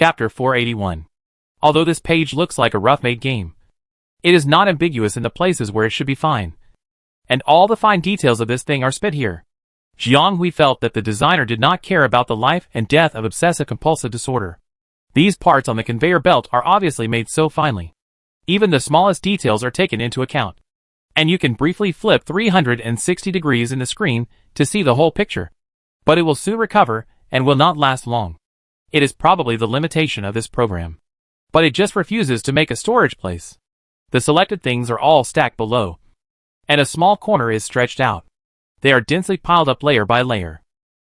Chapter 481. Although this page looks like a rough-made game, it is not ambiguous in the places where it should be fine. And all the fine details of this thing are spit here. Jiang Hui felt that the designer did not care about the life and death of obsessive-compulsive disorder. These parts on the conveyor belt are obviously made so finely. Even the smallest details are taken into account. And you can briefly flip 360 degrees in the screen to see the whole picture. But it will soon recover and will not last long. It is probably the limitation of this program. But it just refuses to make a storage place. The selected things are all stacked below. And a small corner is stretched out. They are densely piled up layer by layer.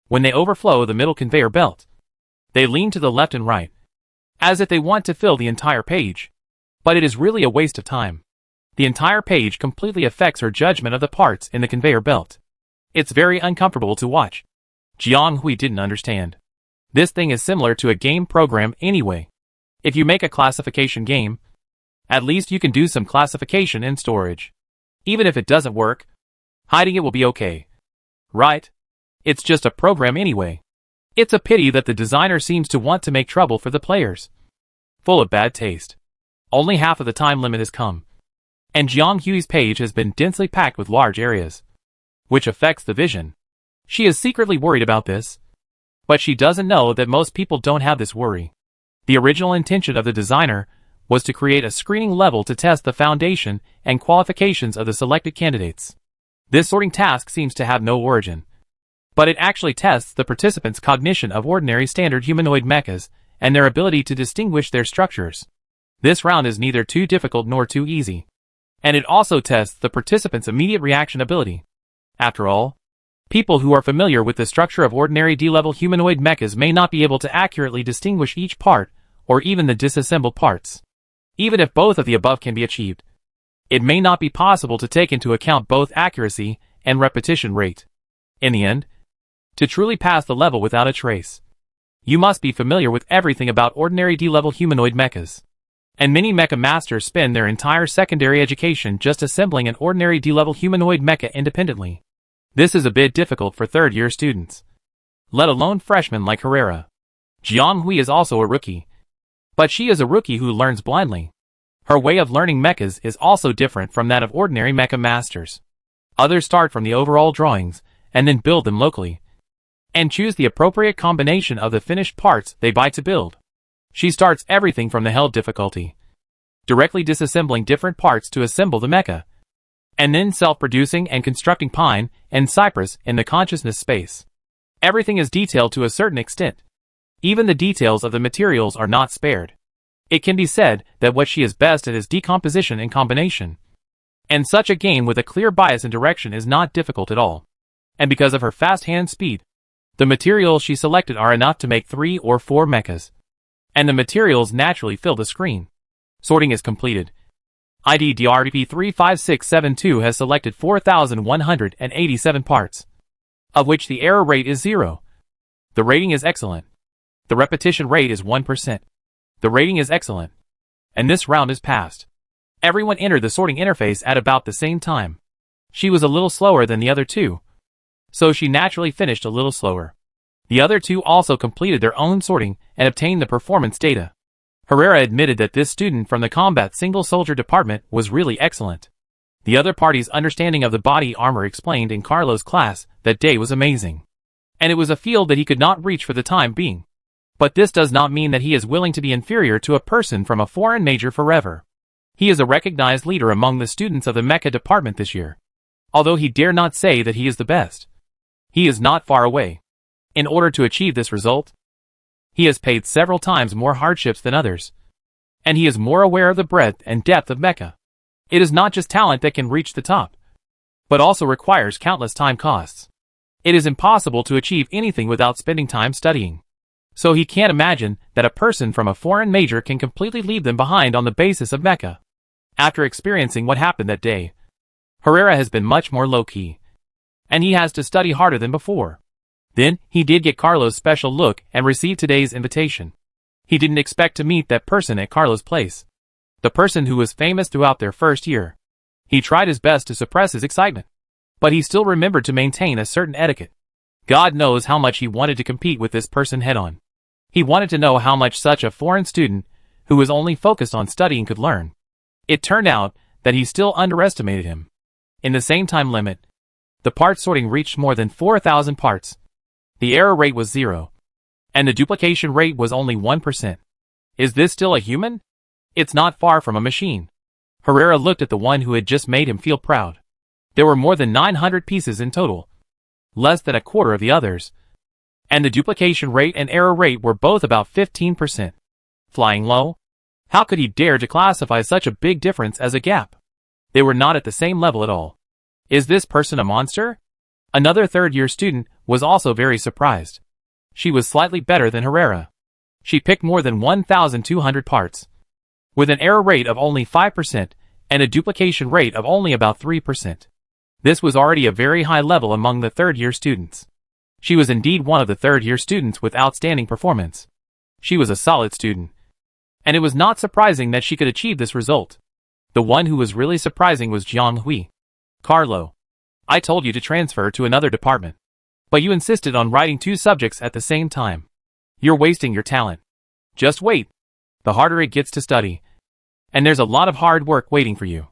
When they overflow the middle conveyor belt, they lean to the left and right, as if they want to fill the entire page. But it is really a waste of time. The entire page completely affects her judgment of the parts in the conveyor belt. It's very uncomfortable to watch. Jiang Hui didn't understand. This thing is similar to a game program anyway. If you make a classification game, at least you can do some classification in storage. Even if it doesn't work, hiding it will be okay. Right? It's just a program anyway. It's a pity that the designer seems to want to make trouble for the players. Full of bad taste. Only half of the time limit has come. And Jiang Hui's page has been densely packed with large areas, which affects the vision. She is secretly worried about this. But she doesn't know that most people don't have this worry. The original intention of the designer was to create a screening level to test the foundation and qualifications of the selected candidates. This sorting task seems to have no origin. But it actually tests the participants' cognition of ordinary standard humanoid mechas and their ability to distinguish their structures. This round is neither too difficult nor too easy. And it also tests the participants' immediate reaction ability. After all, people who are familiar with the structure of ordinary D-level humanoid mechas may not be able to accurately distinguish each part, or even the disassembled parts. Even if both of the above can be achieved, it may not be possible to take into account both accuracy and repetition rate. In the end, to truly pass the level without a trace, you must be familiar with everything about ordinary D-level humanoid mechas. And many mecha masters spend their entire secondary education just assembling an ordinary D-level humanoid mecha independently. This is a bit difficult for third-year students, let alone freshmen like Herrera. Jiang Hui is also a rookie. But she is a rookie who learns blindly. Her way of learning mechas is also different from that of ordinary mecha masters. Others start from the overall drawings, and then build them locally, and choose the appropriate combination of the finished parts they buy to build. She starts everything from the held difficulty, directly disassembling different parts to assemble the mecha, and then self-producing and constructing pine and cypress in the consciousness space. Everything is detailed to a certain extent. Even the details of the materials are not spared. It can be said that what she is best at is decomposition and combination. And such a game with a clear bias and direction is not difficult at all. And because of her fast hand speed, the materials she selected are enough to make 3 or 4 mechas. And the materials naturally fill the screen. Sorting is completed. ID EP481 has selected 4,187 parts, of which the error rate is 0. The rating is excellent. The repetition rate is 1%. The rating is excellent. And this round is passed. Everyone entered the sorting interface at about the same time. She was a little slower than the other two, so she naturally finished a little slower. The other two also completed their own sorting and obtained the performance data. Herrera admitted that this student from the combat single soldier department was really excellent. The other party's understanding of the body armor explained in Carlos' class that day was amazing. And it was a field that he could not reach for the time being. But this does not mean that he is willing to be inferior to a person from a foreign major forever. He is a recognized leader among the students of the mecha department this year. Although he dare not say that he is the best, he is not far away. In order to achieve this result, he has paid several times more hardships than others. And he is more aware of the breadth and depth of mecha. It is not just talent that can reach the top, but also requires countless time costs. It is impossible to achieve anything without spending time studying. So he can't imagine that a person from a foreign major can completely leave them behind on the basis of mecha. After experiencing what happened that day, Herrera has been much more low-key. And he has to study harder than before. Then, he did get Carlos' special look and received today's invitation. He didn't expect to meet that person at Carlos' place. The person who was famous throughout their first year. He tried his best to suppress his excitement. But he still remembered to maintain a certain etiquette. God knows how much he wanted to compete with this person head-on. He wanted to know how much such a foreign student, who was only focused on studying, could learn. It turned out that he still underestimated him. In the same time limit, the part sorting reached more than 4,000 parts. The error rate was 0. And the duplication rate was only 1%. Is this still a human? It's not far from a machine. Herrera looked at the one who had just made him feel proud. There were more than 900 pieces in total, less than a quarter of the others, and the duplication rate and error rate were both about 15%. Flying low? How could he dare to classify such a big difference as a gap? They were not at the same level at all. Is this person a monster? Another third-year student was also very surprised. She was slightly better than Herrera. She picked more than 1,200 parts, with an error rate of only 5% and a duplication rate of only about 3%. This was already a very high level among the third-year students. She was indeed one of the third-year students with outstanding performance. She was a solid student, and it was not surprising that she could achieve this result. The one who was really surprising was Jiang Hui. Carlo, I told you to transfer to another department, but you insisted on writing 2 subjects at the same time. You're wasting your talent. Just wait. The harder it gets to study, and there's a lot of hard work waiting for you.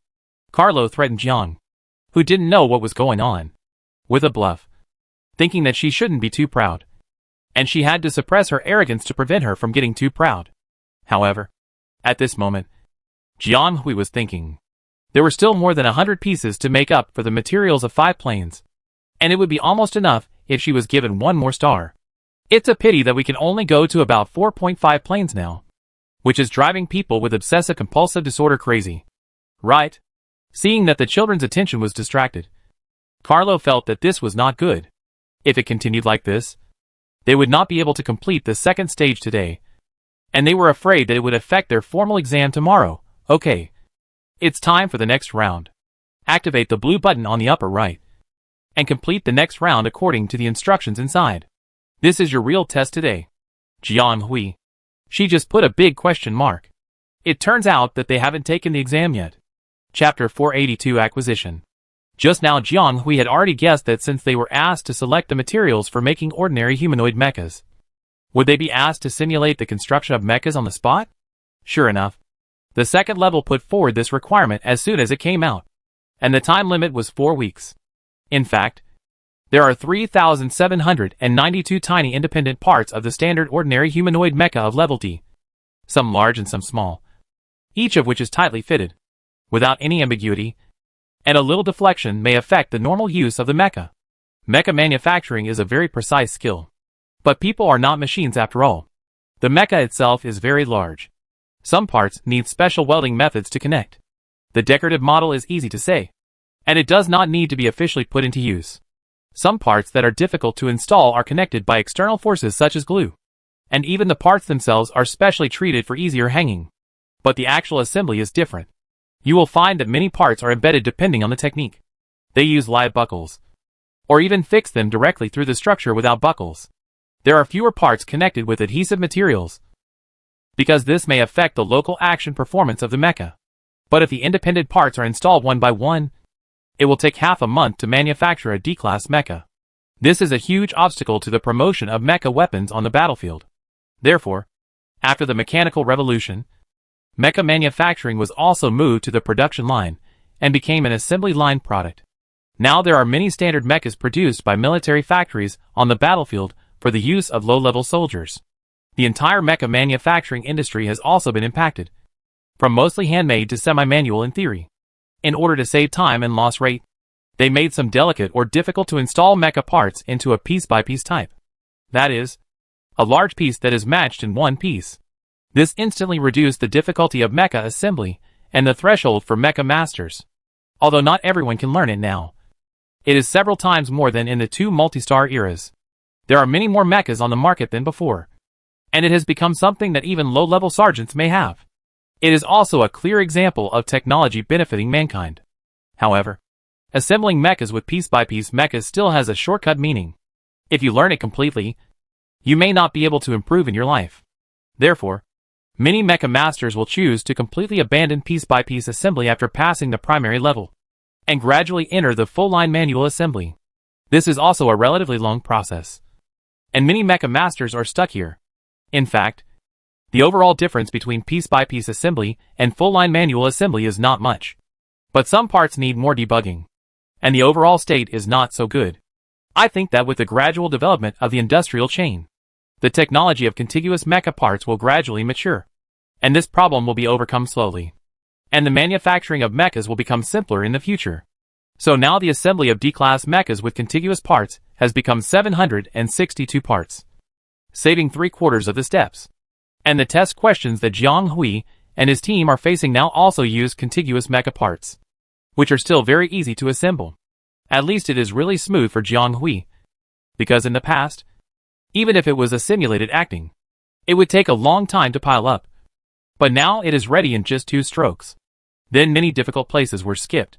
Carlo threatened Jiang, who didn't know what was going on, with a bluff, thinking that she shouldn't be too proud, and she had to suppress her arrogance to prevent her from getting too proud. However, at this moment, Jiang Hui was thinking, there were still more than 100 pieces to make up for the materials of 5 planes, and it would be almost enough if she was given 1 more star. It's a pity that we can only go to about 4.5 planes now, which is driving people with obsessive-compulsive disorder crazy. Right? Seeing that the children's attention was distracted, Carlo felt that this was not good. If it continued like this, they would not be able to complete the second stage today, and they were afraid that it would affect their formal exam tomorrow. Okay. It's time for the next round. Activate the blue button on the upper right, and complete the next round according to the instructions inside. This is your real test today. Jiang Hui. She just put a big question mark. It turns out that they haven't taken the exam yet. Chapter 482 Acquisition. Just now Jiang Hui had already guessed that since they were asked to select the materials for making ordinary humanoid mechas, would they be asked to simulate the construction of mechas on the spot? Sure enough, the second level put forward this requirement as soon as it came out, and the time limit was 4 weeks. In fact, there are 3,792 tiny independent parts of the standard ordinary humanoid mecha of level D, some large and some small, each of which is tightly fitted, without any ambiguity, and a little deflection may affect the normal use of the mecha. Mecha manufacturing is a very precise skill. But people are not machines after all. The mecha itself is very large. Some parts need special welding methods to connect. The decorative model is easy to say, and it does not need to be officially put into use. Some parts that are difficult to install are connected by external forces such as glue, and even the parts themselves are specially treated for easier hanging. But the actual assembly is different. You will find that many parts are embedded depending on the technique. They use live buckles, or even fix them directly through the structure without buckles. There are fewer parts connected with adhesive materials, because this may affect the local action performance of the mecha. But if the independent parts are installed one by one, it will take half a month to manufacture a D-class mecha. This is a huge obstacle to the promotion of mecha weapons on the battlefield. Therefore, after the mechanical revolution, mecha manufacturing was also moved to the production line and became an assembly line product. Now there are many standard mechas produced by military factories on the battlefield for the use of low-level soldiers. The entire mecha manufacturing industry has also been impacted, from mostly handmade to semi-manual in theory. In order to save time and loss rate, they made some delicate or difficult to install mecha parts into a piece-by-piece type. That is, a large piece that is matched in one piece. This instantly reduced the difficulty of mecha assembly and the threshold for mecha masters. Although not everyone can learn it now, it is several times more than in the 2 multi-star eras. There are many more mechas on the market than before, and it has become something that even low-level sergeants may have. It is also a clear example of technology benefiting mankind. However, assembling mechas with piece-by-piece mechas still has a shortcut meaning. If you learn it completely, you may not be able to improve in your life. Therefore, many mecha masters will choose to completely abandon piece-by-piece assembly after passing the primary level, and gradually enter the full-line manual assembly. This is also a relatively long process, and many mecha masters are stuck here. In fact, the overall difference between piece-by-piece assembly and full-line manual assembly is not much. But some parts need more debugging, and the overall state is not so good. I think that with the gradual development of the industrial chain, the technology of contiguous mecha parts will gradually mature, and this problem will be overcome slowly. And the manufacturing of mechas will become simpler in the future. So now the assembly of D-class mechas with contiguous parts has become 762 parts, saving 3/4 of the steps. And the test questions that Jiang Hui and his team are facing now also use contiguous mecha parts, which are still very easy to assemble. At least it is really smooth for Jiang Hui, because in the past, even if it was a simulated acting, it would take a long time to pile up. But now it is ready in just 2 strokes. Then many difficult places were skipped,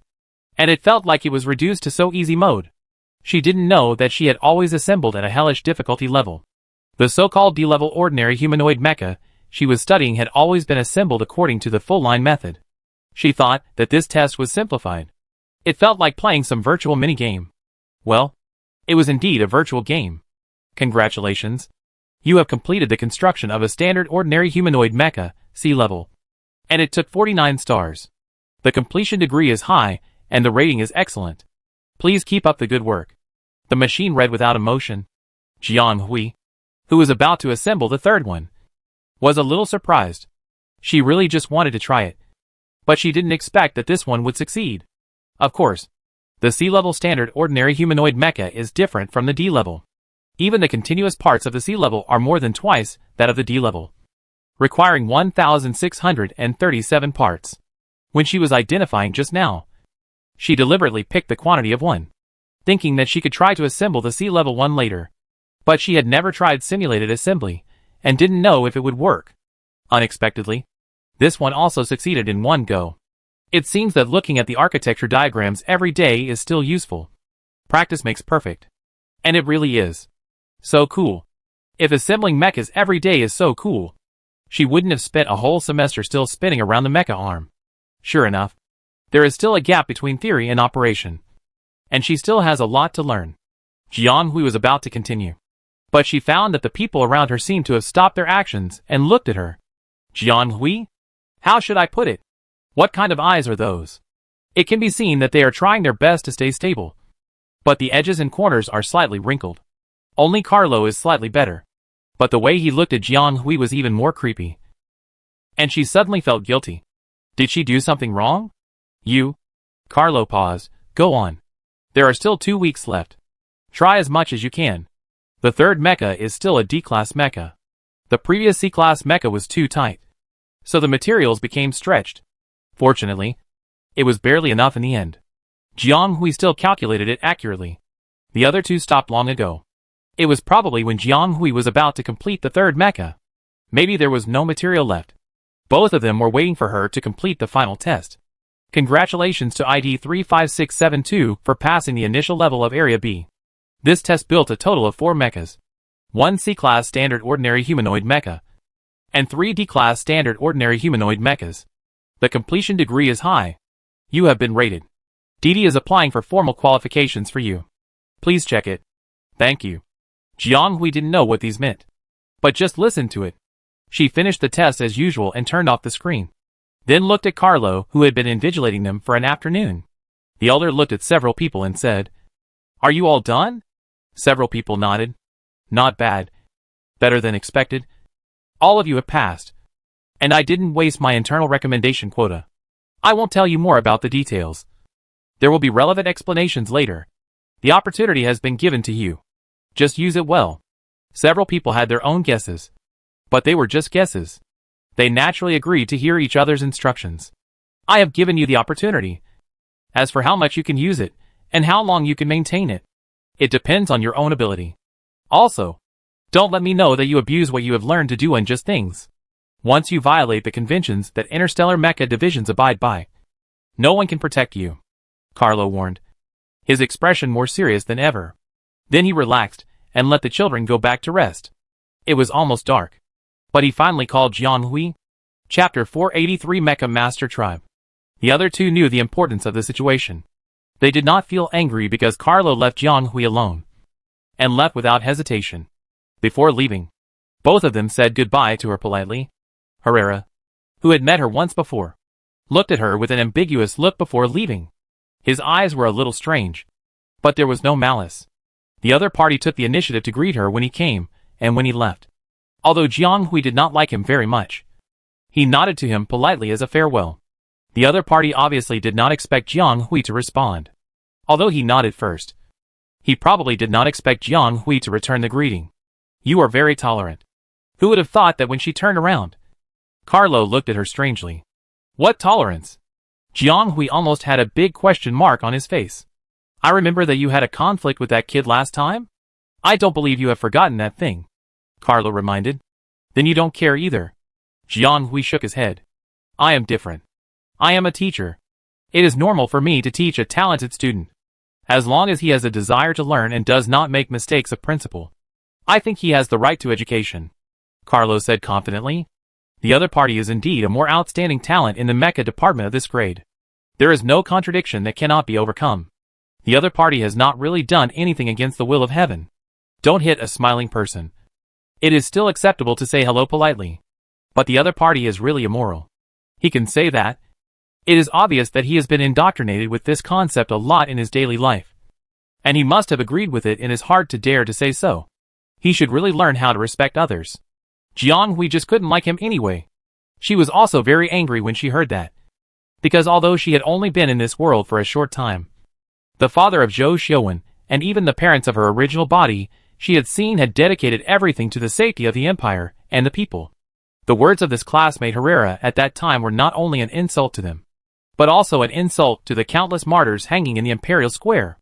and it felt like it was reduced to so easy mode. She didn't know that she had always assembled at a hellish difficulty level. The so-called D-level ordinary humanoid mecha she was studying had always been assembled according to the full-line method. She thought that this test was simplified. It felt like playing some virtual minigame. Well, it was indeed a virtual game. Congratulations. You have completed the construction of a standard ordinary humanoid mecha, C-level. And it took 49 stars. The completion degree is high, and the rating is excellent. Please keep up the good work. The machine read without emotion. Jiang Hui, who was about to assemble the third one, was a little surprised. She really just wanted to try it. But she didn't expect that this one would succeed. Of course, the C-level standard ordinary humanoid mecha is different from the D-level. Even the continuous parts of the C-level are more than twice that of the D-level, requiring 1,637 parts. When she was identifying just now, she deliberately picked the quantity of 1, thinking that she could try to assemble the C-level one later. But she had never tried simulated assembly, and didn't know if it would work. Unexpectedly, this one also succeeded in one go. It seems that looking at the architecture diagrams every day is still useful. Practice makes perfect. And it really is. So cool. If assembling mechas every day is so cool, she wouldn't have spent a whole semester still spinning around the mecha arm. Sure enough, there is still a gap between theory and operation, and she still has a lot to learn. Jiang Hui was about to continue, but she found that the people around her seemed to have stopped their actions and looked at her. Jiang Hui? How should I put it? What kind of eyes are those? It can be seen that they are trying their best to stay stable, but the edges and corners are slightly wrinkled. Only Carlo is slightly better, but the way he looked at Jiang Hui was even more creepy. And she suddenly felt guilty. Did she do something wrong? You? Carlo paused. Go on. There are still 2 weeks left. Try as much as you can. The third mecha is still a D-class mecha. The previous C-class mecha was too tight, so the materials became stretched. Fortunately, it was barely enough in the end. Jiang Hui still calculated it accurately. The other 2 stopped long ago. It was probably when Jiang Hui was about to complete the third mecha. Maybe there was no material left. Both of them were waiting for her to complete the final test. Congratulations to ID 35672 for passing the initial level of Area B. This test built a total of 4 mechas. 1 C-class standard ordinary humanoid mecha, and 3 D-class standard ordinary humanoid mechas. The completion degree is high. You have been rated. Didi is applying for formal qualifications for you. Please check it. Thank you. Jiang Hui didn't know what these meant, but just listened to it. She finished the test as usual and turned off the screen. Then looked at Carlo, who had been invigilating them for an afternoon. The elder looked at several people and said, "Are you all done?" Several people nodded. Not bad. Better than expected. All of you have passed. And I didn't waste my internal recommendation quota. I won't tell you more about the details. There will be relevant explanations later. The opportunity has been given to you. Just use it well. Several people had their own guesses, but they were just guesses. They naturally agreed to hear each other's instructions. I have given you the opportunity. As for how much you can use it, and how long you can maintain it, it depends on your own ability. Also, don't let me know that you abuse what you have learned to do unjust things. Once you violate the conventions that interstellar mecha divisions abide by, no one can protect you, Carlo warned, his expression more serious than ever. Then he relaxed and let the children go back to rest. It was almost dark, but he finally called Jiang Hui. Chapter 483 Mecha Master Tribe. The other 2 knew the importance of the situation. They did not feel angry because Carlo left Jiang Hui alone, and left without hesitation. Before leaving, Both of them said goodbye to her politely. Herrera, who had met her once before, looked at her with an ambiguous look before leaving. His eyes were a little strange, but there was no malice. The other party took the initiative to greet her when he came, and when he left. Although Jiang Hui did not like him very much, he nodded to him politely as a farewell. The other party obviously did not expect Jiang Hui to respond. Although he nodded first, he probably did not expect Jiang Hui to return the greeting. You are very tolerant. Who would have thought that when she turned around? Carlo looked at her strangely. What tolerance? Jiang Hui almost had a big question mark on his face. I remember that you had a conflict with that kid last time? I don't believe you have forgotten that thing, Carlo reminded. Then you don't care either. Jiang Hui shook his head. I am different. I am a teacher. It is normal for me to teach a talented student, as long as he has a desire to learn and does not make mistakes of principle. I think he has the right to education, Carlo said confidently. The other party is indeed a more outstanding talent in the mecha department of this grade. There is no contradiction that cannot be overcome. The other party has not really done anything against the will of heaven. Don't hit a smiling person. It is still acceptable to say hello politely. But the other party is really immoral. He can say that. It is obvious that he has been indoctrinated with this concept a lot in his daily life. And he must have agreed with it in his heart to dare to say so. He should really learn how to respect others. Jiang Hui just couldn't like him anyway. She was also very angry when she heard that. Because although she had only been in this world for a short time, the father of Zhou Xiuwen, and even the parents of her original body, she had seen had dedicated everything to the safety of the empire and the people. The words of this classmate Herrera at that time were not only an insult to them, but also an insult to the countless martyrs hanging in the imperial square.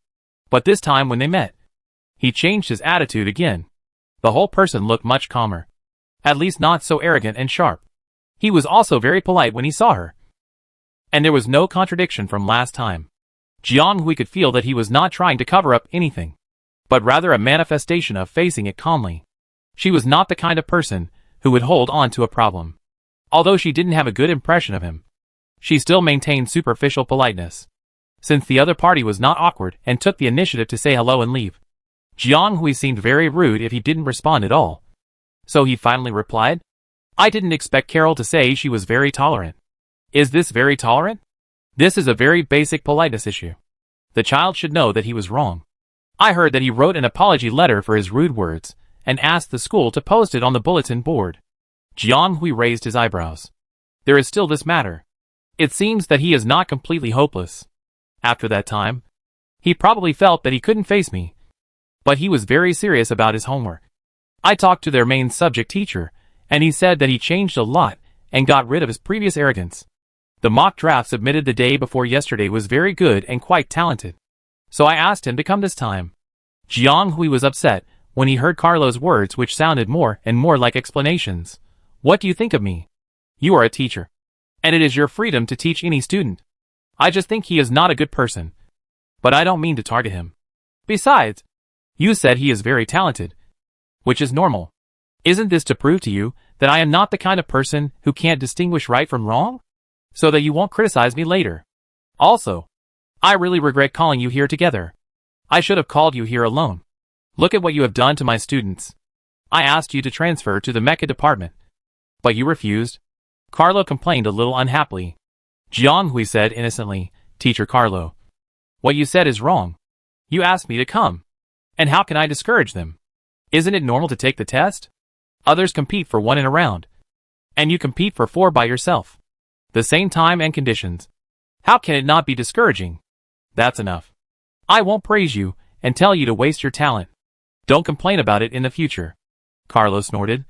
But this time when they met, he changed his attitude again. The whole person looked much calmer. At least not so arrogant and sharp. He was also very polite when he saw her. And there was no contradiction from last time. Jiang Hui could feel that he was not trying to cover up anything, but rather a manifestation of facing it calmly. She was not the kind of person who would hold on to a problem. Although she didn't have a good impression of him, she still maintained superficial politeness. Since the other party was not awkward and took the initiative to say hello and leave, Jiang Hui seemed very rude if he didn't respond at all. So he finally replied, I didn't expect Carol to say she was very tolerant. Is this very tolerant? This is a very basic politeness issue. The child should know that he was wrong. I heard that he wrote an apology letter for his rude words, and asked the school to post it on the bulletin board. Jiang Hui raised his eyebrows. There is still this matter. It seems that he is not completely hopeless. After that time, he probably felt that he couldn't face me. But he was very serious about his homework. I talked to their main subject teacher, and he said that he changed a lot and got rid of his previous arrogance. The mock draft submitted the day before yesterday was very good and quite talented. So I asked him to come this time. Jiang Hui was upset when he heard Carlo's words, which sounded more and more like explanations. What do you think of me? You are a teacher, and it is your freedom to teach any student. I just think he is not a good person. But I don't mean to target him. Besides, you said he is very talented, which is normal. Isn't this to prove to you that I am not the kind of person who can't distinguish right from wrong? So that you won't criticize me later. Also, I really regret calling you here together. I should have called you here alone. Look at what you have done to my students. I asked you to transfer to the mecha department, but you refused. Carlo complained a little unhappily. Jiang Hui said innocently, Teacher Carlo, what you said is wrong. You asked me to come. And how can I discourage them? Isn't it normal to take the test? Others compete for 1 in a round, and you compete for 4 by yourself. The same time and conditions. How can it not be discouraging? That's enough. I won't praise you and tell you to waste your talent. Don't complain about it in the future. Carlo snorted.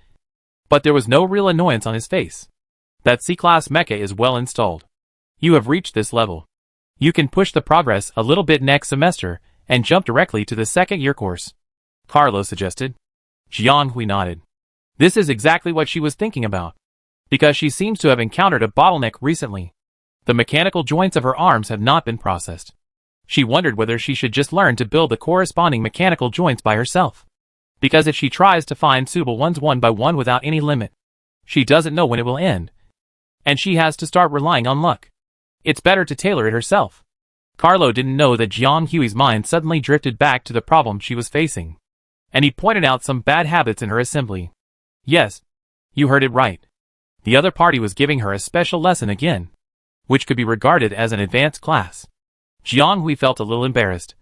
But there was no real annoyance on his face. That C-class mecha is well installed. You have reached this level. You can push the progress a little bit next semester and jump directly to the second year course, Carlo suggested. Jiang Hui nodded. This is exactly what she was thinking about, because she seems to have encountered a bottleneck recently. The mechanical joints of her arms have not been processed. She wondered whether she should just learn to build the corresponding mechanical joints by herself. Because if she tries to find suitable ones one by one without any limit, she doesn't know when it will end. And she has to start relying on luck. It's better to tailor it herself. Carlo didn't know that Jiang Hui's mind suddenly drifted back to the problem she was facing. And he pointed out some bad habits in her assembly. Yes, you heard it right. The other party was giving her a special lesson again, which could be regarded as an advanced class. Jiang Hui felt a little embarrassed,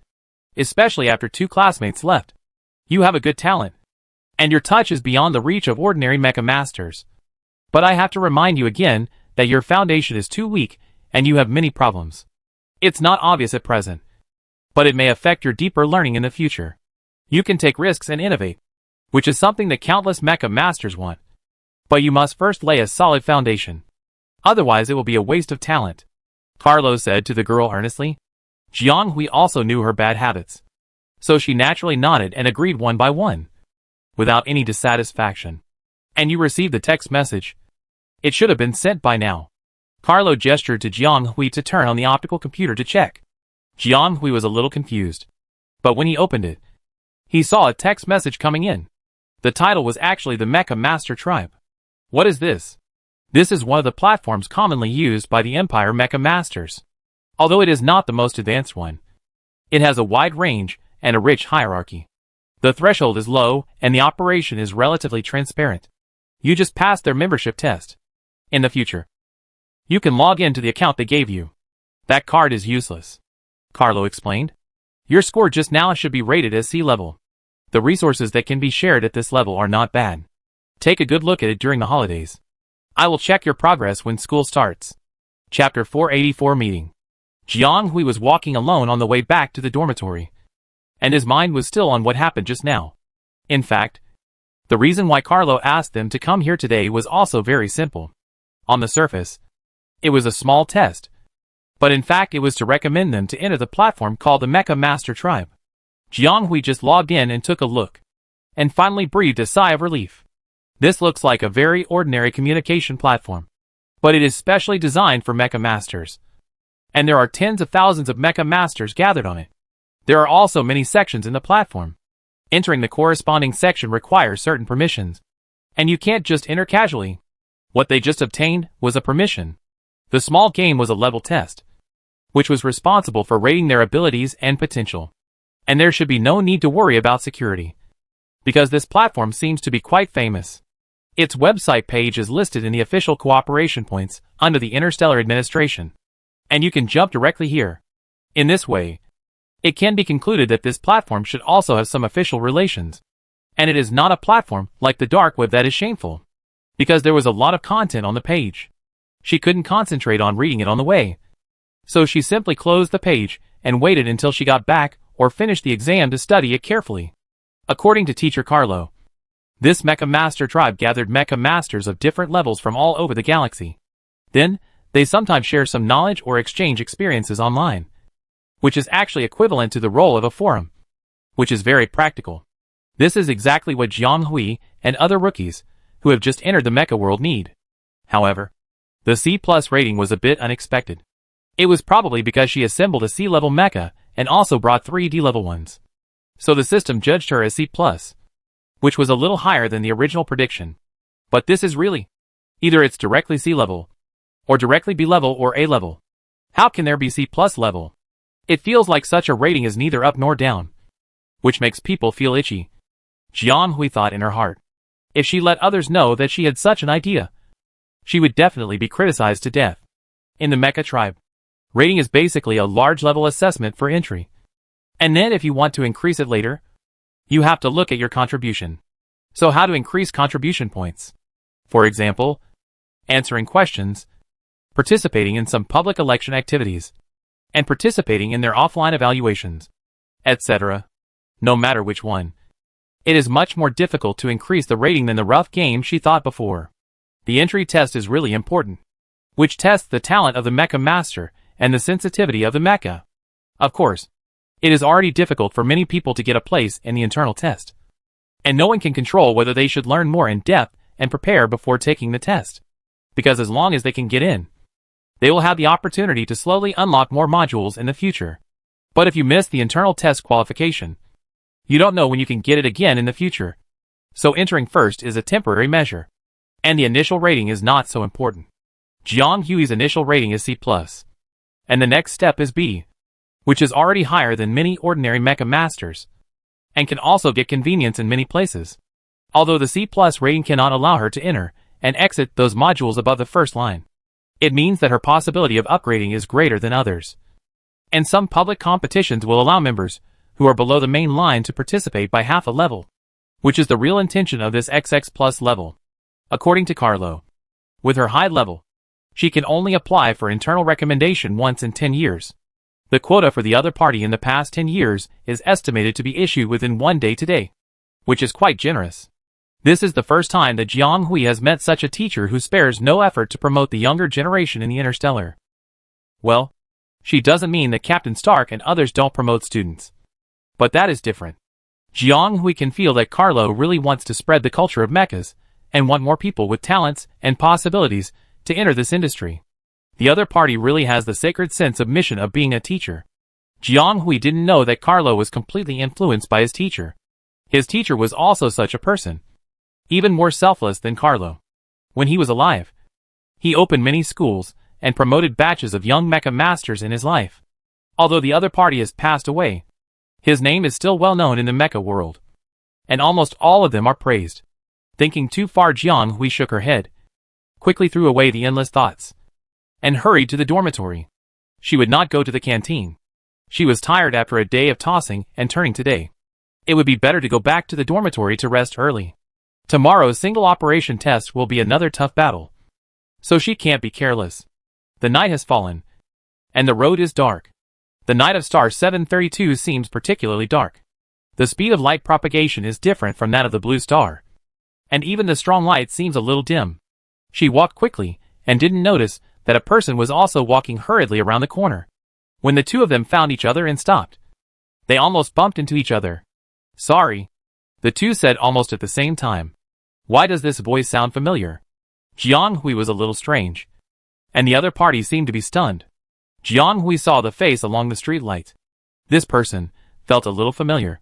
especially after 2 classmates left. You have a good talent, and your touch is beyond the reach of ordinary mecha masters. But I have to remind you again that your foundation is too weak and you have many problems. It's not obvious at present, but it may affect your deeper learning in the future. You can take risks and innovate, which is something that countless mecha masters want. But you must first lay a solid foundation. Otherwise it will be a waste of talent, Carlo said to the girl earnestly. Jiang Hui also knew her bad habits, so she naturally nodded and agreed one by one, without any dissatisfaction. And you received the text message. It should have been sent by now. Carlo gestured to Jiang Hui to turn on the optical computer to check. Jiang Hui was a little confused, but when he opened it, he saw a text message coming in. The title was actually the Mecha Master Tribe. What is this? This is one of the platforms commonly used by the Empire Mecha Masters. Although it is not the most advanced one, it has a wide range and a rich hierarchy. The threshold is low and the operation is relatively transparent. You just passed their membership test. In the future, you can log in to the account they gave you. That card is useless, Carlo explained. Your score just now should be rated as C level. The resources that can be shared at this level are not bad. Take a good look at it during the holidays. I will check your progress when school starts. Chapter 484 Meeting. Jiang Hui was walking alone on the way back to the dormitory, and his mind was still on what happened just now. In fact, the reason why Carlo asked them to come here today was also very simple. On the surface, it was a small test, but in fact it was to recommend them to enter the platform called the Mecha Master Tribe. Jiang Hui just logged in and took a look, and finally breathed a sigh of relief. This looks like a very ordinary communication platform, but it is specially designed for mecha masters. And there are tens of thousands of mecha masters gathered on it. There are also many sections in the platform. Entering the corresponding section requires certain permissions, and you can't just enter casually. What they just obtained was a permission. The small game was a level test, which was responsible for rating their abilities and potential. And there should be no need to worry about security, because this platform seems to be quite famous. Its website page is listed in the official cooperation points under the Interstellar Administration, and you can jump directly here. In this way, it can be concluded that this platform should also have some official relations. And it is not a platform like the dark web that is shameful, because there was a lot of content on the page. She couldn't concentrate on reading it on the way, so she simply closed the page and waited until she got back or finished the exam to study it carefully. According to Teacher Carlo, this Mecha Master Tribe gathered Mecha Masters of different levels from all over the galaxy. Then, they sometimes share some knowledge or exchange experiences online, which is actually equivalent to the role of a forum, which is very practical. This is exactly what Jiang Hui and other rookies who have just entered the mecha world need. However, the C+ rating was a bit unexpected. It was probably because she assembled a C-level mecha and also brought 3 D-level ones. So the system judged her as C+, which was a little higher than the original prediction. But this is really, either it's directly C level, or directly B level or A level. How can there be C+ level? It feels like such a rating is neither up nor down, which makes people feel itchy. Jiang Hui thought in her heart. If she let others know that she had such an idea, she would definitely be criticized to death. In the Mecha Tribe, rating is basically a large level assessment for entry. And then if you want to increase it later, you have to look at your contribution. So how to increase contribution points? For example, answering questions, participating in some public election activities, and participating in their offline evaluations, etc. No matter which one, it is much more difficult to increase the rating than the rough game she thought before. The entry test is really important, which tests the talent of the Mecha Master and the sensitivity of the mecha. Of course, it is already difficult for many people to get a place in the internal test, and no one can control whether they should learn more in depth and prepare before taking the test, because as long as they can get in, they will have the opportunity to slowly unlock more modules in the future. But if you miss the internal test qualification, you don't know when you can get it again in the future. So entering first is a temporary measure, and the initial rating is not so important. Jiang Hui's initial rating is C+, and the next step is B, which is already higher than many ordinary mecha masters, and can also get convenience in many places. although the C+ rating cannot allow her to enter and exit those modules above the first line. It means that her possibility of upgrading is greater than others. And some public competitions will allow members who are below the main line to participate by half a level, which is the real intention of this XX Plus level. According to Carlo, with her high level, she can only apply for internal recommendation once in 10 years. The quota for the other party in the past 10 years is estimated to be issued within 1 day today, which is quite generous. This is the first time that Jiang Hui has met such a teacher who spares no effort to promote the younger generation in the Interstellar. Well, she doesn't mean that Captain Stark and others don't promote students. But that is different. Jiang Hui can feel that Carlo really wants to spread the culture of mechas, and want more people with talents and possibilities to enter this industry. The other party really has the sacred sense of mission of being a teacher. Jiang Hui didn't know that Carlo was completely influenced by his teacher. His teacher was also such a person, even more selfless than Carlo. When he was alive, he opened many schools and promoted batches of young mecha masters in his life. Although the other party has passed away, his name is still well known in the mecha world, and almost all of them are praised. Thinking too far, Jiang Hui shook her head, quickly threw away the endless thoughts, and hurried to the dormitory. She would not go to the canteen. She was tired after a day of tossing and turning today. It would be better to go back to the dormitory to rest early. Tomorrow's single operation test will be another tough battle, so she can't be careless. The night has fallen, and the road is dark. The night of star 732 seems particularly dark. The speed of light propagation is different from that of the blue star, and even the strong light seems a little dim. She walked quickly and didn't notice that a person was also walking hurriedly around the corner. When the two of them found each other and stopped, they almost bumped into each other. "Sorry," the two said almost at the same time. "Why does this voice sound familiar?" Jiang Hui was a little strange, and the other party seemed to be stunned. Jiang Hui saw the face along the street light. This person felt a little familiar,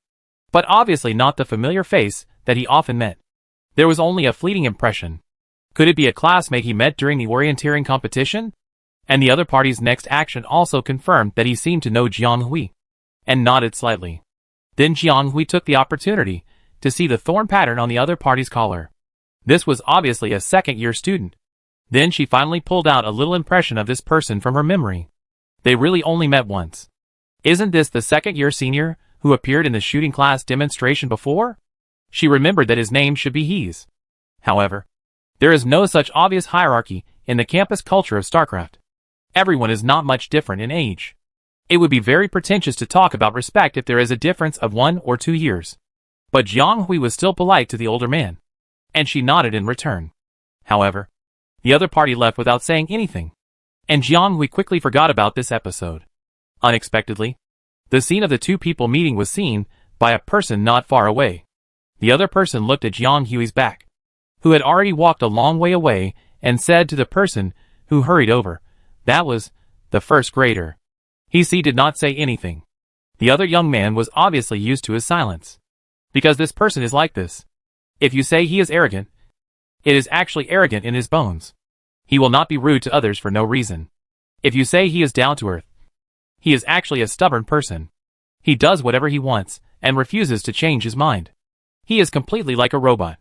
but obviously not the familiar face that he often met. There was only a fleeting impression. Could it be a classmate he met during the orienteering competition? And the other party's next action also confirmed that he seemed to know Jiang Hui, and nodded slightly. Then Jiang Hui took the opportunity to see the thorn pattern on the other party's collar. This was obviously a second-year student. Then she finally pulled out a little impression of this person from her memory. They really only met once. Isn't this the second-year senior who appeared in the shooting class demonstration before? She remembered that his name should be He's. However, there is no such obvious hierarchy in the campus culture of StarCraft. Everyone is not much different in age. It would be very pretentious to talk about respect if there is a difference of 1 or 2 years. But Jiang Hui was still polite to the older man, and she nodded in return. However, the other party left without saying anything, and Jiang Hui quickly forgot about this episode. Unexpectedly, the scene of the two people meeting was seen by a person not far away. The other person looked at Jiang Hui's back, who had already walked a long way away, and said to the person who hurried over, "That was the first grader." He did not say anything. The other young man was obviously used to his silence, because this person is like this. If you say he is arrogant, it is actually arrogant in his bones. He will not be rude to others for no reason. If you say he is down to earth, he is actually a stubborn person. He does whatever he wants and refuses to change his mind. He is completely like a robot.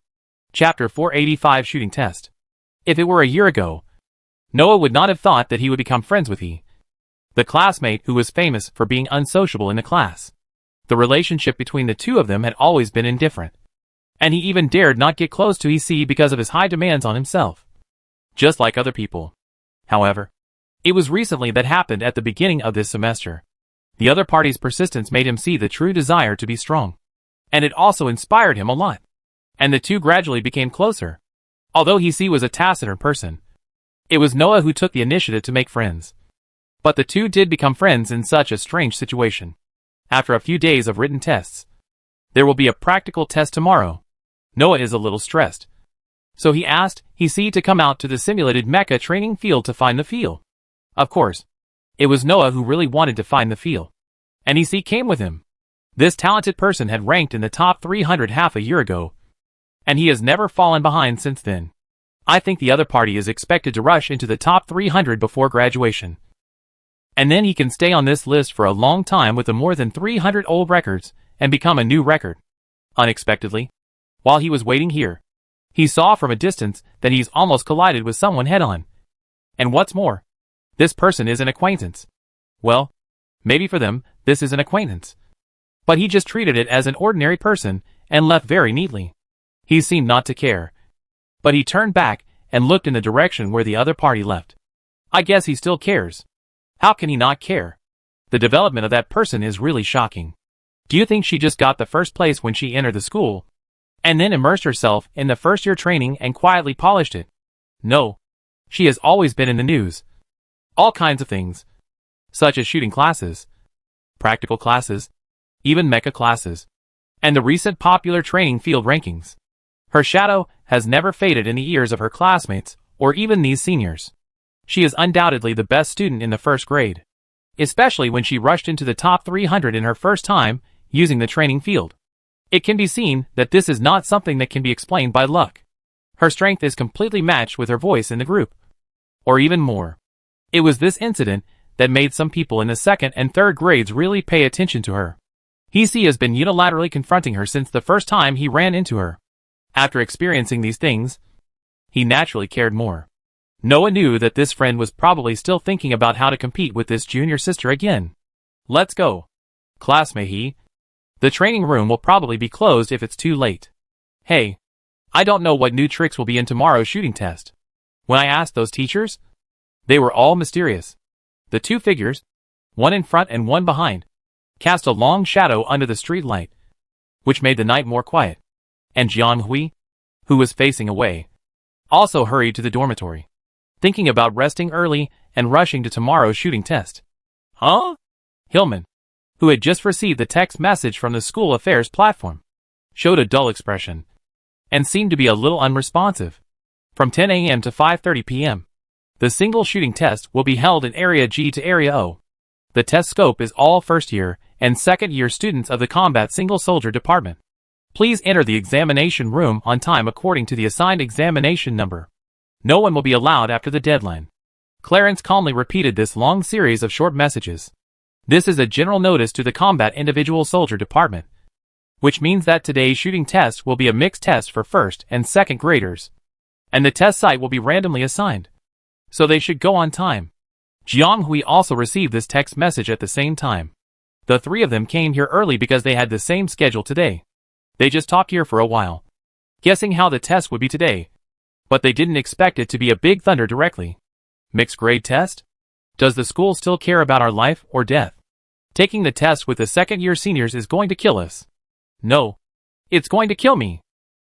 Chapter 485 Shooting Test. If it were a year ago, Noah would not have thought that he would become friends with He, the classmate who was famous for being unsociable in the class. The relationship between the two of them had always been indifferent, and he even dared not get close to He because of his high demands on himself, just like other people. However, it was recently that happened at the beginning of this semester. The other party's persistence made him see the true desire to be strong, and it also inspired him a lot, and the two gradually became closer. Although He was a taciturn person, it was Noah who took the initiative to make friends. But the two did become friends in such a strange situation. After a few days of written tests, there will be a practical test tomorrow. Noah is a little stressed, so he asked He to come out to the simulated mecha training field to find the field. Of course, it was Noah who really wanted to find the field, and He came with him. This talented person had ranked in the top 300 half a year ago, and he has never fallen behind since then. I think the other party is expected to rush into the top 300 before graduation, and then he can stay on this list for a long time with the more than 300 old records and become a new record. Unexpectedly, While he was waiting here, he saw from a distance that he's almost collided with someone head-on. And what's more, this person is an acquaintance. Well, maybe for them, this is an acquaintance. But he just treated it as an ordinary person and left very neatly. He seemed not to care. But he turned back and looked in the direction where the other party left. I guess he still cares. How can he not care? The development of that person is really shocking. Do you think she just got the first place when she entered the school, and then immersed herself in the first-year training and quietly polished it? No. She has always been in the news. All kinds of things, such as shooting classes, practical classes, even mecha classes, and the recent popular training field rankings. Her shadow has never faded in the ears of her classmates or even these seniors. She is undoubtedly the best student in the first grade, especially when she rushed into the top 300 in her first time using the training field. It can be seen that this is not something that can be explained by luck. Her strength is completely matched with her voice in the group. Or even more. It was this incident that made some people in the second and third grades really pay attention to her. He has been unilaterally confronting her since the first time he ran into her. After experiencing these things, he naturally cared more. Noah knew that this friend was probably still thinking about how to compete with this junior sister again. Let's go. Classmate he. The training room will probably be closed if it's too late. Hey. I don't know what new tricks will be in tomorrow's shooting test. When I asked those teachers, they were all mysterious. The two figures, one in front and one behind, cast a long shadow under the street light, which made the night more quiet. And Jiang Hui, who was facing away, also hurried to the dormitory, thinking about resting early and rushing to tomorrow's shooting test. Huh? Hillman, who had just received the text message from the school affairs platform, showed a dull expression and seemed to be a little unresponsive. From 10 a.m. to 5:30 p.m., the single shooting test will be held in Area G to Area O. The test scope is all first-year and second-year students of the Combat Single Soldier Department. Please enter the examination room on time according to the assigned examination number. No one will be allowed after the deadline. Clarence calmly repeated this long series of short messages. This is a general notice to the Combat Individual Soldier Department, which means that today's shooting test will be a mixed test for first and second graders, and the test site will be randomly assigned, so they should go on time. Jiang Hui also received this text message at the same time. The three of them came here early because they had the same schedule today. They just talked here for a while, guessing how the test would be today, but they didn't expect it to be a big thunder directly. Mixed grade test? Does the school still care about our life or death? Taking the test with the second-year seniors is going to kill us. No. It's going to kill me.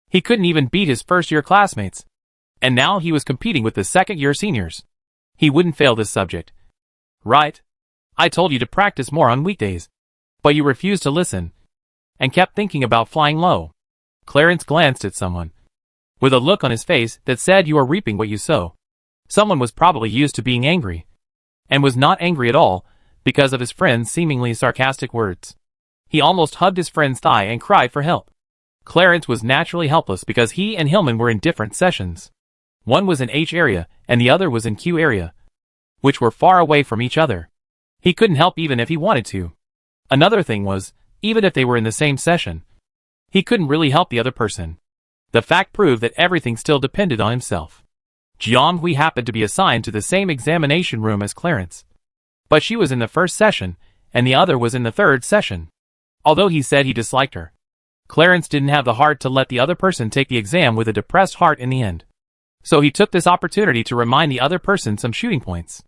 He couldn't even beat his first-year classmates. And now he was competing with the second-year seniors. He wouldn't fail this subject. Right? I told you to practice more on weekdays. But you refused to listen, and kept thinking about flying low. Clarence glanced at someone, with a look on his face that said you are reaping what you sow. Someone was probably used to being angry, and was not angry at all, because of his friend's seemingly sarcastic words. He almost hugged his friend's thigh and cried for help. Clarence was naturally helpless because he and Hillman were in different sessions. One was in H area, and the other was in Q area, which were far away from each other. He couldn't help even if he wanted to. Another thing was, even if they were in the same session, he couldn't really help the other person. The fact proved that everything still depended on himself. Jiang Hui happened to be assigned to the same examination room as Clarence, but she was in the first session, and the other was in the third session. Although he said he disliked her, Clarence didn't have the heart to let the other person take the exam with a depressed heart in the end. So he took this opportunity to remind the other person some shooting points.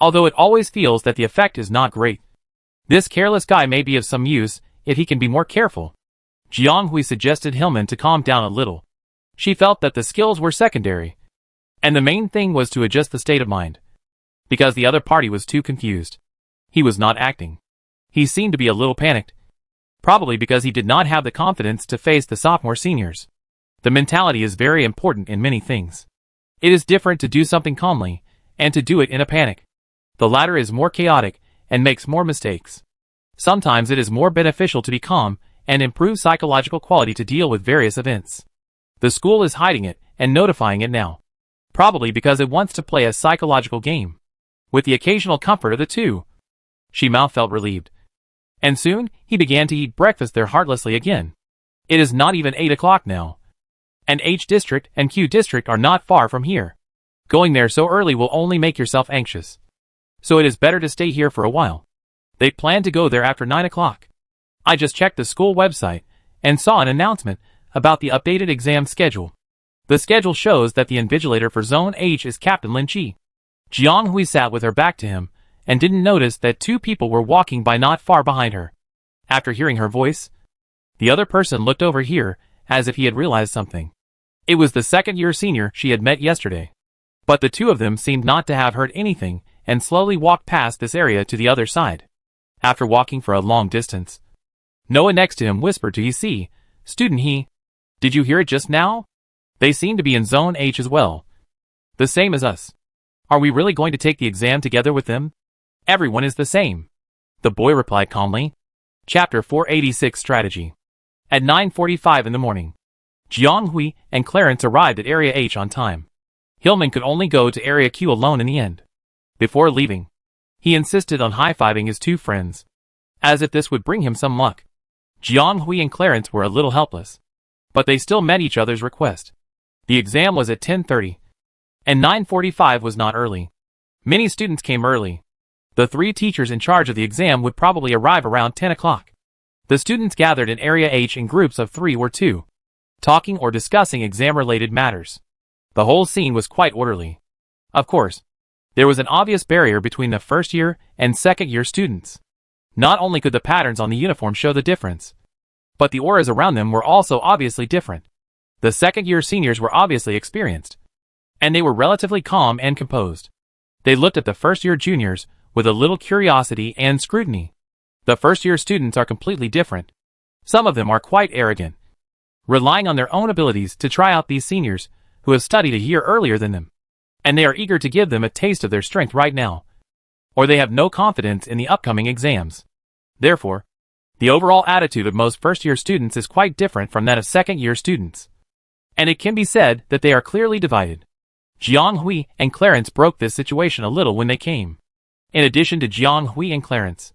Although it always feels that the effect is not great, this careless guy may be of some use if he can be more careful. Jiang Hui suggested Hillman to calm down a little. She felt that the skills were secondary, and the main thing was to adjust the state of mind, because the other party was too confused. He was not acting. He seemed to be a little panicked, probably because he did not have the confidence to face the sophomore seniors. The mentality is very important in many things. It is different to do something calmly, and to do it in a panic. The latter is more chaotic, and makes more mistakes. Sometimes it is more beneficial to be calm, and improve psychological quality to deal with various events. The school is hiding it, and notifying it now. Probably because it wants to play a psychological game. With the occasional comfort of the two. Shimao felt relieved. And soon, he began to eat breakfast there heartlessly again. It is not even 8 o'clock now. And H district and Q district are not far from here. Going there so early will only make yourself anxious. So it is better to stay here for a while. They plan to go there after 9 o'clock. I just checked the school website and saw an announcement about the updated exam schedule. The schedule shows that the invigilator for Zone H is Captain Lin Chi. Jiang Hui sat with her back to him and didn't notice that two people were walking by not far behind her. After hearing her voice, the other person looked over here as if he had realized something. It was the second-year senior she had met yesterday. But the two of them seemed not to have heard anything and slowly walked past this area to the other side. After walking for a long distance, Noah next to him whispered to He, "Student He, did you hear it just now? They seem to be in Zone H as well. The same as us. Are we really going to take the exam together with them? Everyone is the same." The boy replied calmly. Chapter 486 Strategy. At 9:45 in the morning, Jiang Hui and Clarence arrived at Area H on time. Hillman could only go to Area Q alone in the end. Before leaving, he insisted on high-fiving his two friends, as if this would bring him some luck. Jiang Hui and Clarence were a little helpless, but they still met each other's request. The exam was at 10:30, and 9:45 was not early. Many students came early. The three teachers in charge of the exam would probably arrive around 10 o'clock. The students gathered in Area H in groups of 3 or 2, talking or discussing exam-related matters. The whole scene was quite orderly. Of course, there was an obvious barrier between the first-year and second-year students. Not only could the patterns on the uniform show the difference, but the auras around them were also obviously different. The second-year seniors were obviously experienced, and they were relatively calm and composed. They looked at the first-year juniors with a little curiosity and scrutiny. The first-year students are completely different. Some of them are quite arrogant, relying on their own abilities to try out these seniors who have studied a year earlier than them, and they are eager to give them a taste of their strength right now, or they have no confidence in the upcoming exams. Therefore, the overall attitude of most first-year students is quite different from that of second-year students, and it can be said that they are clearly divided. Jiang Hui and Clarence broke this situation a little when they came. In addition to Jiang Hui and Clarence,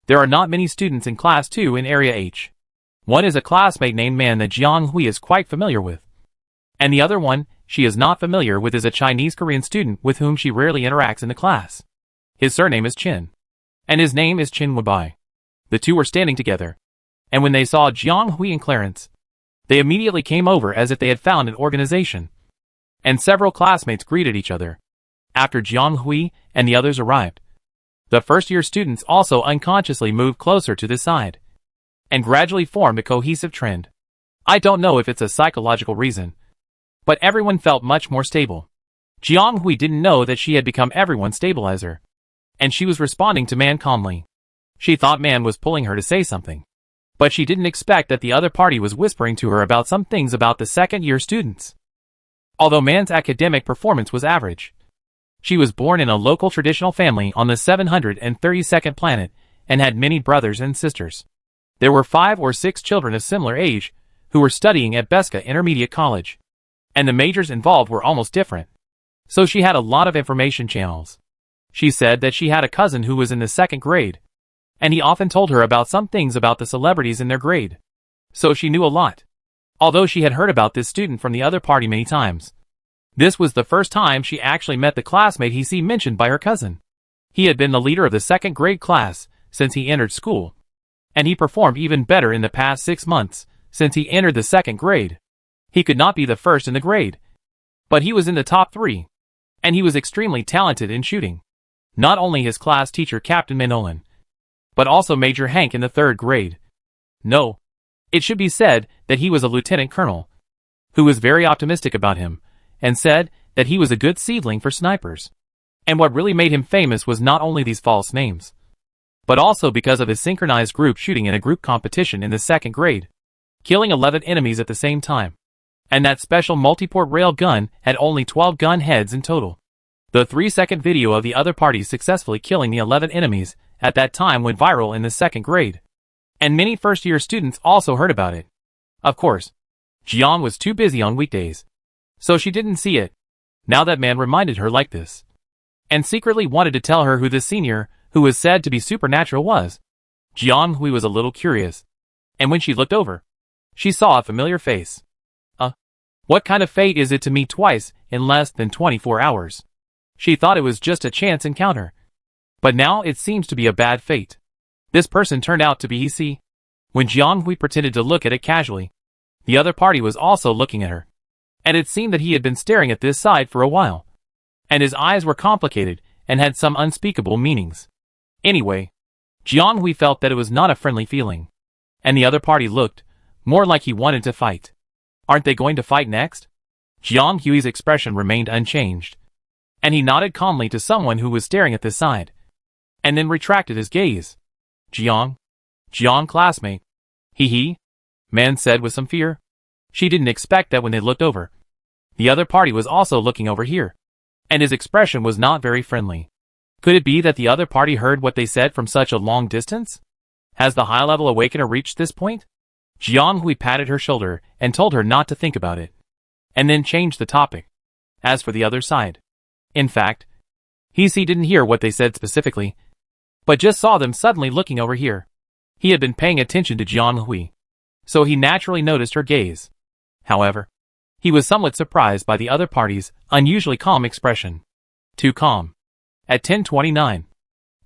there are not many students in Class 2 in Area H. One is a classmate named Man that Jiang Hui is quite familiar with, and the other one she is not familiar with is a Chinese-Korean student with whom she rarely interacts in the class. His surname is Chin, and his name is Chin Wabai. The two were standing together, and when they saw Jiang Hui and Clarence, they immediately came over as if they had found an organization, and several classmates greeted each other. After Jiang Hui and the others arrived, the first-year students also unconsciously moved closer to this side, and gradually formed a cohesive trend. I don't know if it's a psychological reason, but everyone felt much more stable. Jiang Hui didn't know that she had become everyone's stabilizer, and she was responding to Man calmly. She thought Man was pulling her to say something, but she didn't expect that the other party was whispering to her about some things about the second-year students. Although Man's academic performance was average, she was born in a local traditional family on the 732nd planet and had many brothers and sisters. There were 5 or 6 children of similar age who were studying at Beska Intermediate College, and the majors involved were almost different. So she had a lot of information channels. She said that she had a cousin who was in the 2nd grade, and he often told her about some things about the celebrities in their grade. So she knew a lot, although she had heard about this student from the other party many times. This was the first time she actually met the classmate he see mentioned by her cousin. He had been the leader of the 2nd grade class since he entered school, and he performed even better in the past 6 months since he entered the 2nd grade. He could not be the first in the grade, but he was in the top 3, and he was extremely talented in shooting. Not only his class teacher Captain Manolan, but also Major Hank in the 3rd grade. No, it should be said that he was a lieutenant colonel, who was very optimistic about him, and said that he was a good seedling for snipers. And what really made him famous was not only these false names, but also because of his synchronized group shooting in a group competition in the 2nd grade, killing 11 enemies at the same time. And that special multiport rail gun had only 12 gun heads in total. The 3-second video of the other parties successfully killing the 11 enemies at that time went viral in the 2nd grade, and many first-year students also heard about it. Of course, Jiang was too busy on weekdays, so she didn't see it. Now that Man reminded her like this, and secretly wanted to tell her who this senior, who was said to be supernatural, was. Jiang Hui was a little curious, and when she looked over, She saw a familiar face. What kind of fate is it to meet twice in less than 24 hours? She thought it was just a chance encounter. But now it seems to be a bad fate. This person turned out to be EC. When Jianghui pretended to look at it casually, the other party was also looking at her. And it seemed that he had been staring at this side for a while. And his eyes were complicated and had some unspeakable meanings. Anyway, Jianghui felt that it was not a friendly feeling. And the other party looked more like he wanted to fight. Aren't they going to fight next? Jianghui's expression remained unchanged. And he nodded calmly to someone who was staring at this side. And then retracted his gaze. Jiang, classmate. He, man said with some fear. She didn't expect that when they looked over. The other party was also looking over here. And his expression was not very friendly. Could it be that the other party heard what they said from such a long distance? Has the high-level awakener reached this point? Jianghui patted her shoulder and told her not to think about it. And then changed the topic. As for the other side. In fact, he didn't hear what they said specifically, but just saw them suddenly looking over here. He had been paying attention to Jianghui, so he naturally noticed her gaze. However, he was somewhat surprised by the other party's unusually calm expression. Too calm. At 10:29,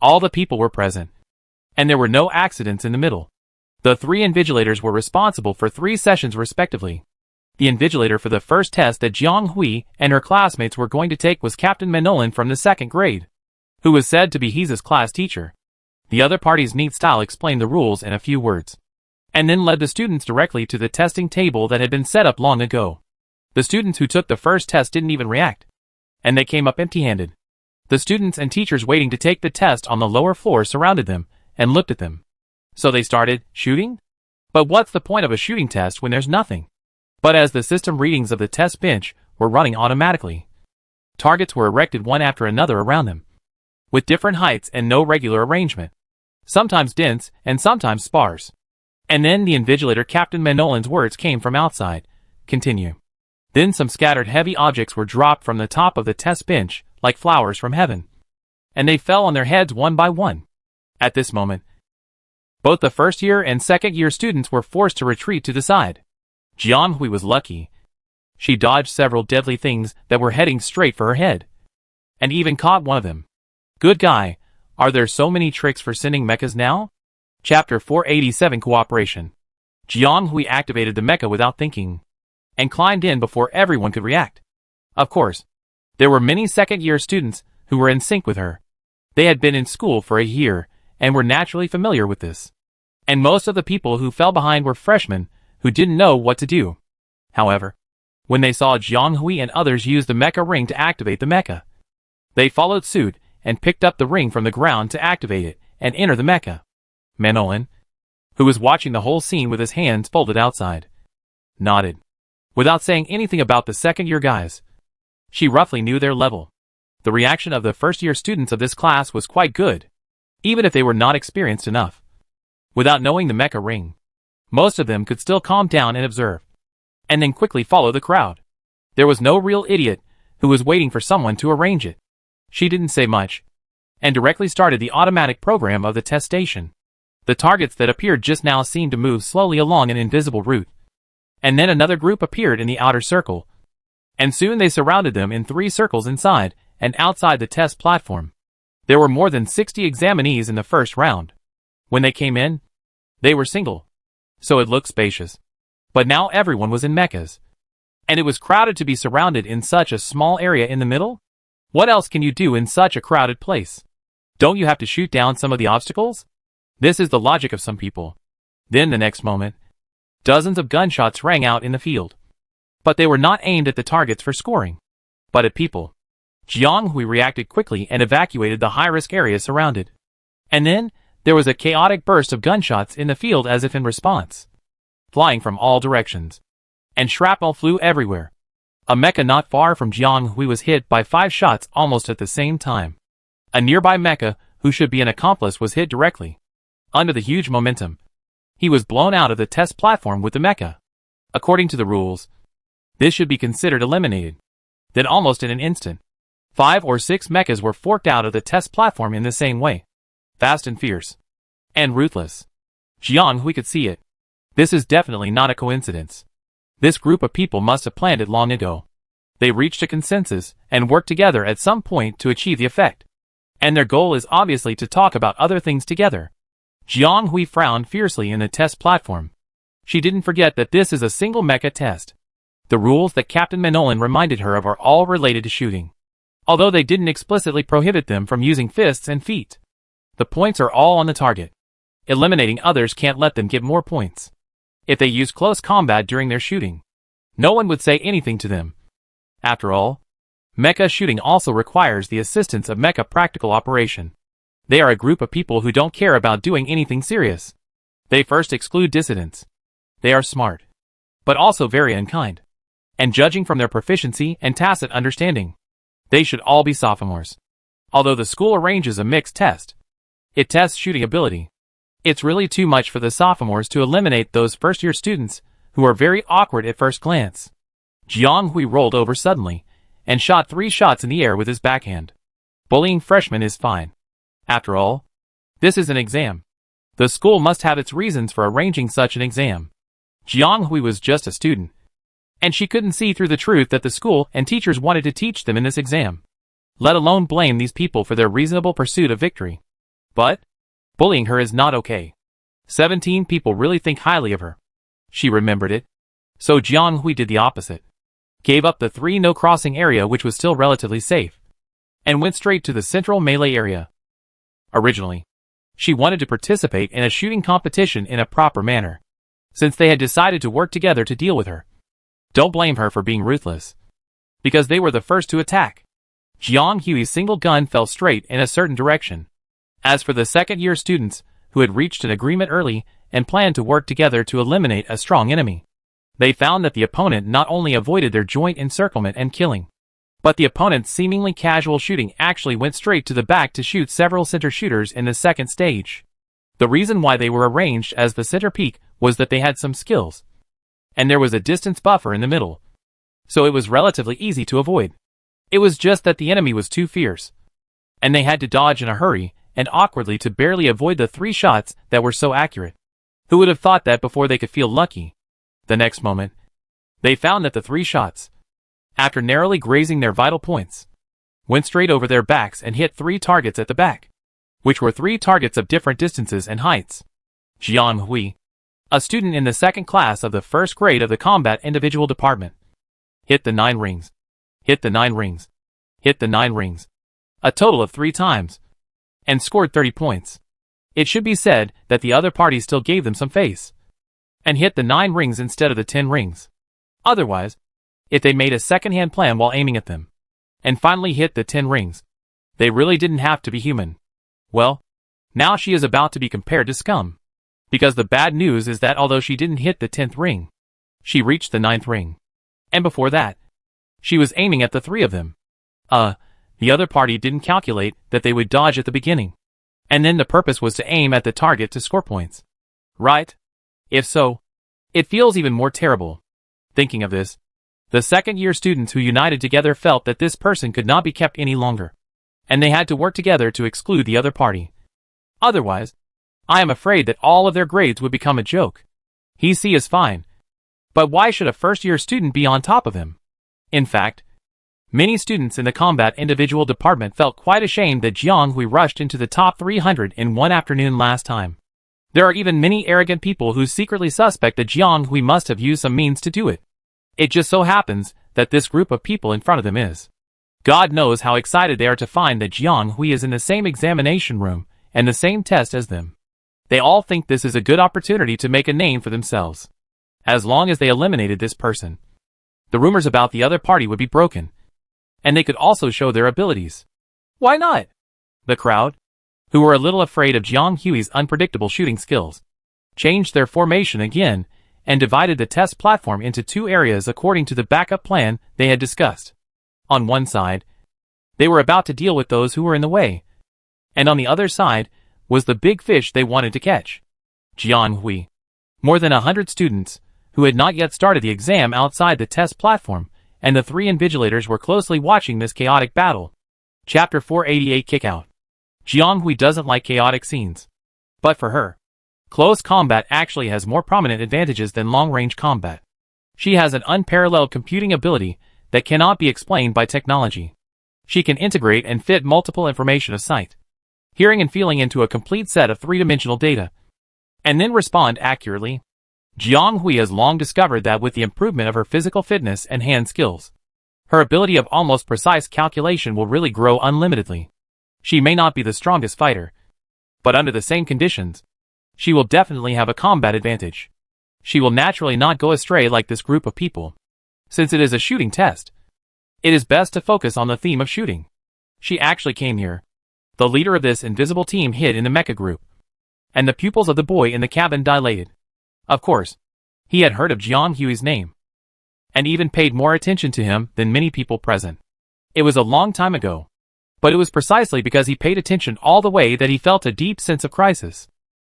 all the people were present, and there were no accidents in the middle. The 3 invigilators were responsible for 3 sessions respectively. The invigilator for the first test that Jianghui and her classmates were going to take was Captain Manolin from the 2nd grade, who was said to be He's class teacher. The other party's neat style explained the rules in a few words, and then led the students directly to the testing table that had been set up long ago. The students who took the first test didn't even react, and they came up empty-handed. The students and teachers waiting to take the test on the lower floor surrounded them and looked at them. So they started shooting? But what's the point of a shooting test when there's nothing? But as the system readings of the test bench were running automatically, targets were erected one after another around them, with different heights and no regular arrangement, sometimes dense and sometimes sparse. And then the invigilator Captain Manolin's words came from outside. Continue. Then some scattered heavy objects were dropped from the top of the test bench, like flowers from heaven. And they fell on their heads one by one. At this moment, both the first-year and second-year students were forced to retreat to the side. Jianghui was lucky. She dodged several deadly things that were heading straight for her head, and even caught one of them. Good guy. Are there so many tricks for sending mechas now? Chapter 487 Cooperation. Jianghui activated the mecha without thinking, and climbed in before everyone could react. Of course, there were many second-year students who were in sync with her. They had been in school for a year, and were naturally familiar with this. And most of the people who fell behind were freshmen who didn't know what to do. However, when they saw Jianghui and others use the mecha ring to activate the mecha, they followed suit and picked up the ring from the ground to activate it and enter the mecha. Manolin, who was watching the whole scene with his hands folded outside, nodded, without saying anything about the second-year guys. She roughly knew their level. The reaction of the first-year students of this class was quite good, even if they were not experienced enough. Without knowing the mecha ring, most of them could still calm down and observe, and then quickly follow the crowd. There was no real idiot who was waiting for someone to arrange it. She didn't say much, and directly started the automatic program of the test station. The targets that appeared just now seemed to move slowly along an invisible route, and then another group appeared in the outer circle, and soon they surrounded them in 3 circles inside and outside the test platform. There were more than 60 examinees in the first round. When they came in, they were single, so it looked spacious. But now everyone was in mechas, and it was crowded to be surrounded in such a small area in the middle. What else can you do in such a crowded place? Don't you have to shoot down some of the obstacles? This is the logic of some people. Then the next moment, dozens of gunshots rang out in the field. But they were not aimed at the targets for scoring, but at people. Jianghui reacted quickly and evacuated the high-risk area surrounded. And then, there was a chaotic burst of gunshots in the field as if in response, flying from all directions, and shrapnel flew everywhere. A mecha not far from Jianghui was hit by 5 shots almost at the same time. A nearby mecha, who should be an accomplice, was hit directly. Under the huge momentum, he was blown out of the test platform with the mecha. According to the rules, this should be considered eliminated. Then almost in an instant, 5 or 6 mechas were forked out of the test platform in the same way. Fast and fierce. And ruthless. Jianghui could see it. This is definitely not a coincidence. This group of people must have planned it long ago. They reached a consensus and worked together at some point to achieve the effect. And their goal is obviously to talk about other things together. Jiang Hui frowned fiercely in the test platform. She didn't forget that this is a single mecha test. The rules that Captain Manolan reminded her of are all related to shooting. Although they didn't explicitly prohibit them from using fists and feet. The points are all on the target. Eliminating others can't let them get more points. If they use close combat during their shooting, no one would say anything to them. After all, mecha shooting also requires the assistance of mecha practical operation. They are a group of people who don't care about doing anything serious. They first exclude dissidents. They are smart, but also very unkind. And judging from their proficiency and tacit understanding, they should all be sophomores. Although the school arranges a mixed test, it tests shooting ability. It's really too much for the sophomores to eliminate those first-year students who are very awkward at first glance. Jiang Hui rolled over suddenly and shot 3 shots in the air with his backhand. Bullying freshmen is fine. After all, this is an exam. The school must have its reasons for arranging such an exam. Jiang Hui was just a student, and she couldn't see through the truth that the school and teachers wanted to teach them in this exam, let alone blame these people for their reasonable pursuit of victory. But bullying her is not okay. 17 people really think highly of her. She remembered it. So Jiang Hui did the opposite. Gave up the 3 no crossing area, which was still relatively safe, and went straight to the central melee area. Originally, she wanted to participate in a shooting competition in a proper manner, since they had decided to work together to deal with her. Don't blame her for being ruthless, because they were the first to attack. Jiang Hui's single gun fell straight in a certain direction. As for the second-year students, who had reached an agreement early and planned to work together to eliminate a strong enemy, they found that the opponent not only avoided their joint encirclement and killing, but the opponent's seemingly casual shooting actually went straight to the back to shoot several center shooters in the second stage. The reason why they were arranged as the center peak was that they had some skills, and there was a distance buffer in the middle, so it was relatively easy to avoid. It was just that the enemy was too fierce, and they had to dodge in a hurry and awkwardly to barely avoid the 3 shots that were so accurate. Who would have thought that before they could feel lucky? The next moment, they found that the 3 shots, after narrowly grazing their vital points, went straight over their backs and hit 3 targets at the back, which were 3 targets of different distances and heights. Jiang Hui, a student in the 2nd class of the 1st grade of the combat individual department, hit the 9 rings, hit the 9 rings, hit the 9 rings, a total of 3 times, and scored 30 points. It should be said that the other party still gave them some face, and hit the 9 rings instead of the 10 rings. Otherwise, if they made a second-hand plan while aiming at them, and finally hit the 10 rings, they really didn't have to be human. Well, now she is about to be compared to scum. Because the bad news is that although she didn't hit the 10th ring, she reached the 9th ring. And before that, she was aiming at the 3 of them. The other party didn't calculate that they would dodge at the beginning. And then the purpose was to aim at the target to score points. Right? If so, it feels even more terrible. Thinking of this, the second-year students who united together felt that this person could not be kept any longer, and they had to work together to exclude the other party. Otherwise, I am afraid that all of their grades would become a joke. He is fine, but why should a first-year student be on top of him? In fact, many students in the combat individual department felt quite ashamed that Jiang Hui rushed into the top 300 in one afternoon last time. There are even many arrogant people who secretly suspect that Jiang Hui must have used some means to do it. It just so happens that this group of people in front of them is. God knows how excited they are to find that Jiang Hui is in the same examination room and the same test as them. They all think this is a good opportunity to make a name for themselves. As long as they eliminated this person, the rumors about the other party would be broken, and they could also show their abilities. Why not? The crowd, who were a little afraid of Jiang Hui's unpredictable shooting skills, changed their formation again and divided the test platform into 2 areas according to the backup plan they had discussed. On one side, they were about to deal with those who were in the way, and on the other side was the big fish they wanted to catch. Jiang Hui. More than 100 students, who had not yet started the exam outside the test platform, and the 3 invigilators were closely watching this chaotic battle. Chapter 488 Kickout. Jiang Hui doesn't like chaotic scenes. But for her, Close combat actually has more prominent advantages than long-range combat. She has an unparalleled computing ability that cannot be explained by technology. She can integrate and fit multiple information of sight, hearing and feeling into a complete set of three-dimensional data, and then respond accurately. Jiang Hui has long discovered that with the improvement of her physical fitness and hand skills, her ability of almost precise calculation will really grow unlimitedly. She may not be the strongest fighter, but under the same conditions, she will definitely have a combat advantage. She will naturally not go astray like this group of people. Since it is a shooting test, it is best to focus on the theme of shooting. She actually came here. The leader of this invisible team hid in the mecha group, and the pupils of the boy in the cabin dilated. Of course, he had heard of Jiang Hui's name, and even paid more attention to him than many people present. It was a long time ago, but it was precisely because he paid attention all the way that he felt a deep sense of crisis.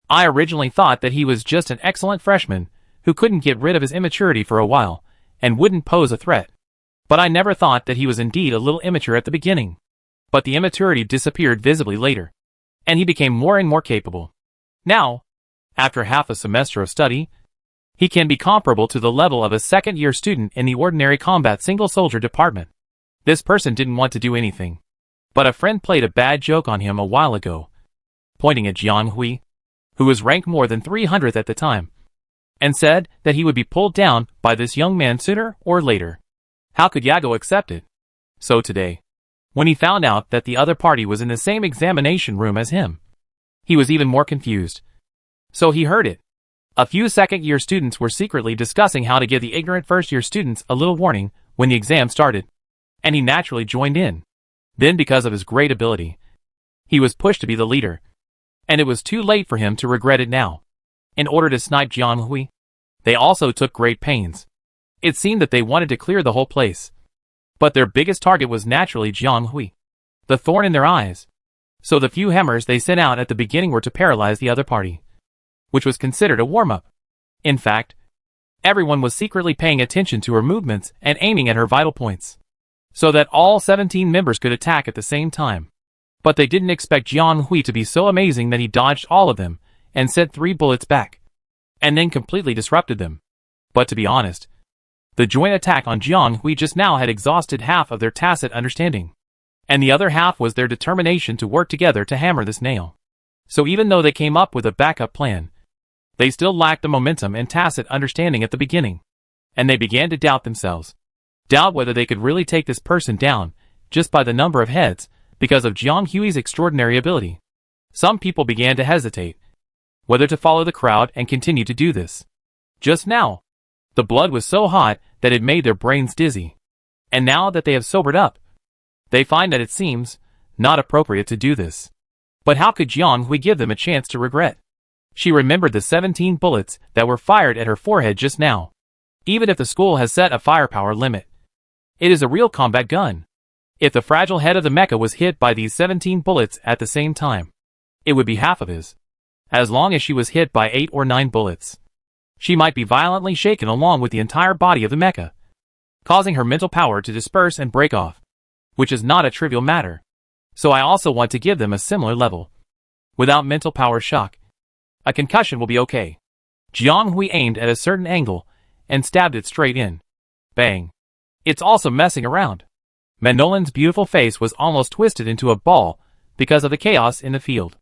I originally thought that he was just an excellent freshman who couldn't get rid of his immaturity for a while and wouldn't pose a threat. But I never thought that he was indeed a little immature at the beginning. But the immaturity disappeared visibly later, and he became more and more capable. Now, after half a semester of study, he can be comparable to the level of a second-year student in the ordinary combat single-soldier department. This person didn't want to do anything, but a friend played a bad joke on him a while ago, pointing at Jiang Hui, who was ranked more than 300th at the time, and said that he would be pulled down by this young man sooner or later. How could Yago accept it? So today, when he found out that the other party was in the same examination room as him, he was even more confused. So he heard it. A few second-year students were secretly discussing how to give the ignorant first-year students a little warning when the exam started, and he naturally joined in. Then, because of his great ability, he was pushed to be the leader, and it was too late for him to regret it now. In order to snipe Jiang Hui, they also took great pains. It seemed that they wanted to clear the whole place, but their biggest target was naturally Jiang Hui, the thorn in their eyes. So the few hammers they sent out at the beginning were to paralyze the other party, which was considered a warm-up. In fact, everyone was secretly paying attention to her movements and aiming at her vital points, so that all 17 members could attack at the same time. But they didn't expect Jiang Hui to be so amazing that he dodged all of them and sent 3 bullets back, and then completely disrupted them. But to be honest, the joint attack on Jiang Hui just now had exhausted half of their tacit understanding, and the other half was their determination to work together to hammer this nail. So even though they came up with a backup plan, they still lacked the momentum and tacit understanding at the beginning, and they began to doubt themselves. Doubt whether they could really take this person down just by the number of heads because of Jiang Hui's extraordinary ability. Some people began to hesitate whether to follow the crowd and continue to do this. Just now, the blood was so hot that it made their brains dizzy, and now that they have sobered up, they find that it seems not appropriate to do this. But how could Jiang Hui give them a chance to regret? She remembered the 17 bullets that were fired at her forehead just now. Even if the school has set a firepower limit, it is a real combat gun. If the fragile head of the mecha was hit by these 17 bullets at the same time, it would be half of his. As long as she was hit by 8 or 9 bullets, she might be violently shaken along with the entire body of the mecha, causing her mental power to disperse and break off, which is not a trivial matter. So I also want to give them a similar level. Without mental power shock, a concussion will be okay. Jiang Hui aimed at a certain angle and stabbed it straight in. Bang. It's also messing around. Manolin's beautiful face was almost twisted into a ball because of the chaos in the field.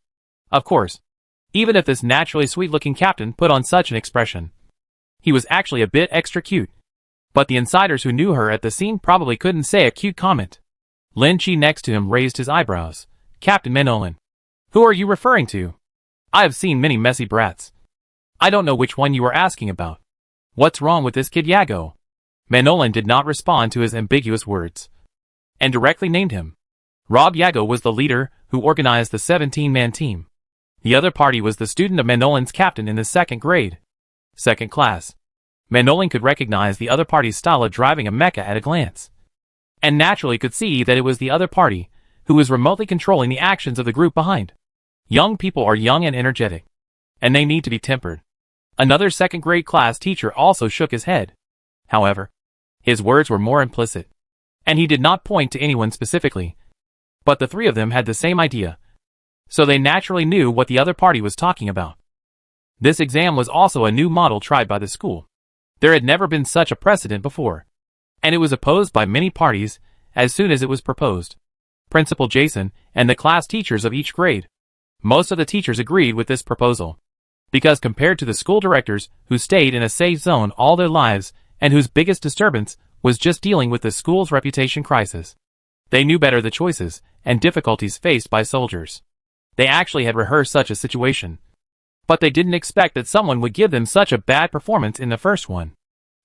Of course, even if this naturally sweet-looking captain put on such an expression, he was actually a bit extra cute. But the insiders who knew her at the scene probably couldn't say a cute comment. Lin Chi next to him raised his eyebrows. Captain Manolin, who are you referring to? I have seen many messy brats. I don't know which one you are asking about. What's wrong with this kid Yago? Manolin did not respond to his ambiguous words, and directly named him. Rob Yago was the leader who organized the 17-man team. The other party was the student of Manolin's captain in the 2nd grade. 2nd class. Manolin could recognize the other party's style of driving a mecha at a glance, and naturally could see that it was the other party who was remotely controlling the actions of the group behind. Young people are young and energetic, and they need to be tempered. Another 2nd grade class teacher also shook his head. However, his words were more implicit, and he did not point to anyone specifically. But the 3 of them had the same idea, so they naturally knew what the other party was talking about. This exam was also a new model tried by the school. There had never been such a precedent before, and it was opposed by many parties as soon as it was proposed. Principal Jason and the class teachers of each grade. Most of the teachers agreed with this proposal, because compared to the school directors who stayed in a safe zone all their lives and whose biggest disturbance was just dealing with the school's reputation crisis, they knew better the choices and difficulties faced by soldiers. They actually had rehearsed such a situation, but they didn't expect that someone would give them such a bad performance in the first one.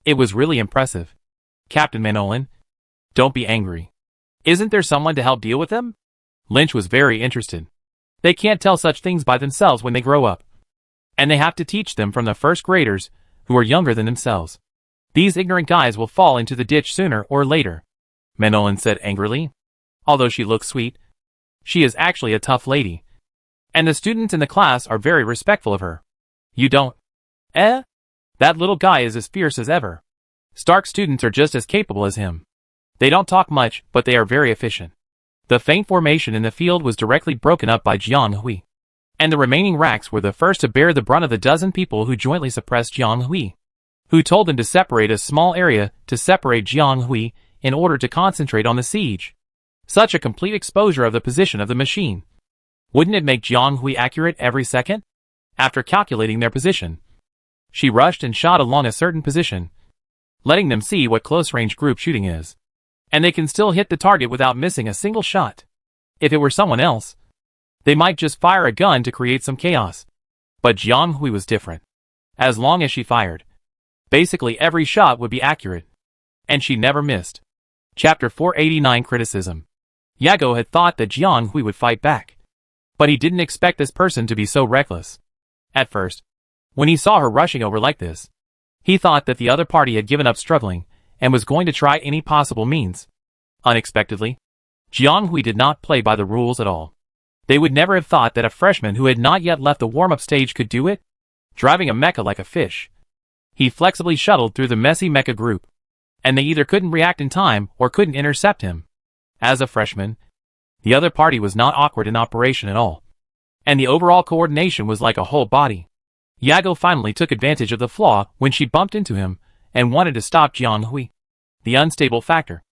It was really impressive. Captain Manolan, don't be angry. Isn't there someone to help deal with them? Lynch was very interested. They can't tell such things by themselves when they grow up, and they have to teach them from the first graders who are younger than themselves. These ignorant guys will fall into the ditch sooner or later, Manolan said angrily. Although she looks sweet, she is actually a tough lady, and the students in the class are very respectful of her. You don't? That little guy is as fierce as ever. Stark students are just as capable as him. They don't talk much, but they are very efficient. The faint formation in the field was directly broken up by Jiang Hui, and the remaining racks were the first to bear the brunt of the dozen people who jointly suppressed Jiang Hui, who told them to separate a small area to separate Jiang Hui in order to concentrate on the siege. Such a complete exposure of the position of the machine. Wouldn't it make Jiang Hui accurate every second? After calculating their position, she rushed and shot along a certain position, letting them see what close-range group shooting is. And they can still hit the target without missing a single shot. If it were someone else, they might just fire a gun to create some chaos. But Jiang Hui was different. As long as she fired, basically every shot would be accurate. And she never missed. Chapter 489 Criticism. Yago had thought that Jiang Hui would fight back, but he didn't expect this person to be so reckless. At first, when he saw her rushing over like this, he thought that the other party had given up struggling and was going to try any possible means. Unexpectedly, Jiang Hui did not play by the rules at all. They would never have thought that a freshman who had not yet left the warm-up stage could do it. Driving a mecha like a fish, he flexibly shuttled through the messy mecha group, and they either couldn't react in time or couldn't intercept him. As a freshman, the other party was not awkward in operation at all, and the overall coordination was like a whole body. Yago finally took advantage of the flaw when she bumped into him and wanted to stop Jiang Hui, the unstable factor.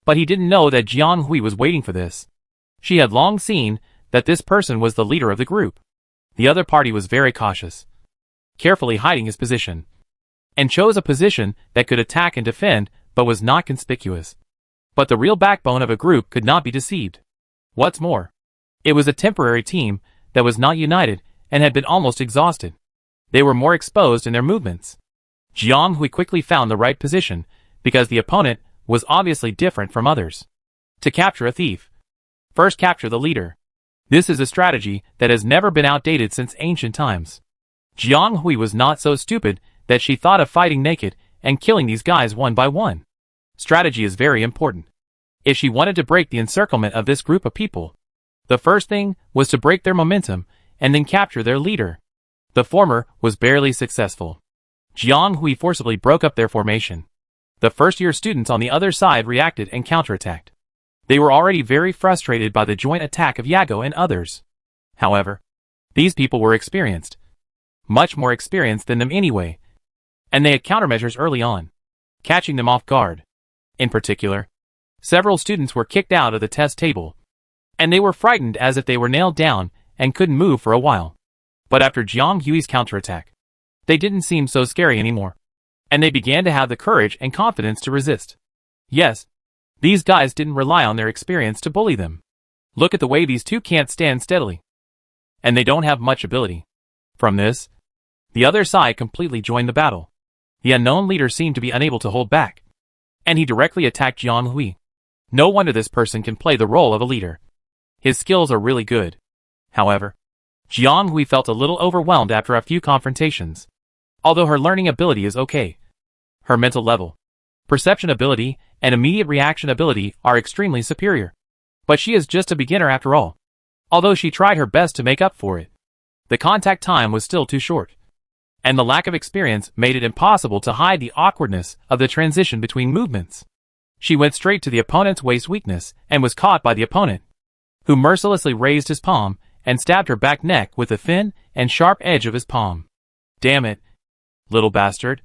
But he didn't know that Jiang Hui was waiting for this. She had long seen that this person was the leader of the group. The other party was very cautious, carefully hiding his position, and chose a position that could attack and defend but was not conspicuous. But the real backbone of a group could not be deceived. What's more, it was a temporary team that was not united and had been almost exhausted. They were more exposed in their movements. Jiang Hui quickly found the right position because the opponent was obviously different from others. To capture a thief, first capture the leader. This is a strategy that has never been outdated since ancient times. Jiang Hui was not so stupid that she thought of fighting naked and killing these guys one by one. Strategy is very important. If she wanted to break the encirclement of this group of people, the first thing was to break their momentum and then capture their leader. The former was barely successful. Jiang Hui forcibly broke up their formation. The first-year students on the other side reacted and counterattacked. They were already very frustrated by the joint attack of Yago and others. However, these people were experienced, much more experienced than them anyway, and they had countermeasures early on, catching them off guard. In particular, several students were kicked out of the test table, and they were frightened as if they were nailed down and couldn't move for a while. But after Jiang Hui's counterattack, they didn't seem so scary anymore, and they began to have the courage and confidence to resist. Yes, these guys didn't rely on their experience to bully them. Look at the way these two can't stand steadily, and they don't have much ability. From this, the other side completely joined the battle. The unknown leader seemed to be unable to hold back, and he directly attacked Jiang Hui. No wonder this person can play the role of a leader. His skills are really good. However, Jiang Hui felt a little overwhelmed after a few confrontations. Although her learning ability is okay, her mental level, perception ability, and immediate reaction ability are extremely superior. But she is just a beginner after all. Although she tried her best to make up for it, the contact time was still too short, and the lack of experience made it impossible to hide the awkwardness of the transition between movements. She went straight to the opponent's waist weakness and was caught by the opponent, who mercilessly raised his palm and stabbed her back neck with the thin and sharp edge of his palm. Damn it, little bastard.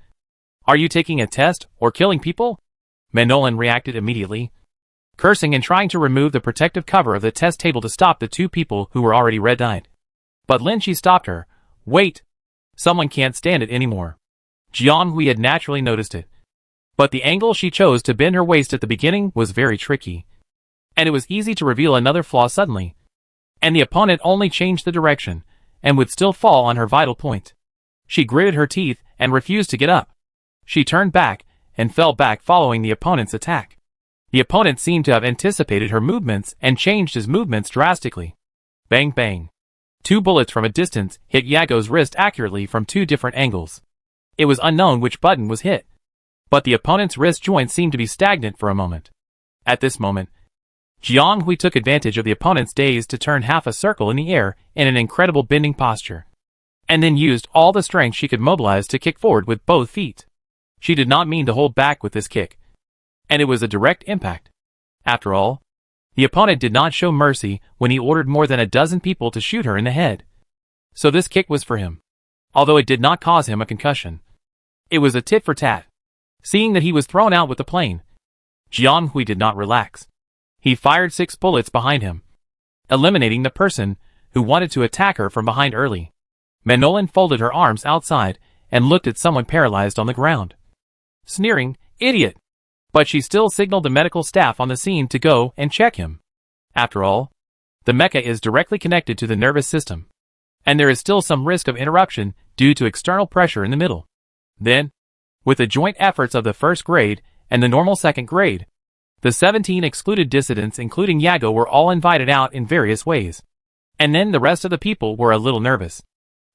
Are you taking a test or killing people? Manolan reacted immediately, cursing and trying to remove the protective cover of the test table to stop the two people who were already red-eyed. But Lin Chi stopped her. Wait! Someone can't stand it anymore. Jianghui had naturally noticed it. But the angle she chose to bend her waist at the beginning was very tricky. And it was easy to reveal another flaw suddenly. And the opponent only changed the direction, and would still fall on her vital point. She gritted her teeth and refused to get up. She turned back, and fell back following the opponent's attack. The opponent seemed to have anticipated her movements and changed his movements drastically. Bang bang. 2 bullets from a distance hit Yago's wrist accurately from 2 different angles. It was unknown which button was hit. But the opponent's wrist joint seemed to be stagnant for a moment. At this moment, Jianghui took advantage of the opponent's daze to turn half a circle in the air in an incredible bending posture. And then used all the strength she could mobilize to kick forward with both feet. She did not mean to hold back with this kick. And it was a direct impact. After all, the opponent did not show mercy when he ordered more than a dozen people to shoot her in the head. So this kick was for him. Although it did not cause him a concussion. It was a tit for tat. Seeing that he was thrown out with the plane, Jianghui did not relax. He fired 6 bullets behind him, eliminating the person who wanted to attack her from behind early. Manolan folded her arms outside and looked at someone paralyzed on the ground. Sneering, idiot! But she still signaled the medical staff on the scene to go and check him. After all, the mecha is directly connected to the nervous system, and there is still some risk of interruption due to external pressure in the middle. Then, with the joint efforts of the first grade and the normal second grade, the 17 excluded dissidents including Yago were all invited out in various ways. And then the rest of the people were a little nervous,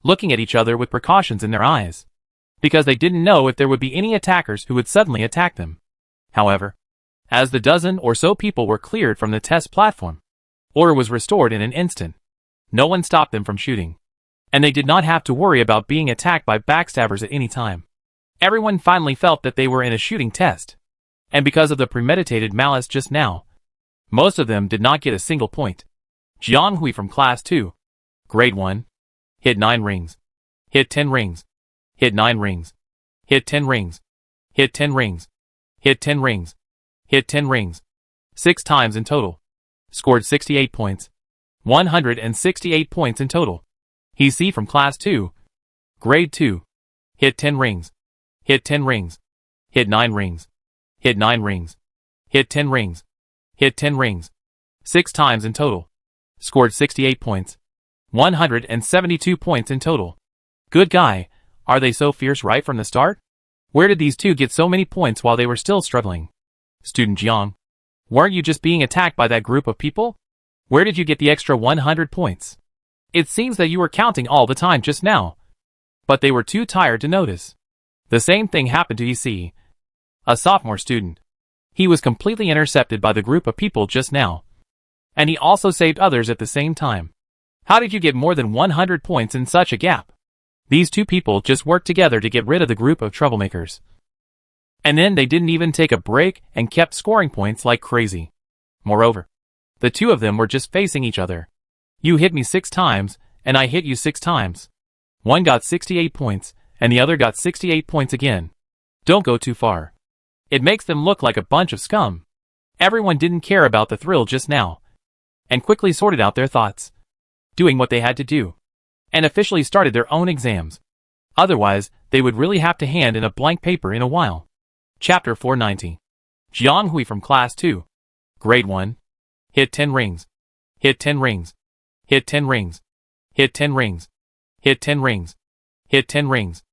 looking at each other with precautions in their eyes, because they didn't know if there would be any attackers who would suddenly attack them. However, as the dozen or so people were cleared from the test platform, order was restored in an instant. No one stopped them from shooting, and they did not have to worry about being attacked by backstabbers at any time. Everyone finally felt that they were in a shooting test, and because of the premeditated malice just now, most of them did not get a single point. Jianghui from Class 2, Grade 1, hit 9 rings, hit 10 rings, hit 9 rings, hit 10 rings, hit 10 rings, hit 10 rings, hit 10 rings, 6 times in total. Scored 68 points. 168 points in total. He's C from Class 2, Grade 2, hit 10 rings, hit 10 rings, hit 9 rings, hit 9 rings, hit 10 rings, hit 10 rings, 6 times in total. Scored 68 points. 172 points in total. Good guy, are they so fierce right from the start? Where did these two get so many points while they were still struggling? Student Jiang, weren't you just being attacked by that group of people? Where did you get the extra 100 points? It seems that you were counting all the time just now. But they were too tired to notice. The same thing happened to EC, a sophomore student. He was completely intercepted by the group of people just now. And he also saved others at the same time. How did you get more than 100 points in such a gap? These two people just worked together to get rid of the group of troublemakers. And then they didn't even take a break and kept scoring points like crazy. Moreover, the two of them were just facing each other. You hit me 6 times, and I hit you 6 times. One got 68 points, and the other got 68 points again. Don't go too far. It makes them look like a bunch of scum. Everyone didn't care about the thrill just now, and quickly sorted out their thoughts, doing what they had to do, and officially started their own exams. Otherwise, they would really have to hand in a blank paper in a while. Chapter 490. Jianghui from Class 2, Grade 1, hit 10 rings, hit 10 rings, hit 10 rings, hit 10 rings, hit 10 rings, hit 10 rings,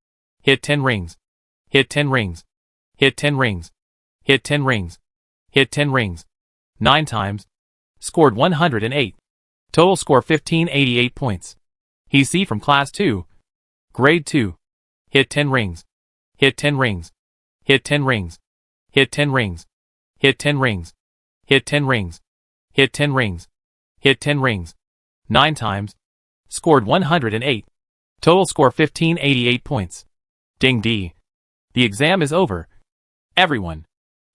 hit 10 rings, hit 10 rings, hit 10 rings, hit 10 rings, hit 10 rings, 9 times. Scored 108. Total score 1588 points. He's C from Class 2, Grade 2, hit 10 rings, hit 10 rings, hit 10 rings, hit 10 rings, hit 10 rings, hit 10 rings, hit 10 rings, hit 10 rings, 9 times. Scored 108. Total score 1588 points. Ding D. The exam is over. Everyone,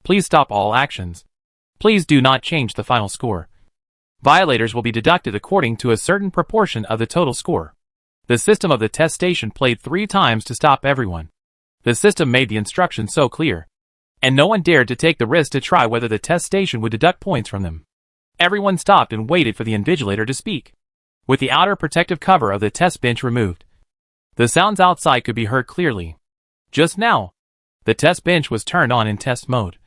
please stop all actions. Please do not change the final score. Violators will be deducted according to a certain proportion of the total score. The system of the test station played 3 times to stop everyone. The system made the instructions so clear, and no one dared to take the risk to try whether the test station would deduct points from them. Everyone stopped and waited for the invigilator to speak. With the outer protective cover of the test bench removed, the sounds outside could be heard clearly. Just now, the test bench was turned on in test mode,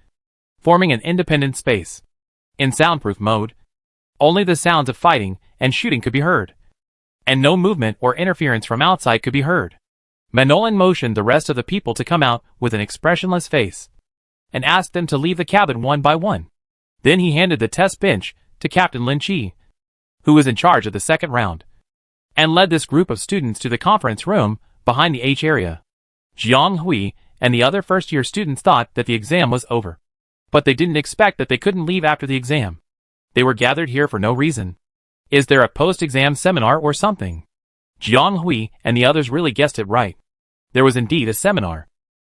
forming an independent space. In soundproof mode, only the sounds of fighting and shooting could be heard, and no movement or interference from outside could be heard. Manolin motioned the rest of the people to come out with an expressionless face, and asked them to leave the cabin one by one. Then he handed the test bench to Captain Lin Chi, who was in charge of the second round, and led this group of students to the conference room behind the H area. Jiang Hui and the other first-year students thought that the exam was over, but they didn't expect that they couldn't leave after the exam. They were gathered here for no reason. Is there a post-exam seminar or something? Jiang Hui and the others really guessed it right. There was indeed a seminar.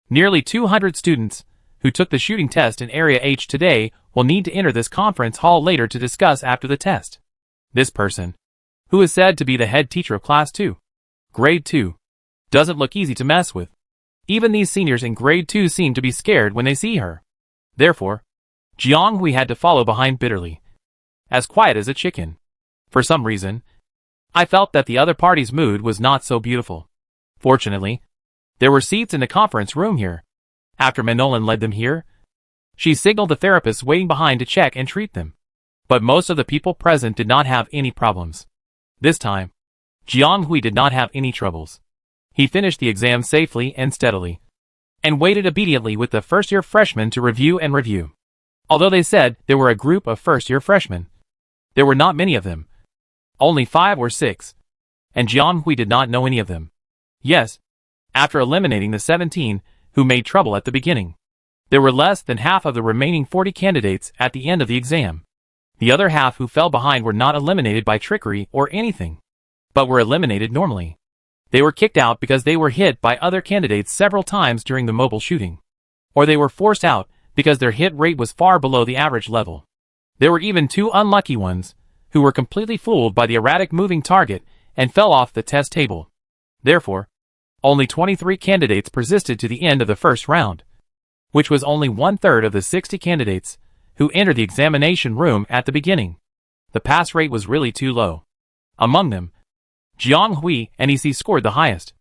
Nearly 200 students who took the shooting test in Area H today will need to enter this conference hall later to discuss after the test. This person, who is said to be the head teacher of Class 2, Grade 2, doesn't look easy to mess with. Even these seniors in Grade 2 seem to be scared when they see her. Therefore, Jiang Hui had to follow behind bitterly, as quiet as a chicken. For some reason, I felt that the other party's mood was not so beautiful. Fortunately, there were seats in the conference room here. After Manolin led them here, she signaled the therapists waiting behind to check and treat them. But most of the people present did not have any problems. This time, Jiang Hui did not have any troubles. He finished the exam safely and steadily, and waited obediently with the first-year freshmen to review and review. Although they said there were a group of first-year freshmen, there were not many of them. Only 5 or 6, and Jiang Hui did not know any of them. Yes, after eliminating the 17 who made trouble at the beginning, there were less than half of the remaining 40 candidates at the end of the exam. The other half who fell behind were not eliminated by trickery or anything, but were eliminated normally. They were kicked out because they were hit by other candidates several times during the mobile shooting, or they were forced out because their hit rate was far below the average level. There were even 2 unlucky ones who were completely fooled by the erratic moving target and fell off the test table. Therefore, only 23 candidates persisted to the end of the first round, which was only 1/3 of the 60 candidates who entered the examination room at the beginning. The pass rate was really too low. Among them, Jiang Hui and EC scored the highest,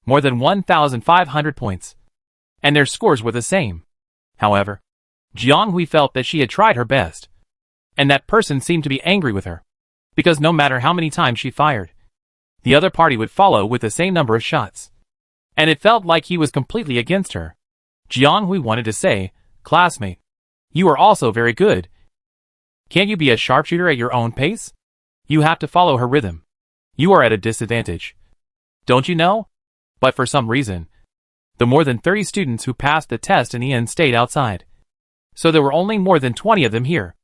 more than 1,500 points, and their scores were the same. However, Jiang Hui felt that she had tried her best, and that person seemed to be angry with her, because no matter how many times she fired, the other party would follow with the same number of shots, and it felt like he was completely against her. Jiang Hui wanted to say, "Classmate, you are also very good. Can't you be a sharpshooter at your own pace? You have to follow her rhythm. You are at a disadvantage. Don't you know?" But for some reason, the more than 30 students who passed the test in the end stayed outside. So there were only more than 20 of them here.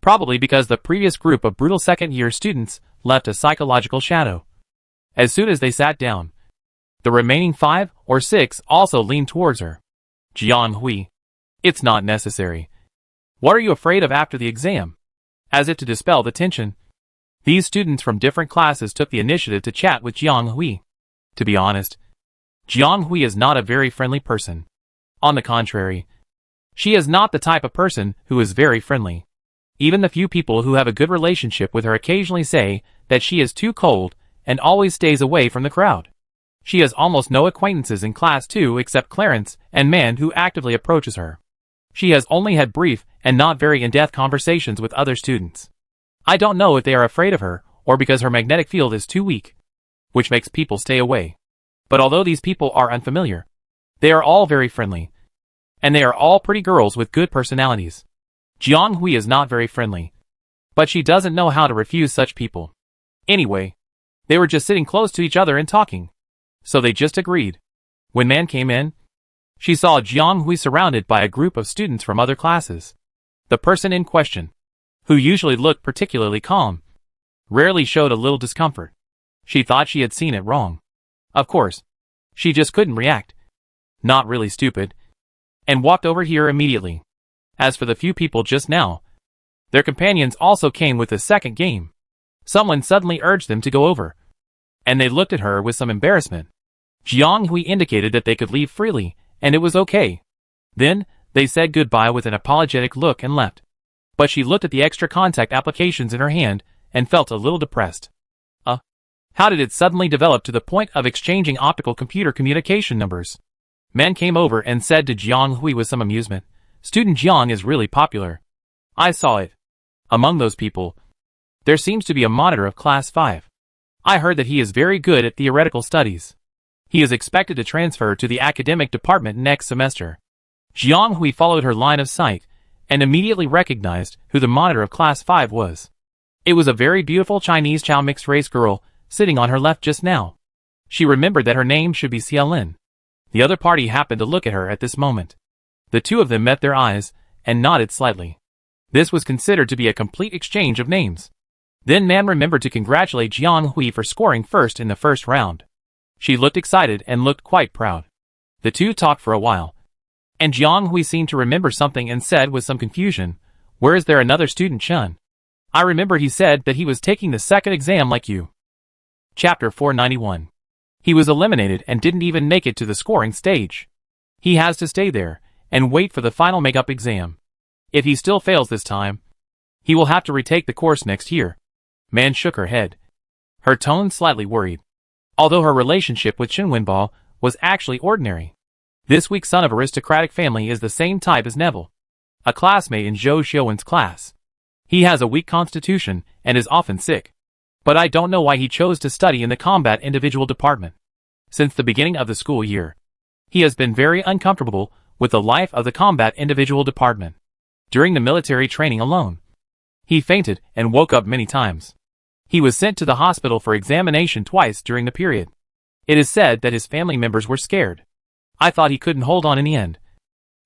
Probably because the previous group of brutal second-year students left a psychological shadow. As soon as they sat down, the remaining 5 or 6 also leaned towards her. "Jiang Hui, it's not necessary. What are you afraid of after the exam?" As if to dispel the tension, these students from different classes took the initiative to chat with Jiang Hui. To be honest, Jiang Hui is not a very friendly person. On the contrary, she is not the type of person who is very friendly. Even the few people who have a good relationship with her occasionally say that she is too cold and always stays away from the crowd. She has almost no acquaintances in Class 2 except Clarence and Man, who actively approaches her. She has only had brief and not very in-depth conversations with other students. I don't know if they are afraid of her or because her magnetic field is too weak, which makes people stay away. But although these people are unfamiliar, they are all very friendly, and they are all pretty girls with good personalities. Jiang Hui is not very friendly, but she doesn't know how to refuse such people. Anyway, they were just sitting close to each other and talking, so they just agreed. When Man came in, she saw Jiang Hui surrounded by a group of students from other classes. The person in question, who usually looked particularly calm, rarely showed a little discomfort. She thought she had seen it wrong. Of course, she just couldn't react. Not really stupid. And walked over here immediately. As for the few people just now, their companions also came with the second game. Someone suddenly urged them to go over and they looked at her with some embarrassment. Jiang Hui indicated that they could leave freely, and it was okay. Then, they said goodbye with an apologetic look and left. But she looked at the extra contact applications in her hand and felt a little depressed. How did it suddenly develop to the point of exchanging optical computer communication numbers? Man came over and said to Jiang Hui with some amusement, "Student Jiang is really popular. I saw it. Among those people, there seems to be a monitor of class 5. I heard that he is very good at theoretical studies. He is expected to transfer to the academic department next semester." Jiang Hui followed her line of sight and immediately recognized who the monitor of class 5 was. It was a very beautiful Chinese Chow mixed-race girl sitting on her left just now. She remembered that her name should be Xia Lin. The other party happened to look at her at this moment. The two of them met their eyes and nodded slightly. This was considered to be a complete exchange of names. Then Man remembered to congratulate Jiang Hui for scoring first in the first round. She looked excited and looked quite proud. The two talked for a while, and Jiang Hui seemed to remember something and said with some confusion, "Where is there another student Chen? I remember he said that he was taking the second exam like you." Chapter 491. He was eliminated and didn't even make it to the scoring stage. He has to stay there and wait for the final makeup exam. If he still fails this time, he will have to retake the course next year. Man shook her head, her tone slightly worried. Although her relationship with Chen Wenbao was actually ordinary. This weak son of aristocratic family is the same type as Neville, a classmate in Zhou Xiuwen's class. He has a weak constitution and is often sick. But I don't know why he chose to study in the combat individual department. Since the beginning of the school year, he has been very uncomfortable with the life of the combat individual department. During the military training alone, he fainted and woke up many times. He was sent to the hospital for examination twice during the period. It is said that his family members were scared. I thought he couldn't hold on in the end.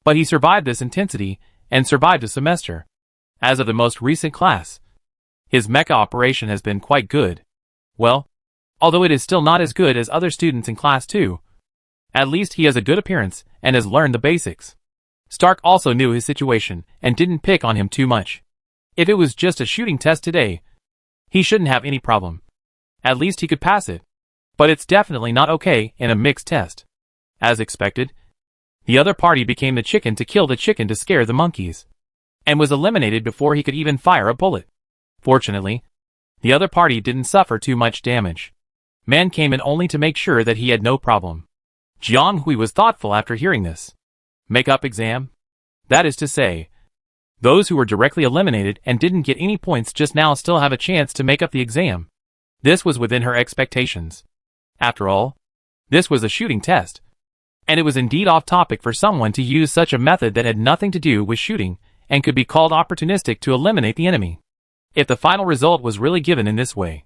But he survived this intensity and survived a semester. As of the most recent class, his mecha operation has been quite good. Well, although it is still not as good as other students in class 2, at least he has a good appearance and has learned the basics. Stark also knew his situation and didn't pick on him too much. If it was just a shooting test today, he shouldn't have any problem. At least he could pass it. But it's definitely not okay in a mixed test. As expected, the other party became the chicken to kill the chicken to scare the monkeys, and was eliminated before he could even fire a bullet. Fortunately, the other party didn't suffer too much damage. Man came in only to make sure that he had no problem. Jiang Hui was thoughtful after hearing this. Make-up exam? That is to say, those who were directly eliminated and didn't get any points just now still have a chance to make up the exam. This was within her expectations. After all, this was a shooting test. And it was indeed off topic for someone to use such a method that had nothing to do with shooting and could be called opportunistic to eliminate the enemy. If the final result was really given in this way,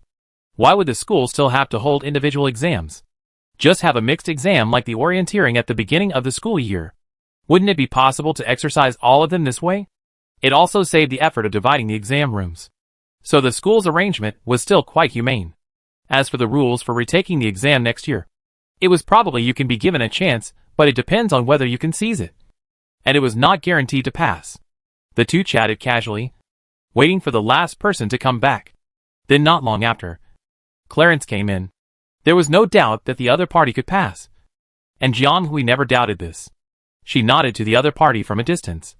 why would the school still have to hold individual exams? Just have a mixed exam like the orienteering at the beginning of the school year. Wouldn't it be possible to exercise all of them this way? It also saved the effort of dividing the exam rooms. So the school's arrangement was still quite humane. As for the rules for retaking the exam next year, it was probably you can be given a chance, but it depends on whether you can seize it. And it was not guaranteed to pass. The two chatted casually, waiting for the last person to come back. Then not long after, Clarence came in. There was no doubt that the other party could pass. And Jiang Hui never doubted this. She nodded to the other party from a distance,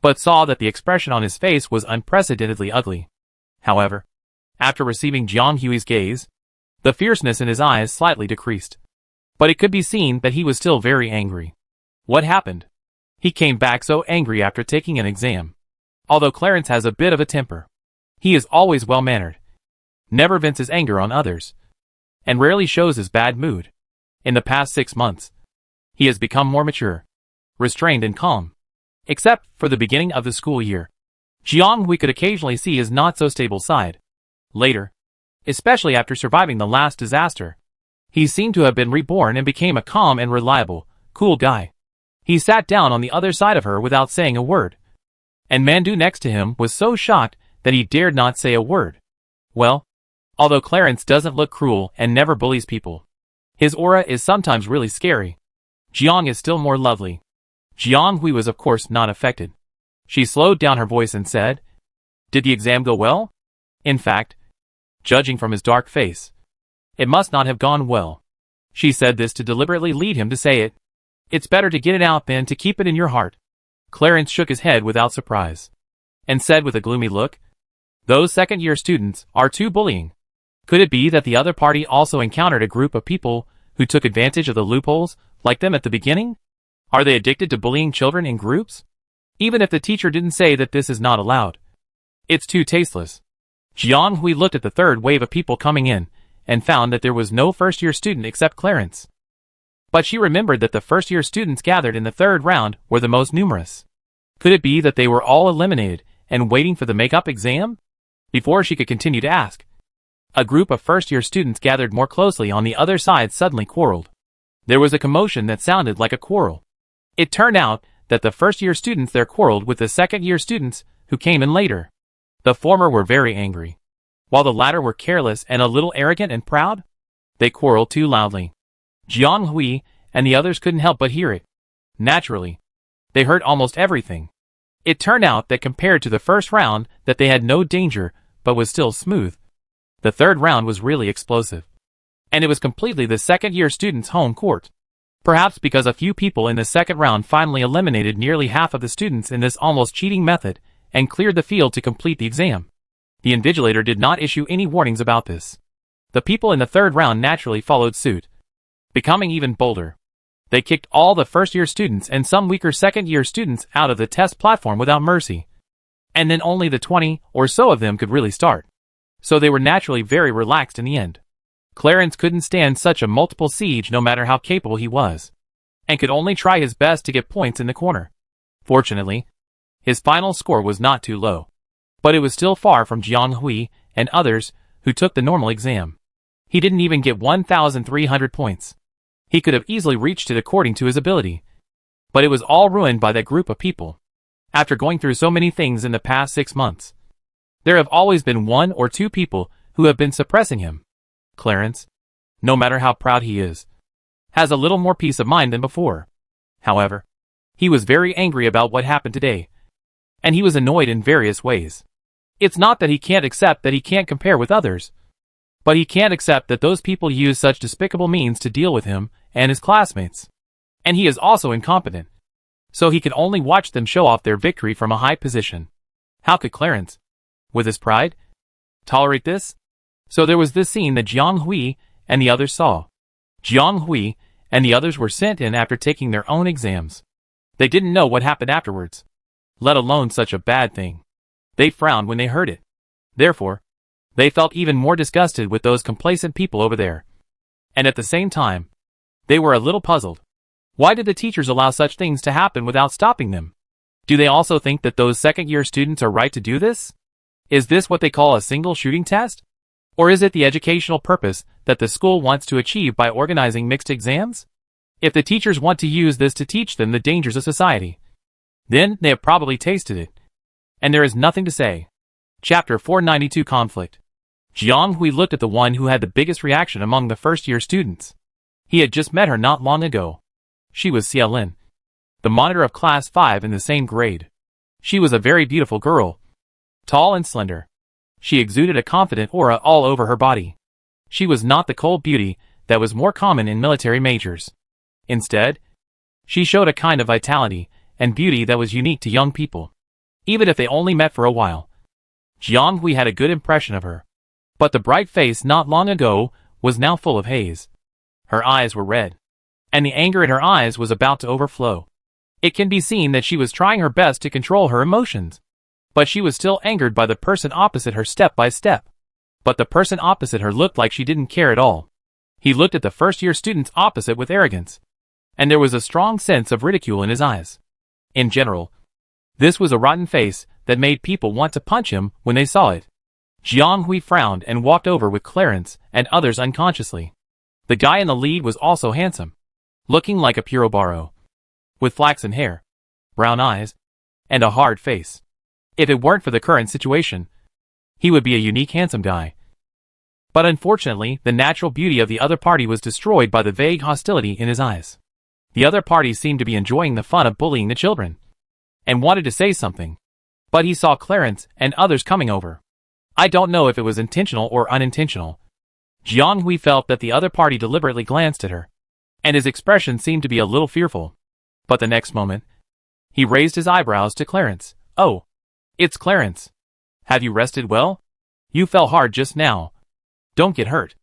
but saw that the expression on his face was unprecedentedly ugly. However, after receiving Jiang Hui's gaze, the fierceness in his eyes slightly decreased. But it could be seen that he was still very angry. What happened? He came back so angry after taking an exam. Although Clarence has a bit of a temper, he is always well-mannered, never vents his anger on others, and rarely shows his bad mood. In the past 6 months, he has become more mature, restrained and calm. Except for the beginning of the school year, Jiang Hui could occasionally see his not-so-stable side. Later, especially after surviving the last disaster, he seemed to have been reborn and became a calm and reliable, cool guy. He sat down on the other side of her without saying a word. And Mandu next to him was so shocked that he dared not say a word. Well, although Clarence doesn't look cruel and never bullies people, his aura is sometimes really scary. Jiang is still more lovely. Jiang Hui was of course not affected. She slowed down her voice and said, "Did the exam go well?" In fact, judging from his dark face, It must not have gone well. She said this to deliberately lead him to say it. It's better to get it out than to keep it in your heart. Clarence shook his head without surprise, and said with a gloomy look, those second-year students are too bullying. Could it be that the other party also encountered a group of people who took advantage of the loopholes, like them at the beginning? Are they addicted to bullying children in groups? Even if the teacher didn't say that this is not allowed. It's too tasteless. Jiang Hui looked at the third wave of people coming in, and found that there was no first-year student except Clarence. But she remembered that the first-year students gathered in the third round were the most numerous. Could it be that they were all eliminated and waiting for the make-up exam? Before she could continue to ask, a group of first-year students gathered more closely on the other side suddenly quarreled. There was a commotion that sounded like a quarrel. It turned out that the first-year students there quarreled with the second-year students who came in later. The former were very angry, while the latter were careless and a little arrogant and proud. They quarreled too loudly. Jiang Hui and the others couldn't help but hear it. Naturally, they heard almost everything. It turned out that compared to the first round that they had no danger but was still smooth. The third round was really explosive. And it was completely the second-year students' home court. Perhaps because a few people in the second round finally eliminated nearly half of the students in this almost cheating method and cleared the field to complete the exam. The invigilator did not issue any warnings about this. The people in the third round naturally followed suit, becoming even bolder. They kicked all the first-year students and some weaker second-year students out of the test platform without mercy. And then only the 20 or so of them could really start. So they were naturally very relaxed in the end. Clarence couldn't stand such a multiple siege no matter how capable he was, and could only try his best to get points in the corner. Fortunately, his final score was not too low, but it was still far from Jiang Hui and others who took the normal exam. He didn't even get 1,300 points. He could have easily reached it according to his ability, but it was all ruined by that group of people. After going through so many things in the past 6 months, there have always been 1 or 2 people who have been suppressing him. Clarence, no matter how proud he is, has a little more peace of mind than before. However, he was very angry about what happened today, and he was annoyed in various ways. It's not that he can't accept that he can't compare with others, but he can't accept that those people use such despicable means to deal with him and his classmates. And he is also incompetent, so he can only watch them show off their victory from a high position. How could Clarence, with his pride, tolerate this? So there was this scene that Jiang Hui and the others saw. Jiang Hui and the others were sent in after taking their own exams. They didn't know what happened afterwards, let alone such a bad thing. They frowned when they heard it. Therefore, they felt even more disgusted with those complacent people over there. And at the same time, they were a little puzzled. Why did the teachers allow such things to happen without stopping them? Do they also think that those second-year students are right to do this? Is this what they call a single shooting test? Or is it the educational purpose that the school wants to achieve by organizing mixed exams? If the teachers want to use this to teach them the dangers of society, then they have probably tasted it. And there is nothing to say. Chapter 492 Conflict. Jiang Hui looked at the one who had the biggest reaction among the first-year students. He had just met her not long ago. She was Xia Lin, the monitor of Class 5 in the same grade. She was a very beautiful girl, tall and slender. She exuded a confident aura all over her body. She was not the cold beauty that was more common in military majors. Instead, she showed a kind of vitality and beauty that was unique to young people, even if they only met for a while. Jiang Hui had a good impression of her, but the bright face not long ago was now full of haze. Her eyes were red, and the anger in her eyes was about to overflow. It can be seen that she was trying her best to control her emotions, but she was still angered by the person opposite her step by step. But the person opposite her looked like she didn't care at all. He looked at the first-year students opposite with arrogance, and there was a strong sense of ridicule in his eyes. In general, this was a rotten face that made people want to punch him when they saw it. Jiang Hui frowned and walked over with Clarence and others unconsciously. The guy in the lead was also handsome, looking like a Purobaro, with flaxen hair, brown eyes, and a hard face. If it weren't for the current situation, he would be a unique handsome guy. But unfortunately, the natural beauty of the other party was destroyed by the vague hostility in his eyes. The other party seemed to be enjoying the fun of bullying the children, and wanted to say something, but he saw Clarence and others coming over. I don't know if it was intentional or unintentional. Jiang Hui felt that the other party deliberately glanced at her, and his expression seemed to be a little fearful. But the next moment, he raised his eyebrows to Clarence. "Oh, it's Clarence. Have you rested well? You fell hard just now. Don't get hurt."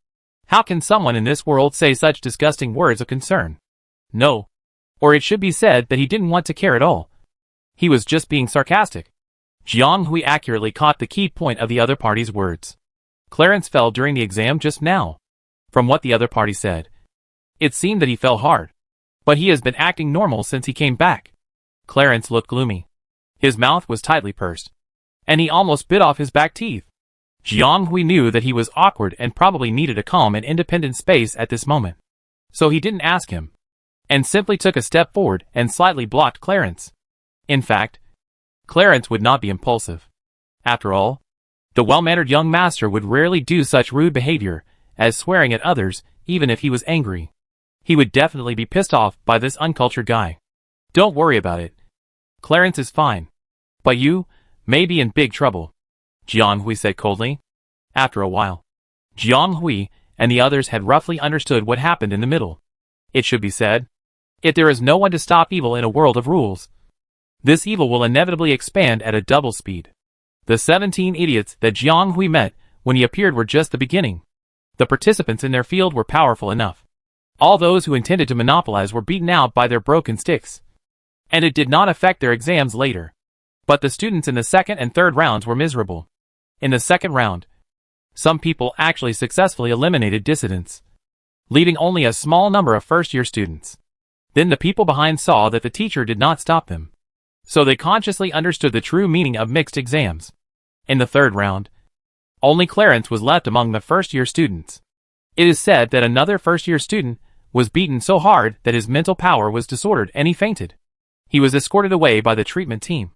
How can someone in this world say such disgusting words of concern? No. Or it should be said that he didn't want to care at all. He was just being sarcastic. Jiang Hui accurately caught the key point of the other party's words. Clarence fell during the exam just now. From what the other party said, it seemed that he fell hard. But he has been acting normal since he came back. Clarence looked gloomy. His mouth was tightly pursed, and he almost bit off his back teeth. Jiang Hui knew that he was awkward and probably needed a calm and independent space at this moment. So he didn't ask him, and simply took a step forward and slightly blocked Clarence. In fact, Clarence would not be impulsive. After all, the well-mannered young master would rarely do such rude behavior as swearing at others, even if he was angry. He would definitely be pissed off by this uncultured guy. Don't worry about it. Clarence is fine. But you may be in big trouble, Jiang Hui said coldly. After a while, Jiang Hui and the others had roughly understood what happened in the middle. It should be said, if there is no one to stop evil in a world of rules, this evil will inevitably expand at a double speed. The 17 idiots that Jiang Hui met when he appeared were just the beginning. The participants in their field were powerful enough. All those who intended to monopolize were beaten out by their broken sticks. And it did not affect their exams later. But the students in the second and third rounds were miserable. In the second round, some people actually successfully eliminated dissidents, leaving only a small number of first-year students. Then the people behind saw that the teacher did not stop them. So they consciously understood the true meaning of mixed exams. In the third round, only Clarence was left among the first-year students. It is said that another first-year student was beaten so hard that his mental power was disordered and he fainted. He was escorted away by the treatment team.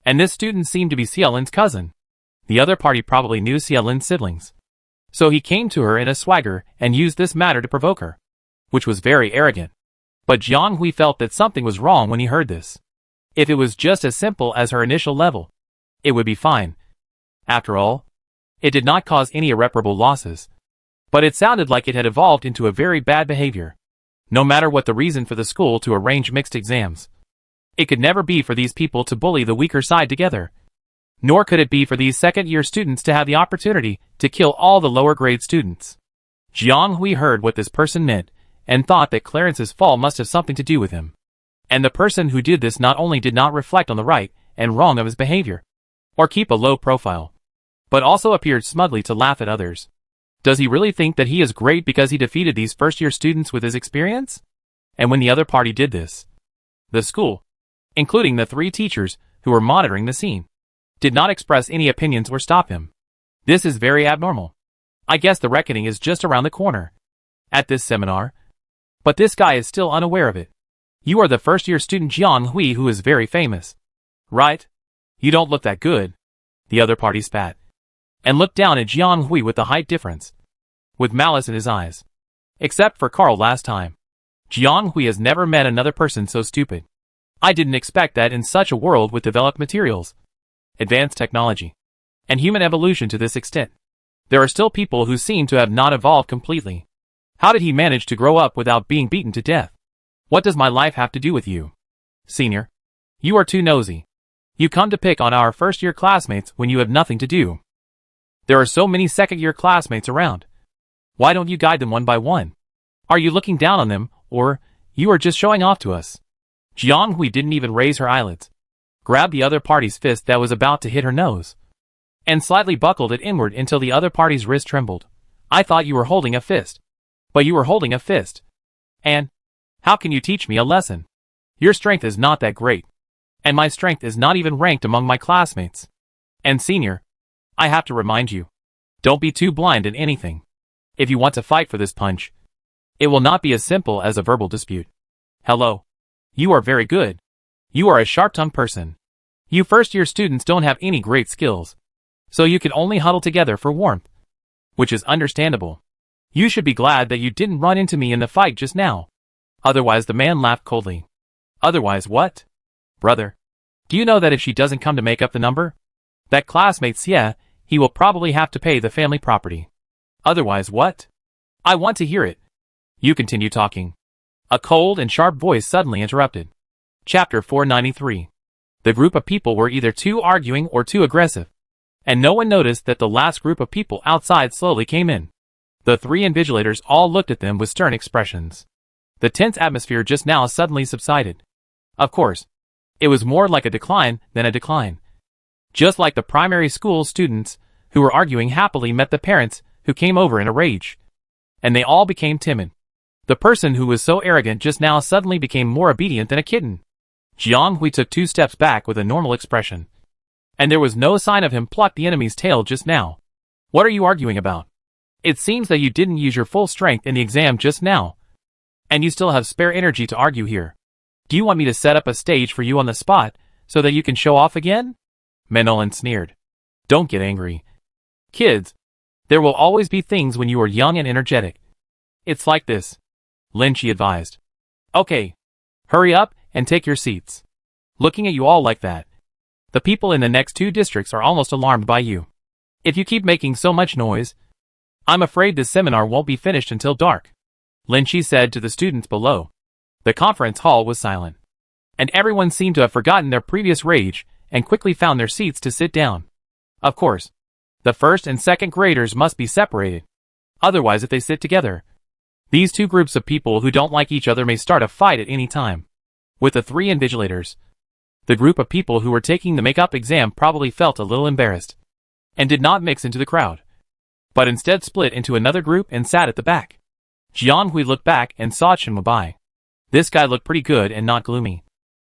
And this student seemed to be Xiaolin's cousin. The other party probably knew Xiaolin's siblings. So he came to her in a swagger and used this matter to provoke her, which was very arrogant. But Jiang Hui felt that something was wrong when he heard this. If it was just as simple as her initial level, it would be fine. After all, it did not cause any irreparable losses. But it sounded like it had evolved into a very bad behavior. No matter what the reason for the school to arrange mixed exams, it could never be for these people to bully the weaker side together. Nor could it be for these second-year students to have the opportunity to kill all the lower-grade students. Jiang Hui heard what this person meant, and thought that Clarence's fall must have something to do with him. And the person who did this not only did not reflect on the right and wrong of his behavior, or keep a low profile, but also appeared smugly to laugh at others. Does he really think that he is great because he defeated these first-year students with his experience? And when the other party did this, the school, including the 3 teachers who were monitoring the scene, did not express any opinions or stop him. This is very abnormal. I guess the reckoning is just around the corner. At this seminar. But this guy is still unaware of it. You are the first-year student Jiang Hui who is very famous. Right? You don't look that good. The other party spat, and looked down at Jiang Hui with the height difference, with malice in his eyes. Except for Carl last time. Jiang Hui has never met another person so stupid. I didn't expect that in such a world with developed materials, advanced technology, and human evolution to this extent, there are still people who seem to have not evolved completely. How did he manage to grow up without being beaten to death? What does my life have to do with you? Senior, you are too nosy. You come to pick on our first-year classmates when you have nothing to do. There are so many second-year classmates around. Why don't you guide them one by one? Are you looking down on them, or you are just showing off to us? Jiang Hui didn't even raise her eyelids, grabbed the other party's fist that was about to hit her nose, and slightly buckled it inward until the other party's wrist trembled. I thought you were holding a fist. But you were holding a fist. And how can you teach me a lesson? Your strength is not that great. And my strength is not even ranked among my classmates. And senior, I have to remind you, don't be too blind in anything. If you want to fight for this punch, it will not be as simple as a verbal dispute. Hello. You are very good. You are a sharp-tongued person. You first-year students don't have any great skills, so you can only huddle together for warmth, which is understandable. You should be glad that you didn't run into me in the fight just now. Otherwise, the man laughed coldly. Otherwise what? Brother, do you know that if she doesn't come to make up the number, that classmate Xie, he will probably have to pay the family property. Otherwise what? I want to hear it. You continue talking. A cold and sharp voice suddenly interrupted. Chapter 493. The group of people were either too arguing or too aggressive, and no one noticed that the last group of people outside slowly came in. The three invigilators all looked at them with stern expressions. The tense atmosphere just now suddenly subsided. Of course, it was more like a decline than a decline. Just like the primary school students who were arguing happily met the parents who came over in a rage, and they all became timid. The person who was so arrogant just now suddenly became more obedient than a kitten. Jiang Hui took 2 steps back with a normal expression, and there was no sign of him pluck the enemy's tail just now. What are you arguing about? It seems that you didn't use your full strength in the exam just now, and you still have spare energy to argue here. Do you want me to set up a stage for you on the spot so that you can show off again? Manolin sneered. Don't get angry. Kids, there will always be things when you are young and energetic. It's like this, Lin Chi advised. Okay, hurry up and take your seats. Looking at you all like that, the people in the next 2 districts are almost alarmed by you. If you keep making so much noise, I'm afraid this seminar won't be finished until dark, Lin Chi said to the students below. The conference hall was silent, and everyone seemed to have forgotten their previous rage and quickly found their seats to sit down. Of course, the first and second graders must be separated. Otherwise, if they sit together, these 2 groups of people who don't like each other may start a fight at any time. With the 3 invigilators, the group of people who were taking the makeup exam probably felt a little embarrassed, and did not mix into the crowd, but instead split into another group and sat at the back. Jiang Hui looked back and saw Chen Weibai. This guy looked pretty good and not gloomy,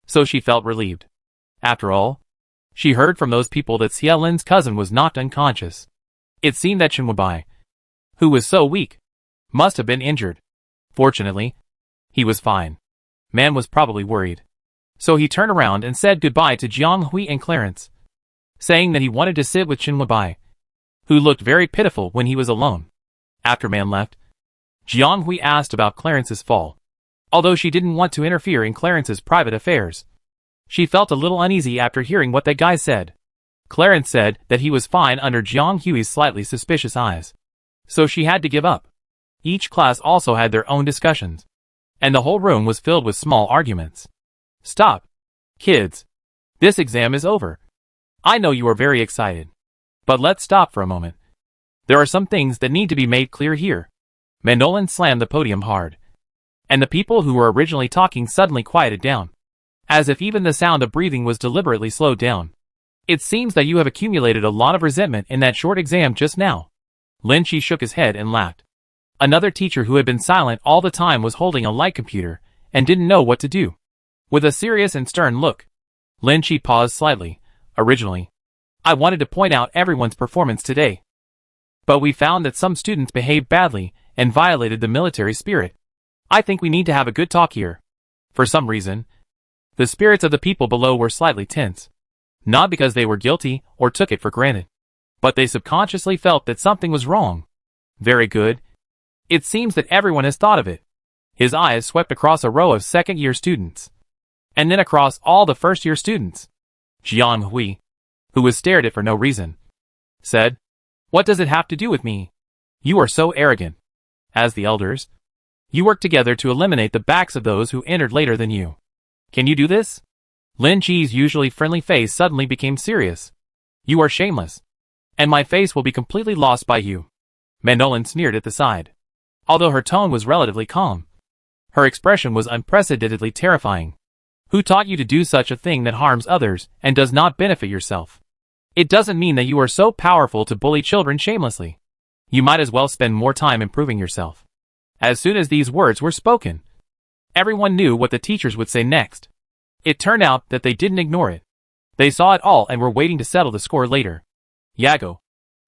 so she felt relieved. After all, she heard from those people that Xia Lin's cousin was knocked unconscious. It seemed that Chen Weibai, who was so weak, must have been injured. Fortunately, he was fine. Man was probably worried, so he turned around and said goodbye to Jiang Hui and Clarence, saying that he wanted to sit with Chen Weibai, who looked very pitiful when he was alone. After Man left, Jiang Hui asked about Clarence's fall. Although she didn't want to interfere in Clarence's private affairs, she felt a little uneasy after hearing what that guy said. Clarence said that he was fine under Jiang Hui's slightly suspicious eyes, so she had to give up. Each class also had their own discussions, and the whole room was filled with small arguments. Stop, kids. This exam is over. I know you are very excited, but let's stop for a moment. There are some things that need to be made clear here. Manolin slammed the podium hard, and the people who were originally talking suddenly quieted down, as if even the sound of breathing was deliberately slowed down. It seems that you have accumulated a lot of resentment in that short exam just now. Lin Chi shook his head and laughed. Another teacher who had been silent all the time was holding a light computer and didn't know what to do. With a serious and stern look, Lin Chi paused slightly. Originally, I wanted to point out everyone's performance today, but we found that some students behaved badly and violated the military spirit. I think we need to have a good talk here. For some reason, the spirits of the people below were slightly tense. Not because they were guilty or took it for granted, but they subconsciously felt that something was wrong. Very good. It seems that everyone has thought of it. His eyes swept across a row of second-year students, and then across all the first-year students. Jiang Hui, who was stared at for no reason, said, "What does it have to do with me? You are so arrogant. As the elders, you work together to eliminate the backs of those who entered later than you. Can you do this?" Lin Chi's usually friendly face suddenly became serious. "You are shameless, and my face will be completely lost by you." Manolin sneered at the side. Although her tone was relatively calm, her expression was unprecedentedly terrifying. Who taught you to do such a thing that harms others and does not benefit yourself? It doesn't mean that you are so powerful to bully children shamelessly. You might as well spend more time improving yourself. As soon as these words were spoken, everyone knew what the teachers would say next. It turned out that they didn't ignore it. They saw it all and were waiting to settle the score later. "Yago,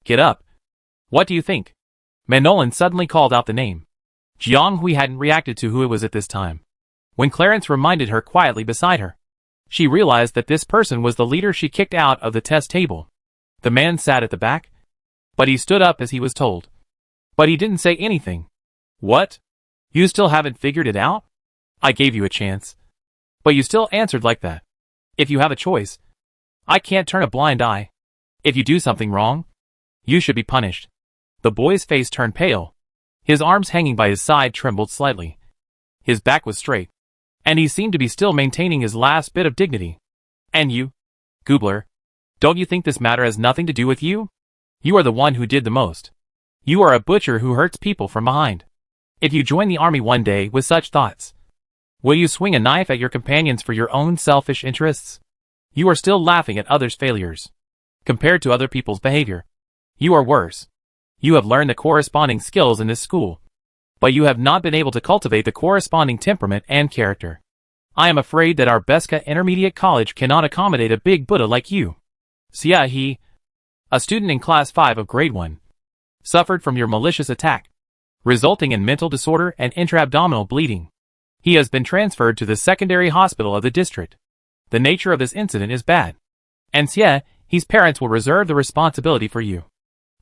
get up. What do you think?" Manolin suddenly called out the name. Jiang Hui hadn't reacted to who it was at this time. When Clarence reminded her quietly beside her, she realized that this person was the leader she kicked out of the test table. The man sat at the back, but he stood up as he was told. But he didn't say anything. "What? You still haven't figured it out? I gave you a chance, but you still answered like that. If you have a choice, I can't turn a blind eye. If you do something wrong, you should be punished." The boy's face turned pale, His arms hanging by his side trembled slightly. His back was straight, and he seemed to be still maintaining his last bit of dignity. And you, Goobler, don't you think this matter has nothing to do with you? You are the one who did the most. You are a butcher who hurts people from behind. If you join the army one day with such thoughts, will you swing a knife at your companions for your own selfish interests? You are still laughing at others' failures. Compared to other people's behavior, you are worse. You have learned the corresponding skills in this school, but you have not been able to cultivate the corresponding temperament and character. I am afraid that our Beska Intermediate College cannot accommodate a big Buddha like you. Sia he, a student in Class 5 of Grade 1, suffered from your malicious attack, resulting in mental disorder and intra-abdominal bleeding. He has been transferred to the secondary hospital of the district. The nature of this incident is bad, and Sia, his parents will reserve the responsibility for you.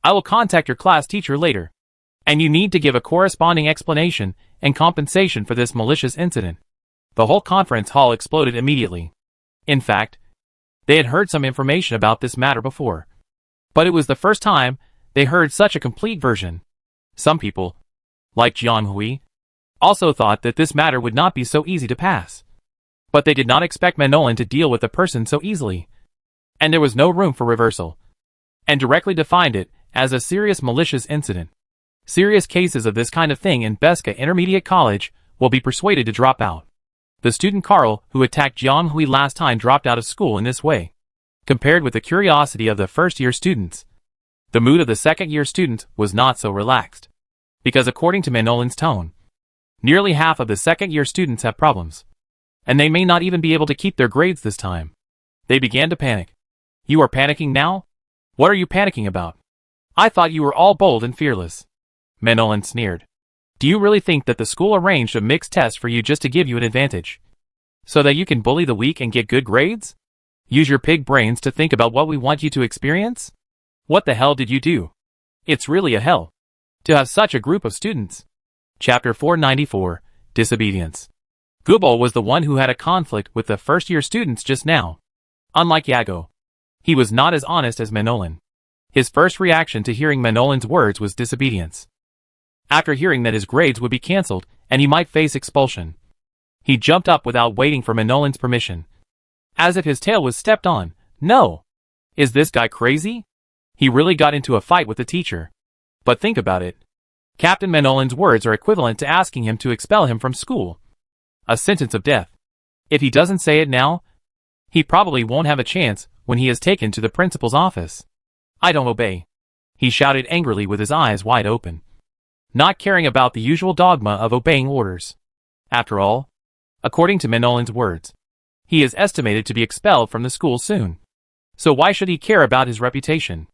I will contact your class teacher later, and you need to give a corresponding explanation and compensation for this malicious incident. The whole conference hall exploded immediately. In fact, they had heard some information about this matter before, but it was the first time they heard such a complete version. Some people, like Jiang Hui, also thought that this matter would not be so easy to pass. But they did not expect Manolin to deal with the person so easily, and there was no room for reversal, and directly defined it as a serious malicious incident. Serious cases of this kind of thing in Beska Intermediate College will be persuaded to drop out. The student Carl who attacked Jiang Hui last time dropped out of school in this way. Compared with the curiosity of the first-year students, the mood of the second-year students was not so relaxed. Because according to Manolin's tone, nearly half of the second-year students have problems, and they may not even be able to keep their grades this time. They began to panic. You are panicking now? What are you panicking about? I thought you were all bold and fearless. Manolin sneered. Do you really think that the school arranged a mixed test for you just to give you an advantage, so that you can bully the weak and get good grades? Use your pig brains to think about what we want you to experience? What the hell did you do? It's really a hell to have such a group of students. Chapter 494, Disobedience. Gubal was the one who had a conflict with the first-year students just now. Unlike Yago, he was not as honest as Manolin. His first reaction to hearing Manolin's words was disobedience. After hearing that his grades would be cancelled and he might face expulsion, he jumped up without waiting for Manolin's permission, as if his tail was stepped on. No! Is this guy crazy? He really got into a fight with the teacher. But think about it. Captain Manolin's words are equivalent to asking him to expel him from school. A sentence of death. If he doesn't say it now, he probably won't have a chance when he is taken to the principal's office. I don't obey, he shouted angrily with his eyes wide open, not caring about the usual dogma of obeying orders. After all, according to Manolin's words, he is estimated to be expelled from the school soon. So why should he care about his reputation?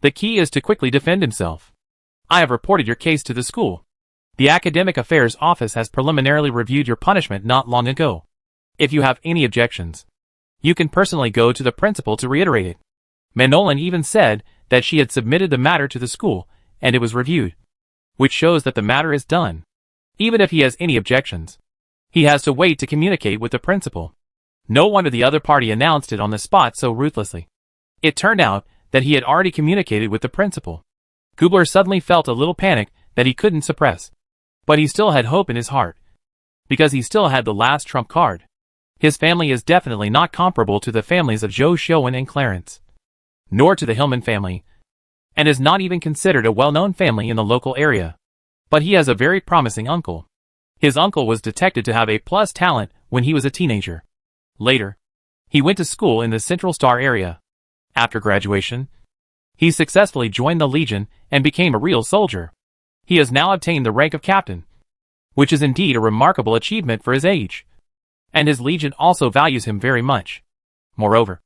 The key is to quickly defend himself. I have reported your case to the school. The Academic Affairs Office has preliminarily reviewed your punishment not long ago. If you have any objections, you can personally go to the principal to reiterate it. Manolin even said that she had submitted the matter to the school, and it was reviewed, which shows that the matter is done. Even if he has any objections, he has to wait to communicate with the principal. No wonder the other party announced it on the spot so ruthlessly. It turned out that he had already communicated with the principal. Gubler suddenly felt a little panic that he couldn't suppress. But he still had hope in his heart, because he still had the last trump card. His family is definitely not comparable to the families of Zhou Xiuwen and Clarence, nor to the Hillman family, and is not even considered a well-known family in the local area. But he has a very promising uncle. His uncle was detected to have A+ talent when he was a teenager. Later, he went to school in the Central Star area. After graduation, he successfully joined the Legion and became a real soldier. He has now obtained the rank of captain, which is indeed a remarkable achievement for his age. And his Legion also values him very much. Moreover,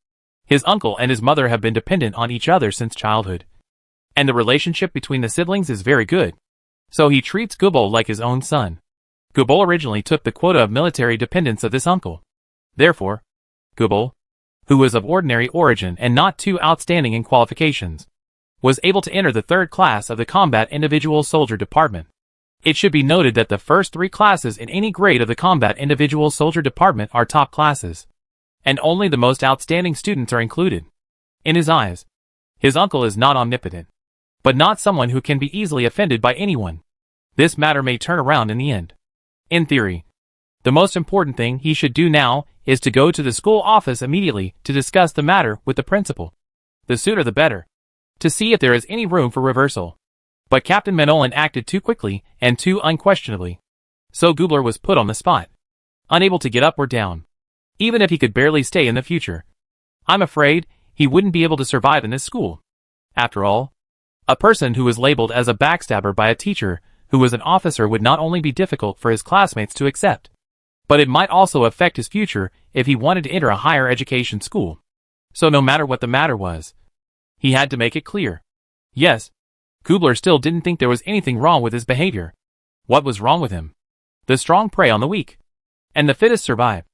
his uncle and his mother have been dependent on each other since childhood, and the relationship between the siblings is very good. So he treats Gubal like his own son. Gubal originally took the quota of military dependence of this uncle. Therefore, Gubal, who was of ordinary origin and not too outstanding in qualifications, was able to enter the 3rd class of the Combat Individual Soldier Department. It should be noted that the first 3 classes in any grade of the Combat Individual Soldier Department are top classes, and only the most outstanding students are included. In his eyes, his uncle is not omnipotent, but not someone who can be easily offended by anyone. This matter may turn around in the end. In theory, the most important thing he should do now is to go to the school office immediately to discuss the matter with the principal. The sooner the better, to see if there is any room for reversal. But Captain Manolin acted too quickly and too unquestionably. So Gubler was put on the spot, unable to get up or down, even if he could barely stay in the future. I'm afraid he wouldn't be able to survive in this school. After all, a person who was labeled as a backstabber by a teacher who was an officer would not only be difficult for his classmates to accept, but it might also affect his future if he wanted to enter a higher education school. So no matter what the matter was, he had to make it clear. Yes, Gubler still didn't think there was anything wrong with his behavior. What was wrong with him? The strong prey on the weak, and the fittest survive,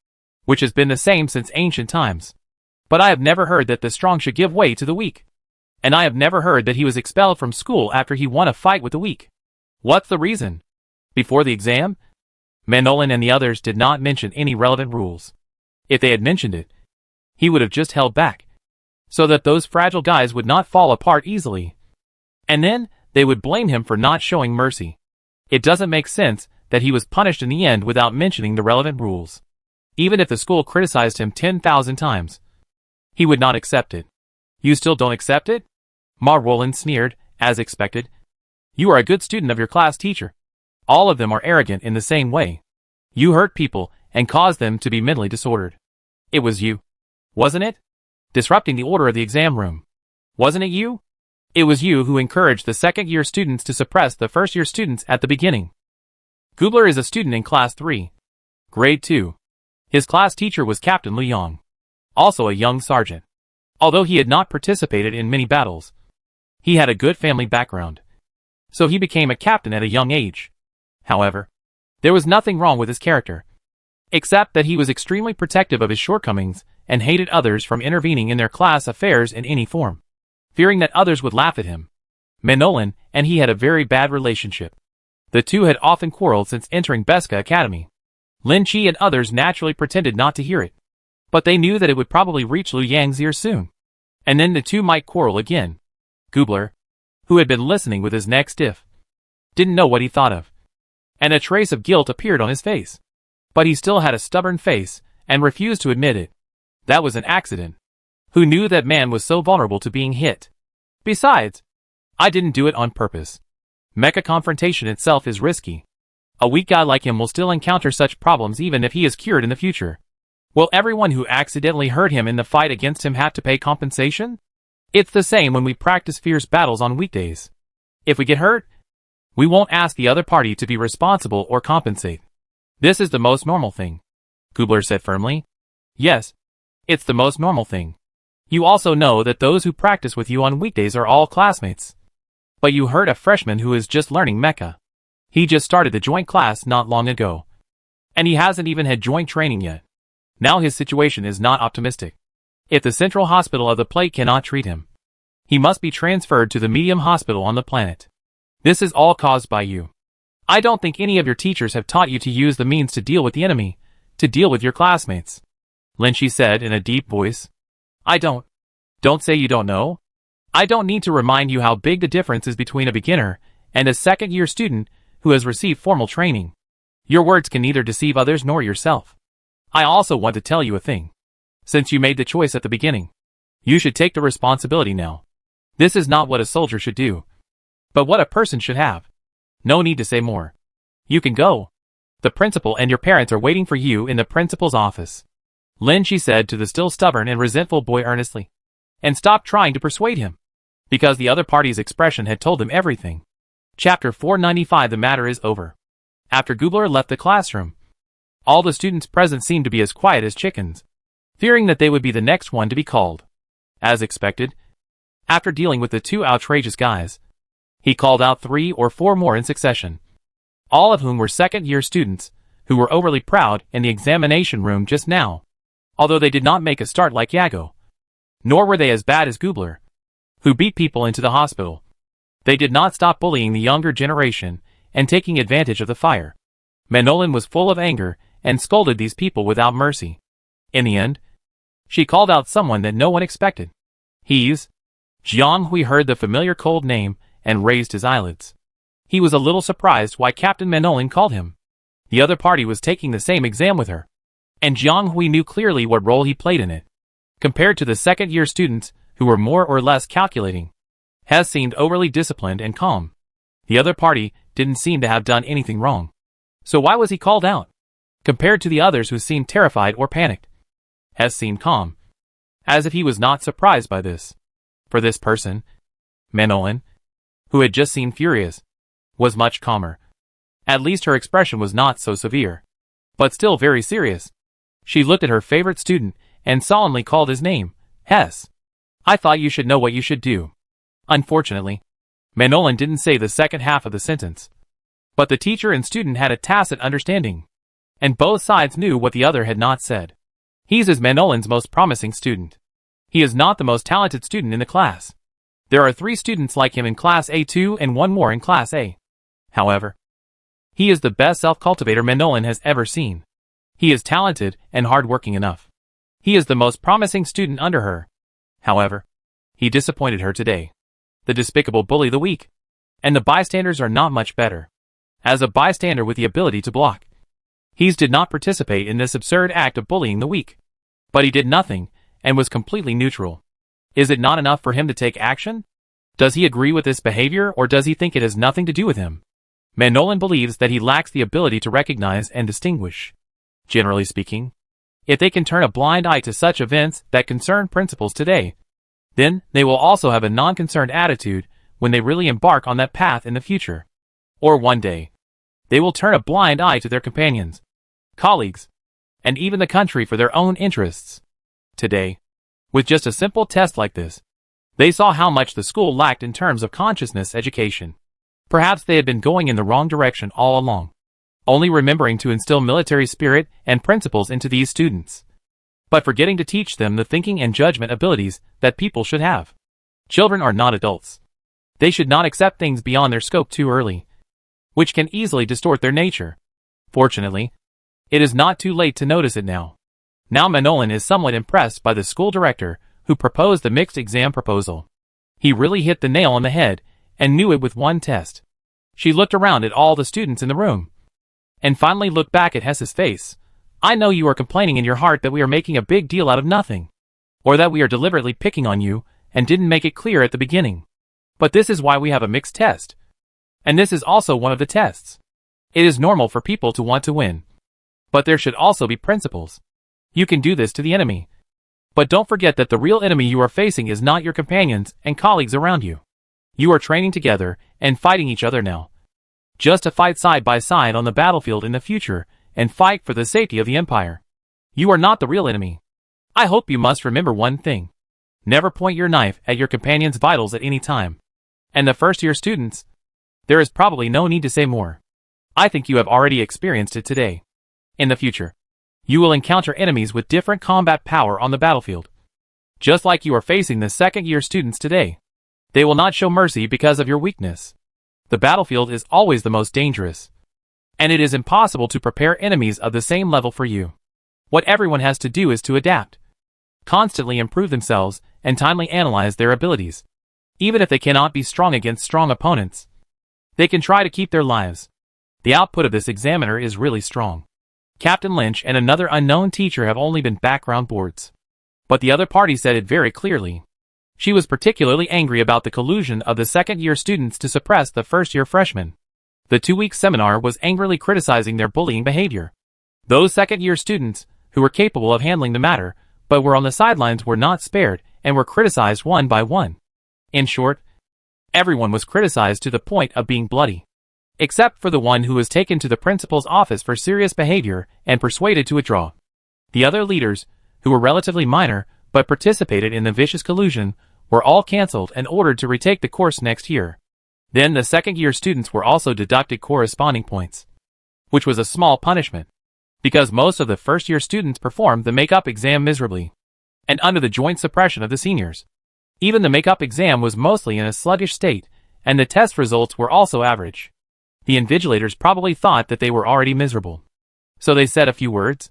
which has been the same since ancient times. But I have never heard that the strong should give way to the weak. And I have never heard that he was expelled from school after he won a fight with the weak. What's the reason? Before the exam, Manolin and the others did not mention any relevant rules. If they had mentioned it, he would have just held back, so that those fragile guys would not fall apart easily. And then, they would blame him for not showing mercy. It doesn't make sense that he was punished in the end without mentioning the relevant rules. Even if the school criticized him 10,000 times, he would not accept it. You still don't accept it? Ma Roland sneered, as expected. You are a good student of your class teacher. All of them are arrogant in the same way. You hurt people and caused them to be mentally disordered. It was you, wasn't it? Disrupting the order of the exam room. Wasn't it you? It was you who encouraged the second-year students to suppress the first-year students at the beginning. Gubler is a student in Class 3, Grade 2. His class teacher was Captain Liang, also a young sergeant. Although he had not participated in many battles, he had a good family background, so he became a captain at a young age. However, there was nothing wrong with his character, except that he was extremely protective of his shortcomings and hated others from intervening in their class affairs in any form, fearing that others would laugh at him. Manolin and he had a very bad relationship. The two had often quarreled since entering Beska Academy. Lin Chi and others naturally pretended not to hear it, but they knew that it would probably reach Liu Yang's ear soon, and then the two might quarrel again. Gubler, who had been listening with his neck stiff, didn't know what he thought of, and a trace of guilt appeared on his face. But he still had a stubborn face and refused to admit it. That was an accident. Who knew that man was so vulnerable to being hit? Besides, I didn't do it on purpose. Mecha confrontation itself is risky. A weak guy like him will still encounter such problems even if he is cured in the future. Will everyone who accidentally hurt him in the fight against him have to pay compensation? It's the same when we practice fierce battles on weekdays. If we get hurt, we won't ask the other party to be responsible or compensate. This is the most normal thing, Gubler said firmly. Yes, it's the most normal thing. You also know that those who practice with you on weekdays are all classmates. But you hurt a freshman who is just learning mecha. He just started the joint class not long ago, and he hasn't even had joint training yet. Now his situation is not optimistic. If the central hospital of the plate cannot treat him, he must be transferred to the medium hospital on the planet. This is all caused by you. I don't think any of your teachers have taught you to use the means to deal with the enemy, to deal with your classmates. Lin Chi said in a deep voice. I don't. Don't say you don't know. I don't need to remind you how big the difference is between a beginner and a second-year student who has received formal training. Your words can neither deceive others nor yourself. I also want to tell you a thing. Since you made the choice at the beginning, you should take the responsibility now. This is not what a soldier should do, but what a person should have. No need to say more. You can go. The principal and your parents are waiting for you in the principal's office. Lin Chi said to the still stubborn and resentful boy earnestly, and stopped trying to persuade him, because the other party's expression had told him everything. Chapter 495. The matter is over. After Gubler left the classroom, all the students present seemed to be as quiet as chickens, fearing that they would be the next one to be called. As expected, after dealing with the two outrageous guys, he called out 3 or 4 more in succession, all of whom were second-year students who were overly proud in the examination room just now, although they did not make a start like Yago. Nor were they as bad as Gubler, who beat people into the hospital. They did not stop bullying the younger generation and taking advantage of the fire. Manolin was full of anger and scolded these people without mercy. In the end, she called out someone that no one expected. He's Jiang Hui heard the familiar cold name and raised his eyelids. He was a little surprised why Captain Manolin called him. The other party was taking the same exam with her, and Jiang Hui knew clearly what role he played in it. Compared to the second-year students, who were more or less calculating, Hess seemed overly disciplined and calm. The other party didn't seem to have done anything wrong. So why was he called out? Compared to the others who seemed terrified or panicked, Hess seemed calm, as if he was not surprised by this. For this person, Manolin, who had just seemed furious, was much calmer. At least her expression was not so severe, but still very serious. She looked at her favorite student and solemnly called his name, Hess. I thought you should know what you should do. Unfortunately, Manolin didn't say the second half of the sentence. But the teacher and student had a tacit understanding, and both sides knew what the other had not said. He's Manolin's most promising student. He is not the most talented student in the class. There are 3 students like him in Class A2 and 1 more in Class A. However, he is the best self-cultivator Manolin has ever seen. He is talented and hard-working enough. He is the most promising student under her. However, he disappointed her today. The despicable bully the weak. And the bystanders are not much better. As a bystander with the ability to block, he did not participate in this absurd act of bullying the weak. But he did nothing, and was completely neutral. Is it not enough for him to take action? Does he agree with this behavior, or does he think it has nothing to do with him? Manolin believes that he lacks the ability to recognize and distinguish. Generally speaking, if they can turn a blind eye to such events that concern principles today, then they will also have a non-concerned attitude when they really embark on that path in the future. Or one day, they will turn a blind eye to their companions, colleagues, and even the country for their own interests. Today, with just a simple test like this, they saw how much the school lacked in terms of consciousness education. Perhaps they had been going in the wrong direction all along, only remembering to instill military spirit and principles into these students, but forgetting to teach them the thinking and judgment abilities that people should have. Children are not adults. They should not accept things beyond their scope too early, which can easily distort their nature. Fortunately, it is not too late to notice it now. Now Manolin is somewhat impressed by the school director who proposed the mixed exam proposal. He really hit the nail on the head and knew it with one test. She looked around at all the students in the room, and finally looked back at Hess's face. I know you are complaining in your heart that we are making a big deal out of nothing, or that we are deliberately picking on you and didn't make it clear at the beginning. But this is why we have a mixed test. And this is also one of the tests. It is normal for people to want to win. But there should also be principles. You can do this to the enemy. But don't forget that the real enemy you are facing is not your companions and colleagues around you. You are training together and fighting each other now. Just to fight side by side on the battlefield in the future and fight for the safety of the empire. You are not the real enemy. I hope you must remember one thing. Never point your knife at your companion's vitals at any time. And the first-year students, there is probably no need to say more. I think you have already experienced it today. In the future, you will encounter enemies with different combat power on the battlefield. Just like you are facing the second-year students today. They will not show mercy because of your weakness. The battlefield is always the most dangerous. And it is impossible to prepare enemies of the same level for you. What everyone has to do is to adapt, constantly improve themselves, and timely analyze their abilities. Even if they cannot be strong against strong opponents, they can try to keep their lives. The output of this examiner is really strong. Captain Lynch and another unknown teacher have only been background boards. But the other party said it very clearly. She was particularly angry about the collusion of the second-year students to suppress the first-year freshmen. The 2-week seminar was angrily criticizing their bullying behavior. Those second-year students, who were capable of handling the matter, but were on the sidelines, were not spared and were criticized one by one. In short, everyone was criticized to the point of being bloody. Except for the one who was taken to the principal's office for serious behavior and persuaded to withdraw. The other leaders, who were relatively minor but participated in the vicious collusion, were all cancelled and ordered to retake the course next year. Then the second-year students were also deducted corresponding points, which was a small punishment, because most of the first-year students performed the make-up exam miserably, and under the joint suppression of the seniors. Even the make-up exam was mostly in a sluggish state, and the test results were also average. The invigilators probably thought that they were already miserable. So they said a few words,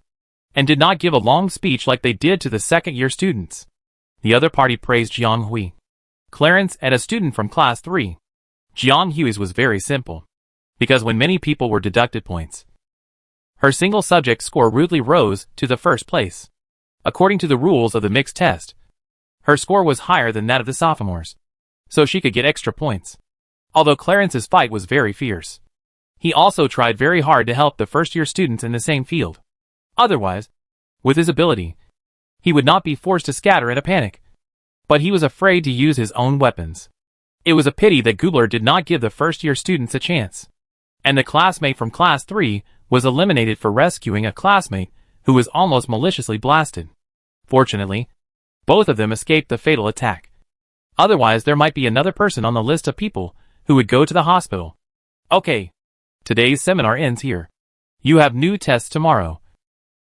and did not give a long speech like they did to the second-year students. The other party praised Jiang Hui, Clarence, and a student from Class 3. Jiang Hui's was very simple. because when many people were deducted points, her single subject score rudely rose to the first place. According to the rules of the mixed test, her score was higher than that of the sophomores, so she could get extra points. Although Clarence's fight was very fierce, he also tried very hard to help the first-year students in the same field. Otherwise, with his ability, he would not be forced to scatter in a panic. But he was afraid to use his own weapons. It was a pity that Gubler did not give the first-year students a chance, and the classmate from Class 3 was eliminated for rescuing a classmate who was almost maliciously blasted. Fortunately, both of them escaped the fatal attack. Otherwise, there might be another person on the list of people who would go to the hospital. Okay, today's seminar ends here. You have new tests tomorrow.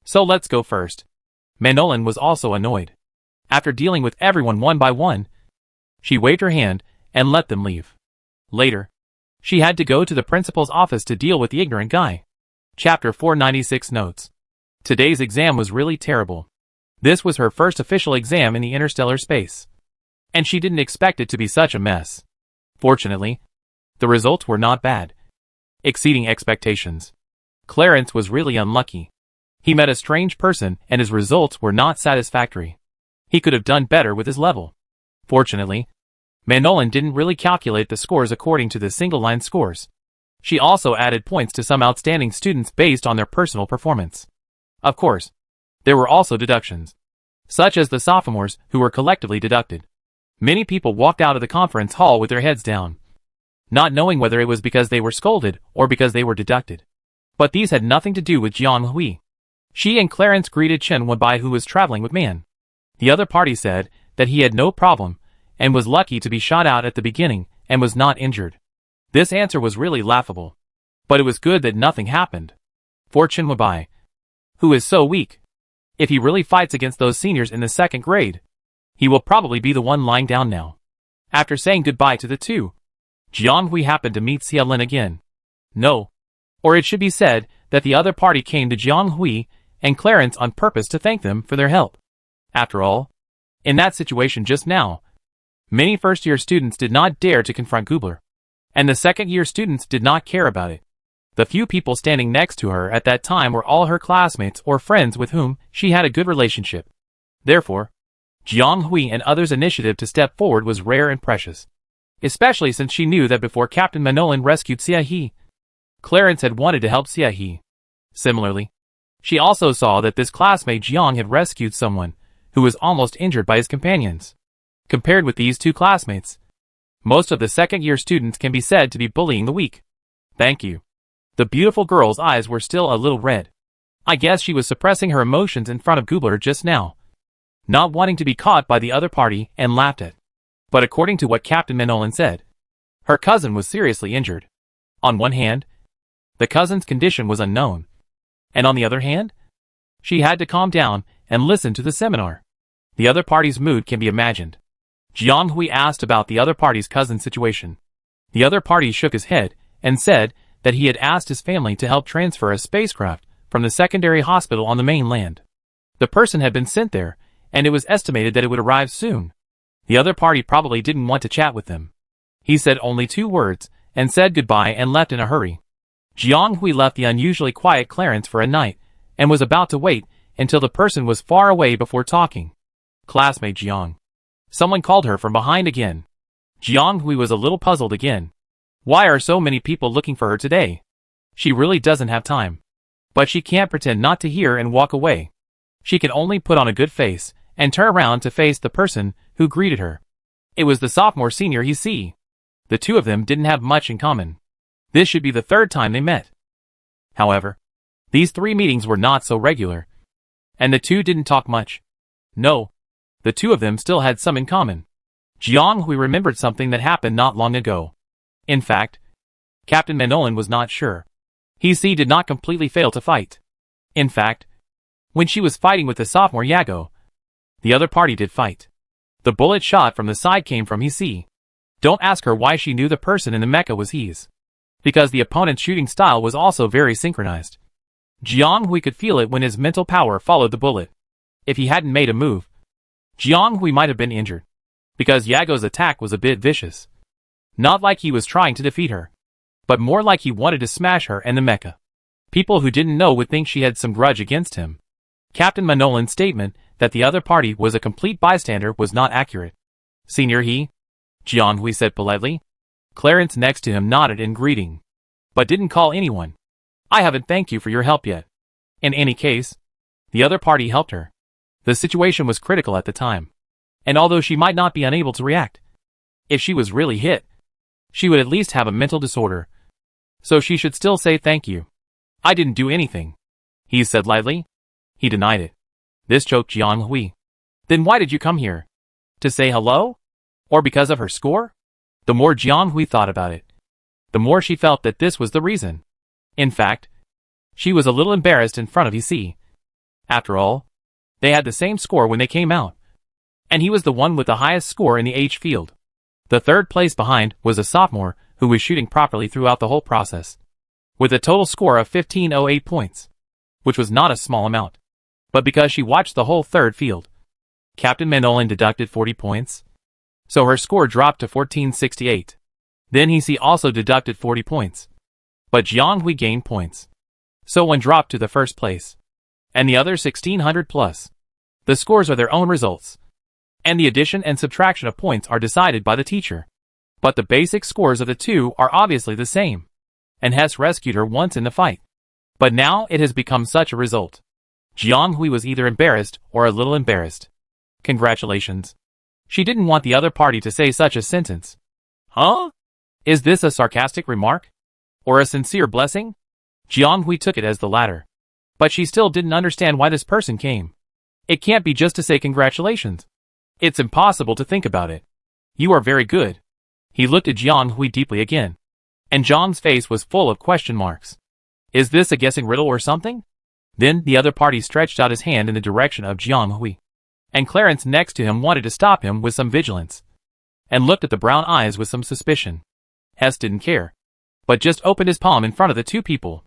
So let's go first. Manolin was also annoyed. After dealing with everyone one by one, she waved her hand and let them leave. Later, she had to go to the principal's office to deal with the ignorant guy. Chapter 496 notes. Today's exam was really terrible. This was her first official exam in the interstellar space, and she didn't expect it to be such a mess. Fortunately, the results were not bad, exceeding expectations. Clarence was really unlucky. He met a strange person and his results were not satisfactory. He could have done better with his level. Fortunately, Manolin didn't really calculate the scores according to the single-line scores. She also added points to some outstanding students based on their personal performance. Of course, there were also deductions, such as the sophomores who were collectively deducted. Many people walked out of the conference hall with their heads down, not knowing whether it was because they were scolded or because they were deducted. But these had nothing to do with Jiang Hui. She and Clarence greeted Chen Wenbai, who was traveling with Man. The other party said that he had no problem and was lucky to be shot out at the beginning and was not injured. This answer was really laughable, but it was good that nothing happened. For Chen Wenbai, who is so weak, if he really fights against those seniors in the second grade, he will probably be the one lying down now. After saying goodbye to the two, Jiang Hui happened to meet Xia Lin again. No, or it should be said that the other party came to Jiang Hui and Clarence on purpose to thank them for their help. After all, in that situation just now, many first-year students did not dare to confront Gubler, and the second-year students did not care about it. The few people standing next to her at that time were all her classmates or friends with whom she had a good relationship. Therefore, Jiang Hui and others' initiative to step forward was rare and precious, especially since she knew that before Captain Manolin rescued Xia He, Clarence had wanted to help Xia He. Similarly, she also saw that this classmate Jiang had rescued someone who was almost injured by his companions. Compared with these two classmates, most of the second-year students can be said to be bullying the weak. Thank you. The beautiful girl's eyes were still a little red. I guess she was suppressing her emotions in front of Gubler just now, not wanting to be caught by the other party and laughed at. But according to what Captain Manolin said, her cousin was seriously injured. On one hand, the cousin's condition was unknown, and on the other hand, she had to calm down and listen to the seminar. The other party's mood can be imagined. Jiang Hui asked about the other party's cousin's situation. The other party shook his head and said that he had asked his family to help transfer a spacecraft from the secondary hospital on the mainland. The person had been sent there, and it was estimated that it would arrive soon. The other party probably didn't want to chat with them. He said only 2 words and said goodbye and left in a hurry. Jiang Hui left the unusually quiet Clarence for a night and was about to wait until the person was far away before talking. Classmate Jiang. Someone called her from behind again. Jiang Hui was a little puzzled again. Why are so many people looking for her today? She really doesn't have time. But she can't pretend not to hear and walk away. She can only put on a good face and turn around to face the person who greeted her. It was the sophomore senior he see. The two of them didn't have much in common. This should be the 3rd time they met. However, these 3 meetings were not so regular, and the two didn't talk much. No, the two of them still had some in common. Jiang Hui remembered something that happened not long ago. In fact, Captain Manolin was not sure. He did not completely fail to fight. In fact, when she was fighting with the sophomore Yago, the other party did fight. The bullet shot from the side came from He. Don't ask her why she knew the person in the mecha was his. Because the opponent's shooting style was also very synchronized. Jiang Hui could feel it when his mental power followed the bullet. If he hadn't made a move, Jiang Hui might have been injured. Because Yago's attack was a bit vicious. Not like he was trying to defeat her. but more like he wanted to smash her and the mecha. People who didn't know would think she had some grudge against him. Captain Manolin's statement that the other party was a complete bystander was not accurate. Senior Jianghui said politely. Clarence next to him nodded in greeting, but didn't call anyone. I haven't thanked you for your help yet. In any case, the other party helped her. The situation was critical at the time, and although she might not be unable to react, if she was really hit, she would at least have a mental disorder. So she should still say thank you. I didn't do anything, he said lightly. He denied it. This choked Jianghui. Then why did you come here? To say hello? Or because of her score? The more Jianghui thought about it, the more she felt that this was the reason. In fact, she was a little embarrassed in front of EC. After all, they had the same score when they came out, and he was the one with the highest score in the H field. The third place behind was a sophomore who was shooting properly throughout the whole process, with a total score of 1508 points, which was not a small amount. But because she watched the whole third field, Captain Manolin deducted 40 points, so her score dropped to 1468. Then he also deducted 40 points, but Jianghui gained points, so one dropped to the first place, and the other 1600 plus. The scores are their own results, and the addition and subtraction of points are decided by the teacher. But the basic scores of the two are obviously the same, and Hess rescued her once in the fight. But now it has become such a result. Jianghui was either embarrassed or a little embarrassed. Congratulations. She didn't want the other party to say such a sentence. Huh? Is this a sarcastic remark? Or a sincere blessing? Jianghui took it as the latter. But she still didn't understand why this person came. It can't be just to say congratulations. It's impossible to think about it. You are very good. He looked at Jianghui deeply again, and Zhang's face was full of question marks. Is this a guessing riddle or something? Then the other party stretched out his hand in the direction of Jianghui, and Clarence next to him wanted to stop him with some vigilance, and looked at the brown eyes with some suspicion. Hess didn't care, but just opened his palm in front of the two people,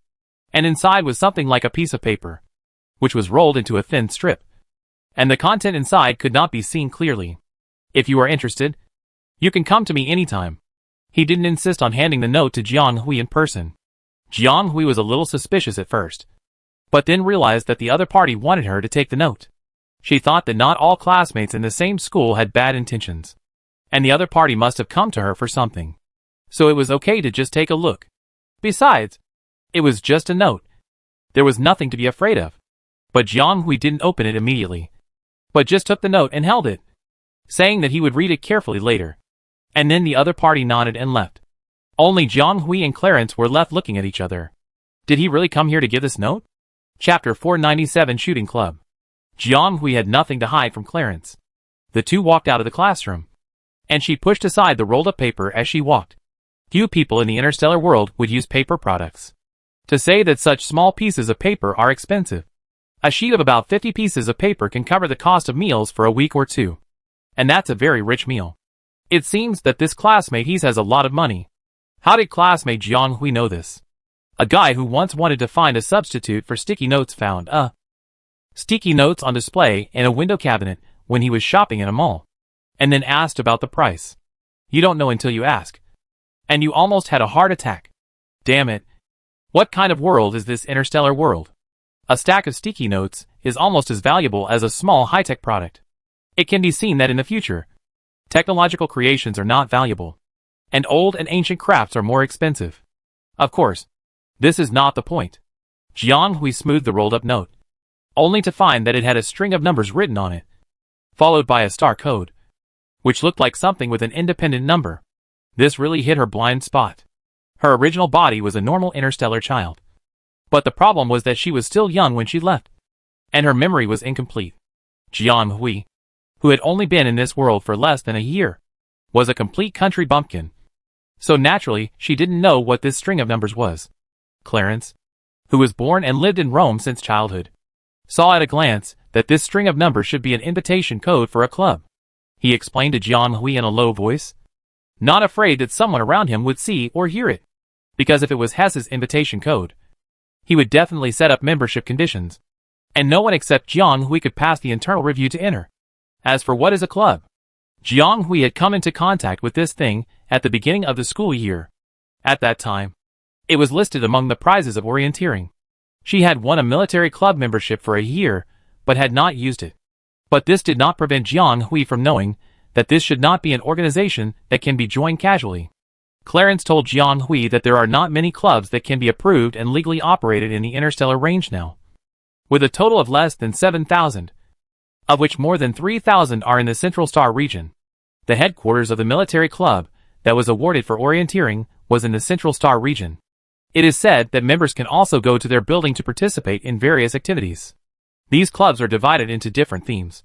and inside was something like a piece of paper, which was rolled into a thin strip, and the content inside could not be seen clearly. If you are interested, you can come to me anytime. He didn't insist on handing the note to Jianghui in person. Jianghui was a little suspicious at first, but then realized that the other party wanted her to take the note. She thought that not all classmates in the same school had bad intentions, and the other party must have come to her for something. So it was okay to just take a look. Besides, it was just a note. There was nothing to be afraid of. But Jianghui didn't open it immediately, but just took the note and held it, saying that he would read it carefully later. And then the other party nodded and left. Only Jianghui and Clarence were left looking at each other. Did he really come here to give this note? Chapter 497 Shooting Club. Jianghui had nothing to hide from Clarence. The two walked out of the classroom, and she pushed aside the rolled-up paper as she walked. Few people in the interstellar world would use paper products. To say that such small pieces of paper are expensive. A sheet of about 50 pieces of paper can cover the cost of meals for a week or two. And that's a very rich meal. It seems that this classmate has a lot of money. How did classmate Jianghui know this? A guy who once wanted to find a substitute for sticky notes found sticky notes on display in a window cabinet when he was shopping in a mall, and then asked about the price. You don't know until you ask. And you almost had a heart attack. Damn it. What kind of world is this interstellar world? A stack of sticky notes is almost as valuable as a small high-tech product. It can be seen that in the future, technological creations are not valuable, and old and ancient crafts are more expensive. Of course, this is not the point. Jianghui smoothed the rolled-up note, only to find that it had a string of numbers written on it, followed by a star code, which looked like something with an independent number. This really hit her blind spot. Her original body was a normal interstellar child, but the problem was that she was still young when she left, and her memory was incomplete. Jianghui, who had only been in this world for less than a year, was a complete country bumpkin. So naturally, she didn't know what this string of numbers was. Clarence, who was born and lived in Rome since childhood, saw at a glance that this string of numbers should be an invitation code for a club. He explained to Jianghui in a low voice, not afraid that someone around him would see or hear it, because if it was Hess's invitation code, he would definitely set up membership conditions, and no one except Jianghui could pass the internal review to enter. As for what is a club, Jianghui had come into contact with this thing at the beginning of the school year. At that time, It was listed among the prizes of orienteering. She had won a military club membership for a year, but had not used it. But this did not prevent Jiang Hui from knowing that this should not be an organization that can be joined casually. Clarence told Jiang Hui that there are not many clubs that can be approved and legally operated in the interstellar range now. With a total of less than 7,000, of which more than 3,000 are in the Central Star region. The headquarters of the military club that was awarded for orienteering was in the Central Star region. It is said that members can also go to their building to participate in various activities. These clubs are divided into different themes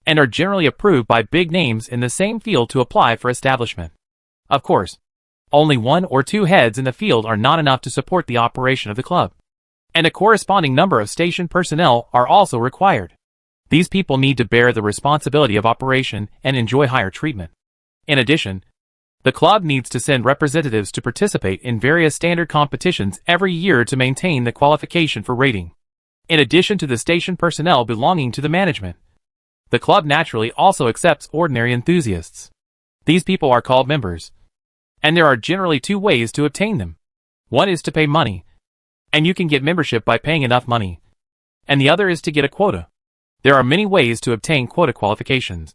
and are generally approved by big names in the same field to apply for establishment. Of course, only 1 or 2 heads in the field are not enough to support the operation of the club, and a corresponding number of station personnel are also required. These people need to bear the responsibility of operation and enjoy higher treatment. In addition, the club needs to send representatives to participate in various standard competitions every year to maintain the qualification for rating. In addition to the station personnel belonging to the management, the club naturally also accepts ordinary enthusiasts. These people are called members, and there are generally 2 ways to obtain them. One is to pay money, and you can get membership by paying enough money, and the other is to get a quota. There are many ways to obtain quota qualifications,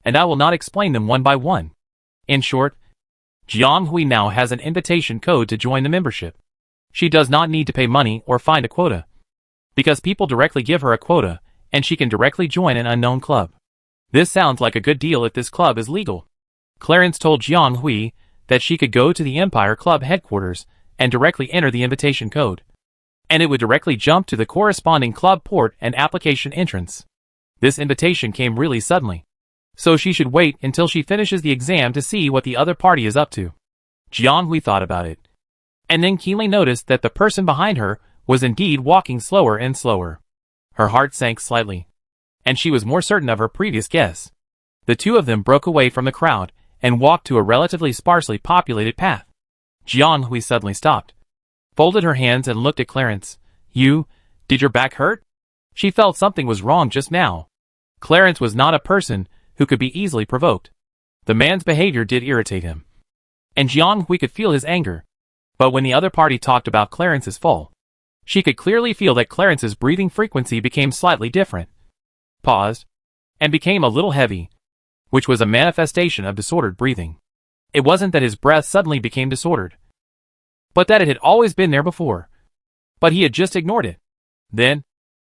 and I will not explain them one by one. In short, Jiang Hui now has an invitation code to join the membership. She does not need to pay money or find a quota, because people directly give her a quota, and she can directly join an unknown club. This sounds like a good deal if this club is legal. Clarence told Jiang Hui that she could go to the Empire Club headquarters and directly enter the invitation code, and it would directly jump to the corresponding club port and application entrance. This invitation came really suddenly, so she should wait until she finishes the exam to see what the other party is up to. Jiang Hui thought about it, and then keenly noticed that the person behind her was indeed walking slower and slower. Her heart sank slightly, and she was more certain of her previous guess. The 2 of them broke away from the crowd and walked to a relatively sparsely populated path. Jiang Hui suddenly stopped, folded her hands and looked at Clarence. Did your back hurt? She felt something was wrong just now. Clarence was not a person who could be easily provoked. The man's behavior did irritate him, and Jiang Hui could feel his anger. But when the other party talked about Clarence's fall, she could clearly feel that Clarence's breathing frequency became slightly different, paused, and became a little heavy, which was a manifestation of disordered breathing. It wasn't that his breath suddenly became disordered, but that it had always been there before, but he had just ignored it. Then,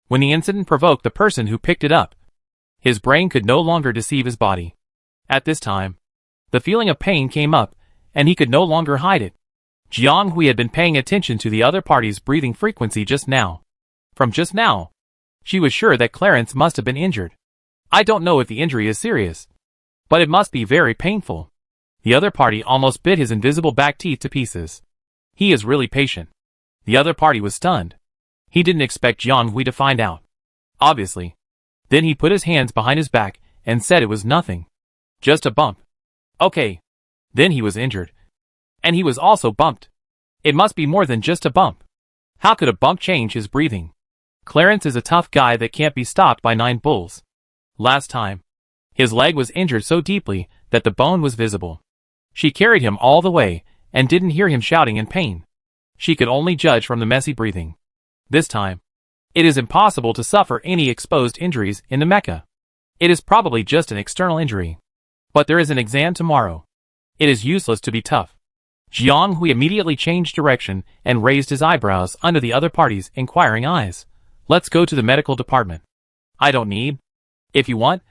when the incident provoked the person who picked it up, his brain could no longer deceive his body. At this time, the feeling of pain came up, and he could no longer hide it. Jiang Hui had been paying attention to the other party's breathing frequency just now. From just now, she was sure that Clarence must have been injured. I don't know if the injury is serious, but it must be very painful. The other party almost bit his invisible back teeth to pieces. He is really patient. The other party was stunned. He didn't expect Jiang Hui to find out, obviously. Then he put his hands behind his back and said it was nothing. Just a bump. Okay. Then he was injured. And he was also bumped. It must be more than just a bump. How could a bump change his breathing? Clarence is a tough guy that can't be stopped by 9 bulls. Last time, his leg was injured so deeply that the bone was visible. She carried him all the way and didn't hear him shouting in pain. She could only judge from the messy breathing. This time, it is impossible to suffer any exposed injuries in the Mecca. It is probably just an external injury. But there is an exam tomorrow. It is useless to be tough. Jiang Hui immediately changed direction and raised his eyebrows under the other party's inquiring eyes. Let's go to the medical department. I don't need. If you want,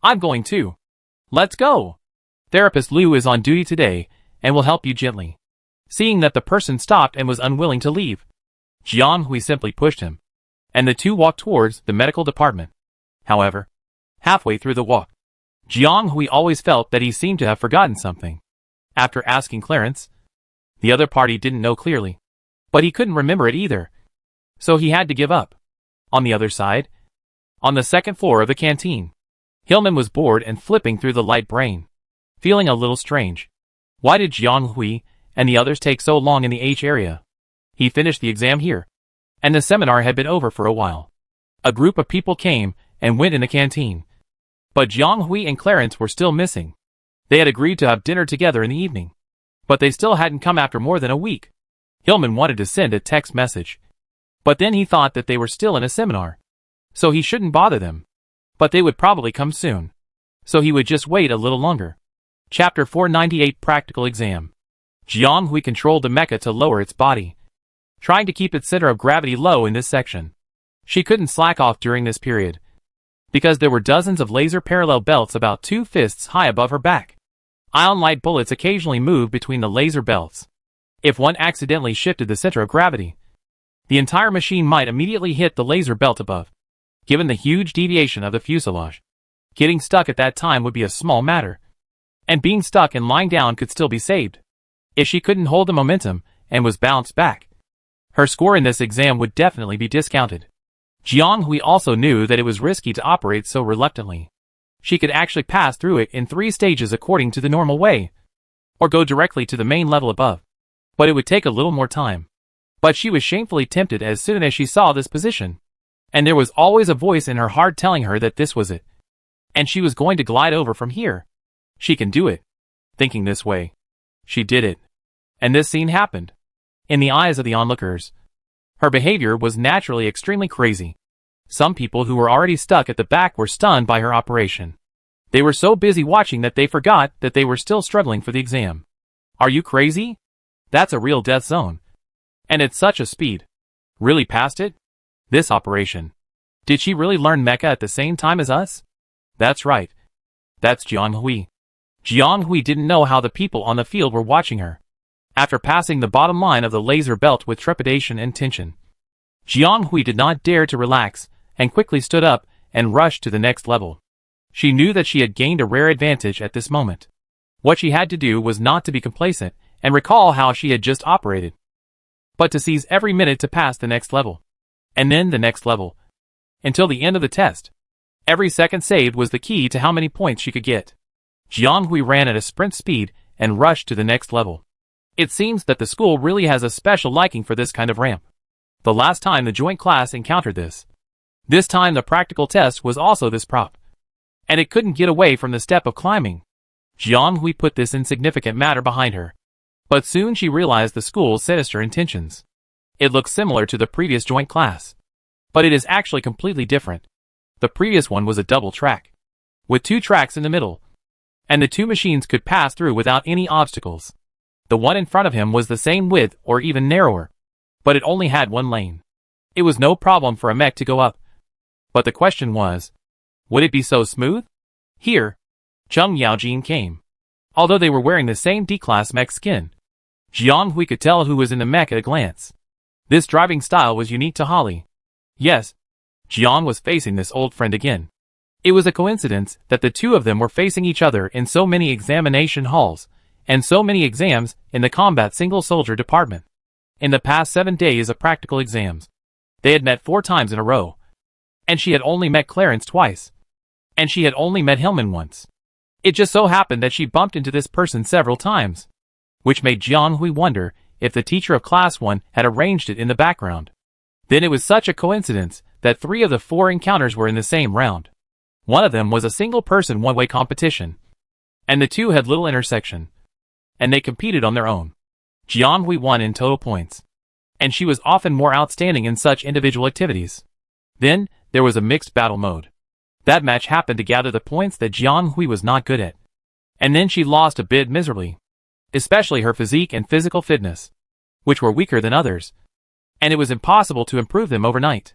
I'm going too. Let's go. Therapist Liu is on duty today and will help you gently. Seeing that the person stopped and was unwilling to leave, Jiang Hui simply pushed him, and the 2 walked towards the medical department. However, halfway through the walk, Jiang Hui always felt that he seemed to have forgotten something. After asking Clarence, the other party didn't know clearly, but he couldn't remember it either, so he had to give up. On the other side, on the 2nd floor of the canteen, Hillman was bored and flipping through the light brain, feeling a little strange. Why did Jiang Hui and the others take so long in the H area? He finished the exam here, and the seminar had been over for a while. A group of people came and went in the canteen, but Jiang Hui and Clarence were still missing. They had agreed to have dinner together in the evening, but they still hadn't come after more than a week. Hillman wanted to send a text message, but then he thought that they were still in a seminar, so he shouldn't bother them. But they would probably come soon, so he would just wait a little longer. Chapter 498 Practical Exam. Jiang Hui controlled the mecha to lower its body, trying to keep its center of gravity low in this section. She couldn't slack off during this period, because there were dozens of laser parallel belts about 2 fists high above her back. Ion light bullets occasionally moved between the laser belts. If one accidentally shifted the center of gravity, the entire machine might immediately hit the laser belt above. Given the huge deviation of the fuselage, getting stuck at that time would be a small matter, and being stuck and lying down could still be saved. If she couldn't hold the momentum and was bounced back, her score in this exam would definitely be discounted. Jiang Hui also knew that it was risky to operate so reluctantly. She could actually pass through it in 3 stages according to the normal way, or go directly to the main level above. But it would take a little more time. But she was shamefully tempted as soon as she saw this position. And there was always a voice in her heart telling her that this was it. And she was going to glide over from here. She can do it. Thinking this way, she did it. And this scene happened. In the eyes of the onlookers, her behavior was naturally extremely crazy. Some people who were already stuck at the back were stunned by her operation. They were so busy watching that they forgot that they were still struggling for the exam. Are you crazy? That's a real death zone. And at such a speed. Really past it? This operation. Did she really learn mecha at the same time as us? That's right. That's Jiang Hui. Jiang Hui didn't know how the people on the field were watching her. After passing the bottom line of the laser belt with trepidation and tension, Jiang Hui did not dare to relax, and quickly stood up and rushed to the next level. She knew that she had gained a rare advantage at this moment. What she had to do was not to be complacent and recall how she had just operated, but to seize every minute to pass the next level, and then the next level, until the end of the test. Every second saved was the key to how many points she could get. Jiang Hui ran at a sprint speed and rushed to the next level. It seems that the school really has a special liking for this kind of ramp. The last time the joint class encountered this time the practical test was also this prop, and it couldn't get away from the step of climbing. Jiang Hui put this insignificant matter behind her, but soon she realized the school's sinister intentions. It looks similar to the previous joint class, but it is actually completely different. The previous one was a double track, with 2 tracks in the middle, and the 2 machines could pass through without any obstacles. The one in front of him was the same width or even narrower, but it only had 1 lane. It was no problem for a mech to go up. But the question was, would it be so smooth? Here, Chung Yaojin came. Although they were wearing the same D-class mech skin, Jiang Hui could tell who was in the mech at a glance. This driving style was unique to Holly. Yes, Jiang was facing this old friend again. It was a coincidence that the 2 of them were facing each other in so many examination halls, and so many exams in the combat single soldier department. In the past 7 days of practical exams, they had met 4 times in a row. And she had only met Clarence twice. And she had only met Hillman once. It just so happened that she bumped into this person several times, which made Jiang Hui wonder if the teacher of Class 1 had arranged it in the background. Then it was such a coincidence that 3 of the 4 encounters were in the same round. One of them was a single-person one-way competition, and the 2 had little intersection, and they competed on their own. Jiang Hui won in total points, and she was often more outstanding in such individual activities. Then, there was a mixed battle mode. That match happened to gather the points that Jiang Hui was not good at. And then she lost a bit miserably, especially her physique and physical fitness, which were weaker than others, and it was impossible to improve them overnight.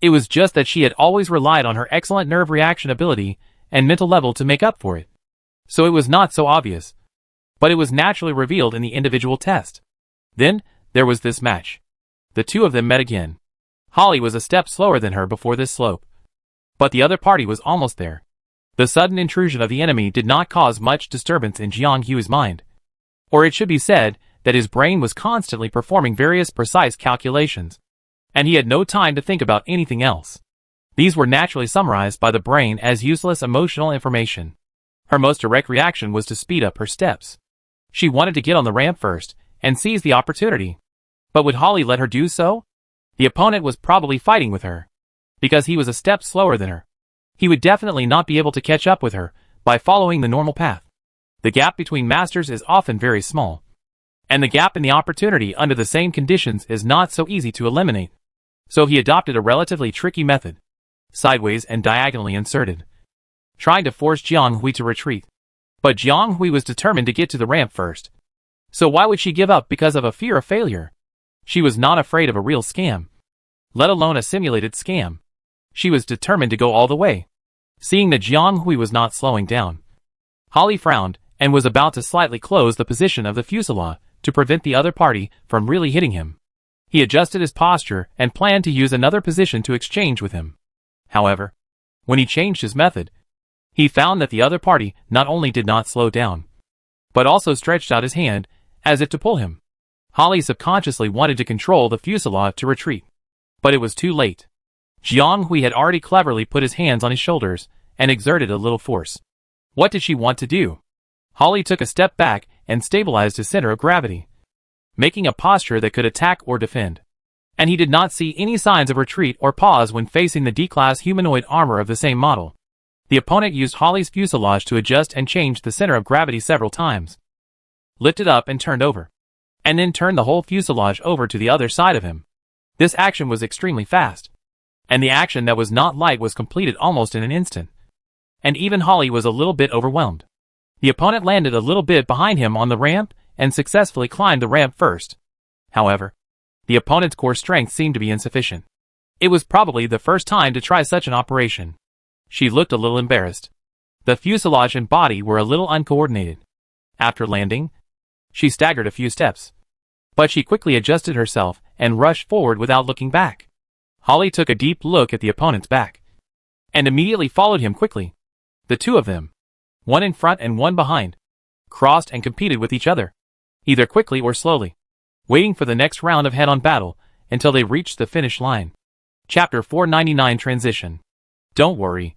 It was just that she had always relied on her excellent nerve reaction ability and mental level to make up for it. So it was not so obvious, but it was naturally revealed in the individual test. Then, there was this match. The 2 of them met again. Holly was a step slower than her before this slope, but the other party was almost there. The sudden intrusion of the enemy did not cause much disturbance in Jiang Hui's mind. Or it should be said that his brain was constantly performing various precise calculations, and he had no time to think about anything else. These were naturally summarized by the brain as useless emotional information. Her most direct reaction was to speed up her steps. She wanted to get on the ramp first and seize the opportunity. But would Holly let her do so? The opponent was probably fighting with her, because he was a step slower than her. He would definitely not be able to catch up with her by following the normal path. The gap between masters is often very small, And the gap in the opportunity under the same conditions is not so easy to eliminate. So he adopted a relatively tricky method. Sideways and diagonally inserted, trying to force Jiang Hui to retreat. But Jiang Hui was determined to get to the ramp first. So why would she give up because of a fear of failure? She was not afraid of a real scam, let alone a simulated scam. She was determined to go all the way. Seeing that Jiang Hui was not slowing down, Holly frowned and was about to slightly close the position of the fuselage to prevent the other party from really hitting him. He adjusted his posture and planned to use another position to exchange with him. However, when he changed his method, he found that the other party not only did not slow down, but also stretched out his hand as if to pull him. Holly subconsciously wanted to control the fuselage to retreat, but it was too late. Jiang Hui had already cleverly put his hands on his shoulders and exerted a little force. What did she want to do? Holly took a step back and stabilized his center of gravity, making a posture that could attack or defend. And he did not see any signs of retreat or pause when facing the D-class humanoid armor of the same model. The opponent used Holly's fuselage to adjust and change the center of gravity several times, lifted up and turned over, and then turned the whole fuselage over to the other side of him. This action was extremely fast, and the action that was not light was completed almost in an instant. And even Holly was a little bit overwhelmed. The opponent landed a little bit behind him on the ramp and successfully climbed the ramp first. However, the opponent's core strength seemed to be insufficient. It was probably the first time to try such an operation. She looked a little embarrassed. The fuselage and body were a little uncoordinated. After landing, she staggered a few steps, but she quickly adjusted herself and rushed forward without looking back. Holly took a deep look at the opponent's back and immediately followed him quickly. The two of them, one in front and one behind, crossed and competed with each other, either quickly or slowly, waiting for the next round of head-on battle until they reached the finish line. Chapter 499 Transition. Don't worry.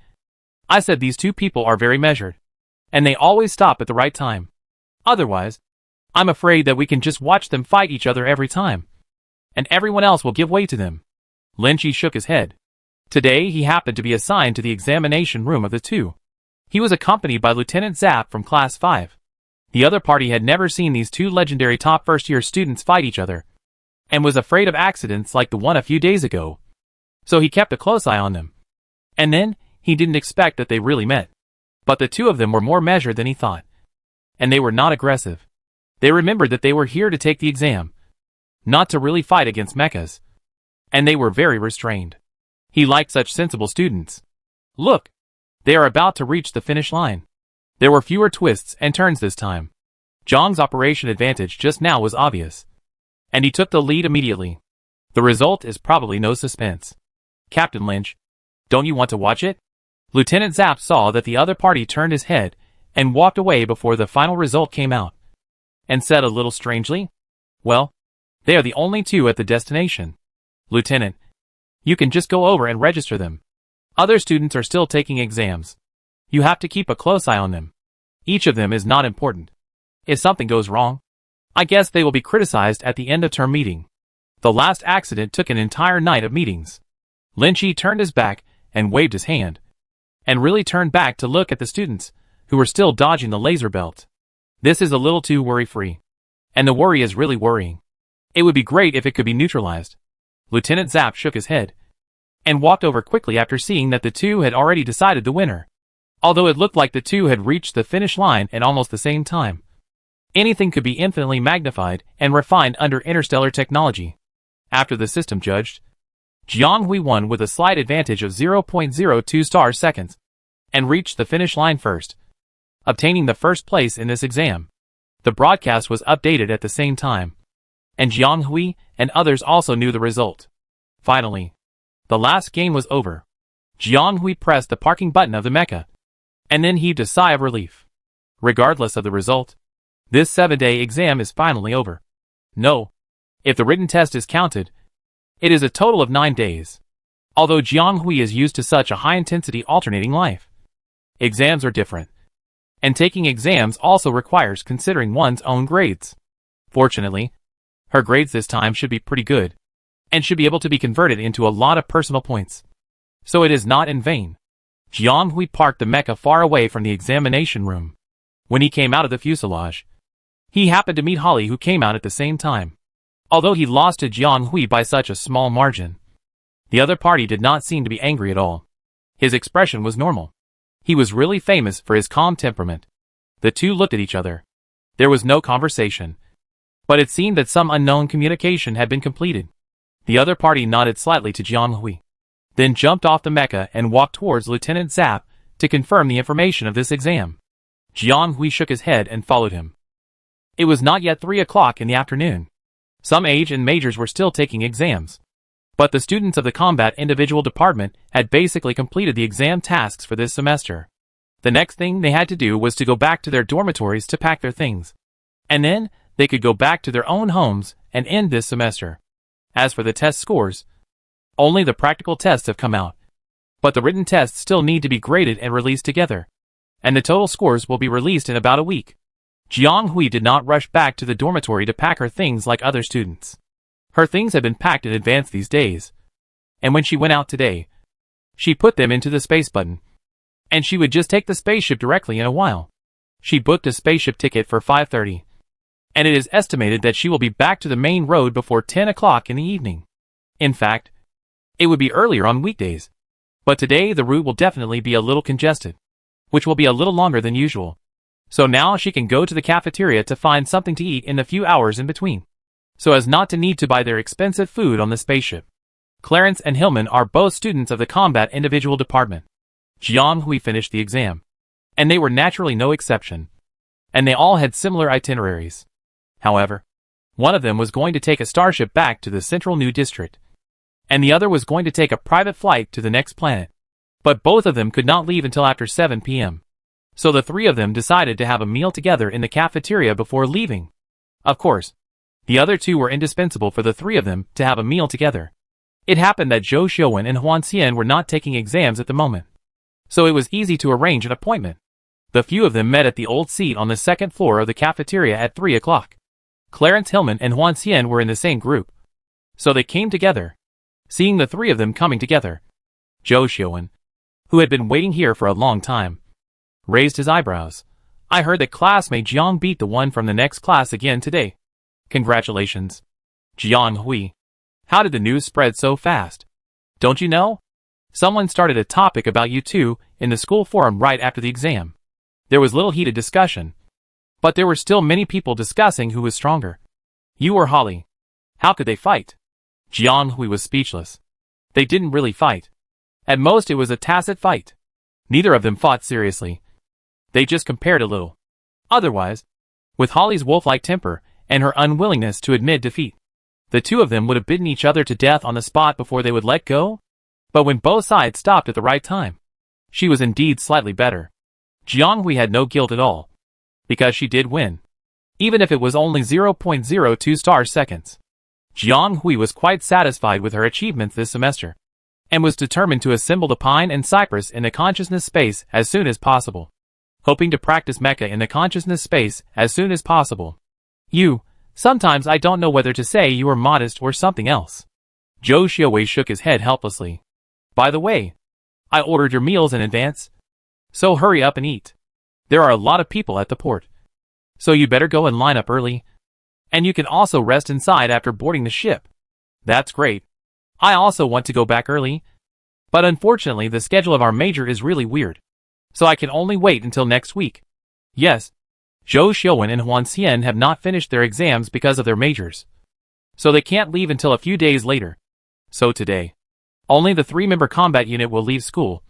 I said these two people are very measured, and they always stop at the right time. Otherwise, I'm afraid that we can just watch them fight each other every time, and everyone else will give way to them. Lin Chi shook his head. Today he happened to be assigned to the examination room of the two. He was accompanied by Lieutenant Zapp from Class 5. The other party had never seen these two legendary top first-year students fight each other, and was afraid of accidents like the one a few days ago. So he kept a close eye on them. And then, he didn't expect that they really met. But the two of them were more measured than he thought. And they were not aggressive. They remembered that they were here to take the exam, not to really fight against mechas. And they were very restrained. He liked such sensible students. Look! They are about to reach the finish line. There were fewer twists and turns this time. Zhang's operation advantage just now was obvious, and he took the lead immediately. The result is probably no suspense. Captain Lynch, don't you want to watch it? Lieutenant Zapp saw that the other party turned his head and walked away before the final result came out, and said a little strangely, "Well, they are the only two at the destination. Lieutenant, you can just go over and register them. Other students are still taking exams. You have to keep a close eye on them. Each of them is not important. If something goes wrong, I guess they will be criticized at the end of term meeting." The last accident took an entire night of meetings. Lin Chi turned his back and waved his hand, and really turned back to look at the students, who were still dodging the laser belt. This is a little too worry-free. And the worry is really worrying. It would be great if it could be neutralized. Lieutenant Zapp shook his head, and walked over quickly after seeing that the two had already decided the winner. Although it looked like the two had reached the finish line at almost the same time. Anything could be infinitely magnified and refined under interstellar technology. After the system judged, Jiang Hui won with a slight advantage of 0.02 star seconds, and reached the finish line first, obtaining the first place in this exam. The broadcast was updated at the same time, and Jiang Hui and others also knew the result. Finally, the last game was over. Jiang Hui pressed the parking button of the mecha, and then heaved a sigh of relief. Regardless of the result, this 7-day exam is finally over. No, if the written test is counted, it is a total of 9 days. Although Jiang Hui is used to such a high-intensity alternating life, exams are different, and taking exams also requires considering one's own grades. Fortunately, her grades this time should be pretty good, and should be able to be converted into a lot of personal points. So it is not in vain. Jiang Hui parked the mecha far away from the examination room. When he came out of the fuselage, He happened to meet Holly, who came out at the same time. Although he lost to Jiang Hui by such a small margin, the other party did not seem to be angry at all. His expression was normal. He was really famous for his calm temperament. The two looked at each other. There was no conversation, but it seemed that some unknown communication had been completed. The other party nodded slightly to Jiang Hui, then jumped off the mecha and walked towards Lieutenant Zapp to confirm the information of this exam. Jiang Hui shook his head and followed him. It was not yet 3 o'clock in the afternoon. Some age and majors were still taking exams, but the students of the combat individual department had basically completed the exam tasks for this semester. The next thing they had to do was to go back to their dormitories to pack their things, and then they could go back to their own homes and end this semester. As for the test scores, only the practical tests have come out, but the written tests still need to be graded and released together, and the total scores will be released in about a week. Jiang Hui did not rush back to the dormitory to pack her things like other students. Her things had been packed in advance these days, and when she went out today, she put them into the space button, and she would just take the spaceship directly in a while. She booked a spaceship ticket for 5:30, and it is estimated that she will be back to the main road before 10 o'clock in the evening. In fact, it would be earlier on weekdays, but today the route will definitely be a little congested, which will be a little longer than usual. So now she can go to the cafeteria to find something to eat in the few hours in between, so as not to need to buy their expensive food on the spaceship. Clarence and Hillman are both students of the combat individual department. Jiang Hui finished the exam, and they were naturally no exception, and they all had similar itineraries. However, one of them was going to take a starship back to the Central New District, and the other was going to take a private flight to the next planet. But both of them could not leave until after 7 p.m. So the three of them decided to have a meal together in the cafeteria before leaving. Of course, the other two were indispensable for the three of them to have a meal together. It happened that Zhou Xiuwen and Huan Xian were not taking exams at the moment, so it was easy to arrange an appointment. The few of them met at the old seat on the second floor of the cafeteria at 3 o'clock. Clarence Hillman and Huan Xian were in the same group, so they came together. Seeing the three of them coming together, Zhou Xiuwen, who had been waiting here for a long time, raised his eyebrows. I heard that classmate Jiang beat the one from the next class again today. Congratulations, Jiang Hui. How did the news spread so fast? Don't you know? Someone started a topic about you two in the school forum right after the exam. There was little heated discussion, but there were still many people discussing who was stronger, you or Holly. How could they fight? Jiang Hui was speechless. They didn't really fight. At most it was a tacit fight. Neither of them fought seriously. They just compared a little. Otherwise, with Holly's wolf-like temper and her unwillingness to admit defeat, the two of them would have bitten each other to death on the spot before they would let go. But when both sides stopped at the right time, she was indeed slightly better. Jiang Hui had no guilt at all, because she did win, even if it was only 0.02 star seconds. Jiang Hui was quite satisfied with her achievements this semester, and was determined to assemble the Pine and Cypress in the consciousness space as soon as possible, hoping to practice mecha in the consciousness space as soon as possible. Sometimes I don't know whether to say you are modest or something else. Zhou Xiuwei shook his head helplessly. By the way, I ordered your meals in advance, so hurry up and eat. There are a lot of people at the port, so you better go and line up early, and you can also rest inside after boarding the ship. That's great. I also want to go back early, but unfortunately the schedule of our major is really weird, so I can only wait until next week. Yes, Zhou Xiuwen and Huan Xian have not finished their exams because of their majors, so they can't leave until a few days later. So today, only the 3-member combat unit will leave school,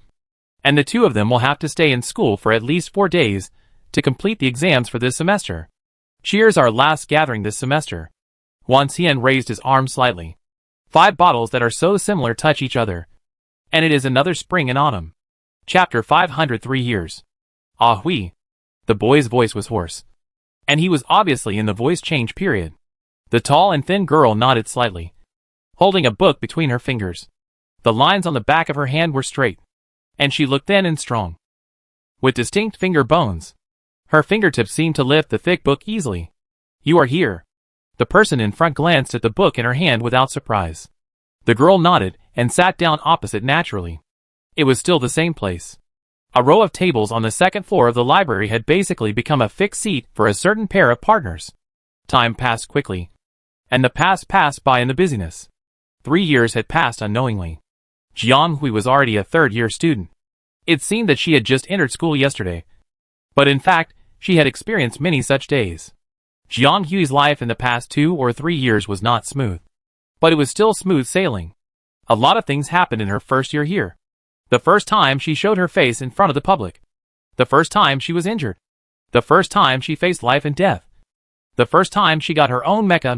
and the 2 of them will have to stay in school for at least 4 days to complete the exams for this semester. Cheers, our last gathering this semester. Huan Xian raised his arm slightly. 5 bottles that are so similar touch each other, and it is another spring and autumn. Chapter 503 Years. Ah Hui. The boy's voice was hoarse, and he was obviously in the voice change period. The tall and thin girl nodded slightly, holding a book between her fingers. The lines on the back of her hand were straight, and she looked thin and strong, with distinct finger bones. Her fingertips seemed to lift the thick book easily. You are here. The person in front glanced at the book in her hand without surprise. The girl nodded and sat down opposite naturally. It was still the same place. A row of tables on the second floor of the library had basically become a fixed seat for a certain pair of partners. Time passed quickly, and the past passed by in the busyness. 3 years had passed unknowingly. Jianghui was already a third-year student. It seemed that she had just entered school yesterday, but in fact, she had experienced many such days. Jianghui's life in the past 2 or 3 years was not smooth, but it was still smooth sailing. A lot of things happened in her first year here. The first time she showed her face in front of the public. The first time she was injured. The first time she faced life and death. The first time she got her own mecha.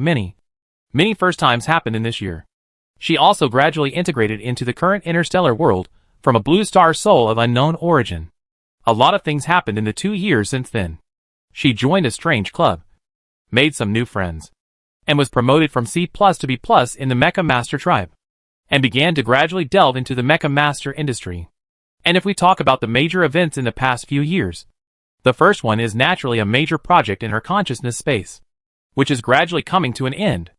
Many first times happened in this year. She also gradually integrated into the current interstellar world from a blue star soul of unknown origin. A lot of things happened in the 2 years since then. She joined a strange club, made some new friends, and was promoted from C+ to B+ in the Mecha Master tribe, and began to gradually delve into the Mecha Master industry. And if we talk about the major events in the past few years, the first one is naturally a major project in her consciousness space, which is gradually coming to an end.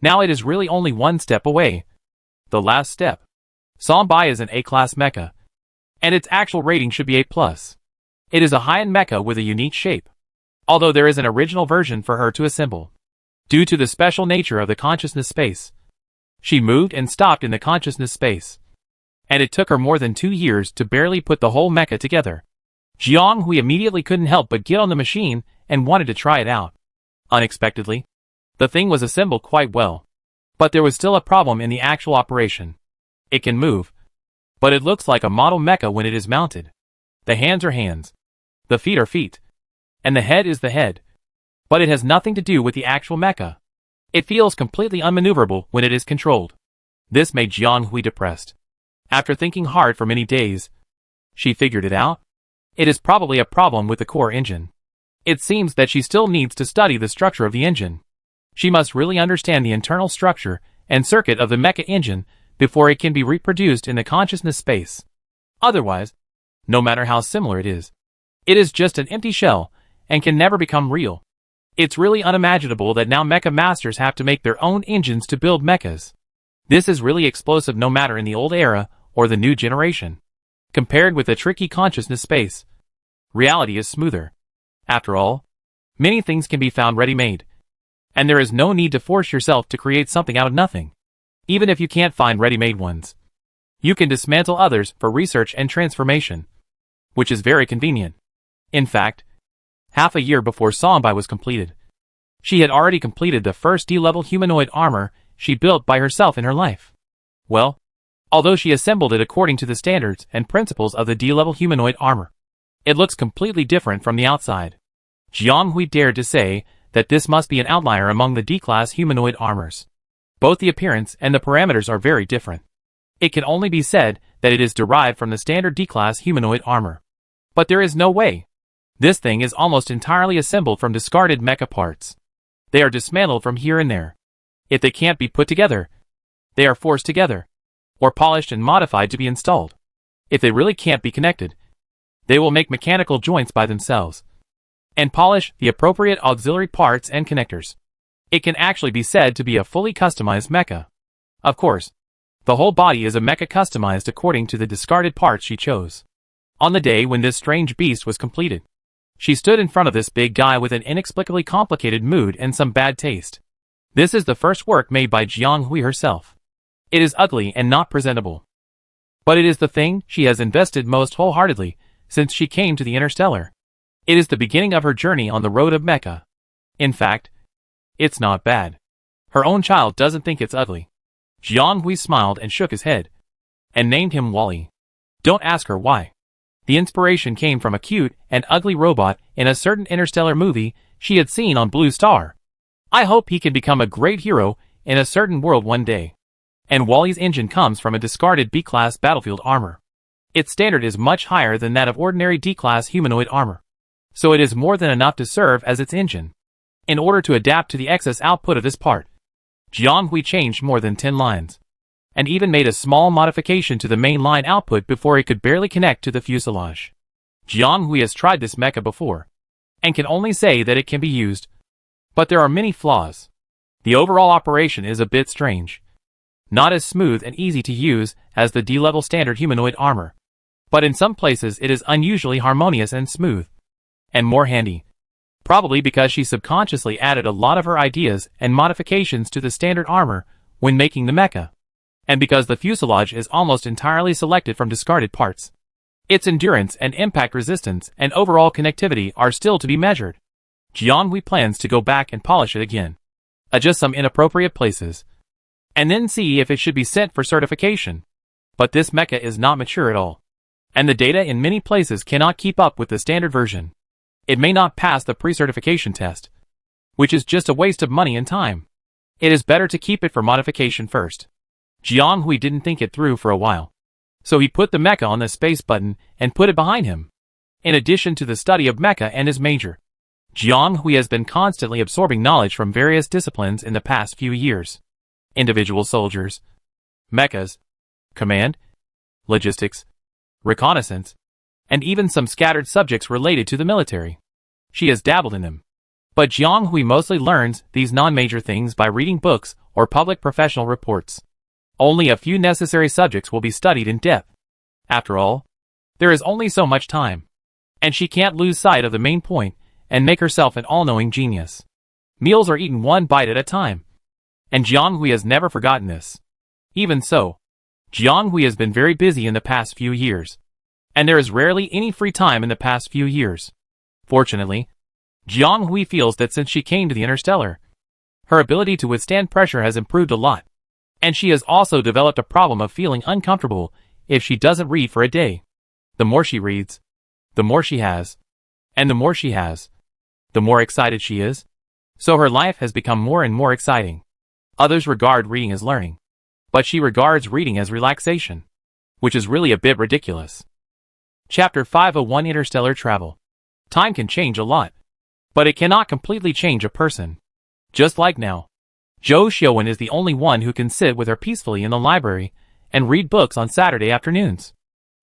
Now it is really only one step away. The last step. Sonbai is an A-class mecha, and its actual rating should be A+. It is a high-end mecha with a unique shape, although there is an original version for her to assemble. Due to the special nature of the consciousness space, she moved and stopped in the consciousness space, and it took her more than 2 years to barely put the whole mecha together. Jianghui immediately couldn't help but get on the machine and wanted to try it out. Unexpectedly, the thing was assembled quite well, but there was still a problem in the actual operation. It can move, but it looks like a model mecha when it is mounted. The hands are hands, the feet are feet, and the head is the head, but it has nothing to do with the actual mecha. It feels completely unmaneuverable when it is controlled. This made Jianghui depressed. After thinking hard for many days, she figured it out. It is probably a problem with the core engine. It seems that she still needs to study the structure of the engine. She must really understand the internal structure and circuit of the mecha engine before it can be reproduced in the consciousness space. Otherwise, no matter how similar it is just an empty shell and can never become real. It's really unimaginable that now mecha masters have to make their own engines to build mechas. This is really explosive no matter in the old era or the new generation. Compared with the tricky consciousness space, reality is smoother. After all, many things can be found ready-made, and there is no need to force yourself to create something out of nothing. Even if you can't find ready-made ones, you can dismantle others for research and transformation, which is very convenient. In fact, half a year before Sonbai was completed, she had already completed the first D-level humanoid armor she built by herself in her life. Well, although she assembled it according to the standards and principles of the D-level humanoid armor, it looks completely different from the outside. Jianghui dared to say that this must be an outlier among the D-class humanoid armors. Both the appearance and the parameters are very different. It can only be said that it is derived from the standard D-class humanoid armor. But there is no way. This thing is almost entirely assembled from discarded mecha parts. They are dismantled from here and there. If they can't be put together, they are forced together, or polished and modified to be installed. If they really can't be connected, they will make mechanical joints by themselves, and polish the appropriate auxiliary parts and connectors. It can actually be said to be a fully customized mecha. Of course, the whole body is a mecha customized according to the discarded parts she chose. On the day when this strange beast was completed, she stood in front of this big guy with an inexplicably complicated mood and some bad taste. This is the first work made by Jianghui herself. It is ugly and not presentable, but it is the thing she has invested most wholeheartedly since she came to the Interstellar. It is the beginning of her journey on the road of mecha. In fact, it's not bad. Her own child doesn't think it's ugly. Jianghui smiled and shook his head, and named him Wally. Don't ask her why. The inspiration came from a cute and ugly robot in a certain interstellar movie she had seen on Blue Star. I hope he can become a great hero in a certain world one day. And Wally's engine comes from a discarded B-class battlefield armor. Its standard is much higher than that of ordinary D-class humanoid armor, so it is more than enough to serve as its engine. In order to adapt to the excess output of this part, Jianghui changed more than 10 lines, and even made a small modification to the main line output before it could barely connect to the fuselage. Jianghui has tried this mecha before, and can only say that it can be used, but there are many flaws. The overall operation is a bit strange, not as smooth and easy to use as the D-level standard humanoid armor. But in some places it is unusually harmonious and smooth. And more handy. Probably because she subconsciously added a lot of her ideas and modifications to the standard armor when making the mecha. And because the fuselage is almost entirely selected from discarded parts. Its endurance and impact resistance and overall connectivity are still to be measured. Jianghui plans to go back and polish it again. Adjust some inappropriate places. And then see if it should be sent for certification. But this mecha is not mature at all. And the data in many places cannot keep up with the standard version. It may not pass the pre-certification test. Which is just a waste of money and time. It is better to keep it for modification first. Jianghui didn't think it through for a while. So he put the mecha on the space button and put it behind him. In addition to the study of mecha and his major, Jianghui has been constantly absorbing knowledge from various disciplines in the past few years. Individual soldiers, mechas, command, logistics, reconnaissance, and even some scattered subjects related to the military. She has dabbled in them. But Jianghui mostly learns these non-major things by reading books or public professional reports. Only a few necessary subjects will be studied in depth. After all, there is only so much time. And she can't lose sight of the main point and make herself an all-knowing genius. Meals are eaten one bite at a time. And Jianghui has never forgotten this. Even so, Jianghui has been very busy in the past few years. And there is rarely any free time in the past few years. Fortunately, Jianghui feels that since she came to the Interstellar, her ability to withstand pressure has improved a lot. And she has also developed a problem of feeling uncomfortable if she doesn't read for a day. The more she reads, the more she has. And the more she has, the more excited she is. So her life has become more and more exciting. Others regard reading as learning. But she regards reading as relaxation. Which is really a bit ridiculous. Chapter 501 Interstellar Travel. Time can change a lot. But it cannot completely change a person. Just like now. Zhou Xiaowen is the only one who can sit with her peacefully in the library and read books on Saturday afternoons.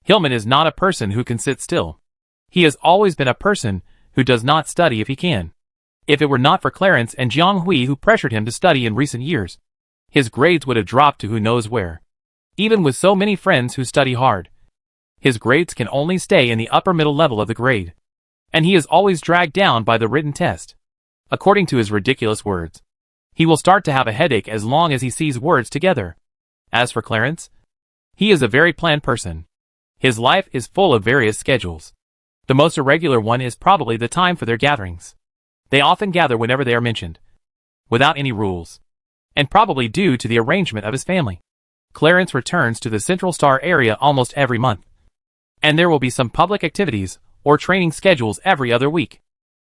Hillman is not a person who can sit still. He has always been a person who does not study if he can. If it were not for Clarence and Jianghui who pressured him to study in recent years, his grades would have dropped to who knows where. Even with so many friends who study hard, his grades can only stay in the upper middle level of the grade. And he is always dragged down by the written test. According to his ridiculous words, he will start to have a headache as long as he sees words together. As for Clarence, he is a very planned person. His life is full of various schedules. The most irregular one is probably the time for their gatherings. They often gather whenever they are mentioned, without any rules, and probably due to the arrangement of his family. Clarence returns to the Central Star area almost every month. And there will be some public activities or training schedules every other week.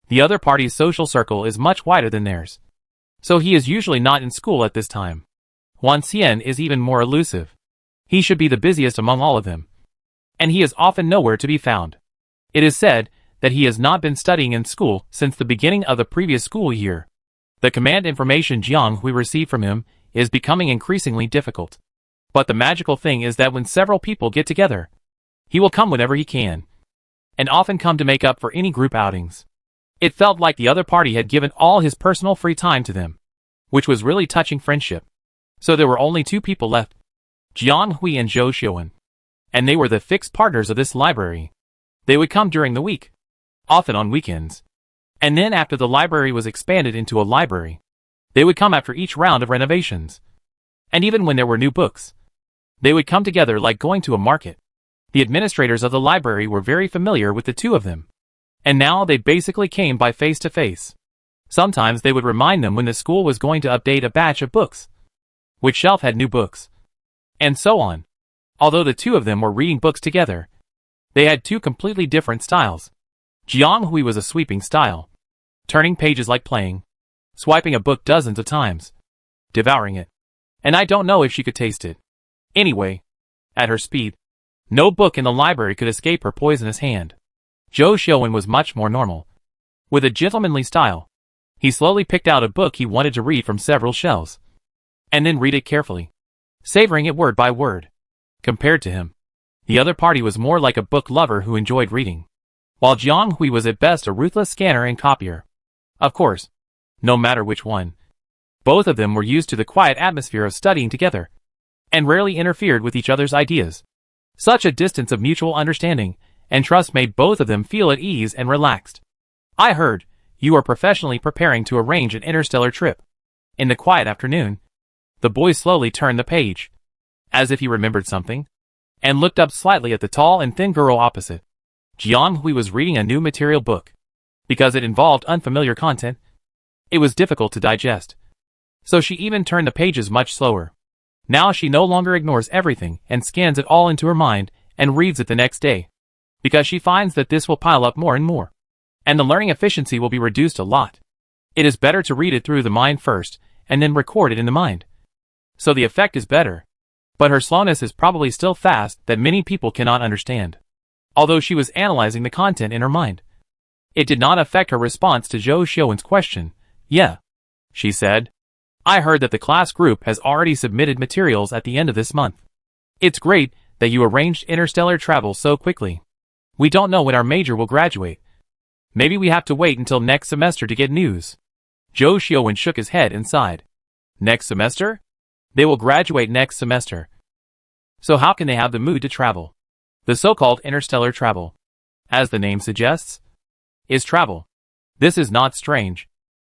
The other party's social circle is much wider than theirs. So he is usually not in school at this time. Huan Xian is even more elusive. He should be the busiest among all of them. And he is often nowhere to be found. It is said that he has not been studying in school since the beginning of the previous school year. The command information Jianghui received from him is becoming increasingly difficult. But the magical thing is that when several people get together, he will come whenever he can. And often come to make up for any group outings. It felt like the other party had given all his personal free time to them. Which was really touching friendship. So there were only two people left. Jianghui and Zhou Xiaowen. And they were the fixed partners of this library. They would come during the week. Often on weekends. And then after the library was expanded into a library, they would come after each round of renovations. And even when there were new books, they would come together like going to a market. The administrators of the library were very familiar with the two of them. And now they basically came by face to face. Sometimes they would remind them when the school was going to update a batch of books. Which shelf had new books. And so on. Although the two of them were reading books together, they had two completely different styles. Jianghui was a sweeping style. Turning pages like playing. Swiping a book dozens of times. Devouring it. And I don't know if she could taste it. Anyway, at her speed, no book in the library could escape her poisonous hand. Zhou Xiaowen was much more normal. With a gentlemanly style, he slowly picked out a book he wanted to read from several shelves. And then read it carefully. Savoring it word by word. Compared to him, the other party was more like a book lover who enjoyed reading. While Jianghui was at best a ruthless scanner and copier. Of course, no matter which one. Both of them were used to the quiet atmosphere of studying together. And rarely interfered with each other's ideas. Such a distance of mutual understanding and trust made both of them feel at ease and relaxed. I heard you are professionally preparing to arrange an interstellar trip. In the quiet afternoon, the boy slowly turned the page, as if he remembered something, and looked up slightly at the tall and thin girl opposite. Jiang Hui was reading a new material book. Because it involved unfamiliar content, it was difficult to digest. So she even turned the pages much slower. Now she no longer ignores everything and scans it all into her mind and reads it the next day. Because she finds that this will pile up more and more. And the learning efficiency will be reduced a lot. It is better to read it through the mind first and then record it in the mind. So the effect is better. But her slowness is probably still fast that many people cannot understand. Although she was analyzing the content in her mind, it did not affect her response to Zhou Xiaowen's question. Yeah, she said. I heard that the class group has already submitted materials at the end of this month. It's great that you arranged interstellar travel so quickly. We don't know when our major will graduate. Maybe we have to wait until next semester to get news. Zhou Xiaowen shook his head and sighed. Next semester? They will graduate next semester. So how can they have the mood to travel? The so-called interstellar travel, as the name suggests, is travel. This is not strange.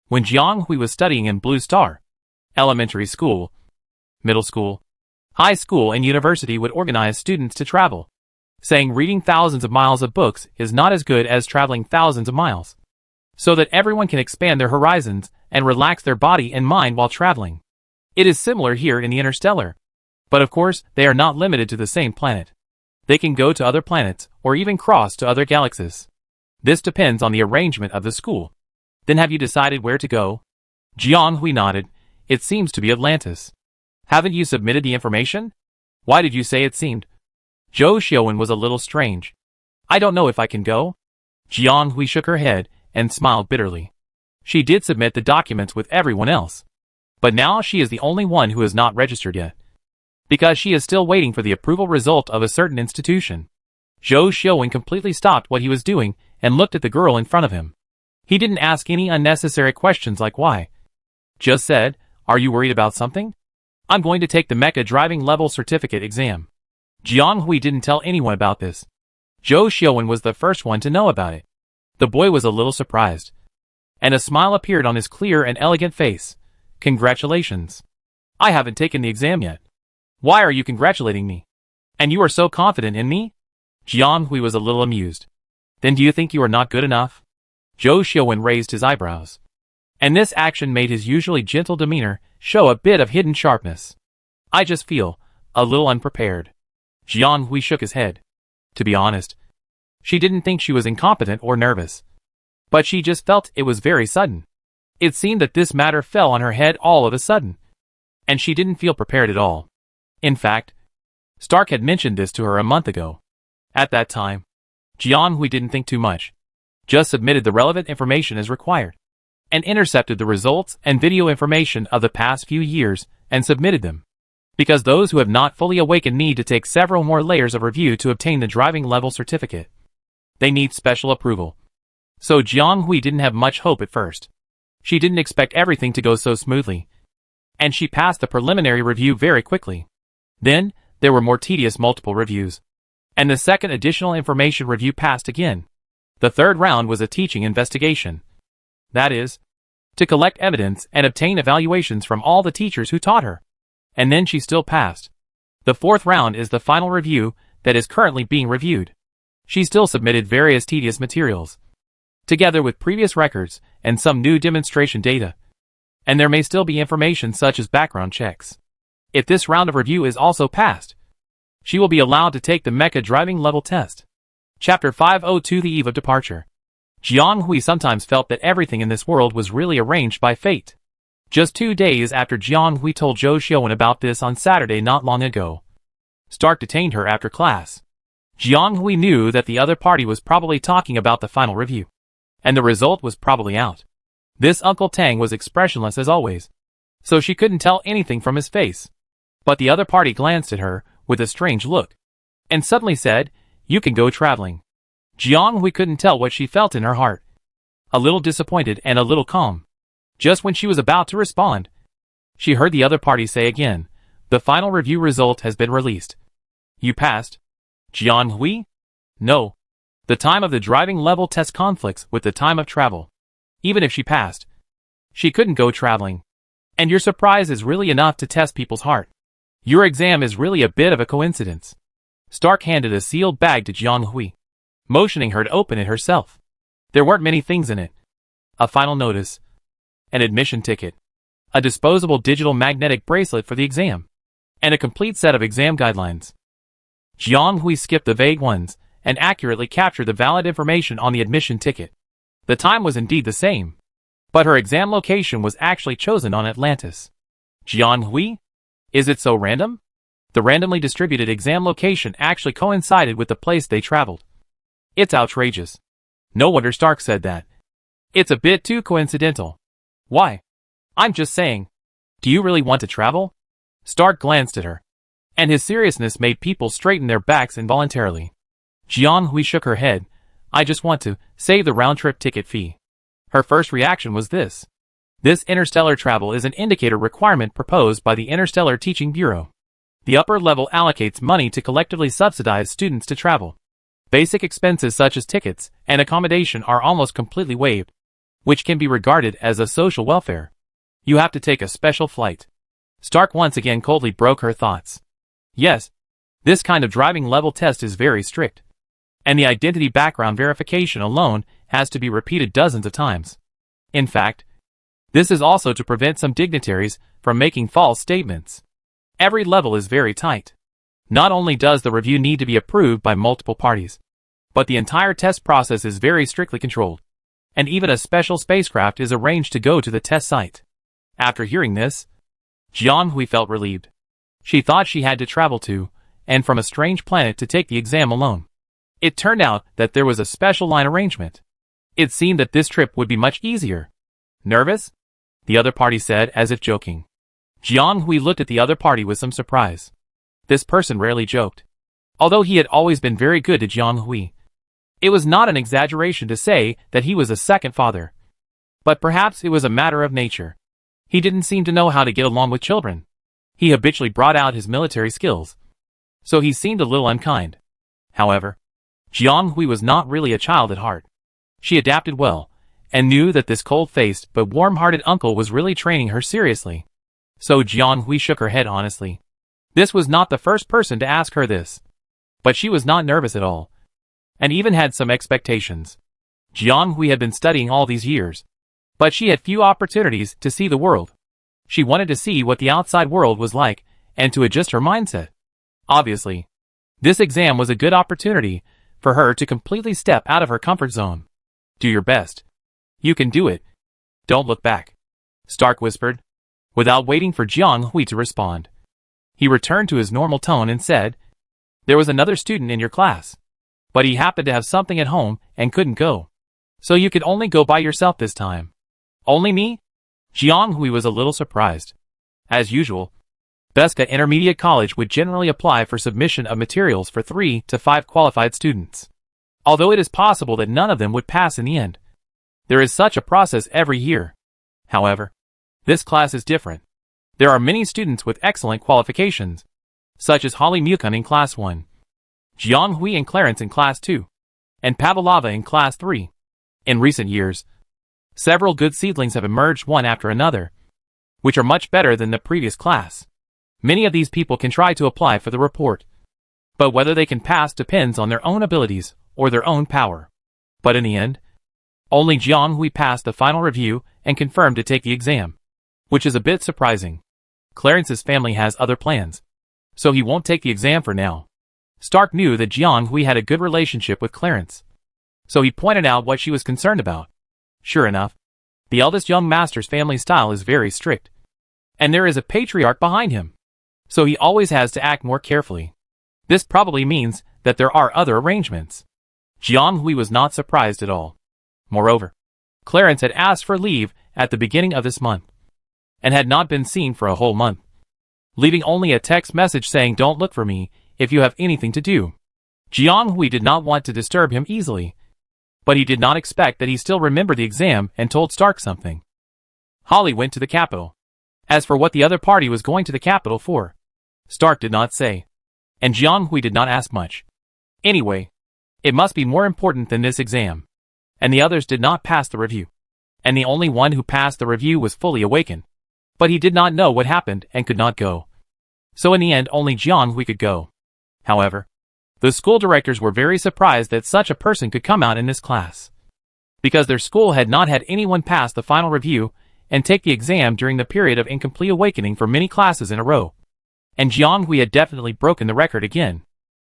When Jiang Hui was studying in Blue Star, elementary school, middle school, high school and university would organize students to travel, saying reading thousands of miles of books is not as good as traveling thousands of miles, so that everyone can expand their horizons and relax their body and mind while traveling. It is similar here in the interstellar. But of course, they are not limited to the same planet. They can go to other planets or even cross to other galaxies. This depends on the arrangement of the school. Then have you decided where to go? Jiang Hui nodded. It seems to be Atlantis. Haven't you submitted the information? Why did you say it seemed? Zhou Xiaowen was a little strange. I don't know if I can go. Jiang Hui shook her head and smiled bitterly. She did submit the documents with everyone else. But now she is the only one who is not registered yet. Because she is still waiting for the approval result of a certain institution. Zhou Xiaowen completely stopped what he was doing and looked at the girl in front of him. He didn't ask any unnecessary questions like why. Just said, are you worried about something? I'm going to take the mecha driving level certificate exam. Jiang Hui didn't tell anyone about this. Zhou Xiaowen was the first one to know about it. The boy was a little surprised. And a smile appeared on his clear and elegant face. Congratulations. I haven't taken the exam yet. Why are you congratulating me? And you are so confident in me? Jiang Hui was a little amused. Then do you think you are not good enough? Zhou Xiaowen raised his eyebrows. And this action made his usually gentle demeanor show a bit of hidden sharpness. I just feel a little unprepared. Jiang Hui shook his head. To be honest, she didn't think she was incompetent or nervous. But she just felt it was very sudden. It seemed that this matter fell on her head all of a sudden. And she didn't feel prepared at all. In fact, Stark had mentioned this to her a month ago. At that time, Jiang Hui didn't think too much. Just submitted the relevant information as required. And intercepted the results and video information of the past few years and submitted them. Because those who have not fully awakened need to take several more layers of review to obtain the driving level certificate. They need special approval. So Jiang Hui didn't have much hope at first. She didn't expect everything to go so smoothly. And she passed the preliminary review very quickly. Then, there were more tedious multiple reviews. And the second additional information review passed again. The third round was a teaching investigation. That is, to collect evidence and obtain evaluations from all the teachers who taught her. And then she still passed. The fourth round is the final review that is currently being reviewed. She still submitted various tedious materials, together with previous records and some new demonstration data. And there may still be information such as background checks. If this round of review is also passed, she will be allowed to take the mecha driving level test. Chapter 502 The Eve of Departure. Jiang Hui sometimes felt that everything in this world was really arranged by fate. Just 2 days after Jiang Hui told Zhou Xiaowen about this on Saturday not long ago, Stark detained her after class. Jiang Hui knew that the other party was probably talking about the final review. And the result was probably out. This Uncle Tang was expressionless as always, so she couldn't tell anything from his face. But the other party glanced at her with a strange look, and suddenly said, "You can go traveling." Jiang Hui couldn't tell what she felt in her heart. A little disappointed and a little calm. Just when she was about to respond, she heard the other party say again, "The final review result has been released. You passed." Jianhui? No. The time of the driving level test conflicts with the time of travel. Even if she passed, she couldn't go traveling. And your surprise is really enough to test people's heart. Your exam is really a bit of a coincidence. Stark handed a sealed bag to Jianhui, motioning her to open it herself. There weren't many things in it. A final notice, an admission ticket, a disposable digital magnetic bracelet for the exam, and a complete set of exam guidelines. Jianhui skipped the vague ones and accurately captured the valid information on the admission ticket. The time was indeed the same, but her exam location was actually chosen on Atlantis. Jianhui? Is it so random? The randomly distributed exam location actually coincided with the place they traveled. It's outrageous. No wonder Stark said that. It's a bit too coincidental. Why? I'm just saying. Do you really want to travel? Stark glanced at her, and his seriousness made people straighten their backs involuntarily. Jianhui shook her head. I just want to save the round-trip ticket fee. Her first reaction was this. This interstellar travel is an indicator requirement proposed by the Interstellar Teaching Bureau. The upper level allocates money to collectively subsidize students to travel. Basic expenses such as tickets and accommodation are almost completely waived, which can be regarded as a social welfare. You have to take a special flight. Stark once again coldly broke her thoughts. Yes, this kind of driving level test is very strict, and the identity background verification alone has to be repeated dozens of times. In fact, this is also to prevent some dignitaries from making false statements. Every level is very tight. Not only does the review need to be approved by multiple parties, but the entire test process is very strictly controlled, and even a special spacecraft is arranged to go to the test site. After hearing this, Jianhui felt relieved. She thought she had to travel to, and from a strange planet to take the exam alone. It turned out that there was a special line arrangement. It seemed that this trip would be much easier. Nervous? The other party said, as if joking. Jianhui looked at the other party with some surprise. This person rarely joked, although he had always been very good to Jianhui. It was not an exaggeration to say that he was a second father. But perhaps it was a matter of nature. He didn't seem to know how to get along with children. He habitually brought out his military skills, so he seemed a little unkind. However, Jianhui was not really a child at heart. She adapted well, and knew that this cold-faced but warm-hearted uncle was really training her seriously. So Jianhui shook her head honestly. This was not the first person to ask her this. But she was not nervous at all, and even had some expectations. Jianhui had been studying all these years, but she had few opportunities to see the world. She wanted to see what the outside world was like, and to adjust her mindset. Obviously, this exam was a good opportunity for her to completely step out of her comfort zone. Do your best. You can do it. Don't look back, Stark whispered, without waiting for Jianhui to respond. He returned to his normal tone and said, there was another student in your class, but he happened to have something at home and couldn't go. So you could only go by yourself this time. Only me? Jianhui was a little surprised. As usual, Beska Intermediate College would generally apply for submission of materials for 3 to 5 qualified students. Although it is possible that none of them would pass in the end. There is such a process every year. However, this class is different. There are many students with excellent qualifications, such as Holly Mukun in Class 1, Jianhui and Clarence in Class 2, and Pavlova in Class 3. In recent years, several good seedlings have emerged one after another, which are much better than the previous class. Many of these people can try to apply for the report, but whether they can pass depends on their own abilities or their own power. But in the end, only Jianhui passed the final review and confirmed to take the exam, which is a bit surprising. Clarence's family has other plans, so he won't take the exam for now. Stark knew that Jianhui had a good relationship with Clarence, so he pointed out what she was concerned about. Sure enough, the eldest young master's family style is very strict, and there is a patriarch behind him, so he always has to act more carefully. This probably means that there are other arrangements. Jianhui was not surprised at all. Moreover, Clarence had asked for leave at the beginning of this month, and had not been seen for a whole month, leaving only a text message saying don't look for me if you have anything to do. Jianhui did not want to disturb him easily, but he did not expect that he still remembered the exam and told Stark something. Holly went to the capital. As for what the other party was going to the capital for, Stark did not say, and Jianhui did not ask much. Anyway, it must be more important than this exam. And the others did not pass the review. And the only one who passed the review was fully awakened. But he did not know what happened and could not go. So in the end only Jianghui could go. However, the school directors were very surprised that such a person could come out in this class. Because their school had not had anyone pass the final review and take the exam during the period of incomplete awakening for many classes in a row. And Jianghui had definitely broken the record again.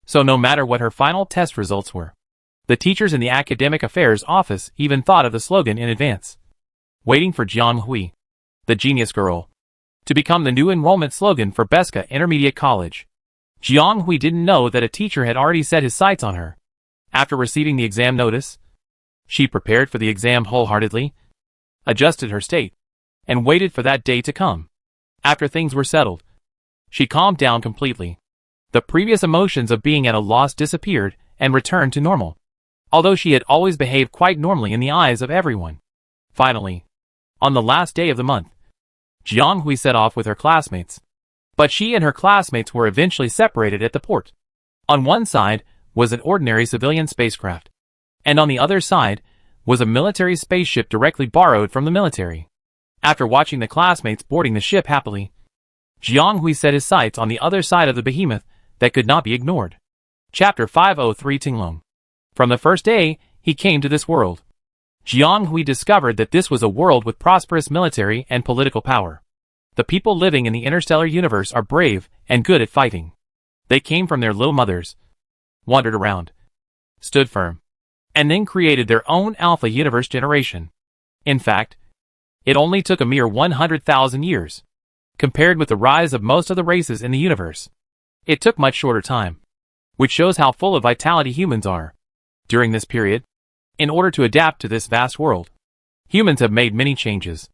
So no matter what her final test results were, the teachers in the academic affairs office even thought of the slogan in advance. Waiting for Jianghui, the genius girl, to become the new enrollment slogan for Beska Intermediate College. Jianghui didn't know that a teacher had already set his sights on her. After receiving the exam notice, she prepared for the exam wholeheartedly, adjusted her state, and waited for that day to come. After things were settled, she calmed down completely. The previous emotions of being at a loss disappeared and returned to normal, although she had always behaved quite normally in the eyes of everyone. Finally, on the last day of the month, Jianghui set off with her classmates. But she and her classmates were eventually separated at the port. On one side was an ordinary civilian spacecraft, and on the other side was a military spaceship directly borrowed from the military. After watching the classmates boarding the ship happily, Jianghui set his sights on the other side of the behemoth that could not be ignored. Chapter 503 Tinglong. From the first day he came to this world, Jianghui discovered that this was a world with prosperous military and political power. The people living in the interstellar universe are brave and good at fighting. They came from their little mothers, wandered around, stood firm, and then created their own Alpha Universe generation. In fact, it only took a mere 100,000 years. Compared with the rise of most of the races in the universe, it took much shorter time, which shows how full of vitality humans are. During this period, in order to adapt to this vast world, humans have made many changes.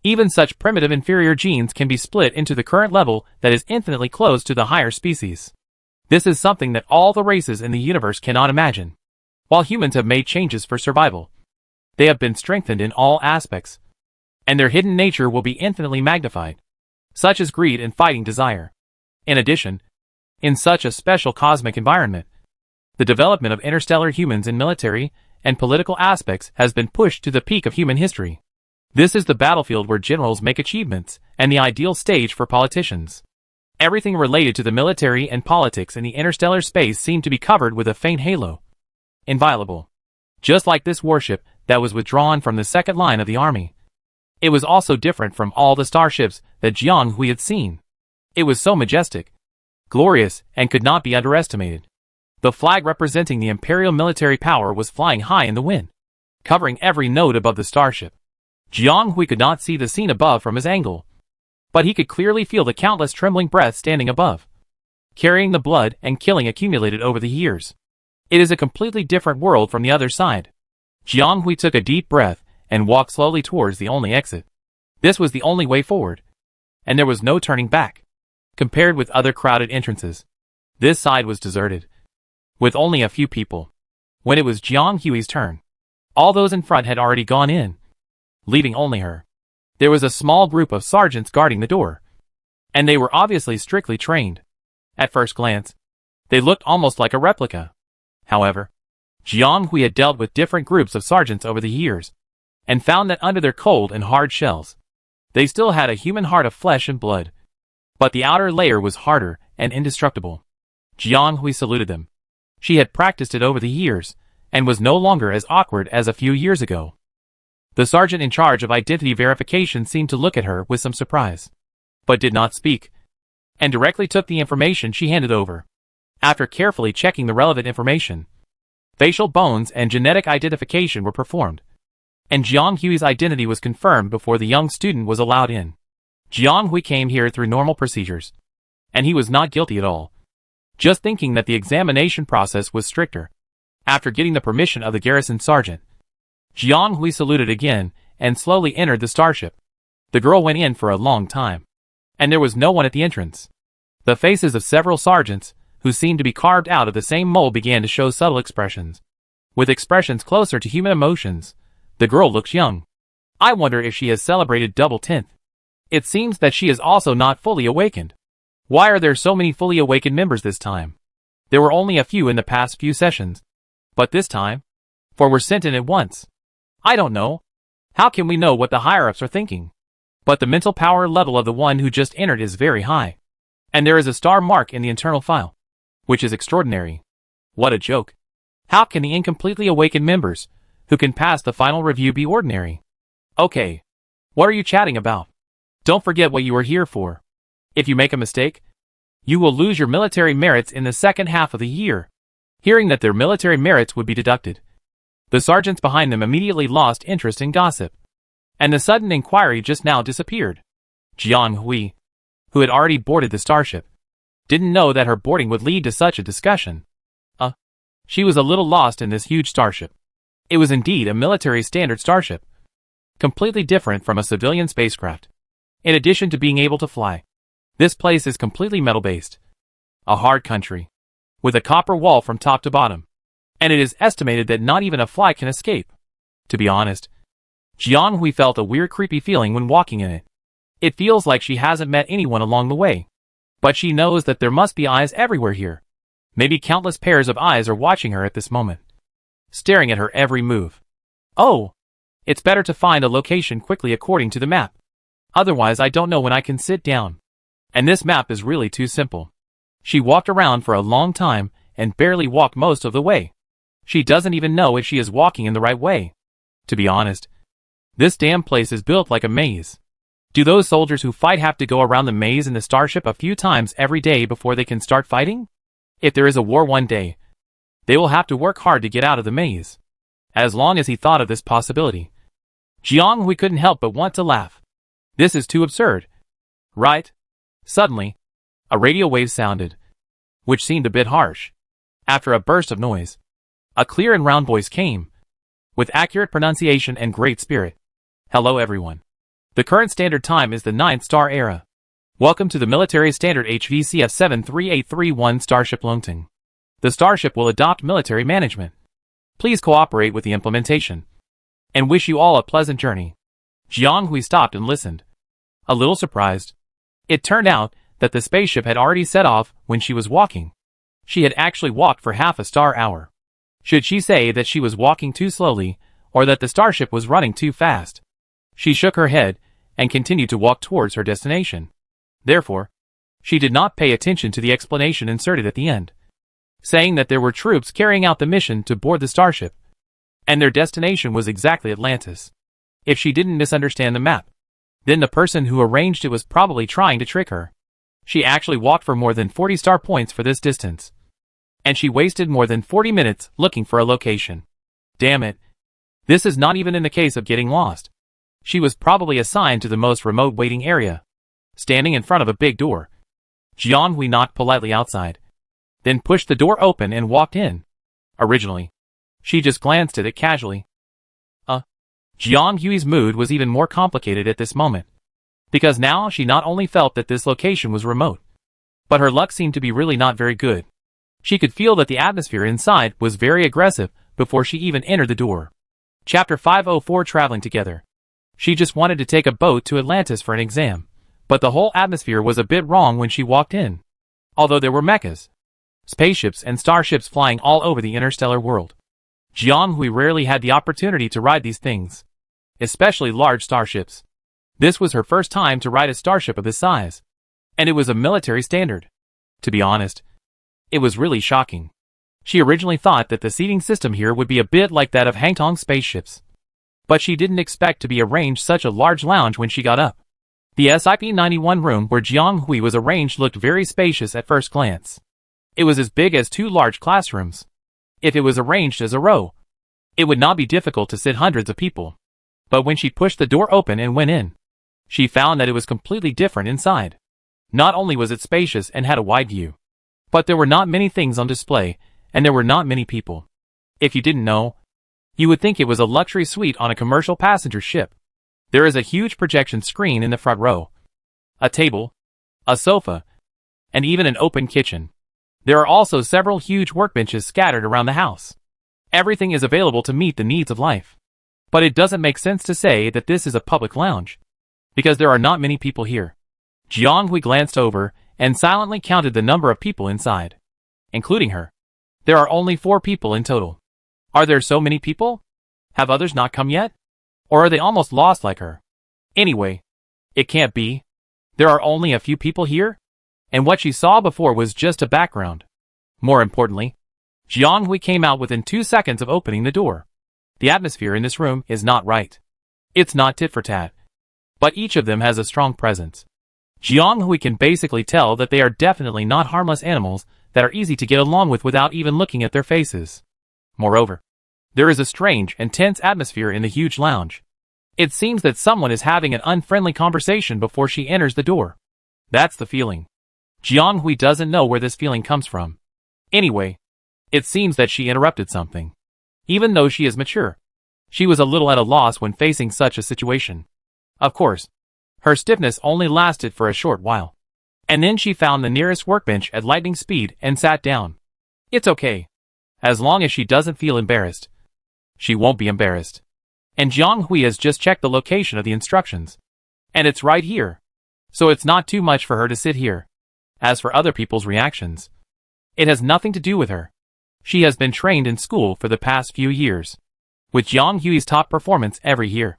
Even such primitive inferior genes can be split into the current level that is infinitely close to the higher species. This is something that all the races in the universe cannot imagine. While humans have made changes for survival, they have been strengthened in all aspects, and their hidden nature will be infinitely magnified, such as greed and fighting desire. In addition, in such a special cosmic environment, the development of interstellar humans in military and political aspects has been pushed to the peak of human history. This is the battlefield where generals make achievements and the ideal stage for politicians. Everything related to the military and politics in the interstellar space seemed to be covered with a faint halo. Inviolable. Just like this warship that was withdrawn from the second line of the army. It was also different from all the starships that Jianghui had seen. It was so majestic, glorious, and could not be underestimated. The flag representing the imperial military power was flying high in the wind, covering every node above the starship. Jianghui could not see the scene above from his angle, but he could clearly feel the countless trembling breaths standing above, carrying the blood and killing accumulated over the years. It is a completely different world from the other side. Jianghui took a deep breath and walked slowly towards the only exit. This was the only way forward, and there was no turning back. Compared with other crowded entrances, this side was deserted, with only a few people. When it was Jianghui's turn, all those in front had already gone in, leaving only her. There was a small group of sergeants guarding the door, and they were obviously strictly trained. At first glance, they looked almost like a replica. However, Jianghui had dealt with different groups of sergeants over the years, and found that under their cold and hard shells, they still had a human heart of flesh and blood. But the outer layer was harder and indestructible. Jianghui saluted them. She had practiced it over the years, and was no longer as awkward as a few years ago. The sergeant in charge of identity verification seemed to look at her with some surprise, but did not speak, and directly took the information she handed over. After carefully checking the relevant information, facial bones and genetic identification were performed, and Jianghui's identity was confirmed before the young student was allowed in. Jianghui came here through normal procedures, and he was not guilty at all, just thinking that the examination process was stricter. After getting the permission of the garrison sergeant, Jianghui saluted again and slowly entered the starship. The girl went in for a long time, and there was no one at the entrance. The faces of several sergeants, who seemed to be carved out of the same mold, began to show subtle expressions. With expressions closer to human emotions, the girl looks young. I wonder if she has celebrated double 10th. It seems that she is also not fully awakened. Why are there so many fully awakened members this time? There were only a few in the past few sessions. But this time? 4 were sent in at once. I don't know. How can we know what the higher-ups are thinking? But the mental power level of the one who just entered is very high. And there is a star mark in the internal file. Which is extraordinary. What a joke. How can the incompletely awakened members, who can pass the final review, be ordinary? Okay. What are you chatting about? Don't forget what you are here for. If you make a mistake, you will lose your military merits in the second half of the year. Hearing that their military merits would be deducted, the sergeants behind them immediately lost interest in gossip. And the sudden inquiry just now disappeared. Jiang Hui, who had already boarded the starship, didn't know that her boarding would lead to such a discussion. She was a little lost in this huge starship. It was indeed a military standard starship, completely different from a civilian spacecraft. In addition to being able to fly, this place is completely metal-based. A hard country, with a copper wall from top to bottom. And it is estimated that not even a fly can escape. To be honest, Jiang Hui felt a weird creepy feeling when walking in it. It feels like she hasn't met anyone along the way. But she knows that there must be eyes everywhere here. Maybe countless pairs of eyes are watching her at this moment, staring at her every move. Oh! It's better to find a location quickly according to the map. Otherwise I don't know when I can sit down. And this map is really too simple. She walked around for a long time and barely walked most of the way. She doesn't even know if she is walking in the right way. To be honest, this damn place is built like a maze. Do those soldiers who fight have to go around the maze in the starship a few times every day before they can start fighting? If there is a war one day, they will have to work hard to get out of the maze. As long as he thought of this possibility, Jiang Hui couldn't help but want to laugh. This is too absurd. Right? Suddenly, a radio wave sounded, which seemed a bit harsh. After a burst of noise, a clear and round voice came, with accurate pronunciation and great spirit. Hello everyone. The current standard time is the 9th star era. Welcome to the military standard HVCF 73831 Starship Longting. The starship will adopt military management. Please cooperate with the implementation. And wish you all a pleasant journey. Jiang Hui stopped and listened, a little surprised. It turned out that the spaceship had already set off when she was walking. She had actually walked for half a star hour. Should she say that she was walking too slowly, or that the starship was running too fast? She shook her head and continued to walk towards her destination. Therefore, she did not pay attention to the explanation inserted at the end, saying that there were troops carrying out the mission to board the starship, and their destination was exactly Atlantis. If she didn't misunderstand the map, then the person who arranged it was probably trying to trick her. She actually walked for more than 40 star points for this distance, and she wasted more than 40 minutes looking for a location. Damn it. This is not even in the case of getting lost. She was probably assigned to the most remote waiting area, standing in front of a big door. Jiang Hui knocked politely outside, then pushed the door open and walked in. Originally, she just glanced at it casually. Jiang Hui's mood was even more complicated at this moment, because now she not only felt that this location was remote, but her luck seemed to be really not very good. She could feel that the atmosphere inside was very aggressive before she even entered the door. Chapter 504 Traveling Together. She just wanted to take a boat to Atlantis for an exam, but the whole atmosphere was a bit wrong when she walked in. Although there were mechas, spaceships and starships flying all over the interstellar world, Jiang Hui rarely had the opportunity to ride these things, especially large starships. This was her first time to ride a starship of this size, and it was a military standard. To be honest, it was really shocking. She originally thought that the seating system here would be a bit like that of Hangtong spaceships, but she didn't expect to be arranged such a large lounge when she got up. The SIP-91 room where Jiang Hui was arranged looked very spacious at first glance. It was as big as 2 large classrooms. If it was arranged as a row, it would not be difficult to sit hundreds of people. But when she pushed the door open and went in, she found that it was completely different inside. Not only was it spacious and had a wide view, but there were not many things on display, and there were not many people. If you didn't know, you would think it was a luxury suite on a commercial passenger ship. There is a huge projection screen in the front row, a table, a sofa, and even an open kitchen. There are also several huge workbenches scattered around the house. Everything is available to meet the needs of life. But it doesn't make sense to say that this is a public lounge, because there are not many people here. Jiang Hui glanced over and silently counted the number of people inside. including her. There are only 4 people in total. Are there so many people? Have others not come yet? Or are they almost lost like her? Anyway, it can't be. There are only a few people here? And what she saw before was just a background. More importantly, Jiang Hui came out within 2 seconds of opening the door. The atmosphere in this room is not right. It's not tit for tat. But each of them has a strong presence. Jiang Hui can basically tell that they are definitely not harmless animals that are easy to get along with without even looking at their faces. Moreover, there is a strange and tense atmosphere in the huge lounge. It seems that someone is having an unfriendly conversation before she enters the door. That's the feeling. Jiang Hui doesn't know where this feeling comes from. Anyway, it seems that she interrupted something. Even though she is mature, she was a little at a loss when facing such a situation. Of course, her stiffness only lasted for a short while. And then she found the nearest workbench at lightning speed and sat down. It's okay. As long as she doesn't feel embarrassed. She won't be embarrassed. And Jiang Hui has just checked the location of the instructions. And it's right here. So it's not too much for her to sit here. As for other people's reactions, it has nothing to do with her. She has been trained in school for the past few years. With Jiang Hui's top performance every year.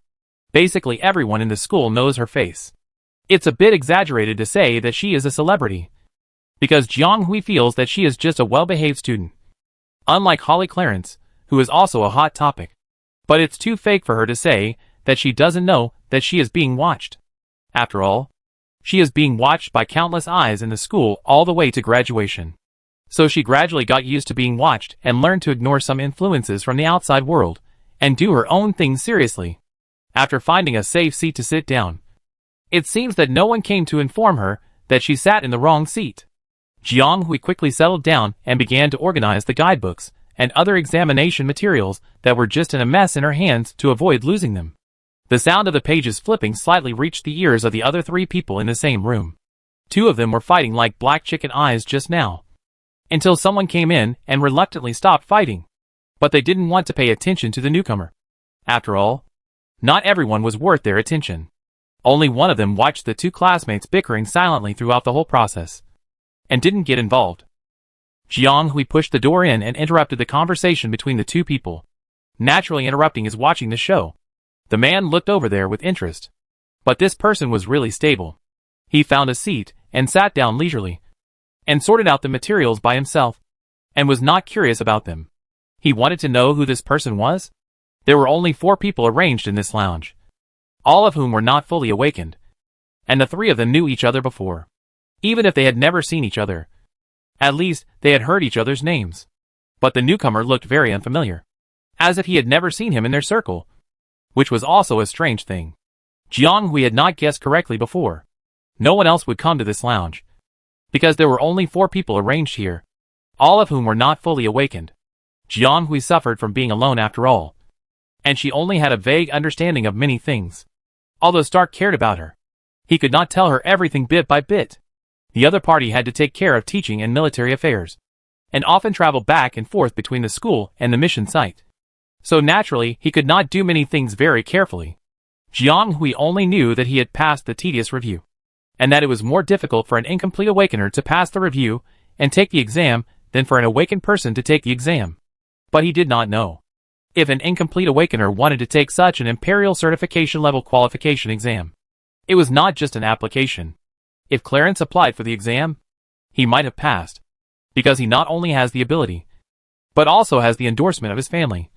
Basically everyone in the school knows her face. It's a bit exaggerated to say that she is a celebrity. Because Jiang Hui feels that she is just a well-behaved student. Unlike Holly Clarence, who is also a hot topic. But it's too fake for her to say that she doesn't know that she is being watched. After all, she is being watched by countless eyes in the school all the way to graduation. So she gradually got used to being watched and learned to ignore some influences from the outside world and do her own thing seriously. After finding a safe seat to sit down, it seems that no one came to inform her that she sat in the wrong seat. Jiang Hui quickly settled down and began to organize the guidebooks and other examination materials that were just in a mess in her hands to avoid losing them. The sound of the pages flipping slightly reached the ears of the other 3 people in the same room. 2 of them were fighting like black chicken eyes just now. Until someone came in and reluctantly stopped fighting. But they didn't want to pay attention to the newcomer. After all, not everyone was worth their attention. Only one of them watched the 2 classmates bickering silently throughout the whole process. And didn't get involved. Jiang Hui pushed the door in and interrupted the conversation between the 2 people. Naturally interrupting is watching the show. The man looked over there with interest. But this person was really stable. He found a seat and sat down leisurely. And sorted out the materials by himself. And was not curious about them. He wanted to know who this person was. There were only 4 people arranged in this lounge. All of whom were not fully awakened. And the 3 of them knew each other before. Even if they had never seen each other. At least, they had heard each other's names. But the newcomer looked very unfamiliar. As if he had never seen him in their circle. Which was also a strange thing. Jiang Hui had not guessed correctly before. No one else would come to this lounge. Because there were only 4 people arranged here. All of whom were not fully awakened. Jiang Hui suffered from being alone after all. And she only had a vague understanding of many things. Although Stark cared about her, he could not tell her everything bit by bit. The other party had to take care of teaching and military affairs. And often traveled back and forth between the school and the mission site. So naturally, he could not do many things very carefully. Jiang Hui only knew that he had passed the tedious review. And that it was more difficult for an incomplete awakener to pass the review and take the exam than for an awakened person to take the exam. But he did not know. If an incomplete awakener wanted to take such an Imperial Certification Level Qualification exam, it was not just an application. If Clarence applied for the exam, he might have passed. Because he not only has the ability, but also has the endorsement of his family.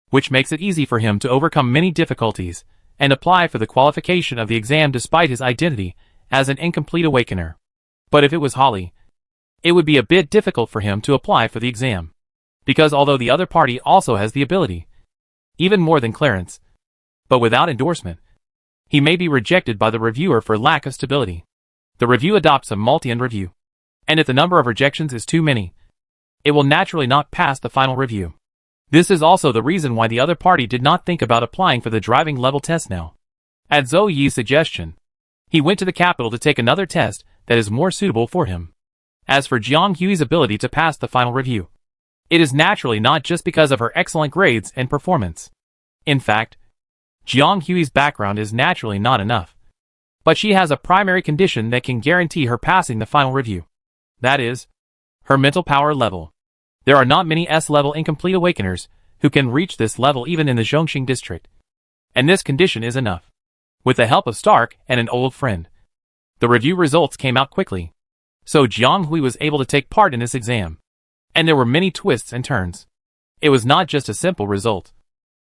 Which makes it easy for him to overcome many difficulties and apply for the qualification of the exam despite his identity as an incomplete awakener. But if it was Holly, it would be a bit difficult for him to apply for the exam. Because although the other party also has the ability, even more than Clarence, but without endorsement, he may be rejected by the reviewer for lack of stability. The review adopts a multi-end review. And if the number of rejections is too many, it will naturally not pass the final review. This is also the reason why the other party did not think about applying for the driving level test now. At Zhou Yi's suggestion, he went to the capital to take another test that is more suitable for him. As for Jiang Hui's ability to pass the final review, it is naturally not just because of her excellent grades and performance. In fact, Jiang Hui's background is naturally not enough. But she has a primary condition that can guarantee her passing the final review. That is, Her mental power level. There are not many S-level incomplete awakeners who can reach this level even in the Zhongxing district. And this condition is enough. With the help of Stark and an old friend. The review results came out quickly. So Jiang Hui was able to take part in this exam. And there were many twists and turns. It was not just a simple result,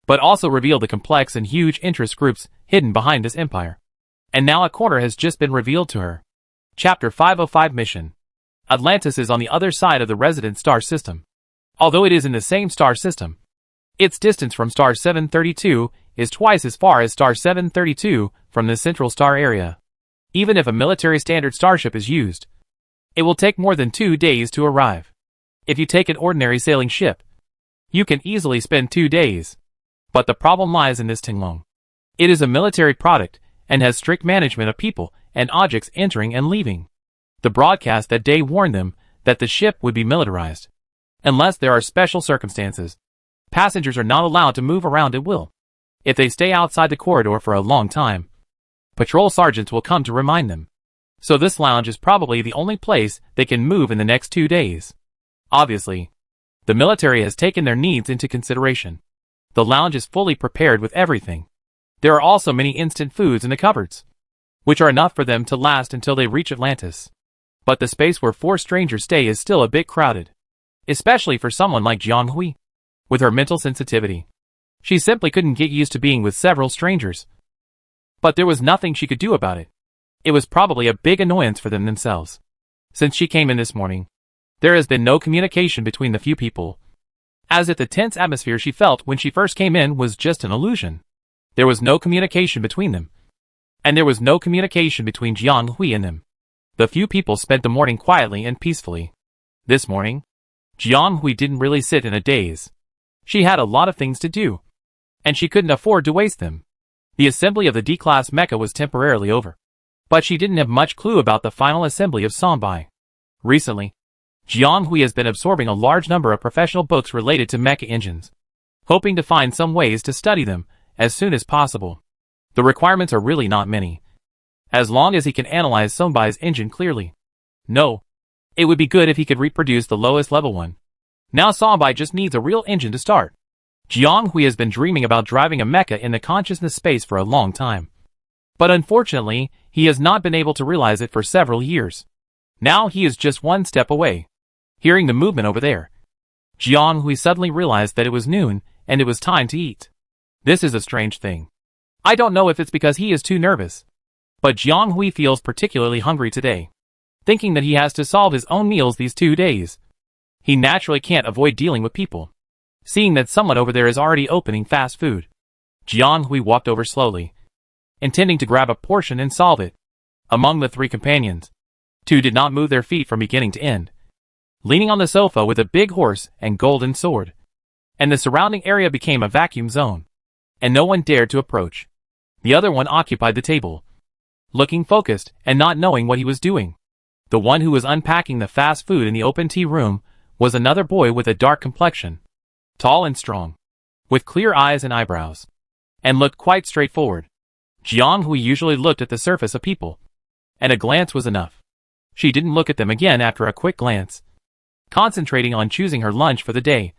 but also revealed the complex and huge interest groups hidden behind this empire. And now a corner has just been revealed to her. Chapter 505 Mission. Atlantis is on the other side of the resident star system. Although it is in the same star system, its distance from star 732 is twice as far as star 732 from the central star area. Even if a military standard starship is used, it will take more than 2 days to arrive. If you take an ordinary sailing ship, you can easily spend 2 days. But the problem lies in this Tinglong. It is a military product and has strict management of people and objects entering and leaving. The broadcast that day warned them that the ship would be militarized. Unless there are special circumstances, passengers are not allowed to move around at will. If they stay outside the corridor for a long time, patrol sergeants will come to remind them. So this lounge is probably the only place they can move in the next 2 days. Obviously, the military has taken their needs into consideration. The lounge is fully prepared with everything. There are also many instant foods in the cupboards, which are enough for them to last until they reach Atlantis. But the space where 4 strangers stay is still a bit crowded. Especially for someone like Jiang Hui. With her mental sensitivity, she simply couldn't get used to being with several strangers. But there was nothing she could do about it. It was probably a big annoyance for them themselves. Since she came in this morning, there has been no communication between the few people. As if the tense atmosphere she felt when she first came in was just an illusion. There was no communication between them. And there was no communication between Jiang Hui and them. The few people spent the morning quietly and peacefully. This morning, Jiang Hui didn't really sit in a daze. She had a lot of things to do, and she couldn't afford to waste them. The assembly of the D-class mecha was temporarily over, but she didn't have much clue about the final assembly of Sonbai. Recently, Jiang Hui has been absorbing a large number of professional books related to mecha engines, hoping to find some ways to study them as soon as possible. The requirements are really not many, as long as he can analyze Sonbai's engine clearly. No, it would be good if he could reproduce the lowest level one. Now Sonbai just needs a real engine to start. Jiang Hui has been dreaming about driving a mecha in the consciousness space for a long time. But unfortunately, he has not been able to realize it for several years. Now he is just one step away. Hearing the movement over there, Jiang Hui suddenly realized that it was noon and it was time to eat. This is a strange thing. I don't know if it's because he is too nervous, but Jiang Hui feels particularly hungry today. Thinking that he has to solve his own meals these 2 days, he naturally can't avoid dealing with people. Seeing that someone over there is already opening fast food, Jiang Hui walked over slowly, intending to grab a portion and solve it. Among the 3 companions, 2 did not move their feet from beginning to end, leaning on the sofa with a big horse and golden sword. And the surrounding area became a vacuum zone, and no one dared to approach. The other one occupied the table, looking focused and not knowing what he was doing. The one who was unpacking the fast food in the open tea room was another boy with a dark complexion, tall and strong, with clear eyes and eyebrows, and looked quite straightforward. Jiang Hui usually looked at the surface of people, and a glance was enough. She didn't look at them again after a quick glance, concentrating on choosing her lunch for the day.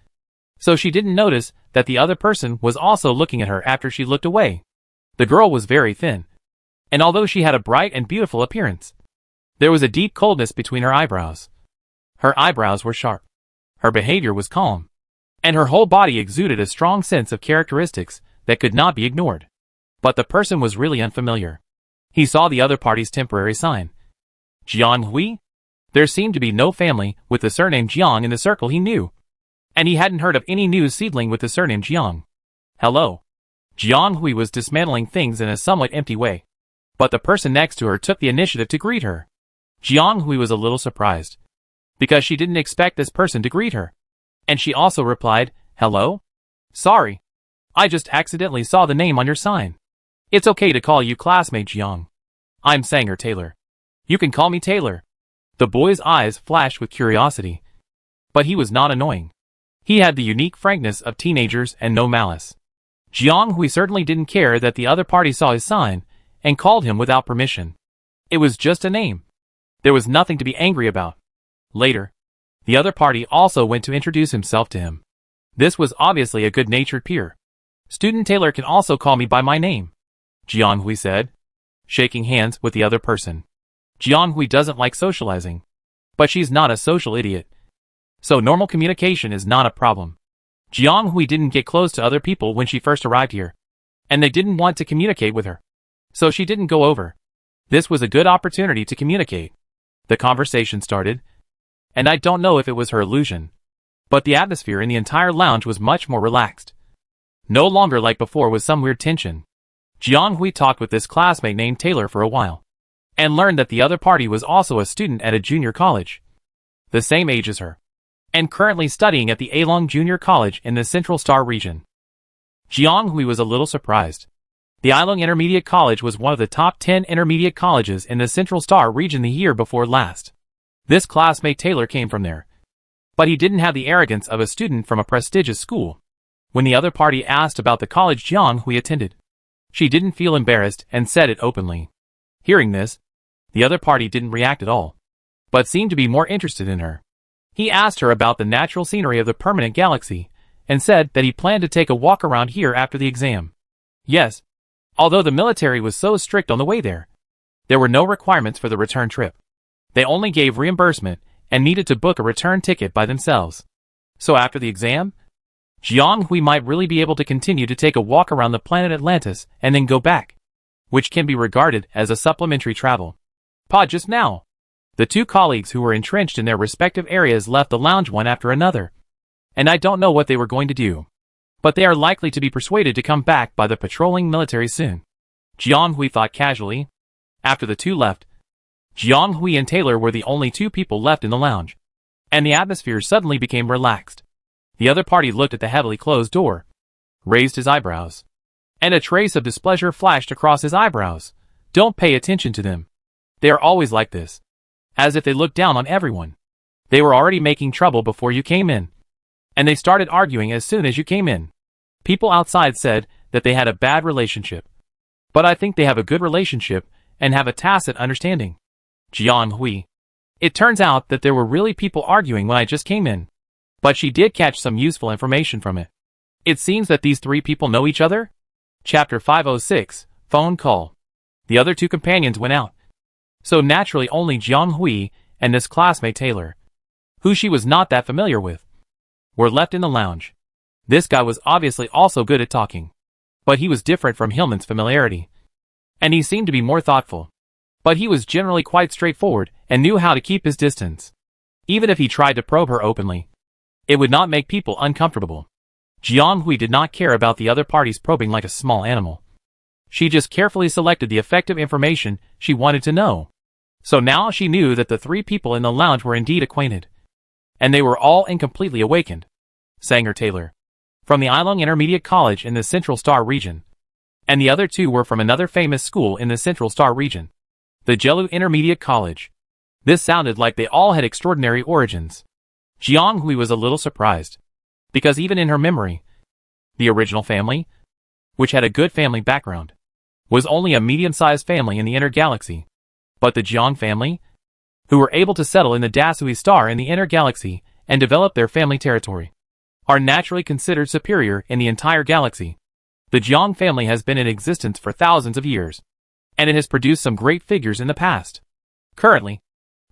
So she didn't notice that the other person was also looking at her after she looked away. The girl was very thin, and although she had a bright and beautiful appearance, there was a deep coldness between her eyebrows. Her eyebrows were sharp. Her behavior was calm, and her whole body exuded a strong sense of characteristics that could not be ignored. But the person was really unfamiliar. He saw the other party's temporary sign. Jiang Hui? There seemed to be no family with the surname Jiang in the circle he knew, and he hadn't heard of any new seedling with the surname Jiang. Hello. Jiang Hui was dismantling things in a somewhat empty way, but the person next to her took the initiative to greet her. Jiang Hui was a little surprised, because she didn't expect this person to greet her. And she also replied, "Hello? Sorry. I just accidentally saw the name on your sign. It's okay to call you classmate Jiang. I'm Sanger Taylor. You can call me Taylor." The boy's eyes flashed with curiosity, but he was not annoying. He had the unique frankness of teenagers and no malice. Jiang Hui certainly didn't care that the other party saw his sign and called him without permission. It was just a name. There was nothing to be angry about. Later, The other party also went to introduce himself to him. This was obviously a good-natured peer. "Student Taylor can also call me by my name," Jianghui said, shaking hands with the other person. Jianghui doesn't like socializing, but she's not a social idiot, so normal communication is not a problem. Jianghui didn't get close to other people when she first arrived here, and they didn't want to communicate with her, so she didn't go over. This was a good opportunity to communicate. The conversation started, and I don't know if it was her illusion, but the atmosphere in the entire lounge was much more relaxed. No longer like before with some weird tension. Jianghui talked with this classmate named Taylor for a while, and learned that the other party was also a student at a junior college, the same age as her, and currently studying at the Along Junior College in the Central Star region. Jianghui was a little surprised. The Along Intermediate College was one of the top 10 intermediate colleges in the Central Star region the year before last. This classmate Taylor came from there, but he didn't have the arrogance of a student from a prestigious school. When the other party asked about the college Jianghui attended, she didn't feel embarrassed and said it openly. Hearing this, the other party didn't react at all, but seemed to be more interested in her. He asked her about the natural scenery of the permanent galaxy, and said that he planned to take a walk around here after the exam. Yes, although the military was so strict on the way there were no requirements for the return trip. They only gave reimbursement and needed to book a return ticket by themselves. So after the exam, Jianghui might really be able to continue to take a walk around the planet Atlantis and then go back, which can be regarded as a supplementary travel. Just now, the two colleagues who were entrenched in their respective areas left the lounge one after another, and I don't know what they were going to do, but they are likely to be persuaded to come back by the patrolling military soon. Jianghui thought casually. After the two left, Jianghui and Taylor were the only two people left in the lounge, and the atmosphere suddenly became relaxed. The other party looked at the heavily closed door, raised his eyebrows, and a trace of displeasure flashed across his eyebrows. Don't pay attention to them. They are always like this, as if they look down on everyone. They were already making trouble before you came in, and they started arguing as soon as you came in. People outside said that they had a bad relationship, but I think they have a good relationship and have a tacit understanding. Jianghui. It turns out that there were really people arguing when I just came in, but she did catch some useful information from it. It seems that these three people know each other? Chapter 506, Phone Call. The other two companions went out, so naturally only Jianghui and this classmate Taylor, who she was not that familiar with, were left in the lounge. This guy was obviously also good at talking, but he was different from Hillman's familiarity, and he seemed to be more thoughtful. But he was generally quite straightforward and knew how to keep his distance. Even if he tried to probe her openly, it would not make people uncomfortable. Jianghui did not care about the other party's probing like a small animal. She just carefully selected the effective information she wanted to know. So now she knew that the three people in the lounge were indeed acquainted, and they were all incompletely awakened. Sanger Taylor, from the Ilong Intermediate College in the Central Star region, and the other two were from another famous school in the Central Star region, the Jelu Intermediate College. This sounded like they all had extraordinary origins. Jianghui was a little surprised, because even in her memory, the original family, which had a good family background, was only a medium-sized family in the inner galaxy. But the Jiang family, who were able to settle in the Dasui star in the inner galaxy and develop their family territory, are naturally considered superior in the entire galaxy. The Jiang family has been in existence for thousands of years, and it has produced some great figures in the past. Currently,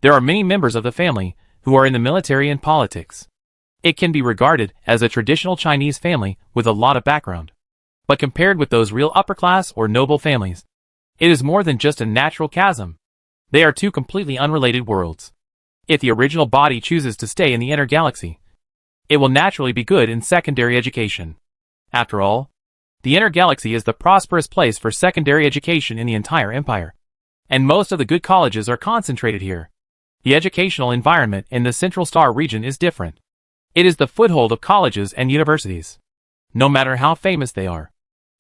there are many members of the family who are in the military and politics. It can be regarded as a traditional Chinese family with a lot of background. But compared with those real upper-class or noble families, it is more than just a natural chasm. They are two completely unrelated worlds. If the original body chooses to stay in the inner galaxy, it will naturally be good in secondary education. After all, the inner galaxy is the prosperous place for secondary education in the entire empire, and most of the good colleges are concentrated here. The educational environment in the Central Star region is different. It is the foothold of colleges and universities. No matter how famous they are,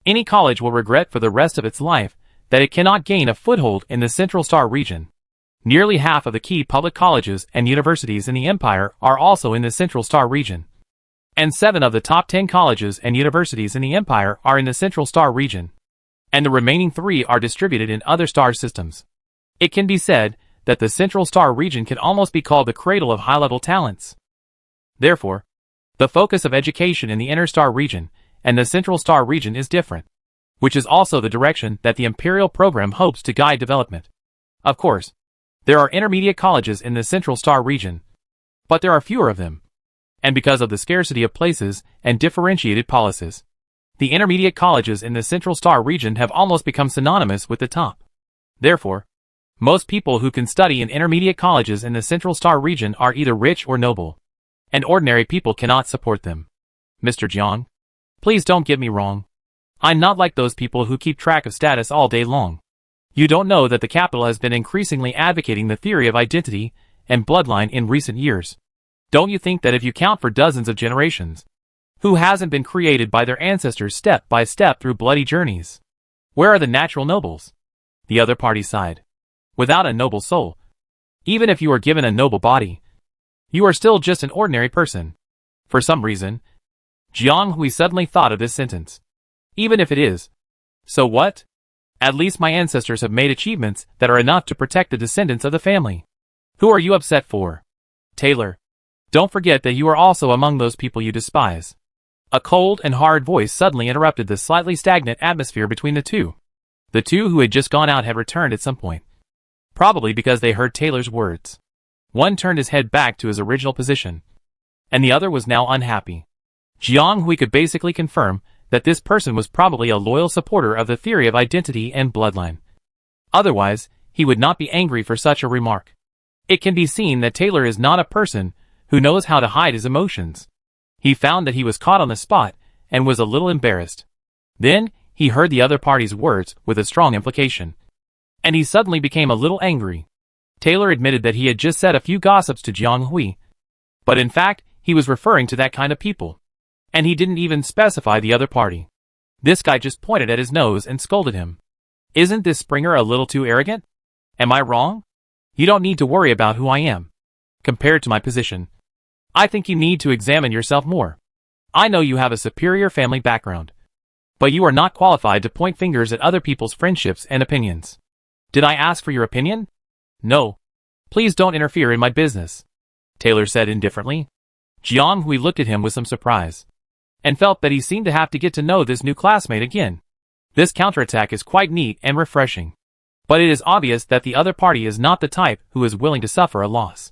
any college will regret for the rest of its life that it cannot gain a foothold in the Central Star region. Nearly half of the key public colleges and universities in the empire are also in the Central Star region, and 7 of the top 10 colleges and universities in the empire are in the Central Star region, and the remaining 3 are distributed in other star systems. It can be said that the Central Star region can almost be called the cradle of high-level talents. Therefore, the focus of education in the inner star region and the central star region is different, which is also the direction that the Imperial program hopes to guide development. Of course, there are intermediate colleges in the central star region, but there are fewer of them. And because of the scarcity of places and differentiated policies, the intermediate colleges in the central star region have almost become synonymous with the top. Therefore, most people who can study in intermediate colleges in the central star region are either rich or noble, and ordinary people cannot support them. Mr. Jiang, please don't get me wrong. I'm not like those people who keep track of status all day long. You don't know that the capital has been increasingly advocating the theory of identity and bloodline in recent years. Don't you think that if you count for dozens of generations, who hasn't been created by their ancestors step by step through bloody journeys? Where are the natural nobles? The other party sighed. Without a noble soul, even if you are given a noble body, you are still just an ordinary person. For some reason, Jiang Hui suddenly thought of this sentence. Even if it is, so what? At least my ancestors have made achievements that are enough to protect the descendants of the family. Who are you upset for? Taylor, don't forget that you are also among those people you despise. A cold and hard voice suddenly interrupted the slightly stagnant atmosphere between the two. The two who had just gone out had returned at some point, probably because they heard Taylor's words. One turned his head back to his original position, and the other was now unhappy. Jiang Hui could basically confirm that this person was probably a loyal supporter of the theory of identity and bloodline. Otherwise, he would not be angry for such a remark. It can be seen that Taylor is not a person who knows how to hide his emotions. He found that he was caught on the spot and was a little embarrassed. Then, he heard the other party's words with a strong implication, and he suddenly became a little angry. Taylor admitted that he had just said a few gossips to Jiang Hui, but in fact, he was referring to that kind of people, and he didn't even specify the other party. This guy just pointed at his nose and scolded him. Isn't this Springer a little too arrogant? Am I wrong? You don't need to worry about who I am compared to my position. I think you need to examine yourself more. I know you have a superior family background, but you are not qualified to point fingers at other people's friendships and opinions. Did I ask for your opinion? No. Please don't interfere in my business, Taylor said indifferently. Jiang Hui looked at him with some surprise, and felt that he seemed to have to get to know this new classmate again. This counterattack is quite neat and refreshing, but it is obvious that the other party is not the type who is willing to suffer a loss.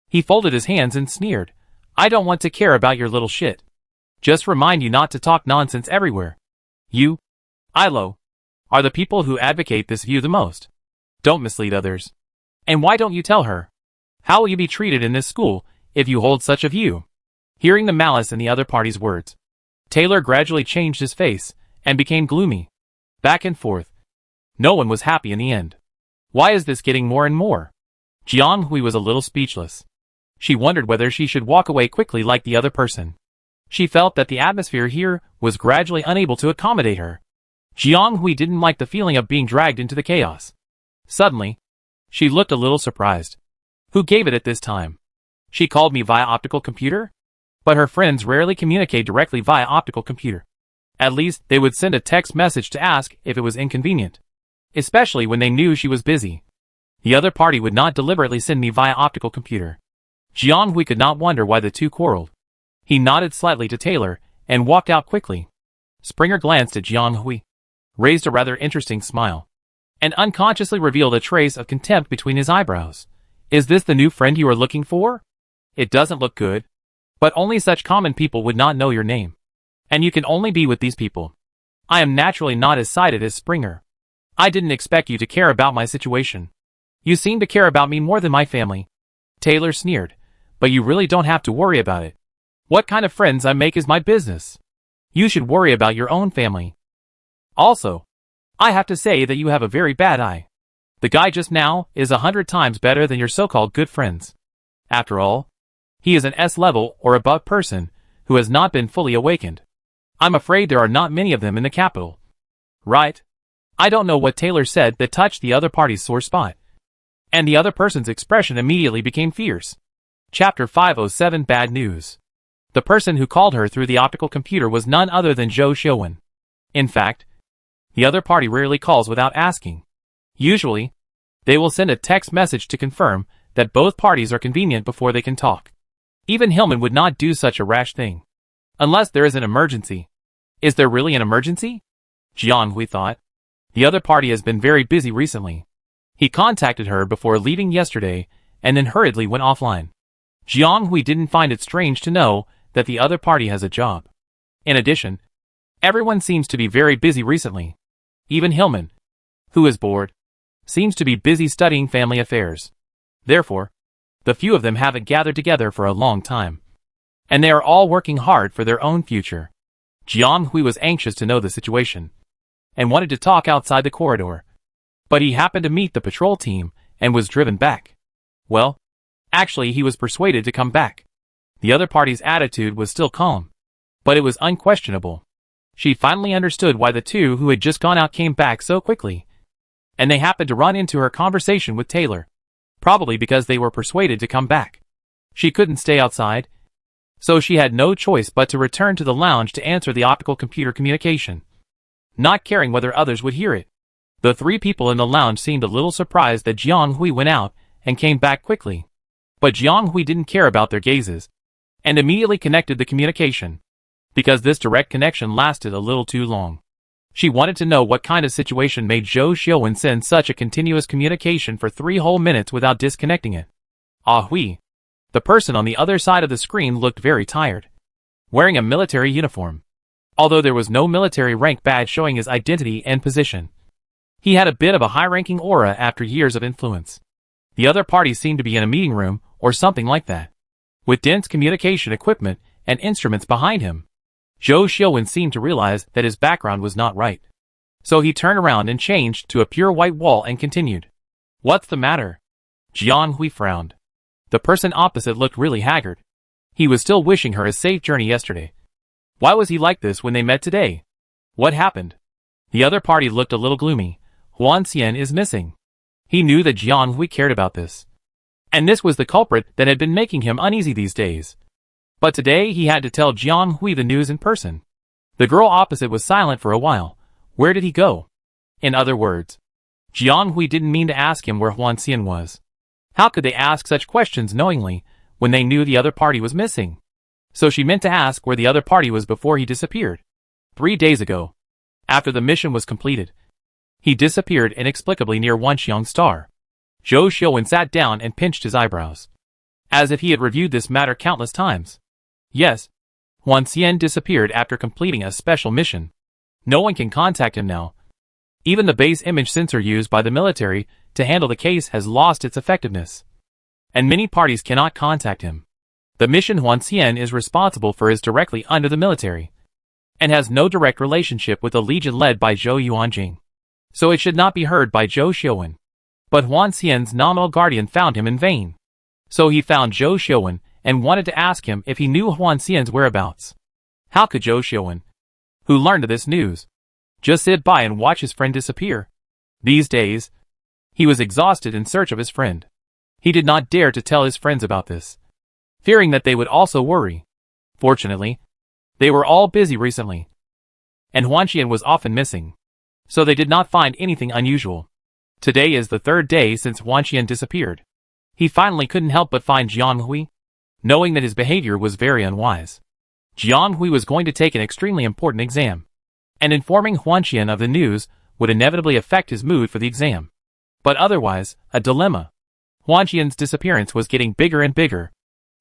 He folded his hands and sneered. I don't want to care about your little shit. Just remind you not to talk nonsense everywhere. You, Ilo, are the people who advocate this view the most. Don't mislead others. And why don't you tell her? How will you be treated in this school if you hold such a view? Hearing the malice in the other party's words, Taylor gradually changed his face and became gloomy. Back and forth. No one was happy in the end. Why is this getting more and more? Jiang Hui was a little speechless. She wondered whether she should walk away quickly like the other person. She felt that the atmosphere here was gradually unable to accommodate her. Jiang Hui didn't like the feeling of being dragged into the chaos. Suddenly, she looked a little surprised. Who gave it at this time? She called me via optical computer? But her friends rarely communicate directly via optical computer. At least, they would send a text message to ask if it was inconvenient, especially when they knew she was busy. The other party would not deliberately send me via optical computer. Jiang Hui could not wonder why the two quarreled. He nodded slightly to Taylor and walked out quickly. Springer glanced at Jiang Hui, raised a rather interesting smile, and unconsciously revealed a trace of contempt between his eyebrows. Is this the new friend you are looking for? It doesn't look good. But only such common people would not know your name. And you can only be with these people. I am naturally not as sighted as Springer. I didn't expect you to care about my situation. You seem to care about me more than my family. Taylor sneered. But you really don't have to worry about it. What kind of friends I make is my business. You should worry about your own family. Also, I have to say that you have a very bad eye. The guy just now is 100 times better than your so-called good friends. After all, he is an S-level or above person who has not been fully awakened. I'm afraid there are not many of them in the capital. Right? I don't know what Taylor said that touched the other party's sore spot. And the other person's expression immediately became fierce. Chapter 507 Bad News. The person who called her through the optical computer was none other than Zhou Xiuwen. In fact, the other party rarely calls without asking. Usually, they will send a text message to confirm that both parties are convenient before they can talk. Even Hillman would not do such a rash thing. Unless there is an emergency. Is there really an emergency? Jiang Hui thought. The other party has been very busy recently. He contacted her before leaving yesterday and then hurriedly went offline. Jiang Hui didn't find it strange to know that the other party has a job. In addition, everyone seems to be very busy recently. Even Hillman, who is bored, seems to be busy studying family affairs. Therefore, the few of them haven't gathered together for a long time. And they are all working hard for their own future. Jiang Hui was anxious to know the situation and wanted to talk outside the corridor. But he happened to meet the patrol team and was driven back. Well, actually he was persuaded to come back. The other party's attitude was still calm, but it was unquestionable. She finally understood why the two who had just gone out came back so quickly. And they happened to run into her conversation with Taylor. Probably because they were persuaded to come back. She couldn't stay outside, so she had no choice but to return to the lounge to answer the optical computer communication, not caring whether others would hear it. The three people in the lounge seemed a little surprised that Jiang Hui went out and came back quickly. But Jiang Hui didn't care about their gazes, and immediately connected the communication, because this direct connection lasted a little too long. She wanted to know what kind of situation made Zhou Xiaowen send such a continuous communication for 3 whole minutes without disconnecting it. Ah Hui. The person on the other side of the screen looked very tired, wearing a military uniform. Although there was no military rank badge showing his identity and position, he had a bit of a high-ranking aura after years of influence. The other party seemed to be in a meeting room or something like that, with dense communication equipment and instruments behind him. Zhou Xiaowen seemed to realize that his background was not right. So he turned around and changed to a pure white wall and continued. What's the matter? Jiang Hui frowned. The person opposite looked really haggard. He was still wishing her a safe journey yesterday. Why was he like this when they met today? What happened? The other party looked a little gloomy. Huan Xian is missing. He knew that Jiang Hui cared about this. And this was the culprit that had been making him uneasy these days. But today he had to tell Jiang Hui the news in person. The girl opposite was silent for a while. Where did he go? In other words, Jiang Hui didn't mean to ask him where Huan Xian was. How could they ask such questions knowingly when they knew the other party was missing? So she meant to ask where the other party was before he disappeared. 3 days ago, after the mission was completed, he disappeared inexplicably near Wanxiang Star. Zhou Xiaowen sat down and pinched his eyebrows, as if he had reviewed this matter countless times. Yes, Huan Xian disappeared after completing a special mission. No one can contact him now. Even the base image sensor used by the military to handle the case has lost its effectiveness. And many parties cannot contact him. The mission Huan Xian is responsible for is directly under the military, and has no direct relationship with the legion led by Zhou Yuanjing. So it should not be heard by Zhou Xiaowen. But Huan Xian's nominal guardian found him in vain. So he found Zhou Xiaowen and wanted to ask him if he knew Huan Xian's whereabouts. How could Zhou Xiaowen, who learned of this news, just sit by and watch his friend disappear? These days, he was exhausted in search of his friend. He did not dare to tell his friends about this, fearing that they would also worry. Fortunately, they were all busy recently, and Huan Xian was often missing, so they did not find anything unusual. Today is the 3rd day since Huan Xian disappeared. He finally couldn't help but find Jiang Hui, knowing that his behavior was very unwise. Jiang Hui was going to take an extremely important exam, and informing Huan Xian of the news would inevitably affect his mood for the exam. But otherwise, a dilemma. Huan Xian's disappearance was getting bigger and bigger.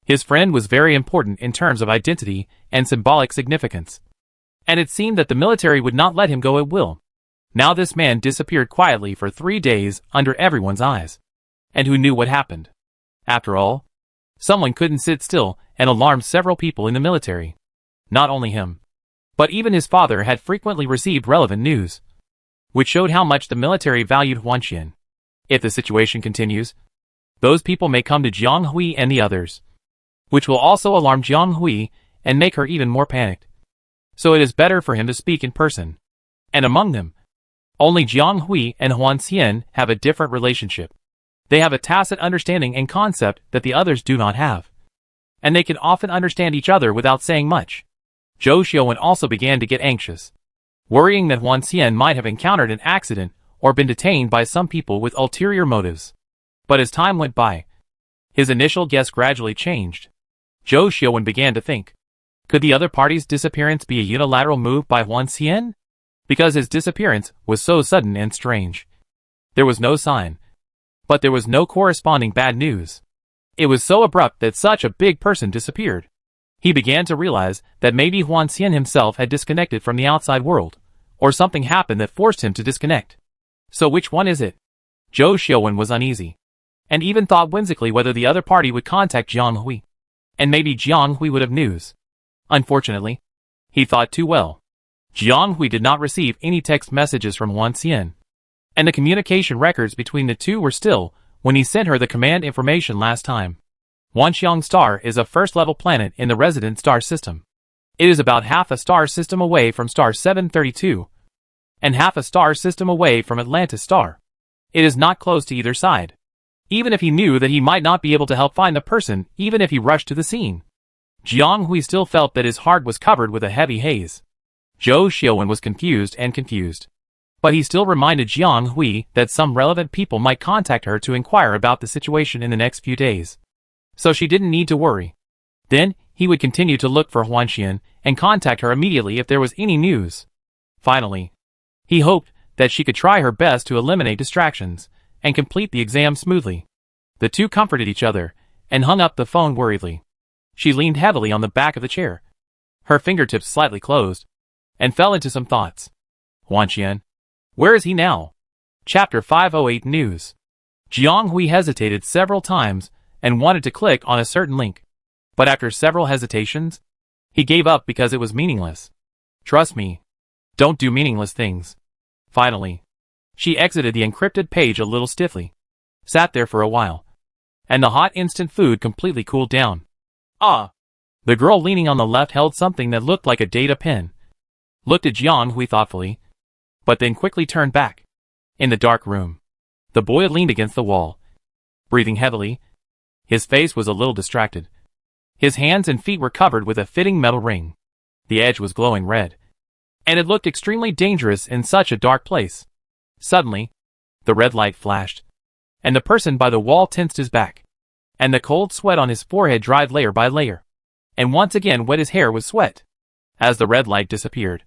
His friend was very important in terms of identity and symbolic significance. And it seemed that the military would not let him go at will. Now this man disappeared quietly for 3 days under everyone's eyes. And who knew what happened? After all, someone couldn't sit still and alarmed several people in the military. Not only him, but even his father had frequently received relevant news, which showed how much the military valued Huan Xian. If the situation continues, those people may come to Jiang Hui and the others, which will also alarm Jiang Hui and make her even more panicked. So it is better for him to speak in person. And among them, only Jiang Hui and Huan Xian have a different relationship. They have a tacit understanding and concept that the others do not have. And they can often understand each other without saying much. Zhou Xiaowen also began to get anxious, worrying that Huan Xian might have encountered an accident or been detained by some people with ulterior motives. But as time went by, his initial guess gradually changed. Zhou Xiaowen began to think. Could the other party's disappearance be a unilateral move by Huan Xian? Because his disappearance was so sudden and strange. There was no sign. But there was no corresponding bad news. It was so abrupt that such a big person disappeared. He began to realize that maybe Huan Xian himself had disconnected from the outside world, or something happened that forced him to disconnect. So which one is it? Zhou Xiaowen was uneasy, and even thought whimsically whether the other party would contact Jiang Hui. And maybe Jiang Hui would have news. Unfortunately, he thought too well. Jiang Hui did not receive any text messages from Huan Xian, and the communication records between the two were still when he sent her the command information last time. Wanxiang Star is a first-level planet in the resident star system. It is about half a star system away from star 732, and half a star system away from Atlantis star. It is not close to either side. Even if he knew that he might not be able to help find the person, even if he rushed to the scene. Jiang Hui still felt that his heart was covered with a heavy haze. Zhou Xiaowen was confused. But he still reminded Jiang Hui that some relevant people might contact her to inquire about the situation in the next few days. So she didn't need to worry. Then, he would continue to look for Huan Xian and contact her immediately if there was any news. Finally, he hoped that she could try her best to eliminate distractions and complete the exam smoothly. The two comforted each other and hung up the phone worriedly. She leaned heavily on the back of the chair. Her fingertips slightly closed and fell into some thoughts. Huan Xian. Where is he now? Chapter 508 News. Jiang Hui hesitated several times and wanted to click on a certain link. But after several hesitations, he gave up because it was meaningless. Trust me. Don't do meaningless things. Finally, she exited the encrypted page a little stiffly. Sat there for a while. And the hot instant food completely cooled down. Ah! The girl leaning on the left held something that looked like a data pen. Looked at Jiang Hui thoughtfully, but then quickly turned back. In the dark room, the boy leaned against the wall, breathing heavily. His face was a little distracted. His hands and feet were covered with a fitting metal ring. The edge was glowing red, and it looked extremely dangerous in such a dark place. Suddenly, the red light flashed, and the person by the wall tensed his back, and the cold sweat on his forehead dried layer by layer, and once again wet his hair with sweat. As the red light disappeared,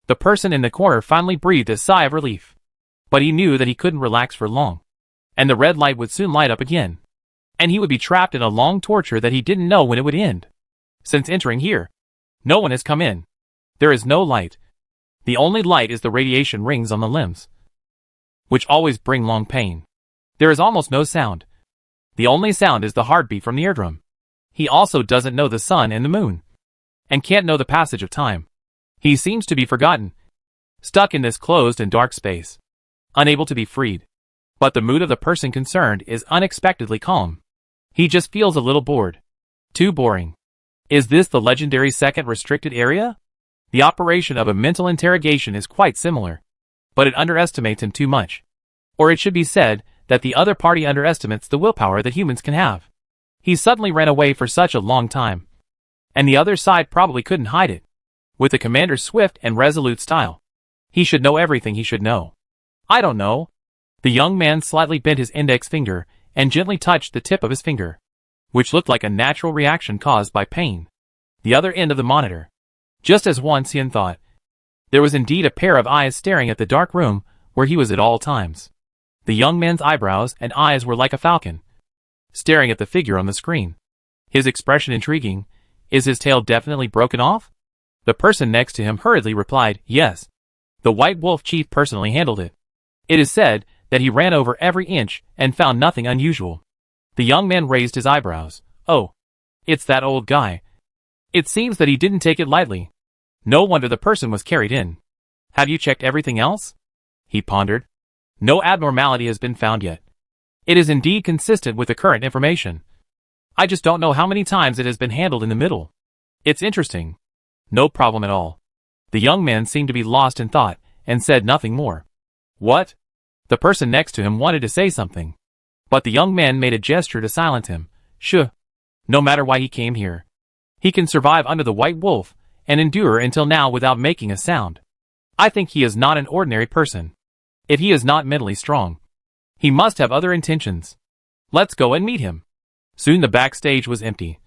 the person in the corner finally breathed a sigh of relief. But he knew that he couldn't relax for long, and the red light would soon light up again, and he would be trapped in a long torture that he didn't know when it would end. Since entering here, no one has come in. There is no light. The only light is the radiation rings on the limbs, which always bring long pain. There is almost no sound. The only sound is the heartbeat from the eardrum. He also doesn't know the sun and the moon, and can't know the passage of time. He seems to be forgotten, stuck in this closed and dark space, unable to be freed. But the mood of the person concerned is unexpectedly calm. He just feels a little bored. Too boring. Is this the legendary second restricted area? The operation of a mental interrogation is quite similar, but it underestimates him too much. Or it should be said that the other party underestimates the willpower that humans can have. He suddenly ran away for such a long time, and the other side probably couldn't hide it. With the commander's swift and resolute style, he should know everything he should know. I don't know. The young man slightly bent his index finger and gently touched the tip of his finger, which looked like a natural reaction caused by pain. The other end of the monitor. Just as Huan Xian thought, there was indeed a pair of eyes staring at the dark room where he was at all times. The young man's eyebrows and eyes were like a falcon, staring at the figure on the screen. His expression intriguing. Is his tail definitely broken off? The person next to him hurriedly replied, yes. The White Wolf Chief personally handled it. It is said that he ran over every inch and found nothing unusual. The young man raised his eyebrows. Oh, it's that old guy. It seems that he didn't take it lightly. No wonder the person was carried in. Have you checked everything else? He pondered. No abnormality has been found yet. It is indeed consistent with the current information. I just don't know how many times it has been handled in the middle. It's interesting. No problem at all. The young man seemed to be lost in thought and said nothing more. What? The person next to him wanted to say something, but the young man made a gesture to silence him. Shh. No matter why he came here, he can survive under the White Wolf and endure until now without making a sound. I think he is not an ordinary person. If he is not mentally strong, he must have other intentions. Let's go and meet him. Soon the backstage was empty.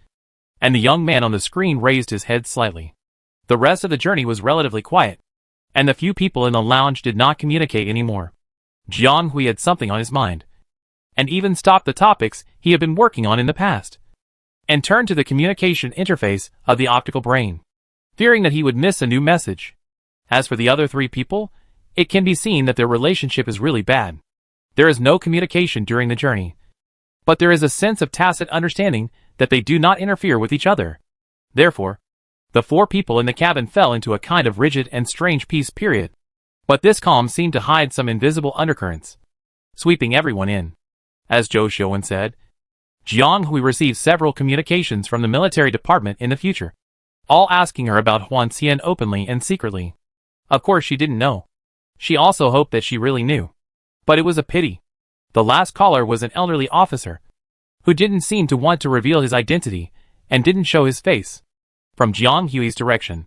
and the young man on the screen raised his head slightly. The rest of the journey was relatively quiet, and the few people in the lounge did not communicate anymore. Jiang Hui had something on his mind, and even stopped the topics he had been working on in the past, and turned to the communication interface of the optical brain, fearing that he would miss a new message. As for the other three people, it can be seen that their relationship is really bad. There is no communication during the journey, but there is a sense of tacit understanding that they do not interfere with each other. Therefore, the four people in the cabin fell into a kind of rigid and strange peace period. But this calm seemed to hide some invisible undercurrents, sweeping everyone in. As Zhou Xiuwen said, Jiang Hui received several communications from the military department in the future, all asking her about Huan Xian openly and secretly. Of course she didn't know. She also hoped that she really knew. But it was a pity. The last caller was an elderly officer, who didn't seem to want to reveal his identity, and didn't show his face. From Jiang Hui's direction,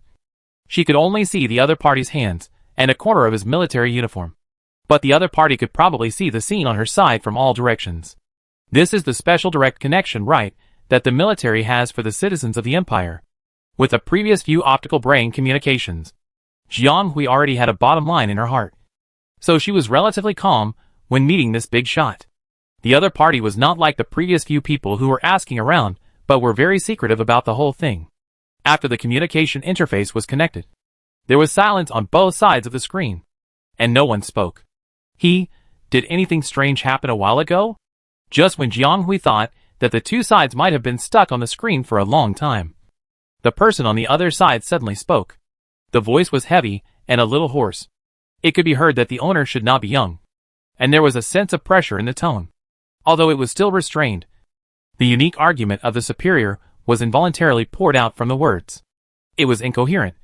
she could only see the other party's hands, and a corner of his military uniform. But the other party could probably see the scene on her side from all directions. This is the special direct connection right that the military has for the citizens of the empire. With the previous few optical brain communications, Jiang Hui already had a bottom line in her heart. So she was relatively calm when meeting this big shot. The other party was not like the previous few people who were asking around, but were very secretive about the whole thing. After the communication interface was connected, there was silence on both sides of the screen, and no one spoke. Did anything strange happen a while ago? Just when Jiang Hui thought that the two sides might have been stuck on the screen for a long time, the person on the other side suddenly spoke. The voice was heavy and a little hoarse. It could be heard that the owner should not be young, and there was a sense of pressure in the tone. Although it was still restrained, the unique argument of the superior was involuntarily poured out from the words. It was incoherent.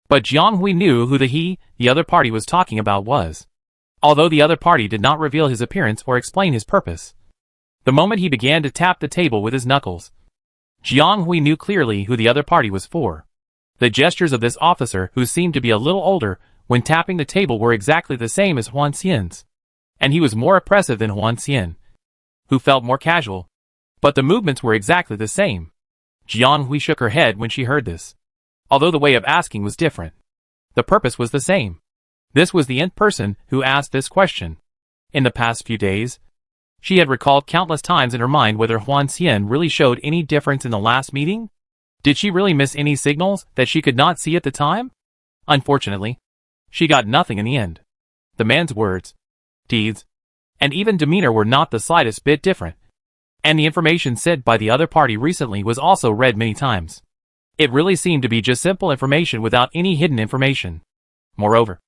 But Jiang Hui knew who the other party was talking about was, although the other party did not reveal his appearance or explain his purpose. The moment he began to tap the table with his knuckles, Jiang Hui knew clearly who the other party was for. The gestures of this officer, who seemed to be a little older when tapping the table, were exactly the same as Huan Xian's, and he was more oppressive than Huan Xian, who felt more casual. But the movements were exactly the same. Jiang Hui shook her head when she heard this. Although the way of asking was different, the purpose was the same. This was the nth person who asked this question. In the past few days, she had recalled countless times in her mind whether Huan Xian really showed any difference in the last meeting. Did she really miss any signals that she could not see at the time? Unfortunately, she got nothing in the end. The man's words, deeds, and even demeanor were not the slightest bit different. And the information said by the other party recently was also read many times. It really seemed to be just simple information without any hidden information. Moreover,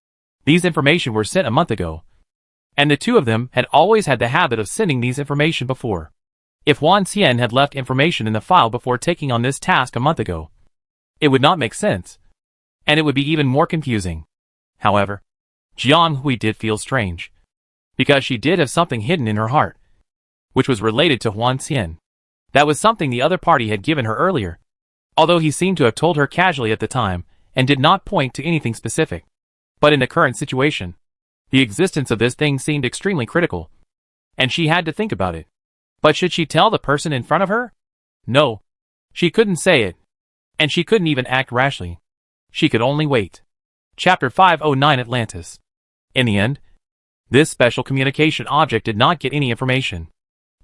these information were sent a month ago, and the two of them had always had the habit of sending these information before. If Huan Xian had left information in the file before taking on this task a month ago, it would not make sense, and it would be even more confusing. However, Jiang Hui did feel strange, because she did have something hidden in her heart, which was related to Huan Xian. That was something the other party had given her earlier, although he seemed to have told her casually at the time and did not point to anything specific. But in the current situation, the existence of this thing seemed extremely critical, and she had to think about it. But should she tell the person in front of her? No, she couldn't say it, and she couldn't even act rashly. She could only wait. Chapter 509 Atlantis. In the end, this special communication object did not get any information.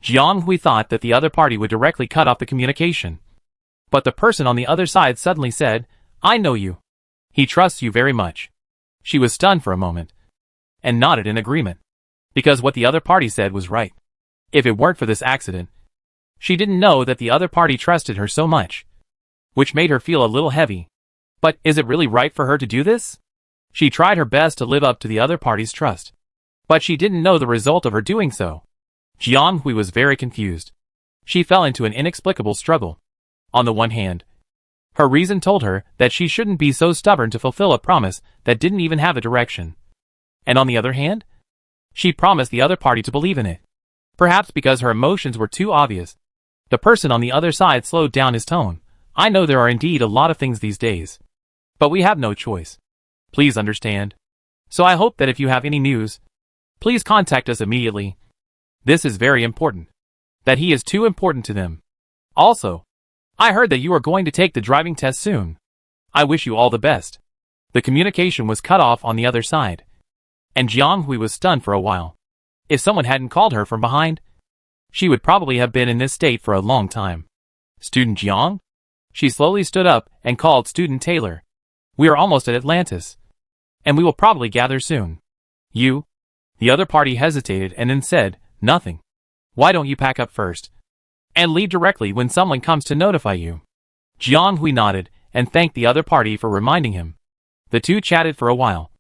Jiang Hui thought that the other party would directly cut off the communication. But the person on the other side suddenly said, "I know you. He trusts you very much." She was stunned for a moment, and nodded in agreement, because what the other party said was right. If it weren't for this accident, she didn't know that the other party trusted her so much, which made her feel a little heavy. But is it really right for her to do this? She tried her best to live up to the other party's trust, but she didn't know the result of her doing so. Jiang Hui was very confused. She fell into an inexplicable struggle. On the one hand, her reason told her that she shouldn't be so stubborn to fulfill a promise that didn't even have a direction. And on the other hand, she promised the other party to believe in it. Perhaps because her emotions were too obvious, the person on the other side slowed down his tone. "I know there are indeed a lot of things these days, but we have no choice. Please understand. So I hope that if you have any news, please contact us immediately. This is very important. That he is too important to them. Also, I heard that you are going to take the driving test soon. I wish you all the best. The communication was cut off on the other side, and Jiang Hui was stunned for a while. If someone hadn't called her from behind, she would probably have been in this state for a long time. Student Jiang? She slowly stood up and called Student Taylor. We are almost at Atlantis, and we will probably gather soon. You? The other party hesitated and then said, nothing. Why don't you pack up first and leave directly when someone comes to notify you? Jiang Hui nodded and thanked the other party for reminding him. The two chatted for a while,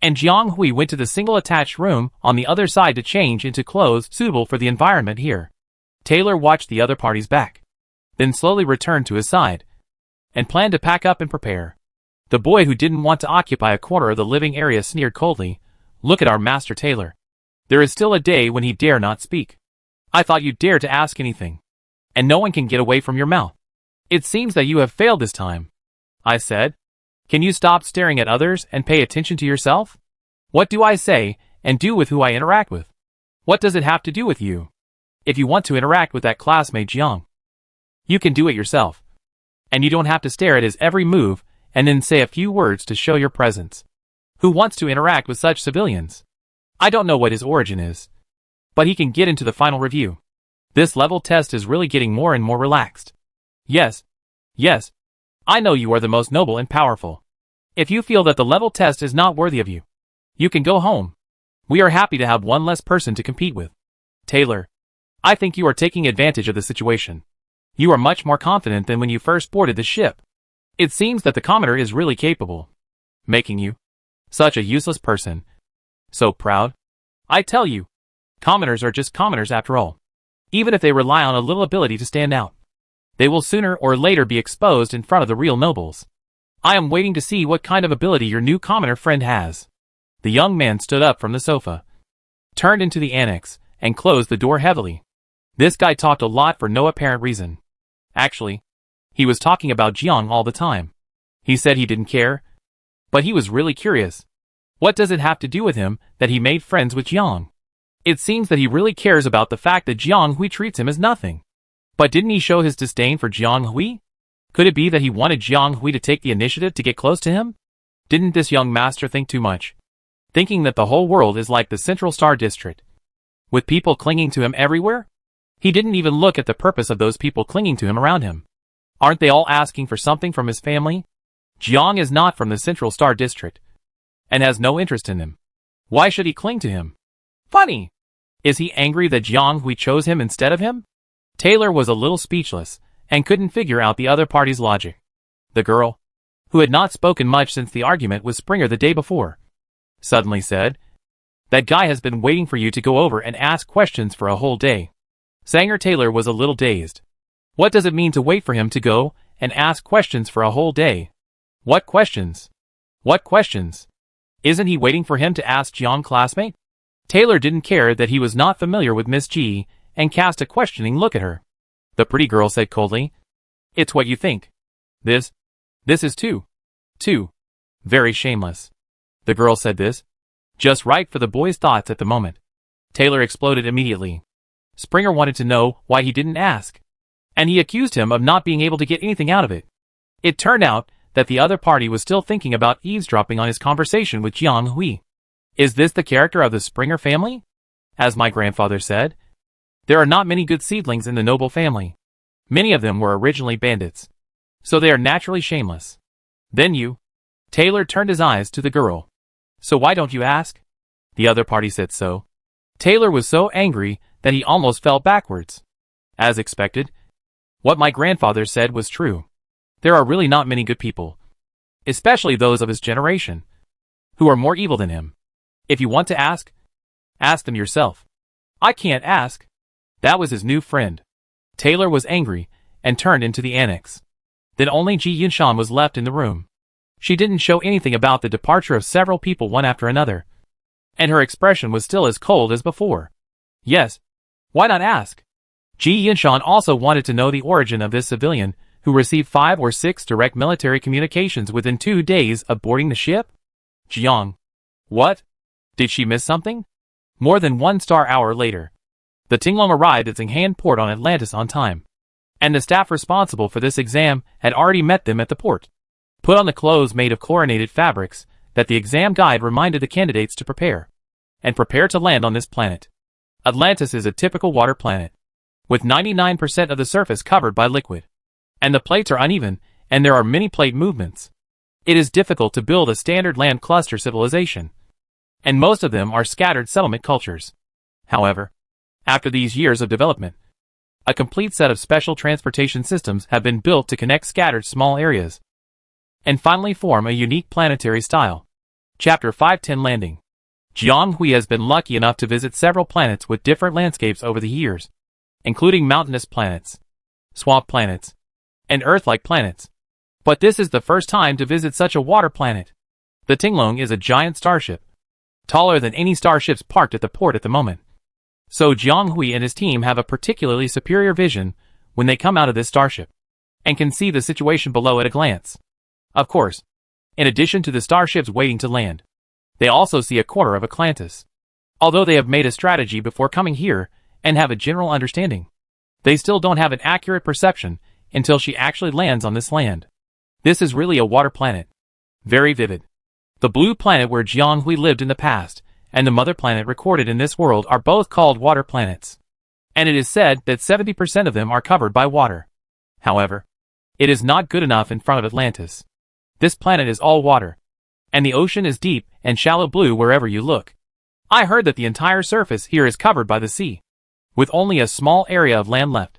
and Jiang Hui went to the single attached room on the other side to change into clothes suitable for the environment here. Taylor watched the other party's back, then slowly returned to his side, and planned to pack up and prepare. The boy who didn't want to occupy a quarter of the living area sneered coldly, "Look at our master Taylor. There is still a day when he dare not speak. I thought you'd dare to ask anything, and no one can get away from your mouth. It seems that you have failed this time." I said, "Can you stop staring at others and pay attention to yourself? What do I say and do with who I interact with? What does it have to do with you? If you want to interact with that classmate Jiang, you can do it yourself. And you don't have to stare at his every move and then say a few words to show your presence. Who wants to interact with such civilians? I don't know what his origin is, but he can get into the final review. This level test is really getting more and more relaxed. Yes, I know you are the most noble and powerful. If you feel that the level test is not worthy of you, you can go home. We are happy to have one less person to compete with." Taylor, I think you are taking advantage of the situation. You are much more confident than when you first boarded the ship. It seems that the commoner is really capable, making you such a useless person. So proud. I tell you, commoners are just commoners after all. Even if they rely on a little ability to stand out, they will sooner or later be exposed in front of the real nobles. I am waiting to see what kind of ability your new commoner friend has. The young man stood up from the sofa, turned into the annex, and closed the door heavily. This guy talked a lot for no apparent reason. Actually, he was talking about Jiang all the time. He said he didn't care, but he was really curious. What does it have to do with him that he made friends with Jiang? It seems that he really cares about the fact that Jiang Hui treats him as nothing. But didn't he show his disdain for Jiang Hui? Could it be that he wanted Jiang Hui to take the initiative to get close to him? Didn't this young master think too much, thinking that the whole world is like the Central Star District, with people clinging to him everywhere? He didn't even look at the purpose of those people clinging to him around him. Aren't they all asking for something from his family? Jiang is not from the Central Star District, and has no interest in him. Why should he cling to him? Funny! Is he angry that Jiang Hui chose him instead of him? Taylor was a little speechless, and couldn't figure out the other party's logic. The girl, who had not spoken much since the argument with Springer the day before, suddenly said, "That guy has been waiting for you to go over and ask questions for a whole day." Sanger Taylor was a little dazed. What does it mean to wait for him to go and ask questions for a whole day? What questions? What questions? Isn't he waiting for him to ask Jiang classmate? Taylor didn't care that he was not familiar with Miss G, and cast a questioning look at her. The pretty girl said coldly, "It's what you think. This is too very shameless." The girl said this, just right for the boy's thoughts at the moment. Taylor exploded immediately. Springer wanted to know why he didn't ask, and he accused him of not being able to get anything out of it. It turned out that the other party was still thinking about eavesdropping on his conversation with Jiang Hui. Is this the character of the Springer family? As my grandfather said, there are not many good seedlings in the noble family. Many of them were originally bandits, so they are naturally shameless. Then you? Taylor turned his eyes to the girl. So why don't you ask? The other party said so. Taylor was so angry that he almost fell backwards. As expected, what my grandfather said was true. There are really not many good people, especially those of his generation, who are more evil than him. If you want to ask them yourself. I can't ask. That was his new friend. Taylor was angry and turned into the annex. Then only Ji Yunshan was left in the room. She didn't show anything about the departure of several people one after another, and her expression was still as cold as before. Yes, why not ask? Ji Yunshan also wanted to know the origin of this civilian who received 5 or 6 direct military communications within 2 days of boarding the ship. Jiang. What? Did she miss something? More than 1 star hour later, the Tinglong arrived at Zhenghan port on Atlantis on time, and the staff responsible for this exam had already met them at the port. Put on the clothes made of chlorinated fabrics that the exam guide reminded the candidates to prepare to land on this planet. Atlantis is a typical water planet, with 99% of the surface covered by liquid. And the plates are uneven, and there are many plate movements. It is difficult to build a standard land cluster civilization, and most of them are scattered settlement cultures. However, after these years of development, a complete set of special transportation systems have been built to connect scattered small areas, and finally form a unique planetary style. Chapter 510 Landing. Jiang Hui has been lucky enough to visit several planets with different landscapes over the years, including mountainous planets, swamp planets, and Earth-like planets. But this is the first time to visit such a water planet. The Tinglong is a giant starship, taller than any starships parked at the port at the moment. So Jiang Hui and his team have a particularly superior vision when they come out of this starship, and can see the situation below at a glance. Of course, in addition to the starships waiting to land, they also see a quarter of Atlantis. Although they have made a strategy before coming here and have a general understanding, they still don't have an accurate perception until she actually lands on this land. This is really a water planet. Very vivid. The blue planet where Jiang Hui lived in the past, and the mother planet recorded in this world are both called water planets. And it is said that 70% of them are covered by water. However, it is not good enough in front of Atlantis. This planet is all water, and the ocean is deep and shallow blue wherever you look. I heard that the entire surface here is covered by the sea, with only a small area of land left.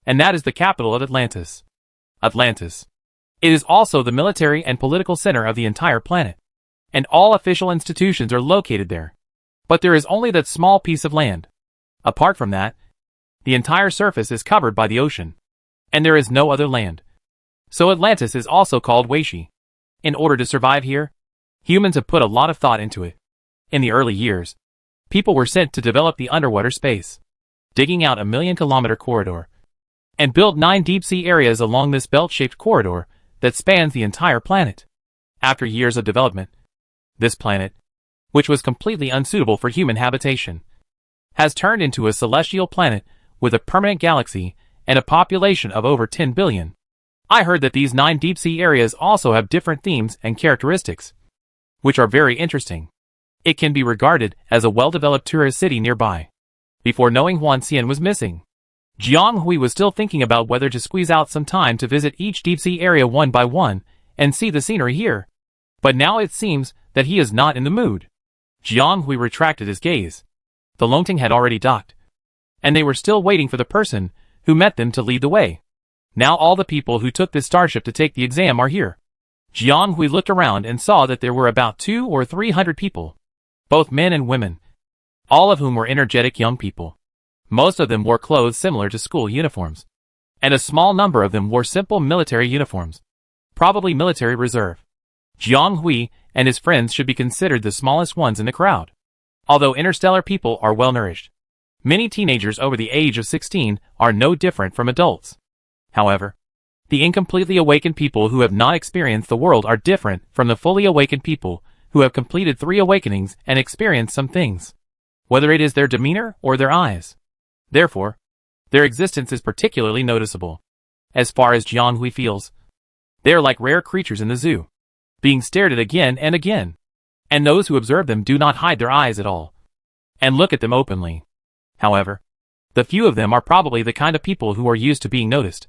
And that is the capital of Atlantis. Atlantis. It is also the military and political center of the entire planet, and all official institutions are located there. But there is only that small piece of land. Apart from that, the entire surface is covered by the ocean, and there is no other land. So Atlantis is also called Weishi. In order to survive here, humans have put a lot of thought into it. In the early years, people were sent to develop the underwater space, digging out a 1,000,000-kilometer corridor, and build 9 deep-sea areas along this belt-shaped corridor that spans the entire planet. After years of development, this planet, which was completely unsuitable for human habitation, has turned into a celestial planet with a permanent galaxy and a population of over 10 billion. I heard that these 9 deep-sea areas also have different themes and characteristics, which are very interesting. It can be regarded as a well-developed tourist city nearby. Before knowing Huan Xian was missing, Jiang Hui was still thinking about whether to squeeze out some time to visit each deep-sea area one by one and see the scenery here. But now it seems that he is not in the mood. Jiang Hui retracted his gaze. The Longting had already docked, and they were still waiting for the person who met them to lead the way. Now all the people who took this starship to take the exam are here. Jiang Hui looked around and saw that there were about 200 or 300 people, both men and women, all of whom were energetic young people. Most of them wore clothes similar to school uniforms, and a small number of them wore simple military uniforms, probably military reserve. Jiang Hui and his friends should be considered the smallest ones in the crowd. Although interstellar people are well-nourished, many teenagers over the age of 16 are no different from adults. However, the incompletely awakened people who have not experienced the world are different from the fully awakened people who have completed 3 awakenings and experienced some things, whether it is their demeanor or their eyes. Therefore, their existence is particularly noticeable. As far as Jiang Hui feels, they are like rare creatures in the zoo, being stared at again and again, and those who observe them do not hide their eyes at all, and look at them openly. However, the few of them are probably the kind of people who are used to being noticed,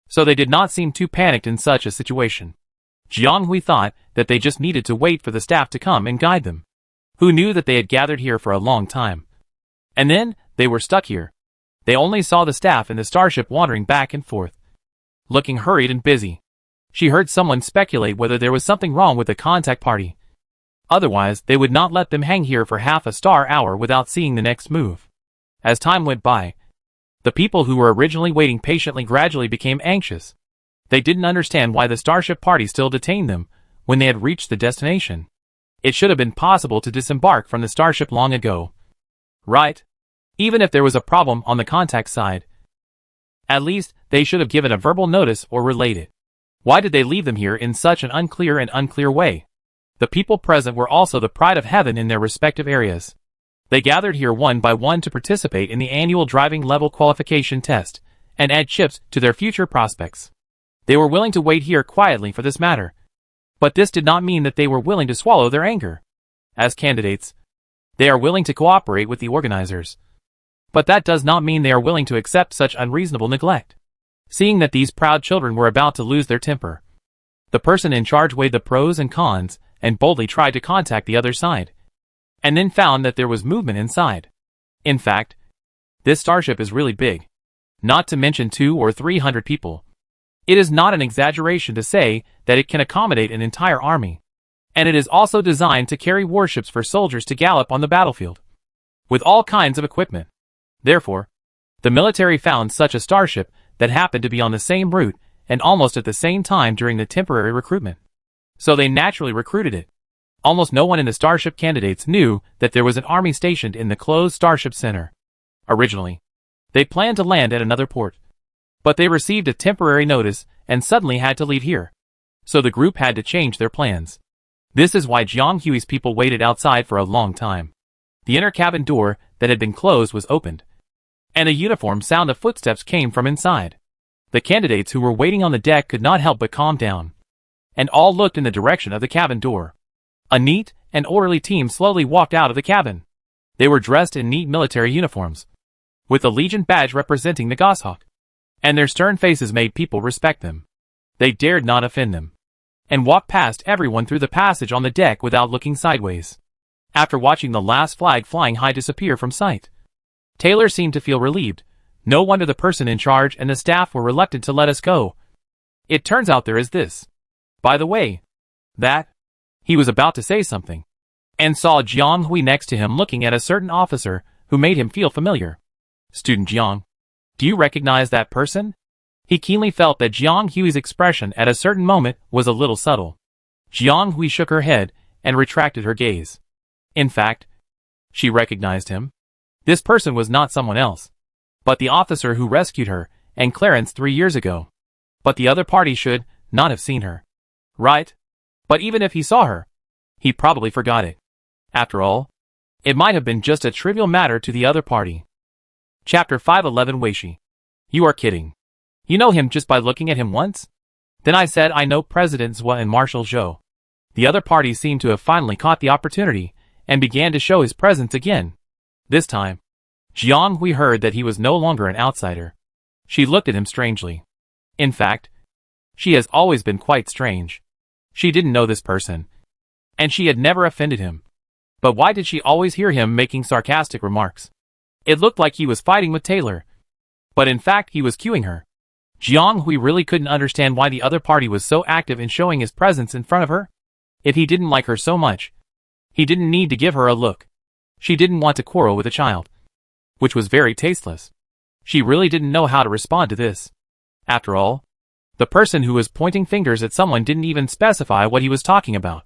so they did not seem too panicked in such a situation. Jiang Hui thought that they just needed to wait for the staff to come and guide them, who knew that they had gathered here for a long time. And then, they were stuck here. They only saw the staff and the starship wandering back and forth, looking hurried and busy. She heard someone speculate whether there was something wrong with the contact party. Otherwise, they would not let them hang here for half a star hour without seeing the next move. As time went by, the people who were originally waiting patiently gradually became anxious. They didn't understand why the starship party still detained them when they had reached the destination. It should have been possible to disembark from the starship long ago, right? Even if there was a problem on the contact side, at least they should have given a verbal notice or relayed it. Why did they leave them here in such an unclear way? The people present were also the pride of heaven in their respective areas. They gathered here one by one to participate in the annual driving level qualification test, and add chips to their future prospects. They were willing to wait here quietly for this matter. But this did not mean that they were willing to swallow their anger. As candidates, they are willing to cooperate with the organizers. But that does not mean they are willing to accept such unreasonable neglect. Seeing that these proud children were about to lose their temper, the person in charge weighed the pros and cons and boldly tried to contact the other side, and then found that there was movement inside. In fact, this starship is really big, not to mention 200 or 300 people. It is not an exaggeration to say that it can accommodate an entire army, and it is also designed to carry warships for soldiers to gallop on the battlefield, with all kinds of equipment. Therefore, the military found such a starship that happened to be on the same route and almost at the same time during the temporary recruitment. So they naturally recruited it. Almost no one in the starship candidates knew that there was an army stationed in the closed starship center. Originally, they planned to land at another port, but they received a temporary notice and suddenly had to leave here. So the group had to change their plans. This is why Jiang Hui's people waited outside for a long time. The inner cabin door that had been closed was opened, and a uniform sound of footsteps came from inside. The candidates who were waiting on the deck could not help but calm down, and all looked in the direction of the cabin door. A neat and orderly team slowly walked out of the cabin. They were dressed in neat military uniforms, with the Legion badge representing the goshawk, and their stern faces made people respect them. They dared not offend them, and walked past everyone through the passage on the deck without looking sideways. After watching the last flag flying high disappear from sight, Taylor seemed to feel relieved. No wonder the person in charge and the staff were reluctant to let us go. It turns out there is this. By the way, that... He was about to say something, and saw Jiang Hui next to him looking at a certain officer who made him feel familiar. Student Jiang, do you recognize that person? He keenly felt that Jiang Hui's expression at a certain moment was a little subtle. Jiang Hui shook her head and retracted her gaze. In fact, she recognized him. This person was not someone else, but the officer who rescued her and Clarence 3 years ago. But the other party should not have seen her. Right? But even if he saw her, he probably forgot it. After all, it might have been just a trivial matter to the other party. Chapter 511 Weishi. You are kidding. You know him just by looking at him once? Then I said I know President Zhua and Marshal Zhou. The other party seemed to have finally caught the opportunity and began to show his presence again. This time, Jiang Hui heard that he was no longer an outsider. She looked at him strangely. In fact, she has always been quite strange. She didn't know this person, and she had never offended him. But why did she always hear him making sarcastic remarks? It looked like he was fighting with Taylor, but in fact he was cueing her. Jiang Hui really couldn't understand why the other party was so active in showing his presence in front of her. If he didn't like her so much, he didn't need to give her a look. She didn't want to quarrel with a child, which was very tasteless. She really didn't know how to respond to this. After all, the person who was pointing fingers at someone didn't even specify what he was talking about.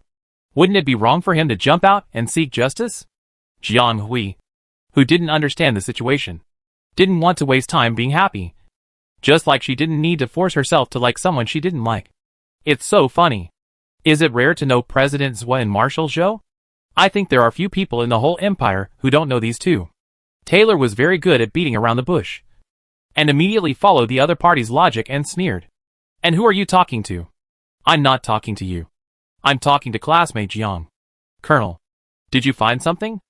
Wouldn't it be wrong for him to jump out and seek justice? Jiang Hui, who didn't understand the situation, didn't want to waste time being happy. Just like she didn't need to force herself to like someone she didn't like. It's so funny. Is it rare to know President Zhua and Marshal Zhou? I think there are few people in the whole empire who don't know these two. Taylor was very good at beating around the bush, and immediately followed the other party's logic and sneered. And who are you talking to? I'm not talking to you. I'm talking to classmate Jiang. Colonel, did you find something?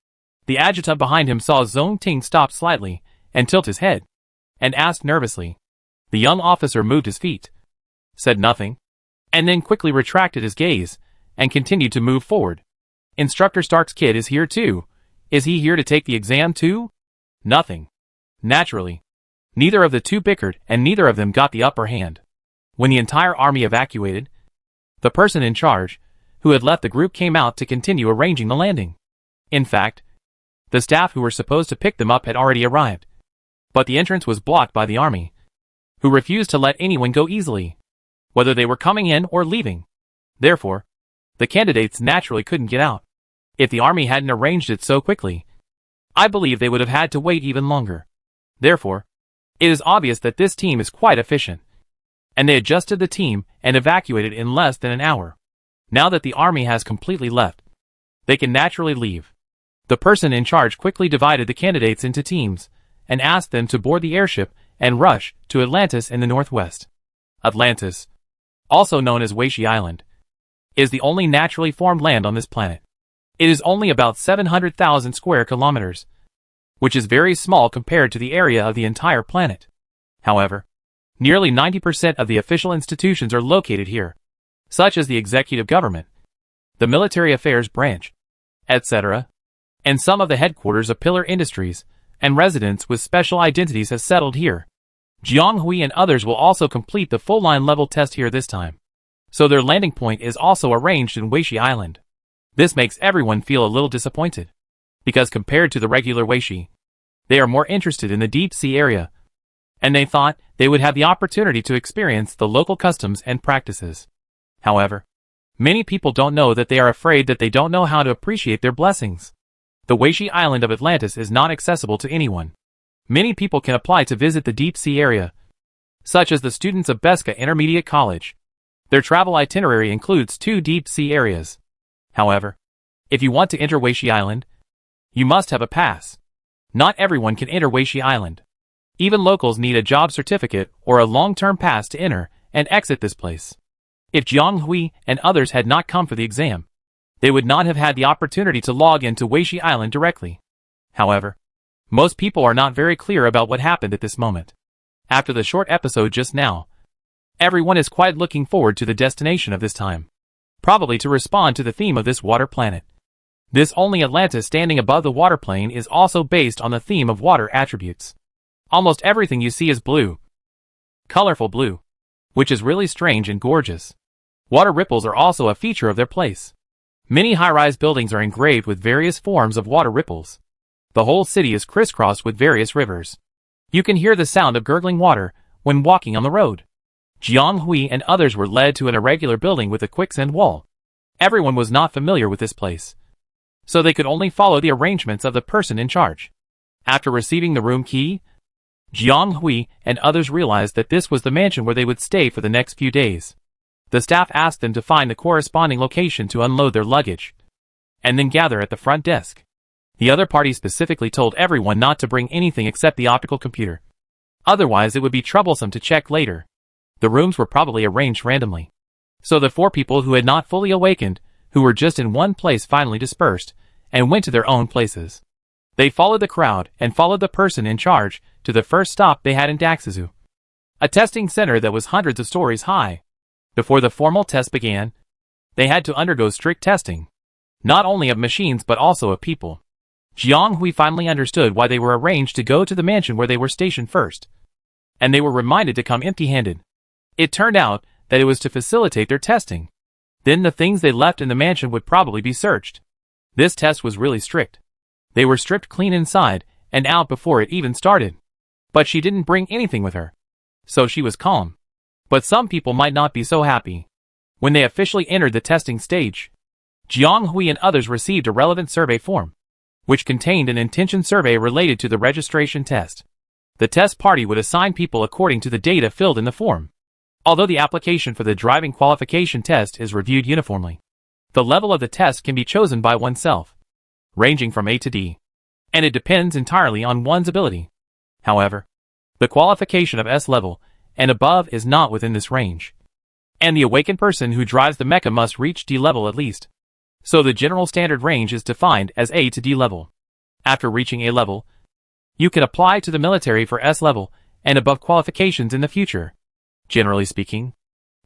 The adjutant behind him saw Zhong Ting stop slightly and tilt his head, and asked nervously. The young officer moved his feet, said nothing, and then quickly retracted his gaze and continued to move forward. Instructor Stark's kid is here too. Is he here to take the exam too? Nothing. Naturally, neither of the two bickered and neither of them got the upper hand. When the entire army evacuated, the person in charge, who had left the group, came out to continue arranging the landing. In fact, the staff who were supposed to pick them up had already arrived, but the entrance was blocked by the army, who refused to let anyone go easily, whether they were coming in or leaving. Therefore, the candidates naturally couldn't get out. If the army hadn't arranged it so quickly, I believe they would have had to wait even longer. Therefore, it is obvious that this team is quite efficient, and they adjusted the team and evacuated in less than an hour. Now that the army has completely left, they can naturally leave. The person in charge quickly divided the candidates into teams and asked them to board the airship and rush to Atlantis in the northwest. Atlantis, also known as Weishi Island, is the only naturally formed land on this planet. It is only about 700,000 square kilometers, which is very small compared to the area of the entire planet. However, nearly 90% of the official institutions are located here, such as the executive government, the military affairs branch, etc., and some of the headquarters of Pillar Industries and residents with special identities have settled here. Jiang Hui and others will also complete the full line level test here this time, so their landing point is also arranged in Weishi Island. This makes everyone feel a little disappointed, because compared to the regular Weishi, they are more interested in the deep sea area, and they thought they would have the opportunity to experience the local customs and practices. However, many people don't know that they are afraid that they don't know how to appreciate their blessings. The Weishi Island of Atlantis is not accessible to anyone. Many people can apply to visit the deep sea area, such as the students of Beska Intermediate College. Their travel itinerary includes 2 deep sea areas. However, if you want to enter Weishi Island, you must have a pass. Not everyone can enter Weishi Island. Even locals need a job certificate or a long-term pass to enter and exit this place. If Jiang Hui and others had not come for the exam, they would not have had the opportunity to log into Weishi Island directly. However, most people are not very clear about what happened at this moment. After the short episode just now, everyone is quite looking forward to the destination of this time, probably to respond to the theme of this water planet. This only Atlantis standing above the water plane is also based on the theme of water attributes. Almost everything you see is blue, colorful blue, which is really strange and gorgeous. Water ripples are also a feature of their place. Many high-rise buildings are engraved with various forms of water ripples. The whole city is crisscrossed with various rivers. You can hear the sound of gurgling water when walking on the road. Jiang Hui and others were led to an irregular building with a quicksand wall. Everyone was not familiar with this place, so they could only follow the arrangements of the person in charge. After receiving the room key, Jiang Hui and others realized that this was the mansion where they would stay for the next few days. The staff asked them to find the corresponding location to unload their luggage, and then gather at the front desk. The other party specifically told everyone not to bring anything except the optical computer. Otherwise it would be troublesome to check later. The rooms were probably arranged randomly. So the 4 people who had not fully awakened, who were just in one place, finally dispersed, and went to their own places. They followed the crowd and followed the person in charge to the first stop they had in Daxazu, a testing center that was hundreds of stories high. Before the formal test began, they had to undergo strict testing, not only of machines but also of people. Jiang Hui finally understood why they were arranged to go to the mansion where they were stationed first, and they were reminded to come empty-handed. It turned out that it was to facilitate their testing. Then the things they left in the mansion would probably be searched. This test was really strict. They were stripped clean inside and out before it even started. But she didn't bring anything with her, so she was calm. But some people might not be so happy. When they officially entered the testing stage, Jiang Hui and others received a relevant survey form, which contained an intention survey related to the registration test. The test party would assign people according to the data filled in the form. Although the application for the driving qualification test is reviewed uniformly, the level of the test can be chosen by oneself, ranging from A to D, and it depends entirely on one's ability. However, the qualification of S level and above is not within this range, and the awakened person who drives the mecha must reach D level at least. So the general standard range is defined as A to D level. After reaching A level, you can apply to the military for S level and above qualifications in the future. Generally speaking,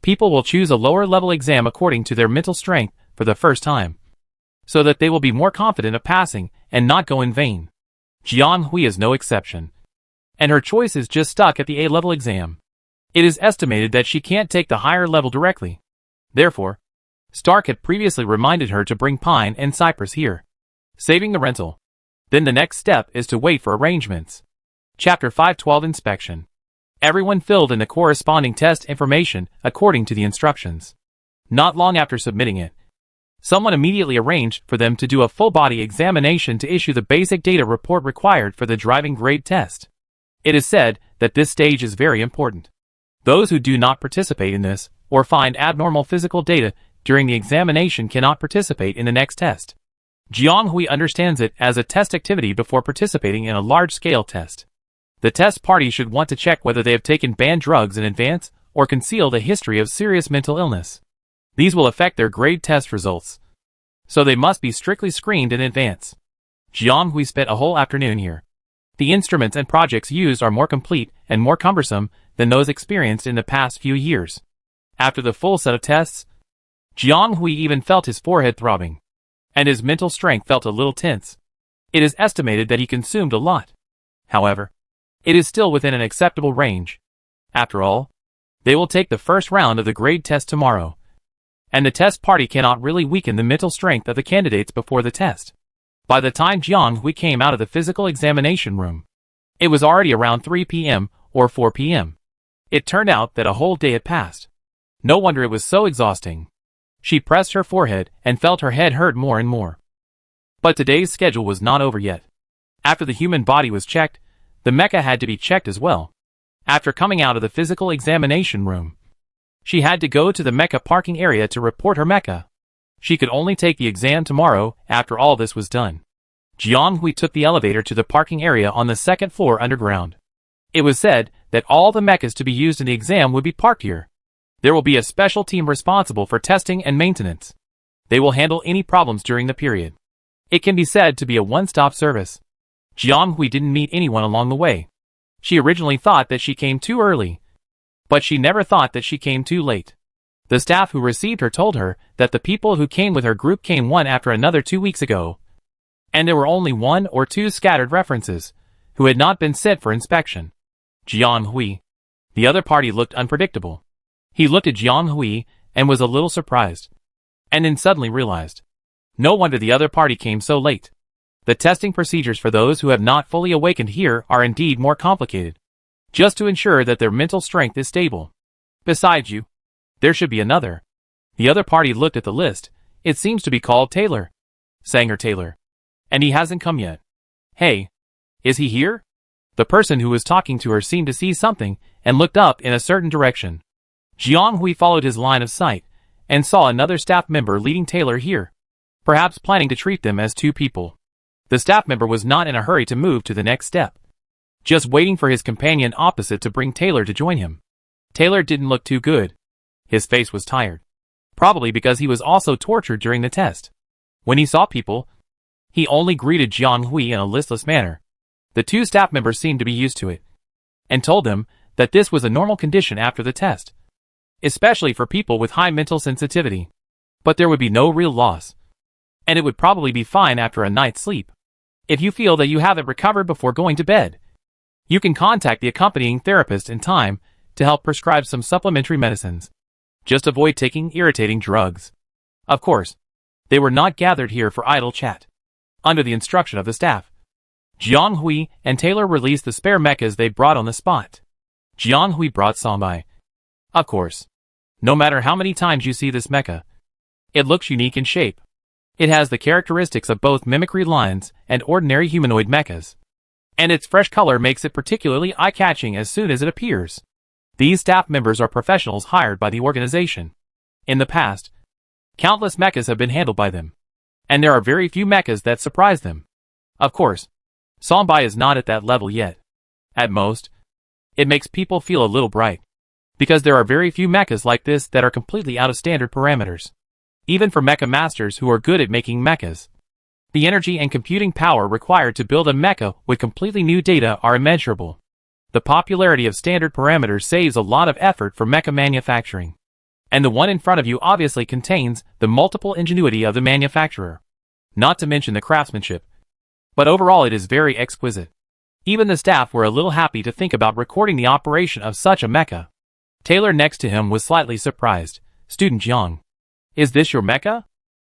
people will choose a lower level exam according to their mental strength for the first time, so that they will be more confident of passing and not go in vain. Jiang Hui is no exception, and her choice is just stuck at the A level exam. It is estimated that she can't take the higher level directly. Therefore, Stark had previously reminded her to bring pine and cypress here, saving the rental. Then the next step is to wait for arrangements. Chapter 512 Inspection. Everyone filled in the corresponding test information according to the instructions. Not long after submitting it, someone immediately arranged for them to do a full-body examination to issue the basic data report required for the driving grade test. It is said that this stage is very important. Those who do not participate in this, or find abnormal physical data during the examination, cannot participate in the next test. Jiang Hui understands it as a test activity before participating in a large-scale test. The test party should want to check whether they have taken banned drugs in advance or concealed a history of serious mental illness. These will affect their grade test results, so they must be strictly screened in advance. Jianghui spent a whole afternoon here. The instruments and projects used are more complete and more cumbersome than those experienced in the past few years. After the full set of tests, Jianghui even felt his forehead throbbing, and his mental strength felt a little tense. It is estimated that he consumed a lot. However, it is still within an acceptable range. After all, they will take the first round of the grade test tomorrow, and the test party cannot really weaken the mental strength of the candidates before the test. By the time Jianghui came out of the physical examination room, it was already around 3 p.m. or 4 p.m. It turned out that a whole day had passed. No wonder it was so exhausting. She pressed her forehead and felt her head hurt more and more. But today's schedule was not over yet. After the human body was checked, the mecha had to be checked as well. After coming out of the physical examination room, she had to go to the mecha parking area to report her mecha. She could only take the exam tomorrow after all this was done. Jianghui took the elevator to the parking area on the second floor underground. It was said that all the mechas to be used in the exam would be parked here. There will be a special team responsible for testing and maintenance. They will handle any problems during the period. It can be said to be a one-stop service. Jianghui didn't meet anyone along the way. She originally thought that she came too early, but she never thought that she came too late. The staff who received her told her that the people who came with her group came one after another 2 weeks ago, and there were only 1 or 2 scattered references who had not been sent for inspection. Jianghui. The other party looked unpredictable. He looked at Jianghui and was a little surprised, and then suddenly realized. No wonder the other party came so late. The testing procedures for those who have not fully awakened here are indeed more complicated, just to ensure that their mental strength is stable. Besides you, there should be another. The other party looked at the list. It seems to be called Taylor. Sanger Taylor. And he hasn't come yet. Hey, is he here? The person who was talking to her seemed to see something and looked up in a certain direction. Jianghui followed his line of sight and saw another staff member leading Taylor here, perhaps planning to treat them as 2 people. The staff member was not in a hurry to move to the next step, just waiting for his companion opposite to bring Taylor to join him. Taylor didn't look too good. His face was tired, probably because he was also tortured during the test. When he saw people, he only greeted Jianghui in a listless manner. The 2 staff members seemed to be used to it, and told them that this was a normal condition after the test, especially for people with high mental sensitivity. But there would be no real loss, and it would probably be fine after a night's sleep. If you feel that you haven't recovered before going to bed, you can contact the accompanying therapist in time to help prescribe some supplementary medicines. Just avoid taking irritating drugs. Of course, they were not gathered here for idle chat. Under the instruction of the staff, Jianghui and Taylor released the spare mechas they brought on the spot. Jianghui brought Sambai. Of course, no matter how many times you see this mecha, it looks unique in shape. It has the characteristics of both mimicry lines and ordinary humanoid mechas, and its fresh color makes it particularly eye-catching as soon as it appears. These staff members are professionals hired by the organization. In the past, countless mechas have been handled by them, and there are very few mechas that surprise them. Of course, Sambai is not at that level yet. At most, it makes people feel a little bright, because there are very few mechas like this that are completely out of standard parameters. Even for mecha masters who are good at making mechas, the energy and computing power required to build a mecha with completely new data are immeasurable. The popularity of standard parameters saves a lot of effort for mecha manufacturing, and the one in front of you obviously contains the multiple ingenuity of the manufacturer, not to mention the craftsmanship. But overall it is very exquisite. Even the staff were a little happy to think about recording the operation of such a mecha. Taylor next to him was slightly surprised. Student Jiang. Is this your mecha?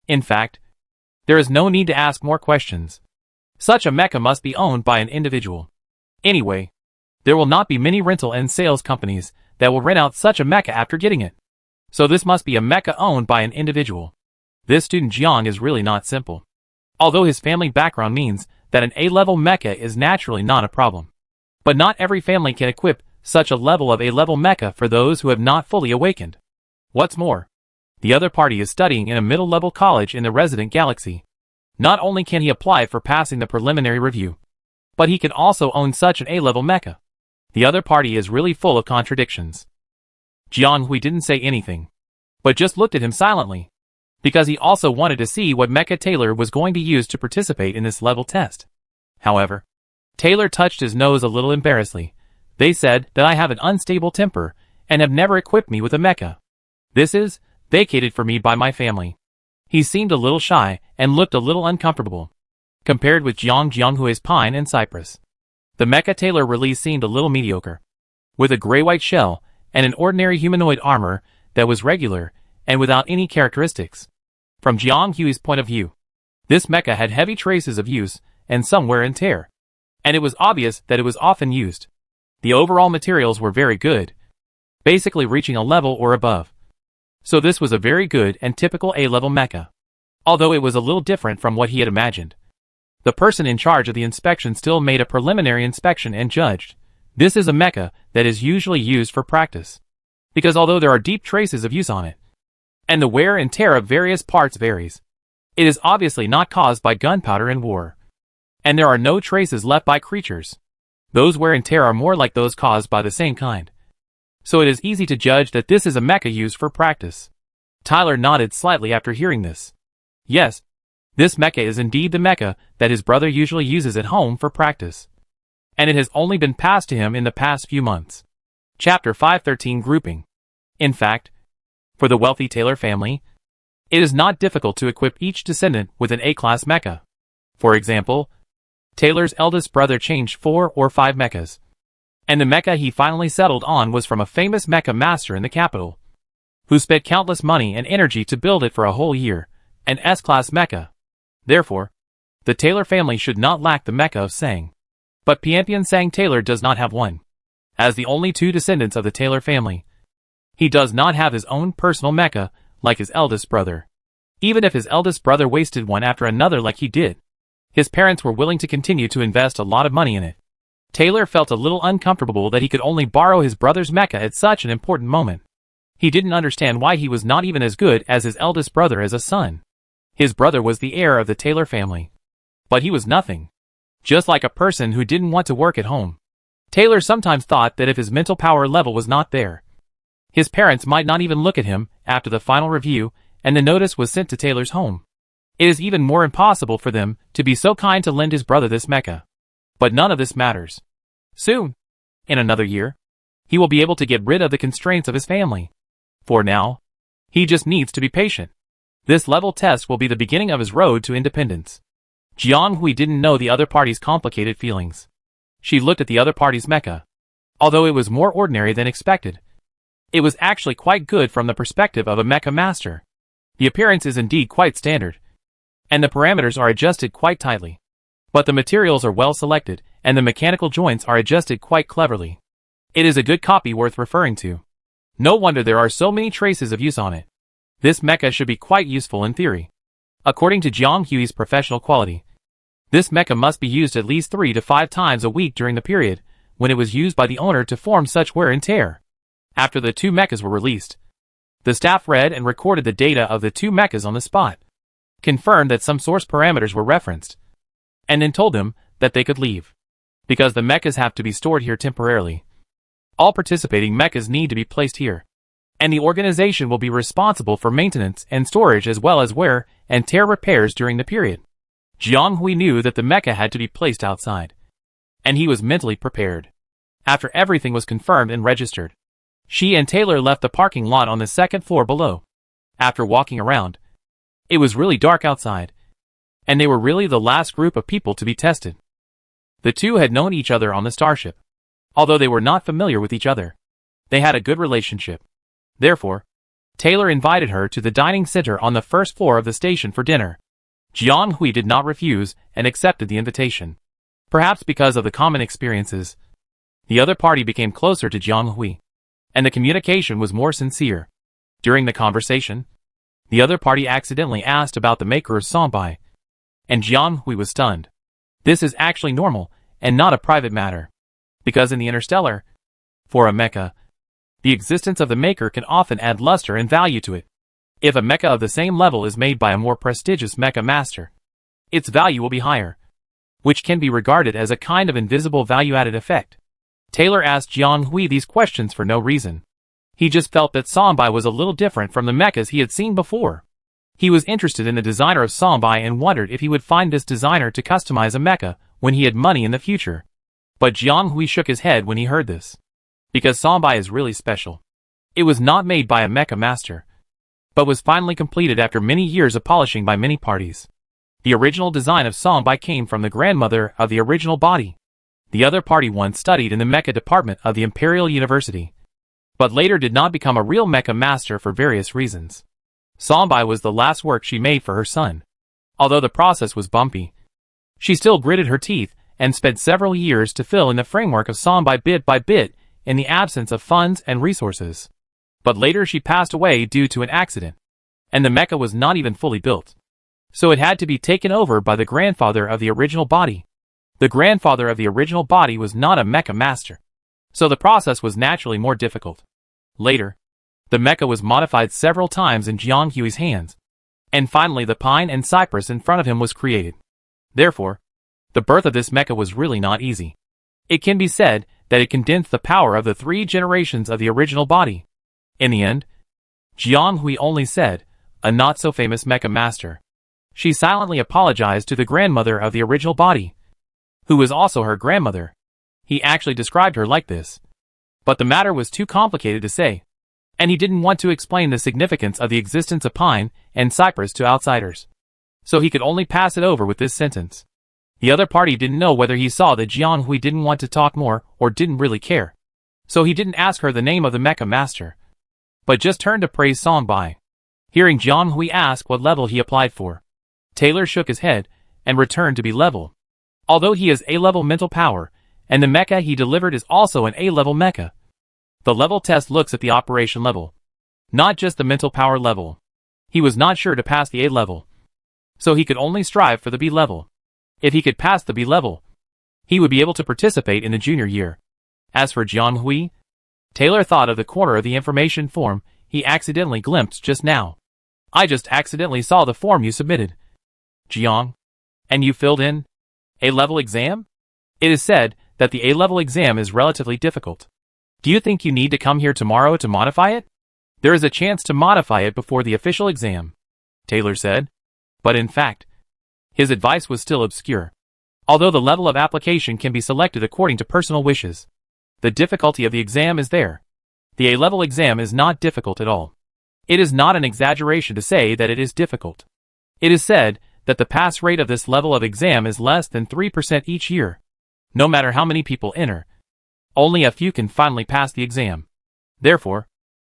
In fact, there is no need to ask more questions. Such a mecha must be owned by an individual. Anyway, there will not be many rental and sales companies that will rent out such a mecha after getting it. So this must be a mecha owned by an individual. This student Jiang is really not simple. Although his family background means that an A-level mecha is naturally not a problem. But not every family can equip such a level of A-level mecha for those who have not fully awakened. What's more, the other party is studying in a middle-level college in the resident galaxy. Not only can he apply for passing the preliminary review, but he can also own such an A-level mecha. The other party is really full of contradictions. Jianghui didn't say anything, but just looked at him silently, because he also wanted to see what mecha Taylor was going to use to participate in this level test. However, Taylor touched his nose a little embarrassedly. They said that I have an unstable temper and have never equipped me with a mecha. This is vacated for me by my family. He seemed a little shy and looked a little uncomfortable, compared with Jianghui's pine and cypress. The mecha Taylor release seemed a little mediocre, with a gray-white shell and an ordinary humanoid armor that was regular and without any characteristics. From Jianghui's point of view, this mecha had heavy traces of use and some wear and tear, and it was obvious that it was often used. The overall materials were very good, basically reaching a level or above. So this was a very good and typical A-level mecha, although it was a little different from what he had imagined. The person in charge of the inspection still made a preliminary inspection and judged, this is a mecha that is usually used for practice, because although there are deep traces of use on it, and the wear and tear of various parts varies, it is obviously not caused by gunpowder and war. And there are no traces left by creatures. Those wear and tear are more like those caused by the same kind. So it is easy to judge that this is a mecha used for practice. Tyler nodded slightly after hearing this. Yes, this mecha is indeed the mecha that his brother usually uses at home for practice. And it has only been passed to him in the past few months. Chapter 513 Grouping. In fact, for the wealthy Taylor family, it is not difficult to equip each descendant with an A-class mecha. For example, Taylor's eldest brother changed 4 or 5 mechas, and the mecha he finally settled on was from a famous mecha master in the capital, who spent countless money and energy to build it for a whole year, an S-class mecha. Therefore, the Taylor family should not lack the mecha of Sang. But Pianpian Sang Taylor does not have one. As the only 2 descendants of the Taylor family, he does not have his own personal mecha like his eldest brother. Even if his eldest brother wasted one after another like he did, his parents were willing to continue to invest a lot of money in it. Taylor felt a little uncomfortable that he could only borrow his brother's mecha at such an important moment. He didn't understand why he was not even as good as his eldest brother as a son. His brother was the heir of the Taylor family. But he was nothing. Just like a person who didn't want to work at home. Taylor sometimes thought that if his mental power level was not there, his parents might not even look at him after the final review and the notice was sent to Taylor's home. It is even more impossible for them to be so kind to lend his brother this mecha. But none of this matters. Soon, in another year, he will be able to get rid of the constraints of his family. For now, he just needs to be patient. This level test will be the beginning of his road to independence. Jianghui didn't know the other party's complicated feelings. She looked at the other party's mecha. Although it was more ordinary than expected, it was actually quite good from the perspective of a mecha master. The appearance is indeed quite standard, and the parameters are adjusted quite tightly. But the materials are well selected, and the mechanical joints are adjusted quite cleverly. It is a good copy worth referring to. No wonder there are so many traces of use on it. This mecha should be quite useful in theory. According to Jianghui's professional quality, this mecha must be used at least 3 to 5 times a week during the period when it was used by the owner to form such wear and tear. After the 2 mechas were released, the staff read and recorded the data of the 2 mechas on the spot, confirmed that some source parameters were referenced, and then told them that they could leave, because the mechas have to be stored here temporarily. All participating mechas need to be placed here, and the organization will be responsible for maintenance and storage as well as wear and tear repairs during the period. Jianghui knew that the mecha had to be placed outside, and he was mentally prepared. After everything was confirmed and registered, she and Taylor left the parking lot on the 2nd floor below. After walking around, it was really dark outside, and they were really the last group of people to be tested. The 2 had known each other on the starship. Although they were not familiar with each other, they had a good relationship. Therefore, Taylor invited her to the dining center on the 1st floor of the station for dinner. Jianghui did not refuse and accepted the invitation. Perhaps because of the common experiences, the other party became closer to Jianghui, and the communication was more sincere. During the conversation, the other party accidentally asked about the maker of Sonbai, and Jianghui was stunned. This is actually normal, and not a private matter. Because in the interstellar, for a mecha, the existence of the maker can often add luster and value to it. If a mecha of the same level is made by a more prestigious mecha master, its value will be higher. which can be regarded as a kind of invisible value-added effect. Taylor asked Jiang Hui these questions for no reason. He just felt that Sombai was a little different from the mechas he had seen before. He was interested in the designer of Sombai and wondered if he would find this designer to customize a mecha when he had money in the future. But Jiang Hui shook his head when he heard this. Because Sombai is really special. It was not made by a mecha master, but was finally completed after many years of polishing by many parties. The original design of Sombai came from the grandmother of the original body. The other party once studied in the mecha department of the Imperial University, but later did not become a real mecha master for various reasons. Sombai was the last work she made for her son. Although the process was bumpy, she still gritted her teeth and spent several years to fill in the framework of Sombai bit by bit in the absence of funds and resources. But later she passed away due to an accident, and the mecha was not even fully built. So it had to be taken over by the grandfather of the original body. The grandfather of the original body was not a mecha master, so the process was naturally more difficult. Later, the mecha was modified several times in Jiang Hui's hands, and finally the pine and cypress in front of him was created. Therefore, the birth of this mecha was really not easy. It can be said that it condensed the power of the 3 generations of the original body. In the end, Jiang Hui only said, a not-so-famous mecha master. She silently apologized to the grandmother of the original body, who was also her grandmother. He actually described her like this. But the matter was too complicated to say, and he didn't want to explain the significance of the existence of pine and cypress to outsiders. So he could only pass it over with this sentence. The other party didn't know whether he saw that Jiang Hui didn't want to talk more or didn't really care. So he didn't ask her the name of the mecha master, but just turned to praise Sombai. Hearing Jiang Hui ask what level he applied for, Taylor shook his head and returned to B level. Although he has A-level mental power, and the mecha he delivered is also an A-level mecha. The level test looks at the operation level, not just the mental power level. He was not sure to pass the A level, so he could only strive for the B level. If he could pass the B level, he would be able to participate in the junior year. As for Jiang Hui, Taylor thought of the corner of the information form he accidentally glimpsed just now. I just accidentally saw the form you submitted, Jiang. And you filled in A-level exam? It is said that the A-level exam is relatively difficult. Do you think you need to come here tomorrow to modify it? There is a chance to modify it before the official exam, Taylor said. But in fact, his advice was still obscure. Although the level of application can be selected according to personal wishes, the difficulty of the exam is there. The A-level exam is not difficult at all. It is not an exaggeration to say that it is difficult. It is said that the pass rate of this level of exam is less than 3% each year. No matter how many people enter, only a few can finally pass the exam. Therefore,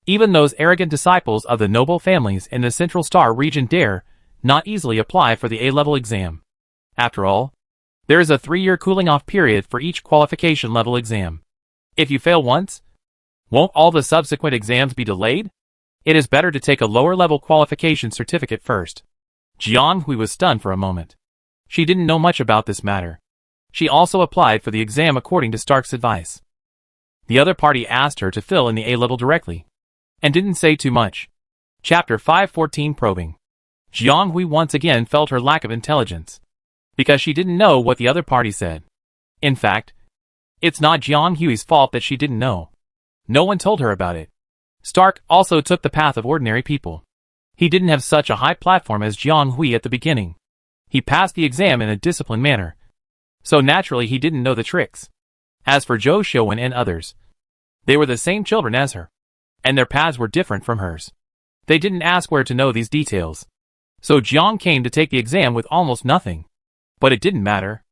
even those arrogant disciples of the noble families in the Central Star region dare not easily apply for the A-level exam. After all, there is a 3-year cooling-off period for each qualification level exam. If you fail once, won't all the subsequent exams be delayed? It is better to take a lower-level qualification certificate first. Jiang Hui was stunned for a moment. She didn't know much about this matter. She also applied for the exam according to Stark's advice. The other party asked her to fill in the A-level directly, and didn't say too much. Chapter 514 Probing. Jiang Hui once again felt her lack of intelligence, because she didn't know what the other party said. In fact, it's not Jiang Hui's fault that she didn't know. No one told her about it. Stark also took the path of ordinary people. He didn't have such a high platform as Jiang Hui at the beginning. He passed the exam in a disciplined manner, so naturally he didn't know the tricks. As for Zhou Xiuwen and others, they were the same children as her, and their paths were different from hers. They didn't ask where to know these details, so Jiang came to take the exam with almost nothing. But it didn't matter,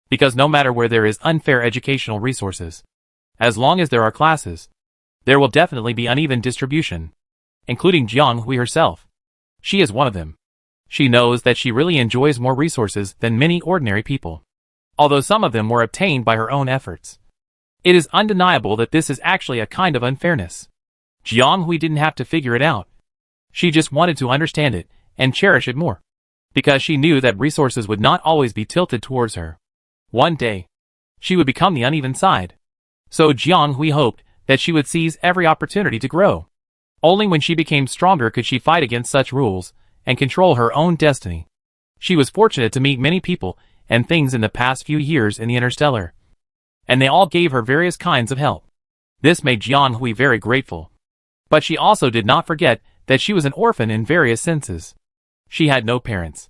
because no matter where there is unfair educational resources, as long as there are classes, there will definitely be uneven distribution, including Jiang Hui herself. She is one of them. She knows that she really enjoys more resources than many ordinary people, although some of them were obtained by her own efforts. It is undeniable that this is actually a kind of unfairness. Jiang Hui didn't have to figure it out. She just wanted to understand it and cherish it more, because she knew that resources would not always be tilted towards her. One day, she would become the uneven side. So Jiang Hui hoped that she would seize every opportunity to grow. Only when she became stronger could she fight against such rules and control her own destiny. She was fortunate to meet many people and things in the past few years in the Interstellar. And they all gave her various kinds of help. This made Jiang Hui very grateful. But she also did not forget that she was an orphan in various senses. She had no parents.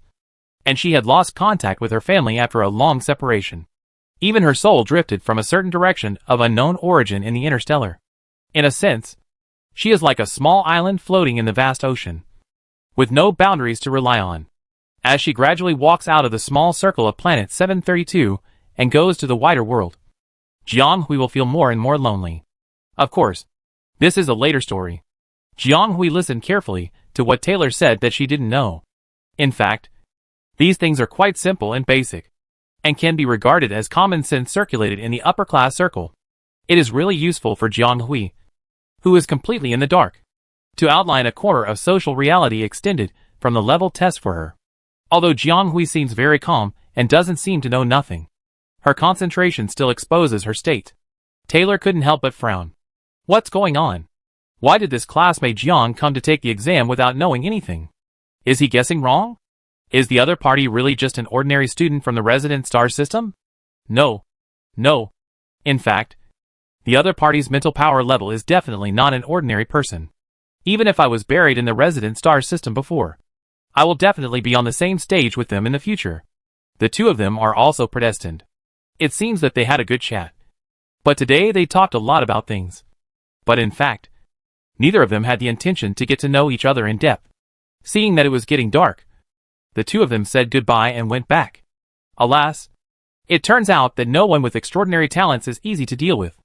And she had lost contact with her family after a long separation. Even her soul drifted from a certain direction of unknown origin in the Interstellar. In a sense, she is like a small island floating in the vast ocean, with no boundaries to rely on. As she gradually walks out of the small circle of planet 732 and goes to the wider world, Jiang Hui will feel more and more lonely. Of course, this is a later story. Jiang Hui listened carefully to what Taylor said that she didn't know. In fact, these things are quite simple and basic, and can be regarded as common sense circulated in the upper class circle. It is really useful for Jiang Hui, who is completely in the dark, to outline a corner of social reality extended from the level test for her. Although Jiang Hui seems very calm and doesn't seem to know nothing, her concentration still exposes her state. Taylor couldn't help but frown. What's going on? Why did this classmate Jiang come to take the exam without knowing anything? Is he guessing wrong? Is the other party really just an ordinary student from the resident star system? No. No. In fact, the other party's mental power level is definitely not an ordinary person. Even if I was buried in the resident star system before, I will definitely be on the same stage with them in the future. The two of them are also predestined. It seems that they had a good chat. But today they talked a lot about things. But in fact, neither of them had the intention to get to know each other in depth. Seeing that it was getting dark, the two of them said goodbye and went back. Alas, it turns out that no one with extraordinary talents is easy to deal with.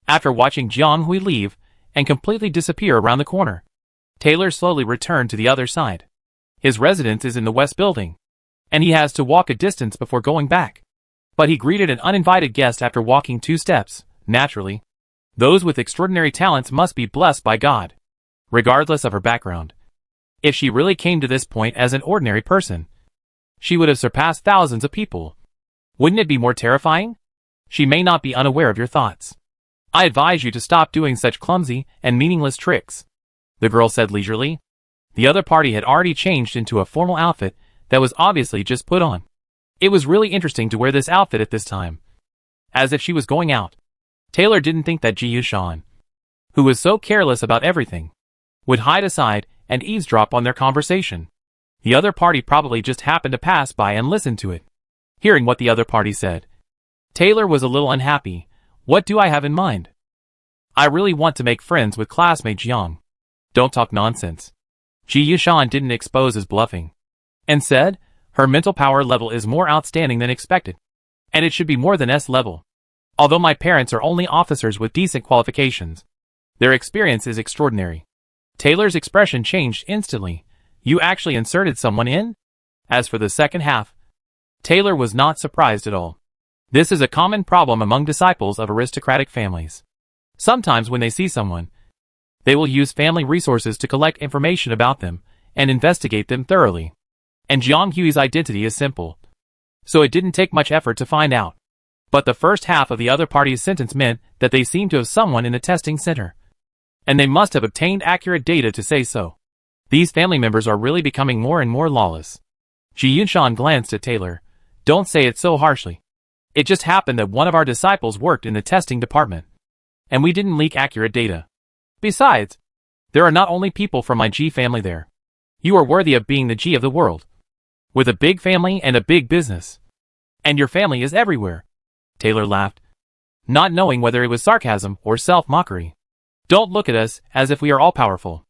After watching Jiang Hui leave and completely disappear around the corner, Taylor slowly returned to the other side. His residence is in the west building, and he has to walk a distance before going back. But he greeted an uninvited guest after walking 2 steps. Naturally, those with extraordinary talents must be blessed by God, regardless of her background. If she really came to this point as an ordinary person, she would have surpassed thousands of people. Wouldn't it be more terrifying? She may not be unaware of your thoughts. I advise you to stop doing such clumsy and meaningless tricks, the girl said leisurely. The other party had already changed into a formal outfit that was obviously just put on. It was really interesting to wear this outfit at this time, as if she was going out. Taylor didn't think that Ji Yushan, who was so careless about everything, would hide aside and eavesdrop on their conversation. The other party probably just happened to pass by and listen to it. Hearing what the other party said, Taylor was a little unhappy. What do I have in mind? I really want to make friends with classmate Jiang. Don't talk nonsense. Ji Yushan didn't expose his bluffing, and said, her mental power level is more outstanding than expected, and it should be more than S level. Although my parents are only officers with decent qualifications, their experience is extraordinary. Taylor's expression changed instantly. You actually inserted someone in? As for the second half, Taylor was not surprised at all. This is a common problem among disciples of aristocratic families. Sometimes when they see someone, they will use family resources to collect information about them and investigate them thoroughly. And Jiang Hui's identity is simple, so it didn't take much effort to find out. But the first half of the other party's sentence meant that they seemed to have someone in the testing center, and they must have obtained accurate data to say so. These family members are really becoming more and more lawless. Ji Yunshan glanced at Taylor. Don't say it so harshly. It just happened that one of our disciples worked in the testing department, and we didn't leak accurate data. Besides, there are not only people from my G family there. You are worthy of being the G of the world, with a big family and a big business. And your family is everywhere. Taylor laughed, not knowing whether it was sarcasm or self-mockery. Don't look at us as if we are all-powerful.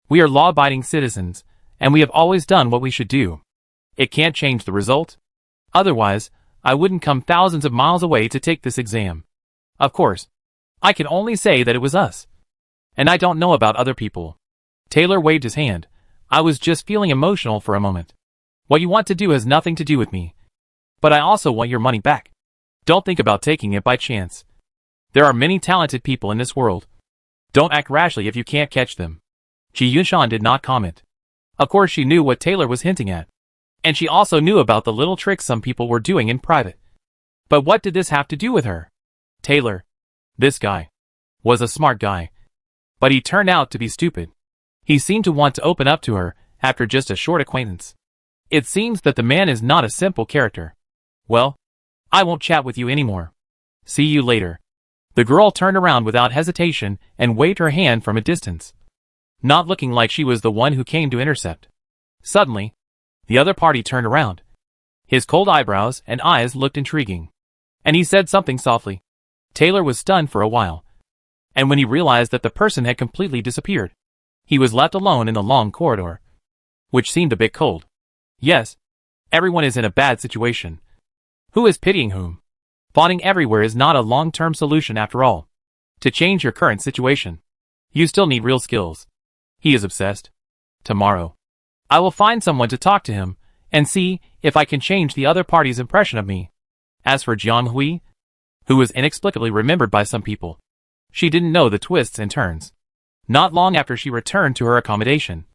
We are law-abiding citizens, and we have always done what we should do. It can't change the result. Otherwise, I wouldn't come thousands of miles away to take this exam. Of course, I can only say that it was us. And I don't know about other people. Taylor waved his hand. I was just feeling emotional for a moment. What you want to do has nothing to do with me. But I also want your money back. Don't think about taking it by chance. There are many talented people in this world. Don't act rashly if you can't catch them. Ji Yunshan did not comment. Of course she knew what Taylor was hinting at. And she also knew about the little tricks some people were doing in private. But what did this have to do with her? Taylor, this guy, was a smart guy. But he turned out to be stupid. He seemed to want to open up to her after just a short acquaintance. It seems that the man is not a simple character. Well, I won't chat with you anymore. See you later. The girl turned around without hesitation and waved her hand from a distance, not looking like she was the one who came to intercept. Suddenly, the other party turned around. His cold eyebrows and eyes looked intriguing, and he said something softly. Taylor was stunned for a while, and when he realized that the person had completely disappeared, he was left alone in the long corridor, which seemed a bit cold. Yes, everyone is in a bad situation. Who is pitying whom? Bonding everywhere is not a long-term solution after all. To change your current situation, you still need real skills. He is obsessed. Tomorrow, I will find someone to talk to him and see if I can change the other party's impression of me. As for Jiang Hui, who was inexplicably remembered by some people, she didn't know the twists and turns. Not long after she returned to her accommodation,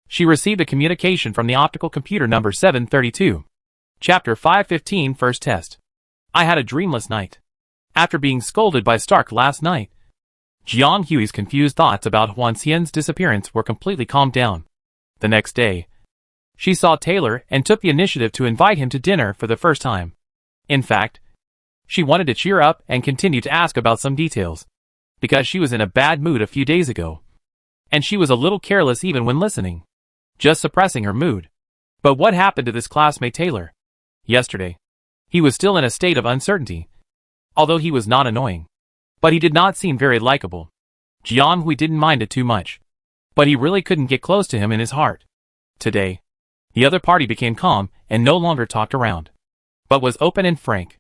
she received a communication from the optical computer number 732. Chapter 515 First Test. I had a dreamless night. After being scolded by Stark last night, Jiang Hui's confused thoughts about Huan Xian's disappearance were completely calmed down. The next day, she saw Taylor and took the initiative to invite him to dinner for the first time. In fact, she wanted to cheer up and continue to ask about some details, because she was in a bad mood a few days ago, and she was a little careless even when listening, just suppressing her mood. But what happened to this classmate Taylor? Yesterday, he was still in a state of uncertainty, although he was not annoying, but he did not seem very likable. Jiang Hui didn't mind it too much, but he really couldn't get close to him in his heart. Today, the other party became calm and no longer talked around, but was open and frank.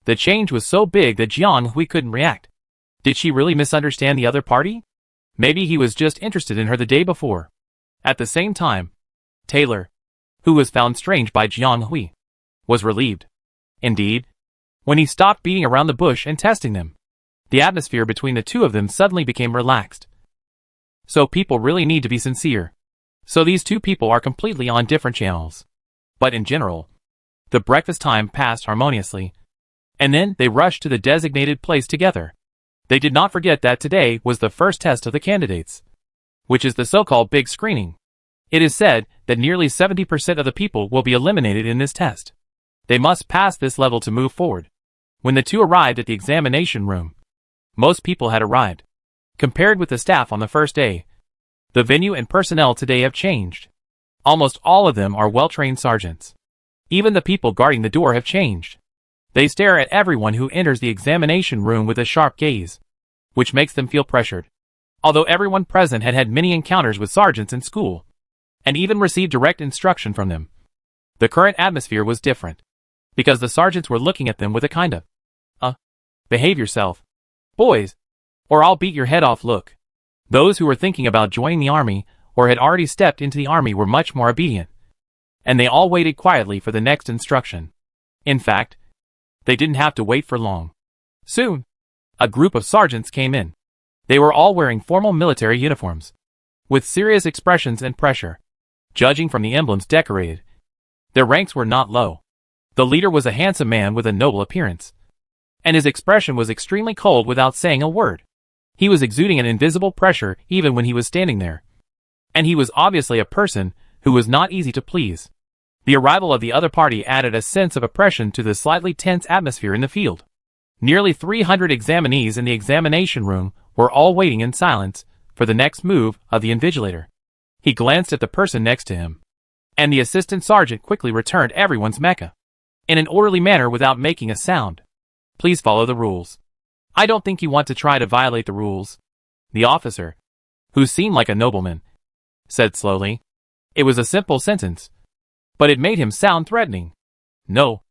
The change was so big that Jiang Hui couldn't react. Did she really misunderstand the other party? Maybe he was just interested in her the day before. At the same time, Taylor, who was found strange by Jiang Hui, was relieved. Indeed, when he stopped beating around the bush and testing them, the atmosphere between the two of them suddenly became relaxed. So people really need to be sincere. So these two people are completely on different channels. But in general, the breakfast time passed harmoniously, and then they rushed to the designated place together. They did not forget that today was the first test of the candidates, which is the so-called big screening. It is said that nearly 70% of the people will be eliminated in this test. They must pass this level to move forward. When the two arrived at the examination room, most people had arrived. Compared with the staff on the first day, the venue and personnel today have changed. Almost all of them are well-trained sergeants. Even the people guarding the door have changed. They stare at everyone who enters the examination room with a sharp gaze, which makes them feel pressured. Although everyone present had had many encounters with sergeants in school, and even received direct instruction from them, the current atmosphere was different, because the sergeants were looking at them with a kind of, behave yourself, boys, or I'll beat your head off look. Those who were thinking about joining the army or had already stepped into the army were much more obedient, and they all waited quietly for the next instruction. In fact, they didn't have to wait for long. Soon, a group of sergeants came in. They were all wearing formal military uniforms, with serious expressions and pressure. Judging from the emblems decorated, their ranks were not low. The leader was a handsome man with a noble appearance, and his expression was extremely cold without saying a word. He was exuding an invisible pressure even when he was standing there, and he was obviously a person who was not easy to please. The arrival of the other party added a sense of oppression to the slightly tense atmosphere in the field. Nearly 300 examinees in the examination room were all waiting in silence for the next move of the invigilator. He glanced at the person next to him, and the assistant sergeant quickly returned everyone's mecha in an orderly manner without making a sound. Please follow the rules. I don't think you want to try to violate the rules, the officer, who seemed like a nobleman, said slowly. It was a simple sentence, but it made him sound threatening. No,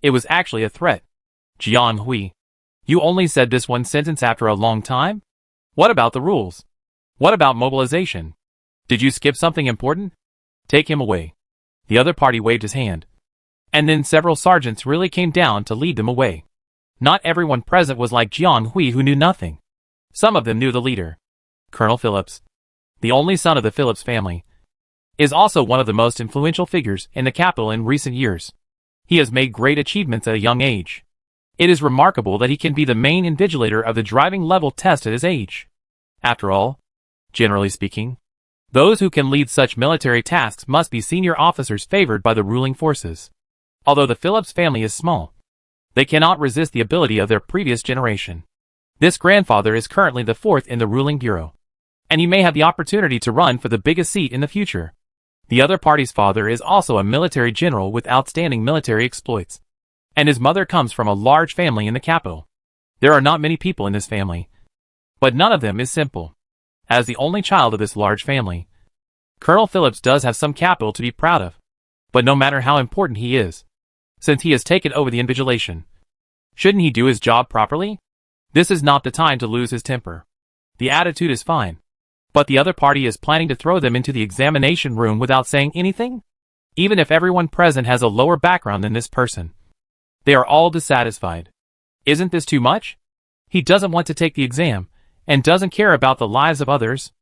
it was actually a threat. Jiang Hui, you only said this one sentence after a long time? What about the rules? What about mobilization? Did you skip something important? Take him away. The other party waved his hand, and then several sergeants really came down to lead them away. Not everyone present was like Jiang Hui, who knew nothing. Some of them knew the leader. Colonel Phillips, the only son of the Phillips family, is also one of the most influential figures in the capital in recent years. He has made great achievements at a young age. It is remarkable that he can be the main invigilator of the driving level test at his age. After all, generally speaking, those who can lead such military tasks must be senior officers favored by the ruling forces. Although the Phillips family is small, They cannot resist the ability of their previous generation. This grandfather is currently the fourth in the ruling bureau, and he may have the opportunity to run for the biggest seat in the future. The other party's father is also a military general with outstanding military exploits, and his mother comes from a large family in the capital. There are not many people in this family, but none of them is simple. As the only child of this large family, Colonel Phillips does have some capital to be proud of. But no matter how important he is, since he has taken over the invigilation, shouldn't he do his job properly? This is not the time to lose his temper. The attitude is fine, but the other party is planning to throw them into the examination room without saying anything? Even if everyone present has a lower background than this person, they are all dissatisfied. Isn't this too much? He doesn't want to take the exam, and doesn't care about the lives of others.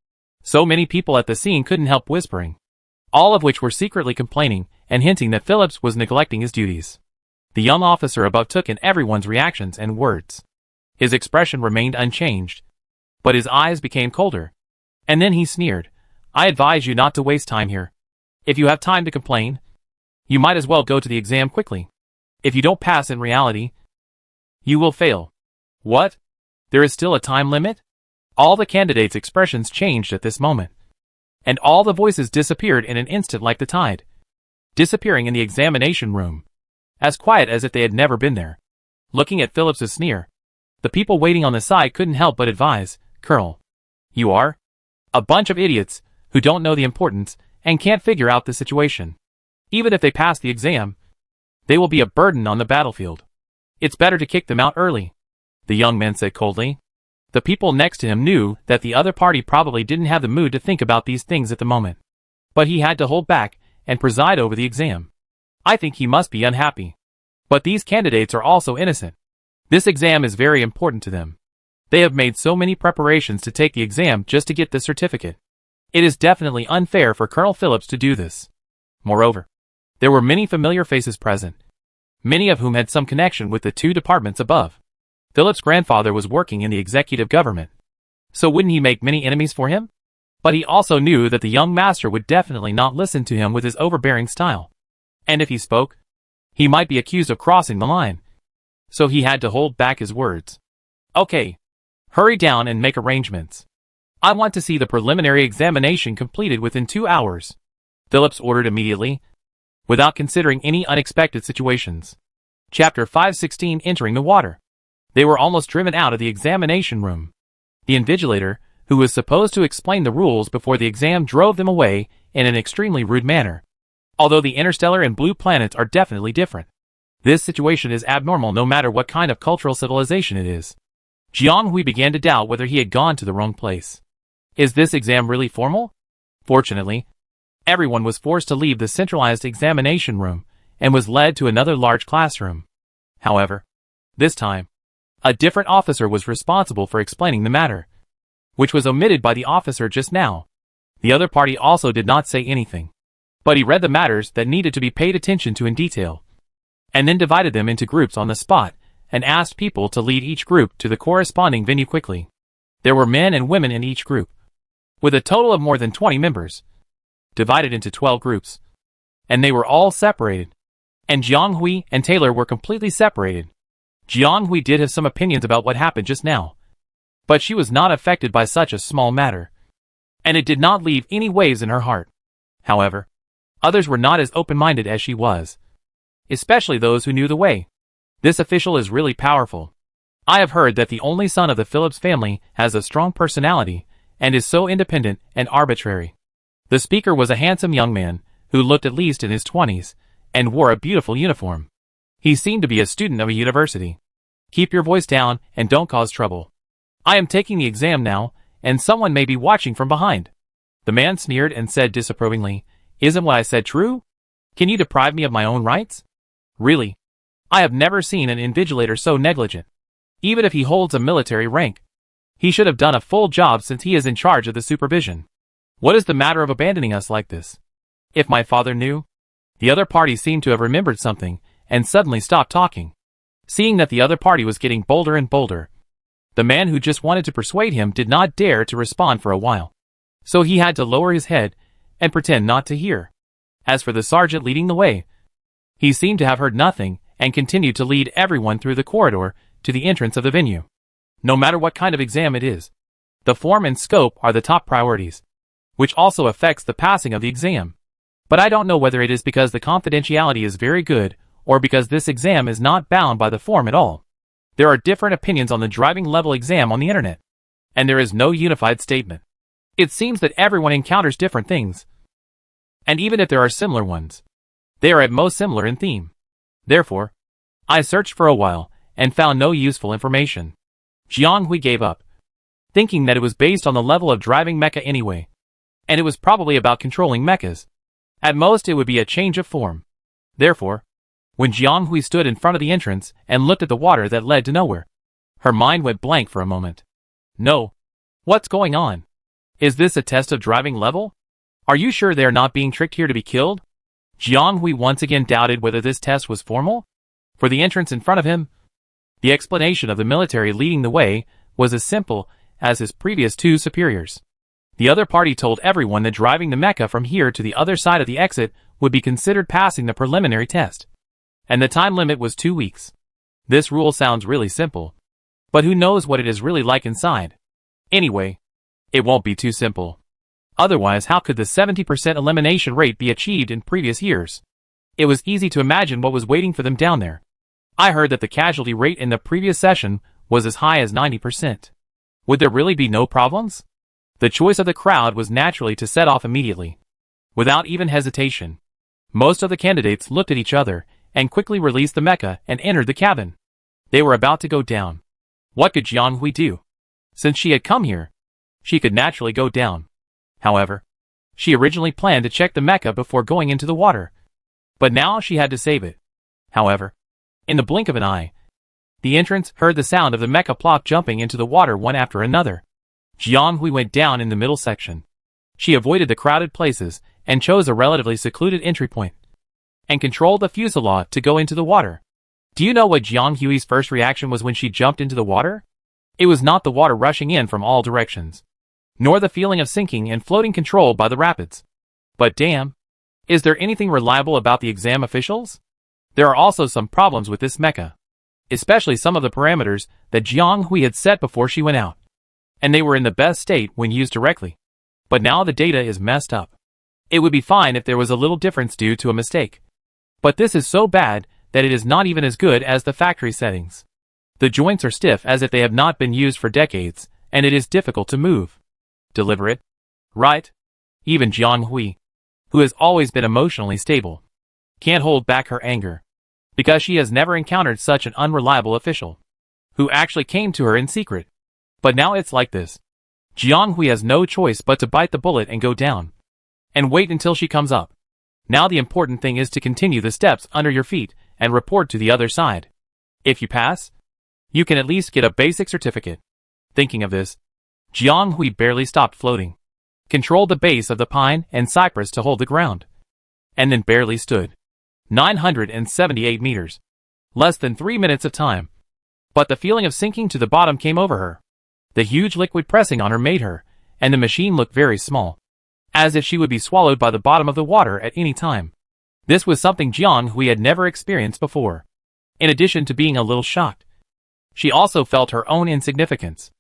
So many people at the scene couldn't help whispering, all of which were secretly complaining and hinting that Phillips was neglecting his duties. The young officer above took in everyone's reactions and words. His expression remained unchanged, but his eyes became colder. And then he sneered, "I advise you not to waste time here. If you have time to complain, you might as well go to the exam quickly. If you don't pass in reality, you will fail." What? There is still a time limit? All the candidates' expressions changed at this moment, and all the voices disappeared in an instant like the tide, disappearing in the examination room, as quiet as if they had never been there. Looking at Phillips's sneer, the people waiting on the side couldn't help but advise, "Colonel, you are a bunch of idiots who don't know the importance and can't figure out the situation. Even if they pass the exam, they will be a burden on the battlefield. It's better to kick them out early," the young man said coldly. The people next to him knew that the other party probably didn't have the mood to think about these things at the moment, but he had to hold back and preside over the exam. I think he must be unhappy. But these candidates are also innocent. This exam is very important to them. They have made so many preparations to take the exam just to get the certificate. It is definitely unfair for Colonel Phillips to do this. Moreover, there were many familiar faces present, many of whom had some connection with the two departments above. Phillips' grandfather was working in the executive government, so wouldn't he make many enemies for him? But he also knew that the young master would definitely not listen to him with his overbearing style. And if he spoke, he might be accused of crossing the line. So he had to hold back his words. "Okay. Hurry down and make arrangements. I want to see the preliminary examination completed within 2 hours," Phillips ordered immediately, without considering any unexpected situations. Chapter 516 Entering the Water. They were almost driven out of the examination room. The invigilator, who was supposed to explain the rules before the exam, drove them away in an extremely rude manner. Although the interstellar and blue planets are definitely different, this situation is abnormal no matter what kind of cultural civilization it is. Jiang Hui began to doubt whether he had gone to the wrong place. Is this exam really formal? Fortunately, everyone was forced to leave the centralized examination room and was led to another large classroom. However, this time, a different officer was responsible for explaining the matter, which was omitted by the officer just now. The other party also did not say anything, but he read the matters that needed to be paid attention to in detail, and then divided them into groups on the spot, and asked people to lead each group to the corresponding venue quickly. There were men and women in each group, with a total of more than 20 members, divided into 12 groups, and they were all separated. And Jiang Hui and Taylor were completely separated. Jiang Hui did have some opinions about what happened just now, but she was not affected by such a small matter, and it did not leave any waves in her heart. However, others were not as open-minded as she was, especially those who knew the way. This official is really powerful. I have heard that the only son of the Phillips family has a strong personality and is so independent and arbitrary. The speaker was a handsome young man who looked at least in his 20s and wore a beautiful uniform. He seemed to be a student of a university. "Keep your voice down and don't cause trouble. I am taking the exam now, and someone may be watching from behind." The man sneered and said disapprovingly, "Isn't what I said true? Can you deprive me of my own rights? Really? I have never seen an invigilator so negligent. Even if he holds a military rank, he should have done a full job since he is in charge of the supervision. What is the matter of abandoning us like this? If my father knew..." The other party seemed to have remembered something and suddenly stopped talking. Seeing that the other party was getting bolder and bolder, the man who just wanted to persuade him did not dare to respond for a while. So he had to lower his head and pretend not to hear. As for the sergeant leading the way, he seemed to have heard nothing and continued to lead everyone through the corridor to the entrance of the venue. No matter what kind of exam it is, the form and scope are the top priorities, which also affects the passing of the exam. But I don't know whether it is because the confidentiality is very good or because this exam is not bound by the form at all. There are different opinions on the driving level exam on the internet, and there is no unified statement. It seems that everyone encounters different things, and even if there are similar ones, they are at most similar in theme. Therefore, I searched for a while and found no useful information. Jianghui gave up, thinking that it was based on the level of driving mecha anyway, and it was probably about controlling mechas. At most it would be a change of form. Therefore, when Jianghui stood in front of the entrance and looked at the water that led to nowhere, her mind went blank for a moment. No. What's going on? Is this a test of driving level? Are you sure they are not being tricked here to be killed? Jianghui once again doubted whether this test was formal. For the entrance in front of him, the explanation of the military leading the way was as simple as his previous two superiors. The other party told everyone that driving the mecha from here to the other side of the exit would be considered passing the preliminary test, and the time limit was 2 weeks. This rule sounds really simple, but who knows what it is really like inside. Anyway, it won't be too simple. Otherwise, how could the 70% elimination rate be achieved in previous years? It was easy to imagine what was waiting for them down there. I heard that the casualty rate in the previous session was as high as 90%. Would there really be no problems? The choice of the crowd was naturally to set off immediately. Without even hesitation, most of the candidates looked at each other and quickly released the mecha and entered the cabin. They were about to go down. What could Jianghui do? Since she had come here, she could naturally go down. However, she originally planned to check the mecha before going into the water, but now she had to save it. However, in the blink of an eye, the entrance heard the sound of the mecha plop jumping into the water one after another. Jianghui went down in the middle section. She avoided the crowded places and chose a relatively secluded entry point, and controlled the fuselage to go into the water. Do you know what Jianghui's first reaction was when she jumped into the water? It was not the water rushing in from all directions, nor the feeling of sinking and floating controlled by the rapids. But damn, is there anything reliable about the exam officials? There are also some problems with this mecha, especially some of the parameters that Jianghui had set before she went out, and they were in the best state when used directly. But now the data is messed up. It would be fine if there was a little difference due to a mistake, but this is so bad that it is not even as good as the factory settings. The joints are stiff as if they have not been used for decades, and it is difficult to move. Deliberate, right? Even Jianghui, who has always been emotionally stable, can't hold back her anger, because she has never encountered such an unreliable official, who actually came to her in secret. But now it's like this. Jianghui has no choice but to bite the bullet and go down, and wait until she comes up. Now the important thing is to continue the steps under your feet and report to the other side. If you pass, you can at least get a basic certificate. Thinking of this, Jianghui barely stopped floating, controlled the base of the pine and cypress to hold the ground, and then barely stood. 978 meters. Less than 3 minutes of time. But the feeling of sinking to the bottom came over her. The huge liquid pressing on her made her, and the machine looked very small, as if she would be swallowed by the bottom of the water at any time. This was something Jianghui had never experienced before. In addition to being a little shocked, she also felt her own insignificance.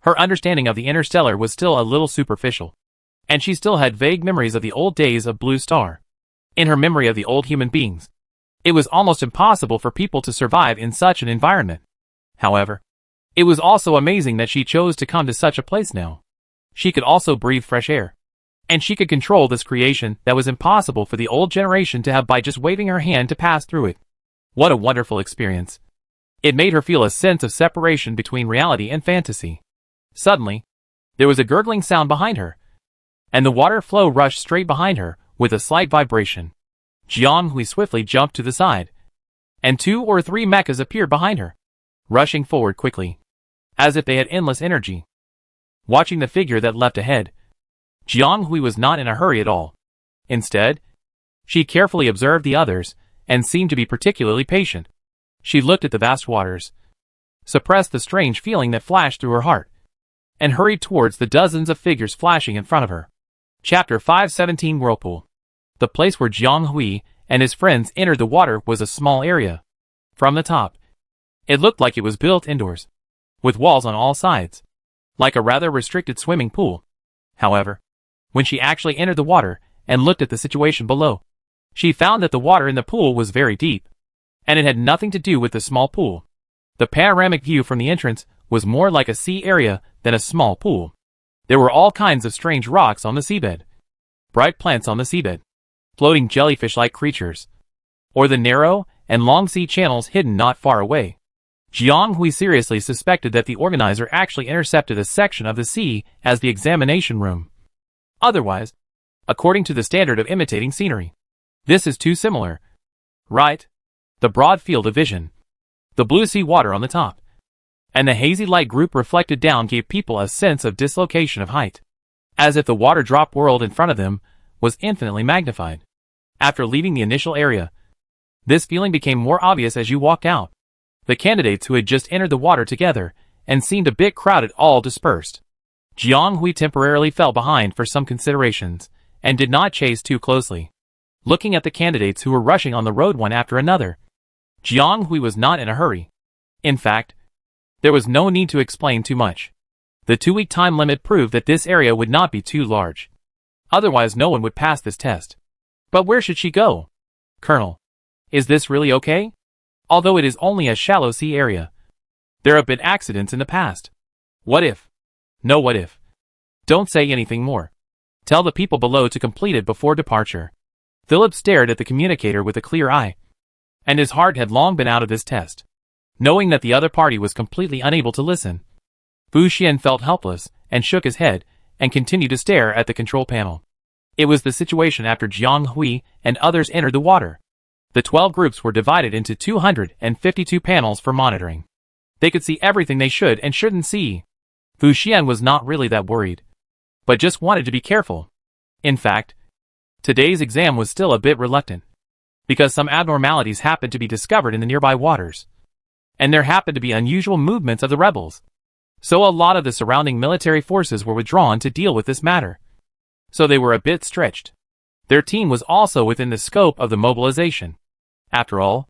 Her understanding of the interstellar was still a little superficial, and she still had vague memories of the old days of Blue Star. In her memory of the old human beings, it was almost impossible for people to survive in such an environment. However, it was also amazing that she chose to come to such a place now. She could also breathe fresh air, and she could control this creation that was impossible for the old generation to have by just waving her hand to pass through it. What a wonderful experience. It made her feel a sense of separation between reality and fantasy. Suddenly, there was a gurgling sound behind her, and the water flow rushed straight behind her with a slight vibration. Jianghui swiftly jumped to the side, and 2 or 3 mechas appeared behind her, rushing forward quickly, as if they had endless energy. Watching the figure that leapt ahead, Jianghui was not in a hurry at all. Instead, she carefully observed the others and seemed to be particularly patient. She looked at the vast waters, suppressed the strange feeling that flashed through her heart, and hurried towards the dozens of figures flashing in front of her. Chapter 517 Whirlpool. The place where Jianghui and his friends entered the water was a small area, From the top, it looked like it was built indoors, with walls on all sides, like a rather restricted swimming pool. However, when she actually entered the water and looked at the situation below, she found that the water in the pool was very deep, and it had nothing to do with the small pool. The panoramic view from the entrance was more like a sea area than a small pool. There were all kinds of strange rocks on the seabed, bright plants on the seabed, floating jellyfish-like creatures, or the narrow and long sea channels hidden not far away. Jiang Hui seriously suspected that the organizer actually intercepted a section of the sea as the examination room. Otherwise, according to the standard of imitating scenery, this is too similar. Right? The broad field of vision, the blue sea water on the top, and the hazy light group reflected down gave people a sense of dislocation of height, as if the water drop world in front of them was infinitely magnified. After leaving the initial area, this feeling became more obvious as you walked out. The candidates who had just entered the water together and seemed a bit crowded all dispersed. Jiang Hui temporarily fell behind for some considerations and did not chase too closely. Looking at the candidates who were rushing on the road one after another, Jiang Hui was not in a hurry. In fact, there was no need to explain too much. The 2-week time limit proved that this area would not be too large. Otherwise no one would pass this test. But where should she go? Colonel, is this really okay? Although it is only a shallow sea area, there have been accidents in the past. What if? No what if. Don't say anything more. Tell the people below to complete it before departure. Philip stared at the communicator with a clear eye, and his heart had long been out of this test. Knowing that the other party was completely unable to listen, Fu Xian felt helpless and shook his head and continued to stare at the control panel. It was the situation after Jiang Hui and others entered the water. The 12 groups were divided into 252 panels for monitoring. They could see everything they should and shouldn't see. Fu Xian was not really that worried, but just wanted to be careful. In fact, today's exam was still a bit reluctant, because some abnormalities happened to be discovered in the nearby waters, and there happened to be unusual movements of the rebels. So a lot of the surrounding military forces were withdrawn to deal with this matter. So they were a bit stretched. Their team was also within the scope of the mobilization. After all,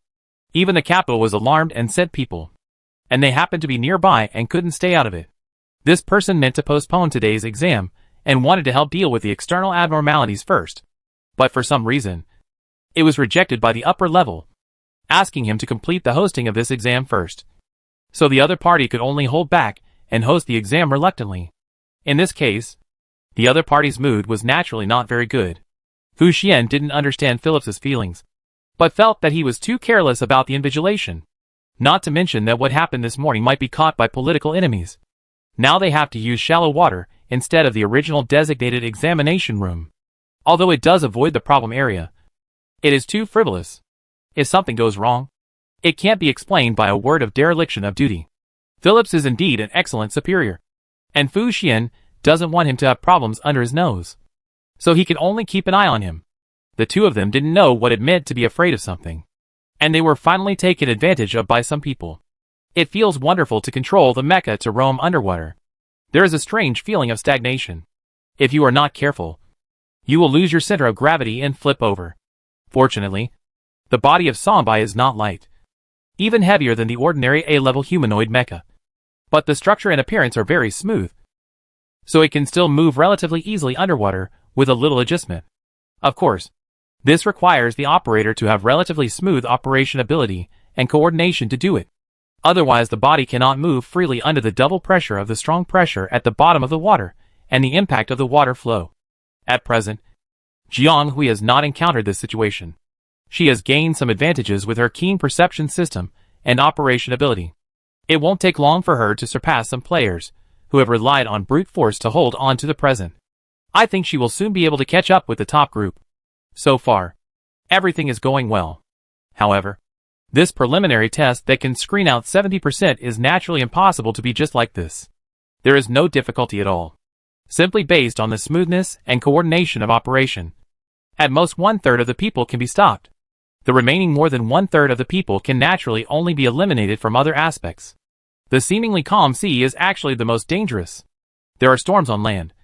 even the capital was alarmed and sent people, and they happened to be nearby and couldn't stay out of it. This person meant to postpone today's exam and wanted to help deal with the external abnormalities first. But for some reason, it was rejected by the upper level, asking him to complete the hosting of this exam first. So the other party could only hold back and host the exam reluctantly. In this case, the other party's mood was naturally not very good. Fu Xian didn't understand Philip's feelings, but felt that he was too careless about the invigilation. Not to mention that what happened this morning might be caught by political enemies. Now they have to use shallow water instead of the original designated examination room. Although it does avoid the problem area, it is too frivolous. If something goes wrong, it can't be explained by a word of dereliction of duty. Phillips is indeed an excellent superior, and Fu Xian doesn't want him to have problems under his nose, so he can only keep an eye on him. The two of them didn't know what it meant to be afraid of something, and they were finally taken advantage of by some people. It feels wonderful to control the mecha to roam underwater. There is a strange feeling of stagnation. If you are not careful, you will lose your center of gravity and flip over. Fortunately, the body of Sonbai is not light, even heavier than the ordinary A-level humanoid mecha. But the structure and appearance are very smooth, so it can still move relatively easily underwater with a little adjustment. Of course, this requires the operator to have relatively smooth operation ability and coordination to do it. Otherwise the body cannot move freely under the double pressure of the strong pressure at the bottom of the water and the impact of the water flow. At present, Jiang Hui has not encountered this situation. She has gained some advantages with her keen perception system and operation ability. It won't take long for her to surpass some players who have relied on brute force to hold on to the present. I think she will soon be able to catch up with the top group. So far, everything is going well. However, this preliminary test that can screen out 70% is naturally impossible to be just like this. There is no difficulty at all, simply based on the smoothness and coordination of operation. At most 1/3 of the people can be stopped. The remaining more than 1/3 of the people can naturally only be eliminated from other aspects. The seemingly calm sea is actually the most dangerous. There are storms on land,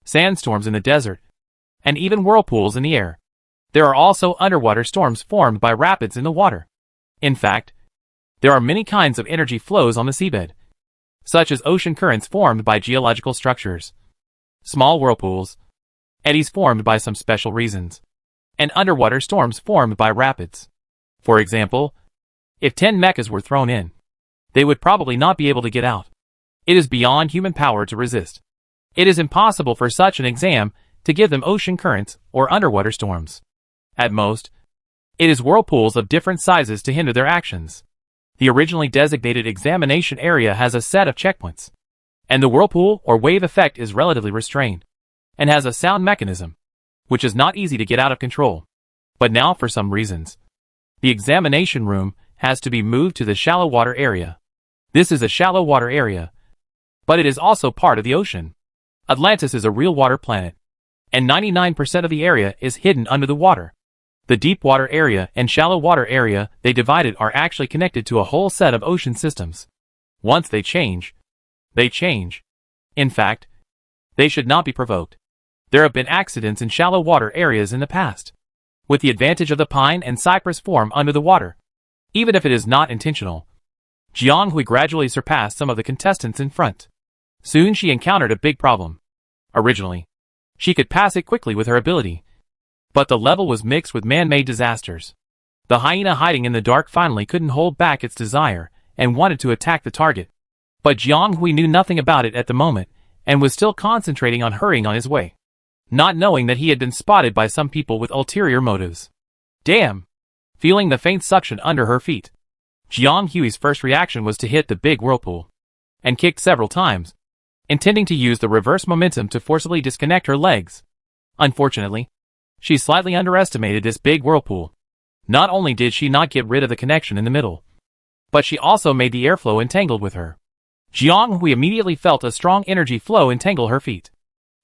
sandstorms in the desert, and even whirlpools in the air. There are also underwater storms formed by rapids in the water. In fact, There are many kinds of energy flows on the seabed, such as ocean currents formed by geological structures, small whirlpools, eddies formed by some special reasons, and underwater storms formed by rapids. For example, if 10 mechas were thrown in, they would probably not be able to get out. It is beyond human power to resist. It is impossible for such an exam to give them ocean currents or underwater storms. At most, it is whirlpools of different sizes to hinder their actions. The originally designated examination area has a set of checkpoints, and the whirlpool or wave effect is relatively restrained, and has a sound mechanism, which is not easy to get out of control. But now, for some reasons, the examination room has to be moved to the shallow water area. This is a shallow water area, but it is also part of the ocean. Atlantis is a real water planet, and 99% of the area is hidden under the water. The deep water area and shallow water area they divided are actually connected to a whole set of ocean systems. Once they change, they change. In fact, they should not be provoked. There have been accidents in shallow water areas in the past, with the advantage of the pine and cypress form under the water. Even if it is not intentional, Jiang Hui gradually surpassed some of the contestants in front. Soon she encountered a big problem. Originally, she could pass it quickly with her ability, but the level was mixed with man-made disasters. The hyena hiding in the dark finally couldn't hold back its desire and wanted to attack the target. But Jiang Hui knew nothing about it at the moment and was still concentrating on hurrying on his way, not knowing that he had been spotted by some people with ulterior motives. Damn! Feeling the faint suction under her feet, Jiang Hui's first reaction was to hit the big whirlpool, and kicked several times, intending to use the reverse momentum to forcibly disconnect her legs. Unfortunately, she slightly underestimated this big whirlpool. Not only did she not get rid of the connection in the middle, but she also made the airflow entangled with her. Jiang Hui immediately felt a strong energy flow entangle her feet,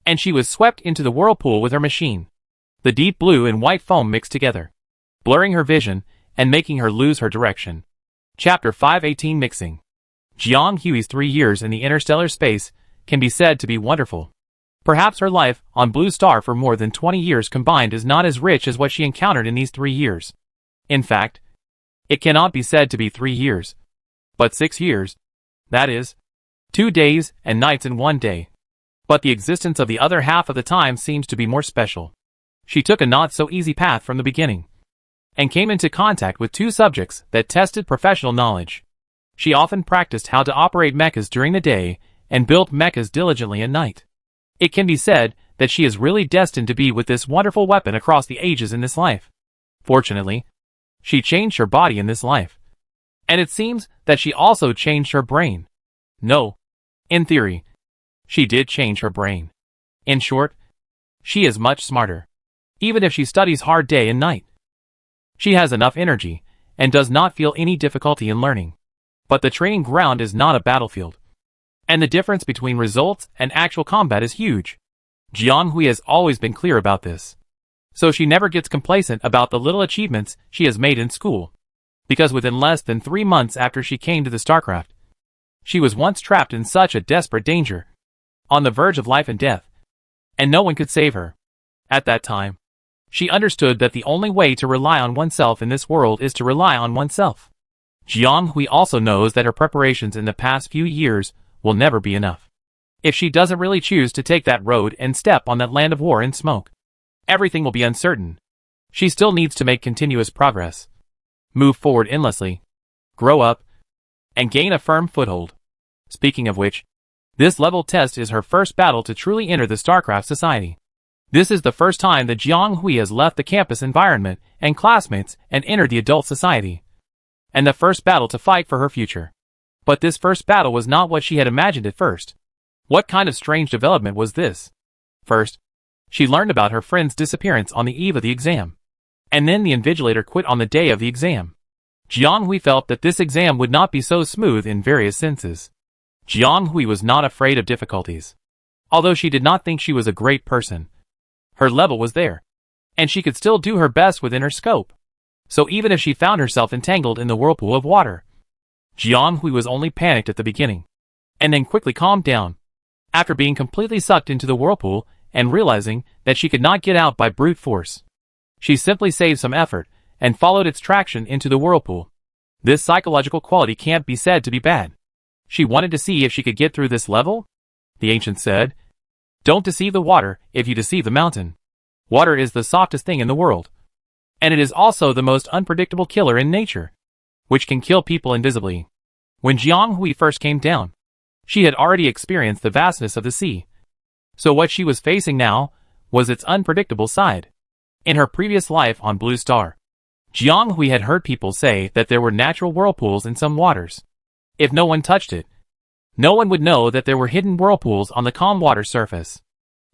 and she was swept into the whirlpool with her machine. The deep blue and white foam mixed together, blurring her vision and making her lose her direction. Chapter 518 Mixing. Jiang Hui's 3 years in the interstellar space can be said to be wonderful. Perhaps her life on Blue Star for more than 20 years combined is not as rich as what she encountered in these 3 years. In fact, it cannot be said to be 3 years, but 6 years. That is, 2 days and nights in 1 day. But the existence of the other half of the time seems to be more special. She took a not-so-easy path from the beginning, and came into contact with 2 subjects that tested professional knowledge. She often practiced how to operate mechas during the day and built mechas diligently at night. It can be said that she is really destined to be with this wonderful weapon across the ages in this life. Fortunately, she changed her body in this life, and it seems that she also changed her brain. No, in theory, she did change her brain. In short, she is much smarter, even if she studies hard day and night. She has enough energy, and does not feel any difficulty in learning. But the training ground is not a battlefield, and the difference between results and actual combat is huge. Jiang Hui has always been clear about this, so she never gets complacent about the little achievements she has made in school, because within less than 3 months after she came to the Starcraft, she was once trapped in such a desperate danger, on the verge of life and death, and no one could save her. At that time, she understood that the only way to rely on oneself in this world is to rely on oneself. Jiang Hui also knows that her preparations in the past few years will never be enough. If she doesn't really choose to take that road and step on that land of war and smoke, everything will be uncertain. She still needs to make continuous progress, move forward endlessly, grow up, and gain a firm foothold. Speaking of which, this level test is her first battle to truly enter the StarCraft society. This is the first time that Jiang Hui has left the campus environment and classmates and entered the adult society, and the first battle to fight for her future. But this first battle was not what she had imagined at first. What kind of strange development was this? First, she learned about her friend's disappearance on the eve of the exam, and then the invigilator quit on the day of the exam. Jiang Hui felt that this exam would not be so smooth in various senses. Jiang Hui was not afraid of difficulties. Although she did not think she was a great person, her level was there, and she could still do her best within her scope. So even if she found herself entangled in the whirlpool of water, Jiang Hui was only panicked at the beginning, and then quickly calmed down. After being completely sucked into the whirlpool and realizing that she could not get out by brute force, she simply saved some effort and followed its traction into the whirlpool. This psychological quality can't be said to be bad. She wanted to see if she could get through this level? The ancient said, "Don't deceive the water if you deceive the mountain. Water is the softest thing in the world. And it is also the most unpredictable killer in nature, which can kill people invisibly." When Jiang Hui first came down, she had already experienced the vastness of the sea. So what she was facing now was its unpredictable side. In her previous life on Blue Star, Jiang Hui had heard people say that there were natural whirlpools in some waters. If no one touched it, no one would know that there were hidden whirlpools on the calm water surface.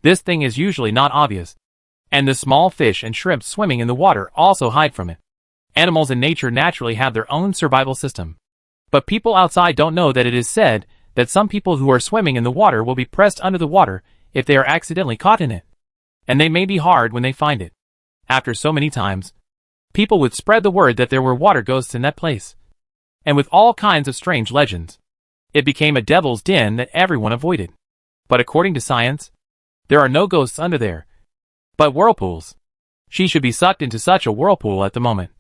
This thing is usually not obvious, and the small fish and shrimp swimming in the water also hide from it. Animals in nature naturally have their own survival system. But people outside don't know that it is said that some people who are swimming in the water will be pressed under the water if they are accidentally caught in it. And they may be hard when they find it. After so many times, people would spread the word that there were water ghosts in that place. And with all kinds of strange legends, it became a devil's den that everyone avoided. But according to science, there are no ghosts under there, but whirlpools. She should be sucked into such a whirlpool at the moment.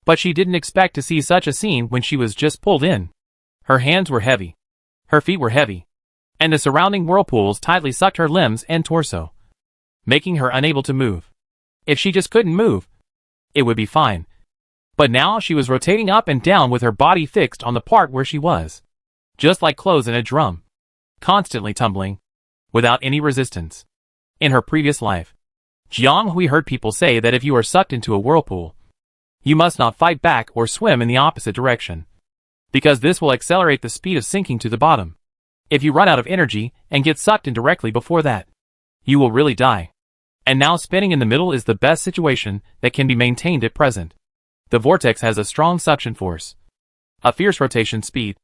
But she didn't expect to see such a scene when she was just pulled in. Her hands were heavy. Her feet were heavy. And the surrounding whirlpools tightly sucked her limbs and torso, making her unable to move. If she just couldn't move, it would be fine. But now she was rotating up and down with her body fixed on the part where she was. Just like clothes in a drum. Constantly tumbling, without any resistance. In her previous life, Jiang Hui heard people say that if you are sucked into a whirlpool, you must not fight back or swim in the opposite direction, because this will accelerate the speed of sinking to the bottom. If you run out of energy and get sucked in directly before that, you will really die. And now spinning in the middle is the best situation that can be maintained at present. The vortex has a strong suction force, a fierce rotation speed,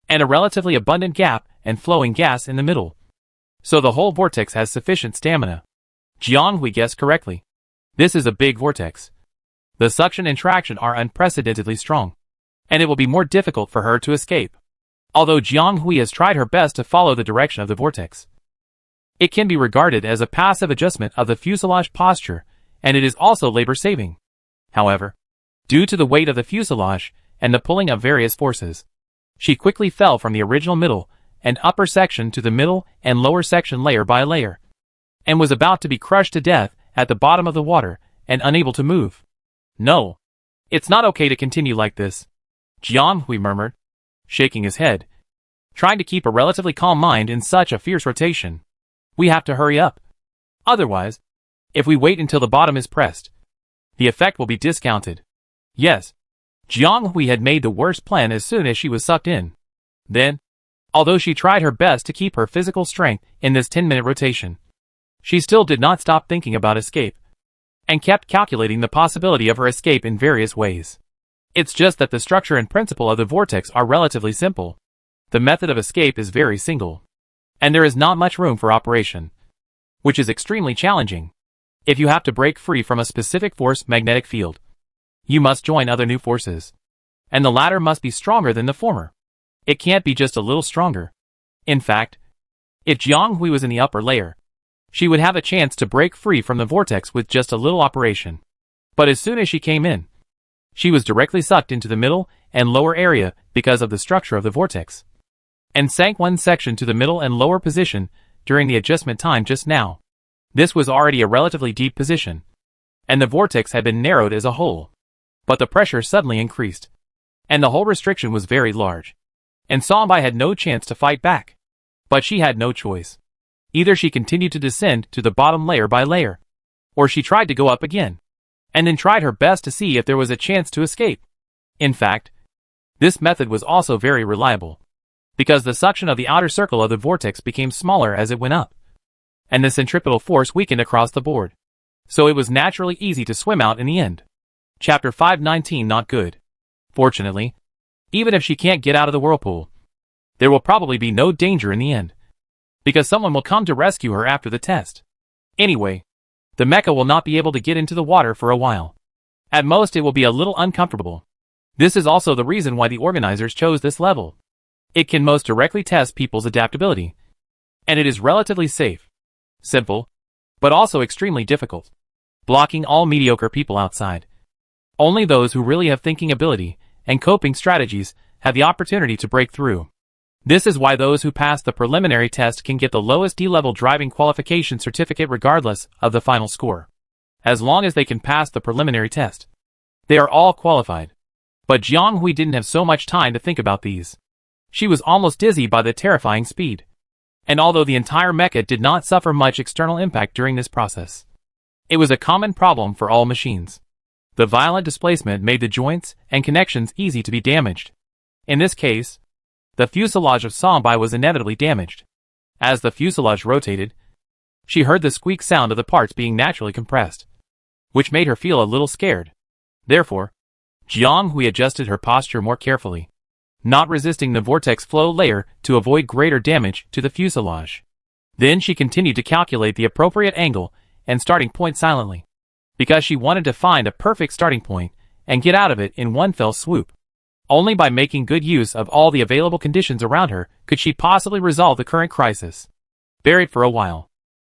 and a relatively abundant gap and flowing gas in the middle. So the whole vortex has sufficient stamina. Jiang Hui guessed correctly. This is a big vortex. The suction and traction are unprecedentedly strong, and it will be more difficult for her to escape. Although Jiang Hui has tried her best to follow the direction of the vortex, it can be regarded as a passive adjustment of the fuselage posture, and it is also labor-saving. However, due to the weight of the fuselage and the pulling of various forces, she quickly fell from the original middle and upper section to the middle and lower section layer by layer, and was about to be crushed to death at the bottom of the water and unable to move. "No. It's not okay to continue like this," Jiang Hui murmured, shaking his head, trying to keep a relatively calm mind in such a fierce rotation. "We have to hurry up. Otherwise, if we wait until the bottom is pressed, the effect will be discounted." Yes, Jiang Hui had made the worst plan as soon as she was sucked in. Then, although she tried her best to keep her physical strength in this 10-minute rotation, she still did not stop thinking about escape, and kept calculating the possibility of her escape in various ways. It's just that the structure and principle of the vortex are relatively simple. The method of escape is very single, and there is not much room for operation, which is extremely challenging. If you have to break free from a specific force magnetic field, you must join other new forces, and the latter must be stronger than the former. It can't be just a little stronger. In fact, if Jiang Hui was in the upper layer, she would have a chance to break free from the vortex with just a little operation. But as soon as she came in, she was directly sucked into the middle and lower area because of the structure of the vortex, and sank one section to the middle and lower position during the adjustment time just now. This was already a relatively deep position, and the vortex had been narrowed as a whole. But the pressure suddenly increased, and the whole restriction was very large, and Sambai had no chance to fight back. But she had no choice. Either she continued to descend to the bottom layer by layer, or she tried to go up again, and then tried her best to see if there was a chance to escape. In fact, this method was also very reliable, because the suction of the outer circle of the vortex became smaller as it went up, and the centripetal force weakened across the board. So it was naturally easy to swim out in the end. Chapter 519 Not good. Fortunately, even if she can't get out of the whirlpool, there will probably be no danger in the end, because someone will come to rescue her after the test. Anyway, the mecha will not be able to get into the water for a while. At most it will be a little uncomfortable. This is also the reason why the organizers chose this level. It can most directly test people's adaptability, and it is relatively safe, simple, but also extremely difficult, blocking all mediocre people outside. Only those who really have thinking ability and coping strategies have the opportunity to break through. This is why those who pass the preliminary test can get the lowest D-level driving qualification certificate regardless of the final score. As long as they can pass the preliminary test, they are all qualified. But Jiang Hui didn't have so much time to think about these. She was almost dizzy by the terrifying speed. And although the entire mecha did not suffer much external impact during this process, it was a common problem for all machines. The violent displacement made the joints and connections easy to be damaged. In this case, the fuselage of Songbei was inevitably damaged. As the fuselage rotated, she heard the squeak sound of the parts being naturally compressed, which made her feel a little scared. Therefore, Jiang Hui adjusted her posture more carefully, not resisting the vortex flow layer to avoid greater damage to the fuselage. Then she continued to calculate the appropriate angle and starting point silently, because she wanted to find a perfect starting point and get out of it in one fell swoop. Only by making good use of all the available conditions around her could she possibly resolve the current crisis. Buried for a while,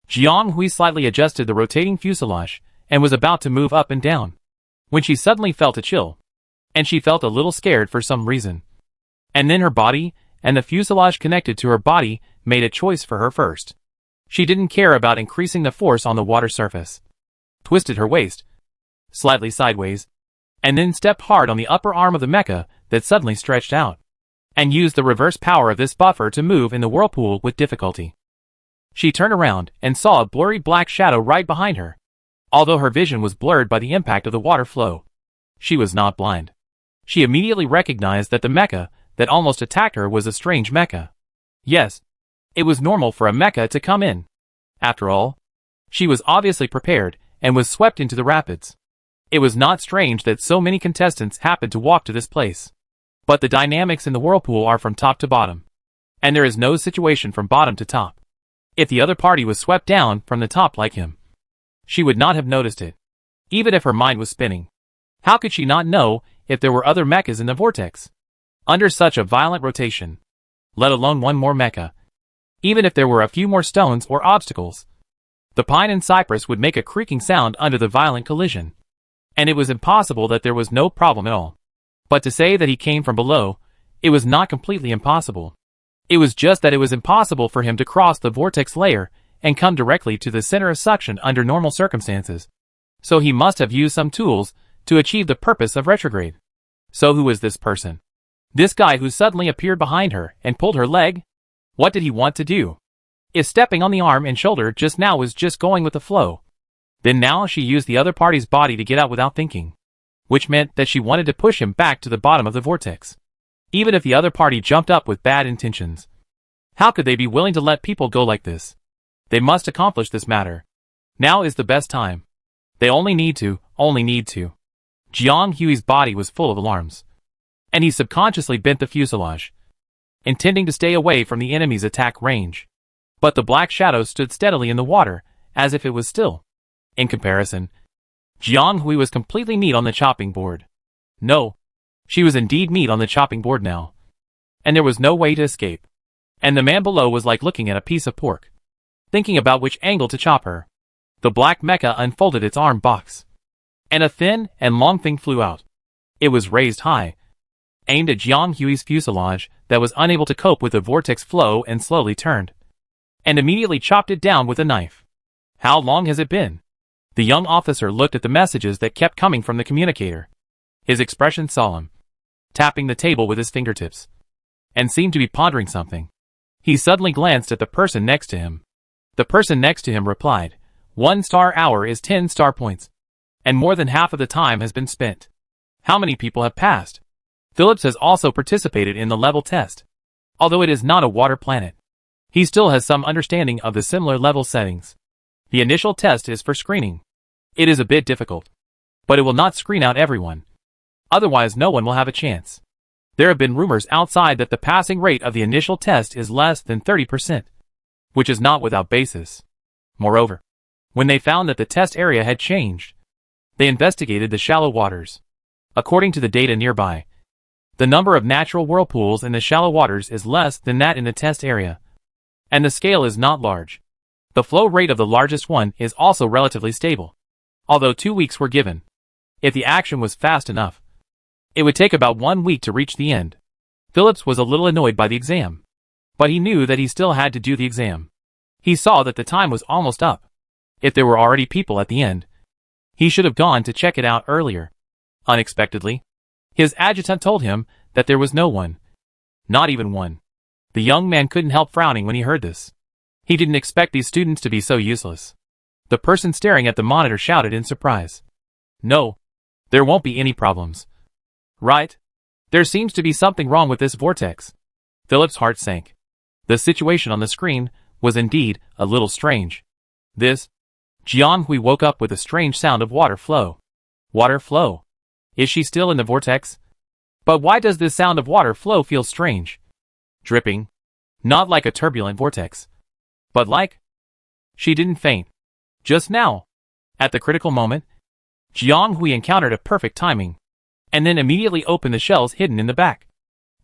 Jiang Hui slightly adjusted the rotating fuselage and was about to move up and down, when she suddenly felt a chill, and she felt a little scared for some reason. And then her body and the fuselage connected to her body made a choice for her first. She didn't care about increasing the force on the water surface, twisted her waist slightly sideways, and then stepped hard on the upper arm of the mecha that suddenly stretched out, and used the reverse power of this buffer to move in the whirlpool with difficulty. She turned around and saw a blurry black shadow right behind her. Although her vision was blurred by the impact of the water flow, she was not blind. She immediately recognized that the mecha that almost attacked her was a strange mecha. Yes, it was normal for a mecha to come in. After all, she was obviously prepared and was swept into the rapids. It was not strange that so many contestants happened to walk to this place. But the dynamics in the whirlpool are from top to bottom, and there is no situation from bottom to top. If the other party was swept down from the top like him, she would not have noticed it, even if her mind was spinning. How could she not know if there were other mechas in the vortex under such a violent rotation, let alone one more mecha? Even if there were a few more stones or obstacles, the pine and cypress would make a creaking sound under the violent collision, and it was impossible that there was no problem at all. But to say that he came from below, it was not completely impossible. It was just that it was impossible for him to cross the vortex layer and come directly to the center of suction under normal circumstances. So he must have used some tools to achieve the purpose of retrograde. So who was this person? This guy who suddenly appeared behind her and pulled her leg? What did he want to do? If stepping on the arm and shoulder just now was just going with the flow, then now she used the other party's body to get out without thinking, which meant that she wanted to push him back to the bottom of the vortex. Even if the other party jumped up with bad intentions, how could they be willing to let people go like this? They must accomplish this matter. Now is the best time. They only need to. Jiang Hui's body was full of alarms, and he subconsciously bent the fuselage, intending to stay away from the enemy's attack range. But the black shadow stood steadily in the water, as if it was still. In comparison, Jiang Hui was completely meat on the chopping board. No, she was indeed meat on the chopping board now, and there was no way to escape. And the man below was like looking at a piece of pork, thinking about which angle to chop her. The black mecha unfolded its arm box, and a thin and long thing flew out. It was raised high, aimed at Jiang Hui's fuselage that was unable to cope with the vortex flow and slowly turned, and immediately chopped it down with a knife. How long has it been? The young officer looked at the messages that kept coming from the communicator, his expression solemn, tapping the table with his fingertips, and seemed to be pondering something. He suddenly glanced at the person next to him. The person next to him replied, 1 star hour is 10 star points, and more than half of the time has been spent. How many people have passed? Phillips has also participated in the level test. Although it is not a water planet, he still has some understanding of the similar level settings. The initial test is for screening. It is a bit difficult, but it will not screen out everyone. Otherwise no one will have a chance. There have been rumors outside that the passing rate of the initial test is less than 30%, which is not without basis. Moreover, when they found that the test area had changed, they investigated the shallow waters. According to the data nearby, the number of natural whirlpools in the shallow waters is less than that in the test area, and the scale is not large. The flow rate of the largest one is also relatively stable, although 2 weeks were given. If the action was fast enough, It would take about 1 week to reach the end. Phillips was a little annoyed by the exam. But he knew that he still had to do the exam. He saw that the time was almost up. If there were already people at the end, he should have gone to check it out earlier. Unexpectedly, his adjutant told him that there was no one. Not even one. The young man couldn't help frowning when he heard this. He didn't expect these students to be so useless. The person staring at the monitor shouted in surprise. No, there won't be any problems. Right? There seems to be something wrong with this vortex. Philip's heart sank. The situation on the screen was indeed a little strange. Jianghui woke up with a strange sound of water flow. Water flow? Is she still in the vortex? But why does this sound of water flow feel strange? Dripping. Not like a turbulent vortex. But like... She didn't faint. Just now. At the critical moment, Jianghui encountered a perfect timing, and then immediately opened the shells hidden in the back,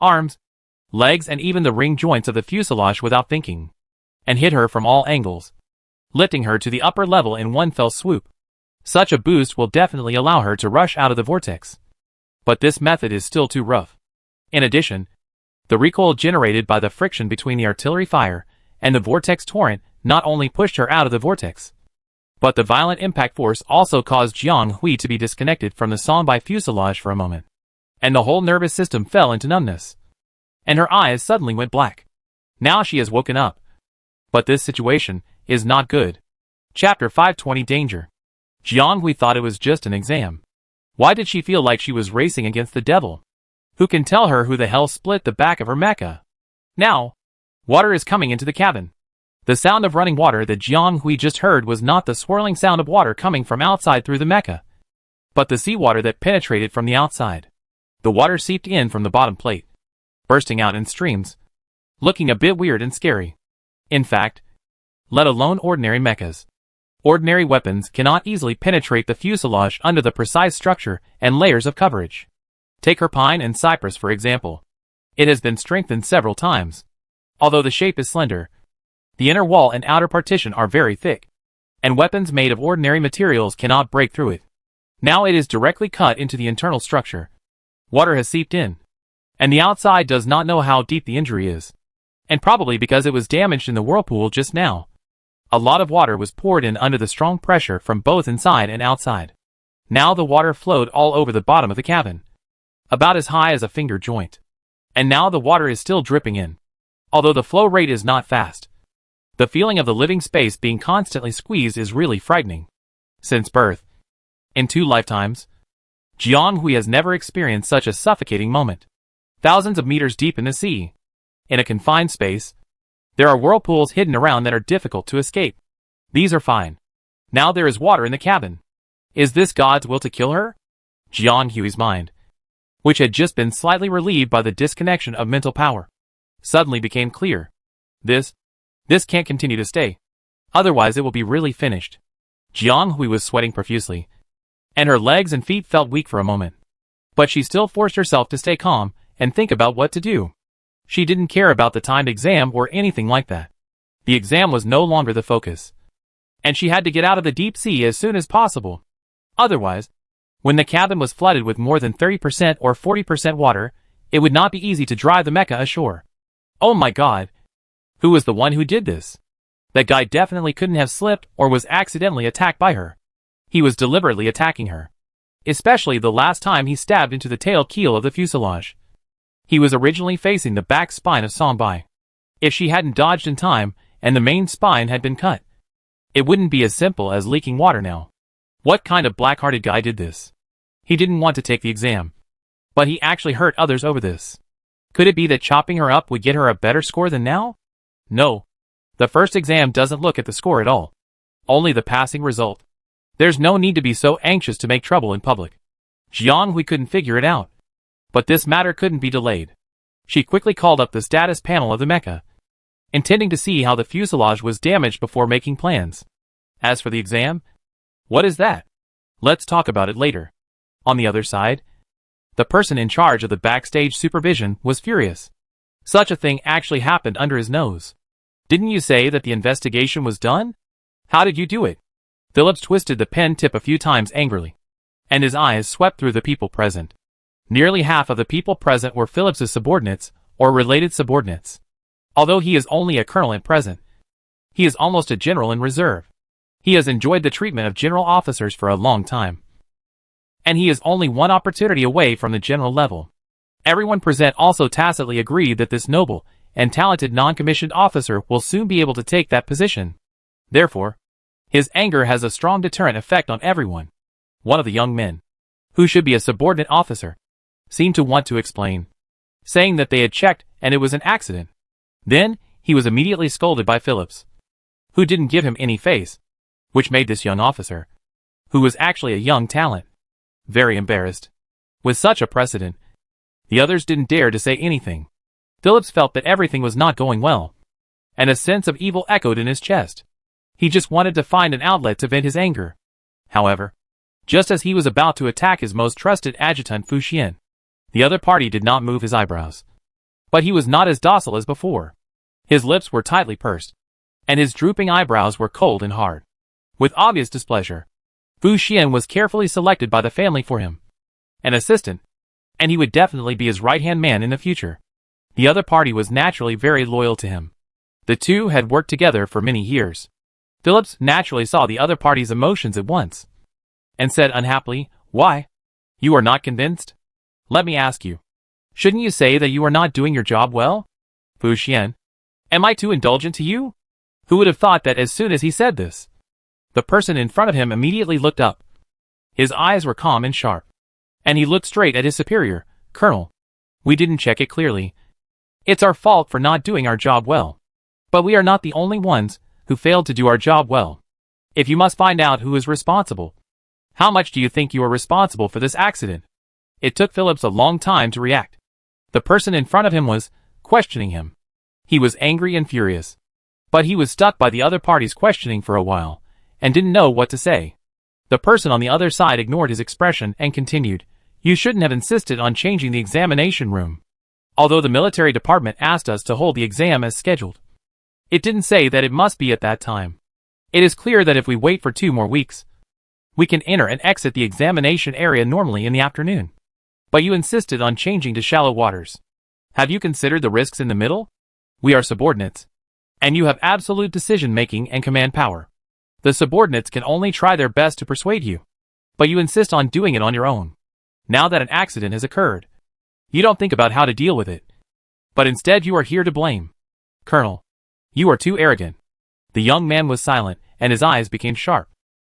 arms, legs and even the ring joints of the fuselage without thinking, and hit her from all angles, lifting her to the upper level in one fell swoop. Such a boost will definitely allow her to rush out of the vortex. But this method is still too rough. In addition, the recoil generated by the friction between the artillery fire and the vortex torrent not only pushed her out of the vortex, but the violent impact force also caused Jianghui to be disconnected from the standby fuselage for a moment, and the whole nervous system fell into numbness, and her eyes suddenly went black. Now she has woken up. But this situation is not good. Chapter 520 Danger. Jianghui thought it was just an exam. Why did she feel like she was racing against the devil? Who can tell her who the hell split the back of her mecha? Now, water is coming into the cabin. The sound of running water that Jianghui just heard was not the swirling sound of water coming from outside through the mecha, but the seawater that penetrated from the outside. The water seeped in from the bottom plate, bursting out in streams, looking a bit weird and scary. In fact, let alone ordinary mechas. Ordinary weapons cannot easily penetrate the fuselage under the precise structure and layers of coverage. Take her pine and cypress for example. It has been strengthened several times. Although the shape is slender, the inner wall and outer partition are very thick, and weapons made of ordinary materials cannot break through it. Now it is directly cut into the internal structure. Water has seeped in, and the outside does not know how deep the injury is, and probably because it was damaged in the whirlpool just now. A lot of water was poured in under the strong pressure from both inside and outside. Now the water flowed all over the bottom of the cabin, about as high as a finger joint. And now the water is still dripping in, although the flow rate is not fast. The feeling of the living space being constantly squeezed is really frightening. Since birth, in 2 lifetimes, Jianghui has never experienced such a suffocating moment. Thousands of meters deep in the sea, in a confined space, there are whirlpools hidden around that are difficult to escape. These are fine. Now there is water in the cabin. Is this God's will to kill her? Jianghui's mind, which had just been slightly relieved by the disconnection of mental power, suddenly became clear. This can't continue to stay. Otherwise it will be really finished. Jianghui was sweating profusely, and her legs and feet felt weak for a moment. But she still forced herself to stay calm and think about what to do. She didn't care about the timed exam or anything like that. The exam was no longer the focus, and she had to get out of the deep sea as soon as possible. Otherwise, when the cabin was flooded with more than 30% or 40% water, it would not be easy to drive the mecha ashore. Oh my god! Who was the one who did this? That guy definitely couldn't have slipped or was accidentally attacked by her. He was deliberately attacking her. Especially the last time he stabbed into the tail keel of the fuselage. He was originally facing the back spine of Songbei. If she hadn't dodged in time, and the main spine had been cut, it wouldn't be as simple as leaking water now. What kind of black-hearted guy did this? He didn't want to take the exam, but he actually hurt others over this. Could it be that chopping her up would get her a better score than now? No. The first exam doesn't look at the score at all. Only the passing result. There's no need to be so anxious to make trouble in public. Jianghui couldn't figure it out. But this matter couldn't be delayed. She quickly called up the status panel of the mecha, intending to see how the fuselage was damaged before making plans. As for the exam, what is that? Let's talk about it later. On the other side, the person in charge of the backstage supervision was furious. Such a thing actually happened under his nose. Didn't you say that the investigation was done? How did you do it? Phillips twisted the pen tip a few times angrily, and his eyes swept through the people present. Nearly half of the people present were Phillips's subordinates or related subordinates. Although he is only a colonel at present, he is almost a general in reserve. He has enjoyed the treatment of general officers for a long time, and he is only one opportunity away from the general level. Everyone present also tacitly agreed that this noble and talented non-commissioned officer will soon be able to take that position. Therefore, his anger has a strong deterrent effect on everyone. One of the young men, who should be a subordinate officer, seemed to want to explain, saying that they had checked and it was an accident. Then, he was immediately scolded by Phillips, who didn't give him any face, which made this young officer, who was actually a young talent, very embarrassed. With such a precedent, the others didn't dare to say anything. Phillips felt that everything was not going well, and a sense of evil echoed in his chest. He just wanted to find an outlet to vent his anger. However, just as he was about to attack his most trusted adjutant Fu Xian, the other party did not move his eyebrows. But he was not as docile as before. His lips were tightly pursed, and his drooping eyebrows were cold and hard. With obvious displeasure, Fu Xian was carefully selected by the family for him, an assistant, and he would definitely be his right-hand man in the future. The other party was naturally very loyal to him. The two had worked together for many years. Phillips naturally saw the other party's emotions at once, and said unhappily, "Why? You are not convinced? Let me ask you. Shouldn't you say that you are not doing your job well? Fu Xian, am I too indulgent to you?" Who would have thought that as soon as he said this, the person in front of him immediately looked up. His eyes were calm and sharp, and he looked straight at his superior. "Colonel, we didn't check it clearly. It's our fault for not doing our job well. But we are not the only ones who failed to do our job well. If you must find out who is responsible, how much do you think you are responsible for this accident?" It took Phillips a long time to react. The person in front of him was questioning him. He was angry and furious, but he was stuck by the other party's questioning for a while, and didn't know what to say. The person on the other side ignored his expression and continued, "You shouldn't have insisted on changing the examination room. Although the military department asked us to hold the exam as scheduled, it didn't say that it must be at that time. It is clear that if we wait for 2 more weeks, we can enter and exit the examination area normally in the afternoon. But you insisted on changing to shallow waters. Have you considered the risks in the middle? We are subordinates, and you have absolute decision-making and command power. The subordinates can only try their best to persuade you, but you insist on doing it on your own. Now that an accident has occurred, you don't think about how to deal with it, but instead you are here to blame. Colonel, you are too arrogant." The young man was silent, and his eyes became sharp.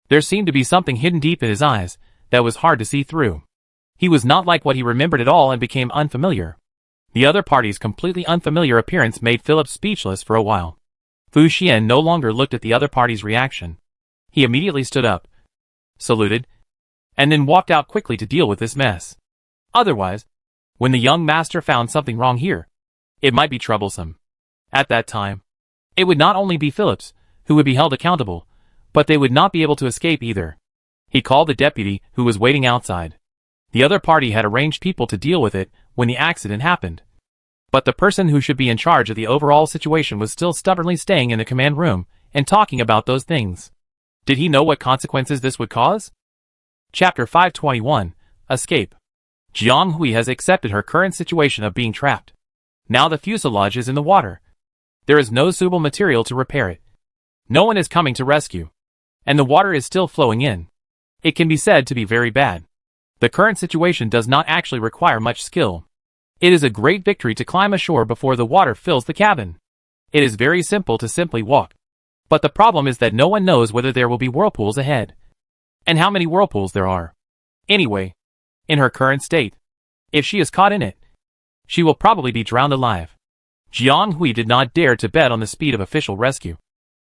There seemed to be something hidden deep in his eyes that was hard to see through. He was not like what he remembered at all and became unfamiliar. The other party's completely unfamiliar appearance made Philip speechless for a while. Fu Xian no longer looked at the other party's reaction. He immediately stood up, saluted, and then walked out quickly to deal with this mess. Otherwise, when the young master found something wrong here, it might be troublesome. At that time, it would not only be Phillips who would be held accountable, but they would not be able to escape either. He called the deputy who was waiting outside. The other party had arranged people to deal with it when the accident happened. But the person who should be in charge of the overall situation was still stubbornly staying in the command room and talking about those things. Did he know what consequences this would cause? Chapter 521, Escape. Jiang Hui has accepted her current situation of being trapped. Now the fuselage is in the water. There is no suitable material to repair it. No one is coming to rescue, and the water is still flowing in. It can be said to be very bad. The current situation does not actually require much skill. It is a great victory to climb ashore before the water fills the cabin. It is very simple to simply walk. But the problem is that no one knows whether there will be whirlpools ahead, and how many whirlpools there are. Anyway, in her current state, if she is caught in it, she will probably be drowned alive. Jiang Hui did not dare to bet on the speed of official rescue,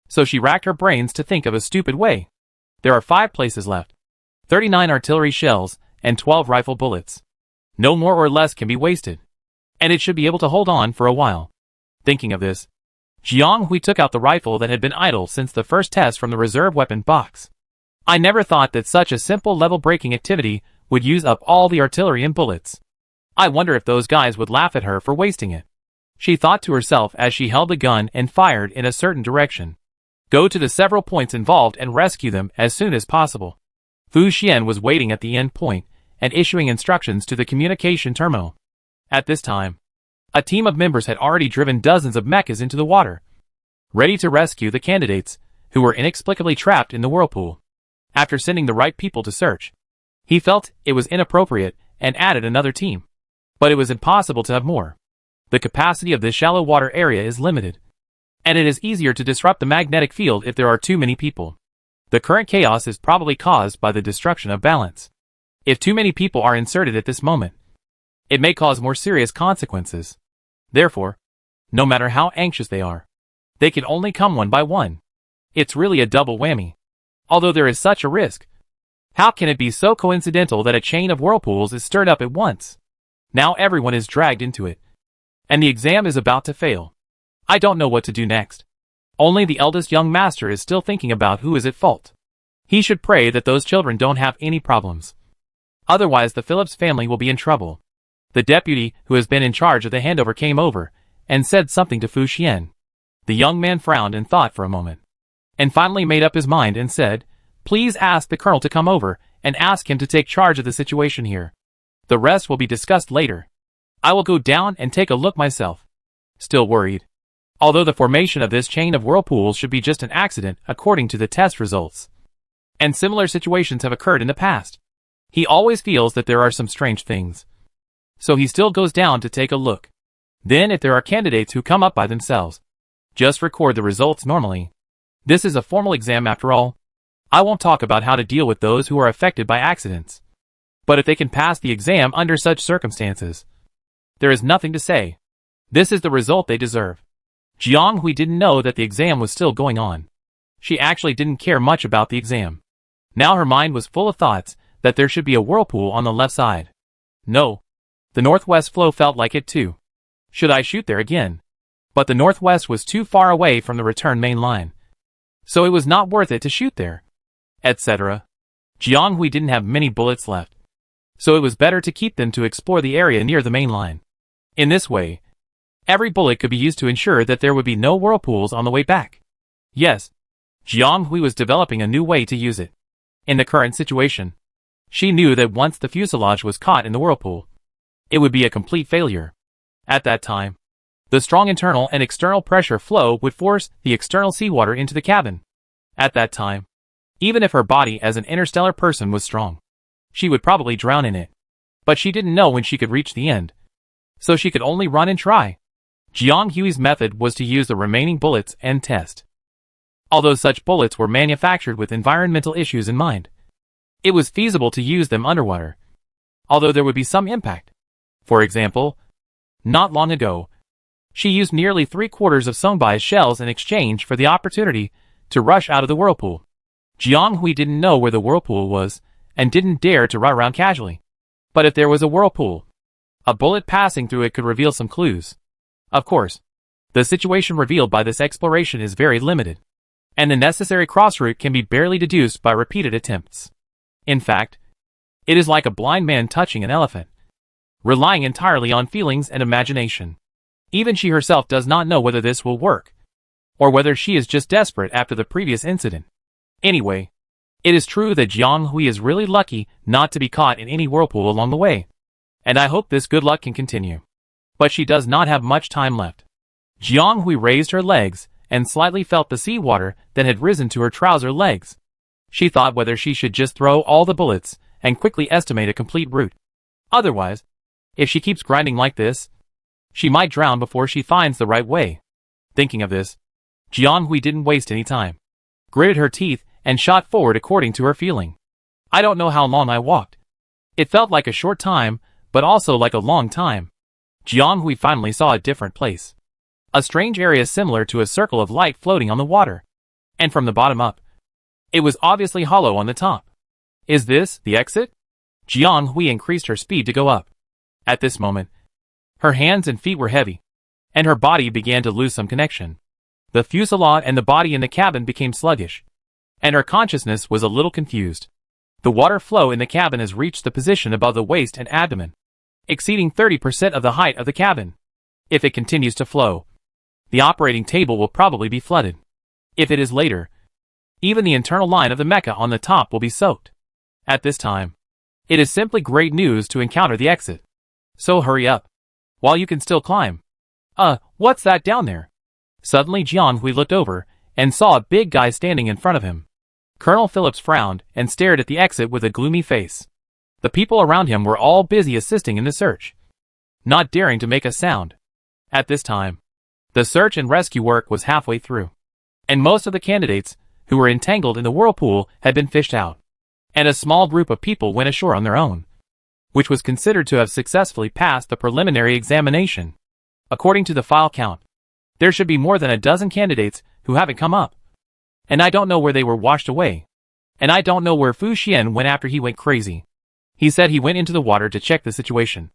so she racked her brains to think of a stupid way. There are 5 places left, 39 artillery shells, and 12 rifle bullets. No more or less can be wasted, and it should be able to hold on for a while. Thinking of this, Jiang Hui took out the rifle that had been idle since the first test from the reserve weapon box. I never thought that such a simple level-breaking activity would use up all the artillery and bullets. I wonder if those guys would laugh at her for wasting it. She thought to herself as she held the gun and fired in a certain direction. Go to the several points involved and rescue them as soon as possible. Fu Xian was waiting at the end point, and issuing instructions to the communication terminal. At this time, a team of members had already driven dozens of mechas into the water, ready to rescue the candidates, who were inexplicably trapped in the whirlpool. After sending the right people to search, he felt it was inappropriate and added another team. But it was impossible to have more. The capacity of this shallow water area is limited, and it is easier to disrupt the magnetic field if there are too many people. The current chaos is probably caused by the destruction of balance. If too many people are inserted at this moment, it may cause more serious consequences. Therefore, no matter how anxious they are, they can only come one by one. It's really a double whammy. Although there is such a risk, how can it be so coincidental that a chain of whirlpools is stirred up at once? Now everyone is dragged into it, and the exam is about to fail. I don't know what to do next. Only the eldest young master is still thinking about who is at fault. He should pray that those children don't have any problems. Otherwise the Phillips family will be in trouble. The deputy who has been in charge of the handover came over and said something to Fu Xian. The young man frowned and thought for a moment, and finally made up his mind and said, "Please ask the colonel to come over and ask him to take charge of the situation here. The rest will be discussed later. I will go down and take a look myself." Still worried, although the formation of this chain of whirlpools should be just an accident according to the test results, and similar situations have occurred in the past, he always feels that there are some strange things. So he still goes down to take a look. Then if there are candidates who come up by themselves, just record the results normally. This is a formal exam after all. I won't talk about how to deal with those who are affected by accidents. But if they can pass the exam under such circumstances, there is nothing to say. This is the result they deserve. Jiang Hui didn't know that the exam was still going on. She actually didn't care much about the exam. Now her mind was full of thoughts that there should be a whirlpool on the left side. No. The northwest flow felt like it too. Should I shoot there again? But the northwest was too far away from the return main line, so it was not worth it to shoot there, etc. Jiang Hui didn't have many bullets left, so it was better to keep them to explore the area near the main line. In this way, every bullet could be used to ensure that there would be no whirlpools on the way back. Yes, Jiang Hui was developing a new way to use it. In the current situation, she knew that once the fuselage was caught in the whirlpool, it would be a complete failure. At that time, the strong internal and external pressure flow would force the external seawater into the cabin. At that time, even if her body as an interstellar person was strong, she would probably drown in it. But she didn't know when she could reach the end, so she could only run and try. Jiang Hui's method was to use the remaining bullets and test. Although such bullets were manufactured with environmental issues in mind, it was feasible to use them underwater, although there would be some impact. For example, not long ago, she used nearly 3/4 of Songbai's shells in exchange for the opportunity to rush out of the whirlpool. Jiang Hui didn't know where the whirlpool was and didn't dare to run around casually. But if there was a whirlpool, a bullet passing through it could reveal some clues. Of course, the situation revealed by this exploration is very limited, and the necessary cross route can be barely deduced by repeated attempts. In fact, it is like a blind man touching an elephant, relying entirely on feelings and imagination. Even she herself does not know whether this will work, or whether she is just desperate after the previous incident. Anyway, it is true that Jiang Hui is really lucky not to be caught in any whirlpool along the way, and I hope this good luck can continue. But she does not have much time left. Jiang Hui raised her legs and slightly felt the seawater that had risen to her trouser legs. She thought whether she should just throw all the bullets and quickly estimate a complete route. Otherwise, if she keeps grinding like this, she might drown before she finds the right way. Thinking of this, Jiang Hui didn't waste any time, gritted her teeth, and shot forward according to her feeling. I don't know how long I walked. It felt like a short time, but also like a long time. Jiang Hui finally saw a different place. A strange area similar to a circle of light floating on the water. And from the bottom up, it was obviously hollow on the top. Is this the exit? Jiang Hui increased her speed to go up. At this moment, her hands and feet were heavy, and her body began to lose some connection. The fuselage and the body in the cabin became sluggish, and her consciousness was a little confused. The water flow in the cabin has reached the position above the waist and abdomen, exceeding 30% of the height of the cabin. If it continues to flow, the operating table will probably be flooded. If it is later, even the internal line of the mecha on the top will be soaked. At this time, It is simply great news to encounter the exit. So hurry up, while you can still climb. What's that down there? Suddenly Jianghui looked over and saw a big guy standing in front of him. Colonel Phillips frowned and stared at the exit with a gloomy face. The people around him were all busy assisting in the search, not daring to make a sound. At this time, the search and rescue work was halfway through, and most of the candidates who were entangled in the whirlpool had been fished out, and a small group of people went ashore on their own, which was considered to have successfully passed the preliminary examination. According to the file count, there should be more than a dozen candidates who haven't come up. And I don't know where they were washed away. And I don't know where Fu Xian went after he went crazy. He said he went into the water to check the situation.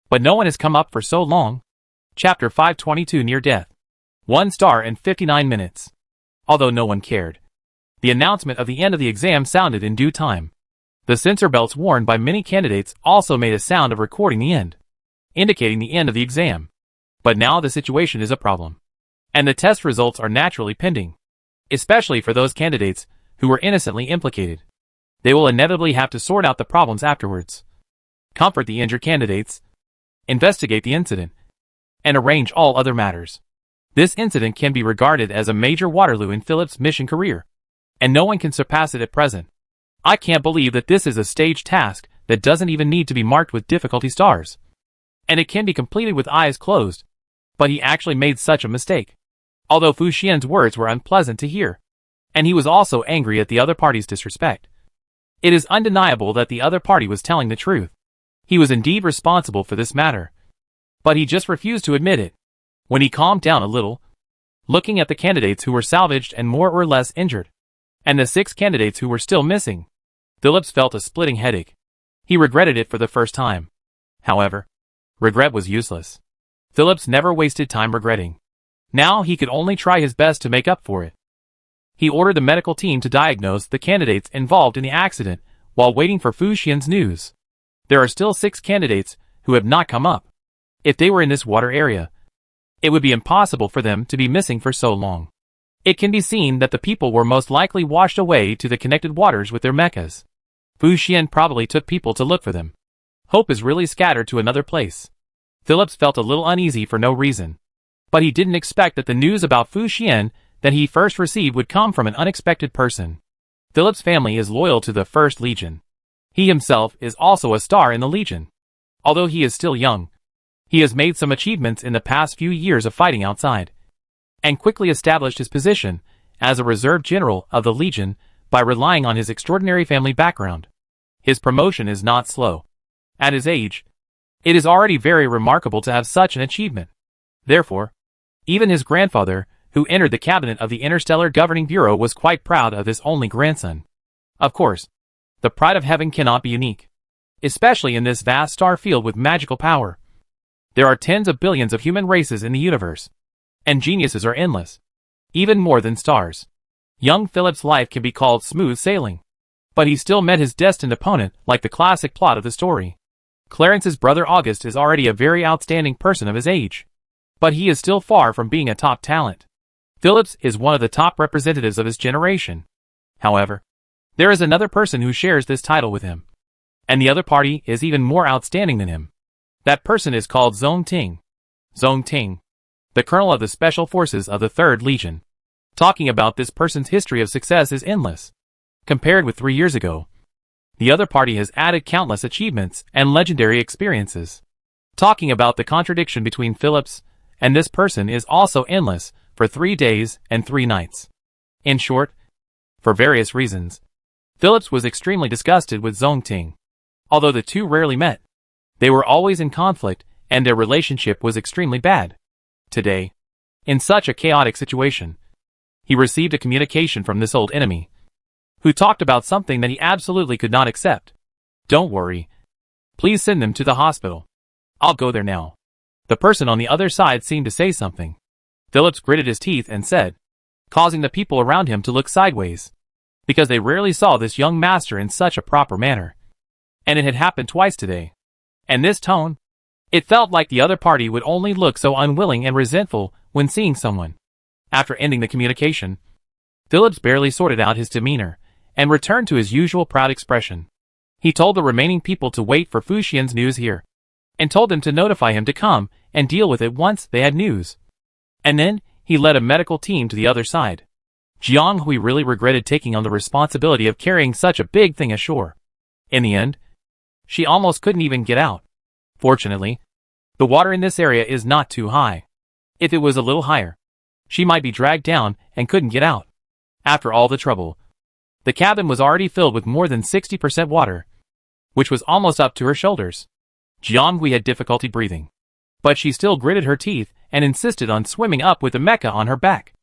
But no one has come up for so long. Chapter 522 Near Death. 1 star and 59 minutes. Although no one cared, the announcement of the end of the exam sounded in due time. The sensor belts worn by many candidates also made a sound of recording the end, indicating the end of the exam. But now the situation is a problem, and the test results are naturally pending, especially for those candidates who were innocently implicated. They will inevitably have to sort out the problems afterwards, comfort the injured candidates, investigate the incident, and arrange all other matters. This incident can be regarded as a major Waterloo in Philip's mission career, and no one can surpass it at present. I can't believe that this is a staged task that doesn't even need to be marked with difficulty stars, and it can be completed with eyes closed. But he actually made such a mistake. Although Fu Xian's words were unpleasant to hear, and he was also angry at the other party's disrespect, it is undeniable that the other party was telling the truth. He was indeed responsible for this matter, but he just refused to admit it. When he calmed down a little, looking at the candidates who were salvaged and more or less injured, and the 6 candidates who were still missing, Phillips felt a splitting headache. He regretted it for the first time. However, regret was useless. Phillips never wasted time regretting. Now he could only try his best to make up for it. He ordered the medical team to diagnose the candidates involved in the accident while waiting for Fu Xian's news. There are still 6 candidates who have not come up. If they were in this water area, it would be impossible for them to be missing for so long. It can be seen that the people were most likely washed away to the connected waters with their mechas. Fu Xian probably took people to look for them. Hope is really scattered to another place. Phillips felt a little uneasy for no reason. But he didn't expect that the news about Fu Xian that he first received would come from an unexpected person. Phillips' family is loyal to the First Legion. He himself is also a star in the Legion. Although he is still young, he has made some achievements in the past few years of fighting outside, and quickly established his position as a reserve general of the Legion by relying on his extraordinary family background. His promotion is not slow. At his age, it is already very remarkable to have such an achievement. Therefore, even his grandfather, who entered the cabinet of the Interstellar Governing Bureau, was quite proud of his only grandson. Of course, the pride of heaven cannot be unique, especially in this vast star field with magical power. There are tens of billions of human races in the universe, and geniuses are endless, even more than stars. Young Philip's life can be called smooth sailing, but he still met his destined opponent like the classic plot of the story. Clarence's brother August is already a very outstanding person of his age, but he is still far from being a top talent. Phillips is one of the top representatives of his generation. However, there is another person who shares this title with him, and the other party is even more outstanding than him. That person is called Zhong Ting. Zhong Ting, the colonel of the Special Forces of the 3rd Legion. Talking about this person's history of success is endless. Compared with 3 years ago, the other party has added countless achievements and legendary experiences. Talking about the contradiction between Phillips and this person is also endless for 3 days and 3 nights. In short, for various reasons, Phillips was extremely disgusted with Zhong Ting. Although the two rarely met, they were always in conflict and their relationship was extremely bad. Today, in such a chaotic situation, he received a communication from this old enemy, who talked about something that he absolutely could not accept. Don't worry. Please send them to the hospital. I'll go there now. The person on the other side seemed to say something. Phillips gritted his teeth and said, causing the people around him to look sideways, because they rarely saw this young master in such a proper manner. And it had happened twice today. And this tone, it felt like the other party would only look so unwilling and resentful when seeing someone. After ending the communication, Phillips barely sorted out his demeanor and returned to his usual proud expression. He told the remaining people to wait for Fuxian's news here, and told them to notify him to come and deal with it once they had news. And then, he led a medical team to the other side. Jiang Hui really regretted taking on the responsibility of carrying such a big thing ashore. In the end, she almost couldn't even get out. Fortunately, the water in this area is not too high. If it was a little higher, she might be dragged down and couldn't get out. After all the trouble, the cabin was already filled with more than 60% water, which was almost up to her shoulders. Jiang Hui had difficulty breathing, but she still gritted her teeth and insisted on swimming up with the mecha on her back,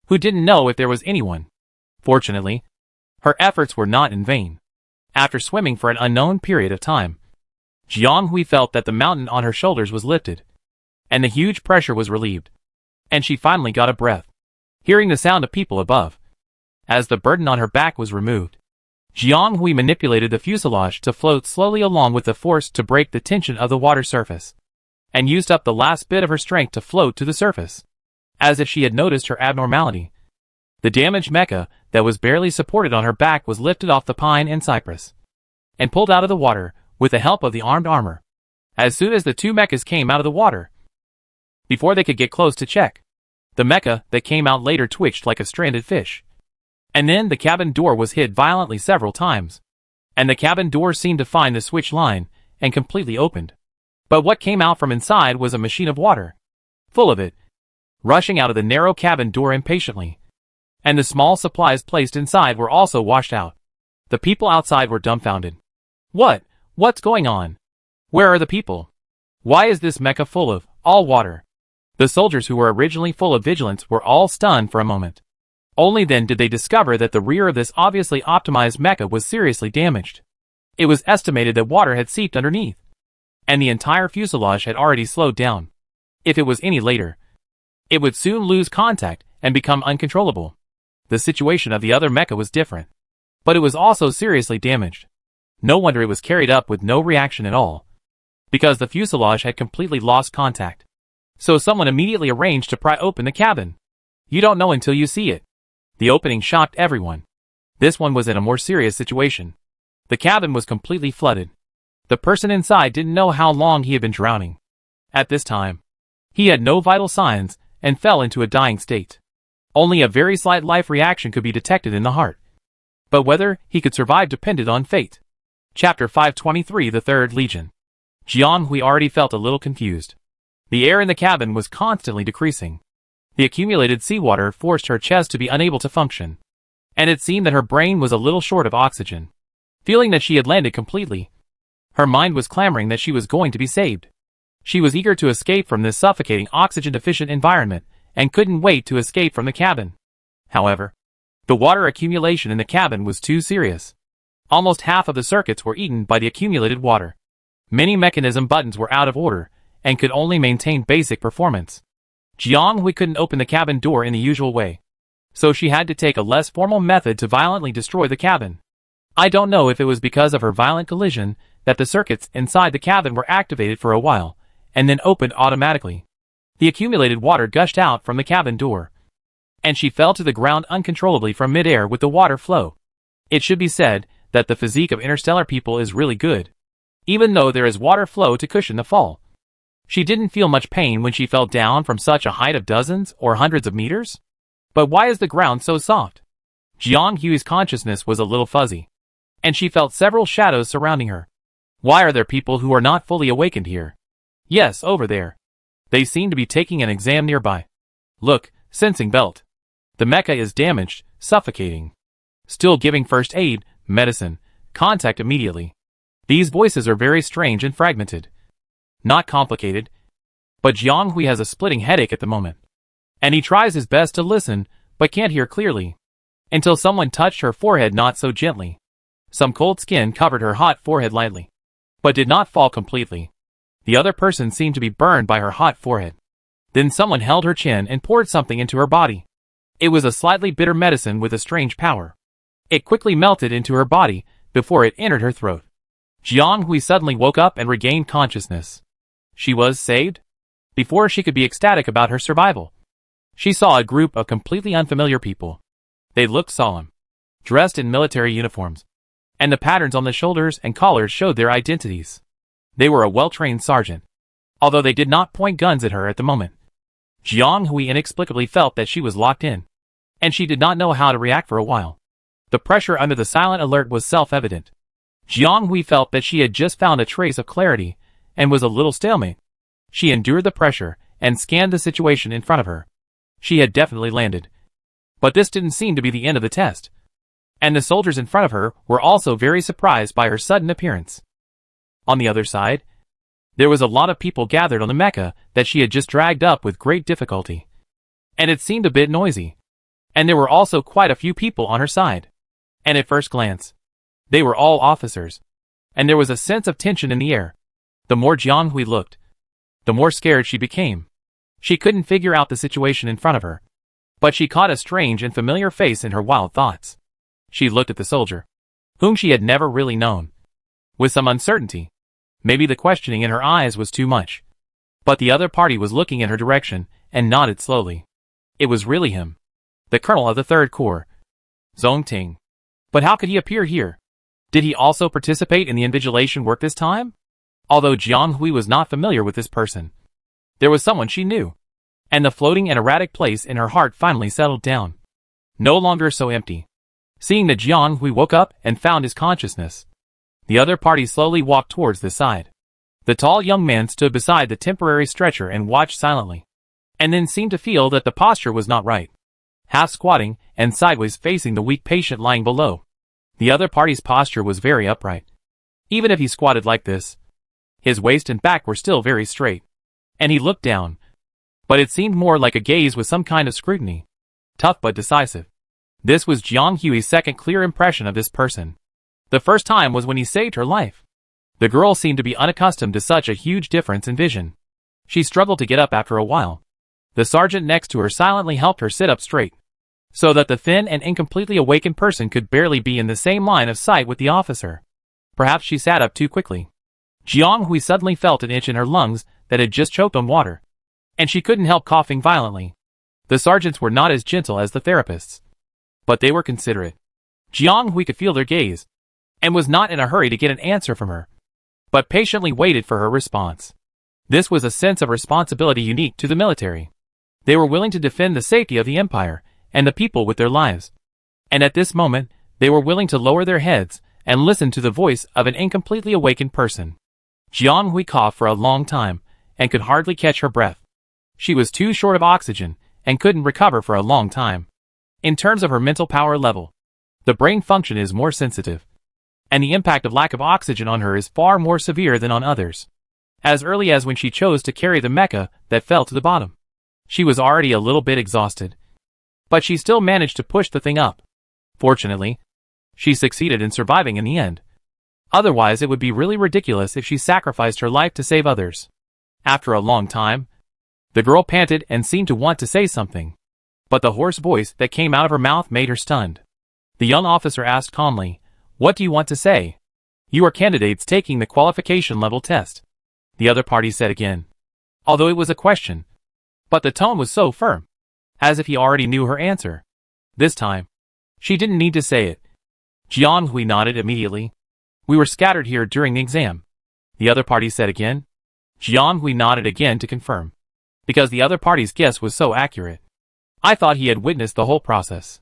who didn't know if there was anyone. Fortunately, her efforts were not in vain. After swimming for an unknown period of time, Jiang Hui felt that the mountain on her shoulders was lifted, and the huge pressure was relieved, and she finally got a breath, hearing the sound of people above. As the burden on her back was removed, Jiang Hui manipulated the fuselage to float slowly along with the force to break the tension of the water surface, and used up the last bit of her strength to float to the surface, as if she had noticed her abnormality. The damaged mecha that was barely supported on her back was lifted off the pine and cypress, and pulled out of the water with the help of the armed armor. As soon as the two mechas came out of the water, before they could get close to check, the mecha that came out later twitched like a stranded fish. And then the cabin door was hit violently several times, and the cabin door seemed to find the switch line and completely opened. But what came out from inside was a machine of water, full of it, rushing out of the narrow cabin door impatiently. And the small supplies placed inside were also washed out. The people outside were dumbfounded. What's going on? Where are the people? Why is this mecha full of all water? The soldiers who were originally full of vigilance were all stunned for a moment. Only then did they discover that the rear of this obviously optimized mecha was seriously damaged. It was estimated that water had seeped underneath, and the entire fuselage had already slowed down. If it was any later, it would soon lose contact and become uncontrollable. The situation of the other mecha was different, but it was also seriously damaged. No wonder it was carried up with no reaction at all, because the fuselage had completely lost contact. So someone immediately arranged to pry open the cabin. You don't know until you see it. The opening shocked everyone. This one was in a more serious situation. The cabin was completely flooded. The person inside didn't know how long he had been drowning. At this time, he had no vital signs and fell into a dying state. Only a very slight life reaction could be detected in the heart. But whether he could survive depended on fate. Chapter 523, The Third Legion. Jiang Hui already felt a little confused. The air in the cabin was constantly decreasing. The accumulated seawater forced her chest to be unable to function, and it seemed that her brain was a little short of oxygen. Feeling that she had landed completely, her mind was clamoring that she was going to be saved. She was eager to escape from this suffocating oxygen-deficient environment and couldn't wait to escape from the cabin. However, the water accumulation in the cabin was too serious. Almost half of the circuits were eaten by the accumulated water. Many mechanism buttons were out of order and could only maintain basic performance. Jiang Hui couldn't open the cabin door in the usual way, so she had to take a less formal method to violently destroy the cabin. I don't know if it was because of her violent collision that the circuits inside the cabin were activated for a while, and then opened automatically. The accumulated water gushed out from the cabin door, and she fell to the ground uncontrollably from mid-air with the water flow. It should be said that the physique of interstellar people is really good, even though there is water flow to cushion the fall. She didn't feel much pain when she fell down from such a height of dozens or hundreds of meters. But why is the ground so soft? Jiang Hui's consciousness was a little fuzzy, and she felt several shadows surrounding her. Why are there people who are not fully awakened here? Yes, over there. They seem to be taking an exam nearby. Look, sensing belt. The mecha is damaged, suffocating. Still giving first aid, medicine, contact immediately. These voices are very strange and fragmented. Not complicated, but Jiang Hui has a splitting headache at the moment, and he tries his best to listen, but can't hear clearly, until someone touched her forehead not so gently. Some cold skin covered her hot forehead lightly, but did not fall completely. The other person seemed to be burned by her hot forehead. Then someone held her chin and poured something into her body. It was a slightly bitter medicine with a strange power. It quickly melted into her body before it entered her throat. Jiang Hui suddenly woke up and regained consciousness. She was saved? Before she could be ecstatic about her survival, she saw a group of completely unfamiliar people. They looked solemn, dressed in military uniforms. and the patterns on the shoulders and collars showed their identities. They were a well-trained sergeant, although they did not point guns at her at the moment. Jiang Hui inexplicably felt that she was locked in, and she did not know how to react for a while. The pressure under the silent alert was self-evident. Jiang Hui felt that she had just found a trace of clarity, and was a little stalemate. She endured the pressure, and scanned the situation in front of her. She had definitely landed. But this didn't seem to be the end of the test. And the soldiers in front of her were also very surprised by her sudden appearance. On the other side, there was a lot of people gathered on the mecha that she had just dragged up with great difficulty. And it seemed a bit noisy. And there were also quite a few people on her side. And at first glance, they were all officers. And there was a sense of tension in the air. The more Jiang Hui looked, the more scared she became. She couldn't figure out the situation in front of her. But she caught a strange and familiar face in her wild thoughts. She looked at the soldier, whom she had never really known, with some uncertainty. Maybe the questioning in her eyes was too much. But the other party was looking in her direction, and nodded slowly. It was really him, the colonel of the 3rd Corps, Zhong Ting. But how could he appear here? Did he also participate in the invigilation work this time? Although Jiang Hui was not familiar with this person, there was someone she knew. And the floating and erratic place in her heart finally settled down. No longer so empty. Seeing that Jiang Hui woke up and found his consciousness, the other party slowly walked towards the side. The tall young man stood beside the temporary stretcher and watched silently, and then seemed to feel that the posture was not right. Half squatting and sideways facing the weak patient lying below. The other party's posture was very upright. Even if he squatted like this, his waist and back were still very straight. And he looked down. But it seemed more like a gaze with some kind of scrutiny. Tough but decisive. This was Jiang Hui's second clear impression of this person. The first time was when he saved her life. The girl seemed to be unaccustomed to such a huge difference in vision. She struggled to get up after a while. The sergeant next to her silently helped her sit up straight, so that the thin and incompletely awakened person could barely be in the same line of sight with the officer. Perhaps she sat up too quickly. Jiang Hui suddenly felt an itch in her lungs that had just choked on water, and she couldn't help coughing violently. The sergeants were not as gentle as the therapists, but they were considerate. Jiang Hui could feel their gaze, and was not in a hurry to get an answer from her, but patiently waited for her response. This was a sense of responsibility unique to the military. They were willing to defend the safety of the empire and the people with their lives. And at this moment, they were willing to lower their heads and listen to the voice of an incompletely awakened person. Jiang Hui coughed for a long time and could hardly catch her breath. She was too short of oxygen and couldn't recover for a long time. In terms of her mental power level, the brain function is more sensitive, and the impact of lack of oxygen on her is far more severe than on others. As early as when she chose to carry the mecha that fell to the bottom, she was already a little bit exhausted. But she still managed to push the thing up. Fortunately, she succeeded in surviving in the end. Otherwise it would be really ridiculous if she sacrificed her life to save others. After a long time, the girl panted and seemed to want to say something, but the hoarse voice that came out of her mouth made her stunned. The young officer asked calmly, "What do you want to say? You are candidates taking the qualification level test," the other party said again, although it was a question. But the tone was so firm, as if he already knew her answer. This time, she didn't need to say it. Jiang Hui nodded immediately. "We were scattered here during the exam," the other party said again. Jiang Hui nodded again to confirm, because the other party's guess was so accurate. "I thought he had witnessed the whole process."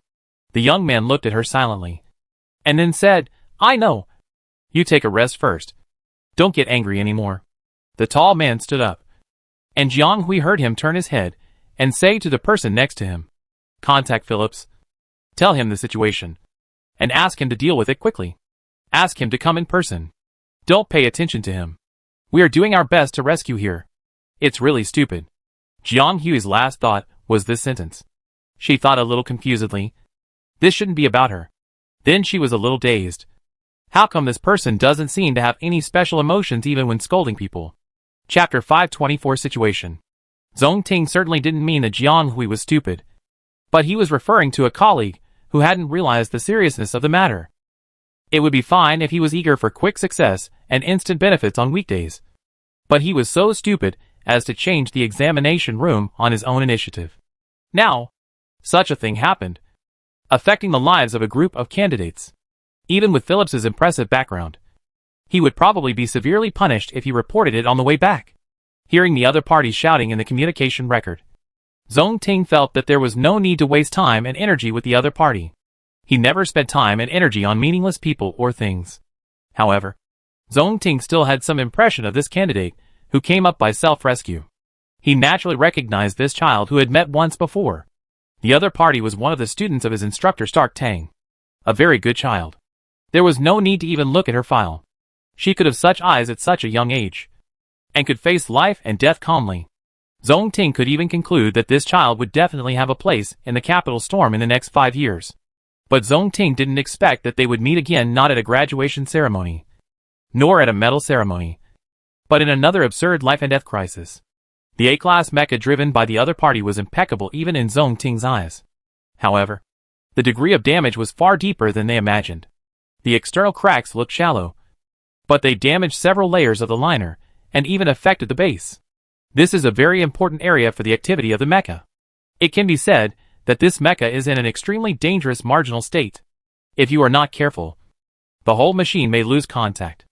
The young man looked at her silently, and then said, "I know. You take a rest first. Don't get angry anymore." The tall man stood up, and Jiang Hui heard him turn his head and say to the person next to him, "Contact Phillips. Tell him the situation, and ask him to deal with it quickly. Ask him to come in person. Don't pay attention to him. We are doing our best to rescue here." It's really stupid. Jiang Hui's last thought was this sentence. She thought a little confusedly. This shouldn't be about her. Then she was a little dazed. How come this person doesn't seem to have any special emotions even when scolding people? Chapter 524 Situation. Zhong Ting certainly didn't mean that Jiang Hui was stupid, but he was referring to a colleague who hadn't realized the seriousness of the matter. It would be fine if he was eager for quick success and instant benefits on weekdays, but he was so stupid as to change the examination room on his own initiative. Now, such a thing happened, affecting the lives of a group of candidates. Even with Phillips's impressive background, he would probably be severely punished if he reported it on the way back. Hearing the other parties shouting in the communication record, Zhong Ting felt that there was no need to waste time and energy with the other party. He never spent time and energy on meaningless people or things. However, Zhong Ting still had some impression of this candidate, who came up by self-rescue. He naturally recognized this child who had met once before. The other party was one of the students of his instructor Stark Tang. A very good child. There was no need to even look at her file. She could have such eyes at such a young age, and could face life and death calmly. Zhong Ting could even conclude that this child would definitely have a place in the capital storm in the next 5 years. But Zhong Ting didn't expect that they would meet again, not at a graduation ceremony, nor at a medal ceremony, but in another absurd life and death crisis. The A-class mecha driven by the other party was impeccable even in Zhong Ting's eyes. However, the degree of damage was far deeper than they imagined. The external cracks looked shallow, but they damaged several layers of the liner, and even affected the base. This is a very important area for the activity of the mecha. It can be said that this mecha is in an extremely dangerous marginal state. If you are not careful, the whole machine may lose contact.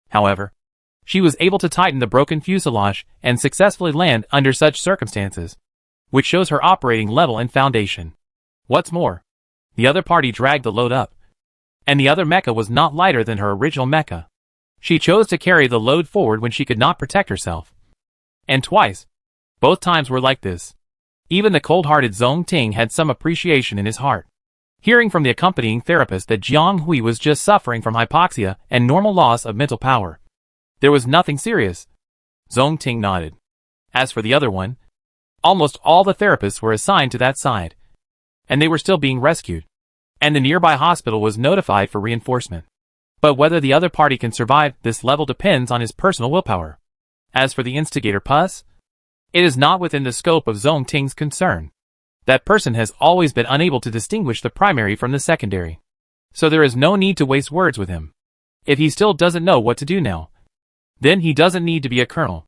However, she was able to tighten the broken fuselage and successfully land under such circumstances, which shows her operating level and foundation. What's more, the other party dragged the load up, and the other mecha was not lighter than her original mecha. She chose to carry the load forward when she could not protect herself. And twice. Both times were like this. Even the cold-hearted Zhong Ting had some appreciation in his heart. Hearing from the accompanying therapist that Jiang Hui was just suffering from hypoxia and normal loss of mental power, there was nothing serious. Zhong Ting nodded. As for the other one, almost all the therapists were assigned to that side, and they were still being rescued, and the nearby hospital was notified for reinforcement. But whether the other party can survive this level depends on his personal willpower. As for the instigator Puss, it is not within the scope of Zhong Ting's concern. That person has always been unable to distinguish the primary from the secondary, so there is no need to waste words with him. If he still doesn't know what to do now, then he doesn't need to be a colonel.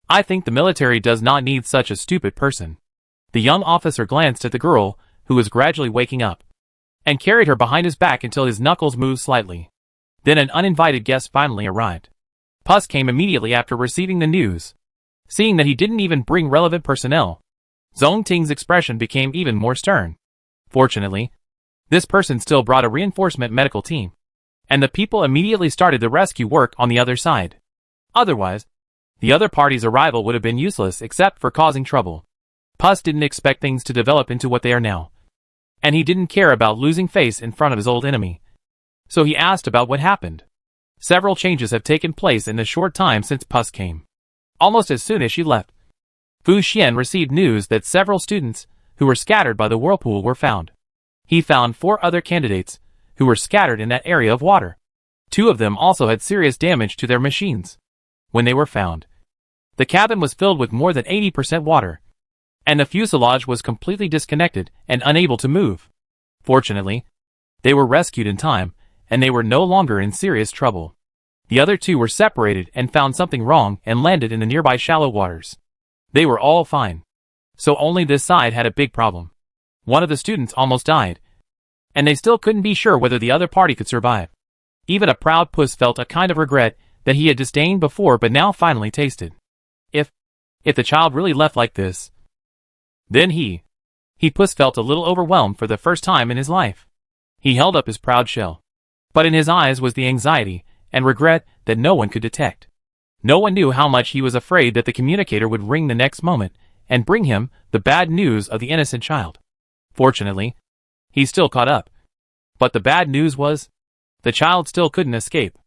I think the military does not need such a stupid person. The young officer glanced at the girl, who was gradually waking up, and carried her behind his back until his knuckles moved slightly. Then an uninvited guest finally arrived. Puss came immediately after receiving the news. Seeing that he didn't even bring relevant personnel, Zhong Ting's expression became even more stern. Fortunately, this person still brought a reinforcement medical team, and the people immediately started the rescue work on the other side. Otherwise, the other party's arrival would have been useless except for causing trouble. Puss didn't expect things to develop into what they are now, and he didn't care about losing face in front of his old enemy. So he asked about what happened. Several changes have taken place in the short time since Puss came. Almost as soon as she left, Fu Xian received news that several students who were scattered by the whirlpool were found. He found 4 other candidates who were scattered in that area of water. 2 of them also had serious damage to their machines. When they were found, the cabin was filled with more than 80% water, and the fuselage was completely disconnected and unable to move. Fortunately, they were rescued in time, and they were no longer in serious trouble. The other 2 were separated and found something wrong and landed in the nearby shallow waters. They were all fine. So only this side had a big problem. One of the students almost died, and they still couldn't be sure whether the other party could survive. Even a proud Puss felt a kind of regret that he had disdained before but now finally tasted. If the child really left like this, then he Puss felt a little overwhelmed for the first time in his life. He held up his proud shell, but in his eyes was the anxiety and regret that no one could detect. No one knew how much he was afraid that the communicator would ring the next moment and bring him the bad news of the innocent child. Fortunately, he still caught up. But the bad news was, the child still couldn't escape.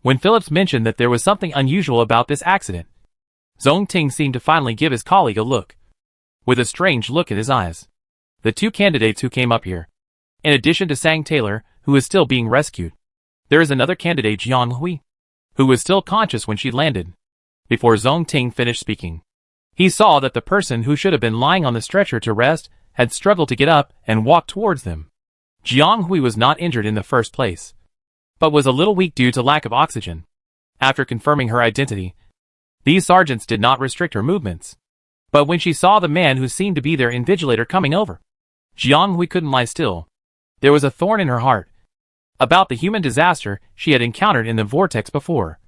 When Phillips mentioned that there was something unusual about this accident, Zhong Ting seemed to finally give his colleague a look, with a strange look in his eyes. The 2 candidates who came up here, in addition to Sang Taylor, who is still being rescued, there is another candidate, Jiang Hui, who was still conscious when she landed. Before Zhong Ting finished speaking, he saw that the person who should have been lying on the stretcher to rest had struggled to get up and walk towards them. Jiang Hui was not injured in the first place, but was a little weak due to lack of oxygen. After confirming her identity, these sergeants did not restrict her movements. But when she saw the man who seemed to be their invigilator coming over, Jiang Hui couldn't lie still. There was a thorn in her heart, about the human disaster she had encountered in the vortex before,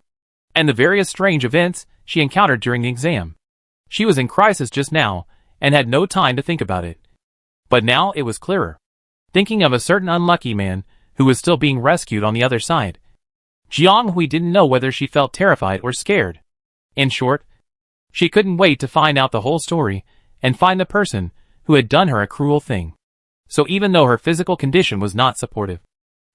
and the various strange events she encountered during the exam. She was in crisis just now, and had no time to think about it. But now it was clearer. Thinking of a certain unlucky man who was still being rescued on the other side, Jiang Hui didn't know whether she felt terrified or scared. In short, she couldn't wait to find out the whole story and find the person who had done her a cruel thing. So even though her physical condition was not supportive,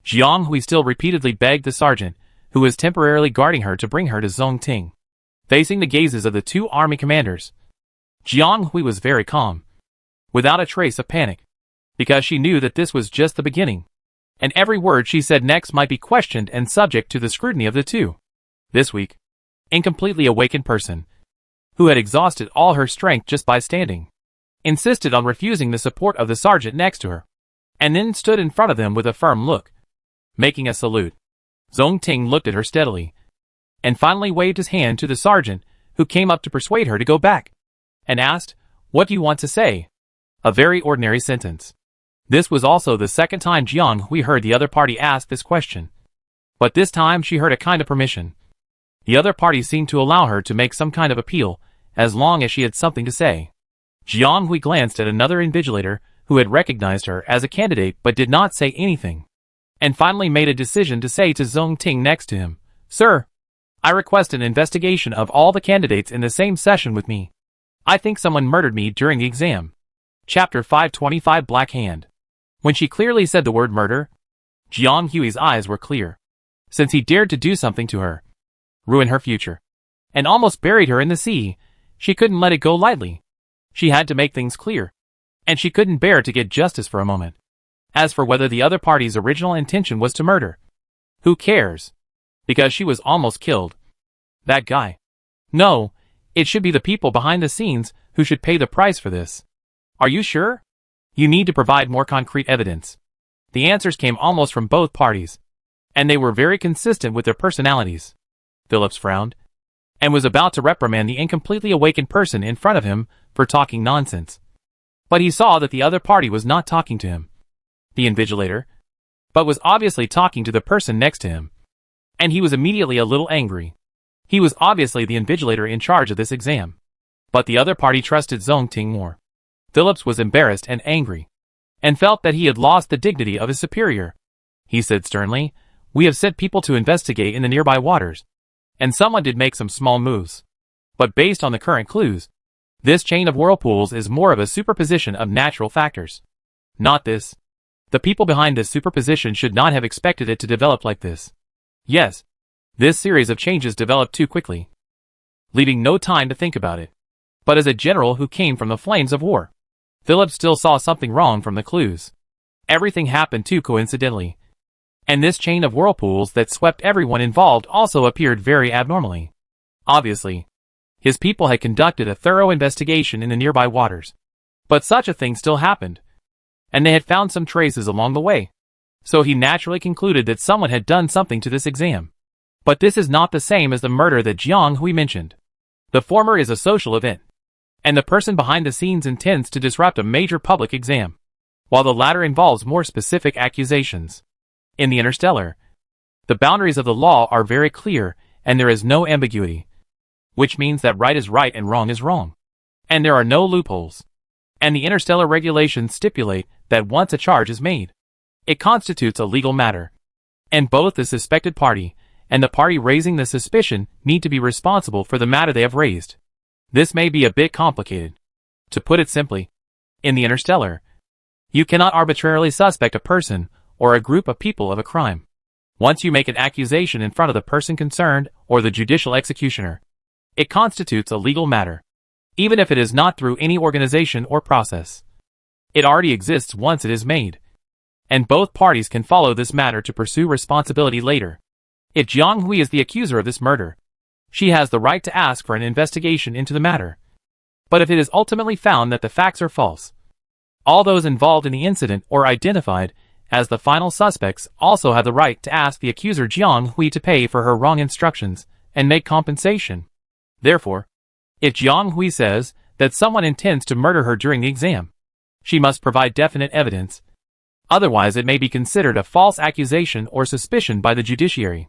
Jiang Hui still repeatedly begged the sergeant, who was temporarily guarding her, to bring her to Zongting. Facing the gazes of the two army commanders, Jiang Hui was very calm, without a trace of panic, because she knew that this was just the beginning, and every word she said next might be questioned and subject to the scrutiny of the two. This weak, incompletely awakened person, who had exhausted all her strength just by standing, insisted on refusing the support of the sergeant next to her, and then stood in front of them with a firm look, making a salute. Zongting looked at her steadily, and finally waved his hand to the sergeant, who came up to persuade her to go back, and asked, "What do you want to say?" A very ordinary sentence. This was also the second time Jiang Hui heard the other party ask this question. But this time she heard a kind of permission. The other party seemed to allow her to make some kind of appeal, as long as she had something to say. Jiang Hui glanced at another invigilator who had recognized her as a candidate but did not say anything, and finally made a decision to say to Zongting next to him, "Sir, I request an investigation of all the candidates in the same session with me. I think someone murdered me during the exam." Chapter 525 Black Hand. When she clearly said the word murder, Jiang Hui's eyes were clear, since he dared to do something to her, ruin her future, and almost buried her in the sea. She couldn't let it go lightly. She had to make things clear, and she couldn't bear to get justice for a moment. As for whether the other party's original intention was to murder, who cares? Because she was almost killed. That guy. No, it should be the people behind the scenes who should pay the price for this. Are you sure? You need to provide more concrete evidence. The answers came almost from both parties, and they were very consistent with their personalities. Phillips frowned, and was about to reprimand the incompletely awakened person in front of him for talking nonsense. But he saw that the other party was not talking to him, the invigilator, but was obviously talking to the person next to him. And he was immediately a little angry. He was obviously the invigilator in charge of this exam, but the other party trusted Zongting more. Phillips was embarrassed and angry, and felt that he had lost the dignity of his superior. He said sternly, "We have sent people to investigate in the nearby waters, and someone did make some small moves. But based on the current clues, this chain of whirlpools is more of a superposition of natural factors. Not this. The people behind this superposition should not have expected it to develop like this. Yes, this series of changes developed too quickly, leaving no time to think about it. But as a general who came from the flames of war, Phillips still saw something wrong from the clues. Everything happened too coincidentally, and this chain of whirlpools that swept everyone involved also appeared very abnormally. Obviously, his people had conducted a thorough investigation in the nearby waters, but such a thing still happened, and they had found some traces along the way. So he naturally concluded that someone had done something to this exam. But this is not the same as the murder that Jiang Hui mentioned. The former is a social event, and the person behind the scenes intends to disrupt a major public exam, while the latter involves more specific accusations. In the Interstellar, the boundaries of the law are very clear, and there is no ambiguity, which means that right is right and wrong is wrong, and there are no loopholes. And the Interstellar regulations stipulate that once a charge is made, it constitutes a legal matter, and both the suspected party and the party raising the suspicion need to be responsible for the matter they have raised. This may be a bit complicated. To put it simply, in the Interstellar, you cannot arbitrarily suspect a person or a group of people of a crime. Once you make an accusation in front of the person concerned or the judicial executioner, it constitutes a legal matter, even if it is not through any organization or process. It already exists once it is made, and both parties can follow this matter to pursue responsibility later. If Jiang Hui is the accuser of this murder, she has the right to ask for an investigation into the matter. But if it is ultimately found that the facts are false, all those involved in the incident or identified as the final suspects also have the right to ask the accuser Jiang Hui to pay for her wrong instructions and make compensation. Therefore, if Jiang Hui says that someone intends to murder her during the exam, she must provide definite evidence, Otherwise it may be considered a false accusation or suspicion by the judiciary.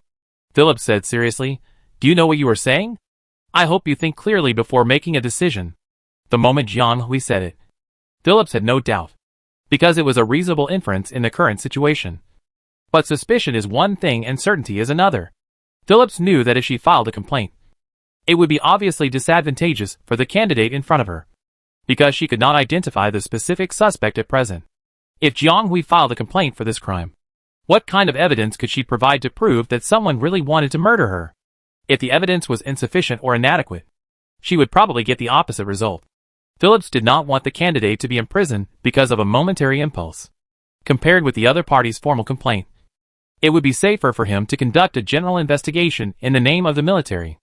Phillips said seriously, "Do you know what you are saying? I hope you think clearly before making a decision." The moment Jiang Hui said it, Phillips had no doubt, because it was a reasonable inference in the current situation. But suspicion is one thing and certainty is another. Phillips knew that if she filed a complaint, it would be obviously disadvantageous for the candidate in front of her, because she could not identify the specific suspect at present. If Jiang Hui filed a complaint for this crime, what kind of evidence could she provide to prove that someone really wanted to murder her? If the evidence was insufficient or inadequate, she would probably get the opposite result. Phillips did not want the candidate to be imprisoned because of a momentary impulse. Compared with the other party's formal complaint, it would be safer for him to conduct a general investigation in the name of the military,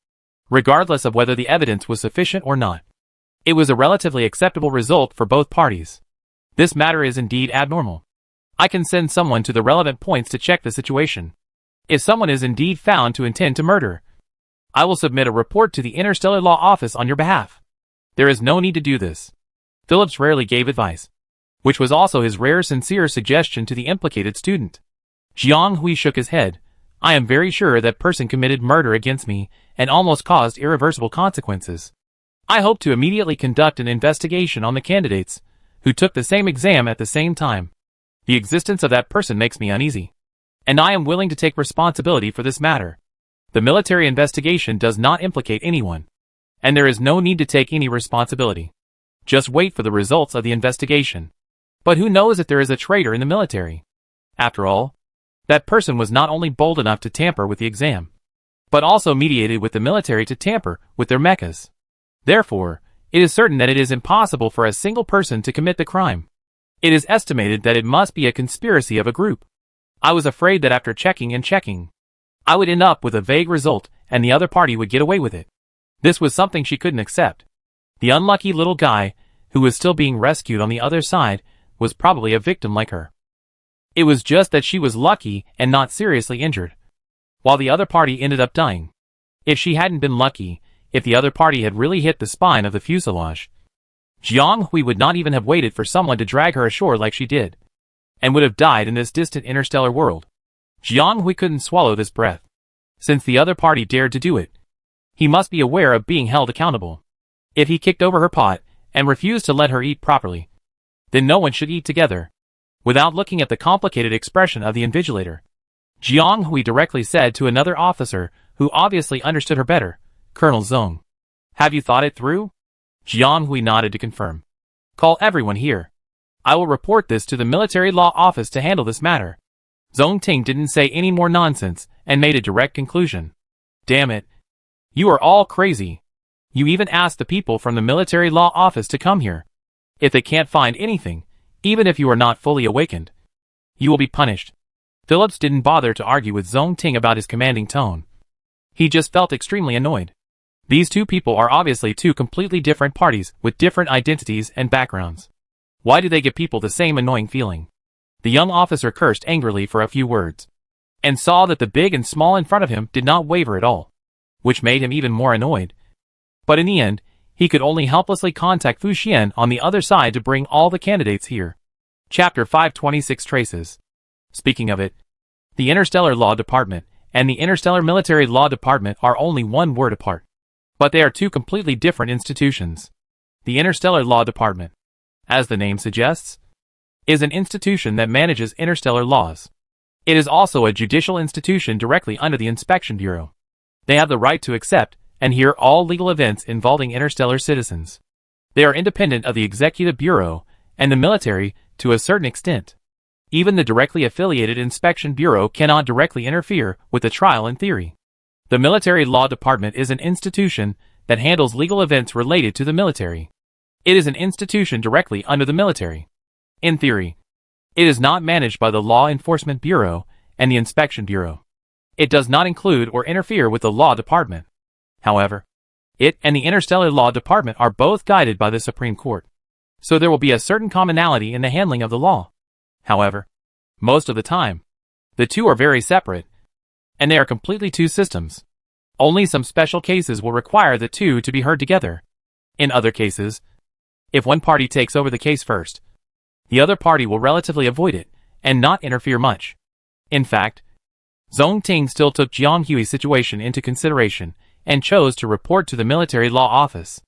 regardless of whether the evidence was sufficient or not. It was a relatively acceptable result for both parties. This matter is indeed abnormal. I can send someone to the relevant points to check the situation. If someone is indeed found to intend to murder, I will submit a report to the Interstellar Law Office on your behalf. There is no need to do this. Phillips rarely gave advice, which was also his rare sincere suggestion to the implicated student. Jiang Hui shook his head. I am very sure that person committed murder against me and almost caused irreversible consequences. I hope to immediately conduct an investigation on the candidates who took the same exam at the same time. The existence of that person makes me uneasy, and I am willing to take responsibility for this matter. The military investigation does not implicate anyone, and there is no need to take any responsibility. Just wait for the results of the investigation. But who knows if there is a traitor in the military? After all, that person was not only bold enough to tamper with the exam, but also mediated with the military to tamper with their mechas. Therefore, it is certain that it is impossible for a single person to commit the crime. It is estimated that it must be a conspiracy of a group. I was afraid that after checking and checking, I would end up with a vague result and the other party would get away with it. This was something she couldn't accept. The unlucky little guy, who was still being rescued on the other side, was probably a victim like her. It was just that she was lucky and not seriously injured, while the other party ended up dying. If she hadn't been lucky, if the other party had really hit the spine of the fuselage, Jiang Hui would not even have waited for someone to drag her ashore like she did, and would have died in this distant interstellar world. Jiang Hui couldn't swallow this breath. Since the other party dared to do it, he must be aware of being held accountable. If he kicked over her pot and refused to let her eat properly, then no one should eat together. Without looking at the complicated expression of the invigilator, Jiang Hui directly said to another officer who obviously understood her better, Colonel Zhong. Have you thought it through? Jiang Hui nodded to confirm. Call everyone here. I will report this to the military law office to handle this matter. Zhong Ting didn't say any more nonsense and made a direct conclusion. Damn it. You are all crazy. You even asked the people from the military law office to come here. If they can't find anything, even if you are not fully awakened, you will be punished. Phillips didn't bother to argue with Zhong Ting about his commanding tone. He just felt extremely annoyed. These two people are obviously two completely different parties with different identities and backgrounds. Why do they give people the same annoying feeling? The young officer cursed angrily for a few words, and saw that the big and small in front of him did not waver at all, which made him even more annoyed. But in the end, he could only helplessly contact Fu Xian on the other side to bring all the candidates here. Chapter 526 Traces. Speaking of it, the Interstellar Law Department and the Interstellar Military Law Department are only one word apart, but they are two completely different institutions. The Interstellar Law Department, as the name suggests, is an institution that manages interstellar laws. It is also a judicial institution directly under the Inspection Bureau. They have the right to accept and hear all legal events involving interstellar citizens. They are independent of the Executive Bureau and the military to a certain extent. Even the directly affiliated Inspection Bureau cannot directly interfere with the trial in theory. The Military Law Department is an institution that handles legal events related to the military. It is an institution directly under the military. In theory, it is not managed by the Law Enforcement Bureau and the Inspection Bureau. It does not include or interfere with the Law Department. However, it and the Interstellar Law Department are both guided by the Supreme Court, so there will be a certain commonality in the handling of the law. However, most of the time, the two are very separate, and they are completely two systems. Only some special cases will require the two to be heard together. In other cases, if one party takes over the case first, the other party will relatively avoid it and not interfere much. In fact, Zhong Ting still took Jiang Hui's situation into consideration and chose to report to the Military Law Office.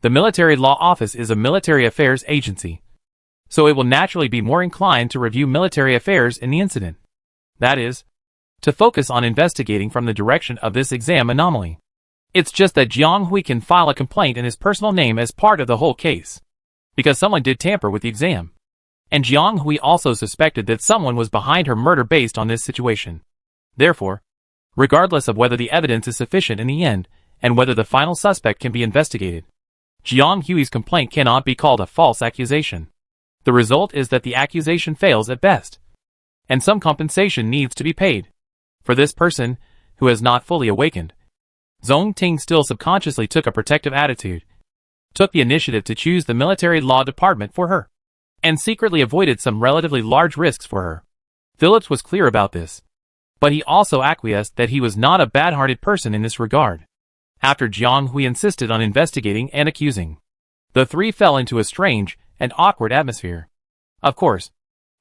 The Military Law Office is a military affairs agency, so it will naturally be more inclined to review military affairs in the incident. That is, to focus on investigating from the direction of this exam anomaly. It's just that Jiang Hui can file a complaint in his personal name as part of the whole case, because someone did tamper with the exam. And Jiang Hui also suspected that someone was behind her murder based on this situation. Therefore, regardless of whether the evidence is sufficient in the end, and whether the final suspect can be investigated, Jiang Hui's complaint cannot be called a false accusation. The result is that the accusation fails at best, and some compensation needs to be paid. For this person, who has not fully awakened, Zhong Ting still subconsciously took a protective attitude, took the initiative to choose the military law department for her, and secretly avoided some relatively large risks for her. Phillips was clear about this, but he also acquiesced that he was not a bad-hearted person in this regard. After Jiang Hui insisted on investigating and accusing, the three fell into a strange and awkward atmosphere. Of course,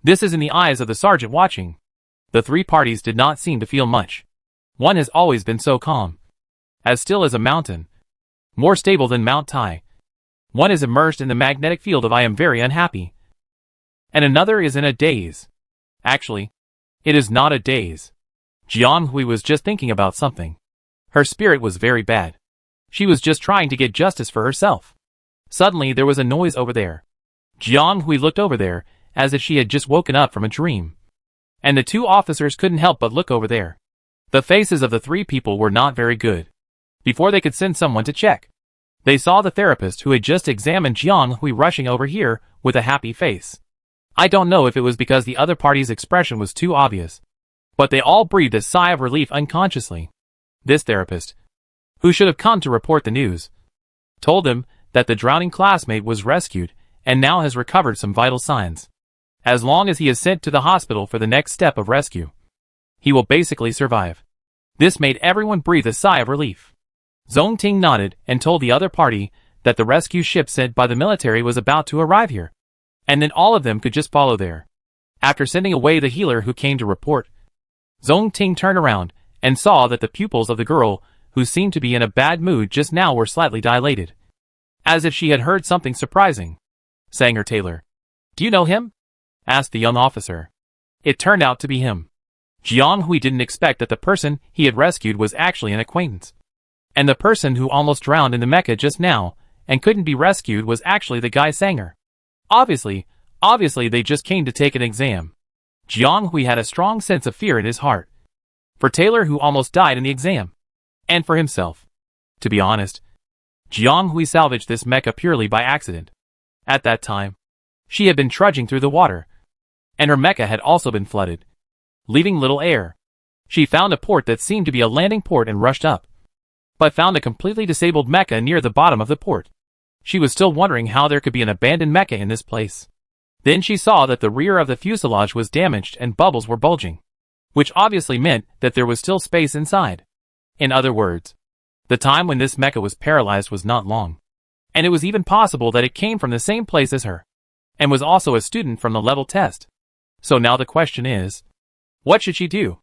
this is in the eyes of the sergeant watching. The three parties did not seem to feel much. One has always been so calm, as still as a mountain, more stable than Mount Tai. One is immersed in the magnetic field of I am very unhappy, and another is in a daze. Actually, it is not a daze. Jiang Hui was just thinking about something. Her spirit was very bad. She was just trying to get justice for herself. Suddenly there was a noise over there. Jiang Hui looked over there, as if she had just woken up from a dream. And the two officers couldn't help but look over there. The faces of the three people were not very good. Before they could send someone to check, they saw the therapist who had just examined Jiang Hui rushing over here with a happy face. I don't know if it was because the other party's expression was too obvious, but they all breathed a sigh of relief unconsciously. This therapist, who should have come to report the news, told him that the drowning classmate was rescued and now has recovered some vital signs. As long as he is sent to the hospital for the next step of rescue, he will basically survive. This made everyone breathe a sigh of relief. Zhong Ting nodded and told the other party that the rescue ship sent by the military was about to arrive here, and then all of them could just follow there. After sending away the healer who came to report, Zhong Ting turned around and saw that the pupils of the girl, who seemed to be in a bad mood just now, were slightly dilated, as if she had heard something surprising. Sanger Taylor. Do you know him? Asked the young officer. It turned out to be him. Jiang Hui didn't expect that the person he had rescued was actually an acquaintance. And the person who almost drowned in the mecha just now and couldn't be rescued was actually the guy Sanger. Obviously they just came to take an exam. Jiang Hui had a strong sense of fear in his heart. For Taylor, who almost died in the exam. And for himself. To be honest, Jiang Hui salvaged this mecha purely by accident. At that time, she had been trudging through the water, and her mecha had also been flooded, leaving little air. She found a port that seemed to be a landing port and rushed up, but found a completely disabled mecha near the bottom of the port. She was still wondering how there could be an abandoned mecha in this place. Then she saw that the rear of the fuselage was damaged and bubbles were bulging, which obviously meant that there was still space inside. In other words, the time when this mecha was paralyzed was not long, and it was even possible that it came from the same place as her, and was also a student from the level test. So now the question is, what should she do?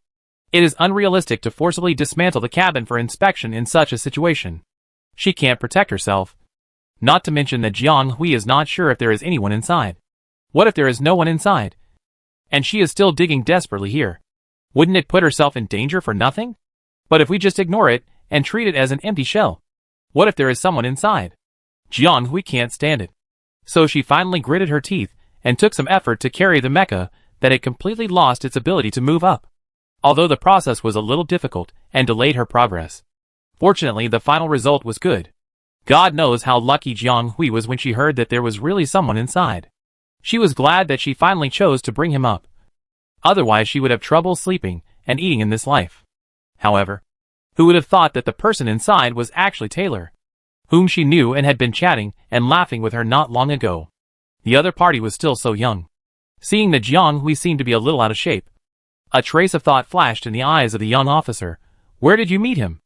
It is unrealistic to forcibly dismantle the cabin for inspection in such a situation. She can't protect herself. Not to mention that Jiang Hui is not sure if there is anyone inside. What if there is no one inside, and she is still digging desperately here? Wouldn't it put herself in danger for nothing? But if we just ignore it and treat it as an empty shell, what if there is someone inside? Jiang Hui can't stand it. So she finally gritted her teeth and took some effort to carry the mecha that had completely lost its ability to move up. Although the process was a little difficult and delayed her progress, fortunately the final result was good. God knows how lucky Jiang Hui was when she heard that there was really someone inside. She was glad that she finally chose to bring him up. Otherwise she would have trouble sleeping and eating in this life. However, who would have thought that the person inside was actually Taylor, whom she knew and had been chatting and laughing with her not long ago. The other party was still so young. Seeing that Jiang Hui seemed to be a little out of shape, a trace of thought flashed in the eyes of the young officer. Where did you meet him?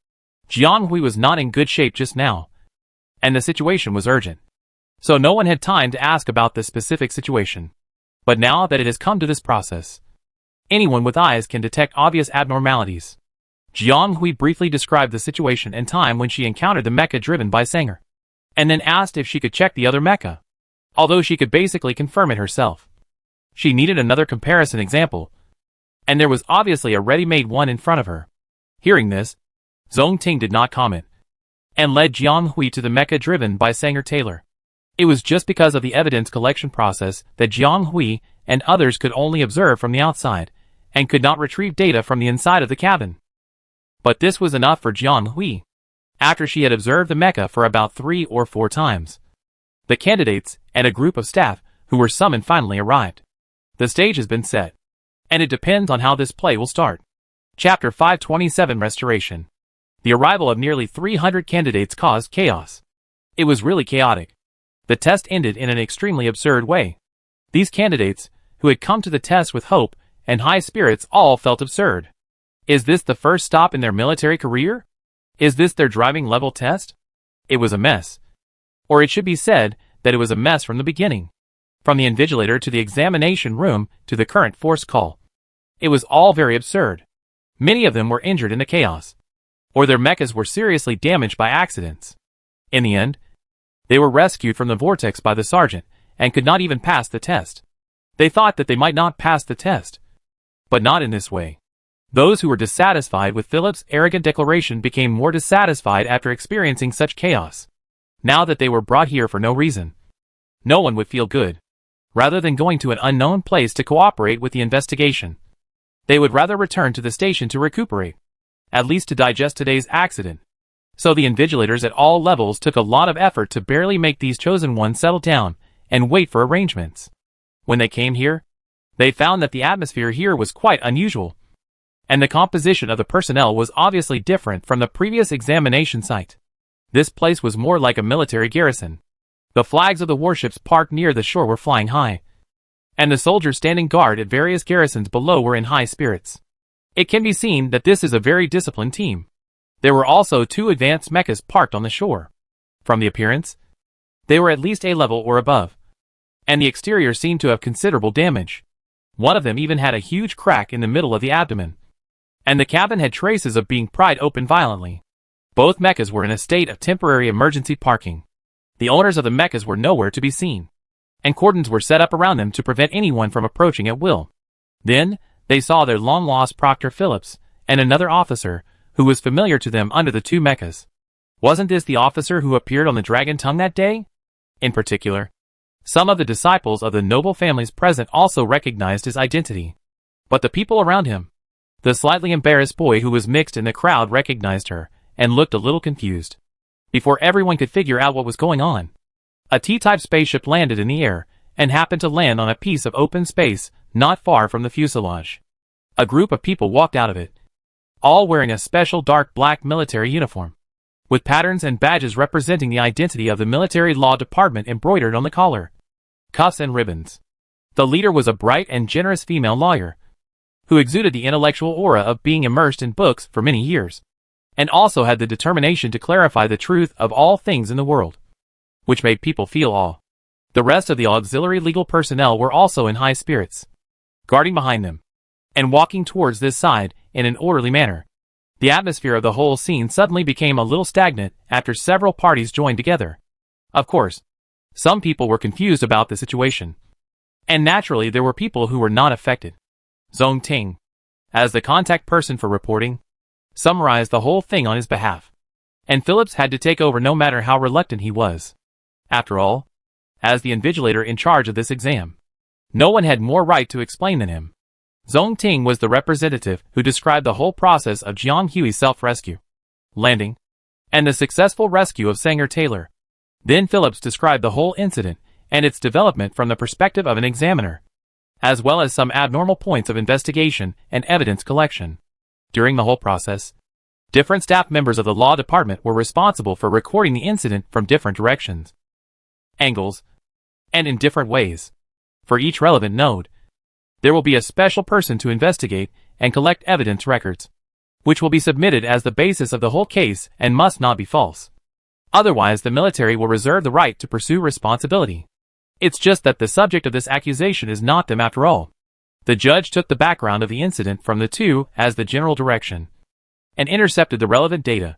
Jiang Hui was not in good shape just now, and the situation was urgent. So no one had time to ask about this specific situation. But now that it has come to this process, Anyone with eyes can detect obvious abnormalities. Jiang Hui briefly described the situation and time when she encountered the mecha driven by Sanger, and then asked if she could check the other mecha, although she could basically confirm it herself. She needed another comparison example, and there was obviously a ready-made one in front of her. Hearing this, Zhong Ting did not comment, and led Jiang Hui to the mecha driven by Sanger Taylor. It was just because of the evidence collection process that Jiang Hui and others could only observe from the outside, and could not retrieve data from the inside of the cabin. But this was enough for Jiang Hui. After she had observed the mecha for about 3 or 4 times, the candidates and a group of staff who were summoned finally arrived. The stage has been set, and it depends on how this play will start. Chapter 527 Restoration. The arrival of nearly 300 candidates caused chaos. It was really chaotic. The test ended in an extremely absurd way. These candidates, who had come to the test with hope and high spirits, all felt absurd. Is this the first stop in their military career? Is this their driving level test? It was a mess. Or it should be said that it was a mess from the beginning. From the invigilator to the examination room to the current force call. It was all very absurd. Many of them were injured in the chaos, or their mechas were seriously damaged by accidents. In the end, they were rescued from the vortex by the sergeant and could not even pass the test. They thought that they might not pass the test, but not in this way. Those who were dissatisfied with Philip's arrogant declaration became more dissatisfied after experiencing such chaos. Now that they were brought here for no reason, no one would feel good. Rather than going to an unknown place to cooperate with the investigation, they would rather return to the station to recuperate, at least to digest today's accident. So the invigilators at all levels took a lot of effort to barely make these chosen ones settle down and wait for arrangements. When they came here, they found that the atmosphere here was quite unusual, and the composition of the personnel was obviously different from the previous examination site. This place was more like a military garrison. The flags of the warships parked near the shore were flying high, and the soldiers standing guard at various garrisons below were in high spirits. It can be seen that this is a very disciplined team. There were also 2 advanced mechas parked on the shore. From the appearance, they were at least A level or above, and the exterior seemed to have considerable damage. One of them even had a huge crack in the middle of the abdomen, and the cabin had traces of being pried open violently. Both mechas were in a state of temporary emergency parking. The owners of the mechas were nowhere to be seen, and cordons were set up around them to prevent anyone from approaching at will. Then, they saw their long-lost Proctor Phillips and another officer who was familiar to them under the 2 mechas. Wasn't this the officer who appeared on the Dragon Tongue that day? In particular, some of the disciples of the noble families present also recognized his identity. But the people around him, the slightly embarrassed boy who was mixed in the crowd, recognized her and looked a little confused. Before everyone could figure out what was going on, a T-type spaceship landed in the air and happened to land on a piece of open space not far from the fuselage. A group of people walked out of it, all wearing a special dark black military uniform, with patterns and badges representing the identity of the military law department embroidered on the collar, cuffs and ribbons. The leader was a bright and generous female lawyer, who exuded the intellectual aura of being immersed in books for many years, and also had the determination to clarify the truth of all things in the world, which made people feel awe. The rest of the auxiliary legal personnel were also in high spirits, guarding behind them, and walking towards this side in an orderly manner. The atmosphere of the whole scene suddenly became a little stagnant after several parties joined together. Of course, some people were confused about the situation, and naturally there were people who were not affected. Zhong Ting, as the contact person for reporting, summarized the whole thing on his behalf, and Phillips had to take over no matter how reluctant he was. After all, as the invigilator in charge of this exam, no one had more right to explain than him. Zhong Ting was the representative who described the whole process of Jiang Hui's self-rescue, landing, and the successful rescue of Sanger Taylor. Then Phillips described the whole incident and its development from the perspective of an examiner, as well as some abnormal points of investigation and evidence collection. During the whole process, different staff members of the law department were responsible for recording the incident from different directions, angles, and in different ways. For each relevant node, there will be a special person to investigate and collect evidence records, which will be submitted as the basis of the whole case and must not be false. Otherwise, the military will reserve the right to pursue responsibility. It's just that the subject of this accusation is not them after all. The judge took the background of the incident from the two as the general direction, and intercepted the relevant data,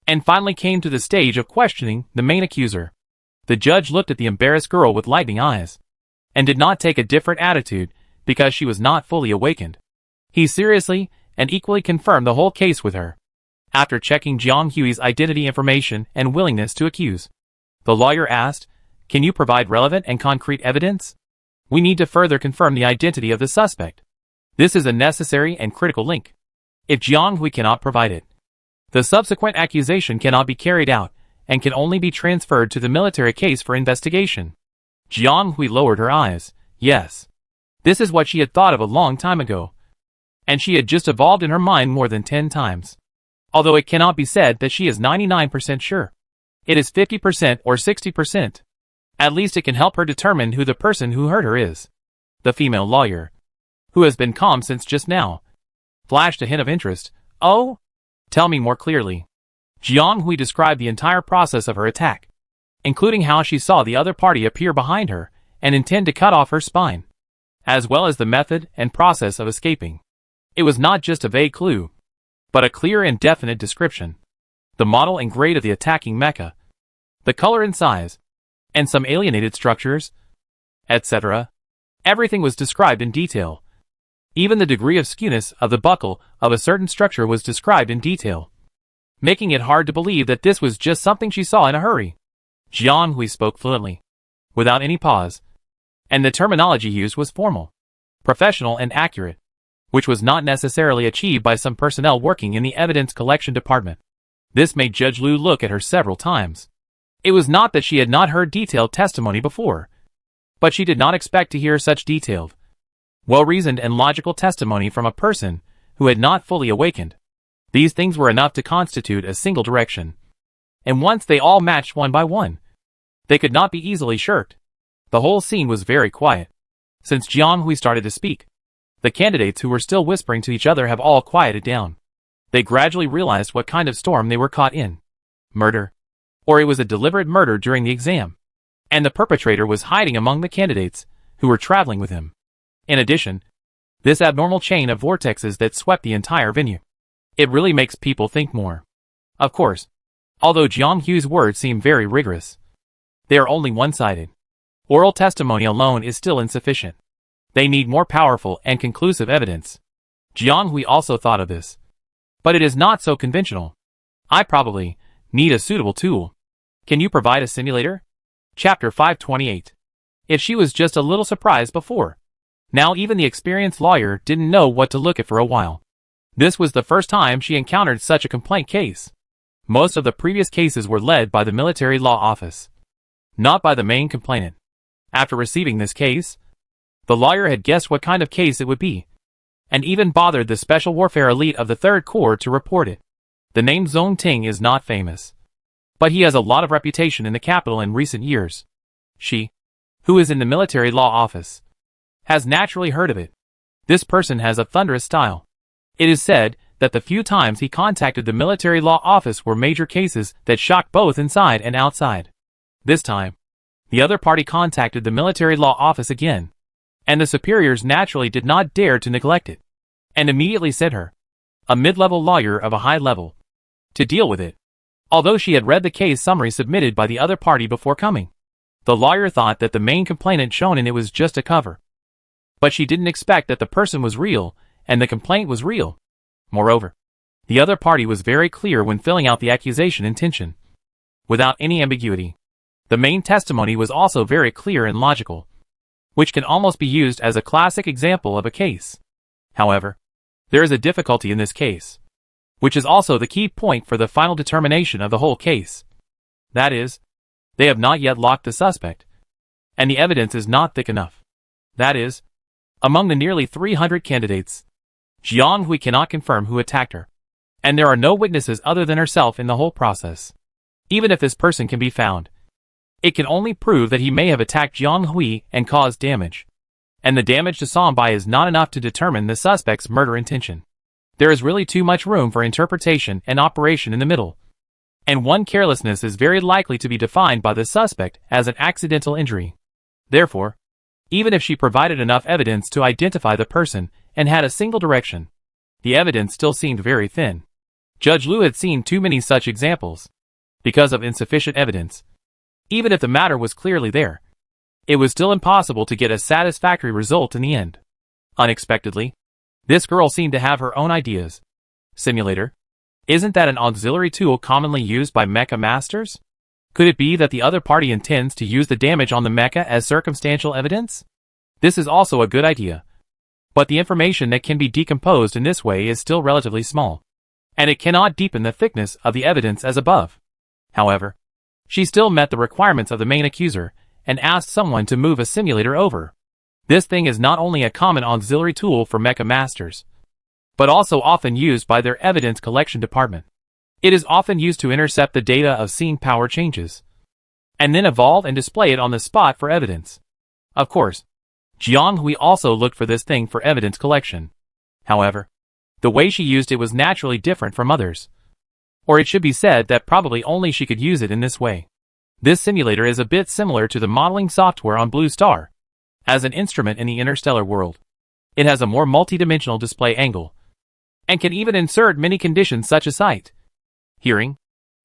and finally came to the stage of questioning the main accuser. The judge looked at the embarrassed girl with lightning eyes, and did not take a different attitude because she was not fully awakened. He seriously and equally confirmed the whole case with her. After checking Jiang Hui's identity information and willingness to accuse, the lawyer asked, "Can you provide relevant and concrete evidence? We need to further confirm the identity of the suspect. This is a necessary and critical link. If Jiang Hui cannot provide it, the subsequent accusation cannot be carried out and can only be transferred to the military case for investigation." Jiang Hui lowered her eyes. Yes. This is what she had thought of a long time ago, and she had just evolved in her mind more than 10 times. Although it cannot be said that she is 99% sure. It is 50% or 60%. At least it can help her determine who the person who hurt her is. The female lawyer, who has been calm since just now, flashed a hint of interest. "Oh? Tell me more clearly." Jiang Hui described the entire process of her attack, including how she saw the other party appear behind her and intend to cut off her spine, as well as the method and process of escaping. It was not just a vague clue, but a clear and definite description. The model and grade of the attacking mecha, the color and size, and some alienated structures, etc. Everything was described in detail. Even the degree of skewness of the buckle of a certain structure was described in detail, making it hard to believe that this was just something she saw in a hurry. Jiang Hui spoke fluently, without any pause, and the terminology used was formal, professional and accurate, which was not necessarily achieved by some personnel working in the evidence collection department. This made Judge Liu look at her several times. It was not that she had not heard detailed testimony before, but she did not expect to hear such detailed, well-reasoned and logical testimony from a person who had not fully awakened. These things were enough to constitute a single direction, and once they all matched one by one, they could not be easily shirked. The whole scene was very quiet. Since Jiang Hui started to speak, the candidates who were still whispering to each other have all quieted down. They gradually realized what kind of storm they were caught in. Murder. Or it was a deliberate murder during the exam, and the perpetrator was hiding among the candidates who were traveling with him. In addition, this abnormal chain of vortexes that swept the entire venue. It really makes people think more. Of course, although Jiang Hui's words seem very rigorous, they are only one-sided. Oral testimony alone is still insufficient. They need more powerful and conclusive evidence. Jiang Hui also thought of this. But it is not so conventional. I probably need a suitable tool. Can you provide a simulator? Chapter 528. If she was just a little surprised before, now even the experienced lawyer didn't know what to look at for a while. This was the first time she encountered such a complaint case. Most of the previous cases were led by the military law office, not by the main complainant. After receiving this case, the lawyer had guessed what kind of case it would be, and even bothered the Special Warfare Elite of the 3rd Corps to report it. The name Zhong Ting is not famous, but he has a lot of reputation in the capital in recent years. She, who is in the military law office, has naturally heard of it. This person has a thunderous style. It is said that the few times he contacted the military law office were major cases that shocked both inside and outside. This time, the other party contacted the military law office again, and the superiors naturally did not dare to neglect it, and immediately sent her, a mid-level lawyer of a high level, to deal with it. Although she had read the case summary submitted by the other party before coming, the lawyer thought that the main complainant shown in it was just a cover. But she didn't expect that the person was real, and the complaint was real. Moreover, the other party was very clear when filling out the accusation intention, without any ambiguity. The main testimony was also very clear and logical, which can almost be used as a classic example of a case. However, there is a difficulty in this case, which is also the key point for the final determination of the whole case. That is, they have not yet locked the suspect, and the evidence is not thick enough. That is, among the nearly 300 candidates, Jiang Hui cannot confirm who attacked her, and there are no witnesses other than herself in the whole process. Even if this person can be found, it can only prove that he may have attacked Jiang Hui and caused damage, and the damage to Sombai is not enough to determine the suspect's murder intention. There is really too much room for interpretation and operation in the middle, and one carelessness is very likely to be defined by the suspect as an accidental injury. Therefore, Even if she provided enough evidence to identify the person and had a single direction, the evidence still seemed very thin. Judge Liu had seen too many such examples. Because of insufficient evidence, even if the matter was clearly there, it was still impossible to get a satisfactory result in the end. Unexpectedly, this girl seemed to have her own ideas. Simulator? Isn't that an auxiliary tool commonly used by mecha masters? Could it be that the other party intends to use the damage on the mecha as circumstantial evidence? This is also a good idea. But the information that can be decomposed in this way is still relatively small, and it cannot deepen the thickness of the evidence as above. However, she still met the requirements of the main accuser and asked someone to move a simulator over. This thing is not only a common auxiliary tool for mecha masters, but also often used by their evidence collection department. It is often used to intercept the data of scene power changes, and then evolve and display it on the spot for evidence. Of course, Jiang Hui also looked for this thing for evidence collection. However, the way she used it was naturally different from others. Or it should be said that probably only she could use it in this way. This simulator is a bit similar to the modeling software on Blue Star. As an instrument in the interstellar world, it has a more multi-dimensional display angle, and can even insert many conditions such as sight, hearing,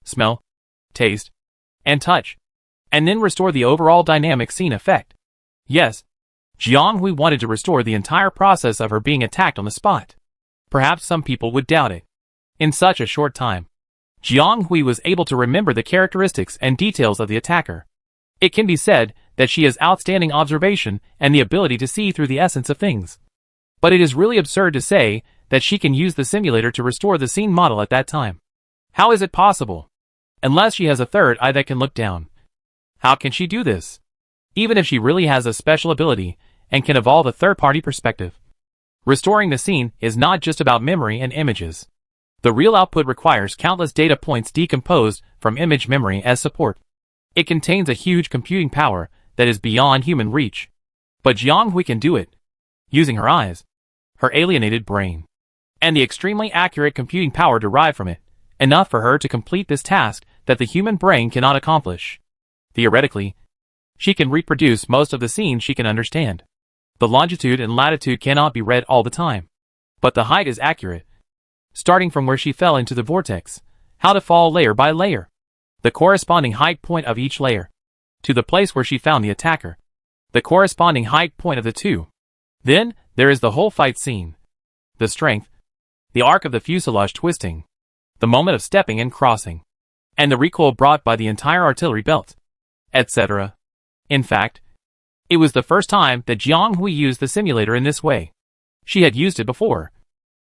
smell, taste, and touch, and then restore the overall dynamic scene effect. Yes, Jiang Hui wanted to restore the entire process of her being attacked on the spot. Perhaps some people would doubt it. In such a short time, Jiang Hui was able to remember the characteristics and details of the attacker. It can be said that she has outstanding observation and the ability to see through the essence of things. But it is really absurd to say that she can use the simulator to restore the scene model at that time. How is it possible? Unless she has a third eye that can look down. How can she do this? Even if she really has a special ability and can evolve a third-party perspective. Restoring the scene is not just about memory and images. The real output requires countless data points decomposed from image memory as support. It contains a huge computing power that is beyond human reach. But Jiang Hui can do it, using her eyes, her alienated brain, and the extremely accurate computing power derived from it, enough for her to complete this task that the human brain cannot accomplish. Theoretically, she can reproduce most of the scenes she can understand. The longitude and latitude cannot be read all the time, but the height is accurate. Starting from where she fell into the vortex, how to fall layer by layer, the corresponding height point of each layer, to the place where she found the attacker, the corresponding height point of the two. Then, there is the whole fight scene. The strength, the arc of the fuselage twisting, the moment of stepping and crossing, and the recoil brought by the entire artillery belt, etc. In fact, it was the first time that Jiang Hui used the simulator in this way. She had used it before,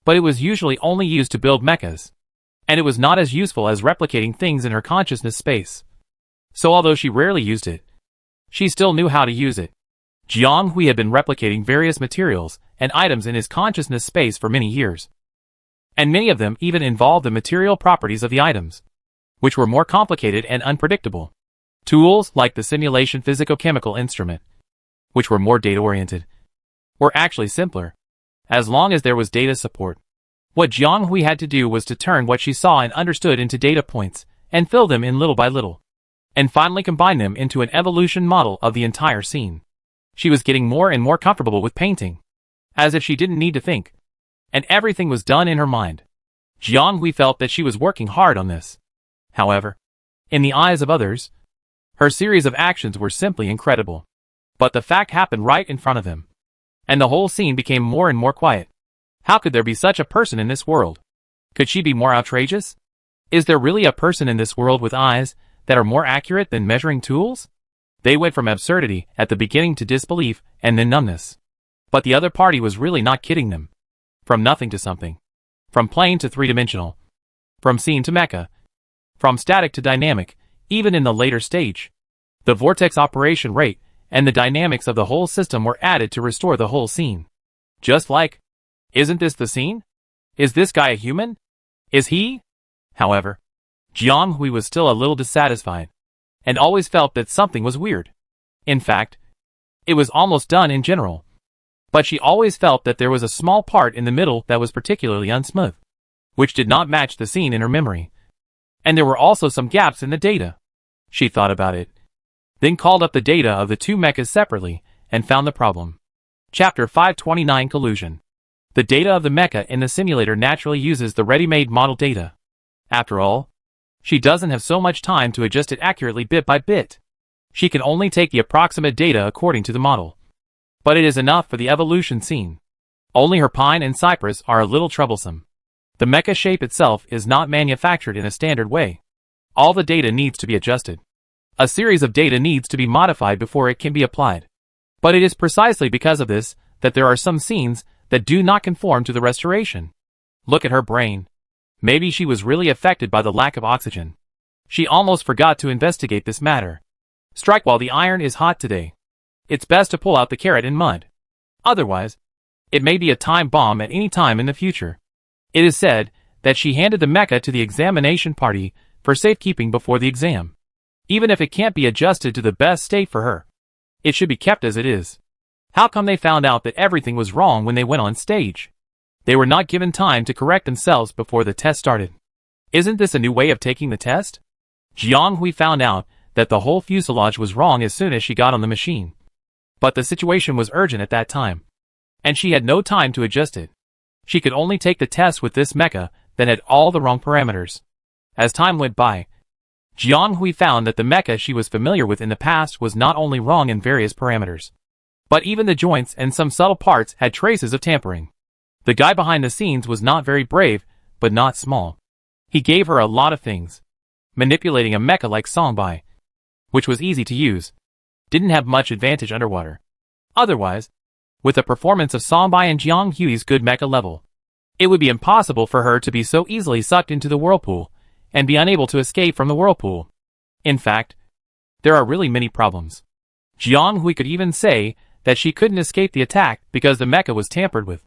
but it was usually only used to build mechas, and it was not as useful as replicating things in her consciousness space. So although she rarely used it, she still knew how to use it. Jiang Hui had been replicating various materials and items in his consciousness space for many years, and many of them even involved the material properties of the items, which were more complicated and unpredictable. Tools like the simulation physicochemical instrument, which were more data-oriented, were actually simpler, as long as there was data support. What Jiang Hui had to do was to turn what she saw and understood into data points, and fill them in little by little, and finally combine them into an evolution model of the entire scene. She was getting more and more comfortable with painting, as if she didn't need to think, and everything was done in her mind. Jiang Hui felt that she was working hard on this. However, in the eyes of others, her series of actions were simply incredible. But the fact happened right in front of him, and the whole scene became more and more quiet. How could there be such a person in this world? Could she be more outrageous? Is there really a person in this world with eyes that are more accurate than measuring tools? They went from absurdity at the beginning to disbelief and then numbness. But the other party was really not kidding them. From nothing to something. From plane to three-dimensional. From scene to mecha. From static to dynamic, even in the later stage. The vortex operation rate and the dynamics of the whole system were added to restore the whole scene. Just like, isn't this the scene? Is this guy a human? Is he? However, Jiang Hui was still a little dissatisfied, and always felt that something was weird. In fact, it was almost done in general. But she always felt that there was a small part in the middle that was particularly unsmooth, which did not match the scene in her memory. And there were also some gaps in the data. She thought about it, then called up the data of the two mechas separately, and found the problem. Chapter 529 Collusion. The data of the mecha in the simulator naturally uses the ready-made model data. After all, she doesn't have so much time to adjust it accurately bit by bit. She can only take the approximate data according to the model. But it is enough for the evolution scene. Only her pine and cypress are a little troublesome. The mecha shape itself is not manufactured in a standard way. All the data needs to be adjusted. A series of data needs to be modified before it can be applied. But it is precisely because of this that there are some scenes that do not conform to the restoration. Look at her brain. Maybe she was really affected by the lack of oxygen. She almost forgot to investigate this matter. Strike while the iron is hot today. It's best to pull out the carrot in mud. Otherwise, it may be a time bomb at any time in the future. It is said that she handed the mecha to the examination party for safekeeping before the exam. Even if it can't be adjusted to the best state for her, it should be kept as it is. How come they found out that everything was wrong when they went on stage? They were not given time to correct themselves before the test started. Isn't this a new way of taking the test? Jiang Hui found out that the whole fuselage was wrong as soon as she got on the machine. But the situation was urgent at that time, and she had no time to adjust it. She could only take the test with this mecha that had all the wrong parameters. As time went by, Jiang Hui found that the mecha she was familiar with in the past was not only wrong in various parameters, but even the joints and some subtle parts had traces of tampering. The guy behind the scenes was not very brave, but not small. He gave her a lot of things. Manipulating a mecha like Songbei, which was easy to use, didn't have much advantage underwater. Otherwise, with the performance of Songbei and Jiang Hui's good mecha level, it would be impossible for her to be so easily sucked into the whirlpool and be unable to escape from the whirlpool. In fact, there are really many problems. Jiang Hui could even say that she couldn't escape the attack because the mecha was tampered with.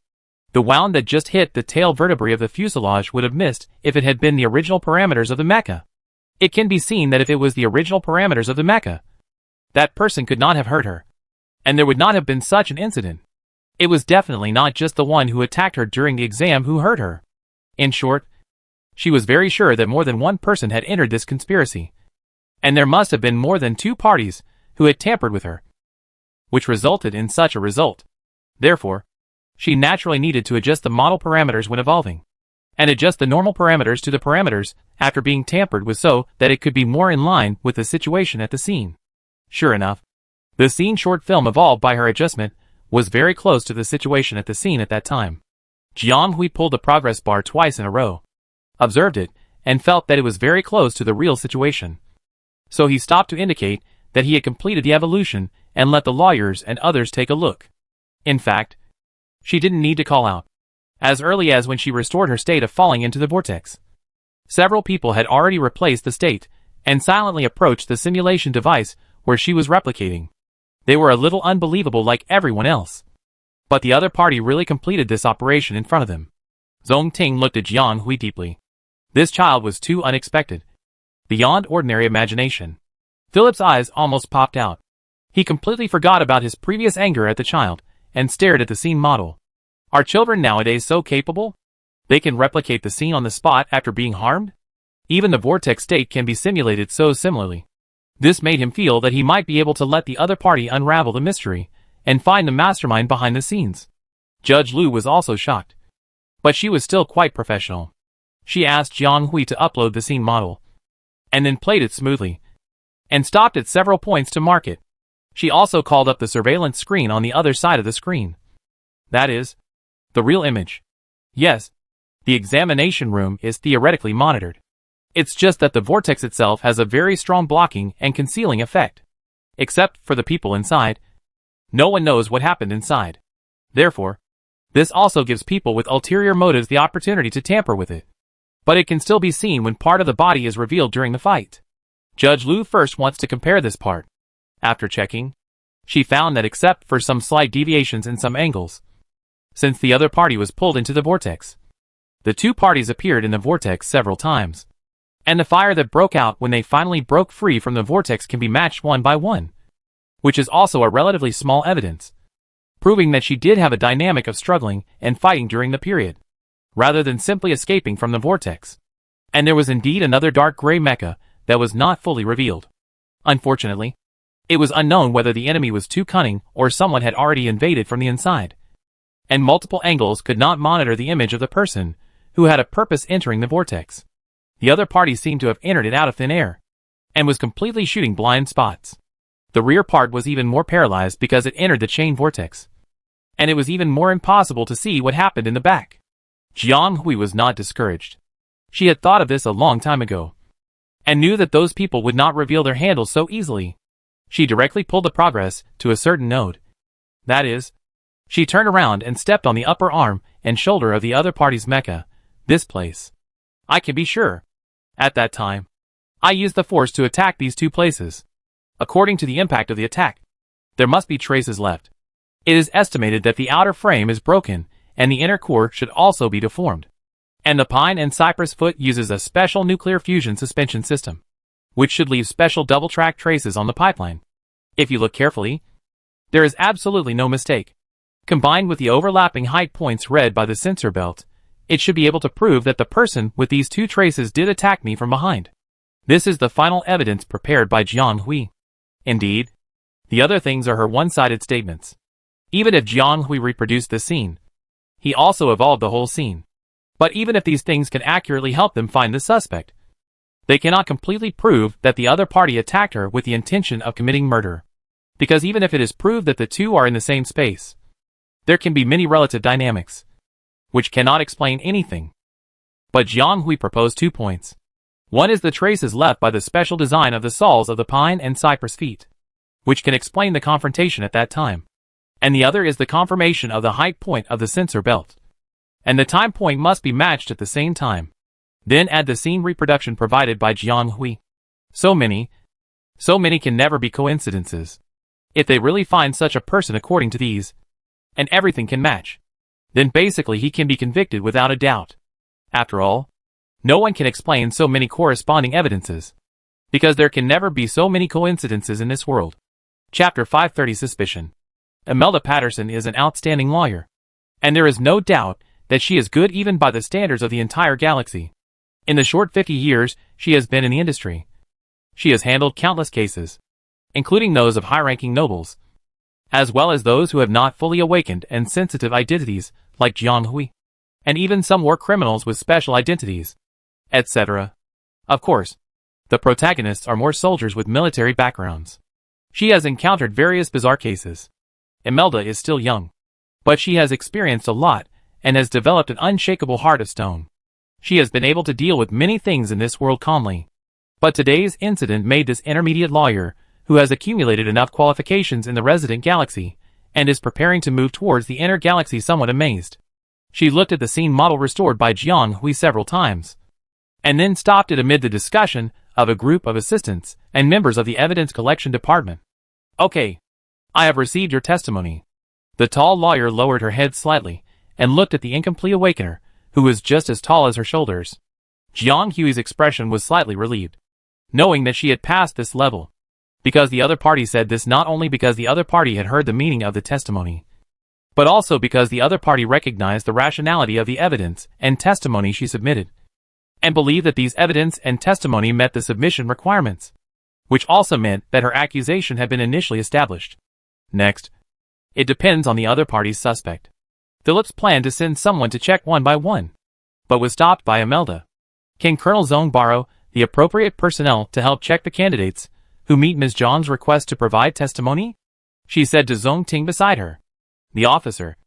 The wound that just hit the tail vertebrae of the fuselage would have missed if it had been the original parameters of the mecha. It can be seen that if it was the original parameters of the mecha, that person could not have hurt her, and there would not have been such an incident. It was definitely not just the one who attacked her during the exam who hurt her. In short, she was very sure that more than one person had entered this conspiracy, and there must have been more than two parties who had tampered with her, which resulted in such a result. Therefore, she naturally needed to adjust the model parameters when evolving, and adjust the normal parameters to the parameters after being tampered with so that it could be more in line with the situation at the scene. Sure enough, the scene short film evolved by her adjustment was very close to the situation at the scene at that time. Jiang Hui pulled the progress bar twice in a row, observed it, and felt that it was very close to the real situation. So he stopped to indicate that he had completed the evolution and let the lawyers and others take a look. In fact, she didn't need to call out. As early as when she restored her state of falling into the vortex, several people had already replaced the state and silently approached the simulation device where she was replicating. They were a little unbelievable like everyone else. But the other party really completed this operation in front of them. Zhong Ting looked at Jiang Hui deeply. This child was too unexpected, beyond ordinary imagination. Philip's eyes almost popped out. He completely forgot about his previous anger at the child and stared at the scene model. Are children nowadays so capable? They can replicate the scene on the spot after being harmed? Even the vortex state can be simulated so similarly. This made him feel that he might be able to let the other party unravel the mystery and find the mastermind behind the scenes. Judge Liu was also shocked, but she was still quite professional. She asked Jiang Hui to upload the scene model, and then played it smoothly, and stopped at several points to mark it. She also called up the surveillance screen on the other side of the screen. That is, the real image. Yes, the examination room is theoretically monitored. It's just that the vortex itself has a very strong blocking and concealing effect. Except for the people inside, no one knows what happened inside. Therefore, this also gives people with ulterior motives the opportunity to tamper with it. But it can still be seen when part of the body is revealed during the fight. Judge Liu first wants to compare this part. After checking, she found that except for some slight deviations in some angles, since the other party was pulled into the vortex, the two parties appeared in the vortex several times. And the fire that broke out when they finally broke free from the vortex can be matched one by one, which is also a relatively small evidence, proving that she did have a dynamic of struggling and fighting during the period, rather than simply escaping from the vortex. And there was indeed another dark gray mecha that was not fully revealed. Unfortunately, It was unknown whether the enemy was too cunning or someone had already invaded from the inside. And multiple angles could not monitor the image of the person who had a purpose entering the vortex. The other party seemed to have entered it out of thin air and was completely shooting blind spots. The rear part was even more paralyzed because it entered the chain vortex, and it was even more impossible to see what happened in the back. Jiang Hui was not discouraged. She had thought of this a long time ago, and knew that those people would not reveal their handles so easily. She directly pulled the progress to a certain node. That is, she turned around and stepped on the upper arm and shoulder of the other party's mecha. This place. I can be sure. At that time, I used the force to attack these two places. According to the impact of the attack, there must be traces left. It is estimated that the outer frame is broken, and the inner core should also be deformed. And the pine and cypress foot uses a special nuclear fusion suspension system, which should leave special double-track traces on the pipeline. If you look carefully, there is absolutely no mistake. Combined with the overlapping height points read by the sensor belt, it should be able to prove that the person with these two traces did attack me from behind. This is the final evidence prepared by Jiang Hui. Indeed, the other things are her one-sided statements. Even if Jiang Hui reproduced the scene, he also evolved the whole scene. But even if these things can accurately help them find the suspect, they cannot completely prove that the other party attacked her with the intention of committing murder. Because even if it is proved that the two are in the same space, there can be many relative dynamics, which cannot explain anything. But Jiang Hui proposed 2 points. One is the traces left by the special design of the soles of the pine and cypress feet, which can explain the confrontation at that time. And the other is the confirmation of the height point of the sensor belt. And the time point must be matched at the same time. Then add the scene reproduction provided by Jiang Hui. So many can never be coincidences. If they really find such a person according to these, and everything can match, then basically he can be convicted without a doubt. After all, no one can explain so many corresponding evidences, because there can never be so many coincidences in this world. Chapter 530 Suspicion. Imelda Patterson is an outstanding lawyer, and there is no doubt that she is good even by the standards of the entire galaxy. In the short 50 years she has been in the industry, she has handled countless cases, including those of high-ranking nobles, as well as those who have not fully awakened and sensitive identities, like Jiang Hui, and even some war criminals with special identities, etc. Of course, the protagonists are more soldiers with military backgrounds. She has encountered various bizarre cases. Imelda is still young, but she has experienced a lot and has developed an unshakable heart of stone. She has been able to deal with many things in this world calmly. But today's incident made this intermediate lawyer, who has accumulated enough qualifications in the resident galaxy, and is preparing to move towards the inner galaxy, somewhat amazed. She looked at the scene model restored by Jiang Hui several times, and then stopped it amid the discussion of a group of assistants and members of the evidence collection department. Okay, I have received your testimony. The tall lawyer lowered her head slightly and looked at the incomplete awakener, who was just as tall as her shoulders. Jiang Hui's expression was slightly relieved, knowing that she had passed this level. Because the other party said this, not only because the other party had heard the meaning of the testimony, but also because the other party recognized the rationality of the evidence and testimony she submitted, and believed that these evidence and testimony met the submission requirements, which also meant that her accusation had been initially established. Next, it depends on the other party's suspect. Phillips planned to send someone to check one by one, but was stopped by Imelda. Can Colonel Zhong borrow the appropriate personnel to help check the candidates who meet Ms. Zhang's request to provide testimony? She said to Zhong Ting beside her. The officer,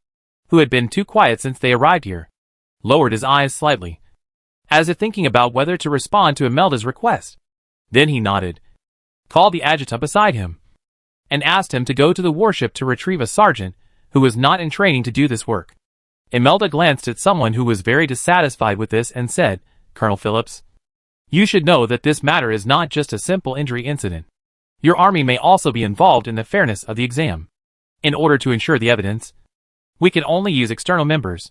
who had been too quiet since they arrived here, lowered his eyes slightly, as if thinking about whether to respond to Imelda's request. Then he nodded, called the adjutant beside him, and asked him to go to the warship to retrieve a sergeant who was not in training to do this work. Imelda glanced at someone who was very dissatisfied with this and said, Colonel Phillips, you should know that this matter is not just a simple injury incident. Your army may also be involved in the fairness of the exam. In order to ensure the evidence, we can only use external members.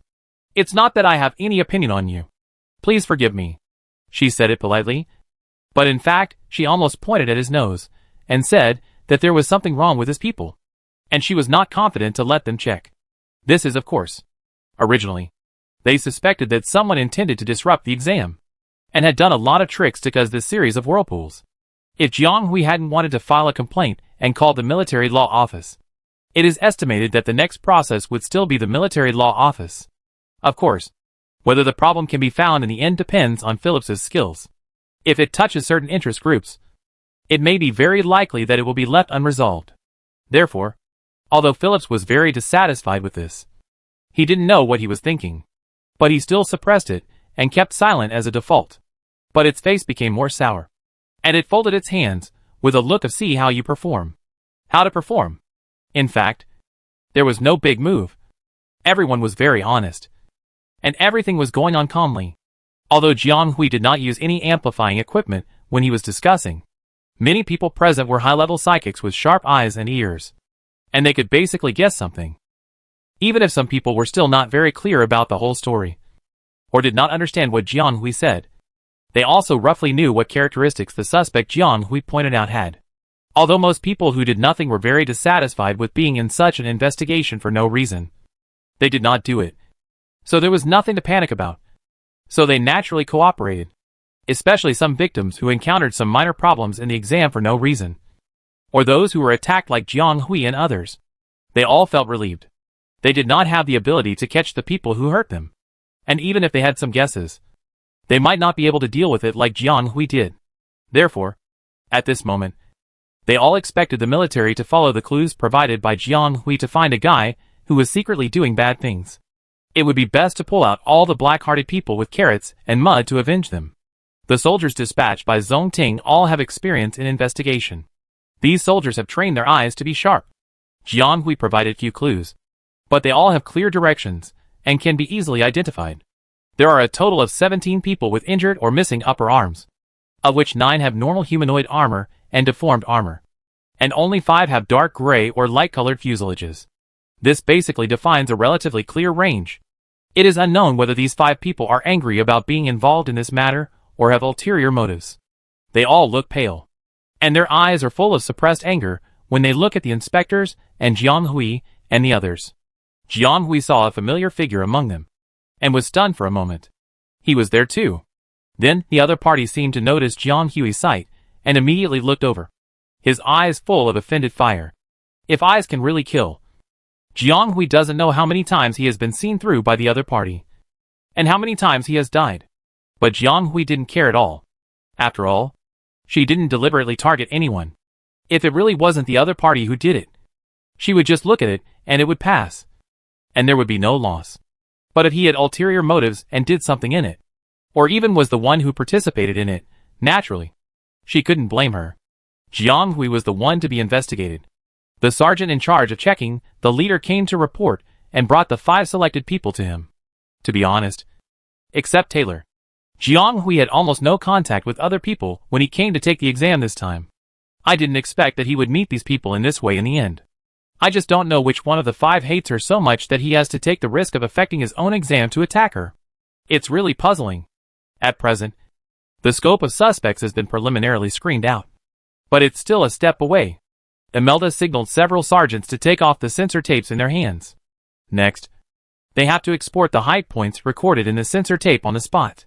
It's not that I have any opinion on you. Please forgive me. She said it politely, but in fact, she almost pointed at his nose and said that there was something wrong with his people, and she was not confident to let them check. This is, of course, originally, they suspected that someone intended to disrupt the exam, and had done a lot of tricks to cause this series of whirlpools. If Jiang Hui hadn't wanted to file a complaint and called the military law office. It is estimated that the next process would still be the military law office. Of course, whether the problem can be found in the end depends on Phillips's skills. If it touches certain interest groups, it may be very likely that it will be left unresolved. Therefore, although Phillips was very dissatisfied with this, he didn't know what he was thinking. But he still suppressed it and kept silent as a default. But its face became more sour, and it folded its hands with a look of see how you perform. How to perform. In fact, there was no big move. Everyone was very honest, and everything was going on calmly. Although Jiang Hui did not use any amplifying equipment when he was discussing, many people present were high-level psychics with sharp eyes and ears, and they could basically guess something. Even if some people were still not very clear about the whole story, or did not understand what Jiang Hui said, they also roughly knew what characteristics the suspect Jiang Hui pointed out had. Although most people who did nothing were very dissatisfied with being in such an investigation for no reason, they did not do it. So there was nothing to panic about. So they naturally cooperated, especially some victims who encountered some minor problems in the exam for no reason, or those who were attacked like Jiang Hui and others. They all felt relieved. They did not have the ability to catch the people who hurt them, and even if they had some guesses, they might not be able to deal with it like Jiang Hui did. Therefore, at this moment, they all expected the military to follow the clues provided by Jiang Hui to find a guy who was secretly doing bad things. It would be best to pull out all the black-hearted people with carrots and mud to avenge them. The soldiers dispatched by Zhong Ting all have experience in investigation. These soldiers have trained their eyes to be sharp. Jiang Hui provided few clues, but they all have clear directions and can be easily identified. There are a total of 17 people with injured or missing upper arms, of which 9 have normal humanoid armor and deformed armor, and only 5 have dark gray or light-colored fuselages. This basically defines a relatively clear range. It is unknown whether these 5 people are angry about being involved in this matter or have ulterior motives. They all look pale, and their eyes are full of suppressed anger when they look at the inspectors and Jiang Hui and the others. Jiang Hui saw a familiar figure among them, and was stunned for a moment. He was there too. Then the other party seemed to notice Jiang Hui's sight, and immediately looked over, his eyes full of offended fire. If eyes can really kill, Jiang Hui doesn't know how many times he has been seen through by the other party, and how many times he has died. But Jiang Hui didn't care at all. After all, she didn't deliberately target anyone. If it really wasn't the other party who did it, she would just look at it, and it would pass, and there would be no loss. But if he had ulterior motives and did something in it, or even was the one who participated in it, naturally, she couldn't blame her. Jiang Hui was the one to be investigated. The sergeant in charge of checking the leader came to report and brought the 5 selected people to him. To be honest, except Taylor, Jiang Hui had almost no contact with other people when he came to take the exam this time. I didn't expect that he would meet these people in this way in the end. I just don't know which one of the 5 hates her so much that he has to take the risk of affecting his own exam to attack her. It's really puzzling. At present, the scope of suspects has been preliminarily screened out, but it's still a step away. Imelda signaled several sergeants to take off the sensor tapes in their hands. Next, they have to export the height points recorded in the sensor tape on the spot.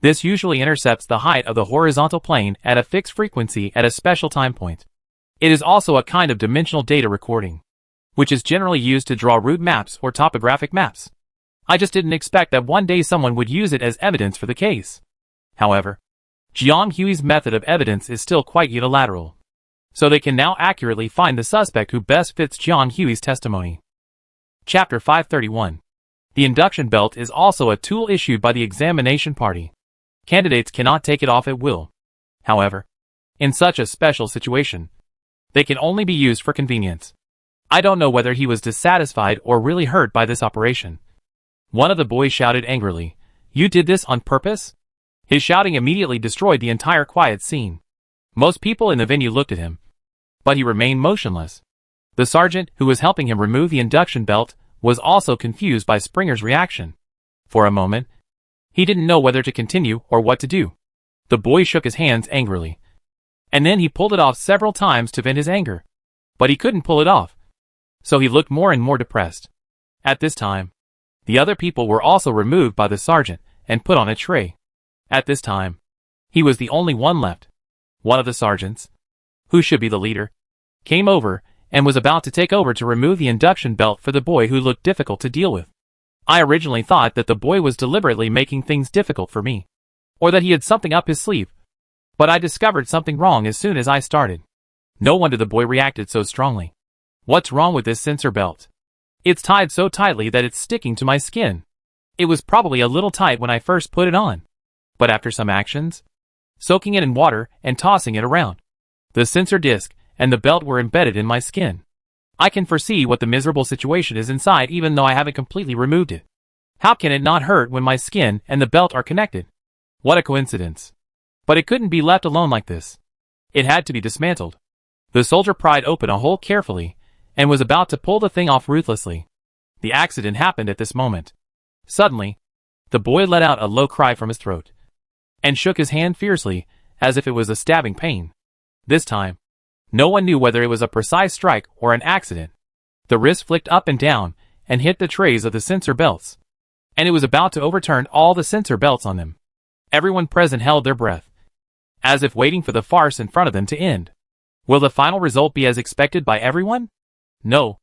This usually intercepts the height of the horizontal plane at a fixed frequency at a special time point. It is also a kind of dimensional data recording, which is generally used to draw route maps or topographic maps. I just didn't expect that one day someone would use it as evidence for the case. However, Jiang Hui's method of evidence is still quite unilateral, so they can now accurately find the suspect who best fits Jiang Hui's testimony. Chapter 531. The induction belt is also a tool issued by the examination party. Candidates cannot take it off at will. However, in such a special situation, they can only be used for convenience. I don't know whether he was dissatisfied or really hurt by this operation. One of the boys shouted angrily, "You did this on purpose?" His shouting immediately destroyed the entire quiet scene. Most people in the venue looked at him, but he remained motionless. The sergeant who was helping him remove the induction belt was also confused by Springer's reaction. For a moment, he didn't know whether to continue or what to do. The boy shook his hands angrily, and then he pulled it off several times to vent his anger. But he couldn't pull it off, so he looked more and more depressed. At this time, the other people were also removed by the sergeant and put on a tray. At this time, he was the only one left. One of the sergeants, who should be the leader, came over, and was about to take over to remove the induction belt for the boy who looked difficult to deal with. I originally thought that the boy was deliberately making things difficult for me, or that he had something up his sleeve. But I discovered something wrong as soon as I started. No wonder the boy reacted so strongly. What's wrong with this sensor belt? It's tied so tightly that it's sticking to my skin. It was probably a little tight when I first put it on. But after some actions, soaking it in water and tossing it around, the sensor disc and the belt were embedded in my skin. I can foresee what the miserable situation is inside even though I haven't completely removed it. How can it not hurt when my skin and the belt are connected? What a coincidence. But it couldn't be left alone like this. It had to be dismantled. The soldier pried open a hole carefully and was about to pull the thing off ruthlessly. The accident happened at this moment. Suddenly, the boy let out a low cry from his throat and shook his hand fiercely as if it was a stabbing pain. This time, no one knew whether it was a precise strike or an accident. The wrist flicked up and down and hit the trays of the sensor belts, and it was about to overturn all the sensor belts on them. Everyone present held their breath, as if waiting for the farce in front of them to end. Will the final result be as expected by everyone? No.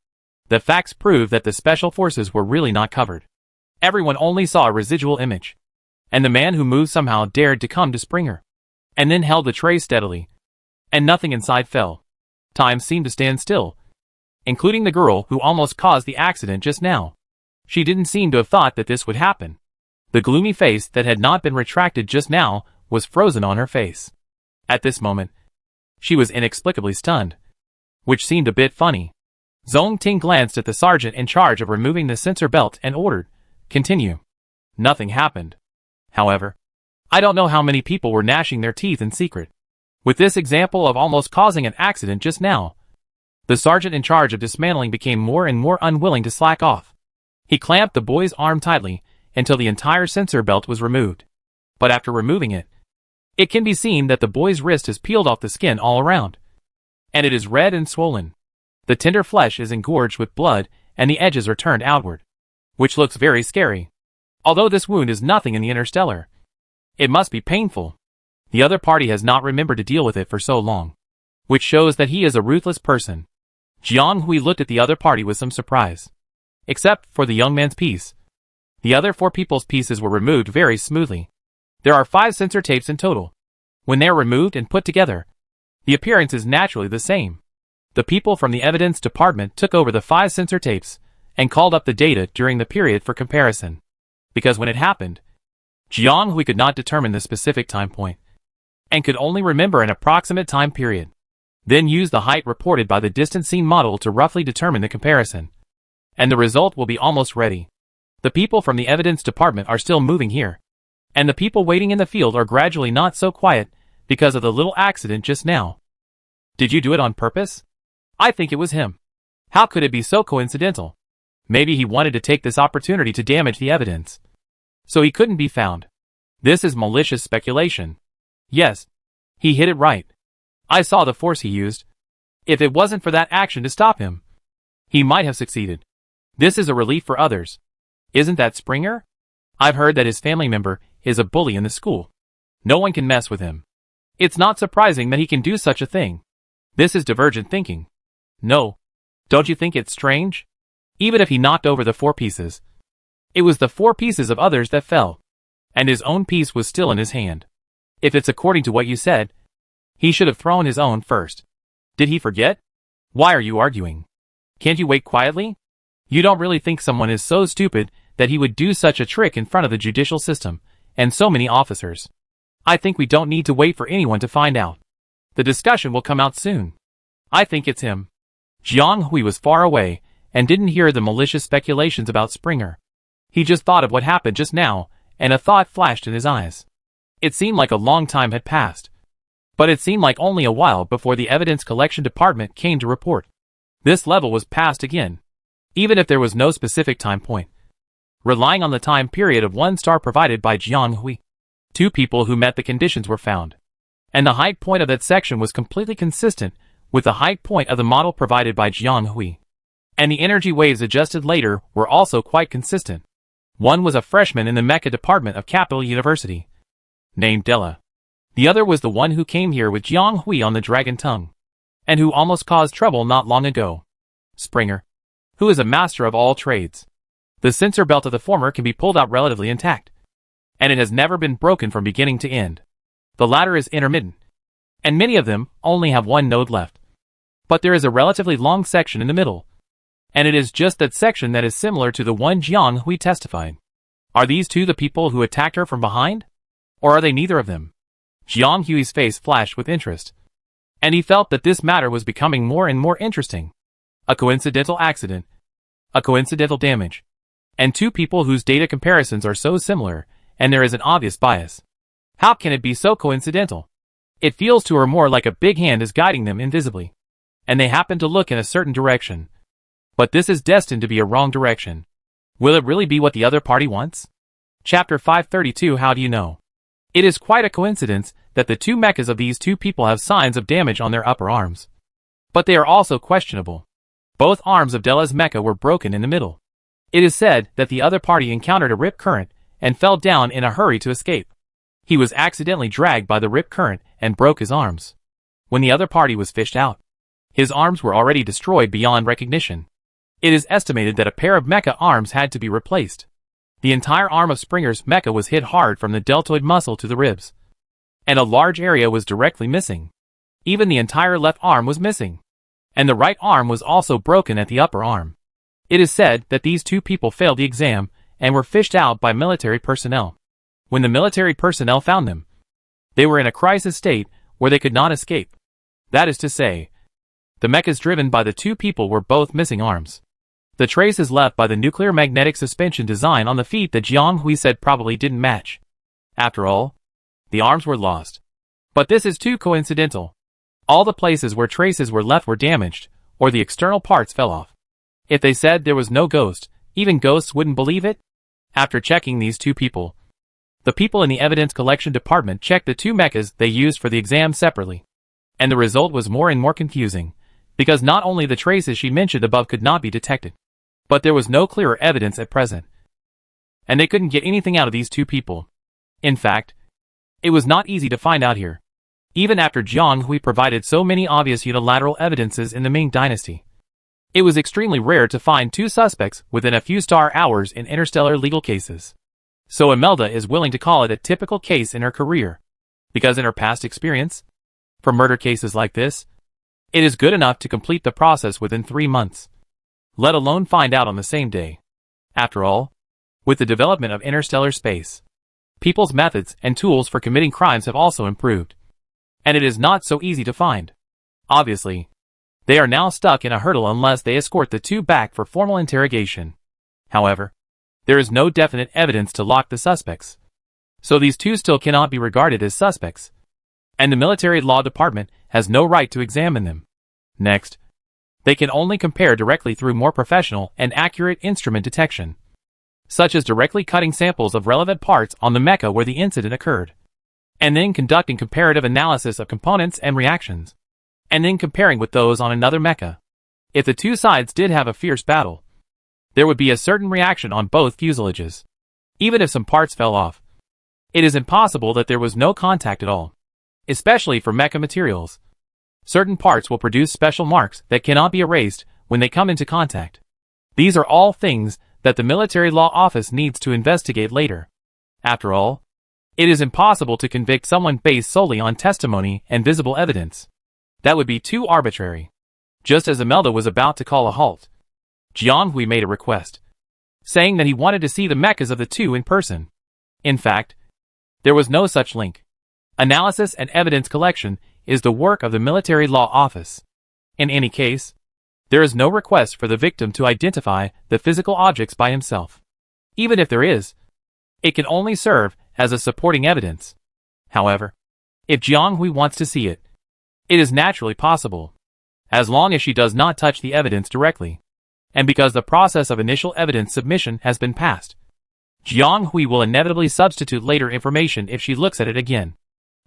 The facts prove that the special forces were really not covered. Everyone only saw a residual image, and the man who moved somehow dared to come to Springer, and then held the tray steadily, and nothing inside fell. Time seemed to stand still, including the girl who almost caused the accident just now. She didn't seem to have thought that this would happen. The gloomy face that had not been retracted just now was frozen on her face. At this moment, she was inexplicably stunned, which seemed a bit funny. Zhong Ting glanced at the sergeant in charge of removing the sensor belt and ordered, "Continue." Nothing happened. However, I don't know how many people were gnashing their teeth in secret with this example of almost causing an accident just now. The sergeant in charge of dismantling became more and more unwilling to slack off. He clamped the boy's arm tightly until the entire sensor belt was removed. But after removing it, it can be seen that the boy's wrist has peeled off the skin all around, and it is red and swollen. The tender flesh is engorged with blood and the edges are turned outward, which looks very scary. Although this wound is nothing in the interstellar, it must be painful. The other party has not remembered to deal with it for so long, which shows that he is a ruthless person. Jiang Hui looked at the other party with some surprise. Except for the young man's piece, the other 4 people's pieces were removed very smoothly. There are 5 sensor tapes in total. When they are removed and put together, the appearance is naturally the same. The people from the evidence department took over the 5 sensor tapes and called up the data during the period for comparison. Because when it happened, Jiang Hui could not determine the specific time point and could only remember an approximate time period. Then use the height reported by the distance seen model to roughly determine the comparison. And the result will be almost ready. The people from the evidence department are still moving here, and the people waiting in the field are gradually not so quiet because of the little accident just now. Did you do it on purpose? I think it was him. How could it be so coincidental? Maybe he wanted to take this opportunity to damage the evidence, so he couldn't be found. This is malicious speculation. Yes, he hit it right. I saw the force he used. If it wasn't for that action to stop him, he might have succeeded. This is a relief for others. Isn't that Springer? I've heard that his family member is a bully in the school. No one can mess with him. It's not surprising that he can do such a thing. This is divergent thinking. No. Don't you think it's strange? Even if he knocked over the 4 pieces, it was the 4 pieces of others that fell, and his own piece was still in his hand. If it's according to what you said, he should have thrown his own first. Did he forget? Why are you arguing? Can't you wait quietly? You don't really think someone is so stupid that he would do such a trick in front of the judicial system and so many officers. I think we don't need to wait for anyone to find out. The discussion will come out soon. I think it's him. Jiang Hui was far away and didn't hear the malicious speculations about Springer. He just thought of what happened just now, and a thought flashed in his eyes. It seemed like a long time had passed, but it seemed like only a while before the evidence collection department came to report. This level was passed again, even if there was no specific time point. Relying on the time period of 1 star provided by Jiang Hui, 2 people who met the conditions were found, and the height point of that section was completely consistent with the height point of the model provided by Jiang Hui. And the energy waves adjusted later were also quite consistent. One was a freshman in the Mecha department of Capital University, named Della. The other was the one who came here with Jiang Hui on the dragon tongue. and who almost caused trouble not long ago. Springer, who is a master of all trades. The sensor belt of the former can be pulled out relatively intact, and it has never been broken from beginning to end. The latter is intermittent, and many of them only have one node left. But there is a relatively long section in the middle, and it is just that section that is similar to the one Jiang Hui testified. Are these two the people who attacked her from behind? Or are they neither of them? Jiang Hui's face flashed with interest, and he felt that this matter was becoming more and more interesting. A coincidental accident, a coincidental damage, and two people whose data comparisons are so similar, and there is an obvious bias. How can it be so coincidental? It feels to her more like a big hand is guiding them invisibly, and they happen to look in a certain direction. But this is destined to be a wrong direction. Will it really be what the other party wants? Chapter 532. How do you know? It is quite a coincidence that the two mechas of these two people have signs of damage on their upper arms. But they are also questionable. Both arms of Della's mecha were broken in the middle. It is said that the other party encountered a rip current and fell down in a hurry to escape. He was accidentally dragged by the rip current and broke his arms. When the other party was fished out, his arms were already destroyed beyond recognition. It is estimated that a pair of mecha arms had to be replaced. The entire arm of Springer's mecha was hit hard from the deltoid muscle to the ribs, and a large area was directly missing. Even the entire left arm was missing, and the right arm was also broken at the upper arm. It is said that these two people failed the exam and were fished out by military personnel. When the military personnel found them, they were in a crisis state where they could not escape. That is to say, the mechas driven by the two people were both missing arms. The traces left by the nuclear magnetic suspension design on the feet that Jiang Hui said probably didn't match. After all, the arms were lost. But this is too coincidental. All the places where traces were left were damaged, or the external parts fell off. If they said there was no ghost, even ghosts wouldn't believe it. After checking these two people, the people in the evidence collection department checked the two mechas they used for the exam separately. And the result was more and more confusing, because not only the traces she mentioned above could not be detected, but there was no clearer evidence at present. And they couldn't get anything out of these two people. In fact, it was not easy to find out here. Even after Jiang Hui provided so many obvious unilateral evidences in the Ming dynasty, it was extremely rare to find two suspects within a few star hours in interstellar legal cases. So Imelda is willing to call it a typical case in her career, because in her past experience, for murder cases like this, it is good enough to complete the process within 3 months, let alone find out on the same day. After all, with the development of interstellar space, people's methods and tools for committing crimes have also improved, and it is not so easy to find. Obviously, they are now stuck in a hurdle unless they escort the two back for formal interrogation. However, there is no definite evidence to lock the suspects, so these two still cannot be regarded as suspects, and the military law department has no right to examine them. Next, they can only compare directly through more professional and accurate instrument detection, such as directly cutting samples of relevant parts on the mecha where the incident occurred, and then conducting comparative analysis of components and reactions, and then comparing with those on another mecha. If the two sides did have a fierce battle, there would be a certain reaction on both fuselages. Even if some parts fell off, it is impossible that there was no contact at all, especially for mecha materials. Certain parts will produce special marks that cannot be erased when they come into contact. These are all things that the military law office needs to investigate later. After all, it is impossible to convict someone based solely on testimony and visible evidence. That would be too arbitrary. Just as Imelda was about to call a halt, Jiang Hui made a request, saying that he wanted to see the mechas of the two in person. In fact, there was no such link. Analysis and evidence collection is the work of the military law office. In any case, there is no request for the victim to identify the physical objects by himself. Even if there is, it can only serve as a supporting evidence. However, if Jiang Hui wants to see it, it is naturally possible, as long as she does not touch the evidence directly, and because the process of initial evidence submission has been passed. Jiang Hui will inevitably substitute later information if she looks at it again,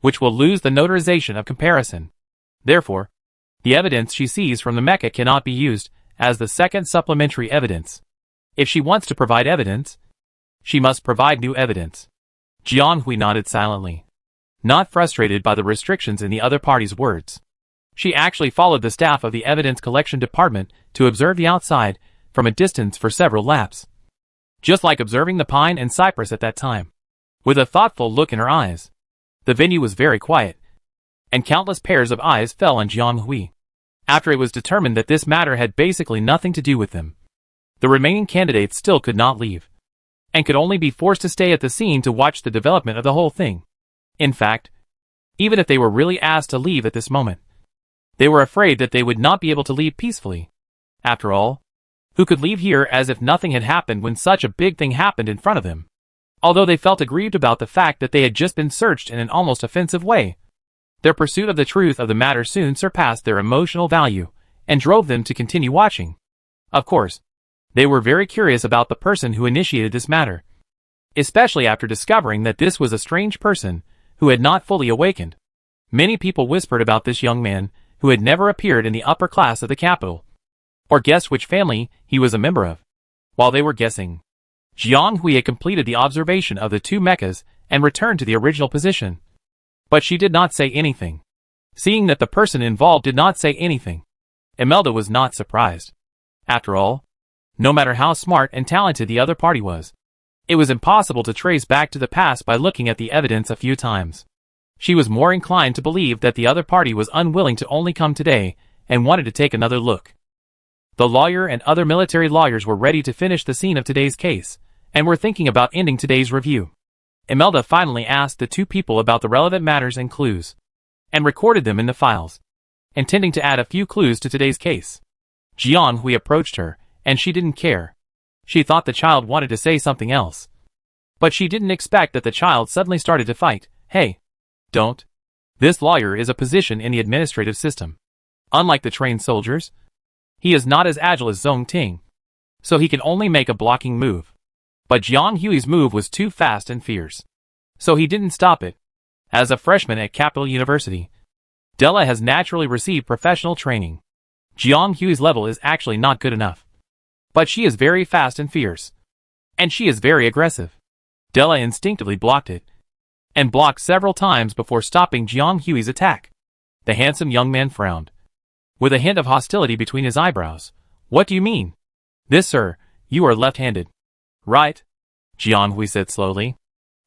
which will lose the notarization of comparison. Therefore, the evidence she sees from the mecha cannot be used as the second supplementary evidence. If she wants to provide evidence, she must provide new evidence. Jiang Hui nodded silently, not frustrated by the restrictions in the other party's words. She actually followed the staff of the evidence collection department to observe the outside from a distance for several laps. Just like observing the pine and cypress at that time. With a thoughtful look in her eyes. The venue was very quiet, and countless pairs of eyes fell on Jiang Hui. After it was determined that this matter had basically nothing to do with them, the remaining candidates still could not leave, and could only be forced to stay at the scene to watch the development of the whole thing. In fact, even if they were really asked to leave at this moment, they were afraid that they would not be able to leave peacefully. After all, who could leave here as if nothing had happened when such a big thing happened in front of them? Although they felt aggrieved about the fact that they had just been searched in an almost offensive way, their pursuit of the truth of the matter soon surpassed their emotional value and drove them to continue watching. Of course, they were very curious about the person who initiated this matter, especially after discovering that this was a strange person who had not fully awakened. Many people whispered about this young man who had never appeared in the upper class of the capital, or guessed which family he was a member of. While they were guessing, Jiang Hui had completed the observation of the two mechas and returned to the original position. But she did not say anything. Seeing that the person involved did not say anything, Imelda was not surprised. After all, no matter how smart and talented the other party was, it was impossible to trace back to the past by looking at the evidence a few times. She was more inclined to believe that the other party was unwilling to only come today and wanted to take another look. The lawyer and other military lawyers were ready to finish the scene of today's case, and were thinking about ending today's review. Imelda finally asked the two people about the relevant matters and clues, and recorded them in the files, intending to add a few clues to today's case. Jiang Hui approached her, and she didn't care. She thought the child wanted to say something else. But she didn't expect that the child suddenly started to fight. Hey, don't. This lawyer is a position in the administrative system. Unlike the trained soldiers, he is not as agile as Zhong Ting, so he can only make a blocking move. But Jiang Hui's move was too fast and fierce, so he didn't stop it. As a freshman at Capital University, Della has naturally received professional training. Jiang Hui's level is actually not good enough. But she is very fast and fierce, and she is very aggressive. Della instinctively blocked it, and blocked several times before stopping Jiang Hui's attack. The handsome young man frowned, with a hint of hostility between his eyebrows. What do you mean? This, sir, you are left-handed. Right? Jiang Hui said slowly.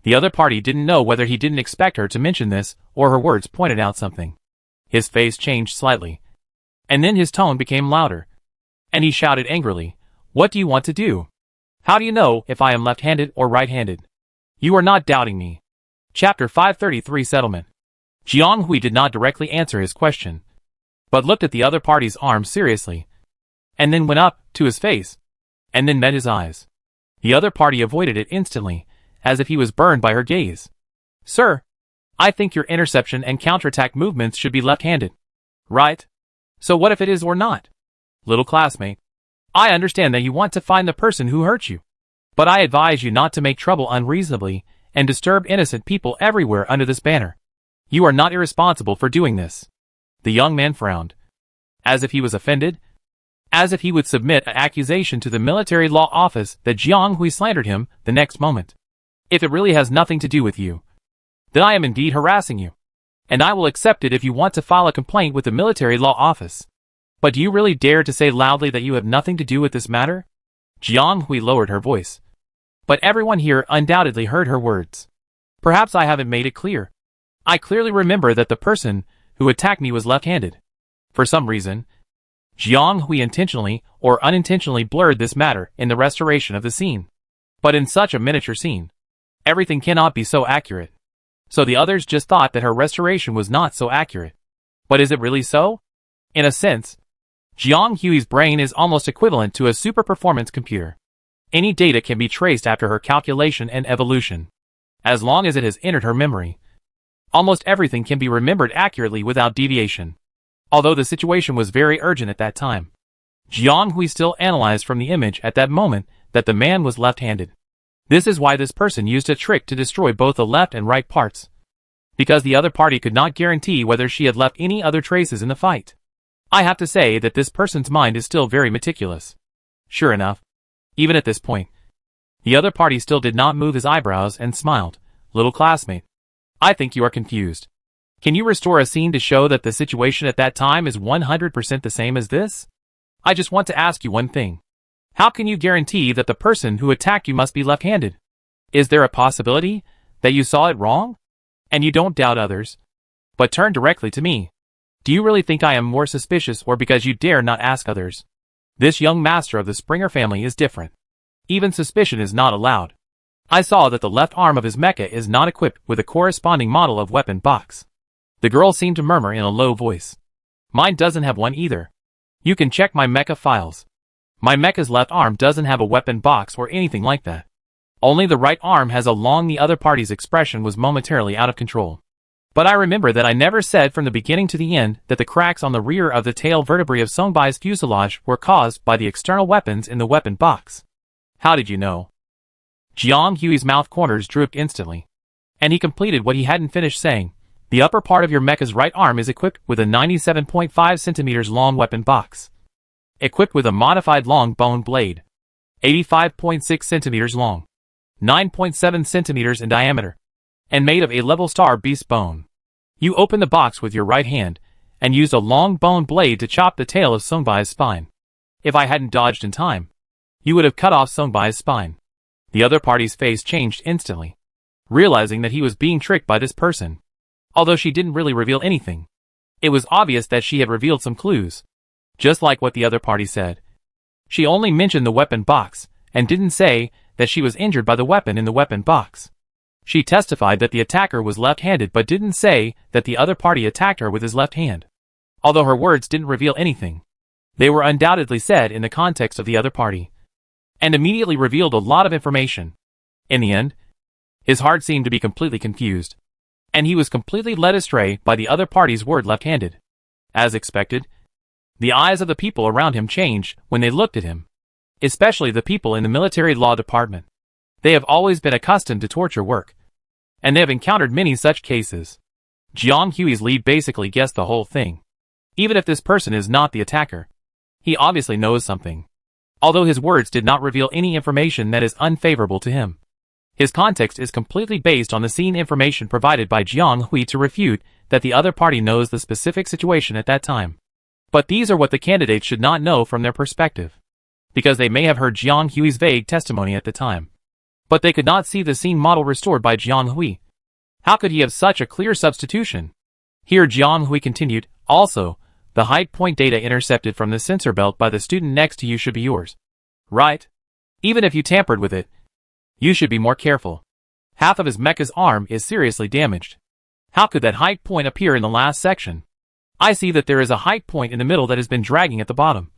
The other party didn't know whether he didn't expect her to mention this or her words pointed out something. His face changed slightly, and then his tone became louder, and he shouted angrily, "What do you want to do? How do you know if I am left-handed or right-handed? You are not doubting me." Chapter 533 Settlement. Jiang Hui did not directly answer his question, but looked at the other party's arm seriously, and then went up to his face, and then met his eyes. The other party avoided it instantly, as if he was burned by her gaze. Sir, I think your interception and counterattack movements should be left-handed. Right? So what if it is or not? Little classmate, I understand that you want to find the person who hurt you, but I advise you not to make trouble unreasonably and disturb innocent people everywhere under this banner. You are not irresponsible for doing this. The young man frowned, as if he was offended, as if he would submit an accusation to the military law office that Jiang Hui slandered him the next moment. If it really has nothing to do with you, then I am indeed harassing you, and I will accept it if you want to file a complaint with the military law office. But do you really dare to say loudly that you have nothing to do with this matter? Jiang Hui lowered her voice, but everyone here undoubtedly heard her words. Perhaps I haven't made it clear. I clearly remember that the person who attacked me was left-handed. For some reason, Jiang Hui intentionally or unintentionally blurred this matter in the restoration of the scene. But in such a miniature scene, everything cannot be so accurate. So the others just thought that her restoration was not so accurate. But is it really so? In a sense, Jiang Hui's brain is almost equivalent to a super-performance computer. Any data can be traced after her calculation and evolution. As long as it has entered her memory, almost everything can be remembered accurately without deviation. Although the situation was very urgent at that time, Jiang Hui still analyzed from the image at that moment that the man was left-handed. This is why this person used a trick to destroy both the left and right parts, because the other party could not guarantee whether she had left any other traces in the fight. I have to say that this person's mind is still very meticulous. Sure enough, even at this point, the other party still did not move his eyebrows and smiled. Little classmate, I think you are confused. Can you restore a scene to show that the situation at that time is 100% the same as this? I just want to ask you one thing. How can you guarantee that the person who attacked you must be left-handed? Is there a possibility that you saw it wrong? And you don't doubt others, but turn directly to me. Do you really think I am more suspicious, or because you dare not ask others? This young master of the Springer family is different. Even suspicion is not allowed. I saw that the left arm of his mecha is not equipped with a corresponding model of weapon box. The girl seemed to murmur in a low voice. Mine doesn't have one either. You can check my mecha files. My mecha's left arm doesn't have a weapon box or anything like that. Only the right arm has a long. The other party's expression was momentarily out of control. But I remember that I never said from the beginning to the end that the cracks on the rear of the tail vertebrae of Songbai's fuselage were caused by the external weapons in the weapon box. How did you know? Jiang Hui's mouth corners drooped instantly. And he completed what he hadn't finished saying. The upper part of your mecha's right arm is equipped with a 97.5 centimeters long weapon box. Equipped with a modified long bone blade. 85.6 centimeters long. 9.7 centimeters in diameter. And made of a level star beast bone. You opened the box with your right hand, and used a long bone blade to chop the tail of Songbai's spine. If I hadn't dodged in time, you would have cut off Songbai's spine. The other party's face changed instantly, realizing that he was being tricked by this person. Although she didn't really reveal anything, it was obvious that she had revealed some clues. Just like what the other party said. She only mentioned the weapon box, and didn't say that she was injured by the weapon in the weapon box. She testified that the attacker was left-handed, but didn't say that the other party attacked her with his left hand. Although her words didn't reveal anything, they were undoubtedly said in the context of the other party, and immediately revealed a lot of information. In the end, his heart seemed to be completely confused, and he was completely led astray by the other party's word left-handed. As expected, the eyes of the people around him changed when they looked at him, especially the people in the military law department. They have always been accustomed to torture work, and they have encountered many such cases. Jiang Hui's lead basically guessed the whole thing. Even if this person is not the attacker, he obviously knows something. Although his words did not reveal any information that is unfavorable to him. His context is completely based on the scene information provided by Jiang Hui to refute that the other party knows the specific situation at that time. But these are what the candidates should not know from their perspective, because they may have heard Jiang Hui's vague testimony at the time. But they could not see the scene model restored by Jiang Hui. How could he have such a clear substitution? Here Jiang Hui continued, also, the height point data intercepted from the sensor belt by the student next to you should be yours. Right? Even if you tampered with it, you should be more careful. Half of his mecha's arm is seriously damaged. How could that height point appear in the last section? I see that there is a height point in the middle that has been dragging at the bottom,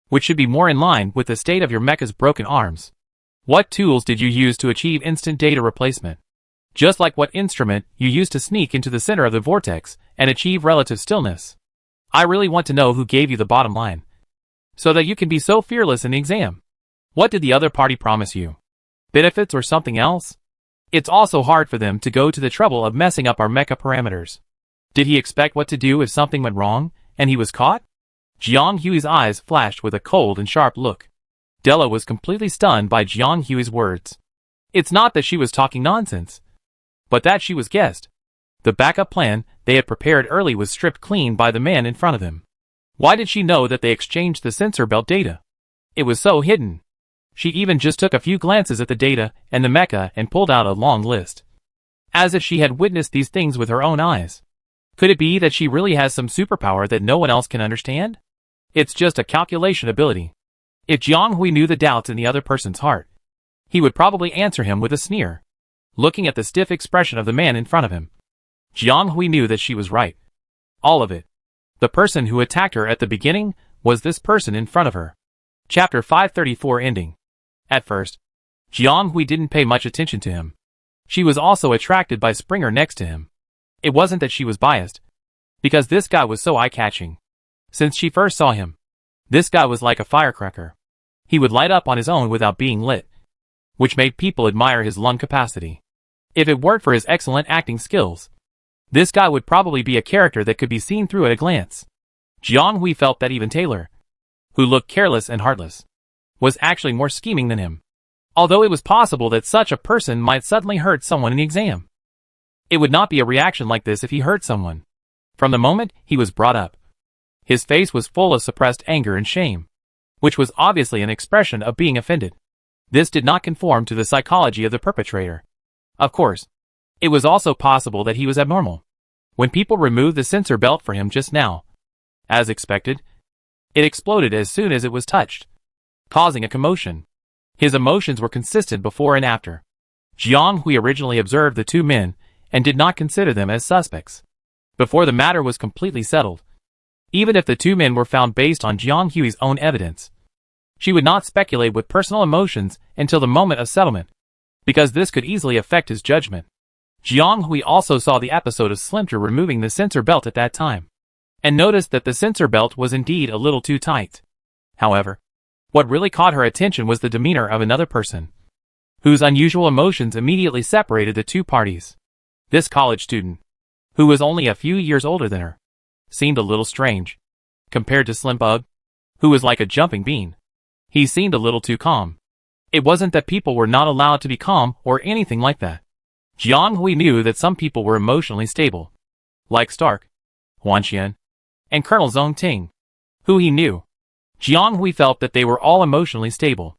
which should be more in line with the state of your mecha's broken arms. What tools did you use to achieve instant data replacement? Just like what instrument you used to sneak into the center of the vortex and achieve relative stillness. I really want to know who gave you the bottom line, so that you can be so fearless in the exam. What did the other party promise you? Benefits or something else? It's also hard for them to go to the trouble of messing up our mecha parameters. Did he expect what to do if something went wrong, and he was caught? Jiang Hui's eyes flashed with a cold and sharp look. Della was completely stunned by Jiang Hui's words. It's not that she was talking nonsense, but that she was guessed. The backup plan they had prepared early was stripped clean by the man in front of him. Why did she know that they exchanged the sensor belt data? It was so hidden. She even just took a few glances at the data and the mecha and pulled out a long list. As if she had witnessed these things with her own eyes. Could it be that she really has some superpower that no one else can understand? It's just a calculation ability. If Jiang Hui knew the doubts in the other person's heart, he would probably answer him with a sneer. Looking at the stiff expression of the man in front of him, Jiang Hui knew that she was right. All of it. The person who attacked her at the beginning was this person in front of her. Chapter 534 ending. At first, Jiang Hui didn't pay much attention to him. She was also attracted by Springer next to him. It wasn't that she was biased, because this guy was so eye-catching. Since she first saw him, this guy was like a firecracker. He would light up on his own without being lit, which made people admire his lung capacity. If it weren't for his excellent acting skills, this guy would probably be a character that could be seen through at a glance. Jiang Hui felt that even Taylor, who looked careless and heartless, was actually more scheming than him. Although it was possible that such a person might suddenly hurt someone in the exam. It would not be a reaction like this if he hurt someone. From the moment he was brought up, his face was full of suppressed anger and shame, which was obviously an expression of being offended. This did not conform to the psychology of the perpetrator. Of course, it was also possible that he was abnormal. When people removed the sensor belt for him just now, as expected, it exploded as soon as it was touched, causing a commotion. His emotions were consistent before and after. Jiang Hui originally observed the two men and did not consider them as suspects before the matter was completely settled. Even if the two men were found based on Jiang Hui's own evidence, she would not speculate with personal emotions until the moment of settlement, because this could easily affect his judgment. Jiang Hui also saw the episode of Slimter removing the sensor belt at that time, and noticed that the sensor belt was indeed a little too tight. However, what really caught her attention was the demeanor of another person, whose unusual emotions immediately separated the two parties. This college student, who was only a few years older than her, seemed a little strange. Compared to Slim Bug, who was like a jumping bean, he seemed a little too calm. It wasn't that people were not allowed to be calm or anything like that. Jiang Hui knew that some people were emotionally stable, like Stark, Huan Qian, and Colonel Zhong Ting, who he knew. Jiang Hui felt that they were all emotionally stable.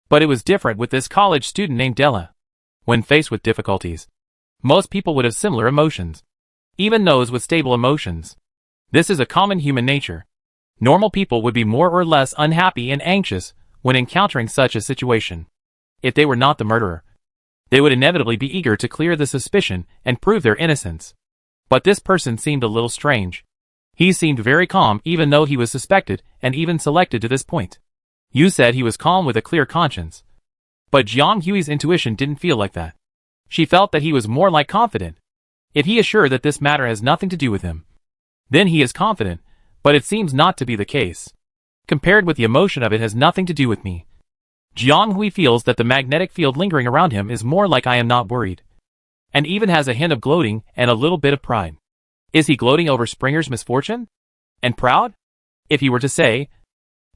But it was different with this college student named Della. When faced with difficulties, most people would have similar emotions, even those with stable emotions. This is a common human nature. Normal people would be more or less unhappy and anxious when encountering such a situation. If they were not the murderer, they would inevitably be eager to clear the suspicion and prove their innocence. But this person seemed a little strange. He seemed very calm even though he was suspected and even selected to this point. You said he was calm with a clear conscience. But Jiang Hui's intuition didn't feel like that. She felt that he was more like confident. If he is sure that this matter has nothing to do with him, then he is confident, but it seems not to be the case. Compared with the emotion of it has nothing to do with me. Jiang Hui feels that the magnetic field lingering around him is more like I am not worried, and even has a hint of gloating and a little bit of pride. Is he gloating over Springer's misfortune? And proud? If he were to say,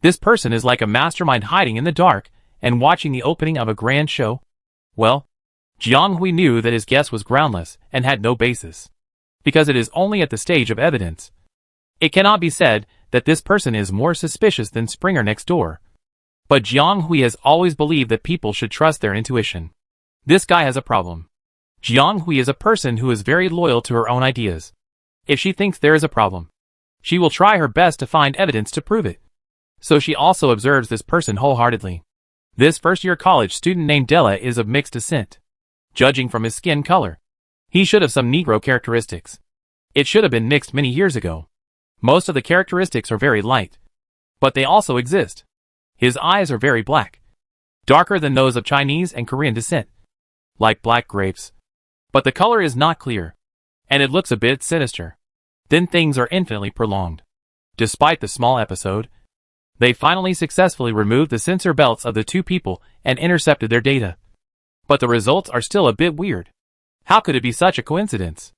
this person is like a mastermind hiding in the dark and watching the opening of a grand show, well, Jiang Hui knew that his guess was groundless and had no basis, because it is only at the stage of evidence. It cannot be said that this person is more suspicious than Springer next door. But Jiang Hui has always believed that people should trust their intuition. This guy has a problem. Jiang Hui is a person who is very loyal to her own ideas. If she thinks there is a problem, she will try her best to find evidence to prove it. So she also observes this person wholeheartedly. This first-year college student named Della is of mixed descent. Judging from his skin color, he should have some Negro characteristics. It should have been mixed many years ago. Most of the characteristics are very light, but they also exist. His eyes are very black, darker than those of Chinese and Korean descent, like black grapes. But the color is not clear, and it looks a bit sinister. Then things are infinitely prolonged. Despite the small episode, they finally successfully removed the sensor belts of the two people and intercepted their data. But the results are still a bit weird. How could it be such a coincidence?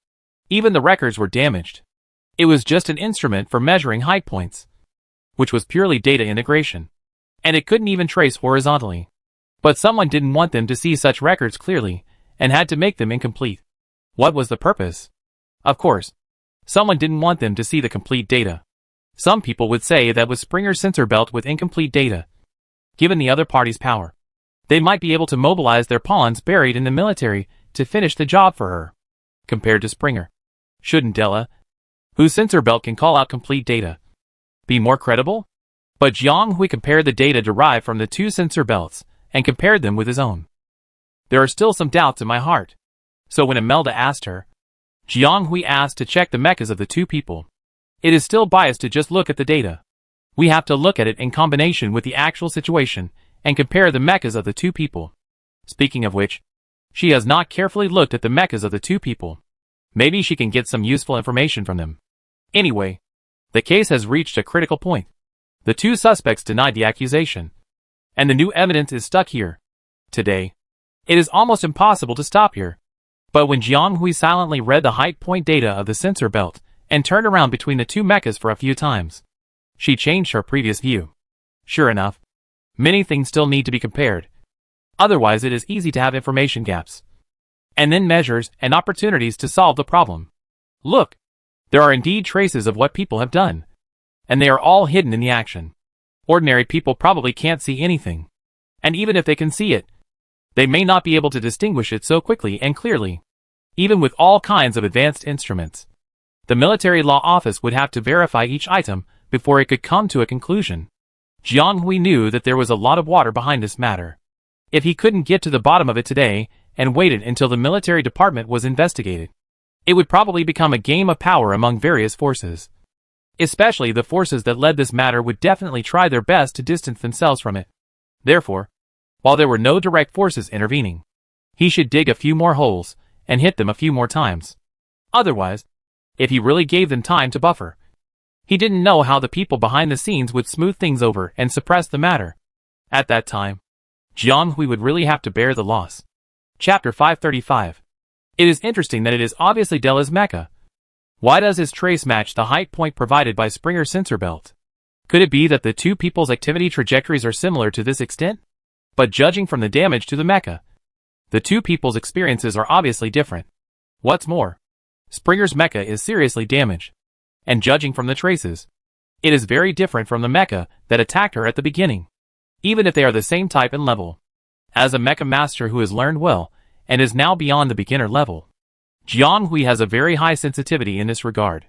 Even the records were damaged. It was just an instrument for measuring height points, which was purely data integration, and it couldn't even trace horizontally. But someone didn't want them to see such records clearly and had to make them incomplete. What was the purpose? Of course, someone didn't want them to see the complete data. Some people would say that was Springer's sensor belt with incomplete data. Given the other party's power, they might be able to mobilize their pawns buried in the military to finish the job for her. Compared to Springer, shouldn't Della, whose sensor belt can call out complete data, be more credible? But Jiang Hui compared the data derived from the two sensor belts and compared them with his own. There are still some doubts in my heart. So when Imelda asked her, Jiang Hui asked to check the mechas of the two people. It is still biased to just look at the data. We have to look at it in combination with the actual situation and compare the mechas of the two people. Speaking of which, she has not carefully looked at the mechas of the two people. Maybe she can get some useful information from them. Anyway, the case has reached a critical point. The two suspects denied the accusation, and the new evidence is stuck here. Today, it is almost impossible to stop here. But when Jiang Hui silently read the height point data of the sensor belt and turned around between the two mechas for a few times, she changed her previous view. Sure enough, many things still need to be compared. Otherwise it is easy to have information gaps. and then measures and opportunities to solve the problem. Look, there are indeed traces of what people have done, and they are all hidden in the action. Ordinary people probably can't see anything, and even if they can see it, they may not be able to distinguish it so quickly and clearly. Even with all kinds of advanced instruments, the military law office would have to verify each item before it could come to a conclusion. Jiang Hui knew that there was a lot of water behind this matter. If he couldn't get to the bottom of it today and waited until the military department was investigated, it would probably become a game of power among various forces. Especially the forces that led this matter would definitely try their best to distance themselves from it. Therefore, while there were no direct forces intervening, he should dig a few more holes and hit them a few more times. Otherwise, if he really gave them time to buffer, he didn't know how the people behind the scenes would smooth things over and suppress the matter. At that time, Jiang Hui would really have to bear the loss. Chapter 535. It is interesting that it is obviously Della's mecha. Why does his trace match the height point provided by Springer's sensor belt? Could it be that the two people's activity trajectories are similar to this extent? But judging from the damage to the mecha, the two people's experiences are obviously different. What's more, Springer's mecha is seriously damaged, and judging from the traces, it is very different from the mecha that attacked her at the beginning, even if they are the same type and level. As a mecha master who has learned well, and is now beyond the beginner level, Jiang Hui has a very high sensitivity in this regard.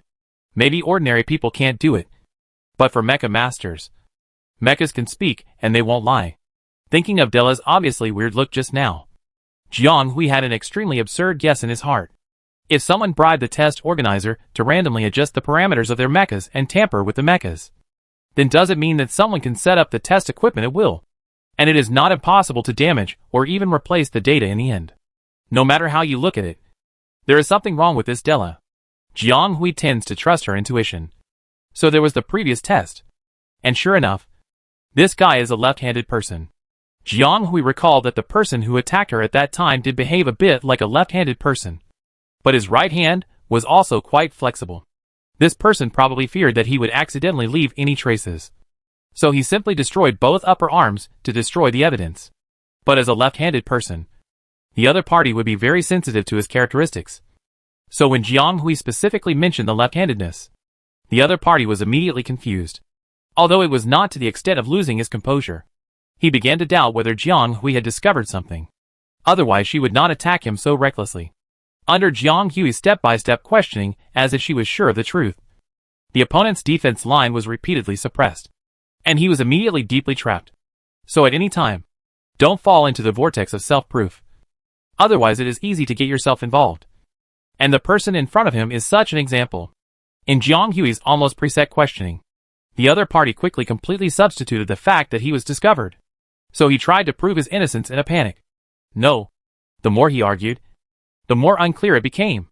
Maybe ordinary people can't do it, but for mecha masters, mechas can speak and they won't lie. Thinking of Della's obviously weird look just now, Jiang Hui had an extremely absurd guess in his heart. If someone bribed the test organizer to randomly adjust the parameters of their mechas and tamper with the mechas, then does it mean that someone can set up the test equipment at will, and it is not impossible to damage or even replace the data in the end? No matter how you look at it, there is something wrong with this Della. Jiang Hui tends to trust her intuition. So there was the previous test, and sure enough, this guy is a left-handed person. Jiang Hui recalled that the person who attacked her at that time did behave a bit like a left-handed person, but his right hand was also quite flexible. This person probably feared that he would accidentally leave any traces, so he simply destroyed both upper arms to destroy the evidence. But as a left-handed person, the other party would be very sensitive to his characteristics. So when Jiang Hui specifically mentioned the left-handedness, the other party was immediately confused. Although it was not to the extent of losing his composure, he began to doubt whether Jiang Hui had discovered something. Otherwise she would not attack him so recklessly. Under Jiang Hui's step-by-step questioning, as if she was sure of the truth, the opponent's defense line was repeatedly suppressed, and he was immediately deeply trapped. So at any time, don't fall into the vortex of self-proof. Otherwise it is easy to get yourself involved. And the person in front of him is such an example. In Jiang Hui's almost preset questioning, the other party quickly completely substituted the fact that he was discovered. So he tried to prove his innocence in a panic. No. The more he argued, the more unclear it became,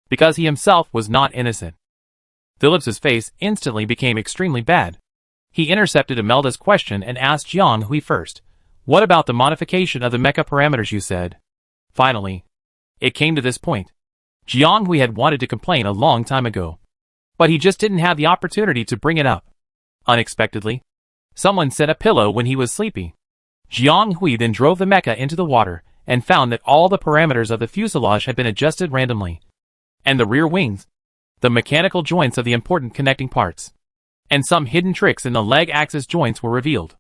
because he himself was not innocent. Phillips's face instantly became extremely bad. He intercepted Imelda's question and asked Jiang Hui first, "What about the modification of the mecha parameters you said?" Finally, it came to this point. Jiang Hui had wanted to complain a long time ago, but he just didn't have the opportunity to bring it up. Unexpectedly, someone set a pillow when he was sleepy. Jiang Hui then drove the mecha into the water and found that all the parameters of the fuselage had been adjusted randomly, and the rear wings, the mechanical joints of the important connecting parts, and some hidden tricks in the leg axis joints were revealed.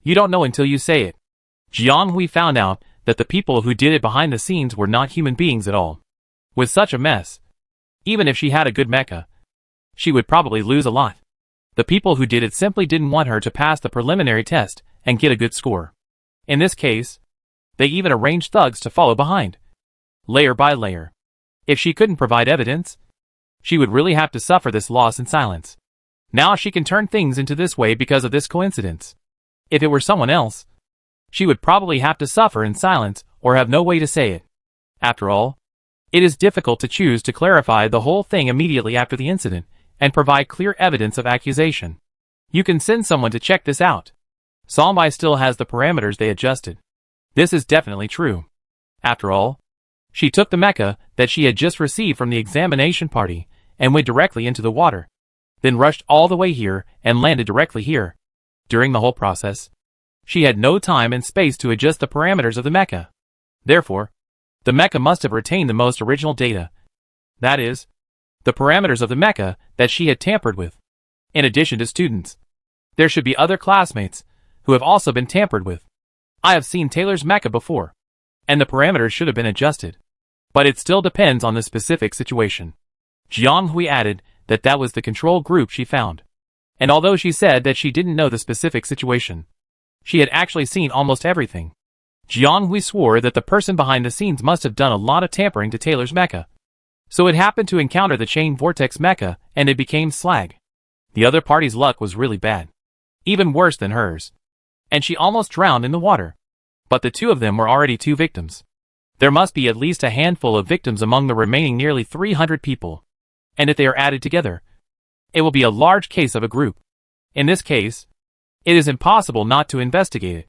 You don't know until you say it. Jiang Hui found out that the people who did it behind the scenes were not human beings at all. With such a mess, even if she had a good mecha, she would probably lose a lot. The people who did it simply didn't want her to pass the preliminary test and get a good score. In this case, they even arranged thugs to follow behind, layer by layer. If she couldn't provide evidence, she would really have to suffer this loss in silence. Now she can turn things into this way because of this coincidence. If it were someone else, she would probably have to suffer in silence or have no way to say it. After all, it is difficult to choose to clarify the whole thing immediately after the incident and provide clear evidence of accusation. You can send someone to check this out. Salmai still has the parameters they adjusted. This is definitely true. After all, she took the mecha that she had just received from the examination party and went directly into the water, then rushed all the way here and landed directly here. During the whole process, she had no time and space to adjust the parameters of the mecha. Therefore, The mecha must have retained the most original data. That is, the parameters of the mecha that she had tampered with. In addition to students, there should be other classmates who have also been tampered with. I have seen Taylor's mecha before, and the parameters should have been adjusted. But it still depends on the specific situation. Jiang Hui added that that was the control group she found. And although she said that she didn't know the specific situation, she had actually seen almost everything. Jiang Hui swore that the person behind the scenes must have done a lot of tampering to Taylor's mecha. So it happened to encounter the chain vortex mecha, and it became slag. The other party's luck was really bad. Even worse than hers. And she almost drowned in the water. But the two of them were already 2 victims. There must be at least a handful of victims among the remaining nearly 300 people. And if they are added together, it will be a large case of a group. In this case, it is impossible not to investigate it.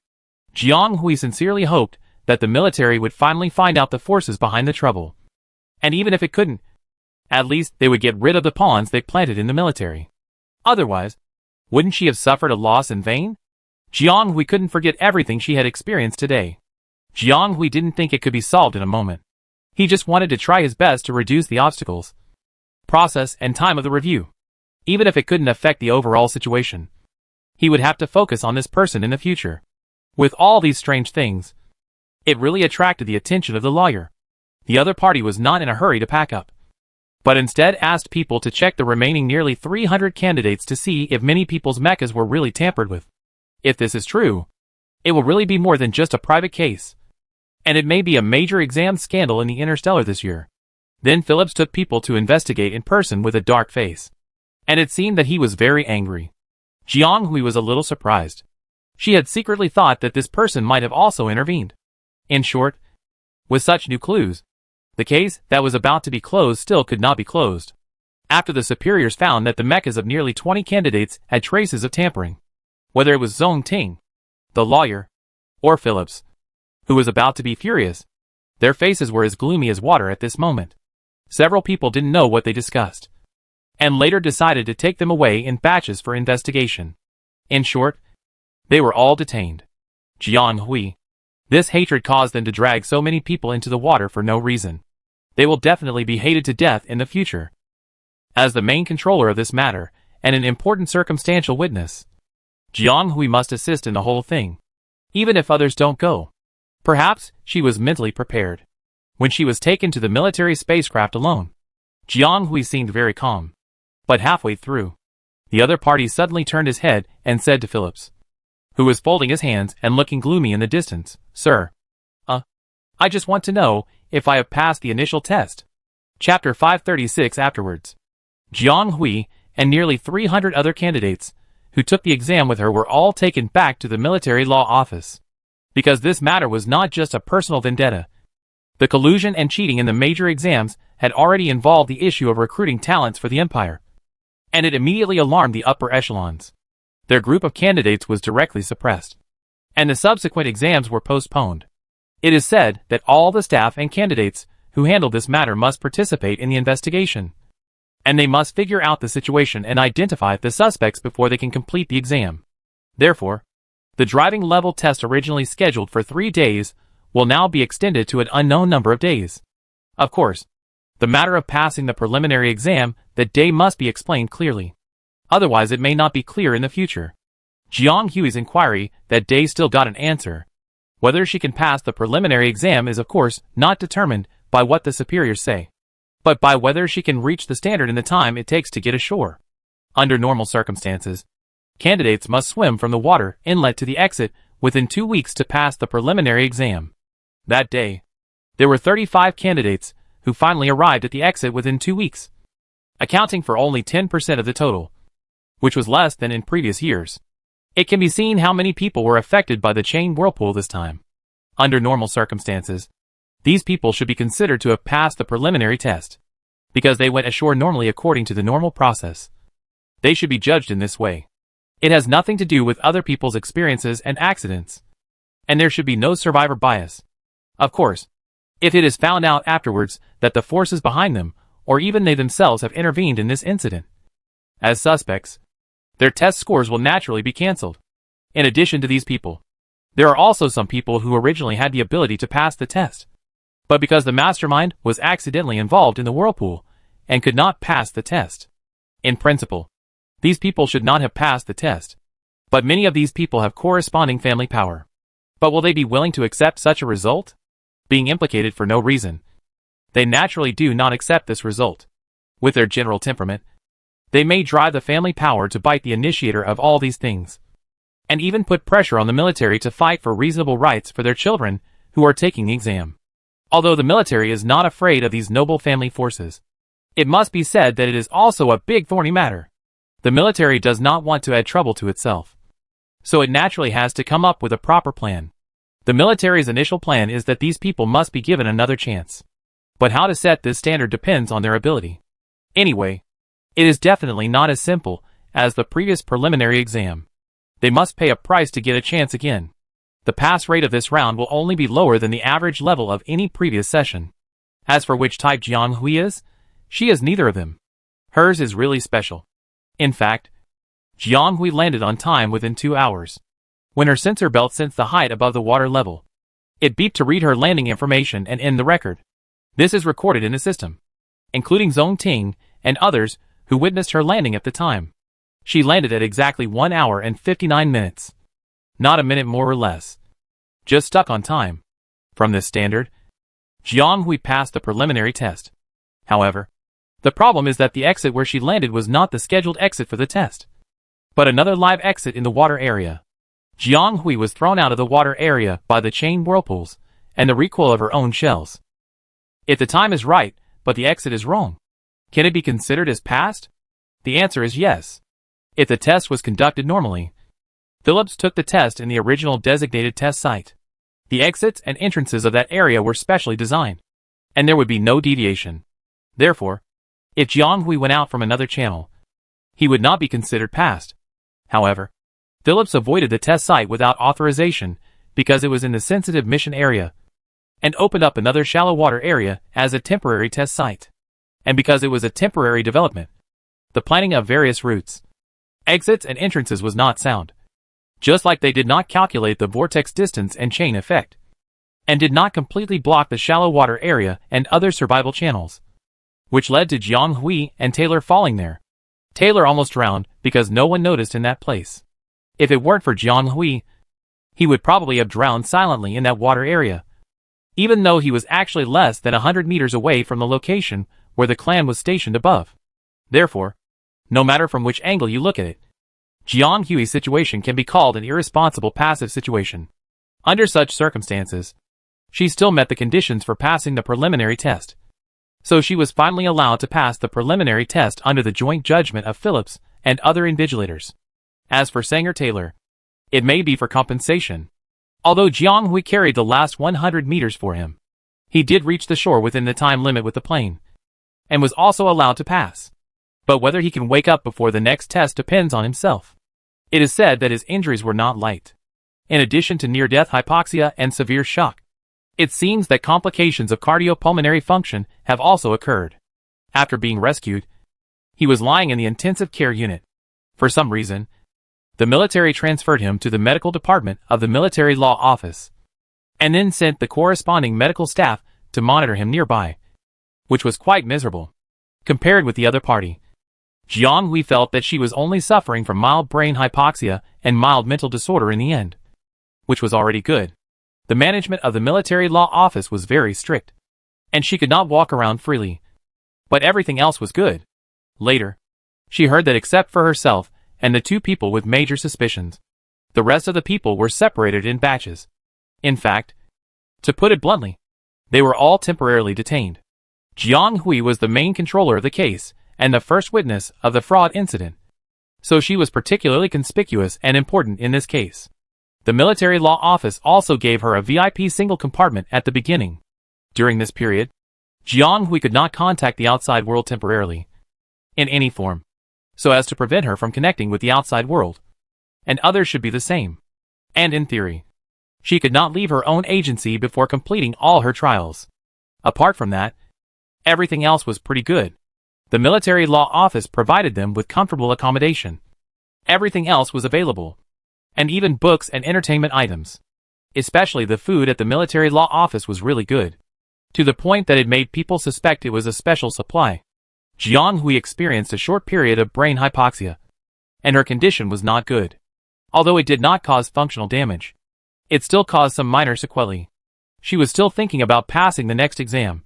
Jiang Hui sincerely hoped that the military would finally find out the forces behind the trouble. And even if it couldn't, at least they would get rid of the pawns they planted in the military. Otherwise, wouldn't she have suffered a loss in vain? Jiang Hui couldn't forget everything she had experienced today. Jiang Hui didn't think it could be solved in a moment. He just wanted to try his best to reduce the obstacles, process, and time of the review. Even if it couldn't affect the overall situation, he would have to focus on this person in the future. With all these strange things, it really attracted the attention of the lawyer. The other party was not in a hurry to pack up, but instead asked people to check the remaining nearly 300 candidates to see if many people's mechas were really tampered with. If this is true, it will really be more than just a private case, and it may be a major exam scandal in the Interstellar this year. Then Phillips took people to investigate in person with a dark face, and it seemed that he was very angry. Jiang Hui was a little surprised. She had secretly thought that this person might have also intervened. In short, with such new clues, the case that was about to be closed still could not be closed. After the superiors found that the mechas of nearly 20 candidates had traces of tampering, whether it was Zhong Ting, the lawyer, or Phillips, who was about to be furious, their faces were as gloomy as water at this moment. Several people didn't know what they discussed, and later decided to take them away in batches for investigation. In short, they were all detained. Jiang Hui. This hatred caused them to drag so many people into the water for no reason. They will definitely be hated to death in the future. As the main controller of this matter, and an important circumstantial witness, Jiang Hui must assist in the whole thing, even if others don't go. Perhaps she was mentally prepared. When she was taken to the military spacecraft alone, Jiang Hui seemed very calm. But halfway through, the other party suddenly turned his head and said to Phillips, who was folding his hands and looking gloomy in the distance, "Sir, I just want to know if I have passed the initial test." Chapter 536 afterwards. Jiang Hui and nearly 300 other candidates who took the exam with her were all taken back to the military law office. Because this matter was not just a personal vendetta. The collusion and cheating in the major exams had already involved the issue of recruiting talents for the empire, and it immediately alarmed the upper echelons. Their group of candidates was directly suppressed, and the subsequent exams were postponed. It is said that all the staff and candidates who handled this matter must participate in the investigation, and they must figure out the situation and identify the suspects before they can complete the exam. Therefore, the driving level test originally scheduled for 3 days will now be extended to an unknown number of days. Of course, the matter of passing the preliminary exam that day must be explained clearly. Otherwise it may not be clear in the future. Jiang Hui's inquiry that day still got an answer. Whether she can pass the preliminary exam is of course not determined by what the superiors say, but by whether she can reach the standard in the time it takes to get ashore. Under normal circumstances, candidates must swim from the water inlet to the exit within 2 weeks to pass the preliminary exam. That day, there were 35 candidates who finally arrived at the exit within 2 weeks, accounting for only 10% of the total, which was less than in previous years. It can be seen how many people were affected by the chain whirlpool this time. Under normal circumstances, these people should be considered to have passed the preliminary test, because they went ashore normally according to the normal process. They should be judged in this way. It has nothing to do with other people's experiences and accidents, and there should be no survivor bias. Of course, if it is found out afterwards that the forces behind them, or even they themselves, have intervened in this incident as suspects, their test scores will naturally be cancelled. In addition to these people, there are also some people who originally had the ability to pass the test, but because the mastermind was accidentally involved in the whirlpool and could not pass the test. In principle, these people should not have passed the test, but many of these people have corresponding family power. But will they be willing to accept such a result? Being implicated for no reason. They naturally do not accept this result. With their general temperament, they may drive the family power to bite the initiator of all these things, and even put pressure on the military to fight for reasonable rights for their children who are taking the exam. Although the military is not afraid of these noble family forces, it must be said that it is also a big thorny matter. The military does not want to add trouble to itself, so it naturally has to come up with a proper plan. The military's initial plan is that these people must be given another chance. But how to set this standard depends on their ability. Anyway, it is definitely not as simple as the previous preliminary exam. They must pay a price to get a chance again. The pass rate of this round will only be lower than the average level of any previous session. As for which type Jiang Hui is, she is neither of them. Hers is really special. In fact, Jiang Hui landed on time within 2 hours. When her sensor belt sensed the height above the water level, it beeped to read her landing information and end the record. This is recorded in the system, including Zhong Ting and others who witnessed her landing at the time. She landed at exactly 1 hour and 59 minutes. Not a minute more or less. Just stuck on time. From this standard, Jiang Hui passed the preliminary test. However, the problem is that the exit where she landed was not the scheduled exit for the test, but another live exit in the water area. Jiang Hui was thrown out of the water area by the chain whirlpools and the recoil of her own shells. If the time is right, but the exit is wrong, can it be considered as passed? The answer is yes. If the test was conducted normally, Phillips took the test in the original designated test site. The exits and entrances of that area were specially designed, and there would be no deviation. Therefore, if Jiang Hui went out from another channel, he would not be considered passed. However, Phillips avoided the test site without authorization because it was in the sensitive mission area, and opened up another shallow water area as a temporary test site. And because it was a temporary development, the planning of various routes, exits and entrances was not sound. Just like they did not calculate the vortex distance and chain effect, and did not completely block the shallow water area and other survival channels, which led to Jiang Hui and Taylor falling there. Taylor almost drowned because no one noticed in that place. If it weren't for Jiang Hui, he would probably have drowned silently in that water area, even though he was actually less than 100 meters away from the location where the clan was stationed above. Therefore, no matter from which angle you look at it, Jiang Hui's situation can be called an irresponsible passive situation. Under such circumstances, she still met the conditions for passing the preliminary test. So she was finally allowed to pass the preliminary test under the joint judgment of Phillips and other invigilators. As for Sanger Taylor, it may be for compensation. Although Jiang Hui carried the last 100 meters for him, he did reach the shore within the time limit with the plane, and was also allowed to pass. But whether he can wake up before the next test depends on himself. It is said that his injuries were not light. In addition to near-death hypoxia and severe shock, it seems that complications of cardiopulmonary function have also occurred. After being rescued, he was lying in the intensive care unit. For some reason, the military transferred him to the medical department of the military law office, and then sent the corresponding medical staff to monitor him nearby, which was quite miserable, compared with the other party. Jiang Hui felt that she was only suffering from mild brain hypoxia and mild mental disorder in the end, which was already good. The management of the military law office was very strict, and she could not walk around freely. But everything else was good. Later, she heard that except for herself and the 2 people with major suspicions, the rest of the people were separated in batches. In fact, to put it bluntly, they were all temporarily detained. Jiang Hui was the main controller of the case and the first witness of the fraud incident, so she was particularly conspicuous and important in this case. The military law office also gave her a VIP single compartment at the beginning. During this period, Jiang Hui could not contact the outside world temporarily, in any form, so as to prevent her from connecting with the outside world. And others should be the same. And in theory, she could not leave her own agency before completing all her trials. Apart from that, everything else was pretty good. The military law office provided them with comfortable accommodation. Everything else was available, and even books and entertainment items. Especially the food at the military law office was really good. to the point that it made people suspect it was a special supply. Jiang Hui experienced a short period of brain hypoxia, and her condition was not good. Although it did not cause functional damage, it still caused some minor sequelae. She was still thinking about passing the next exam,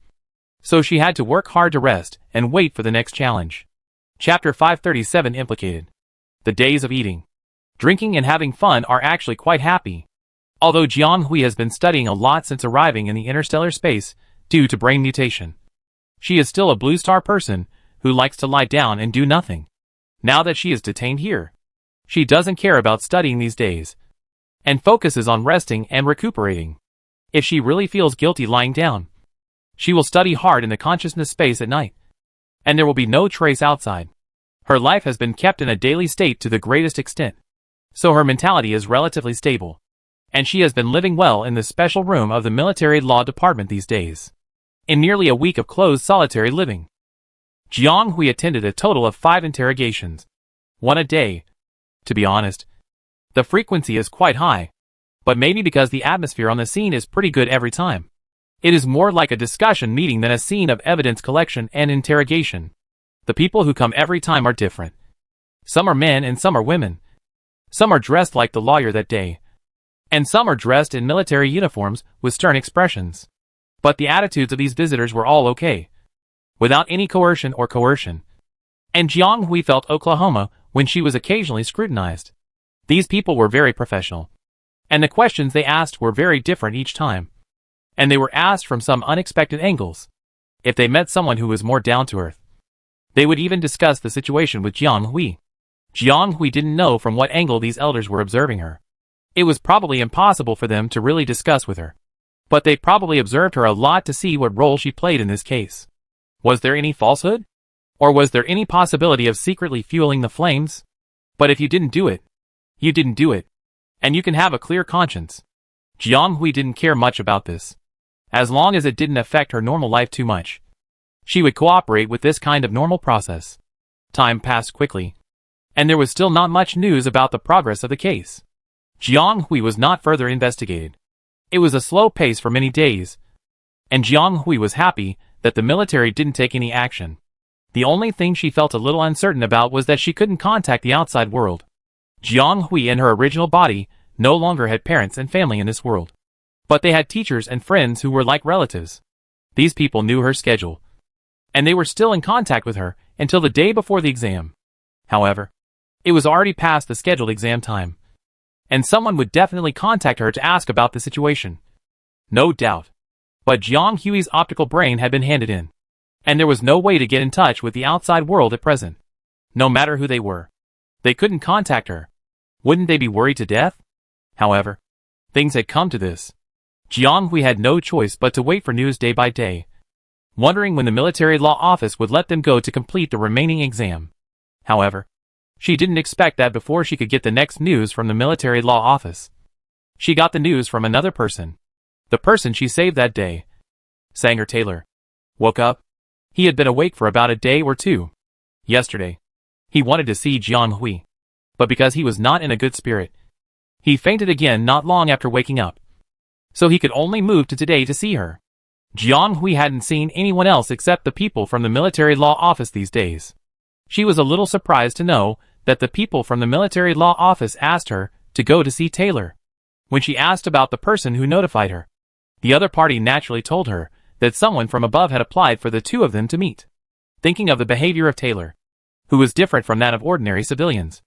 so she had to work hard to rest and wait for the next challenge. Chapter 537 implicated. The days of eating, drinking and having fun are actually quite happy. Although Jiang Hui has been studying a lot since arriving in the interstellar space due to brain mutation, she is still a blue star person who likes to lie down and do nothing. Now that she is detained here, she doesn't care about studying these days and focuses on resting and recuperating. If she really feels guilty lying down, she will study hard in the consciousness space at night, and there will be no trace outside. Her life has been kept in a daily state to the greatest extent, so her mentality is relatively stable, and she has been living well in the special room of the military law department these days. In nearly a week of closed solitary living, Jiang Hui attended a total of 5 interrogations, 1 a day. To be honest, the frequency is quite high, but maybe because the atmosphere on the scene is pretty good every time. It is more like a discussion meeting than a scene of evidence collection and interrogation. The people who come every time are different. Some are men and some are women. Some are dressed like the lawyer that day, and some are dressed in military uniforms with stern expressions. But the attitudes of these visitors were all okay, without any coercion or coercion. And Jiang Hui felt Oklahoma when she was occasionally scrutinized. These people were very professional, and the questions they asked were very different each time, and they were asked from some unexpected angles. If they met someone who was more down to earth, they would even discuss the situation with Jiang Hui. Jiang Hui didn't know from what angle these elders were observing her. It was probably impossible for them to really discuss with her, but they probably observed her a lot to see what role she played in this case. Was there any falsehood? Or was there any possibility of secretly fueling the flames? But if you didn't do it, you didn't do it, and you can have a clear conscience. Jiang Hui didn't care much about this, as long as it didn't affect her normal life too much. She would cooperate with this kind of normal process. Time passed quickly, and there was still not much news about the progress of the case. Jiang Hui was not further investigated. It was a slow pace for many days, and Jiang Hui was happy that the military didn't take any action. The only thing she felt a little uncertain about was that she couldn't contact the outside world. Jiang Hui in her original body no longer had parents and family in this world, but they had teachers and friends who were like relatives. These people knew her schedule, and they were still in contact with her until the day before the exam. However, it was already past the scheduled exam time, and someone would definitely contact her to ask about the situation. No doubt. But Jiang Hui's optical brain had been handed in, and there was no way to get in touch with the outside world at present. No matter who they were, they couldn't contact her. Wouldn't they be worried to death? However, things had come to this. Jiang Hui had no choice but to wait for news day by day, wondering when the military law office would let them go to complete the remaining exam. However, she didn't expect that before she could get the next news from the military law office. She got the news from another person. The person she saved that day. Sanger Taylor woke up. He had been awake for about a day or two. Yesterday, he wanted to see Jiang Hui, but because he was not in a good spirit, he fainted again not long after waking up. So he could only move to today to see her. Jiang Hui hadn't seen anyone else except the people from the military law office these days. She was a little surprised to know that the people from the military law office asked her to go to see Taylor. When she asked about the person who notified her, the other party naturally told her that someone from above had applied for the two of them to meet. Thinking of the behavior of Taylor, who was different from that of ordinary civilians,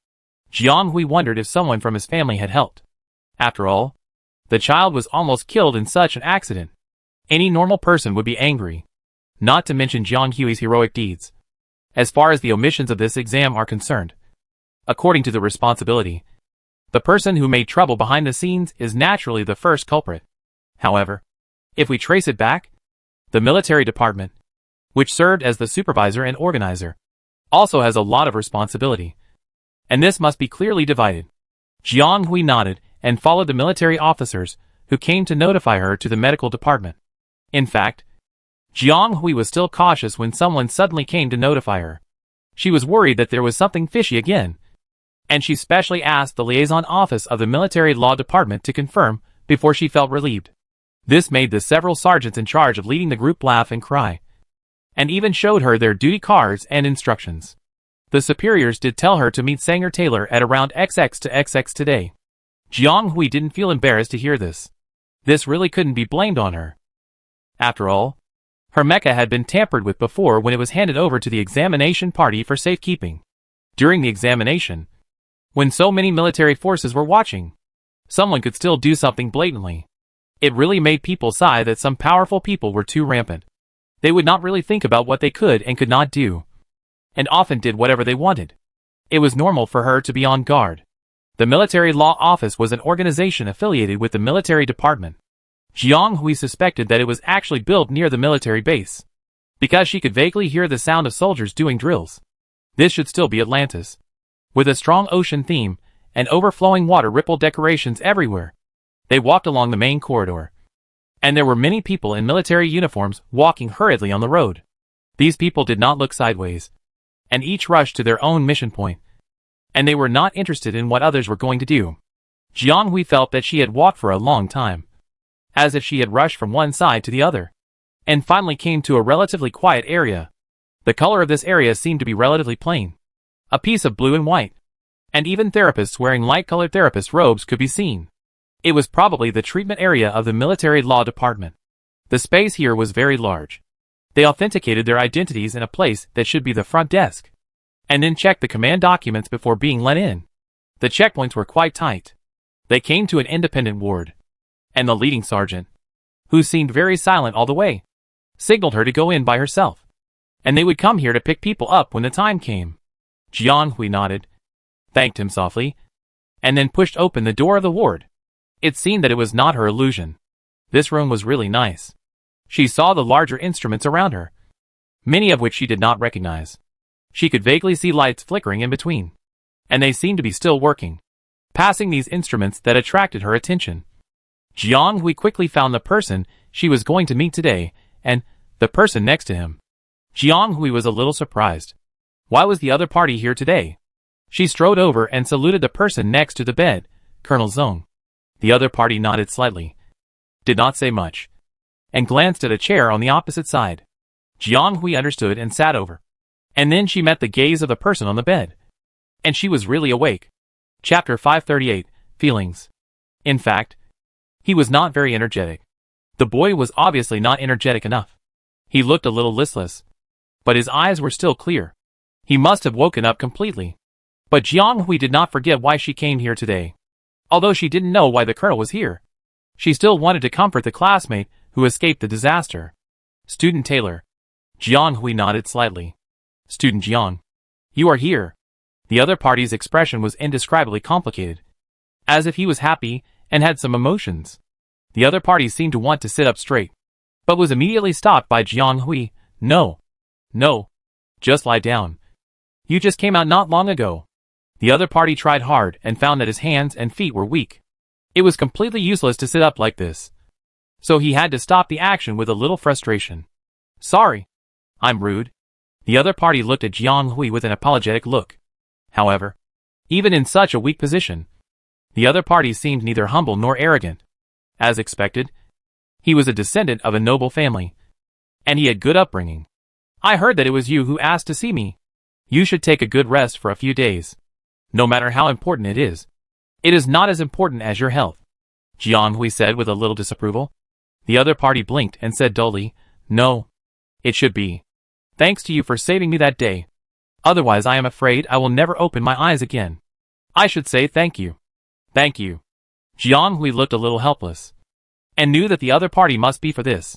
Jiang Hui wondered if someone from his family had helped. After all, the child was almost killed in such an accident. Any normal person would be angry, not to mention Jiang Hui's heroic deeds. As far as the omissions of this exam are concerned, according to the responsibility, the person who made trouble behind the scenes is naturally the first culprit. However, if we trace it back, the military department, which served as the supervisor and organizer, also has a lot of responsibility, and this must be clearly divided. Jiang Hui nodded and followed the military officers who came to notify her to the medical department. In fact, Jiang Hui was still cautious when someone suddenly came to notify her. She was worried that there was something fishy again, and she specially asked the liaison office of the military law department to confirm before she felt relieved. This made the several sergeants in charge of leading the group laugh and cry, and even showed her their duty cards and instructions. The superiors did tell her to meet Sanger Taylor at around XX to XX today. Jiang Hui didn't feel embarrassed to hear this. This really couldn't be blamed on her. After all, her mecha had been tampered with before when it was handed over to the examination party for safekeeping. During the examination, when so many military forces were watching, someone could still do something blatantly. It really made people sigh that some powerful people were too rampant. They would not really think about what they could and could not do, and often did whatever they wanted. It was normal for her to be on guard. The Military Law Office was an organization affiliated with the military department. Jiang Hui suspected that it was actually built near the military base, because she could vaguely hear the sound of soldiers doing drills. This should still be Atlantis, with a strong ocean theme and overflowing water ripple decorations everywhere. They walked along the main corridor, and there were many people in military uniforms walking hurriedly on the road. These people did not look sideways, and each rushed to their own mission point, and they were not interested in what others were going to do. Jiang Hui felt that she had walked for a long time, as if she had rushed from one side to the other, and finally came to a relatively quiet area. The color of this area seemed to be relatively plain, a piece of blue and white, and even therapists wearing light-colored therapist robes could be seen. It was probably the treatment area of the military law department. The space here was very large. They authenticated their identities in a place that should be the front desk, and then checked the command documents before being let in. The checkpoints were quite tight. They came to an independent ward, and the leading sergeant, who seemed very silent all the way, signaled her to go in by herself, and they would come here to pick people up when the time came. Jiang Hui nodded, thanked him softly, and then pushed open the door of the ward. It seemed that it was not her illusion. This room was really nice. She saw the larger instruments around her, many of which she did not recognize. She could vaguely see lights flickering in between, and they seemed to be still working, passing these instruments that attracted her attention. Jiang Hui quickly found the person she was going to meet today, and the person next to him. Jiang Hui was a little surprised. Why was the other party here today? She strode over and saluted the person next to the bed, Colonel Zhong. The other party nodded slightly, did not say much, and glanced at a chair on the opposite side. Jiang Hui understood and sat over. And then she met the gaze of the person on the bed, and she was really awake. Chapter 538, Feelings. In fact, he was not very energetic. The boy was obviously not energetic enough. He looked a little listless, but his eyes were still clear. He must have woken up completely. But Jiang Hui did not forget why she came here today. Although she didn't know why the colonel was here, she still wanted to comfort the classmate who escaped the disaster. Student Taylor. Jiang Hui nodded slightly. Student Jiang. You are here. The other party's expression was indescribably complicated, as if he was happy and had some emotions. The other party seemed to want to sit up straight, but was immediately stopped by Jiang Hui. No. No. Just lie down. You just came out not long ago. The other party tried hard and found that his hands and feet were weak. It was completely useless to sit up like this, so he had to stop the action with a little frustration. Sorry. I'm rude. The other party looked at Jiang Hui with an apologetic look. However, even in such a weak position, the other party seemed neither humble nor arrogant. As expected, he was a descendant of a noble family, and he had good upbringing. I heard that it was you who asked to see me. You should take a good rest for a few days. No matter how important it is not as important as your health, Jiang Hui said with a little disapproval. The other party blinked and said dully, No. It should be. Thanks to you for saving me that day. Otherwise I am afraid I will never open my eyes again. I should say thank you. Thank you. Jiang Hui looked a little helpless, and knew that the other party must be for this.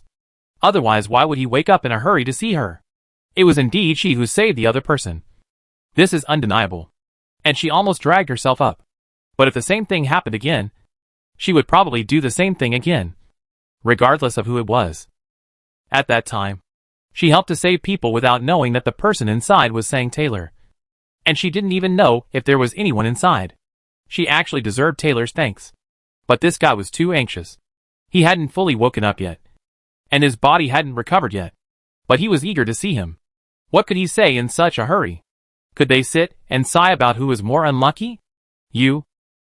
Otherwise why would he wake up in a hurry to see her? It was indeed she who saved the other person. This is undeniable. And she almost dragged herself up. But if the same thing happened again, she would probably do the same thing again, regardless of who it was. At that time, she helped to save people without knowing that the person inside was saying Taylor. And she didn't even know if there was anyone inside. She actually deserved Taylor's thanks. But this guy was too anxious. He hadn't fully woken up yet, and his body hadn't recovered yet. But he was eager to see him. What could he say in such a hurry? Could they sit and sigh about who was more unlucky? You,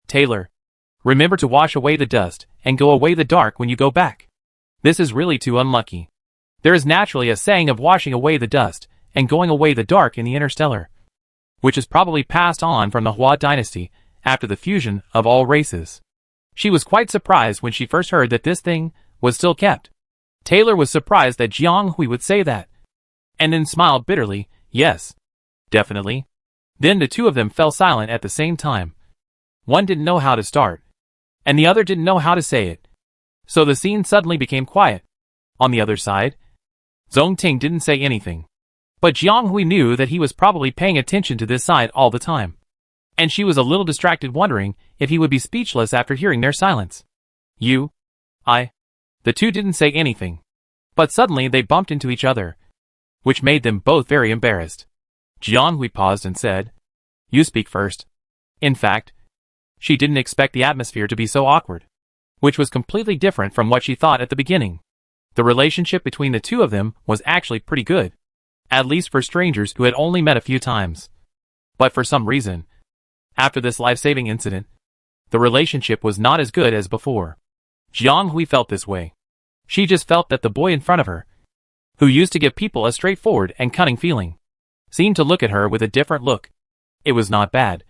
Taylor. Remember to wash away the dust and go away the dark when you go back. This is really too unlucky. There is naturally a saying of washing away the dust and going away the dark in the interstellar, which is probably passed on from the Hua dynasty after the fusion of all races. She was quite surprised when she first heard that this thing was still kept. Taylor was surprised that Jiang Hui would say that, and then smiled bitterly. Yes, definitely. Then the two of them fell silent at the same time. One didn't know how to start, and the other didn't know how to say it. So the scene suddenly became quiet. On the other side, Zhong Ting didn't say anything. But Jiang Hui knew that he was probably paying attention to this side all the time. And she was a little distracted, wondering if he would be speechless after hearing their silence. The two didn't say anything. But suddenly they bumped into each other, which made them both very embarrassed. Jiang Hui paused and said, "You speak first." In fact, she didn't expect the atmosphere to be so awkward, which was completely different from what she thought at the beginning. The relationship between the two of them was actually pretty good, at least for strangers who had only met a few times. But for some reason, after this life-saving incident, the relationship was not as good as before. Jiang Hui felt this way. She just felt that the boy in front of her, who used to give people a straightforward and cunning feeling, seemed to look at her with a different look. It was not bad,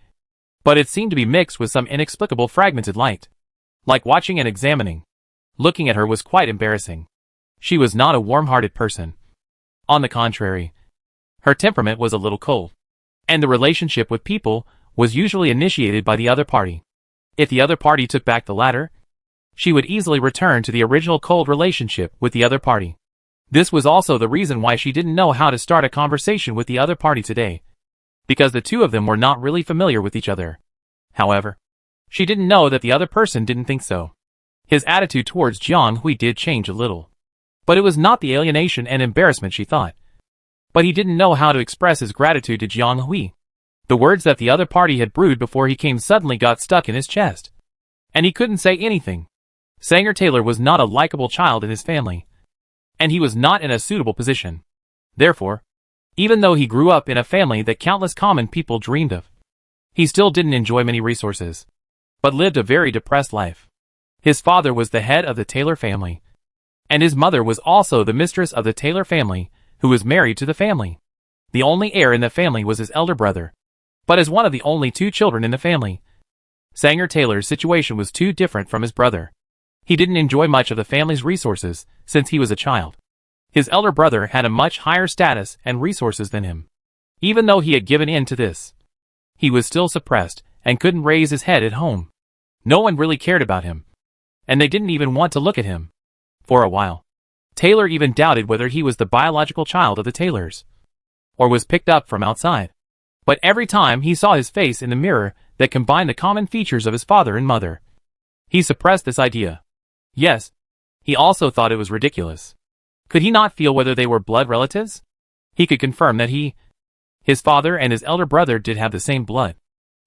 but it seemed to be mixed with some inexplicable fragmented light. Like watching and examining. Looking at her was quite embarrassing. She was not a warm-hearted person. On the contrary, her temperament was a little cold, and the relationship with people was usually initiated by the other party. If the other party took back the latter, she would easily return to the original cold relationship with the other party. This was also the reason why she didn't know how to start a conversation with the other party today, because the two of them were not really familiar with each other. However, she didn't know that the other person didn't think so. His attitude towards Jiang Hui did change a little. But it was not the alienation and embarrassment she thought. But he didn't know how to express his gratitude to Jiang Hui. The words that the other party had brewed before he came suddenly got stuck in his chest, and he couldn't say anything. Sanger Taylor was not a likable child in his family, and he was not in a suitable position. Therefore, even though he grew up in a family that countless common people dreamed of, he still didn't enjoy many resources, but lived a very depressed life. His father was the head of the Taylor family, and his mother was also the mistress of the Taylor family, who was married to the family. The only heir in the family was his elder brother. But as one of the only two children in the family, Sanger Taylor's situation was too different from his brother. He didn't enjoy much of the family's resources since he was a child. His elder brother had a much higher status and resources than him. Even though he had given in to this, he was still suppressed and couldn't raise his head at home. No one really cared about him, and they didn't even want to look at him. For a while, Taylor even doubted whether he was the biological child of the Taylors, or was picked up from outside. But every time he saw his face in the mirror that combined the common features of his father and mother, he suppressed this idea. Yes, he also thought it was ridiculous. Could he not feel whether they were blood relatives? He could confirm that his father and his elder brother did have the same blood,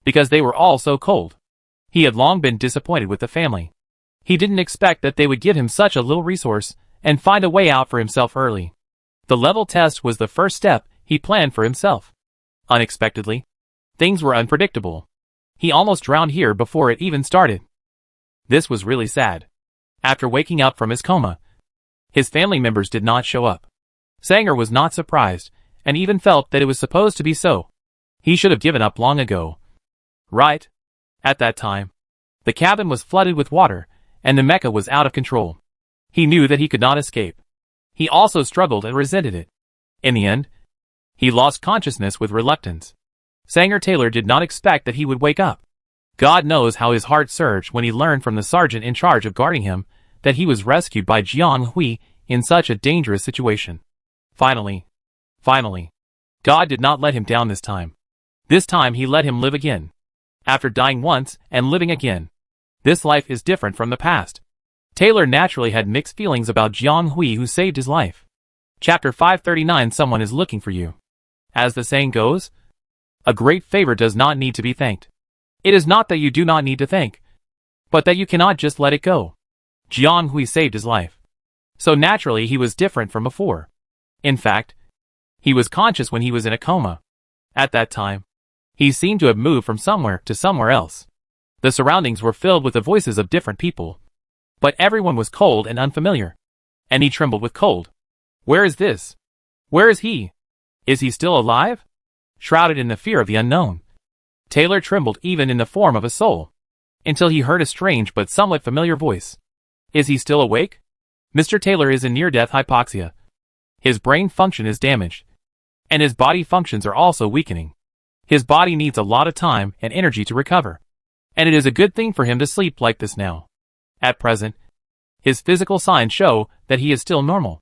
because they were all so cold. He had long been disappointed with the family. He didn't expect that they would give him such a little resource and find a way out for himself early. The level test was the first step he planned for himself. Unexpectedly, things were unpredictable. He almost drowned here before it even started. This was really sad. After waking up from his coma, his family members did not show up. Sanger was not surprised, and even felt that it was supposed to be so. He should have given up long ago. Right? At that time, the cabin was flooded with water, and the mecha was out of control. He knew that he could not escape. He also struggled and resented it. In the end, he lost consciousness with reluctance. Sanger Taylor did not expect that he would wake up. God knows how his heart surged when he learned from the sergeant in charge of guarding him that he was rescued by Jiang Hui in such a dangerous situation. Finally, God did not let him down this time. This time he let him live again. After dying once and living again, this life is different from the past. Taylor naturally had mixed feelings about Jiang Hui, who saved his life. Chapter 539. Someone is looking for you. As the saying goes, a great favor does not need to be thanked. It is not that you do not need to thank, but that you cannot just let it go. Jiang Hui saved his life. So naturally he was different from before. In fact, he was conscious when he was in a coma. At that time, he seemed to have moved from somewhere to somewhere else. The surroundings were filled with the voices of different people, but everyone was cold and unfamiliar. and he trembled with cold. Where is this? Where is he? Is he still alive? Shrouded in the fear of the unknown, Taylor trembled even in the form of a soul, until he heard a strange but somewhat familiar voice. Is he still awake? Mr. Taylor is in near-death hypoxia. His brain function is damaged, and his body functions are also weakening. His body needs a lot of time and energy to recover, and it is a good thing for him to sleep like this now. At present, his physical signs show that he is still normal,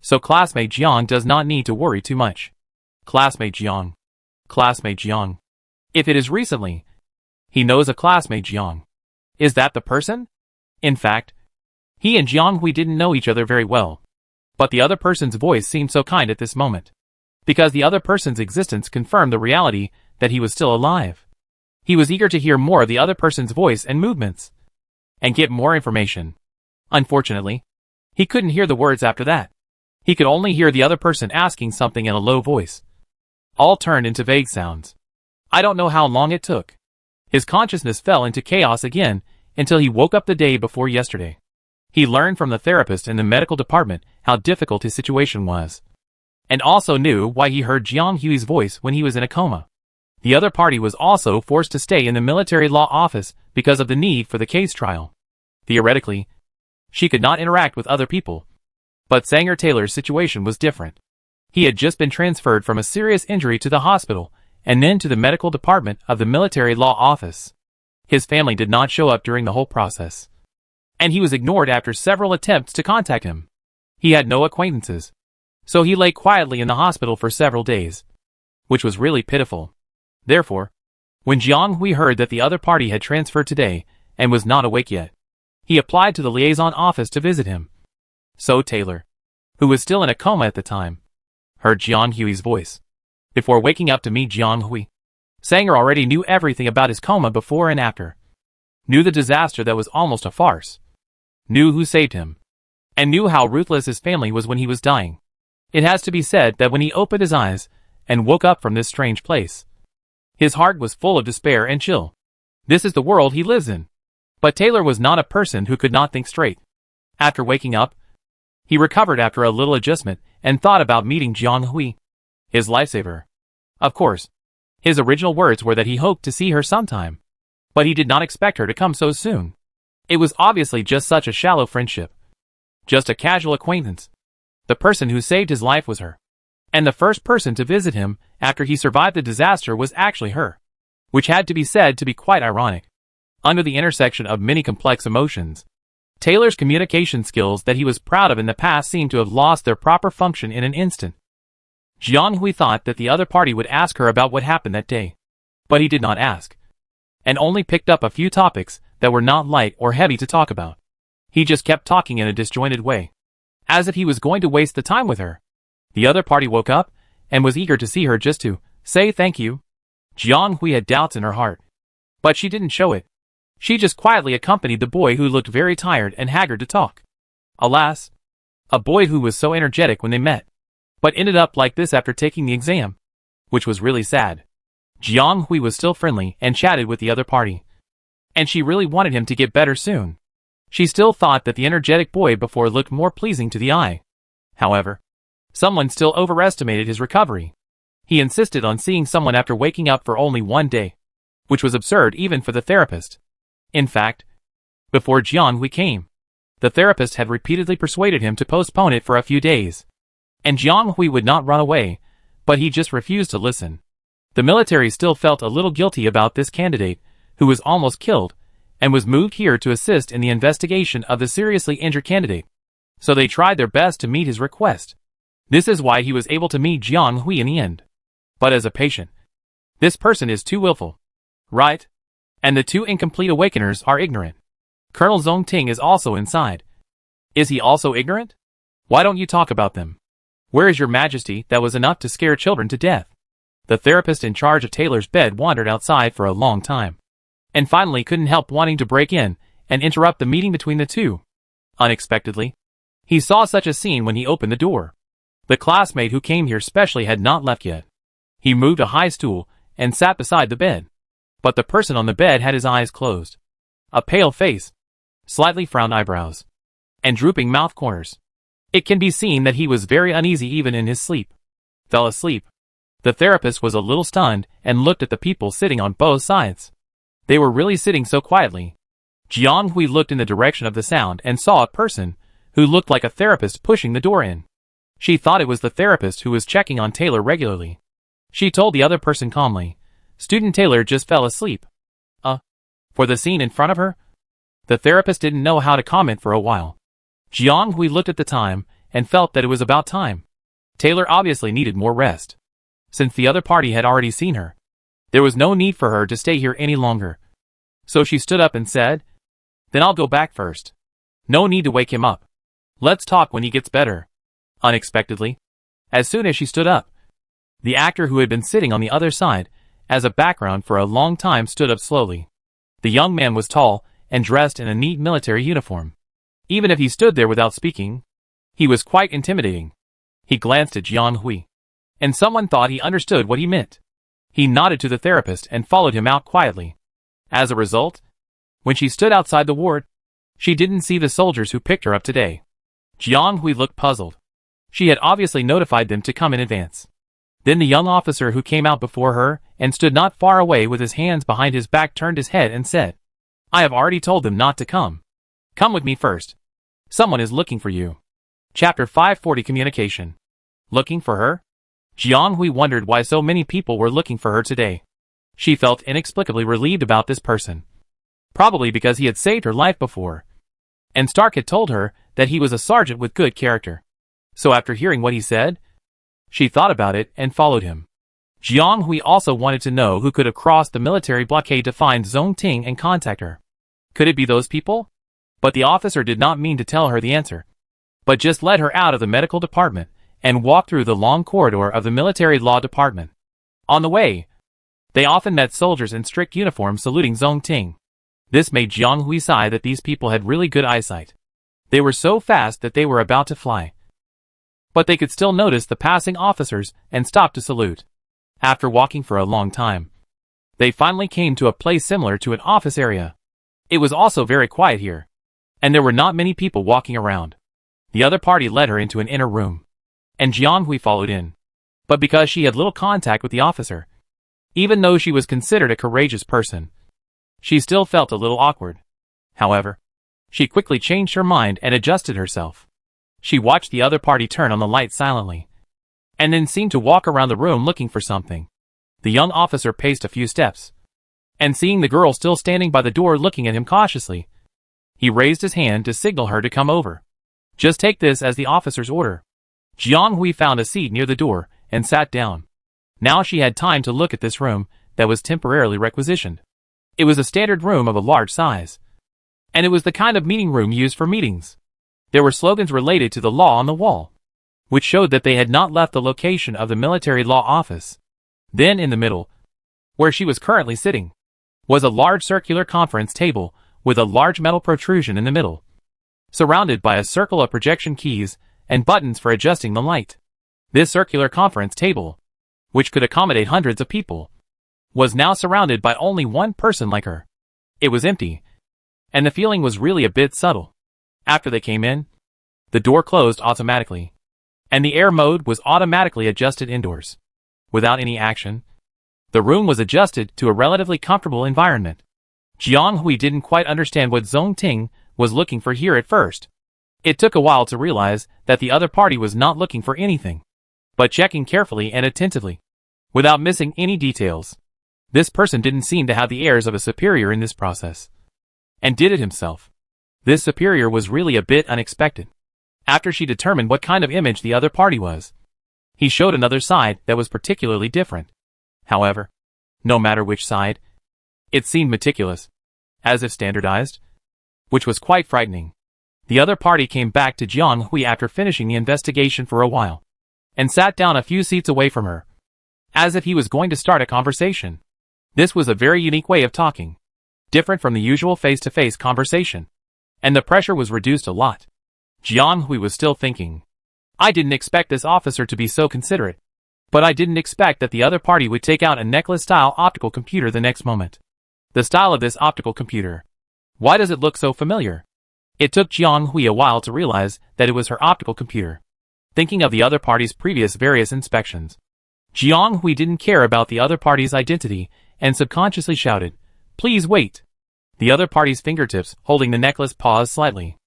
so classmate Jiang does not need to worry too much. Classmate Jiang. Classmate Jiang. If it is recently, he knows a classmate Jiang. Is that the person? In fact, he and Jiang Hui didn't know each other very well, but the other person's voice seemed so kind at this moment, because the other person's existence confirmed the reality that he was still alive. He was eager to hear more of the other person's voice and movements, and get more information. Unfortunately, he couldn't hear the words after that. He could only hear the other person asking something in a low voice. All turned into vague sounds. I don't know how long it took. His consciousness fell into chaos again until he woke up the day before yesterday. He learned from the therapist in the medical department how difficult his situation was, and also knew why he heard Jiang Hui's voice when he was in a coma. The other party was also forced to stay in the military law office because of the need for the case trial. Theoretically, she could not interact with other people, but Sanger Taylor's situation was different. He had just been transferred from a serious injury to the hospital and then to the medical department of the military law office. His family did not show up during the whole process, and he was ignored after several attempts to contact him. He had no acquaintances, so he lay quietly in the hospital for several days, which was really pitiful. Therefore, when Jiang Hui heard that the other party had transferred today and was not awake yet, he applied to the liaison office to visit him. So Taylor, who was still in a coma at the time, heard Jiang Hui's voice. Before waking up to meet Jiang Hui, Sanger already knew everything about his coma before and after. Knew the disaster that was almost a farce. Knew who saved him. And knew how ruthless his family was when he was dying. It has to be said that when he opened his eyes and woke up from this strange place, his heart was full of despair and chill. This is the world he lives in. But Taylor was not a person who could not think straight. After waking up, he recovered after a little adjustment and thought about meeting Jiang Hui, his lifesaver. Of course, his original words were that he hoped to see her sometime, but he did not expect her to come so soon. It was obviously just such a shallow friendship. Just a casual acquaintance. The person who saved his life was her. And the first person to visit him after he survived the disaster was actually her. Which had to be said to be quite ironic. Under the intersection of many complex emotions, Taylor's communication skills that he was proud of in the past seemed to have lost their proper function in an instant. Jiang Hui thought that the other party would ask her about what happened that day. But he did not ask, and only picked up a few topics that were not light or heavy to talk about. He just kept talking in a disjointed way, as if he was going to waste the time with her. The other party woke up and was eager to see her just to say thank you. Jiang Hui had doubts in her heart, but she didn't show it. She just quietly accompanied the boy who looked very tired and haggard to talk. Alas, a boy who was so energetic when they met, but ended up like this after taking the exam, which was really sad. Jiang Hui was still friendly and chatted with the other party, and she really wanted him to get better soon. She still thought that the energetic boy before looked more pleasing to the eye. However, someone still overestimated his recovery. He insisted on seeing someone after waking up for only one day, which was absurd even for the therapist. In fact, before Jiang Hui came, the therapist had repeatedly persuaded him to postpone it for a few days. And Jiang Hui would not run away, but he just refused to listen. The military still felt a little guilty about this candidate, who was almost killed, and was moved here to assist in the investigation of the seriously injured candidate. So they tried their best to meet his request. This is why he was able to meet Jiang Hui in the end. But as a patient, this person is too willful. Right? And the two incomplete awakeners are ignorant. Colonel Zongting is also inside. Is he also ignorant? Why don't you talk about them? Where is your majesty that was enough to scare children to death? The therapist in charge of Taylor's bed wandered outside for a long time, and finally couldn't help wanting to break in and interrupt the meeting between the two. Unexpectedly, he saw such a scene when he opened the door. The classmate who came here specially had not left yet. He moved a high stool and sat beside the bed. But the person on the bed had his eyes closed. A pale face, slightly frowned eyebrows, and drooping mouth corners. It can be seen that he was very uneasy even in his sleep. Fell asleep. The therapist was a little stunned and looked at the people sitting on both sides. They were really sitting so quietly. Jiang Hui looked in the direction of the sound and saw a person who looked like a therapist pushing the door in. She thought it was the therapist who was checking on Taylor regularly. She told the other person calmly, "Student Taylor just fell asleep." For the scene in front of her? The therapist didn't know how to comment for a while. Jiang Hui looked at the time and felt that it was about time. Taylor obviously needed more rest. Since the other party had already seen her, there was no need for her to stay here any longer. So she stood up and said, "Then I'll go back first. No need to wake him up. Let's talk when he gets better." Unexpectedly, as soon as she stood up, the actor who had been sitting on the other side, as a background for a long time, stood up slowly. The young man was tall and dressed in a neat military uniform. Even if he stood there without speaking, he was quite intimidating. He glanced at Jiang Hui, and someone thought he understood what he meant. He nodded to the therapist and followed him out quietly. As a result, when she stood outside the ward, she didn't see the soldiers who picked her up today. Jiang Hui looked puzzled. She had obviously notified them to come in advance. Then the young officer who came out before her and stood not far away with his hands behind his back turned his head and said, "I have already told them not to come. Come with me first. Someone is looking for you." Chapter 540 Communication. Looking for her? Jiang Hui wondered why so many people were looking for her today. She felt inexplicably relieved about this person. Probably because he had saved her life before. And Stark had told her that he was a sergeant with good character. So after hearing what he said, she thought about it and followed him. Jiang Hui also wanted to know who could have crossed the military blockade to find Zhong Ting and contact her. Could it be those people? But the officer did not mean to tell her the answer, but just led her out of the medical department and walked through the long corridor of the military law department. On the way, they often met soldiers in strict uniforms saluting Zhong Ting. This made Jiang Hui sigh that these people had really good eyesight. They were so fast that they were about to fly, but they could still notice the passing officers and stop to salute. After walking for a long time, they finally came to a place similar to an office area. It was also very quiet here, and there were not many people walking around. The other party led her into an inner room, and Jiang Hui followed in. But because she had little contact with the officer, even though she was considered a courageous person, she still felt a little awkward. However, she quickly changed her mind and adjusted herself. She watched the other party turn on the light silently, and then seemed to walk around the room looking for something. The young officer paced a few steps, and seeing the girl still standing by the door looking at him cautiously, he raised his hand to signal her to come over. "Just take this as the officer's order." Jiang Hui found a seat near the door and sat down. Now she had time to look at this room that was temporarily requisitioned. It was a standard room of a large size, and it was the kind of meeting room used for meetings. There were slogans related to the law on the wall, which showed that they had not left the location of the military law office. Then in the middle, where she was currently sitting, was a large circular conference table with a large metal protrusion in the middle, surrounded by a circle of projection keys and buttons for adjusting the light. This circular conference table, which could accommodate hundreds of people, was now surrounded by only one person like her. It was empty, and the feeling was really a bit subtle. After they came in, the door closed automatically, and the air mode was automatically adjusted indoors. Without any action, the room was adjusted to a relatively comfortable environment. Jiang Hui didn't quite understand what Zhong Ting was looking for here at first. It took a while to realize that the other party was not looking for anything, but checking carefully and attentively, without missing any details. This person didn't seem to have the airs of a superior in this process, and did it himself. This superior was really a bit unexpected. After she determined what kind of image the other party was, he showed another side that was particularly different. However, no matter which side, it seemed meticulous, as if standardized, which was quite frightening. The other party came back to Jiang Hui after finishing the investigation for a while, and sat down a few seats away from her, as if he was going to start a conversation. This was a very unique way of talking, different from the usual face-to-face conversation, and the pressure was reduced a lot. Jiang Hui was still thinking, "I didn't expect this officer to be so considerate, but I didn't expect that the other party would take out a necklace-style optical computer the next moment. The style of this optical computer. Why does it look so familiar? It took Jiang Hui a while to realize that it was her optical computer. Thinking of the other party's previous various inspections, Jiang Hui didn't care about the other party's identity and subconsciously shouted, "Please wait." The other party's fingertips holding the necklace paused slightly.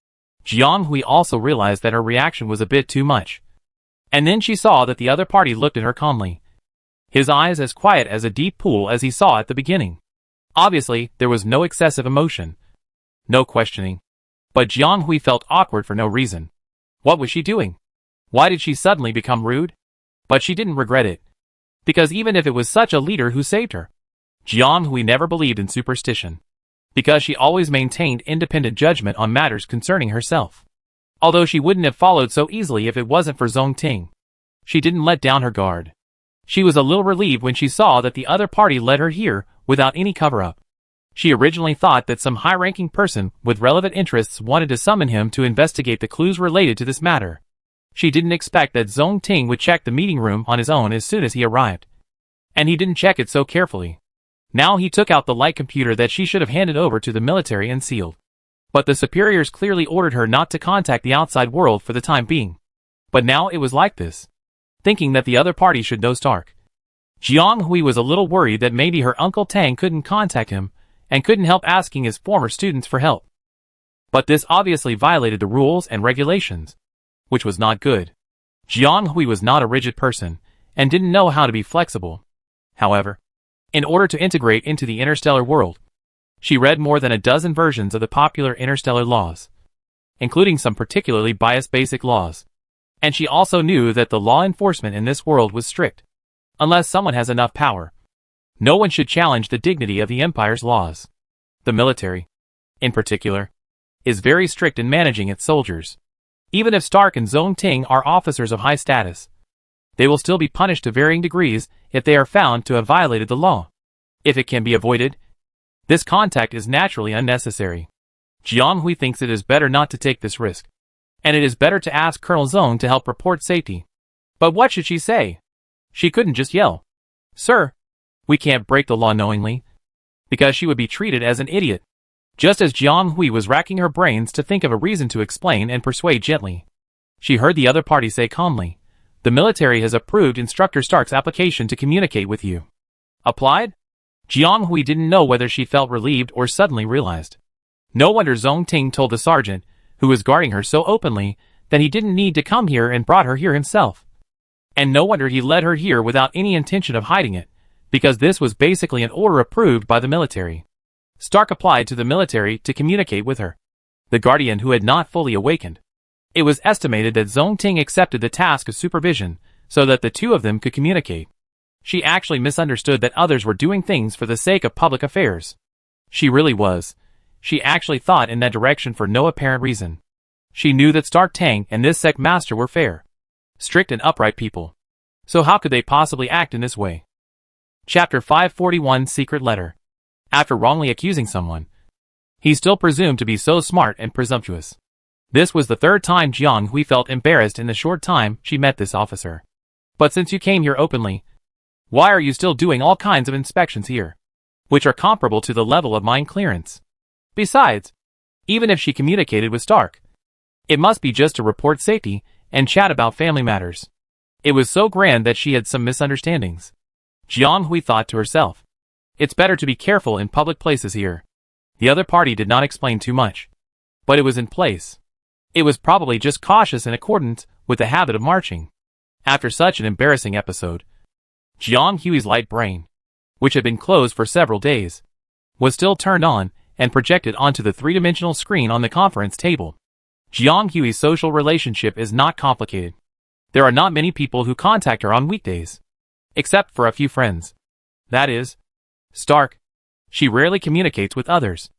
Jiang Hui also realized that her reaction was a bit too much. And then she saw that the other party looked at her calmly, his eyes as quiet as a deep pool as he saw at the beginning. Obviously, there was no excessive emotion, no questioning. But Jiang Hui felt awkward for no reason. What was she doing? Why did she suddenly become rude? But she didn't regret it. Because even if it was such a leader who saved her, Jiang Hui never believed in superstition. Because she always maintained independent judgment on matters concerning herself. Although she wouldn't have followed so easily if it wasn't for Zong Ting. She didn't let down her guard. She was a little relieved when she saw that the other party led her here without any cover-up. She originally thought that some high-ranking person with relevant interests wanted to summon him to investigate the clues related to this matter. She didn't expect that Zong Ting would check the meeting room on his own as soon as he arrived. And he didn't check it so carefully. Now he took out the light computer that she should have handed over to the military and sealed. But the superiors clearly ordered her not to contact the outside world for the time being. But now it was like this. Thinking that the other party should know Stark. Jiang Hui was a little worried that maybe her Uncle Tang couldn't contact him, and couldn't help asking his former students for help. But this obviously violated the rules and regulations, which was not good. Jiang Hui was not a rigid person, and didn't know how to be flexible. However, in order to integrate into the interstellar world, she read more than a dozen versions of the popular interstellar laws, including some particularly biased basic laws. And she also knew that the law enforcement in this world was strict. Unless someone has enough power, no one should challenge the dignity of the Empire's laws. The military, in particular, is very strict in managing its soldiers. Even if Stark and Zong Ting are officers of high status, they will still be punished to varying degrees if they are found to have violated the law. If it can be avoided, this contact is naturally unnecessary. Jiang Hui thinks it is better not to take this risk, and it is better to ask Colonel Zong to help report safety. But what should she say? She couldn't just yell, "Sir, we can't break the law knowingly," because she would be treated as an idiot. Just as Jiang Hui was racking her brains to think of a reason to explain and persuade gently, she heard the other party say calmly, "The military has approved Instructor Stark's application to communicate with you." Applied? Jiang Hui didn't know whether she felt relieved or suddenly realized. No wonder Zong Ting told the sergeant, who was guarding her so openly, that he didn't need to come here and brought her here himself. And no wonder he led her here without any intention of hiding it, because this was basically an order approved by the military. Stark applied to the military to communicate with her, the guardian who had not fully awakened. It was estimated that Zong Ting accepted the task of supervision, so that the two of them could communicate. She actually misunderstood that others were doing things for the sake of public affairs. She really was. She actually thought in that direction for no apparent reason. She knew that Stark Tang and this sect master were fair, strict and upright people. So how could they possibly act in this way? Chapter 541 Secret Letter. After wrongly accusing someone, he's still presumed to be so smart and presumptuous. This was the third time Jiang Hui felt embarrassed in the short time she met this officer. But since you came here openly, why are you still doing all kinds of inspections here, which are comparable to the level of mine clearance? Besides, even if she communicated with Stark, it must be just to report safety and chat about family matters. It was so grand that she had some misunderstandings. Jiang Hui thought to herself, it's better to be careful in public places here. The other party did not explain too much, but it was in place. It was probably just cautious in accordance with the habit of marching. After such an embarrassing episode, Jiang Hui's light brain, which had been closed for several days, was still turned on and projected onto the three-dimensional screen on the conference table. Jiang Hui's social relationship is not complicated. There are not many people who contact her on weekdays, except for a few friends. That is, Stark. She rarely communicates with others,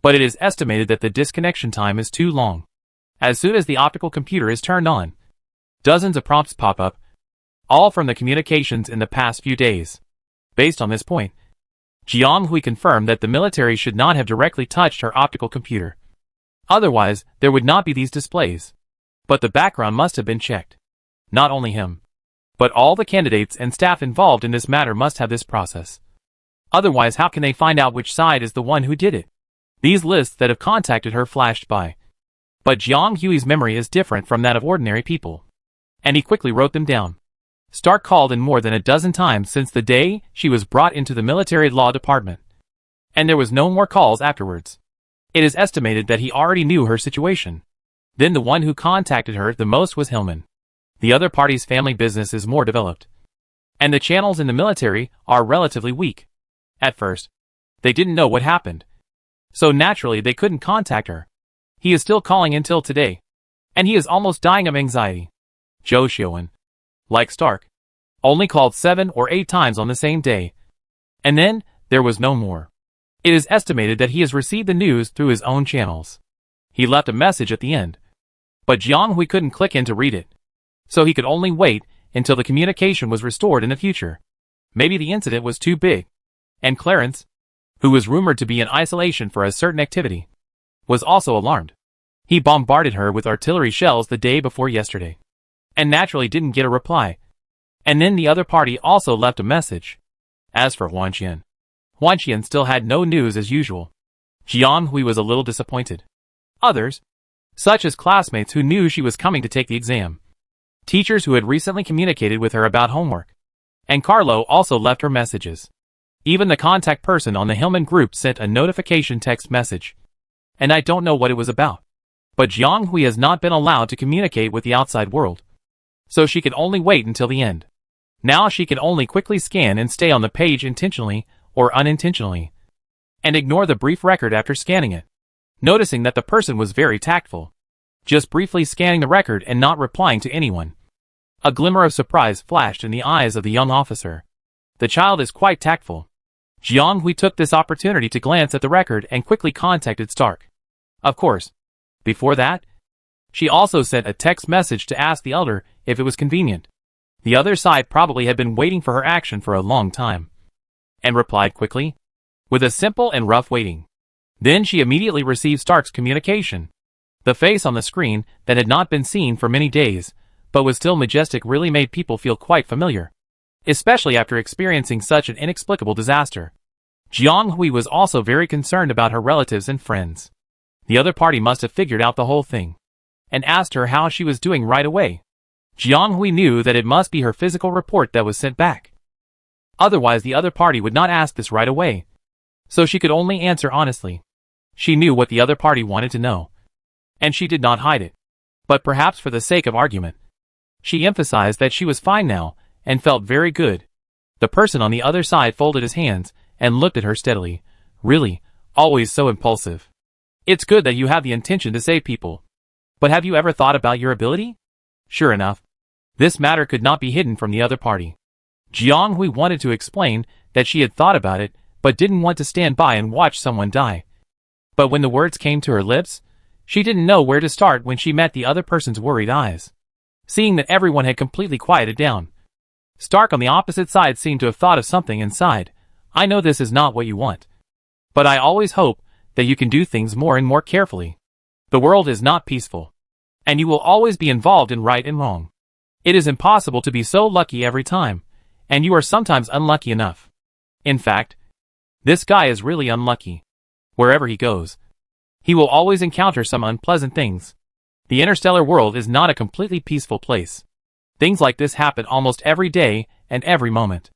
but it is estimated that the disconnection time is too long. As soon as the optical computer is turned on, dozens of prompts pop up, all from the communications in the past few days. Based on this point, Jiang Hui confirmed that the military should not have directly touched her optical computer. Otherwise, there would not be these displays. But the background must have been checked. Not only him, but all the candidates and staff involved in this matter must have this process. Otherwise, how can they find out which side is the one who did it? These lists that have contacted her flashed by. But Jiang Hui's memory is different from that of ordinary people, and he quickly wrote them down. Stark called in more than a dozen times since the day she was brought into the military law department, and there was no more calls afterwards. It is estimated that he already knew her situation. Then the one who contacted her the most was Hillman. The other party's family business is more developed, and the channels in the military are relatively weak. At first, they didn't know what happened, so naturally they couldn't contact her. He is still calling until today, and he is almost dying of anxiety. Zhou Xiuwen, like Stark, only called 7 or 8 times on the same day, and then there was no more. It is estimated that he has received the news through his own channels. He left a message at the end, but Jiang Hui couldn't click in to read it, so he could only wait until the communication was restored in the future. Maybe the incident was too big, and Clarence, who was rumored to be in isolation for a certain activity, was also alarmed. He bombarded her with artillery shells the day before yesterday, and naturally didn't get a reply. And then the other party also left a message. As for Huan Qian still had no news as usual. Jiang Hui was a little disappointed. Others, such as classmates who knew she was coming to take the exam, teachers who had recently communicated with her about homework, and Carlo also left her messages. Even the contact person on the Hillman group sent a notification text message, and I don't know what it was about. But Jiang Hui has not been allowed to communicate with the outside world, so she could only wait until the end. Now she can only quickly scan and stay on the page intentionally or unintentionally, and ignore the brief record after scanning it, noticing that the person was very tactful, just briefly scanning the record and not replying to anyone. A glimmer of surprise flashed in the eyes of the young officer. The child is quite tactful. Jiang Hui took this opportunity to glance at the record and quickly contacted Stark. Of course, before that, she also sent a text message to ask the elder if it was convenient. The other side probably had been waiting for her action for a long time, and replied quickly, with a simple and rough waiting. Then she immediately received Stark's communication. The face on the screen that had not been seen for many days, but was still majestic, really made people feel quite familiar, especially after experiencing such an inexplicable disaster. Jiang Hui was also very concerned about her relatives and friends. The other party must have figured out the whole thing, and asked her how she was doing right away. Jiang Hui knew that it must be her physical report that was sent back. Otherwise the other party would not ask this right away, so she could only answer honestly. She knew what the other party wanted to know, and she did not hide it. But perhaps for the sake of argument, she emphasized that she was fine now, and felt very good. The person on the other side folded his hands, and looked at her steadily. Really, always so impulsive. It's good that you have the intention to save people. But have you ever thought about your ability? Sure enough, this matter could not be hidden from the other party. Jiang Hui wanted to explain that she had thought about it, but didn't want to stand by and watch someone die. But when the words came to her lips, she didn't know where to start when she met the other person's worried eyes. Seeing that everyone had completely quieted down, Stark on the opposite side seemed to have thought of something and sighed. I know this is not what you want, but I always hope that you can do things more and more carefully. The world is not peaceful, and you will always be involved in right and wrong. It is impossible to be so lucky every time, and you are sometimes unlucky enough. In fact, this guy is really unlucky. Wherever he goes, he will always encounter some unpleasant things. The interstellar world is not a completely peaceful place. Things like this happen almost every day and every moment.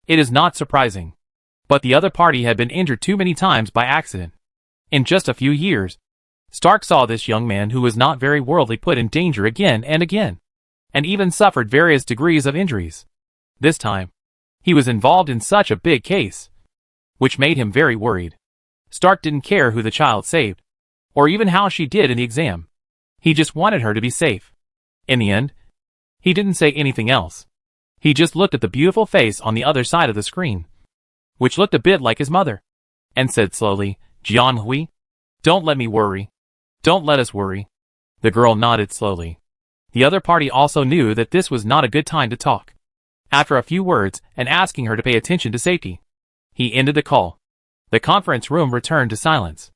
It is not surprising. But the other party had been injured too many times by accident. In just a few years, Stark saw this young man who was not very worldly put in danger again and again, and even suffered various degrees of injuries. This time, he was involved in such a big case, which made him very worried. Stark didn't care who the child saved, or even how she did in the exam. He just wanted her to be safe. In the end, he didn't say anything else. He just looked at the beautiful face on the other side of the screen, which looked a bit like his mother, and said slowly, Jiang Hui, don't let me worry. Don't let us worry. The girl nodded slowly. The other party also knew that this was not a good time to talk. After a few words and asking her to pay attention to safety, he ended the call. The conference room returned to silence.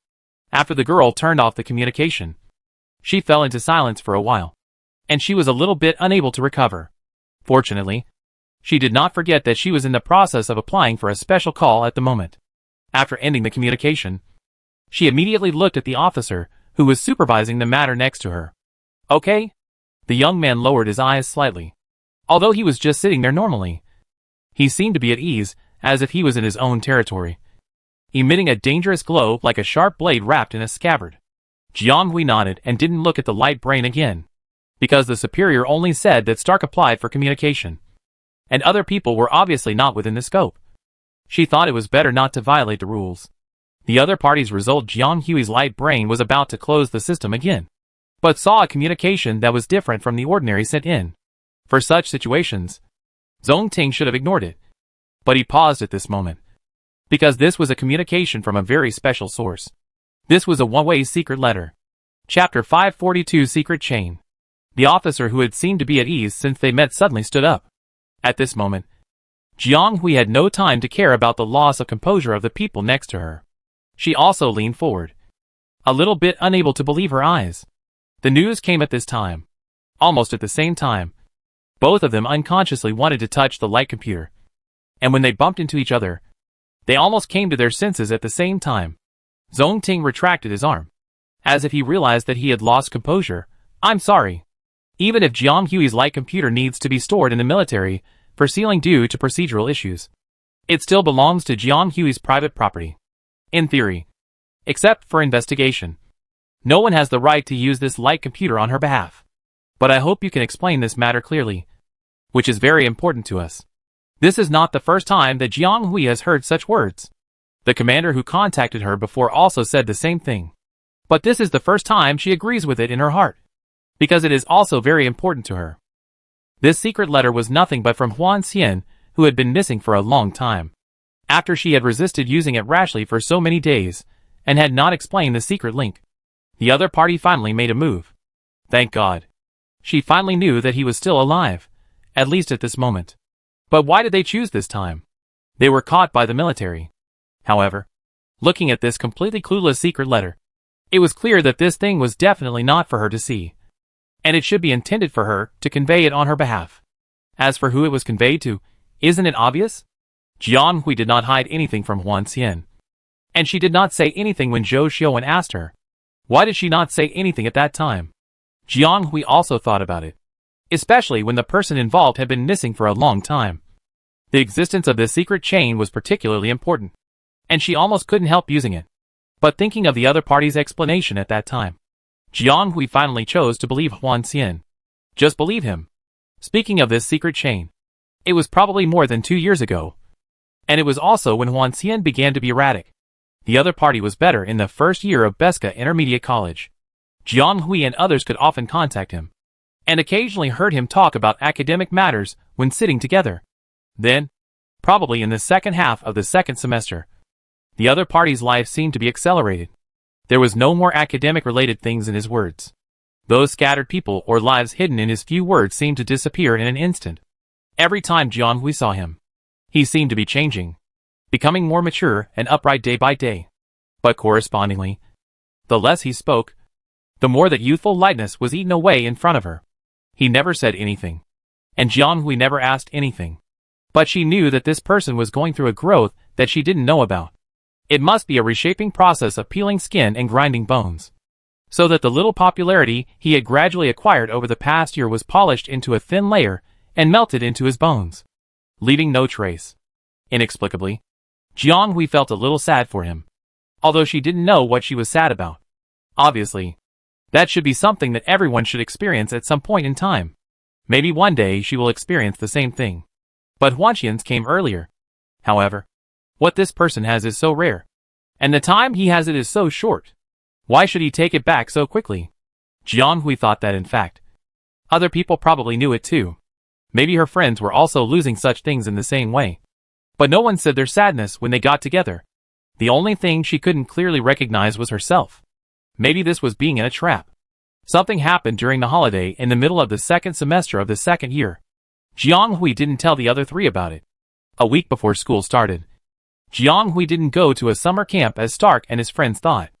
After the girl turned off the communication, she fell into silence for a while, and she was a little bit unable to recover. Fortunately, she did not forget that she was in the process of applying for a special call at the moment. After ending the communication, she immediately looked at the officer, who was supervising the matter next to her. Okay? The young man lowered his eyes slightly. Although he was just sitting there normally, he seemed to be at ease, as if he was in his own territory, emitting a dangerous glow like a sharp blade wrapped in a scabbard. Jiang Hui nodded and didn't look at the light brain again, because the superior only said that Stark applied for communication, and other people were obviously not within the scope. She thought it was better not to violate the rules. The other party's result. Jiang Hui's light brain was about to close the system again, but saw a communication that was different from the ordinary sent in. For such situations, Zhong Ting should have ignored it. But he paused at this moment, because this was a communication from a very special source. This was a one-way secret letter. Chapter 542 Secret Chain. The officer, who had seemed to be at ease since they met, suddenly stood up. At this moment, Jiang Hui had no time to care about the loss of composure of the people next to her. She also leaned forward, a little bit unable to believe her eyes. The news came at this time. Almost at the same time, both of them unconsciously wanted to touch the light computer. And when they bumped into each other, they almost came to their senses at the same time. Zhong Ting retracted his arm, as if he realized that he had lost composure. I'm sorry. Even if Jiang Hui's light computer needs to be stored in the military for sealing due to procedural issues, it still belongs to Jiang Hui's private property. In theory. Except for investigation. No one has the right to use this light computer on her behalf. But I hope you can explain this matter clearly, which is very important to us. This is not the first time that Jiang Hui has heard such words. The commander who contacted her before also said the same thing. But this is the first time she agrees with it in her heart, because it is also very important to her. This secret letter was nothing but from Huan Xian, who had been missing for a long time. After she had resisted using it rashly for so many days, and had not explained the secret link, the other party finally made a move. Thank God. She finally knew that he was still alive, at least at this moment. But why did they choose this time? They were caught by the military. However, looking at this completely clueless secret letter, it was clear that this thing was definitely not for her to see, and it should be intended for her to convey it on her behalf. As for who it was conveyed to, isn't it obvious? Jiang Hui did not hide anything from Huan Xian, and she did not say anything when Zhou Xiuan asked her. Why did she not say anything at that time? Jiang Hui also thought about it, especially when the person involved had been missing for a long time. The existence of this secret chain was particularly important, and she almost couldn't help using it. But thinking of the other party's explanation at that time, Jiang Hui finally chose to believe Huan Xian. Just believe him. Speaking of this secret chain, it was probably more than 2 years ago, and it was also when Huan Xian began to be erratic. The other party was better in the first year of Beska Intermediate College. Jiang Hui and others could often contact him, and occasionally heard him talk about academic matters when sitting together. Then, probably in the second half of the second semester, the other party's life seemed to be accelerated. There was no more academic-related things in his words. Those scattered people or lives hidden in his few words seemed to disappear in an instant. Every time Jiang Hui saw him, he seemed to be changing, becoming more mature and upright day by day. But correspondingly, the less he spoke, the more that youthful lightness was eaten away in front of her. He never said anything, and Jiang Hui never asked anything. But she knew that this person was going through a growth that she didn't know about. It must be a reshaping process of peeling skin and grinding bones, so that the little popularity he had gradually acquired over the past year was polished into a thin layer and melted into his bones, leaving no trace. Inexplicably, Jiang Hui felt a little sad for him, although she didn't know what she was sad about. Obviously, that should be something that everyone should experience at some point in time. Maybe one day she will experience the same thing. But Huanxian's came earlier. However, what this person has is so rare, and the time he has it is so short. Why should he take it back so quickly? Jiang Hui thought that in fact, other people probably knew it too. Maybe her friends were also losing such things in the same way. But no one said their sadness when they got together. The only thing she couldn't clearly recognize was herself. Maybe this was being in a trap. Something happened during the holiday in the middle of the second semester of the second year. Jiang Hui didn't tell the other three about it. A week before school started, Jiang Hui didn't go to a summer camp as Stark and his friends thought.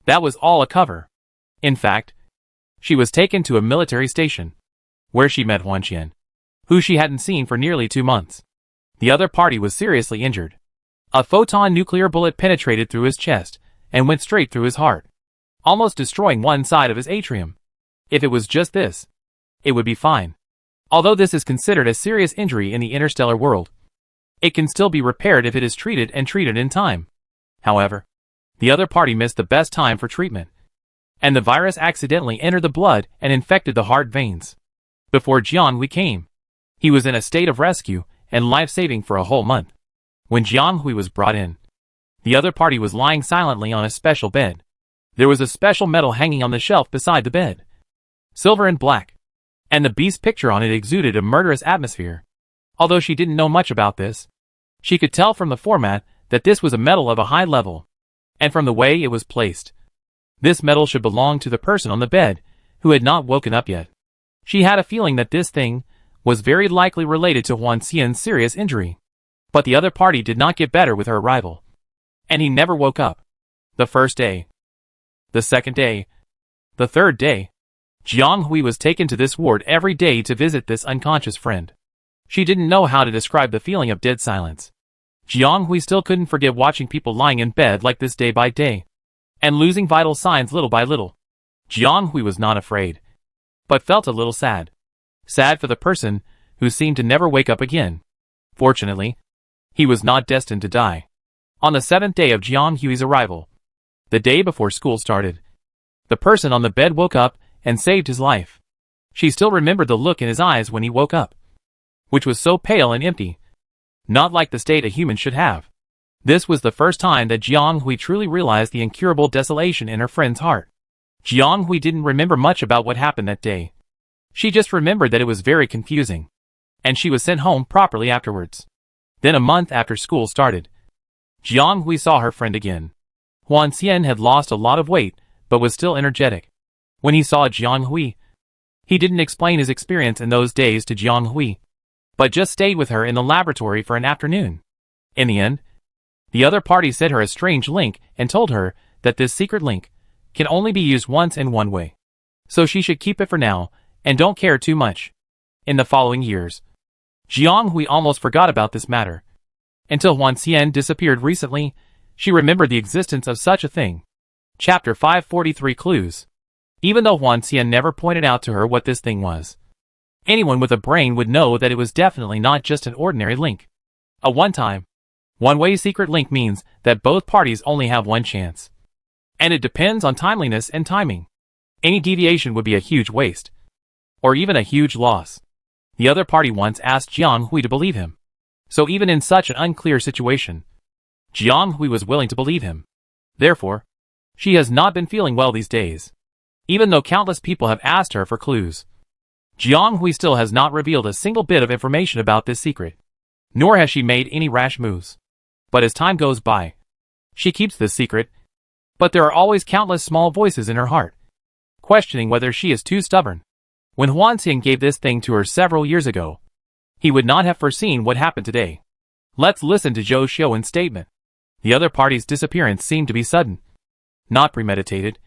That was all a cover. In fact, she was taken to a military station, where she met Huanxian, who she hadn't seen for nearly 2 months. The other party was seriously injured. A photon nuclear bullet penetrated through his chest and went straight through his heart. almost destroying one side of his atrium. If it was just this, it would be fine. Although this is considered a serious injury in the interstellar world, it can still be repaired if it is treated in time. However, the other party missed the best time for treatment, and the virus accidentally entered the blood and infected the heart veins. Before Jianghui came, he was in a state of rescue and life-saving for a whole month. When Jianghui was brought in, the other party was lying silently on a special bed. There was a special medal hanging on the shelf beside the bed, silver and black, and the beast picture on it exuded a murderous atmosphere. Although she didn't know much about this, she could tell from the format that this was a medal of a high level, and from the way it was placed, this medal should belong to the person on the bed who had not woken up yet. She had a feeling that this thing was very likely related to Huan Xian's serious injury. But the other party did not get better with her arrival, and he never woke up. The first day, the second day, the third day, Jianghui was taken to this ward every day to visit this unconscious friend. She didn't know how to describe the feeling of dead silence. Jianghui still couldn't forget watching people lying in bed like this day by day, and losing vital signs little by little. Jianghui was not afraid, but felt a little sad. Sad for the person who seemed to never wake up again. Fortunately, he was not destined to die. On the 7th day of Jianghui's arrival, the day before school started, the person on the bed woke up and saved his life. She still remembered the look in his eyes when he woke up, which was so pale and empty, not like the state a human should have. This was the first time that Jianghui truly realized the incurable desolation in her friend's heart. Jianghui didn't remember much about what happened that day. She just remembered that it was very confusing, and she was sent home properly afterwards. Then a month after school started, Jianghui saw her friend again. Huan Xian had lost a lot of weight, but was still energetic. When he saw Jianghui, he didn't explain his experience in those days to Jianghui, but just stayed with her in the laboratory for an afternoon. In the end, the other party sent her a strange link and told her that this secret link can only be used once in one way, so she should keep it for now and don't care too much. In the following years, Jianghui almost forgot about this matter. Until Huan Xian disappeared recently, she remembered the existence of such a thing. Chapter 543 Clues. Even though Huan Xian never pointed out to her what this thing was, anyone with a brain would know that it was definitely not just an ordinary link. A one-time, one-way secret link means that both parties only have one chance, and it depends on timeliness and timing. Any deviation would be a huge waste, or even a huge loss. The other party once asked Jianghui to believe him, so even in such an unclear situation, Jianghui was willing to believe him. Therefore, she has not been feeling well these days. Even though countless people have asked her for clues, Jianghui still has not revealed a single bit of information about this secret, nor has she made any rash moves. But as time goes by, she keeps this secret, but there are always countless small voices in her heart, questioning whether she is too stubborn. When Huan Xian gave this thing to her several years ago, he would not have foreseen what happened today. Let's listen to Zhou Xiuwen's statement. The other party's disappearance seemed to be sudden, not premeditated,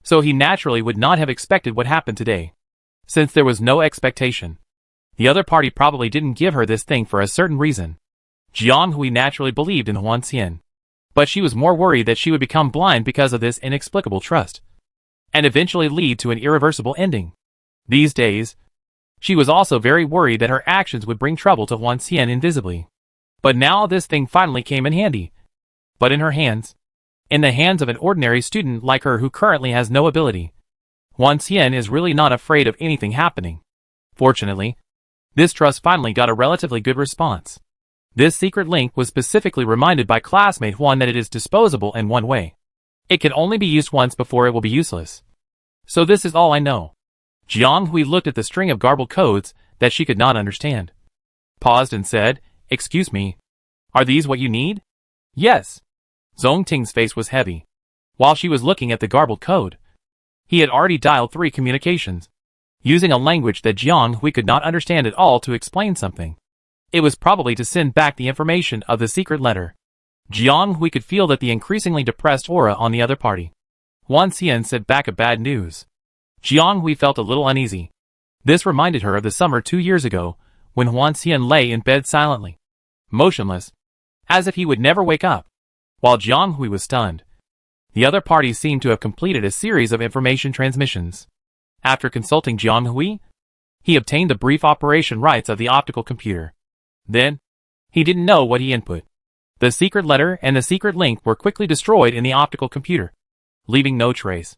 so he naturally would not have expected what happened today. Since there was no expectation, the other party probably didn't give her this thing for a certain reason. Jianghui naturally believed in Huan Xian, but she was more worried that she would become blind because of this inexplicable trust, and eventually lead to an irreversible ending. These days, she was also very worried that her actions would bring trouble to Huan Xian invisibly. But now this thing finally came in handy. But in her hands, in the hands of an ordinary student like her who currently has no ability, Huan Xian is really not afraid of anything happening. Fortunately, this trust finally got a relatively good response. This secret link was specifically reminded by classmate Huan that it is disposable in one way. It can only be used once before it will be useless. So this is all I know. Jianghui looked at the string of garbled codes that she could not understand, paused and said, "Excuse me, are these what you need?" "Yes." Zhong Ting's face was heavy. While she was looking at the garbled code, he had already dialed 3 communications, using a language that Jianghui could not understand at all to explain something. It was probably to send back the information of the secret letter. Jianghui could feel that the increasingly depressed aura on the other party. Huan Xian sent back a bad news. Jianghui felt a little uneasy. This reminded her of the summer 2 years ago, when Huan Xian lay in bed silently, motionless, as if he would never wake up. While Jianghui was stunned, The other party seemed to have completed a series of information transmissions. After consulting Jiang Hui, he obtained the brief operation rights of the optical computer. Then, he didn't know what he input. The secret letter and the secret link were quickly destroyed in the optical computer, leaving no trace.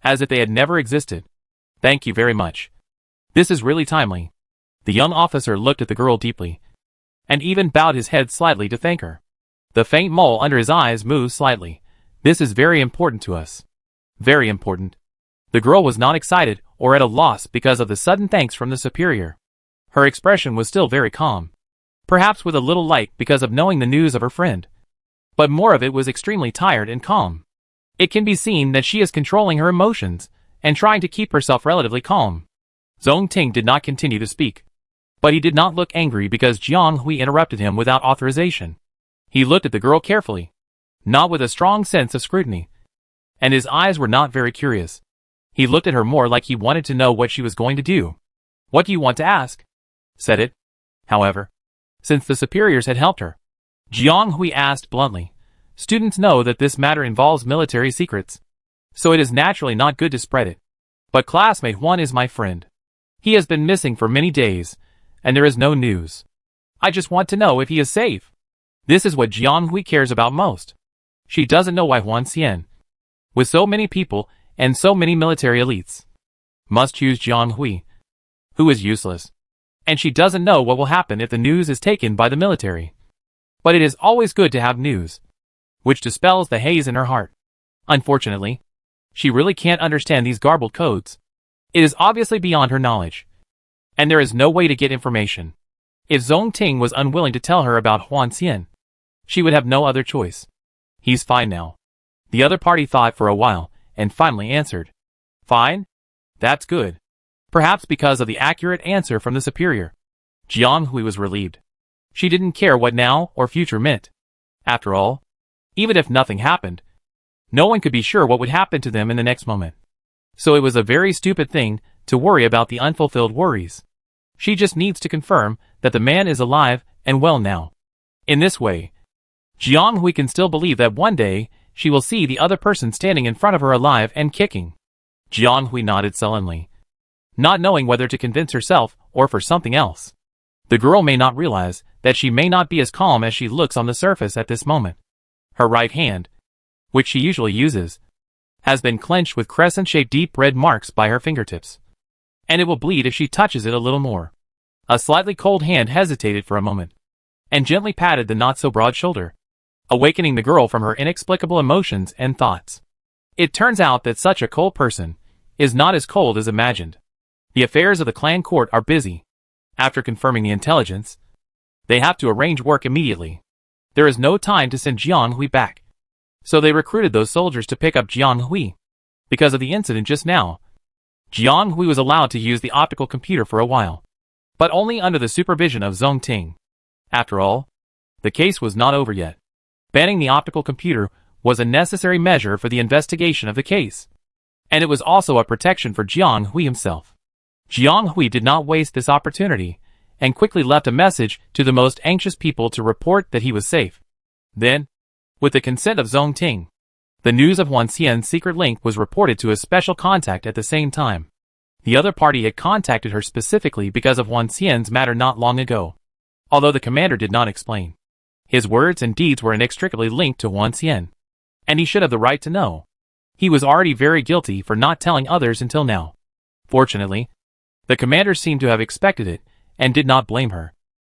As if they had never existed. Thank you very much. This is really timely. The young officer looked at the girl deeply, and even bowed his head slightly to thank her. The faint mole under his eyes moved slightly. This is very important to us. Very important. The girl was not excited or at a loss because of the sudden thanks from the superior. Her expression was still very calm. Perhaps with a little light because of knowing the news of her friend. But more of it was extremely tired and calm. It can be seen that she is controlling her emotions and trying to keep herself relatively calm. Zhong Ting did not continue to speak. But he did not look angry because Jiang Hui interrupted him without authorization. He looked at the girl carefully, not with a strong sense of scrutiny. And his eyes were not very curious. He looked at her more like he wanted to know what she was going to do. What do you want to ask? Said it. However, since the superiors had helped her, Jiang Hui asked bluntly. Students know that this matter involves military secrets, so it is naturally not good to spread it. But classmate 1 is my friend. He has been missing for many days, and there is no news. I just want to know if he is safe. This is what Jiang Hui cares about most. She doesn't know why Huan Xian, with so many people and so many military elites, must choose Jiang Hui, who is useless. And she doesn't know what will happen if the news is taken by the military. But it is always good to have news, which dispels the haze in her heart. Unfortunately, she really can't understand these garbled codes. It is obviously beyond her knowledge. And there is no way to get information. If Zhong Ting was unwilling to tell her about Huan Xian, she would have no other choice. He's fine now. The other party thought for a while, and finally answered. Fine? That's good. Perhaps because of the accurate answer from the superior. Jiang Hui was relieved. She didn't care what now or future meant. After all, even if nothing happened, no one could be sure what would happen to them in the next moment. So it was a very stupid thing to worry about the unfulfilled worries. She just needs to confirm that the man is alive and well now. In this way, Jiang Hui can still believe that one day she will see the other person standing in front of her alive and kicking. Jiang Hui nodded sullenly, not knowing whether to convince herself or for something else. The girl may not realize that she may not be as calm as she looks on the surface at this moment. Her right hand, which she usually uses, has been clenched with crescent-shaped deep red marks by her fingertips. And it will bleed if she touches it a little more. A slightly cold hand hesitated for a moment, and gently patted the not-so-broad shoulder, awakening the girl from her inexplicable emotions and thoughts. It turns out that such a cold person is not as cold as imagined. The affairs of the clan court are busy. After confirming the intelligence, they have to arrange work immediately. There is no time to send Jiang Hui back. So they recruited those soldiers to pick up Jiang Hui. Because of the incident just now, Jiang Hui was allowed to use the optical computer for a while, but only under the supervision of Zhong Ting. After all, the case was not over yet. Banning the optical computer was a necessary measure for the investigation of the case, and it was also a protection for Jiang Hui himself. Jiang Hui did not waste this opportunity, and quickly left a message to the most anxious people to report that he was safe. Then, with the consent of Zhong Ting, the news of Huan Xian's secret link was reported to a special contact at the same time. The other party had contacted her specifically because of Huan Xian's matter not long ago, although the commander did not explain. His words and deeds were inextricably linked to Huan Xian, and he should have the right to know. He was already very guilty for not telling others until now. Fortunately, the commander seemed to have expected it, and did not blame her.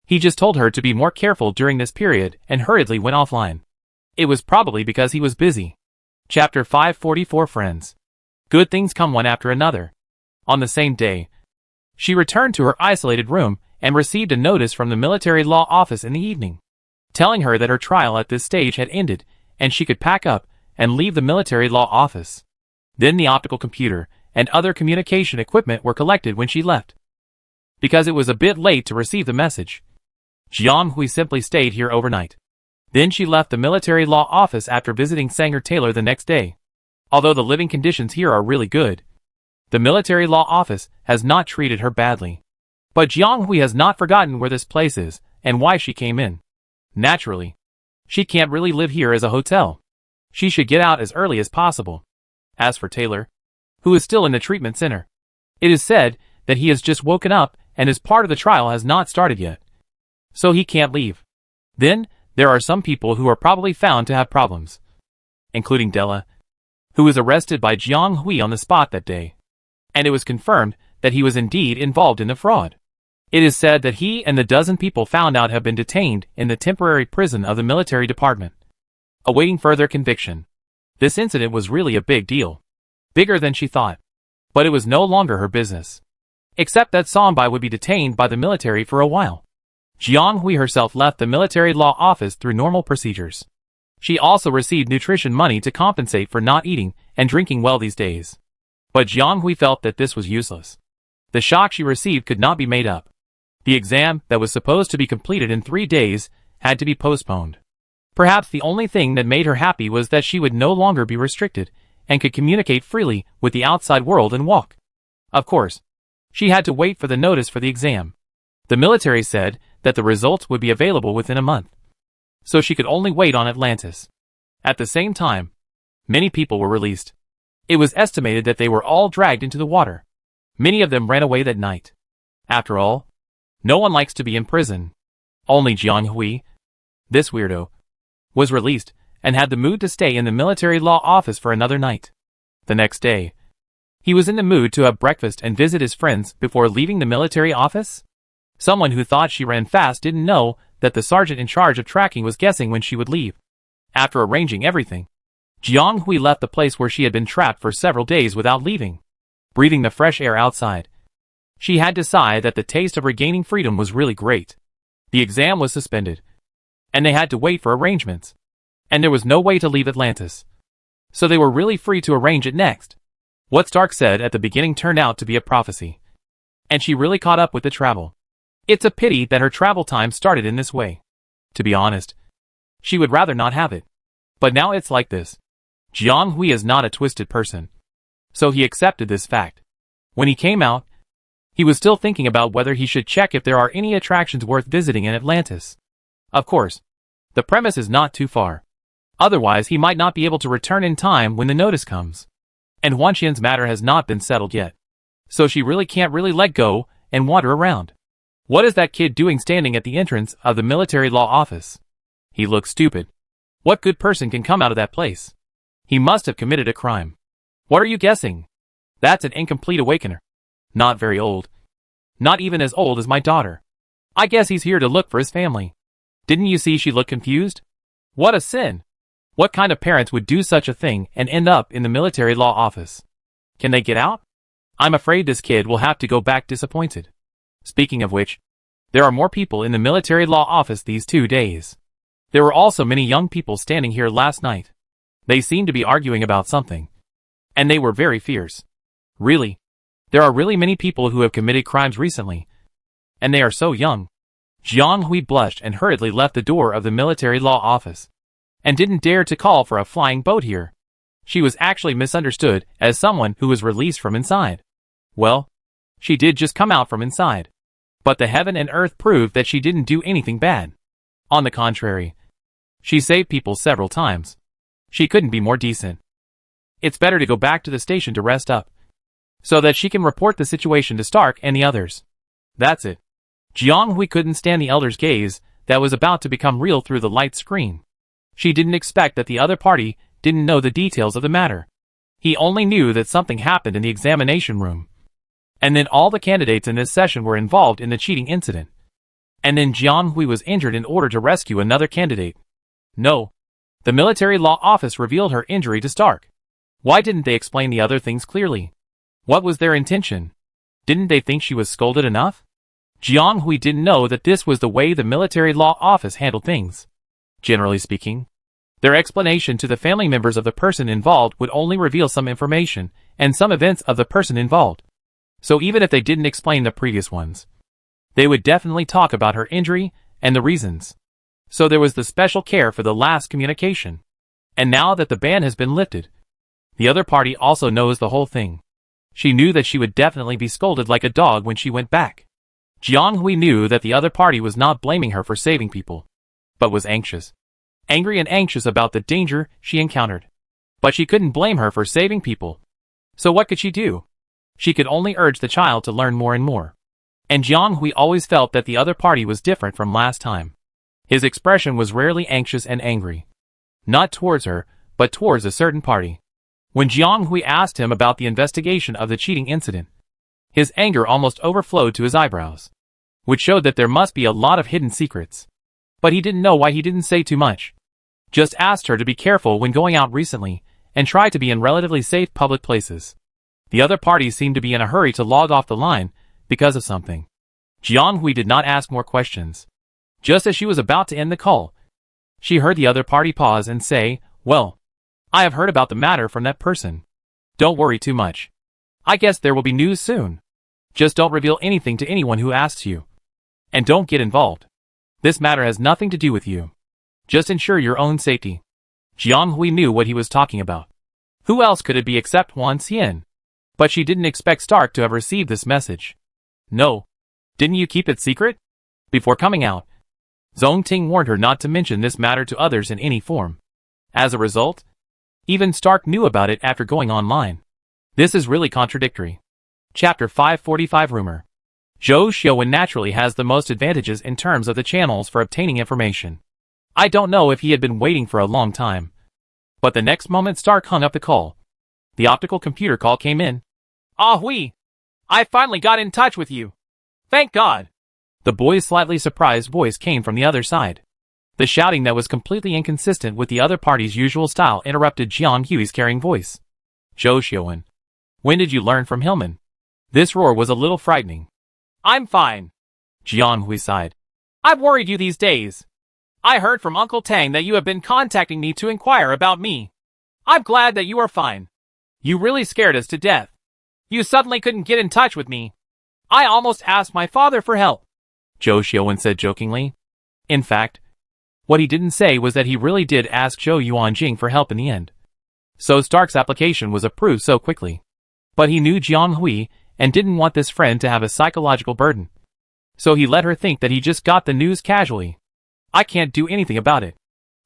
He just told her to be more careful during this period and hurriedly went offline. It was probably because he was busy. Chapter 544 Friends. Good things come one after another. On the same day, she returned to her isolated room and received a notice from the military law office in the evening, telling her that her trial at this stage had ended and she could pack up and leave the military law office. Then the optical computer and other communication equipment were collected when she left. Because it was a bit late to receive the message, Jiang Hui simply stayed here overnight. Then she left the military law office after visiting Sanger Taylor the next day. Although the living conditions here are really good, the military law office has not treated her badly. But Jiang Hui has not forgotten where this place is and why she came in. Naturally, she can't really live here as a hotel. She should get out as early as possible. As for Taylor, who is still in the treatment center, it is said that he has just woken up and his part of the trial has not started yet. So he can't leave. Then, there are some people who are probably found to have problems, including Della, who was arrested by Jiang Hui on the spot that day. And it was confirmed that he was indeed involved in the fraud. It is said that he and the dozen people found out have been detained in the temporary prison of the military department, awaiting further conviction. This incident was really a big deal. Bigger than she thought. But it was no longer her business. Except that Sonbai would be detained by the military for a while. Jiang Hui herself left the military law office through normal procedures. She also received nutrition money to compensate for not eating and drinking well these days. But Jiang Hui felt that this was useless. The shock she received could not be made up. The exam that was supposed to be completed in 3 days had to be postponed. Perhaps the only thing that made her happy was that she would no longer be restricted and could communicate freely with the outside world and walk. Of course, she had to wait for the notice for the exam. The military said that the results would be available within a month. So she could only wait on Atlantis. At the same time, many people were released. It was estimated that they were all dragged into the water. Many of them ran away that night. After all, no one likes to be in prison. Only Jiang Hui, this weirdo, was released and had the mood to stay in the military law office for another night. The next day, he was in the mood to have breakfast and visit his friends before leaving the military office. Someone who thought she ran fast didn't know that the sergeant in charge of tracking was guessing when she would leave. After arranging everything, Jiang Hui left the place where she had been trapped for several days without leaving, breathing the fresh air outside. She had decided that the taste of regaining freedom was really great. The exam was suspended, and they had to wait for arrangements. And there was no way to leave Atlantis. So they were really free to arrange it next. What Stark said at the beginning turned out to be a prophecy. And she really caught up with the travel. It's a pity that her travel time started in this way. To be honest, she would rather not have it. But now it's like this. Jiang Hui is not a twisted person. So he accepted this fact. When he came out, he was still thinking about whether he should check if there are any attractions worth visiting in Atlantis. Of course, the premise is not too far. Otherwise he might not be able to return in time when the notice comes. And Huanqian's matter has not been settled yet. So she really can't let go and wander around. What is that kid doing standing at the entrance of the military law office? He looks stupid. What good person can come out of that place? He must have committed a crime. What are you guessing? That's an incomplete awakener. Not very old. Not even as old as my daughter. I guess he's here to look for his family. Didn't you see she looked confused? What a sin! What kind of parents would do such a thing and end up in the military law office? Can they get out? I'm afraid this kid will have to go back disappointed. Speaking of which, there are more people in the military law office these 2 days. There were also many young people standing here last night. They seemed to be arguing about something. And they were very fierce. Really? There are really many people who have committed crimes recently. And they are so young. Jiang Hui blushed and hurriedly left the door of the military law office. And didn't dare to call for a flying boat here. She was actually misunderstood as someone who was released from inside. Well, she did just come out from inside. But the heaven and earth proved that she didn't do anything bad. On the contrary, she saved people several times. She couldn't be more decent. It's better to go back to the station to rest up, so that she can report the situation to Stark and the others. That's it. Jiang Hui couldn't stand the elder's gaze that was about to become real through the light screen. She didn't expect that the other party didn't know the details of the matter. He only knew that something happened in the examination room. And then all the candidates in this session were involved in the cheating incident. And then Jiang Hui was injured in order to rescue another candidate. No. The military law office revealed her injury to Stark. Why didn't they explain the other things clearly? What was their intention? Didn't they think she was scolded enough? Jiang Hui didn't know that this was the way the military law office handled things. Generally speaking, their explanation to the family members of the person involved would only reveal some information and some events of the person involved. So even if they didn't explain the previous ones, they would definitely talk about her injury and the reasons. So there was the special care for the last communication. And now that the ban has been lifted, the other party also knows the whole thing. She knew that she would definitely be scolded like a dog when she went back. Jiang Hui knew that the other party was not blaming her for saving people, but was anxious. angry and anxious about the danger she encountered. But she couldn't blame her for saving people. So what could she do? She could only urge the child to learn more and more. And Jiang Hui always felt that the other party was different from last time. His expression was rarely anxious and angry. Not towards her, but towards a certain party. When Jiang Hui asked him about the investigation of the cheating incident, his anger almost overflowed to his eyebrows, which showed that there must be a lot of hidden secrets. But he didn't know why he didn't say too much. Just asked her to be careful when going out recently, and try to be in relatively safe public places. The other party seemed to be in a hurry to log off the line because of something. Jiang Hui did not ask more questions. Just as she was about to end the call, she heard the other party pause and say, "Well, I have heard about the matter from that person. Don't worry too much. I guess there will be news soon. Just don't reveal anything to anyone who asks you. And don't get involved. This matter has nothing to do with you. Just ensure your own safety." Jiang Hui knew what he was talking about. Who else could it be except Wan Xian? But she didn't expect Stark to have received this message. "No. Didn't you keep it secret?" Before coming out, Zhong Ting warned her not to mention this matter to others in any form. As a result, even Stark knew about it after going online. This is really contradictory. Chapter 545 Rumor. Zhou Xiaowen naturally has the most advantages in terms of the channels for obtaining information. I don't know if he had been waiting for a long time. But the next moment Stark hung up the call. The optical computer call came in. "Ah Hui! I finally got in touch with you. Thank God!" The boy's slightly surprised voice came from the other side. The shouting that was completely inconsistent with the other party's usual style interrupted Jiang Hui's carrying voice. "Zhou Xiaowen, when did you learn from Hillman?" This roar was a little frightening. "I'm fine." Jiang Hui sighed. "I've worried you these days. I heard from Uncle Tang that you have been contacting me to inquire about me. I'm glad that you are fine. You really scared us to death. You suddenly couldn't get in touch with me. I almost asked my father for help," Zhou Xiaowen said jokingly. In fact, what he didn't say was that he really did ask Zhou Yuanjing for help in the end. So Stark's application was approved so quickly. But he knew Jiang Hui and didn't want this friend to have a psychological burden. So he let her think that he just got the news casually. I can't do anything about it.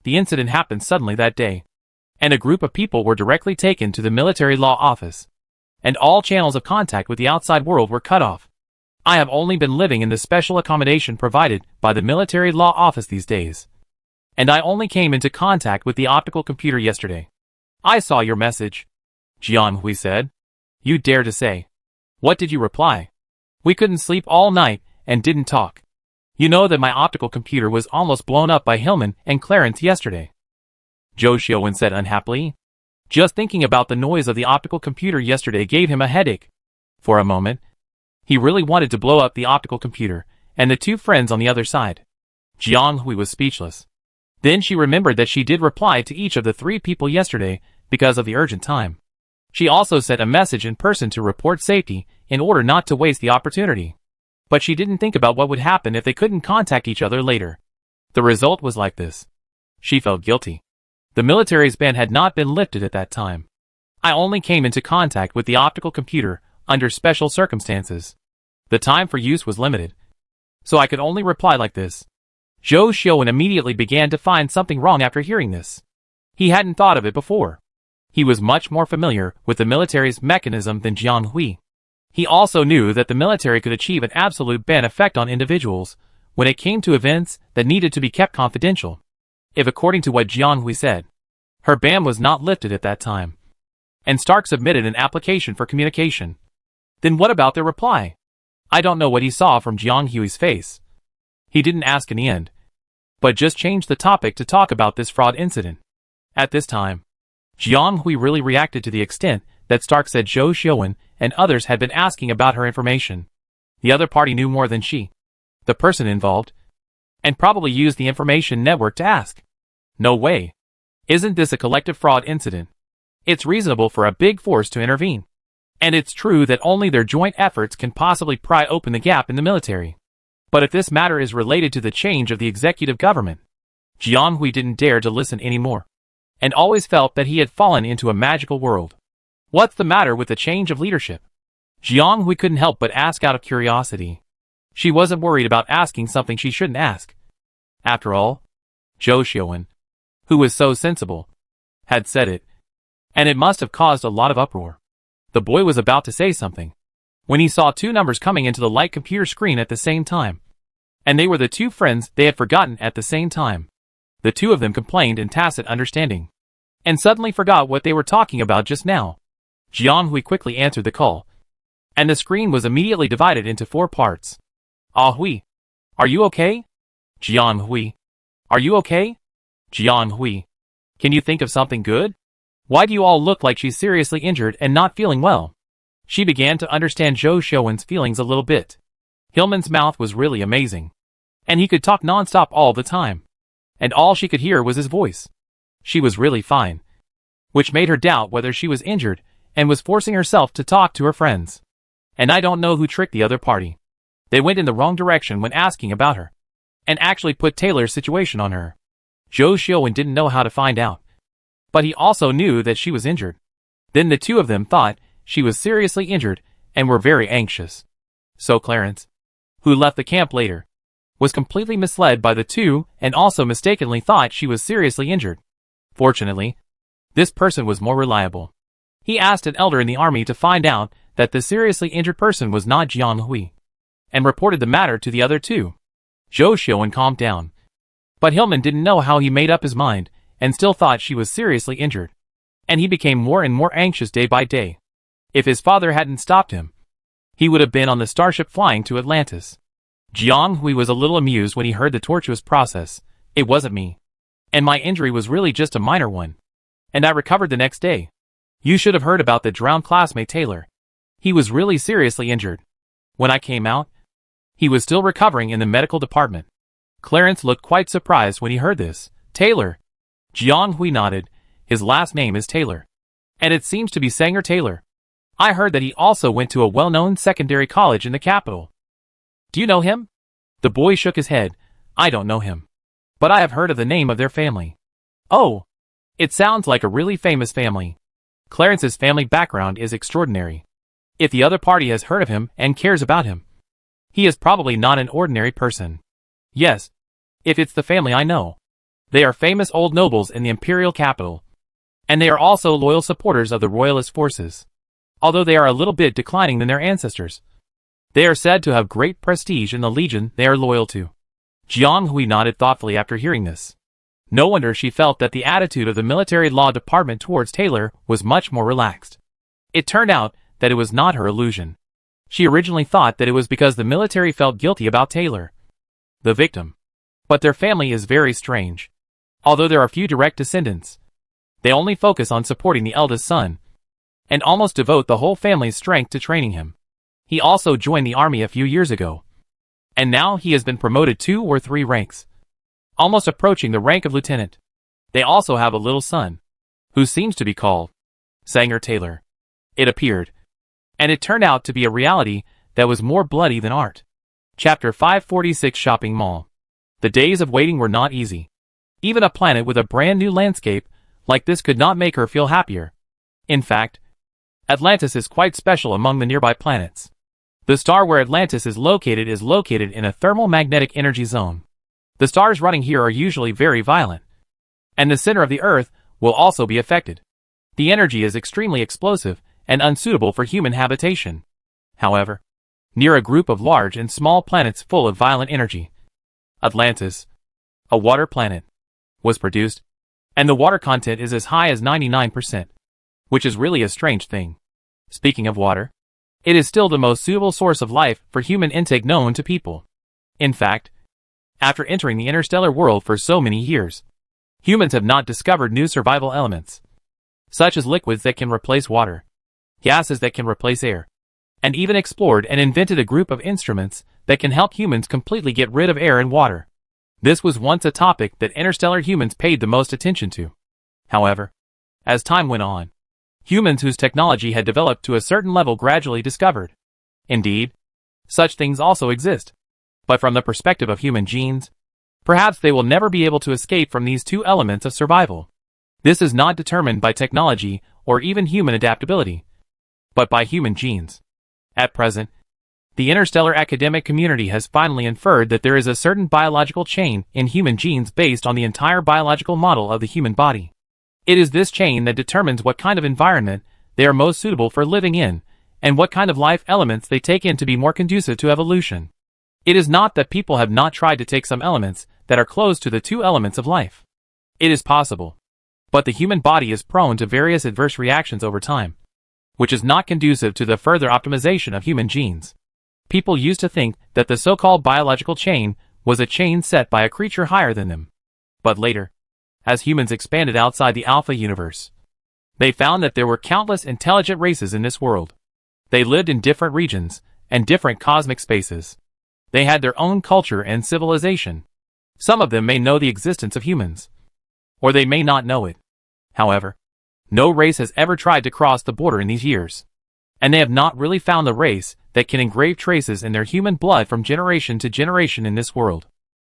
The incident happened suddenly that day, and a group of people were directly taken to the military law office, and all channels of contact with the outside world were cut off. I have only been living in the special accommodation provided by the military law office these days, and I only came into contact with the optical computer yesterday. I saw your message," Jiang Hui said. "You dare to say. What did you reply? We couldn't sleep all night and didn't talk. You know that my optical computer was almost blown up by Hillman and Clarence yesterday," Zhou Xiaowen said unhappily. Just thinking about the noise of the optical computer yesterday gave him a headache. For a moment, he really wanted to blow up the optical computer and the two friends on the other side. Jiang Hui was speechless. Then she remembered that she did reply to each of the three people yesterday because of the urgent time. She also sent a message in person to report safety in order not to waste the opportunity. But she didn't think about what would happen if they couldn't contact each other later. The result was like this. She felt guilty. The military's ban had not been lifted at that time. I only came into contact with the optical computer under special circumstances. The time for use was limited. So I could only reply like this. Zhou Xiaowen immediately began to find something wrong after hearing this. He hadn't thought of it before. He was much more familiar with the military's mechanism than Jiang Hui. He also knew that the military could achieve an absolute ban effect on individuals when it came to events that needed to be kept confidential. If according to what Jiang Hui said, her ban was not lifted at that time, and Stark submitted an application for communication, then what about their reply? I don't know what he saw from Jiang Hui's face. He didn't ask in the end, but just changed the topic to talk about this fraud incident. At this time, Jiang Hui really reacted to the extent that Stark said Zhou Xiaowen and others had been asking about her information. The other party knew more than she, the person involved, and probably used the information network to ask. No way. Isn't this a collective fraud incident? It's reasonable for a big force to intervene. And it's true that only their joint efforts can possibly pry open the gap in the military. But if this matter is related to the change of the executive government, Jiang Hui didn't dare to listen anymore, and always felt that he had fallen into a magical world. What's the matter with the change of leadership? Jiang Hui couldn't help but ask out of curiosity. She wasn't worried about asking something she shouldn't ask. After all, Zhou Xiaowen, who was so sensible, had said it, and it must have caused a lot of uproar. The boy was about to say something when he saw two numbers coming into the light computer screen at the same time. And they were the two friends they had forgotten at the same time. The two of them complained in tacit understanding, and suddenly forgot what they were talking about just now. Jiang Hui quickly answered the call, and the screen was immediately divided into 4 parts. Ah Hui, are you okay? Jiang Hui, are you okay? Jiang Hui, can you think of something good? Why do you all look like she's seriously injured and not feeling well? She began to understand Zhou Xiuwen's feelings a little bit. Hillman's mouth was really amazing, and he could talk non-stop all the time, and all she could hear was his voice. She was really fine, which made her doubt whether she was injured and was forcing herself to talk to her friends. And I don't know who tricked the other party. They went in the wrong direction when asking about her, and actually put Taylor's situation on her. Zhou Xiuwen didn't know how to find out, but he also knew that she was injured. Then the two of them thought she was seriously injured and were very anxious. So Clarence, who left the camp later, was completely misled by the two and also mistakenly thought she was seriously injured. Fortunately, this person was more reliable. He asked an elder in the army to find out that the seriously injured person was not Jiang Hui, and reported the matter to the other two. Zhou Xiuwen calmed down, but Hillman didn't know how he made up his mind and still thought she was seriously injured, and he became more and more anxious day by day. If his father hadn't stopped him, he would have been on the starship flying to Atlantis. Jiang Hui was a little amused when he heard the tortuous process. It wasn't me, and my injury was really just a minor one, and I recovered the next day. You should have heard about the drowned classmate Taylor. He was really seriously injured. When I came out, he was still recovering in the medical department. Clarence looked quite surprised when he heard this. Taylor? Jiang Hui nodded. His last name is Taylor, and it seems to be Sanger Taylor. I heard that he also went to a well-known secondary college in the capital. Do you know him? The boy shook his head. I don't know him, but I have heard of the name of their family. Oh, it sounds like a really famous family. Clarence's family background is extraordinary. If the other party has heard of him and cares about him, he is probably not an ordinary person. Yes, if it's the family I know. They are famous old nobles in the imperial capital, and they are also loyal supporters of the royalist forces. Although they are a little bit declining than their ancestors, they are said to have great prestige in the legion they are loyal to. Jiang Hui nodded thoughtfully after hearing this. No wonder she felt that the attitude of the military law department towards Taylor was much more relaxed. It turned out that it was not her illusion. She originally thought that it was because the military felt guilty about Taylor, the victim. But their family is very strange. Although there are few direct descendants, they only focus on supporting the eldest son, and almost devote the whole family's strength to training him. He also joined the army a few years ago, and now he has been promoted 2 or 3 ranks, almost approaching the rank of lieutenant. They also have a little son, who seems to be called Sanger Taylor. It appeared, and it turned out to be a reality that was more bloody than art. Chapter 546 Shopping Mall. The days of waiting were not easy. Even a planet with a brand new landscape like this could not make her feel happier. In fact, Atlantis is quite special among the nearby planets. The star where Atlantis is located in a thermal magnetic energy zone. The stars running here are usually very violent, and the center of the Earth will also be affected. The energy is extremely explosive and unsuitable for human habitation. However, near a group of large and small planets full of violent energy, Atlantis, a water planet, was produced, and the water content is as high as 99%, which is really a strange thing. Speaking of water, it is still the most suitable source of life for human intake known to people. In fact, after entering the interstellar world for so many years, humans have not discovered new survival elements, such as liquids that can replace water, gases that can replace air, and even explored and invented a group of instruments that can help humans completely get rid of air and water. This was once a topic that interstellar humans paid the most attention to. However, as time went on, humans whose technology had developed to a certain level gradually discovered. Indeed, such things also exist. But from the perspective of human genes, perhaps they will never be able to escape from these 2 elements of survival. This is not determined by technology or even human adaptability, but by human genes. At present, The interstellar academic community has finally inferred that there is a certain biological chain in human genes based on the entire biological model of the human body. It is this chain that determines what kind of environment they are most suitable for living in, and what kind of life elements they take in to be more conducive to evolution. It is not that people have not tried to take some elements that are close to the two elements of life. It is possible. But the human body is prone to various adverse reactions over time, which is not conducive to the further optimization of human genes. People used to think that the so-called biological chain was a chain set by a creature higher than them. But later, as humans expanded outside the Alpha universe, they found that there were countless intelligent races in this world. They lived in different regions and different cosmic spaces. They had their own culture and civilization. Some of them may know the existence of humans, or they may not know it. However, no race has ever tried to cross the border in these years, and they have not really found the race that can engrave traces in their human blood from generation to generation in this world.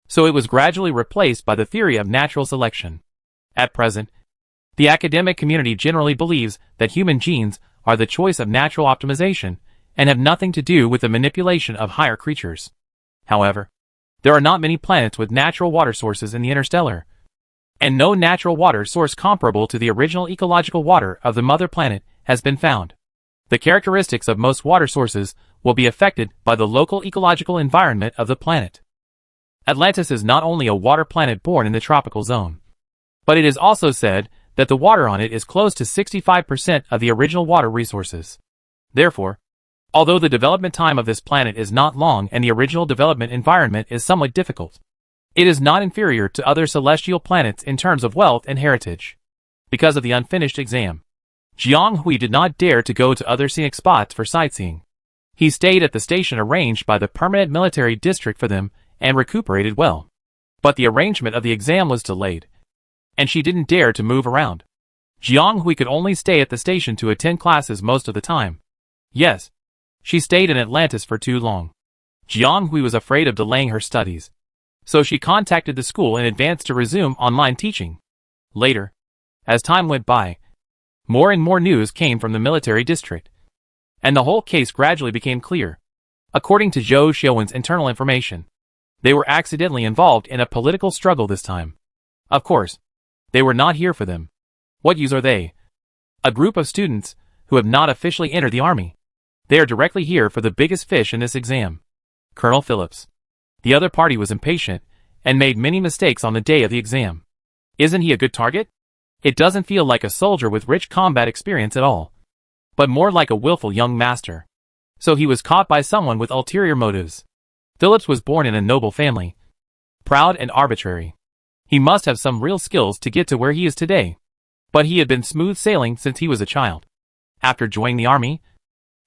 So it was gradually replaced by the theory of natural selection. At present, the academic community generally believes that human genes are the choice of natural optimization and have nothing to do with the manipulation of higher creatures. However, there are not many planets with natural water sources in the interstellar, and no natural water source comparable to the original ecological water of the mother planet has been found. The characteristics of most water sources will be affected by the local ecological environment of the planet. Atlantis is not only a water planet born in the tropical zone, but it is also said that the water on it is close to 65% of the original water resources. Therefore, although the development time of this planet is not long and the original development environment is somewhat difficult, it is not inferior to other celestial planets in terms of wealth and heritage. Because of the unfinished exam, Jiang Hui did not dare to go to other scenic spots for sightseeing. He stayed at the station arranged by the permanent military district for them and recuperated well. But the arrangement of the exam was delayed, and she didn't dare to move around. Jiang Hui could only stay at the station to attend classes most of the time. Yes, she stayed in Atlantis for too long. Jiang Hui was afraid of delaying her studies, so she contacted the school in advance to resume online teaching. Later, as time went by, more and more news came from the military district, and the whole case gradually became clear. According to Zhou Xiaowen's internal information, they were accidentally involved in a political struggle this time. Of course, they were not here for them. What use are they? A group of students who have not officially entered the army. They are directly here for the biggest fish in this exam, Colonel Phillips. The other party was impatient and made many mistakes on the day of the exam. Isn't he a good target? It doesn't feel like a soldier with rich combat experience at all, but more like a willful young master. So he was caught by someone with ulterior motives. Phillips was born in a noble family, proud and arbitrary. He must have some real skills to get to where he is today. But he had been smooth sailing since he was a child. After joining the army,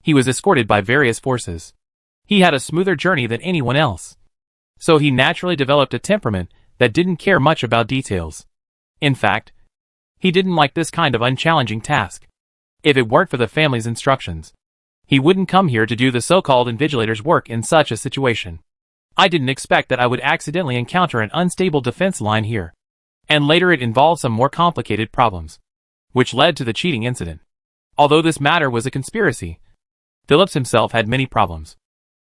he was escorted by various forces. He had a smoother journey than anyone else. So he naturally developed a temperament that didn't care much about details. In fact, he didn't like this kind of unchallenging task. If it weren't for the family's instructions, he wouldn't come here to do the so-called invigilator's work in such a situation. I didn't expect that I would accidentally encounter an unstable defense line here. And later it involved some more complicated problems, which led to the cheating incident. Although this matter was a conspiracy, Phillips himself had many problems,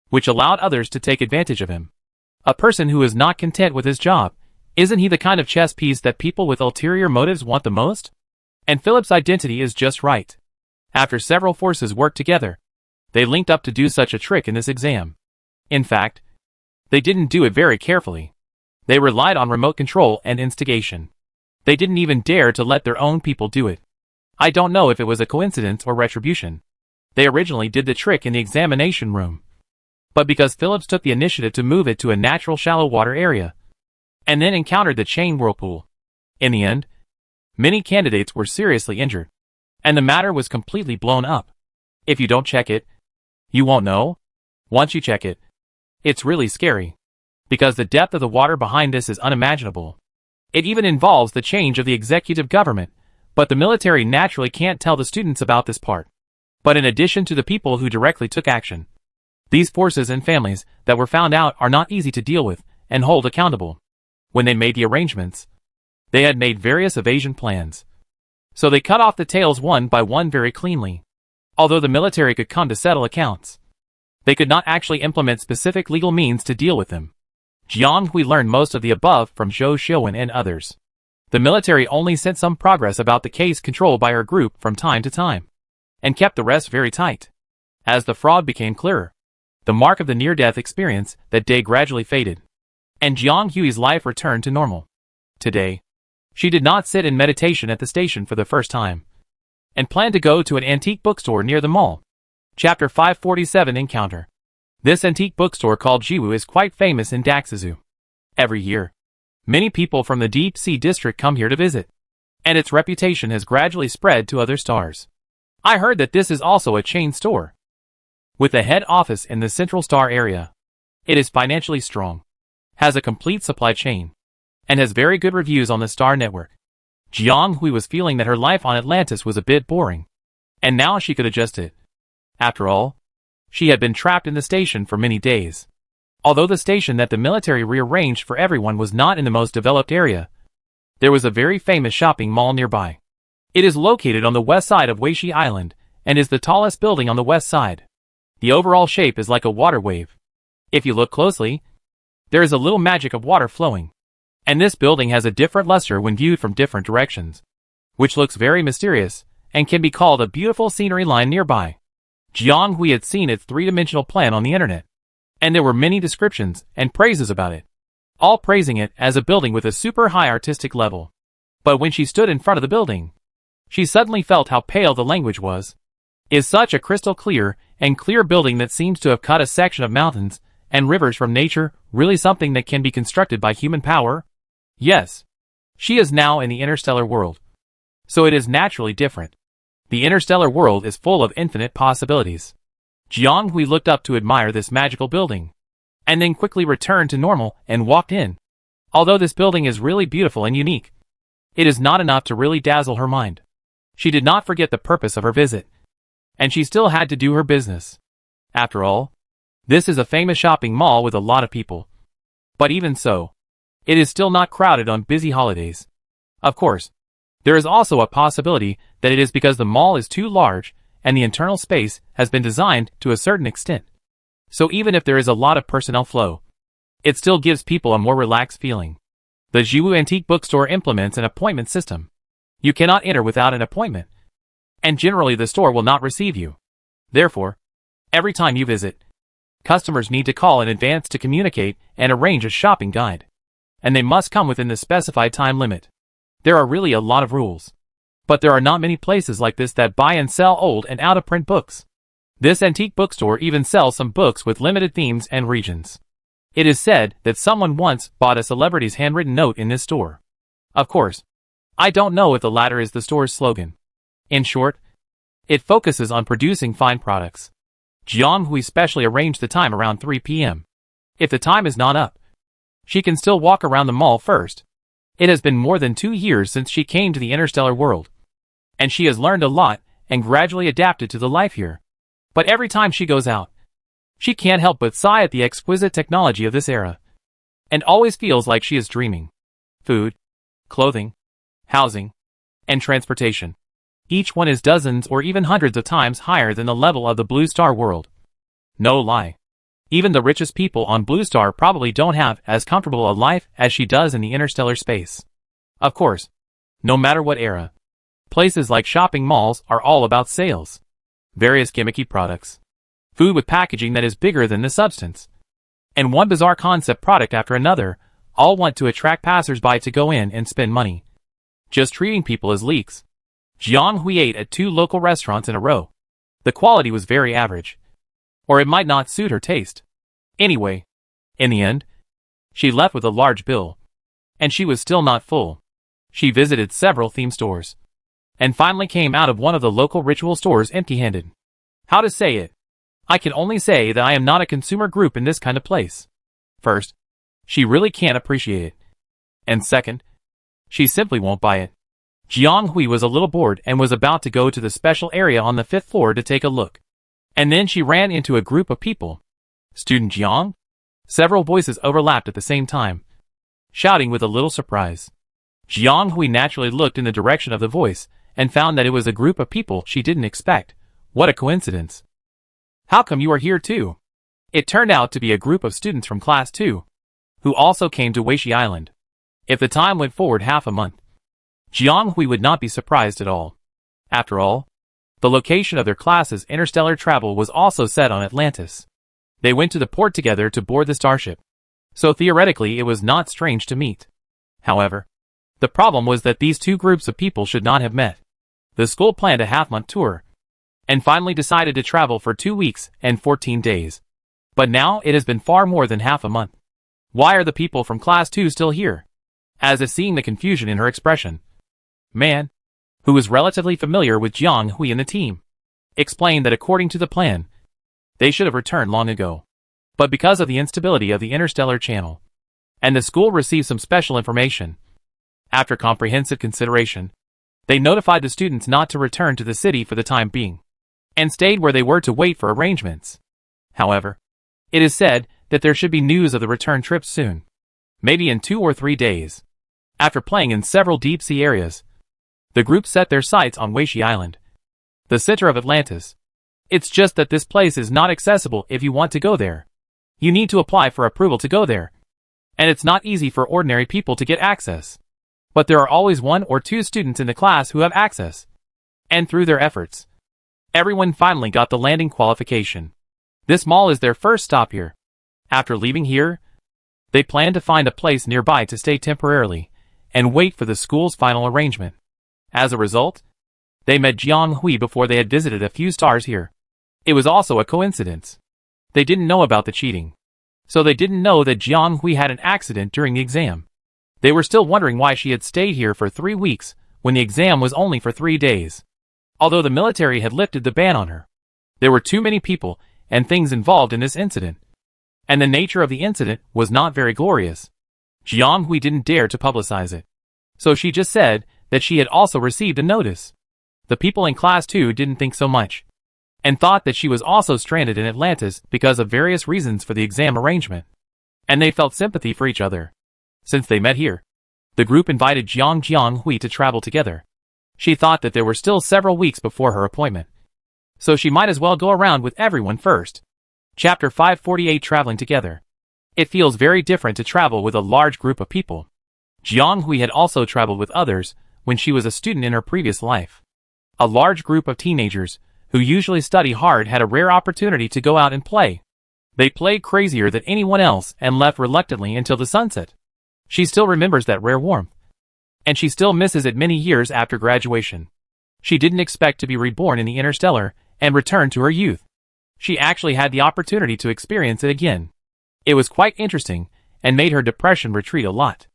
which allowed others to take advantage of him. A person who is not content with his job, isn't he the kind of chess piece that people with ulterior motives want the most? And Phillips' identity is just right. After several forces worked together, they linked up to do such a trick in this exam. In fact, they didn't do it very carefully. They relied on remote control and instigation. They didn't even dare to let their own people do it. I don't know if it was a coincidence or retribution. They originally did the trick in the examination room, but because Phillips took the initiative to move it to a natural shallow water area, and then encountered the chain whirlpool. In the end, many candidates were seriously injured, and the matter was completely blown up. If you don't check it, you won't know. Once you check it, it's really scary, because the depth of the water behind this is unimaginable. It even involves the change of the executive government, but the military naturally can't tell the students about this part. But in addition to the people who directly took action, these forces and families that were found out are not easy to deal with and hold accountable. When they made the arrangements, they had made various evasion plans. So they cut off the tails one by one very cleanly. Although the military could come to settle accounts, They could not actually implement specific legal means to deal with them. Jiang Hui learned most of the above from Zhou Xiuwen and others. The military only sent some progress about the case controlled by her group from time to time, and kept the rest very tight. As the fraud became clearer, the mark of the near-death experience that day gradually faded, and Jiang Hui's life returned to normal. Today, she did not sit in meditation at the station for the first time, and planned to go to an antique bookstore near the mall. Chapter 547 Encounter. This antique bookstore called Jiwu is quite famous in Daxizu. Every year, many people from the Deep Sea District come here to visit, and its reputation has gradually spread to other stars. I heard that this is also a chain store, with a head office in the Central Star area. It is financially strong, has a complete supply chain, and has very good reviews on the Star Network. Jiang Hui was feeling that her life on Atlantis was a bit boring, and now she could adjust it. After all, she had been trapped in the station for many days. Although the station that the military rearranged for everyone was not in the most developed area, there was a very famous shopping mall nearby. It is located on the west side of Weishi Island, and is the tallest building on the west side. The overall shape is like a water wave. If you look closely, there is a little magic of water flowing. And this building has a different luster when viewed from different directions, which looks very mysterious, and can be called a beautiful scenery line nearby. Jiang Hui had seen its three-dimensional plan on the internet, and there were many descriptions and praises about it, all praising it as a building with a super high artistic level. But when she stood in front of the building, she suddenly felt how pale the language was. Is such a crystal clear and clear building that seems to have cut a section of mountains and rivers from nature really something that can be constructed by human power? Yes. She is now in the interstellar world, so it is naturally different. The interstellar world is full of infinite possibilities. Jiang Hui looked up to admire this magical building, and then quickly returned to normal and walked in. Although this building is really beautiful and unique, it is not enough to really dazzle her mind. She did not forget the purpose of her visit, and she still had to do her business. After all, this is a famous shopping mall with a lot of people. But even so, it is still not crowded on busy holidays. Of course, there is also a possibility that it is because the mall is too large and the internal space has been designed to a certain extent. So even if there is a lot of personnel flow, it still gives people a more relaxed feeling. The Jiwu Antique Bookstore implements an appointment system. You cannot enter without an appointment, and generally the store will not receive you. Therefore, every time you visit, customers need to call in advance to communicate and arrange a shopping guide, and they must come within the specified time limit. There are really a lot of rules, but there are not many places like this that buy and sell old and out-of-print books. This antique bookstore even sells some books with limited themes and regions. It is said that someone once bought a celebrity's handwritten note in this store. Of course, I don't know if the latter is the store's slogan. In short, it focuses on producing fine products. Jiang Hui specially arranged the time around 3 p.m. If the time is not up, she can still walk around the mall first. It has been more than 2 years since she came to the interstellar world, and she has learned a lot and gradually adapted to the life here. But every time she goes out, she can't help but sigh at the exquisite technology of this era, and always feels like she is dreaming. Food, clothing, housing, and transportation. Each one is dozens or even hundreds of times higher than the level of the Blue Star world. No lie. Even the richest people on Blue Star probably don't have as comfortable a life as she does in the interstellar space. Of course, no matter what era, places like shopping malls are all about sales. Various gimmicky products. Food with packaging that is bigger than the substance. And one bizarre concept product after another, all want to attract passers-by to go in and spend money. Just treating people as leaks. Jiang Hui ate at 2 local restaurants in a row. The quality was very average, or it might not suit her taste. Anyway, in the end, she left with a large bill, and she was still not full. She visited several theme stores, and finally came out of one of the local ritual stores empty-handed. How to say it? I can only say that I am not a consumer group in this kind of place. First, she really can't appreciate it. And second, she simply won't buy it. Jiang Hui was a little bored and was about to go to the special area on the 5th floor to take a look. And then she ran into a group of people. Student Jiang? Several voices overlapped at the same time, shouting with a little surprise. Jiang Hui naturally looked in the direction of the voice and found that it was a group of people she didn't expect. What a coincidence. How come you are here too? It turned out to be a group of students from Class 2, who also came to Weishi Island. If the time went forward half a month, Jianghui would not be surprised at all. After all, the location of their class's interstellar travel was also set on Atlantis. They went to the port together to board the starship, so theoretically it was not strange to meet. However, the problem was that these two groups of people should not have met. The school planned a half-month tour, and finally decided to travel for 2 weeks and 14 days. But now it has been far more than half a month. Why are the people from Class 2 still here? As if seeing the confusion in her expression, Man, who was relatively familiar with Jiang Hui and the team, explained that according to the plan, they should have returned long ago. But because of the instability of the interstellar channel, and the school received some special information, after comprehensive consideration, they notified the students not to return to the city for the time being, and stayed where they were to wait for arrangements. However, it is said that there should be news of the return trip soon, maybe in 2 or 3 days. After playing in several deep-sea areas, the group set their sights on Weishi Island, the center of Atlantis. It's just that this place is not accessible if you want to go there. You need to apply for approval to go there, and it's not easy for ordinary people to get access. But there are always 1 or 2 students in the class who have access, and through their efforts, everyone finally got the landing qualification. This mall is their first stop here. After leaving here, they plan to find a place nearby to stay temporarily, and wait for the school's final arrangement. As a result, they met Jiang Hui before they had visited a few stars here. It was also a coincidence. They didn't know about the cheating, so they didn't know that Jiang Hui had an accident during the exam. They were still wondering why she had stayed here for 3 weeks when the exam was only for 3 days. Although the military had lifted the ban on her, there were too many people and things involved in this incident, and the nature of the incident was not very glorious. Jiang Hui didn't dare to publicize it, so she just said that she had also received a notice. The people in Class 2 didn't think so much, and thought that she was also stranded in Atlantis because of various reasons for the exam arrangement, and they felt sympathy for each other. Since they met here, the group invited Jiang Hui to travel together. She thought that there were still several weeks before her appointment, so she might as well go around with everyone first. Chapter 548 Traveling Together. It feels very different to travel with a large group of people. Jiang Hui had also traveled with others when she was a student in her previous life. A large group of teenagers, who usually study hard, had a rare opportunity to go out and play. They played crazier than anyone else and left reluctantly until the sunset. She still remembers that rare warmth, and she still misses it many years after graduation. She didn't expect to be reborn in the interstellar and return to her youth. She actually had the opportunity to experience it again. It was quite interesting and made her depression retreat a lot.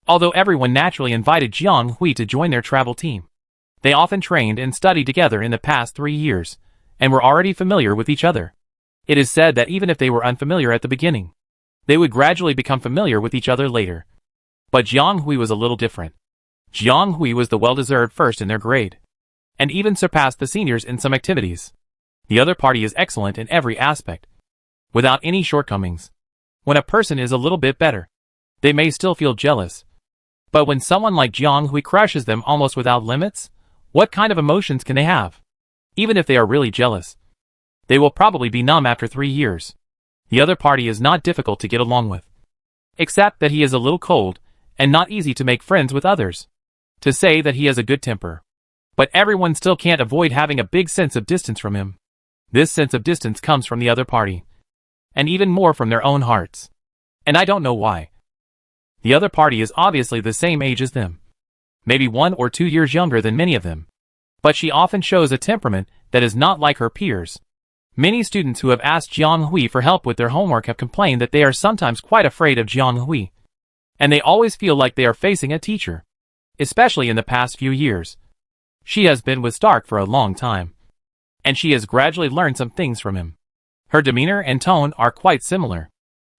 Although everyone naturally invited Jiang Hui to join their travel team, they often trained and studied together in the past 3 years, and were already familiar with each other. It is said that even if they were unfamiliar at the beginning, they would gradually become familiar with each other later. But Jiang Hui was a little different. Jiang Hui was the well-deserved first in their grade, and even surpassed the seniors in some activities. The other party is excellent in every aspect, without any shortcomings. When a person is a little bit better, they may still feel jealous. But when someone like Jiang Hui crushes them almost without limits, what kind of emotions can they have? Even if they are really jealous, they will probably be numb after 3 years. The other party is not difficult to get along with, except that he is a little cold and not easy to make friends with others. To say that he has a good temper, but everyone still can't avoid having a big sense of distance from him. This sense of distance comes from the other party, and even more from their own hearts. And I don't know why. The other party is obviously the same age as them, maybe 1 or 2 years younger than many of them. But she often shows a temperament that is not like her peers. Many students who have asked Jiang Hui for help with their homework have complained that they are sometimes quite afraid of Jiang Hui, and they always feel like they are facing a teacher. Especially in the past few years. She has been with Stark for a long time, and she has gradually learned some things from him. Her demeanor and tone are quite similar,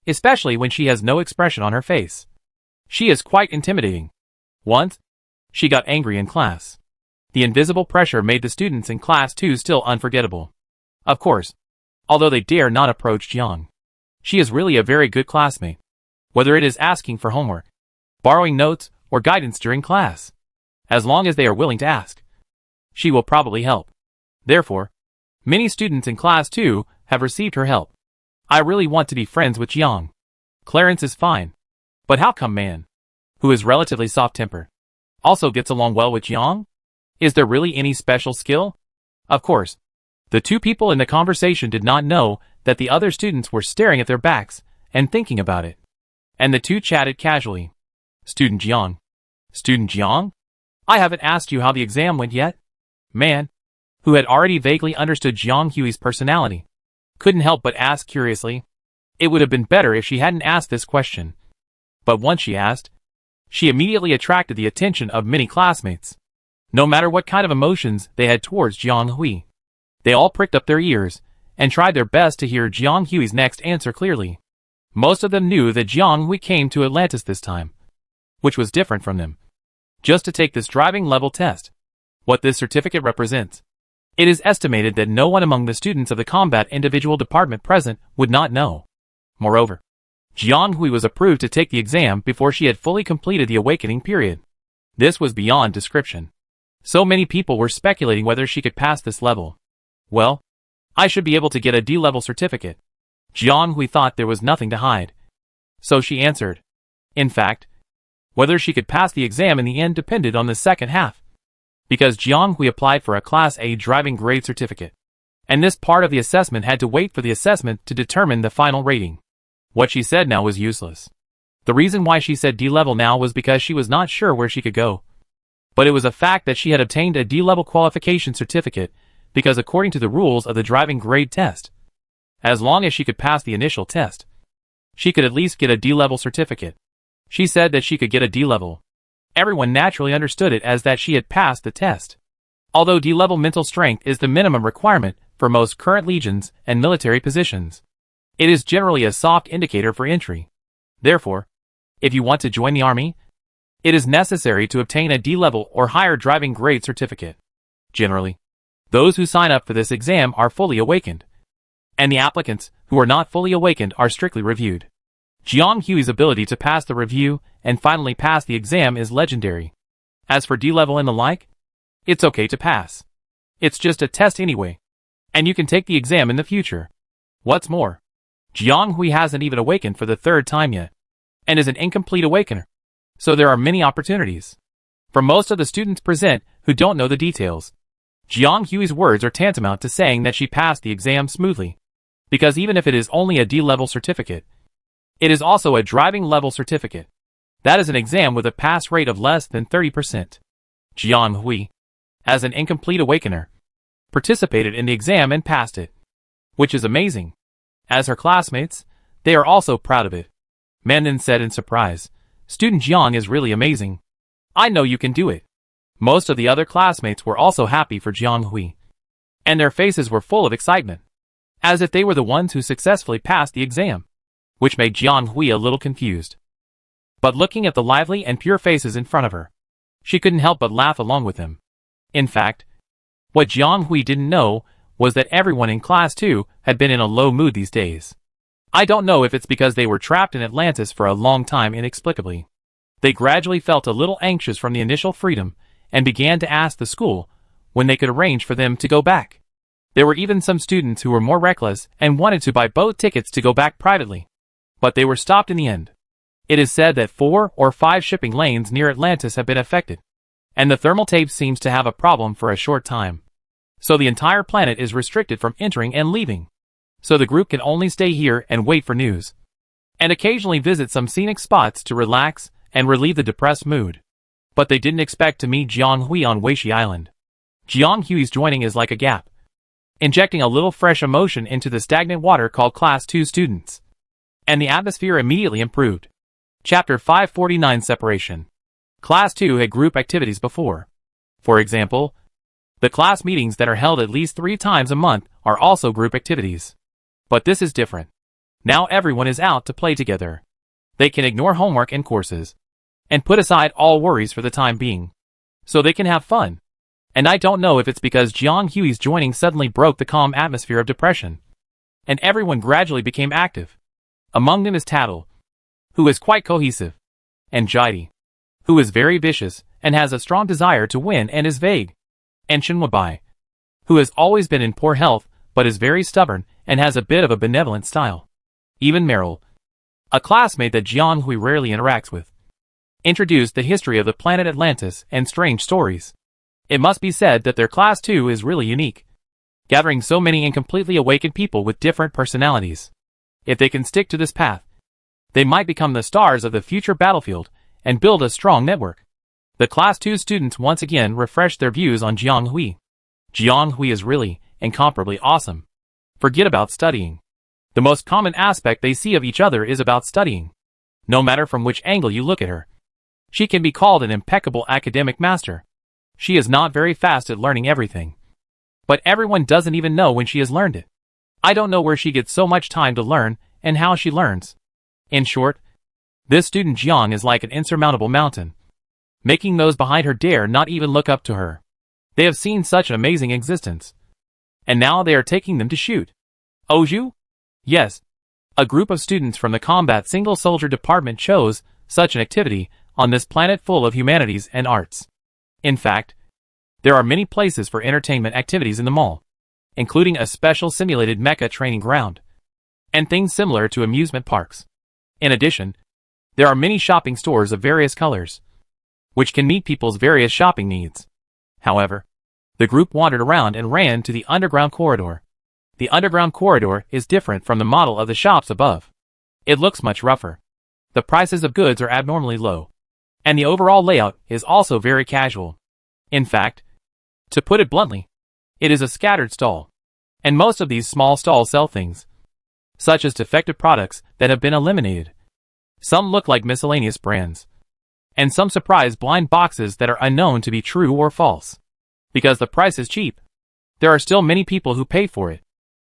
especially when she has no expression on her face. She is quite intimidating. Once, she got angry in class. The invisible pressure made the students in Class 2 still unforgettable. Of course, although they dare not approach Jiang, she is really a very good classmate. Whether it is asking for homework, borrowing notes, or guidance during class, as long as they are willing to ask, she will probably help. Therefore, many students in Class 2 have received her help. I really want to be friends with Jiang. Clarence is fine. But how come Man, who is relatively soft-tempered, also gets along well with Jiang? Is there really any special skill? Of course, the two people in the conversation did not know that the other students were staring at their backs and thinking about it. And the two chatted casually. Student Jiang. Student Jiang? I haven't asked you how the exam went yet. Man, who had already vaguely understood Jiang Hui's personality, couldn't help but ask curiously. It would have been better if she hadn't asked this question. But once she asked, she immediately attracted the attention of many classmates. No matter what kind of emotions they had towards Jiang Hui, they all pricked up their ears and tried their best to hear Jiang Hui's next answer clearly. Most of them knew that Jiang Hui came to Atlantis this time, which was different from them, just to take this driving level test. What this certificate represents. It is estimated that no one among the students of the combat individual department present would not know. Moreover, Jiang Hui was approved to take the exam before she had fully completed the awakening period. This was beyond description. So many people were speculating whether she could pass this level. Well, I should be able to get a D-level certificate. Jiang Hui thought there was nothing to hide. So she answered. In fact, whether she could pass the exam in the end depended on the second half. Because Jiang Hui applied for a Class A driving grade certificate. And this part of the assessment had to wait for the assessment to determine the final rating. What she said now was useless. The reason why she said D-level now was because she was not sure where she could go. But it was a fact that she had obtained a D-level qualification certificate because according to the rules of the driving grade test, as long as she could pass the initial test, she could at least get a D-level certificate. She said that she could get a D-level. Everyone naturally understood it as that she had passed the test. Although D-level mental strength is the minimum requirement for most current legions and military positions, it is generally a soft indicator for entry. Therefore, if you want to join the army, it is necessary to obtain a D-level or higher driving grade certificate. Generally, those who sign up for this exam are fully awakened, and the applicants who are not fully awakened are strictly reviewed. Jiang Hui's ability to pass the review and finally pass the exam is legendary. As for D-level and the like, it's okay to pass. It's just a test anyway, and you can take the exam in the future. What's more, Jiang Hui hasn't even awakened for the third time yet, and is an incomplete awakener, so there are many opportunities. For most of the students present who don't know the details, Jiang Hui's words are tantamount to saying that she passed the exam smoothly, because even if it is only a D-level certificate, it is also a driving level certificate. That is an exam with a pass rate of less than 30%. Jiang Hui, as an incomplete awakener, participated in the exam and passed it, which is amazing. As her classmates, they are also proud of it. Man then said in surprise, Student Jiang is really amazing. I know you can do it. Most of the other classmates were also happy for Jiang Hui, and their faces were full of excitement, as if they were the ones who successfully passed the exam, which made Jiang Hui a little confused. But looking at the lively and pure faces in front of her, she couldn't help but laugh along with them. In fact, what Jiang Hui didn't know was that everyone in Class 2 had been in a low mood these days. I don't know if it's because they were trapped in Atlantis for a long time inexplicably. They gradually felt a little anxious from the initial freedom and began to ask the school when they could arrange for them to go back. There were even some students who were more reckless and wanted to buy boat tickets to go back privately, but they were stopped in the end. It is said that 4 or 5 shipping lanes near Atlantis have been affected, and the thermal tape seems to have a problem for a short time. So the entire planet is restricted from entering and leaving. So the group can only stay here and wait for news, and occasionally visit some scenic spots to relax and relieve the depressed mood. But they didn't expect to meet Jiang Hui on Weishi Island. Jiang Hui's joining is like a gap, injecting a little fresh emotion into the stagnant water called Class 2 students. And the atmosphere immediately improved. Chapter 549 Separation. Class 2 had group activities before. For example, the class meetings that are held at least 3 times a month are also group activities. But this is different. Now everyone is out to play together. They can ignore homework and courses, and put aside all worries for the time being, so they can have fun. And I don't know if it's because Jiang Hui's joining suddenly broke the calm atmosphere of depression, and everyone gradually became active. Among them is Tattle, who is quite cohesive, and Jaidi, who is very vicious and has a strong desire to win and is vague, and Shinwabai, who has always been in poor health but is very stubborn and has a bit of a benevolent style. Even Meryl, a classmate that Jianghui rarely interacts with, introduced the history of the planet Atlantis and strange stories. It must be said that their class too is really unique, gathering so many and completely awakened people with different personalities. If they can stick to this path, they might become the stars of the future battlefield and build a strong network. The Class 2 students once again refreshed their views on Jianghui. Jianghui is really, incomparably awesome. Forget about studying. The most common aspect they see of each other is about studying. No matter from which angle you look at her, she can be called an impeccable academic master. She is not very fast at learning everything, but everyone doesn't even know when she has learned it. I don't know where she gets so much time to learn and how she learns. In short, this student Jiang is like an insurmountable mountain, making those behind her dare not even look up to her. They have seen such an amazing existence, and now they are taking them to shoot. Oju? Yes. A group of students from the Combat Single Soldier Department chose such an activity on this planet full of humanities and arts. In fact, there are many places for entertainment activities in the mall, including a special simulated mecha training ground, and things similar to amusement parks. In addition, there are many shopping stores of various colors, which can meet people's various shopping needs. However, the group wandered around and ran to the underground corridor. The underground corridor is different from the model of the shops above. It looks much rougher. The prices of goods are abnormally low, and the overall layout is also very casual. In fact, to put it bluntly, it is a scattered stall, and most of these small stalls sell things, such as defective products that have been eliminated. Some look like miscellaneous brands, and some surprise blind boxes that are unknown to be true or false. Because the price is cheap, there are still many people who pay for it.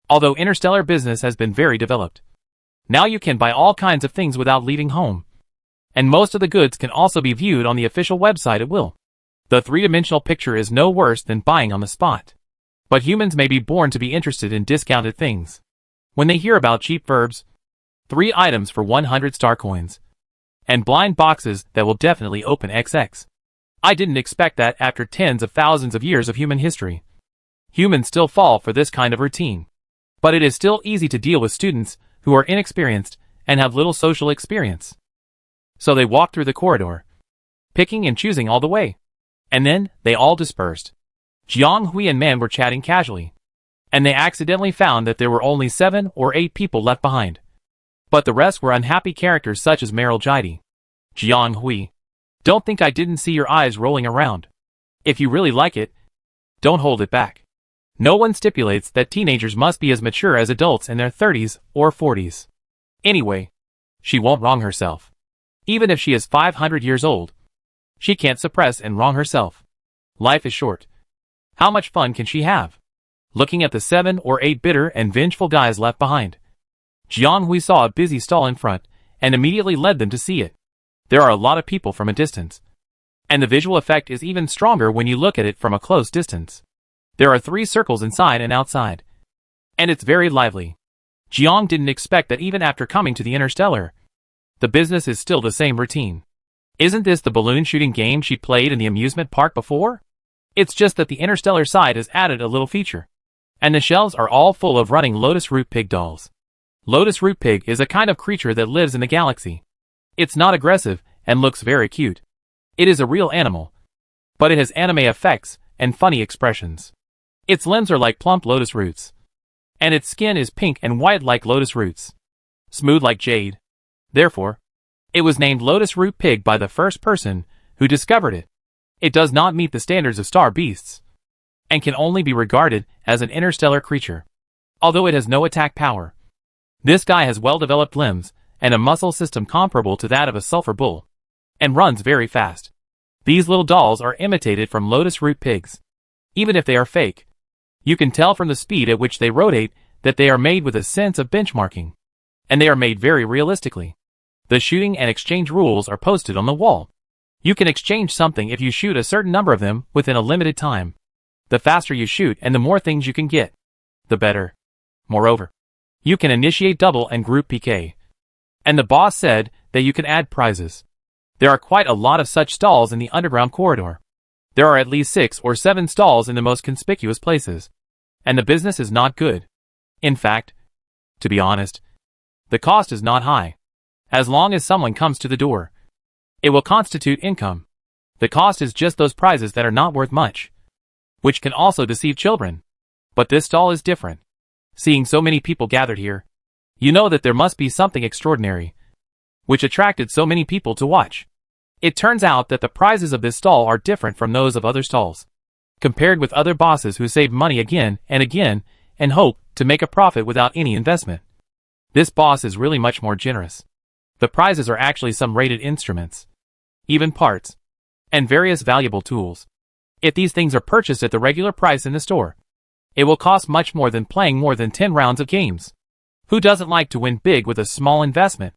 Although interstellar business has been very developed, now you can buy all kinds of things without leaving home, and most of the goods can also be viewed on the official website at will. The three-dimensional picture is no worse than buying on the spot. But humans may be born to be interested in discounted things. When they hear about cheap verbs, 3 items for 100 star coins, and blind boxes that will definitely open XX. I didn't expect that after tens of thousands of years of human history. Humans still fall for this kind of routine. But it is still easy to deal with students who are inexperienced and have little social experience. So they walked through the corridor, picking and choosing all the way. And then, they all dispersed. Jianghui and Man were chatting casually, and they accidentally found that there were only 7 or 8 people left behind. But the rest were unhappy characters such as Meryl Jide. Jianghui, don't think I didn't see your eyes rolling around. If you really like it, don't hold it back. No one stipulates that teenagers must be as mature as adults in their 30s or 40s. Anyway, she won't wrong herself. Even if she is 500 years old, she can't suppress and wrong herself. Life is short. How much fun can she have? Looking at the 7 or 8 bitter and vengeful guys left behind, Jianghui saw a busy stall in front and immediately led them to see it. There are a lot of people from a distance, and the visual effect is even stronger when you look at it from a close distance. There are 3 circles inside and outside, and it's very lively. Jiang didn't expect that even after coming to the Interstellar, the business is still the same routine. Isn't this the balloon shooting game she played in the amusement park before? It's just that the Interstellar side has added a little feature, and the shelves are all full of running Lotus Root Pig dolls. Lotus Root Pig is a kind of creature that lives in the galaxy. It's not aggressive and looks very cute. It is a real animal, but it has anime effects and funny expressions. Its limbs are like plump lotus roots, and its skin is pink and white like lotus roots, smooth like jade. Therefore, it was named Lotus Root Pig by the first person who discovered it. It does not meet the standards of star beasts, and can only be regarded as an interstellar creature, although it has no attack power. This guy has well-developed limbs and a muscle system comparable to that of a sulfur bull, and runs very fast. These little dolls are imitated from Lotus Root Pigs. Even if they are fake, you can tell from the speed at which they rotate that they are made with a sense of benchmarking, and they are made very realistically. The shooting and exchange rules are posted on the wall. You can exchange something if you shoot a certain number of them within a limited time. The faster you shoot and the more things you can get, the better. Moreover, you can initiate double and group PK. And the boss said that you can add prizes. There are quite a lot of such stalls in the underground corridor. There are at least 6 or 7 stalls in the most conspicuous places, and the business is not good. In fact, to be honest, The cost is not high. As long as someone comes to the door, it will constitute income. The cost is just those prizes that are not worth much, which can also deceive children. But this stall is different. Seeing so many people gathered here, you know that there must be something extraordinary, which attracted so many people to watch. It turns out that the prizes of this stall are different from those of other stalls, compared with other bosses who save money again and hope to make a profit without any investment. This boss is really much more generous. The prizes are actually some rated instruments, even parts, and various valuable tools. If these things are purchased at the regular price in the store, it will cost much more than playing more than 10 rounds of games. Who doesn't like to win big with a small investment?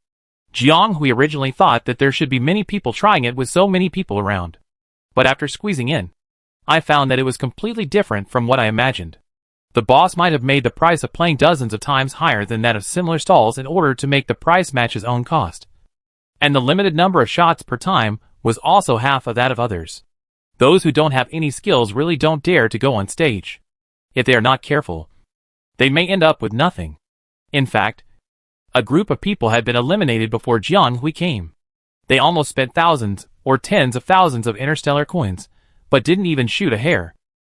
Jiang Hui originally thought that there should be many people trying it with so many people around. But after squeezing in, I found that it was completely different from what I imagined. The boss might have made the price of playing dozens of times higher than that of similar stalls in order to make the price match his own cost. And the limited number of shots per time was also half of that of others. Those who don't have any skills really don't dare to go on stage. If they are not careful, they may end up with nothing. In fact, a group of people had been eliminated before Jiang Hui came. They almost spent thousands or tens of thousands of interstellar coins, but didn't even shoot a hair.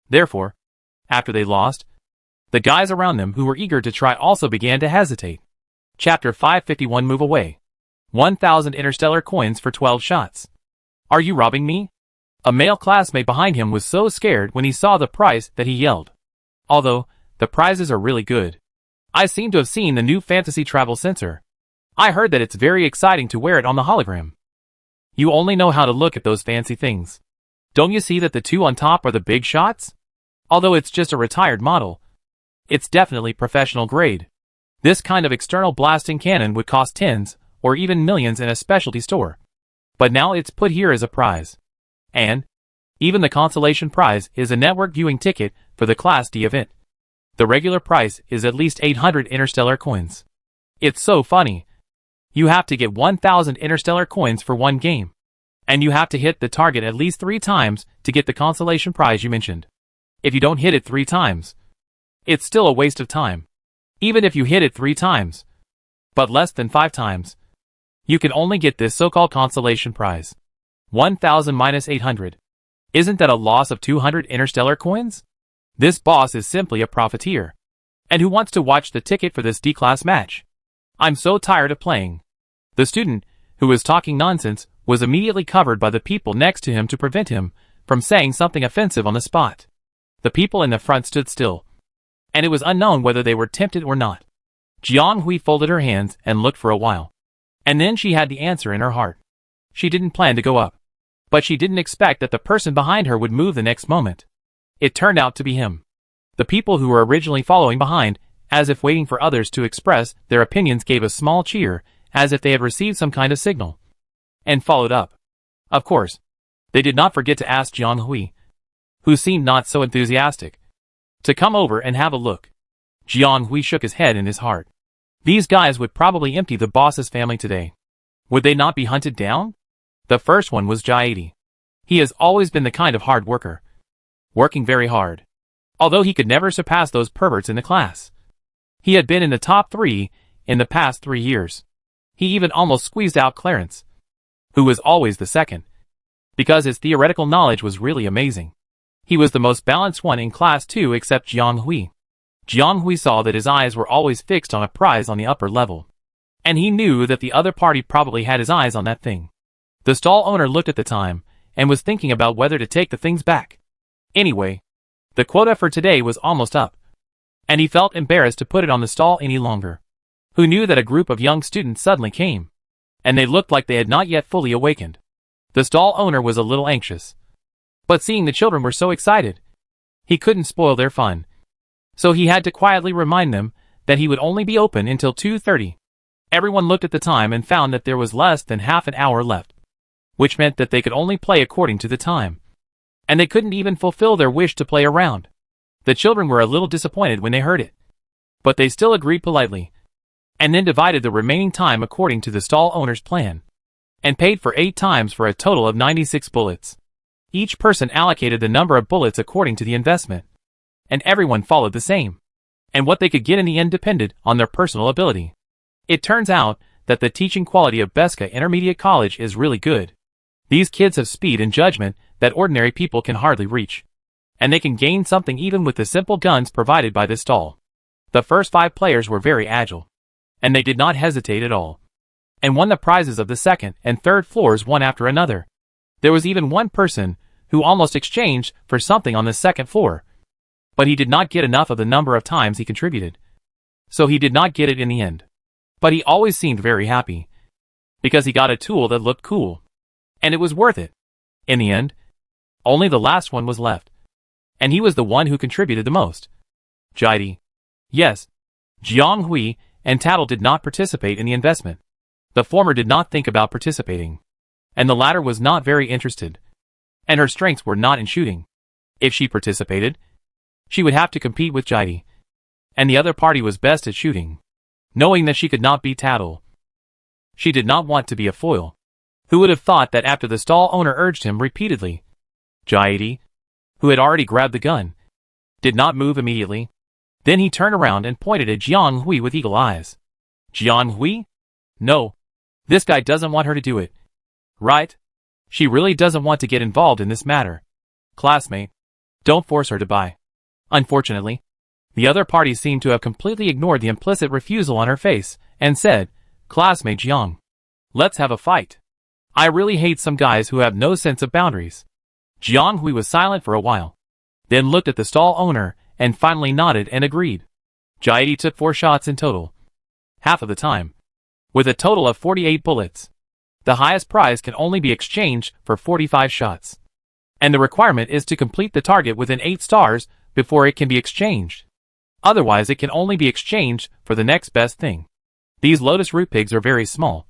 Therefore, after they lost, the guys around them who were eager to try also began to hesitate. Chapter 551 Move Away. 1,000 interstellar coins for 12 shots. Are you robbing me? A male classmate behind him was so scared when he saw the price that he yelled. Although, the prizes are really good. I seem to have seen the new fantasy travel sensor. I heard that it's very exciting to wear it on the hologram. You only know how to look at those fancy things. Don't you see that the two on top are the big shots? Although it's just a retired model, it's definitely professional grade. This kind of external blasting cannon would cost tens or even millions in a specialty store. But now it's put here as a prize. And even the consolation prize is a network viewing ticket for the Class D event. The regular price is at least 800 interstellar coins. It's so funny. You have to get 1,000 interstellar coins for one game. And you have to hit the target at least 3 times to get the consolation prize you mentioned. If you don't hit it 3 times, it's still a waste of time. Even if you hit it 3 times, but less than 5 times, you can only get this so-called consolation prize. 1,000 minus 800. Isn't that a loss of 200 interstellar coins? This boss is simply a profiteer. And who wants to watch the ticket for this D-class match? I'm so tired of playing. The student, who was talking nonsense, was immediately covered by the people next to him to prevent him from saying something offensive on the spot. The people in the front stood still, and it was unknown whether they were tempted or not. Jiang Hui folded her hands and looked for a while. And then she had the answer in her heart. She didn't plan to go up, but she didn't expect that the person behind her would move the next moment. It turned out to be him. The people who were originally following behind, as if waiting for others to express their opinions, gave a small cheer, as if they had received some kind of signal, and followed up. Of course, they did not forget to ask Jiang Hui, who seemed not so enthusiastic, to come over and have a look. Jiang Hui shook his head in his heart. These guys would probably empty the boss's family today. Would they not be hunted down? The first one was Jaiedi. He has always been the kind of hard worker, working very hard. Although he could never surpass those perverts in the class. He had been in the top 3 in the past 3 years. He even almost squeezed out Clarence, who was always the second, because his theoretical knowledge was really amazing. He was the most balanced one in class 2 except Jiang Hui. Jiang Hui saw that his eyes were always fixed on a prize on the upper level, and he knew that the other party probably had his eyes on that thing. The stall owner looked at the time and was thinking about whether to take the things back. Anyway, the quota for today was almost up, and he felt embarrassed to put it on the stall any longer. Who knew that a group of young students suddenly came, and they looked like they had not yet fully awakened. The stall owner was a little anxious, but seeing the children were so excited, he couldn't spoil their fun. So he had to quietly remind them that he would only be open until 2:30. Everyone looked at the time and found that there was less than half an hour left, which meant that they could only play according to the time. And they couldn't even fulfill their wish to play around. The children were a little disappointed when they heard it, but they still agreed politely, and then divided the remaining time according to the stall owner's plan, and paid for 8 times for a total of 96 bullets. Each person allocated the number of bullets according to the investment, and everyone followed the same, and what they could get in the end depended on their personal ability. It turns out that the teaching quality of Beska Intermediate College is really good. These kids have speed and judgment that ordinary people can hardly reach. And they can gain something even with the simple guns provided by this stall. The first 5 players were very agile. And they did not hesitate at all. And won the prizes of the second and third floors one after another. There was even one person who almost exchanged for something on the second floor. But he did not get enough of the number of times he contributed. So he did not get it in the end. But he always seemed very happy. Because he got a tool that looked cool. And it was worth it. In the end, only the last one was left. And he was the one who contributed the most. Jidi. Yes. Jiang Hui and Tattle did not participate in the investment. The former did not think about participating. And the latter was not very interested. And her strengths were not in shooting. If she participated, she would have to compete with Jidi. And the other party was best at shooting. Knowing that she could not beat Tattle. She did not want to be a foil. Who would have thought that after the stall owner urged him repeatedly? Jidi, who had already grabbed the gun, did not move immediately. Then he turned around and pointed at Jiang Hui with eagle eyes. Jiang Hui? No. This guy doesn't want her to do it. Right? She really doesn't want to get involved in this matter. Classmate, don't force her to buy. Unfortunately, the other party seemed to have completely ignored the implicit refusal on her face, and said, Classmate Jiang, let's have a fight. I really hate some guys who have no sense of boundaries. Jiang Hui was silent for a while, then looked at the stall owner, and finally nodded and agreed. Jidi took 4 shots in total. Half of the time. With a total of 48 bullets. The highest prize can only be exchanged for 45 shots. And the requirement is to complete the target within 8 stars before it can be exchanged. Otherwise it can only be exchanged for the next best thing. These lotus root pigs are very small.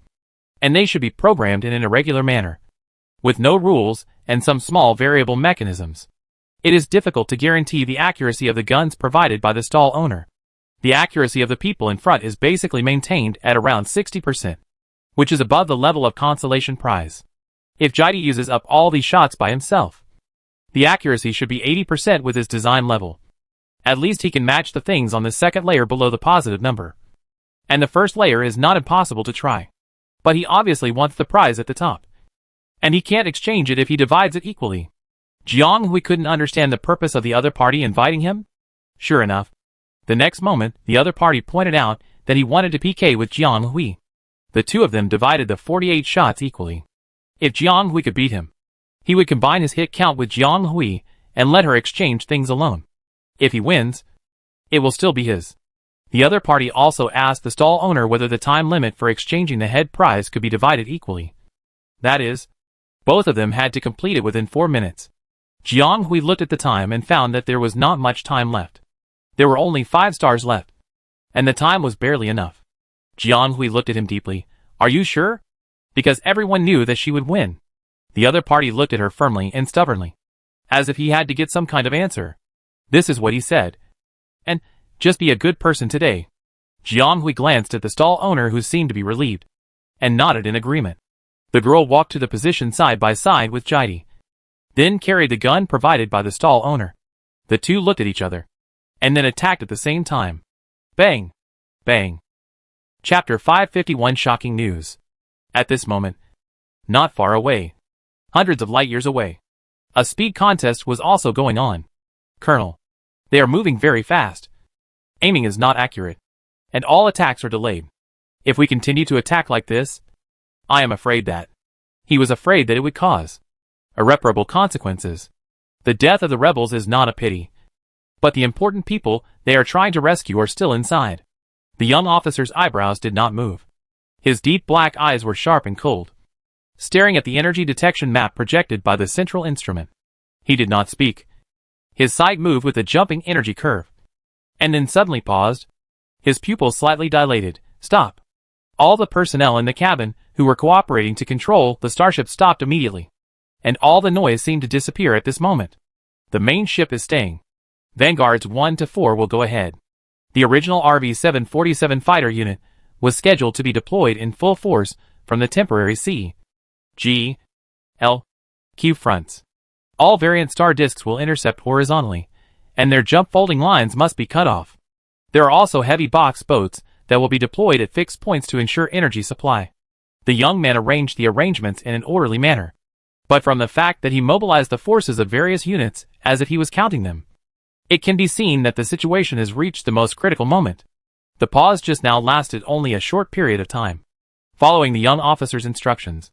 And they should be programmed in an irregular manner. With no rules and some small variable mechanisms. It is difficult to guarantee the accuracy of the guns provided by the stall owner. The accuracy of the people in front is basically maintained at around 60%, which is above the level of consolation prize. If Jidi uses up all these shots by himself, the accuracy should be 80% with his design level. At least he can match the things on the second layer below the positive number. And the first layer is not impossible to try. But he obviously wants the prize at the top. And he can't exchange it if he divides it equally. Jiang Hui couldn't understand the purpose of the other party inviting him. Sure enough, the next moment, the other party pointed out that he wanted to PK with Jiang Hui. The two of them divided the 48 shots equally. If Jiang Hui could beat him, he would combine his hit count with Jiang Hui and let her exchange things alone. If he wins, it will still be his. The other party also asked the stall owner whether the time limit for exchanging the head prize could be divided equally. That is, both of them had to complete it within 4 minutes. Jiang Hui looked at the time and found that there was not much time left. There were only 5 stars left. And the time was barely enough. Jiang Hui looked at him deeply. Are you sure? Because everyone knew that she would win. The other party looked at her firmly and stubbornly. As if he had to get some kind of answer. This is what he said. And, just be a good person today. Jiang Hui glanced at the stall owner who seemed to be relieved. And nodded in agreement. The girl walked to the position side by side with Jidi. Then carried the gun provided by the stall owner. The two looked at each other. And then attacked at the same time. Bang! Bang! Chapter 551 Shocking News. At this moment, not far away, hundreds of light years away, a speed contest was also going on. Colonel, they are moving very fast. Aiming is not accurate. And all attacks are delayed. If we continue to attack like this, I am afraid that. He was afraid that it would cause irreparable consequences. The death of the rebels is not a pity. But the important people they are trying to rescue are still inside. The young officer's eyebrows did not move. His deep black eyes were sharp and cold, staring at the energy detection map projected by the central instrument. He did not speak. His sight moved with a jumping energy curve. And then suddenly paused. His pupils slightly dilated. Stop. All the personnel in the cabin who were cooperating to control the starship stopped immediately. And all the noise seemed to disappear at this moment. The main ship is staying. Vanguards 1 to 4 will go ahead. The original RV-747 fighter unit was scheduled to be deployed in full force from the temporary C, G, L, Q fronts. All variant star disks will intercept horizontally, and their jump folding lines must be cut off. There are also heavy box boats that will be deployed at fixed points to ensure energy supply. The young man arranged the arrangements in an orderly manner. But from the fact that he mobilized the forces of various units, as if he was counting them, it can be seen that the situation has reached the most critical moment. The pause just now lasted only a short period of time. Following the young officer's instructions,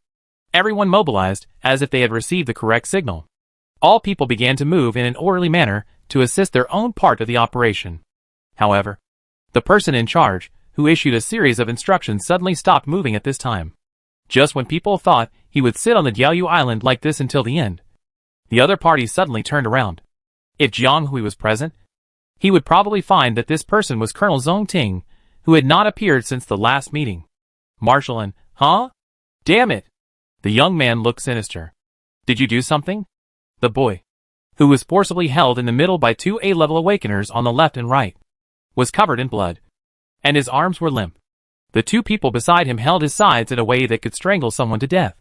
everyone mobilized as if they had received the correct signal. All people began to move in an orderly manner to assist their own part of the operation. However, the person in charge, who issued a series of instructions, suddenly stopped moving at this time. Just when people thought he would sit on the Diaoyu Island like this until the end, the other party suddenly turned around. If Jiang Hui was present, he would probably find that this person was Colonel Zhong Ting, who had not appeared since the last meeting. Marshal and, huh? Damn it! The young man looked sinister. Did you do something? The boy, who was forcibly held in the middle by two A-level awakeners on the left and right, was covered in blood, and his arms were limp. The two people beside him held his sides in a way that could strangle someone to death,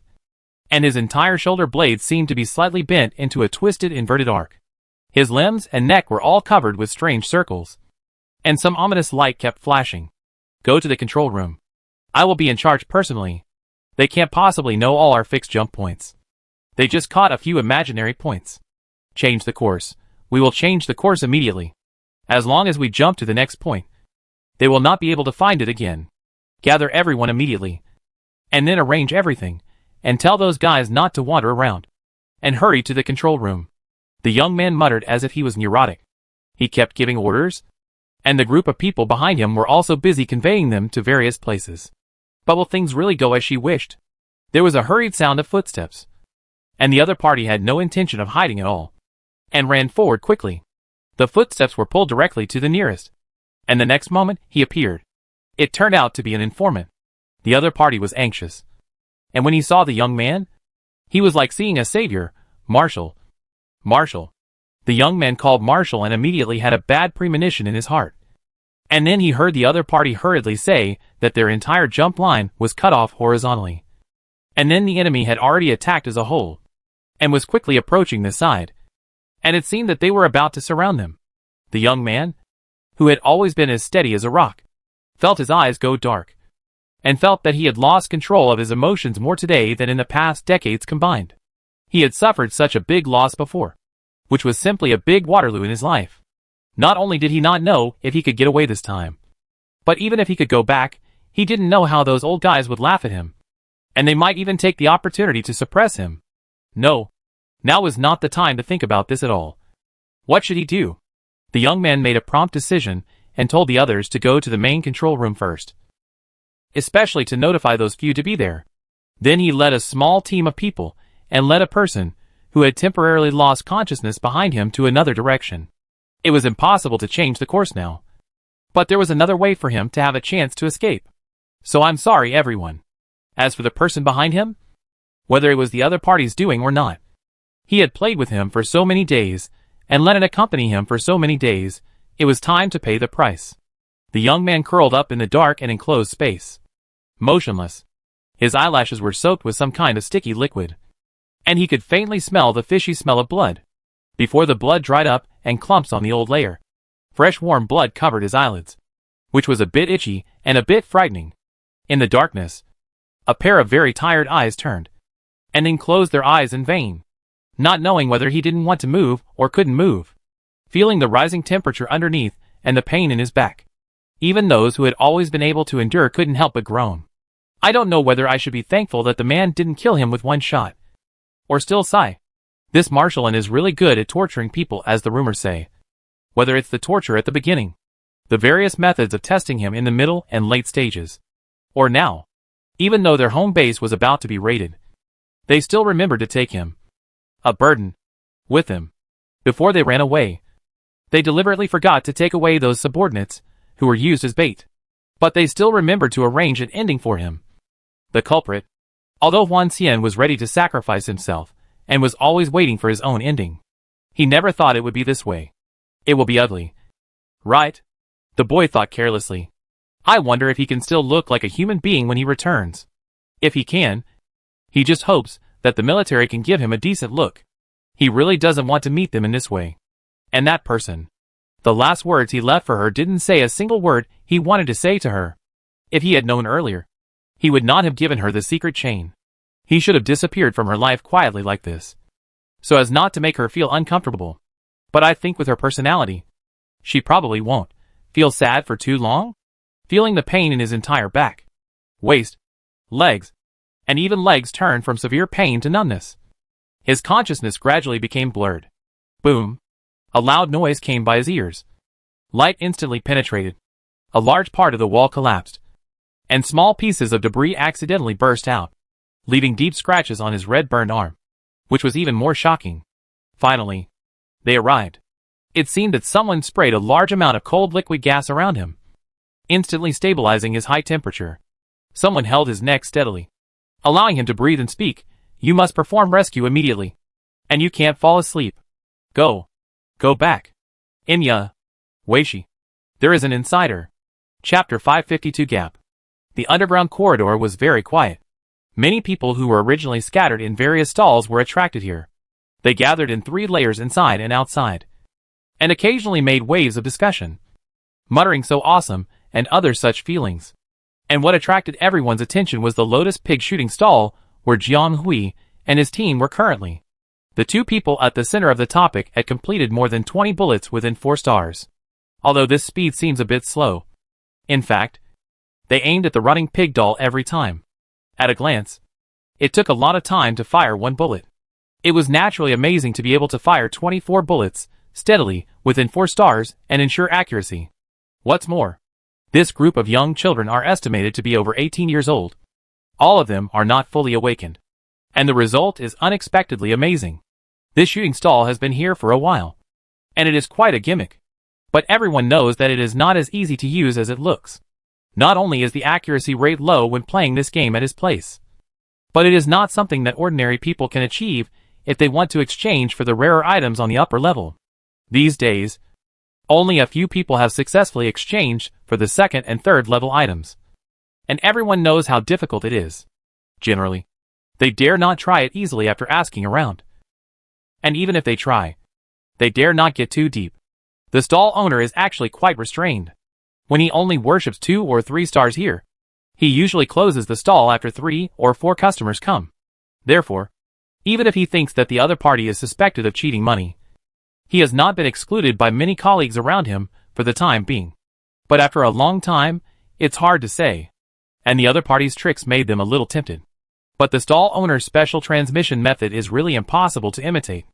and his entire shoulder blades seemed to be slightly bent into a twisted inverted arc. His limbs and neck were all covered with strange circles, and some ominous light kept flashing. Go to the control room. I will be in charge personally. They can't possibly know all our fixed jump points. They just caught a few imaginary points. Change the course. We will change the course immediately. As long as we jump to the next point, they will not be able to find it again. Gather everyone immediately, and then arrange everything, and tell those guys not to wander around, and hurry to the control room. The young man muttered as if he was neurotic. He kept giving orders, and the group of people behind him were also busy conveying them to various places. But will things really go as she wished? There was a hurried sound of footsteps, and the other party had no intention of hiding at all, and ran forward quickly. The footsteps were pulled directly to the nearest, and the next moment he appeared. It turned out to be an informant. The other party was anxious, and when he saw the young man, he was like seeing a savior. Marshal. Marshal. The young man called Marshal and immediately had a bad premonition in his heart. And then he heard the other party hurriedly say that their entire jump line was cut off horizontally. And then the enemy had already attacked as a whole, and was quickly approaching this side, and it seemed that they were about to surround them. The young man, who had always been as steady as a rock, felt his eyes go dark, and felt that he had lost control of his emotions more today than in the past decades combined. He had suffered such a big loss before, which was simply a big Waterloo in his life. Not only did he not know if he could get away this time, but even if he could go back, he didn't know how those old guys would laugh at him, and they might even take the opportunity to suppress him. No, now was not the time to think about this at all. What should he do? The young man made a prompt decision and told the others to go to the main control room first, especially to notify those few to be there. Then he led a small team of people and led a person who had temporarily lost consciousness behind him to another direction. It was impossible to change the course now, but there was another way for him to have a chance to escape. So I'm sorry, everyone. As for the person behind him, whether it was the other party's doing or not, he had played with him for so many days and let it accompany him for so many days. It was time to pay the price. The young man curled up in the dark and enclosed space, motionless. His eyelashes were soaked with some kind of sticky liquid, and he could faintly smell the fishy smell of blood. Before the blood dried up and clumps on the old layer, fresh warm blood covered his eyelids, which was a bit itchy and a bit frightening. In the darkness, a pair of very tired eyes turned, and then closed their eyes in vain, not knowing whether he didn't want to move or couldn't move, feeling the rising temperature underneath and the pain in his back. Even those who had always been able to endure couldn't help but groan. I don't know whether I should be thankful that the man didn't kill him with one shot, or still sigh. This Marshal is really good at torturing people, as the rumors say. Whether it's the torture at the beginning, the various methods of testing him in the middle and late stages, or now, even though their home base was about to be raided, they still remembered to take him, a burden, with them. Before they ran away, they deliberately forgot to take away those subordinates who were used as bait, but they still remembered to arrange an ending for him. The culprit, although Huan Xian was ready to sacrifice himself and was always waiting for his own ending, he never thought it would be this way. It will be ugly. Right? The boy thought carelessly. I wonder if he can still look like a human being when he returns. If he can, he just hopes that the military can give him a decent look. He really doesn't want to meet them in this way. And that person. The last words he left for her didn't say a single word he wanted to say to her. If he had known earlier, he would not have given her the secret chain. He should have disappeared from her life quietly like this, so as not to make her feel uncomfortable. But I think with her personality, she probably won't feel sad for too long. Feeling the pain in his entire back, waist, legs, and even legs turned from severe pain to numbness. His consciousness gradually became blurred. Boom! A loud noise came by his ears. Light instantly penetrated. A large part of the wall collapsed, and small pieces of debris accidentally burst out, leaving deep scratches on his red-burned arm, which was even more shocking. Finally, they arrived. It seemed that someone sprayed a large amount of cold liquid gas around him, instantly stabilizing his high temperature. Someone held his neck steadily, allowing him to breathe and speak. You must perform rescue immediately. And you can't fall asleep. Go. Go back. Inya. Weishi. There is an insider. Chapter 552 Gap. The underground corridor was very quiet. Many people who were originally scattered in various stalls were attracted here. They gathered in 3 layers inside and outside, and occasionally made waves of discussion, muttering so awesome and other such feelings. And what attracted everyone's attention was the Lotus Pig shooting stall, where Jiang Hui and his team were currently. The 2 people at the center of the topic had completed more than 20 bullets within 4 stars. Although this speed seems a bit slow. In fact, they aimed at the running pig doll every time. At a glance, it took a lot of time to fire 1 bullet. It was naturally amazing to be able to fire 24 bullets steadily within 4 stars and ensure accuracy. What's more, this group of young children are estimated to be over 18 years old. All of them are not fully awakened, and the result is unexpectedly amazing. This shooting stall has been here for a while, and it is quite a gimmick. But everyone knows that it is not as easy to use as it looks. Not only is the accuracy rate low when playing this game at his place, but it is not something that ordinary people can achieve if they want to exchange for the rarer items on the upper level. These days, only a few people have successfully exchanged for the 2nd and 3rd level items, and everyone knows how difficult it is. Generally, they dare not try it easily after asking around. And even if they try, they dare not get too deep. The stall owner is actually quite restrained. When he only worships 2 or 3 stars here, he usually closes the stall after 3 or 4 customers come. Therefore, even if he thinks that the other party is suspected of cheating money, he has not been excluded by many colleagues around him for the time being. But after a long time, it's hard to say, and the other party's tricks made them a little tempted. But the stall owner's special transmission method is really impossible to imitate.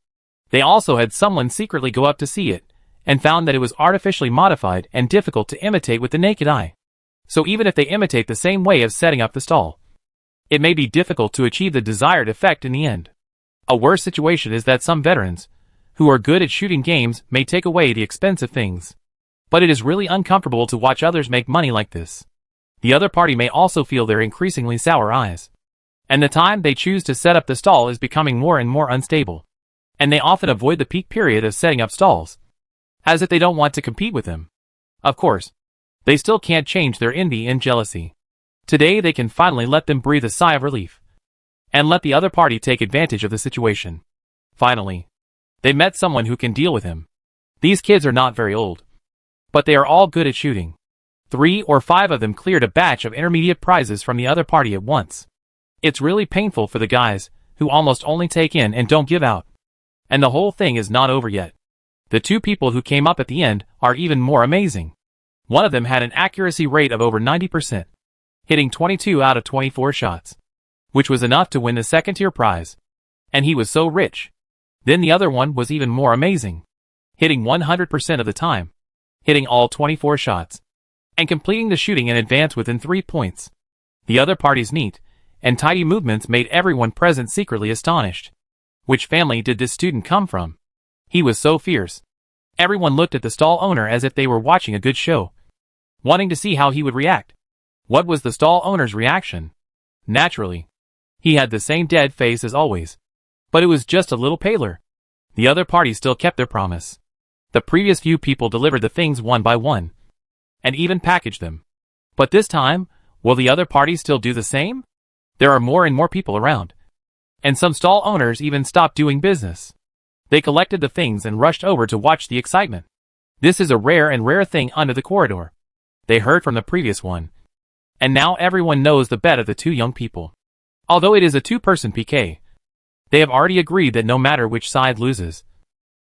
They also had someone secretly go up to see it, and found that it was artificially modified and difficult to imitate with the naked eye. So even if they imitate the same way of setting up the stall, it may be difficult to achieve the desired effect in the end. A worse situation is that some veterans, who are good at shooting games, may take away the expensive things. But it is really uncomfortable to watch others make money like this. The other party may also feel their increasingly sour eyes, and the time they choose to set up the stall is becoming more and more unstable. And they often avoid the peak period of setting up stalls, as if they don't want to compete with them. Of course, they still can't change their envy and jealousy. Today they can finally let them breathe a sigh of relief, and let the other party take advantage of the situation. Finally, they met someone who can deal with him. These kids are not very old, but they are all good at shooting. 3 or 5 of them cleared a batch of intermediate prizes from the other party at once. It's really painful for the guys, who almost only take in and don't give out. And the whole thing is not over yet. The 2 people who came up at the end are even more amazing. One of them had an accuracy rate of over 90%, hitting 22 out of 24 shots, which was enough to win the 2nd tier prize. And he was so rich. Then the other one was even more amazing, hitting 100% of the time, hitting all 24 shots, and completing the shooting in advance within 3 points. The other party's neat and tidy movements made everyone present secretly astonished. Which family did this student come from? He was so fierce. Everyone looked at the stall owner as if they were watching a good show, wanting to see how he would react. What was the stall owner's reaction? Naturally, he had the same dead face as always, but it was just a little paler. The other party still kept their promise. The previous few people delivered the things one by one, and even packaged them. But this time, will the other party still do the same? There are more and more people around, and some stall owners even stopped doing business. They collected the things and rushed over to watch the excitement. This is a rare thing under the corridor. They heard from the previous one, And now everyone knows the bet of the two young people. Although it is a two-person PK, they have already agreed that no matter which side loses,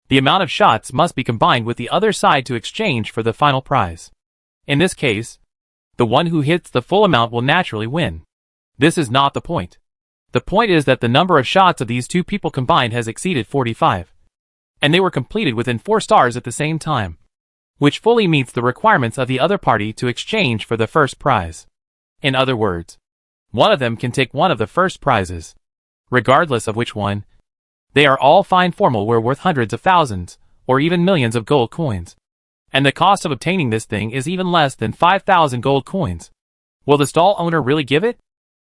the amount of shots must be combined with the other side to exchange for the final prize. In this case, the one who hits the full amount will naturally win. This is not the point. The point is that the number of shots of these two people combined has exceeded 45. And they were completed within 4 stars at the same time, which fully meets the requirements of the other party to exchange for the first prize. In other words, one of them can take one of the first prizes. Regardless of which one, they are all fine formal were worth hundreds of thousands, or even millions of gold coins. And the cost of obtaining this thing is even less than 5,000 gold coins. Will the stall owner really give it?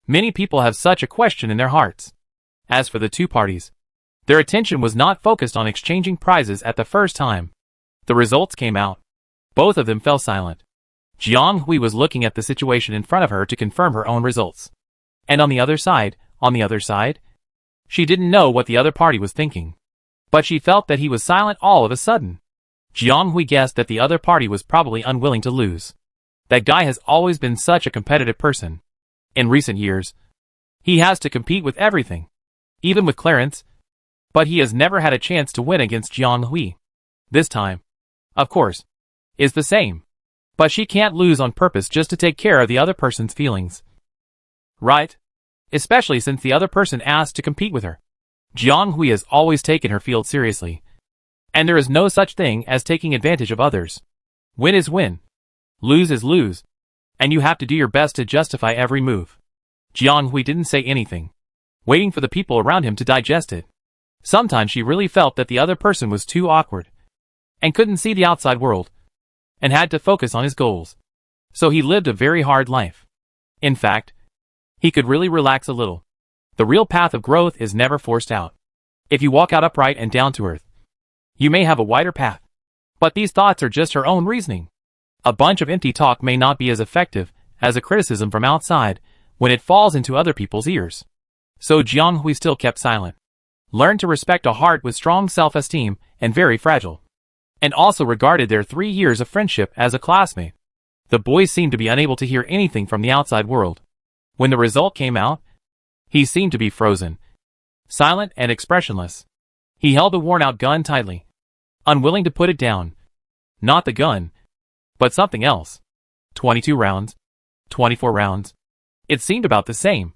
Many people have such a question in their hearts. As for the two parties, their attention was not focused on exchanging prizes at the first time. The results came out. Both of them fell silent. Jiang Hui was looking at the situation in front of her to confirm her own results. And on the other side, she didn't know what the other party was thinking. But she felt that he was silent all of a sudden. Jiang Hui guessed that the other party was probably unwilling to lose. That guy has always been such a competitive person. In recent years, he has to compete with everything, even with Clarence, but he has never had a chance to win against Jiang Hui. This time, of course, is the same. But she can't lose on purpose just to take care of the other person's feelings. Right? Especially since the other person asked to compete with her. Jiang Hui has always taken her field seriously. And there is no such thing as taking advantage of others. Win is win. Lose is lose. And you have to do your best to justify every move. Jiang Hui didn't say anything, waiting for the people around him to digest it. Sometimes she really felt that the other person was too awkward, and couldn't see the outside world, and had to focus on his goals. So he lived a very hard life. In fact, he could really relax a little. The real path of growth is never forced out. If you walk out upright and down to earth, you may have a wider path. But these thoughts are just her own reasoning. A bunch of empty talk may not be as effective as a criticism from outside when it falls into other people's ears. So Jiang Hui still kept silent. Learned to respect a heart with strong self-esteem and very fragile. And also regarded their 3 years of friendship as a classmate. The boy seemed to be unable to hear anything from the outside world. When the result came out, he seemed to be frozen, silent and expressionless. He held the worn-out gun tightly, unwilling to put it down. Not the gun, but something else. 22 rounds, 24 rounds. It seemed about the same.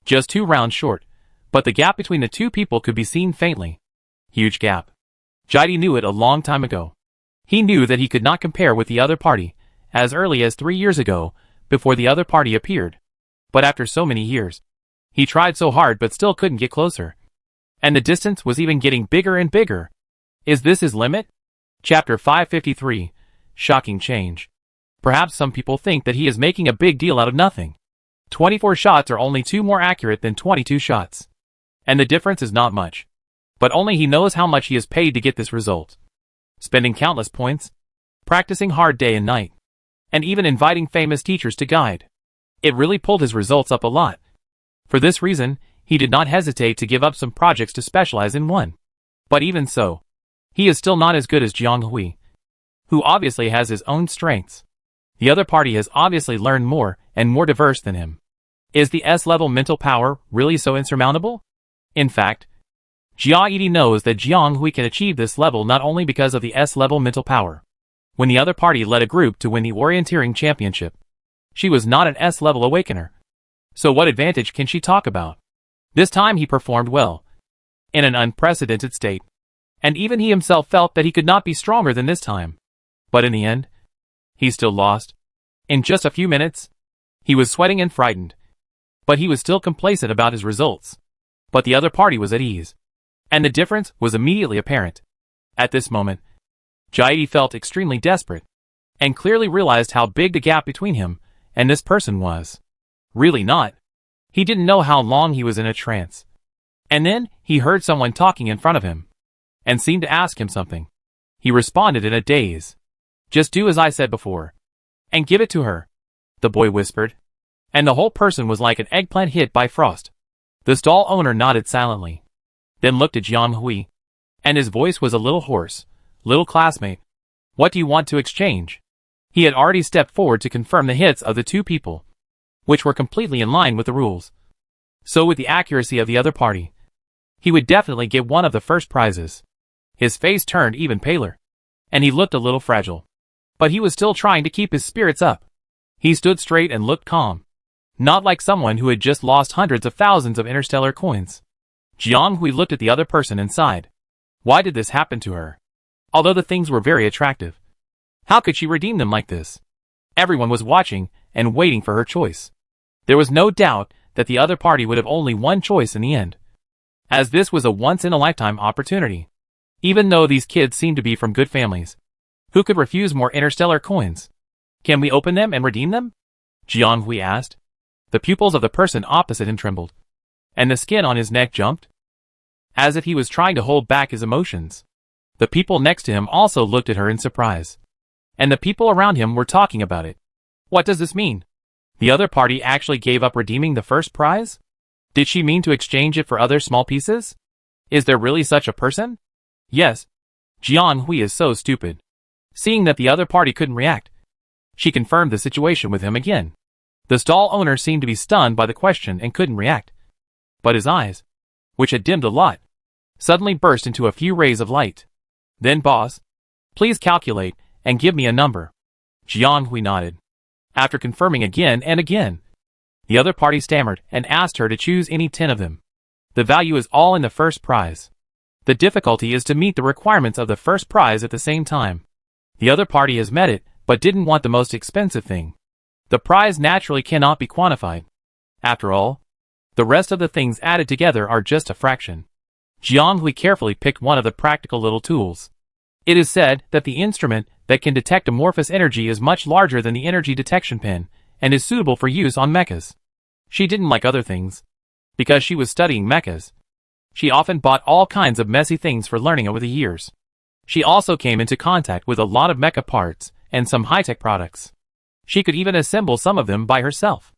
Just 2 rounds short, but the gap between the two people could be seen faintly. Huge gap. Jaidi knew it a long time ago. He knew that he could not compare with the other party, as early as 3 years ago, before the other party appeared. But after so many years, he tried so hard but still couldn't get closer. And the distance was even getting bigger and bigger. Is this his limit? Chapter 553. Shocking change. Perhaps some people think that he is making a big deal out of nothing. 24 shots are only 2 more accurate than 22 shots. And the difference is not much. But only he knows how much he has paid to get this result. Spending countless points, practicing hard day and night, and even inviting famous teachers to guide. It really pulled his results up a lot. For this reason, he did not hesitate to give up some projects to specialize in one. But even so, he is still not as good as Jiang Hui, who obviously has his own strengths. The other party has obviously learned more and more diverse than him. Is the S-level mental power really so insurmountable? In fact, Jiaidi knows that Jiang Hui can achieve this level not only because of the S-level mental power. When the other party led a group to win the orienteering championship, she was not an S-level awakener. So what advantage can she talk about? This time he performed well, in an unprecedented state. And even he himself felt that he could not be stronger than this time. But in the end, he still lost. In just a few minutes, he was sweating and frightened. But he was still complacent about his results. But the other party was at ease. And the difference was immediately apparent. At this moment, Jaidi felt extremely desperate, and clearly realized how big the gap between him and this person was. Really not. He didn't know how long he was in a trance. And then, he heard someone talking in front of him, and seemed to ask him something. He responded in a daze. Just do as I said before, and give it to her, the boy whispered. And the whole person was like an eggplant hit by frost. The stall owner nodded silently, then looked at Jiang Hui, and his voice was a little hoarse. Little classmate, what do you want to exchange? He had already stepped forward to confirm the hits of the two people. which were completely in line with the rules. So with the accuracy of the other party, he would definitely get one of the first prizes. His face turned even paler, and he looked a little fragile. But he was still trying to keep his spirits up. He stood straight and looked calm. Not like someone who had just lost hundreds of thousands of interstellar coins. Jiang Hui looked at the other person and sighed. Why did this happen to her? Although the things were very attractive, how could she redeem them like this? Everyone was watching and waiting for her choice. There was no doubt that the other party would have only one choice in the end, as this was a once-in-a-lifetime opportunity. Even though these kids seemed to be from good families, who could refuse more interstellar coins? Can we open them and redeem them? Jiang Hui asked. The pupils of the person opposite him trembled, and the skin on his neck jumped, as if he was trying to hold back his emotions. The people next to him also looked at her in surprise, and the people around him were talking about it. What does this mean? The other party actually gave up redeeming the first prize? Did she mean to exchange it for other small pieces? Is there really such a person? Yes. Jiang Hui is so stupid. Seeing that the other party couldn't react, she confirmed the situation with him again. The stall owner seemed to be stunned by the question and couldn't react. But his eyes, which had dimmed a lot, suddenly burst into a few rays of light. Then, boss, please calculate and give me a number. Jiang Hui nodded. After confirming again and again, the other party stammered and asked her to choose any 10 of them. The value is all in the first prize. The difficulty is to meet the requirements of the first prize at the same time. The other party has met it, but didn't want the most expensive thing. The prize naturally cannot be quantified. After all, the rest of the things added together are just a fraction. Jiang Hui carefully picked one of the practical little tools. It is said that the instrument that can detect amorphous energy is much larger than the energy detection pen, and is suitable for use on mechas. She didn't like other things. Because she was studying mechas, she often bought all kinds of messy things for learning over the years. She also came into contact with a lot of mecha parts and some high-tech products. She could even assemble some of them by herself.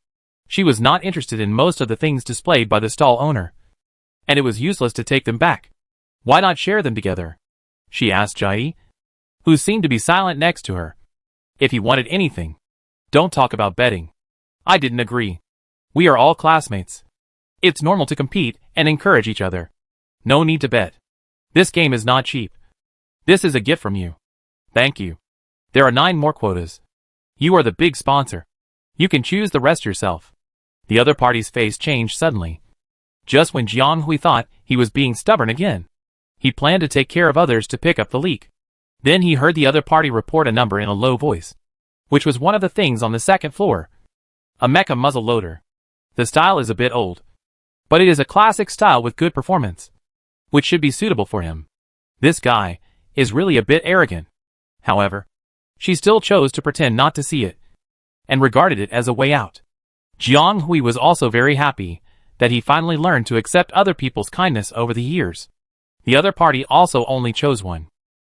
She was not interested in most of the things displayed by the stall owner, and it was useless to take them back. Why not share them together? She asked Jai, who seemed to be silent next to her. If he wanted anything, don't talk about betting. I didn't agree. We are all classmates. It's normal to compete and encourage each other. No need to bet. This game is not cheap. This is a gift from you. Thank you. There are 9 more quotas. You are the big sponsor. You can choose the rest yourself. The other party's face changed suddenly. Just when Jiang Hui thought he was being stubborn again, he planned to take care of others to pick up the leak. Then he heard the other party report a number in a low voice, which was one of the things on the second floor. A mecha muzzle loader. The style is a bit old, but it is a classic style with good performance, which should be suitable for him. This guy is really a bit arrogant. However, she still chose to pretend not to see it, and regarded it as a way out. Jiang Hui was also very happy that he finally learned to accept other people's kindness over the years. The other party also only chose one.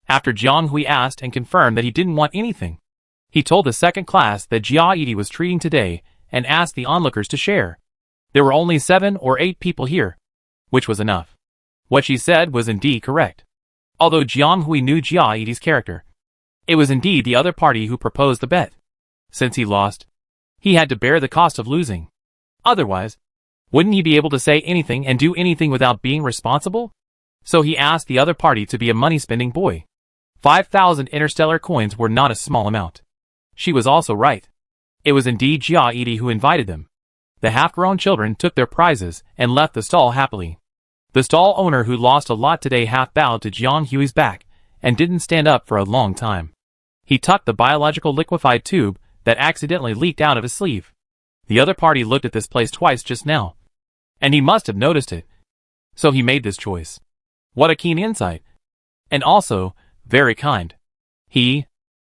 After Jiang Hui asked and confirmed that he didn't want anything, he told the second class that Jia Yi was treating today and asked the onlookers to share. There were only 7 or 8 people here, which was enough. What she said was indeed correct. Although Jiang Hui knew Jia Yi's character, it was indeed the other party who proposed the bet. Since he lost, he had to bear the cost of losing. Otherwise, wouldn't he be able to say anything and do anything without being responsible? So he asked the other party to be a money-spending boy. 5,000 interstellar coins were not a small amount. She was also right. It was indeed Jia Yi who invited them. The half-grown children took their prizes and left the stall happily. The stall owner, who lost a lot today, half bowed to Jiang Hui's back and didn't stand up for a long time. He tucked the biological liquefied tube that accidentally leaked out of his sleeve. The other party looked at this place twice just now, and he must have noticed it. So he made this choice. What a keen insight. And also, very kind. He,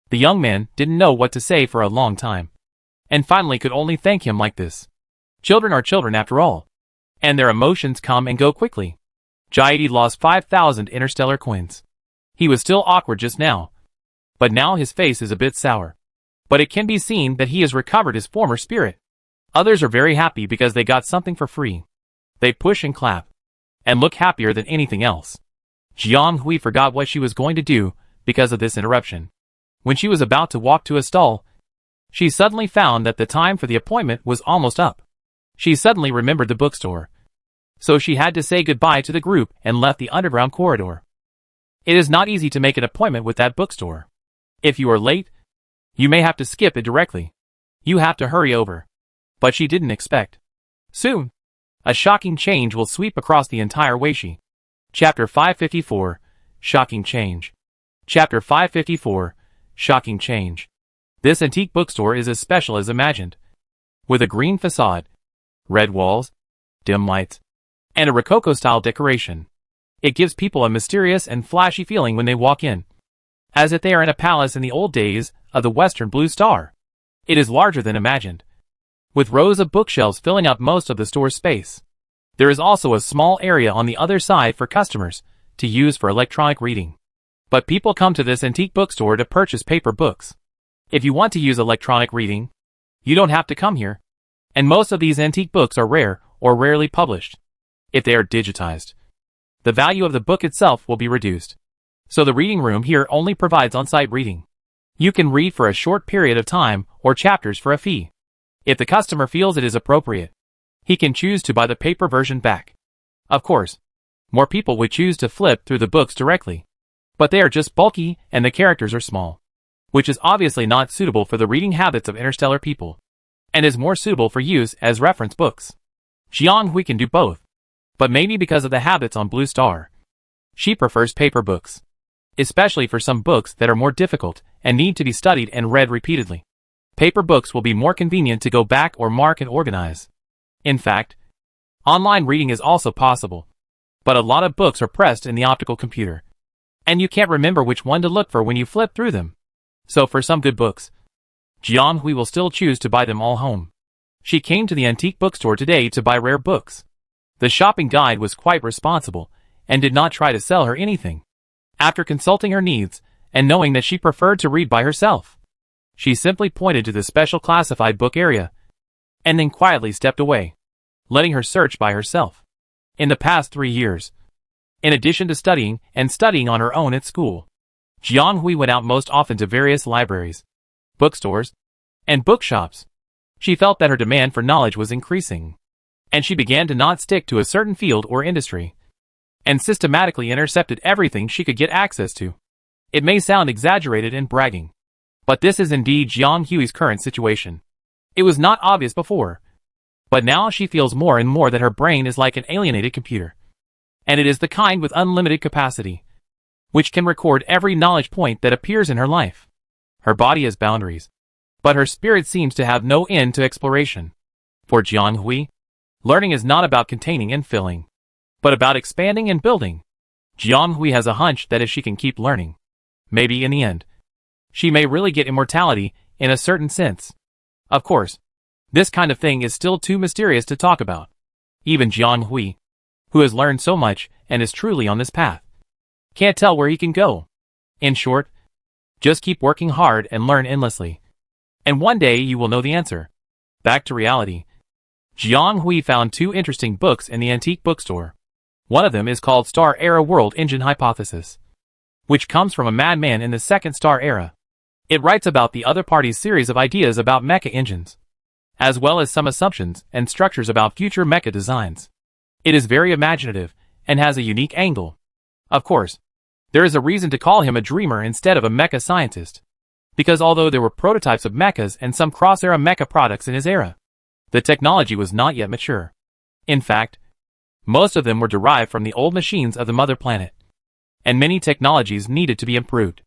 the young man, didn't know what to say for a long time, and finally could only thank him like this. Children are children after all, and their emotions come and go quickly. Jai lost 5,000 interstellar coins. He was still awkward just now, but now his face is a bit sour. But it can be seen that he has recovered his former spirit. Others are very happy because they got something for free. They push and clap, and look happier than anything else. Jiang Hui forgot what she was going to do because of this interruption. When she was about to walk to a stall, She suddenly found that the time for the appointment was almost up. She suddenly remembered the bookstore. So she had to say goodbye to the group and left the underground corridor. It is not easy to make an appointment with that bookstore. If you are late, you may have to skip it directly. You have to hurry over. But she didn't expect. Soon, a shocking change will sweep across the entire Weishi. Chapter 554, Shocking Change. Chapter 554, Shocking Change. This antique bookstore is as special as imagined. With a green facade, red walls, dim lights, and a Rococo-style decoration. It gives people a mysterious and flashy feeling when they walk in, as if they are in a palace in the old days of the Western Blue Star. It is larger than imagined, with rows of bookshelves filling up most of the store's space. There is also a small area on the other side for customers to use for electronic reading. But people come to this antique bookstore to purchase paper books. If you want to use electronic reading, you don't have to come here. And most of these antique books are rare or rarely published. If they are digitized, the value of the book itself will be reduced. So the reading room here only provides on-site reading. You can read for a short period of time or chapters for a fee. If the customer feels it is appropriate, he can choose to buy the paper version back. Of course, more people would choose to flip through the books directly. But they are just bulky and the characters are small, which is obviously not suitable for the reading habits of interstellar people, and is more suitable for use as reference books. Jiang Hui can do both, but maybe because of the habits on Blue Star, she prefers paper books, especially for some books that are more difficult and need to be studied and read repeatedly. Paper books will be more convenient to go back or mark and organize. In fact, online reading is also possible, but a lot of books are pressed in the optical computer, and you can't remember which one to look for when you flip through them. So for some good books, Jiang Hui will still choose to buy them all home. She came to the antique bookstore today to buy rare books. The shopping guide was quite responsible and did not try to sell her anything. After consulting her needs and knowing that she preferred to read by herself, she simply pointed to the special classified book area and then quietly stepped away, letting her search by herself. In the past 3 years, in addition to studying on her own at school, Jiang Hui went out most often to various libraries, bookstores, and bookshops. She felt that her demand for knowledge was increasing, and she began to not stick to a certain field or industry, and systematically intercepted everything she could get access to. It may sound exaggerated and bragging, but this is indeed Jiang Hui's current situation. It was not obvious before, but now she feels more and more that her brain is like an alienated computer, and it is the kind with unlimited capacity, which can record every knowledge point that appears in her life. Her body has boundaries, but her spirit seems to have no end to exploration. For Jiang Hui, learning is not about containing and filling, but about expanding and building. Jiang Hui has a hunch that if she can keep learning, maybe in the end, she may really get immortality in a certain sense. Of course, this kind of thing is still too mysterious to talk about. Even Jiang Hui, who has learned so much and is truly on this path, can't tell where he can go. In short, just keep working hard and learn endlessly, and one day you will know the answer. Back to reality. Jiang Hui found 2 interesting books in the antique bookstore. One of them is called Star Era World Engine Hypothesis, which comes from a madman in the second star era. It writes about the other party's series of ideas about mecha engines, as well as some assumptions and structures about future mecha designs. It is very imaginative and has a unique angle. Of course, there is a reason to call him a dreamer instead of a mecha scientist, because although there were prototypes of mechas and some cross-era mecha products in his era, the technology was not yet mature. In fact, most of them were derived from the old machines of the mother planet, and many technologies needed to be improved.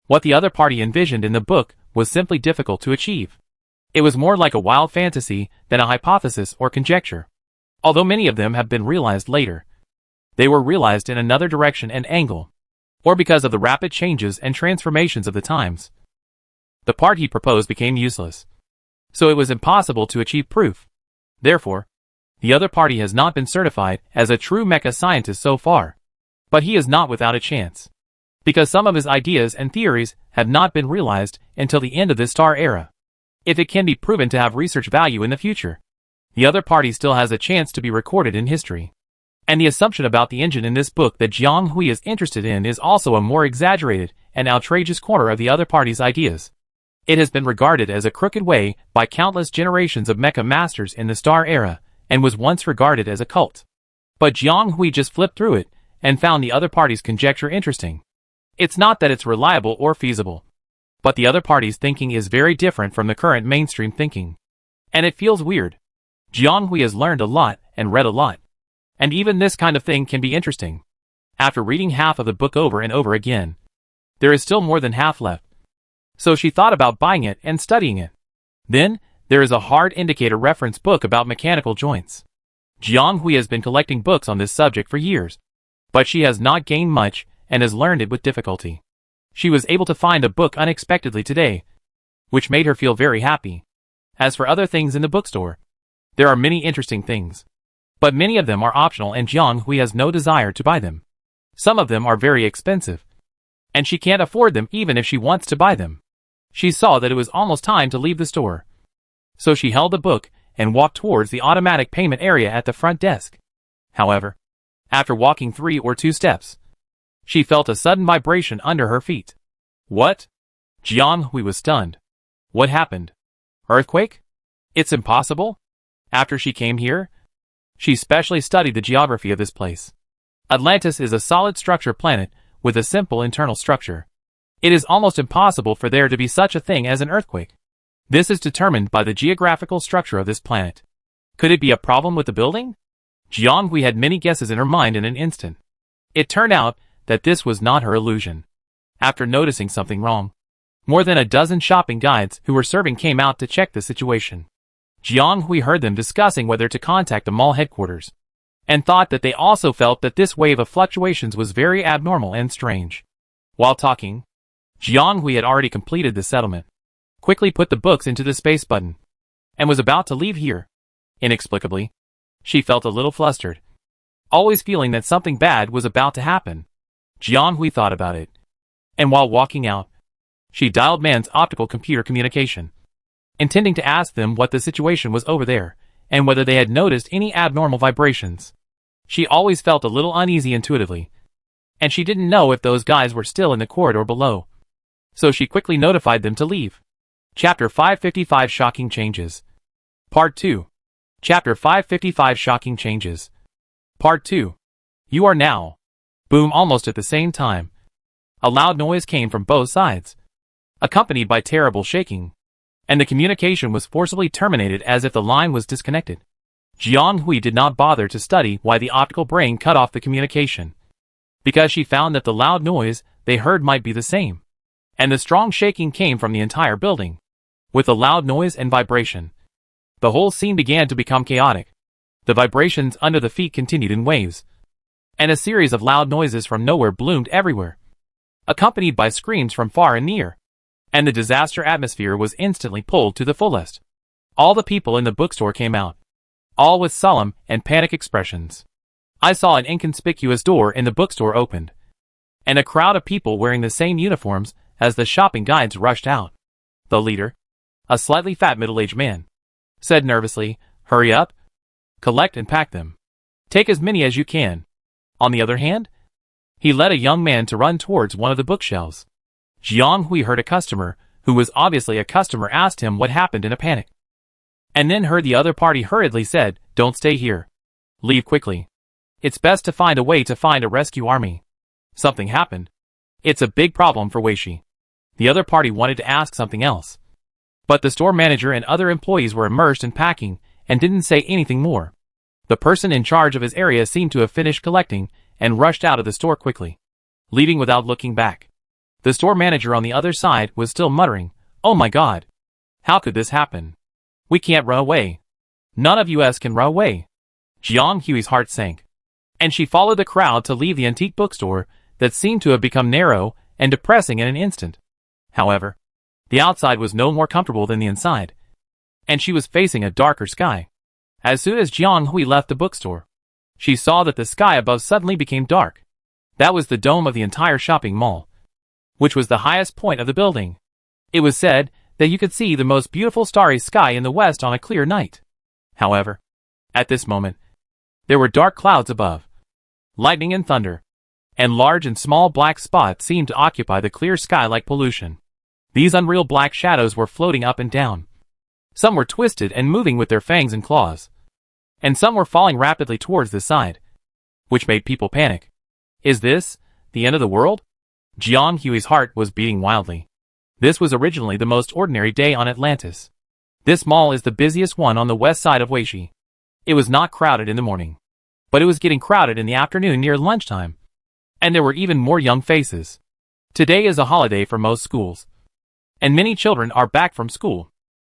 What the other party envisioned in the book was simply difficult to achieve. It was more like a wild fantasy than a hypothesis or conjecture. Although many of them have been realized later, they were realized in another direction and angle, or because of the rapid changes and transformations of the times. The part he proposed became useless, so it was impossible to achieve proof. Therefore, the other party has not been certified as a true mecha scientist so far, but he is not without a chance, because some of his ideas and theories have not been realized until the end of this star era. If it can be proven to have research value in the future, the other party still has a chance to be recorded in history. And the assumption about the engine in this book that Jiang Hui is interested in is also a more exaggerated and outrageous corner of the other party's ideas. It has been regarded as a crooked way by countless generations of mecha masters in the Star era, and was once regarded as a cult. But Jiang Hui just flipped through it, and found the other party's conjecture interesting. It's not that it's reliable or feasible, but the other party's thinking is very different from the current mainstream thinking. And it feels weird. Jiang Hui has learned a lot and read a lot. And even this kind of thing can be interesting. After reading half of the book over and over again, there is still more than half left. So she thought about buying it and studying it. Then, there is a hard indicator reference book about mechanical joints. Jiang Hui has been collecting books on this subject for years, but she has not gained much and has learned it with difficulty. She was able to find a book unexpectedly today, which made her feel very happy. As for other things in the bookstore, there are many interesting things, but many of them are optional and Jiang Hui has no desire to buy them. Some of them are very expensive, and she can't afford them even if she wants to buy them. She saw that it was almost time to leave the store. So she held the book and walked towards the automatic payment area at the front desk. However, after walking 3 or 2 steps, she felt a sudden vibration under her feet. What? Jiang Hui was stunned. What happened? Earthquake? It's impossible? After she came here, she specially studied the geography of this place. Atlantis is a solid structure planet with a simple internal structure. It is almost impossible for there to be such a thing as an earthquake. This is determined by the geographical structure of this planet. Could it be a problem with the building? Jiang Hui had many guesses in her mind in an instant. It turned out that this was not her illusion. After noticing something wrong, more than a dozen shopping guides who were serving came out to check the situation. Jiang Hui heard them discussing whether to contact the mall headquarters, and thought that they also felt that this wave of fluctuations was very abnormal and strange. While talking, Jiang Hui had already completed the settlement, quickly put the books into the space button, and was about to leave here. Inexplicably, she felt a little flustered, always feeling that something bad was about to happen. Jiang Hui thought about it, and while walking out, she dialed Man's optical computer communication, intending to ask them what the situation was over there, and whether they had noticed any abnormal vibrations. She always felt a little uneasy intuitively, and she didn't know if those guys were still in the corridor below. So she quickly notified them to leave. Chapter 555 Shocking Changes. Part 2. Chapter 555 Shocking Changes. Part 2. You are now. Boom! Almost at the same time, a loud noise came from both sides, accompanied by terrible shaking, and the communication was forcibly terminated as if the line was disconnected. Jiang Hui did not bother to study why the optical brain cut off the communication, because she found that the loud noise they heard might be the same, and the strong shaking came from the entire building. With the loud noise and vibration, the whole scene began to become chaotic. The vibrations under the feet continued in waves, and a series of loud noises from nowhere bloomed everywhere, accompanied by screams from far and near, and the disaster atmosphere was instantly pulled to the fullest. All the people in the bookstore came out, all with solemn and panic expressions. I saw an inconspicuous door in the bookstore opened, and a crowd of people wearing the same uniforms as the shopping guides rushed out. The leader, a slightly fat middle-aged man, said nervously, "Hurry up. Collect and pack them. Take as many as you can." On the other hand, he led a young man to run towards one of the bookshelves. Jiang Hui heard a customer, who was obviously a customer, asked him what happened in a panic, and then heard the other party hurriedly said, "Don't stay here. Leave quickly. It's best to find a way to find a rescue army. Something happened. It's a big problem for Weishi." The other party wanted to ask something else, but the store manager and other employees were immersed in packing and didn't say anything more. The person in charge of his area seemed to have finished collecting and rushed out of the store quickly, leaving without looking back. The store manager on the other side was still muttering, "Oh my God! How could this happen? We can't run away. None of us can run away." Jiang Hui's heart sank, and she followed the crowd to leave the antique bookstore that seemed to have become narrow and depressing in an instant. However, the outside was no more comfortable than the inside, and she was facing a darker sky. As soon as Jiang Hui left the bookstore, she saw that the sky above suddenly became dark. That was the dome of the entire shopping mall, which was the highest point of the building. It was said that you could see the most beautiful starry sky in the west on a clear night. However, at this moment, there were dark clouds above, lightning and thunder, and large and small black spots seemed to occupy the clear sky like pollution. These unreal black shadows were floating up and down. Some were twisted and moving with their fangs and claws. And some were falling rapidly towards the side, which made people panic. Is this the end of the world? Jiang Hui's heart was beating wildly. This was originally the most ordinary day on Atlantis. This mall is the busiest one on the west side of Weishi. It was not crowded in the morning, but it was getting crowded in the afternoon near lunchtime. And there were even more young faces. Today is a holiday for most schools. And many children are back from school.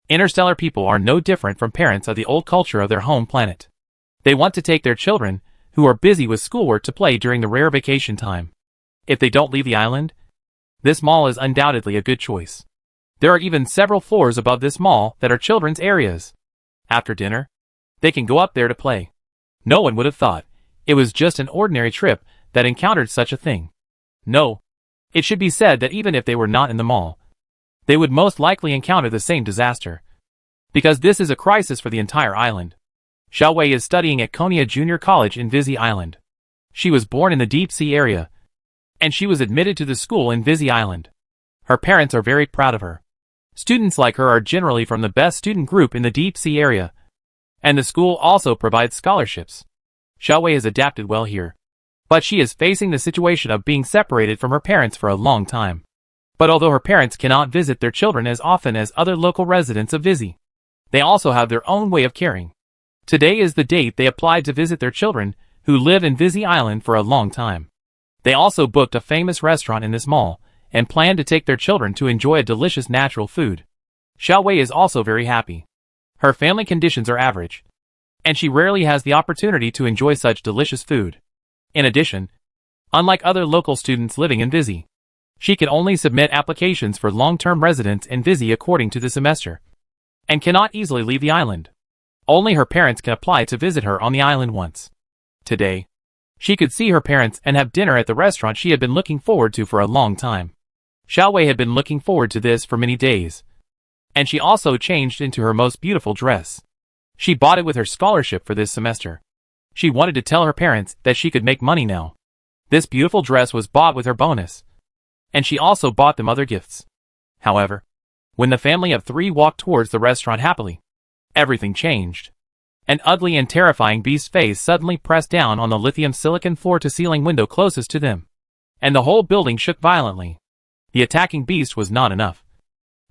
Interstellar people are no different from parents of the old culture of their home planet. They want to take their children, who are busy with schoolwork, to play during the rare vacation time. If they don't leave the island, this mall is undoubtedly a good choice. There are even several floors above this mall that are children's areas. After dinner, they can go up there to play. No one would have thought it was just an ordinary trip that encountered such a thing. No, it should be said that even if they were not in the mall, they would most likely encounter the same disaster. Because this is a crisis for the entire island. Xiao Wei is studying at Konya Junior College in Vizzy Island. She was born in the deep sea area, and she was admitted to the school in Vizzy Island. Her parents are very proud of her. Students like her are generally from the best student group in the deep sea area, and the school also provides scholarships. Xiao Wei has adapted well here, but she is facing the situation of being separated from her parents for a long time. But although her parents cannot visit their children as often as other local residents of Vizzy, they also have their own way of caring. Today is the date they applied to visit their children, who live in Vizzy Island for a long time. They also booked a famous restaurant in this mall, and plan to take their children to enjoy a delicious natural food. Xiao Wei is also very happy. Her family conditions are average, and she rarely has the opportunity to enjoy such delicious food. In addition, unlike other local students living in Vizzy, she can only submit applications for long-term residence in Vizzy according to the semester, and cannot easily leave the island. Only her parents can apply to visit her on the island once. Today, she could see her parents and have dinner at the restaurant she had been looking forward to for a long time. Xiao Wei had been looking forward to this for many days, and she also changed into her most beautiful dress. She bought it with her scholarship for this semester. She wanted to tell her parents that she could make money now. This beautiful dress was bought with her bonus, and she also bought them other gifts. However, when the family of three walked towards the restaurant happily, everything changed. An ugly and terrifying beast face suddenly pressed down on the lithium silicon floor-to-ceiling window closest to them, and the whole building shook violently. The attacking beast was not enough,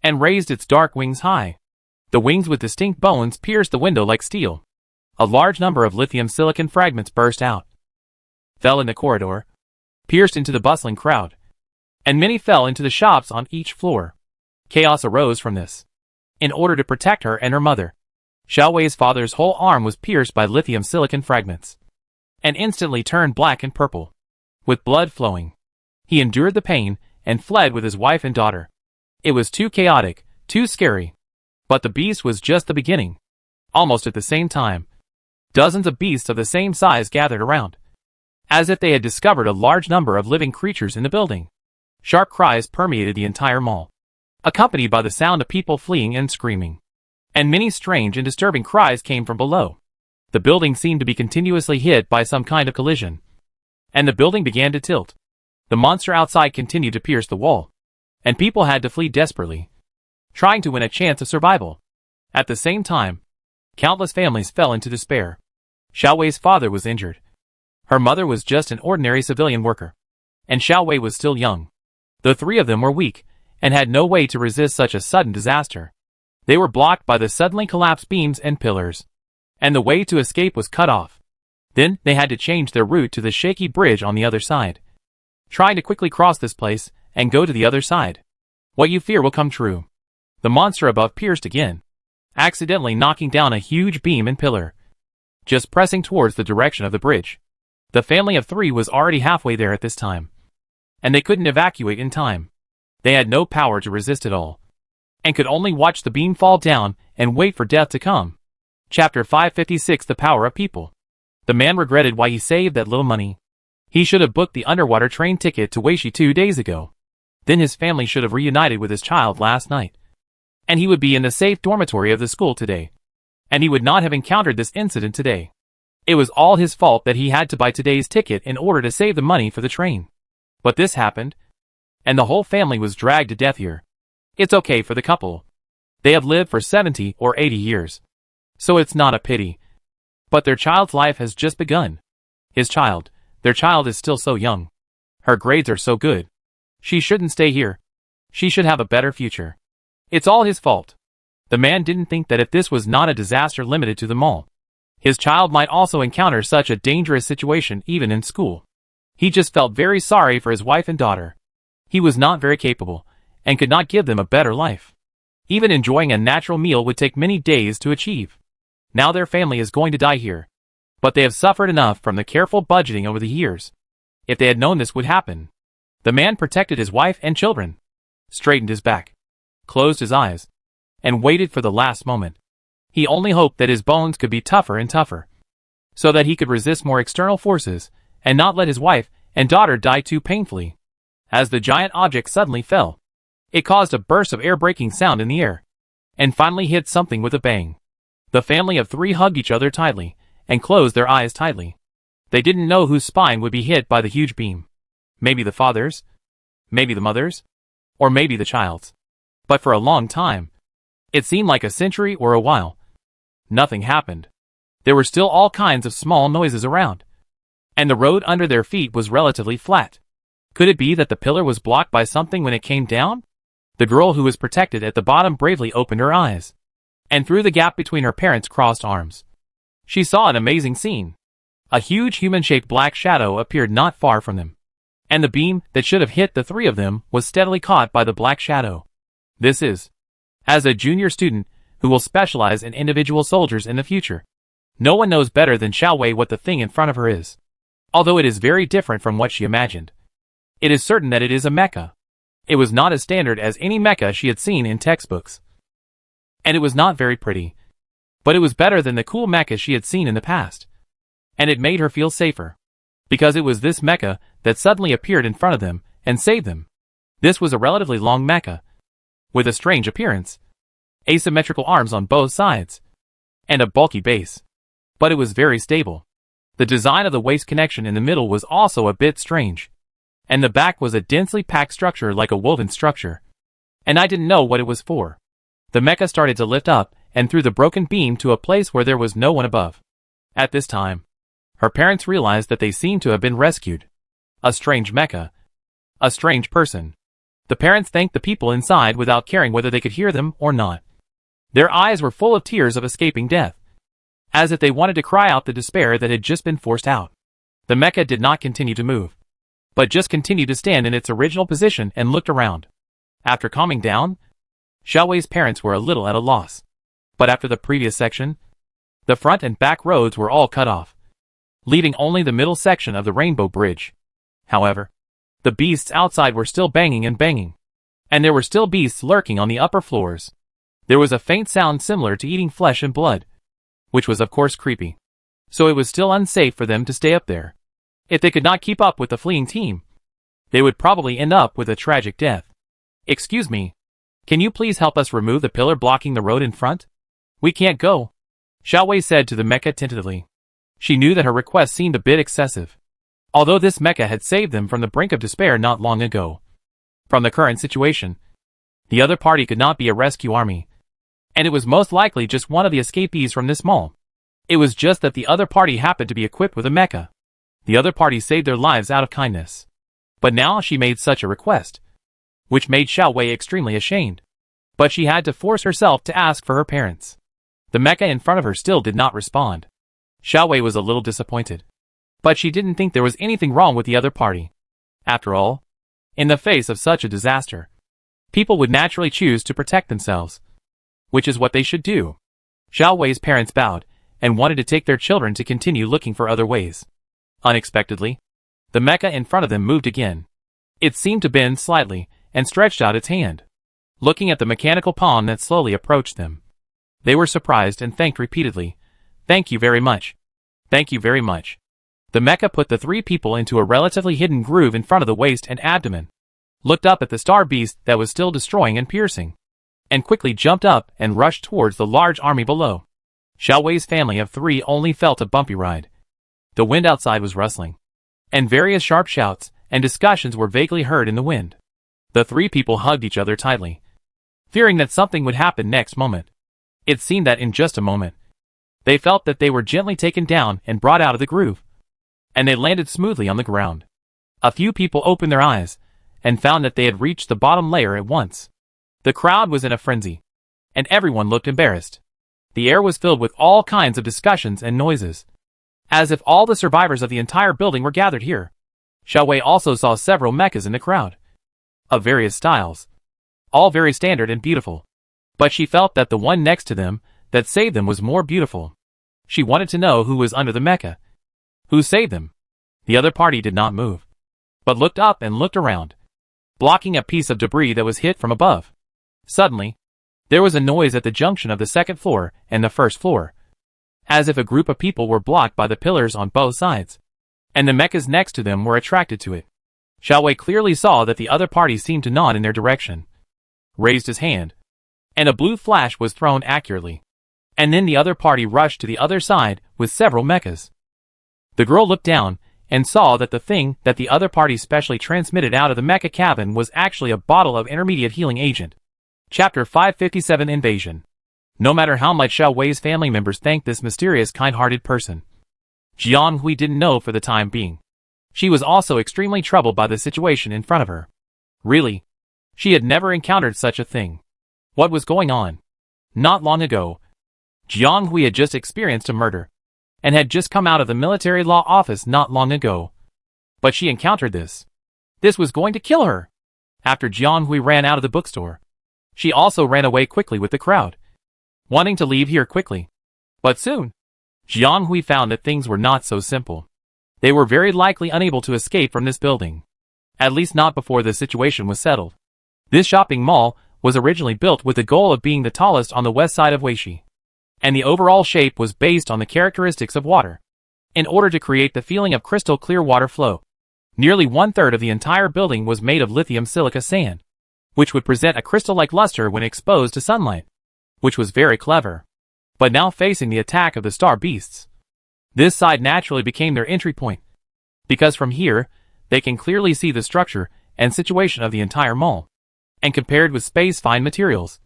and raised its dark wings high. The wings with distinct bones pierced the window like steel. A large number of lithium silicon fragments burst out, fell in the corridor, pierced into the bustling crowd, and many fell into the shops on each floor. Chaos arose from this. In order to protect her and her mother, Xiao Wei's father's whole arm was pierced by lithium silicon fragments, and instantly turned black and purple, with blood flowing. He endured the pain and fled with his wife and daughter. It was too chaotic, too scary. But the beast was just the beginning. Almost at the same time, dozens of beasts of the same size gathered around, as if they had discovered a large number of living creatures in the building. Sharp cries permeated the entire mall, accompanied by the sound of people fleeing and screaming. And many strange and disturbing cries came from below. The building seemed to be continuously hit by some kind of collision, and the building began to tilt. The monster outside continued to pierce the wall, and people had to flee desperately, trying to win a chance of survival. At the same time, countless families fell into despair. Xiao Wei's father was injured. Her mother was just an ordinary civilian worker, and Xiao Wei was still young. The three of them were weak, and had no way to resist such a sudden disaster. They were blocked by the suddenly collapsed beams and pillars, and the way to escape was cut off. Then they had to change their route to the shaky bridge on the other side, trying to quickly cross this place and go to the other side. What you fear will come true. The monster above pierced again, accidentally knocking down a huge beam and pillar, just pressing towards the direction of the bridge. The family of three was already halfway there at this time, and they couldn't evacuate in time. They had no power to resist it all, and could only watch the beam fall down and wait for death to come. Chapter 556: The Power of People. The man regretted why he saved that little money. He should have booked the underwater train ticket to Weishi 2 days ago. Then his family should have reunited with his child last night, and he would be in the safe dormitory of the school today, and he would not have encountered this incident today. It was all his fault that he had to buy today's ticket in order to save the money for the train. But this happened, and the whole family was dragged to death here. It's okay for the couple. They have lived for 70 or 80 years. So it's not a pity. But their child's life has just begun. Their child is still so young. Her grades are so good. She shouldn't stay here. She should have a better future. It's all his fault. The man didn't think that if this was not a disaster limited to the mall, his child might also encounter such a dangerous situation even in school. He just felt very sorry for his wife and daughter. He was not very capable, and could not give them a better life. Even enjoying a natural meal would take many days to achieve. Now their family is going to die here. But they have suffered enough from the careful budgeting over the years. If they had known this would happen. The man protected his wife and children, straightened his back, closed his eyes, and waited for the last moment. He only hoped that his bones could be tougher and tougher, so that he could resist more external forces, and not let his wife and daughter die too painfully. As the giant object suddenly fell, it caused a burst of air-breaking sound in the air, and finally hit something with a bang. The family of three hugged each other tightly, and closed their eyes tightly. They didn't know whose spine would be hit by the huge beam. Maybe the father's, maybe the mother's, or maybe the child's. But for a long time, it seemed like a century or a while, nothing happened. There were still all kinds of small noises around, and the road under their feet was relatively flat. Could it be that the pillar was blocked by something when it came down? The girl who was protected at the bottom bravely opened her eyes, and through the gap between her parents' crossed arms, she saw an amazing scene. A huge human-shaped black shadow appeared not far from them, and the beam that should have hit the three of them was steadily caught by the black shadow. This is, as a junior student who will specialize in individual soldiers in the future, no one knows better than Xiao Wei what the thing in front of her is. Although it is very different from what she imagined, it is certain that it is a mecha. It was not as standard as any mecha she had seen in textbooks, and it was not very pretty, but it was better than the cool mecha she had seen in the past, and it made her feel safer, because it was this mecha that suddenly appeared in front of them and saved them. This was a relatively long mecha, with a strange appearance, asymmetrical arms on both sides, and a bulky base. But it was very stable. The design of the waist connection in the middle was also a bit strange, and the back was a densely packed structure like a woven structure, and I didn't know what it was for. The mecha started to lift up and through the broken beam to a place where there was no one above. At this time, her parents realized that they seemed to have been rescued. A strange mecha. A strange person. The parents thanked the people inside without caring whether they could hear them or not. Their eyes were full of tears of escaping death, as if they wanted to cry out the despair that had just been forced out. The mecha did not continue to move, but just continued to stand in its original position and looked around. After calming down, Xiao Wei's parents were a little at a loss. But after the previous section, the front and back roads were all cut off, leaving only the middle section of the Rainbow Bridge. However, the beasts outside were still banging and banging, and there were still beasts lurking on the upper floors. There was a faint sound similar to eating flesh and blood, which was of course creepy. So it was still unsafe for them to stay up there. If they could not keep up with the fleeing team, they would probably end up with a tragic death. Excuse me, can you please help us remove the pillar blocking the road in front? We can't go, Xiao Wei said to the mecha tentatively. She knew that her request seemed a bit excessive, although this mecha had saved them from the brink of despair not long ago. From the current situation, the other party could not be a rescue army, and it was most likely just one of the escapees from this mall. It was just that the other party happened to be equipped with a mecha. The other party saved their lives out of kindness. But now she made such a request, which made Xiao Wei extremely ashamed. But she had to force herself to ask for her parents. The mecha in front of her still did not respond. Xiao Wei was a little disappointed, but she didn't think there was anything wrong with the other party. After all, in the face of such a disaster, people would naturally choose to protect themselves, which is what they should do. Xiao Wei's parents bowed and wanted to take their children to continue looking for other ways. Unexpectedly, the mecha in front of them moved again. It seemed to bend slightly and stretched out its hand, looking at the mechanical palm that slowly approached them. They were surprised and thanked repeatedly. Thank you very much. Thank you very much. The mecha put the three people into a relatively hidden groove in front of the waist and abdomen, looked up at the star beast that was still destroying and piercing, and quickly jumped up and rushed towards the large army below. Xiao Wei's family of three only felt a bumpy ride. The wind outside was rustling, and various sharp shouts and discussions were vaguely heard in the wind. The three people hugged each other tightly, fearing that something would happen next moment. It seemed that in just a moment, they felt that they were gently taken down and brought out of the groove, and they landed smoothly on the ground. A few people opened their eyes and found that they had reached the bottom layer at once. The crowd was in a frenzy, and everyone looked embarrassed. The air was filled with all kinds of discussions and noises, as if all the survivors of the entire building were gathered here. Xiao Wei also saw several mechas in the crowd, of various styles, all very standard and beautiful. But she felt that the one next to them that saved them was more beautiful. She wanted to know who was under the mecha, who saved them. The other party did not move, but looked up and looked around, blocking a piece of debris that was hit from above. Suddenly, there was a noise at the junction of the second floor and the first floor, as if a group of people were blocked by the pillars on both sides, and the mechas next to them were attracted to it. Xiao Wei clearly saw that the other party seemed to nod in their direction, raised his hand, and a blue flash was thrown accurately, and then the other party rushed to the other side with several mechas. The girl looked down and saw that the thing that the other party specially transmitted out of the mecha cabin was actually a bottle of intermediate healing agent. Chapter 557 Invasion. No matter how much Xiao Wei's family members thanked this mysterious kind-hearted person, Jiang Hui didn't know for the time being. She was also extremely troubled by the situation in front of her. Really, she had never encountered such a thing. What was going on? Not long ago, Jiang Hui had just experienced a murder, and had just come out of the military law office not long ago. But she encountered this. This was going to kill her. After Jiang Hui ran out of the bookstore, she also ran away quickly with the crowd, wanting to leave here quickly. But soon, Jiang Hui found that things were not so simple. They were very likely unable to escape from this building, at least not before the situation was settled. This shopping mall was originally built with the goal of being the tallest on the west side of Weishi, and the overall shape was based on the characteristics of water, in order to create the feeling of crystal clear water flow. Nearly 1/3 of the entire building was made of lithium silica sand, which would present a crystal-like luster when exposed to sunlight, which was very clever. But now facing the attack of the star beasts, this side naturally became their entry point, because from here, they can clearly see the structure and situation of the entire mall. And compared with space-fine materials,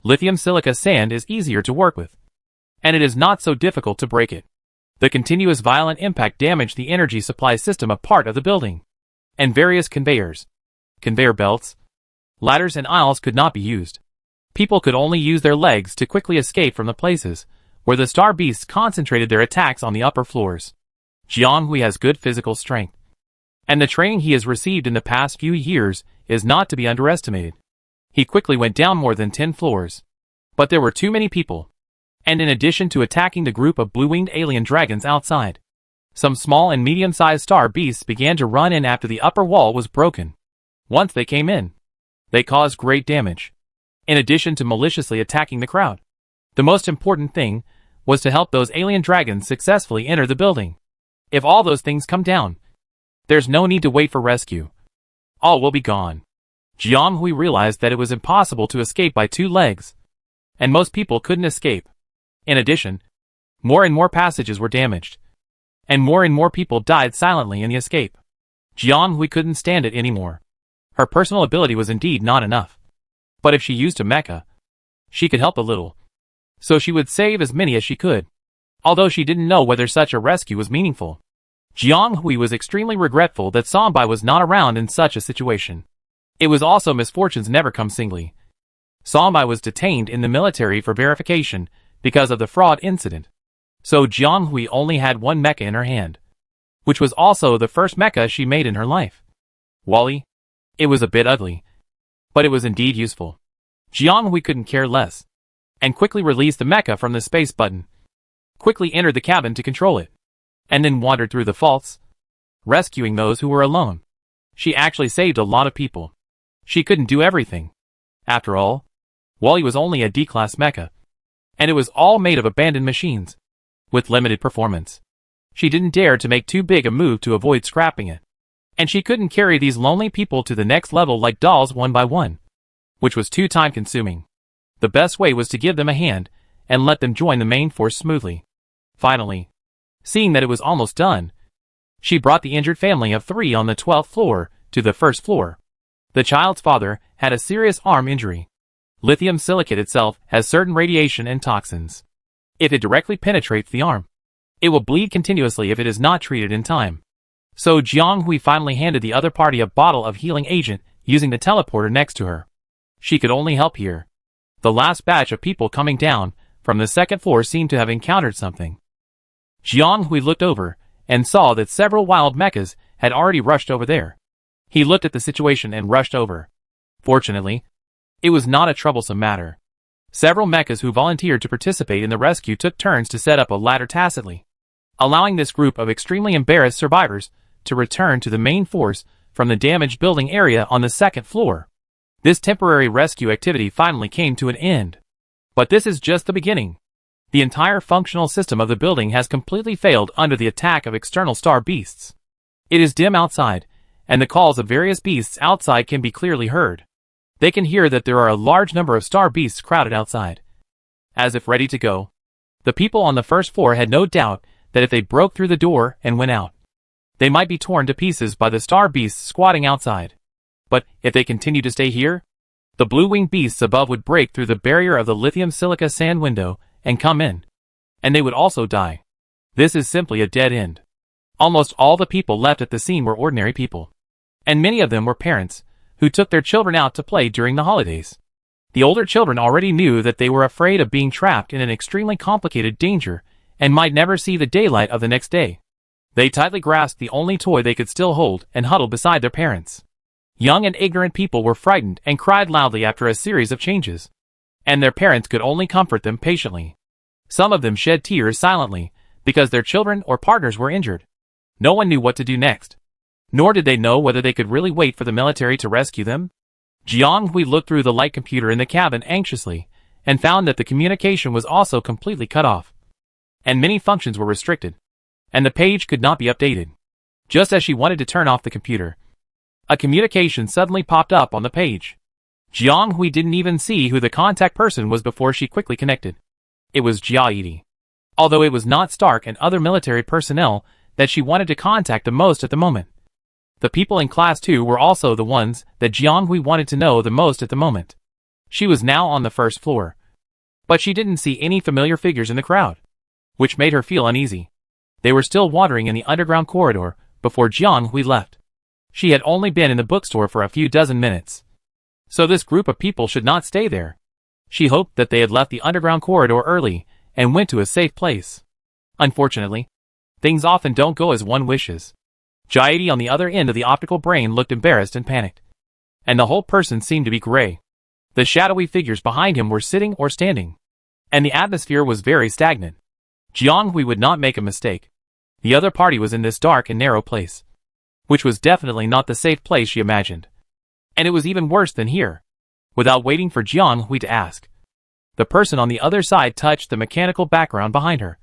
lithium silica sand is easier to work with, and it is not so difficult to break it. The continuous violent impact damaged the energy supply system of part of the building, and various conveyors, conveyor belts, ladders and aisles could not be used. People could only use their legs to quickly escape from the places where the star beasts concentrated their attacks on the upper floors. Jiang Hui has good physical strength, and the training he has received in the past few years is not to be underestimated. He quickly went down more than 10 floors, but there were too many people, and in addition to attacking the group of blue-winged alien dragons outside, some small and medium-sized star beasts began to run in after the upper wall was broken. Once they came in, they caused great damage, in addition to maliciously attacking the crowd. The most important thing was to help those alien dragons successfully enter the building. If all those things come down, there's no need to wait for rescue. All will be gone. Jiang Hui realized that it was impossible to escape by 2 legs, and most people couldn't escape. In addition, more and more passages were damaged, and more people died silently in the escape. Jiang Hui couldn't stand it anymore. Her personal ability was indeed not enough. But if she used a mecha, she could help a little. So she would save as many as she could, although she didn't know whether such a rescue was meaningful. Jiang Hui was extremely regretful that Sonbai was not around in such a situation. It was also misfortunes never come singly. Sonbai was detained in the military for verification because of the fraud incident. So Jiang Hui only had one mecha in her hand, which was also the first mecha she made in her life. Wally. It was a bit ugly, but it was indeed useful. Jiang Hui couldn't care less, and quickly released the mecha from the space button, quickly entered the cabin to control it, and then wandered through the faults, rescuing those who were alone. She actually saved a lot of people. She couldn't do everything. After all, Wally was only a D-class mecha, and it was all made of abandoned machines, with limited performance. She didn't dare to make too big a move to avoid scrapping it. And she couldn't carry these lonely people to the next level like dolls one by one, which was too time-consuming. The best way was to give them a hand and let them join the main force smoothly. Finally, seeing that it was almost done, she brought the injured family of 3 on the 12th floor to the first floor. The child's father had a serious arm injury, Lithium silicate itself has certain radiation and toxins. If it directly penetrates the arm, it will bleed continuously if it is not treated in time. So Jiang Hui finally handed the other party a bottle of healing agent using the teleporter next to her. She could only help here. The last batch of people coming down from the second floor seemed to have encountered something. Jiang Hui looked over and saw that several wild mechas had already rushed over there. He looked at the situation and rushed over. Fortunately, it was not a troublesome matter. Several mechas who volunteered to participate in the rescue took turns to set up a ladder tacitly, allowing this group of extremely embarrassed survivors to return to the main force from the damaged building area on the second floor. This temporary rescue activity finally came to an end. But this is just the beginning. The entire functional system of the building has completely failed under the attack of external star beasts. It is dim outside, and the calls of various beasts outside can be clearly heard. They can hear that there are a large number of star beasts crowded outside, as if ready to go. The people on the first floor had no doubt that if they broke through the door and went out, they might be torn to pieces by the star beasts squatting outside. But if they continue to stay here, the blue-winged beasts above would break through the barrier of the lithium silica sand window and come in, and they would also die. This is simply a dead end. Almost all the people left at the scene were ordinary people, and many of them were parents who took their children out to play during the holidays. The older children already knew that they were afraid of being trapped in an extremely complicated danger and might never see the daylight of the next day. They tightly grasped the only toy they could still hold and huddled beside their parents. Young and ignorant people were frightened and cried loudly after a series of changes, and their parents could only comfort them patiently. Some of them shed tears silently because their children or partners were injured. No one knew what to do next, nor did they know whether they could really wait for the military to rescue them. Jiang Hui looked through the light computer in the cabin anxiously and found that the communication was also completely cut off, and many functions were restricted, and the page could not be updated. Just as she wanted to turn off the computer, a communication suddenly popped up on the page. Jiang Hui didn't even see who the contact person was before she quickly connected. It was Jia Yi. Although it was not Stark and other military personnel that she wanted to contact the most at the moment. The people in Class 2 were also the ones that Jiang Hui wanted to know the most at the moment. She was now on the first floor, but she didn't see any familiar figures in the crowd, which made her feel uneasy. They were still wandering in the underground corridor before Jiang Hui left. She had only been in the bookstore for a few dozen minutes, so this group of people should not stay there. She hoped that they had left the underground corridor early and went to a safe place. Unfortunately, things often don't go as one wishes. Jia on the other end of the optical brain looked embarrassed and panicked, and the whole person seemed to be gray. The shadowy figures behind him were sitting or standing, and the atmosphere was very stagnant. Jiang Hui would not make a mistake. The other party was in this dark and narrow place, which was definitely not the safe place she imagined. And it was even worse than here. Without waiting for Jiang Hui to ask, the person on the other side touched the mechanical background behind her,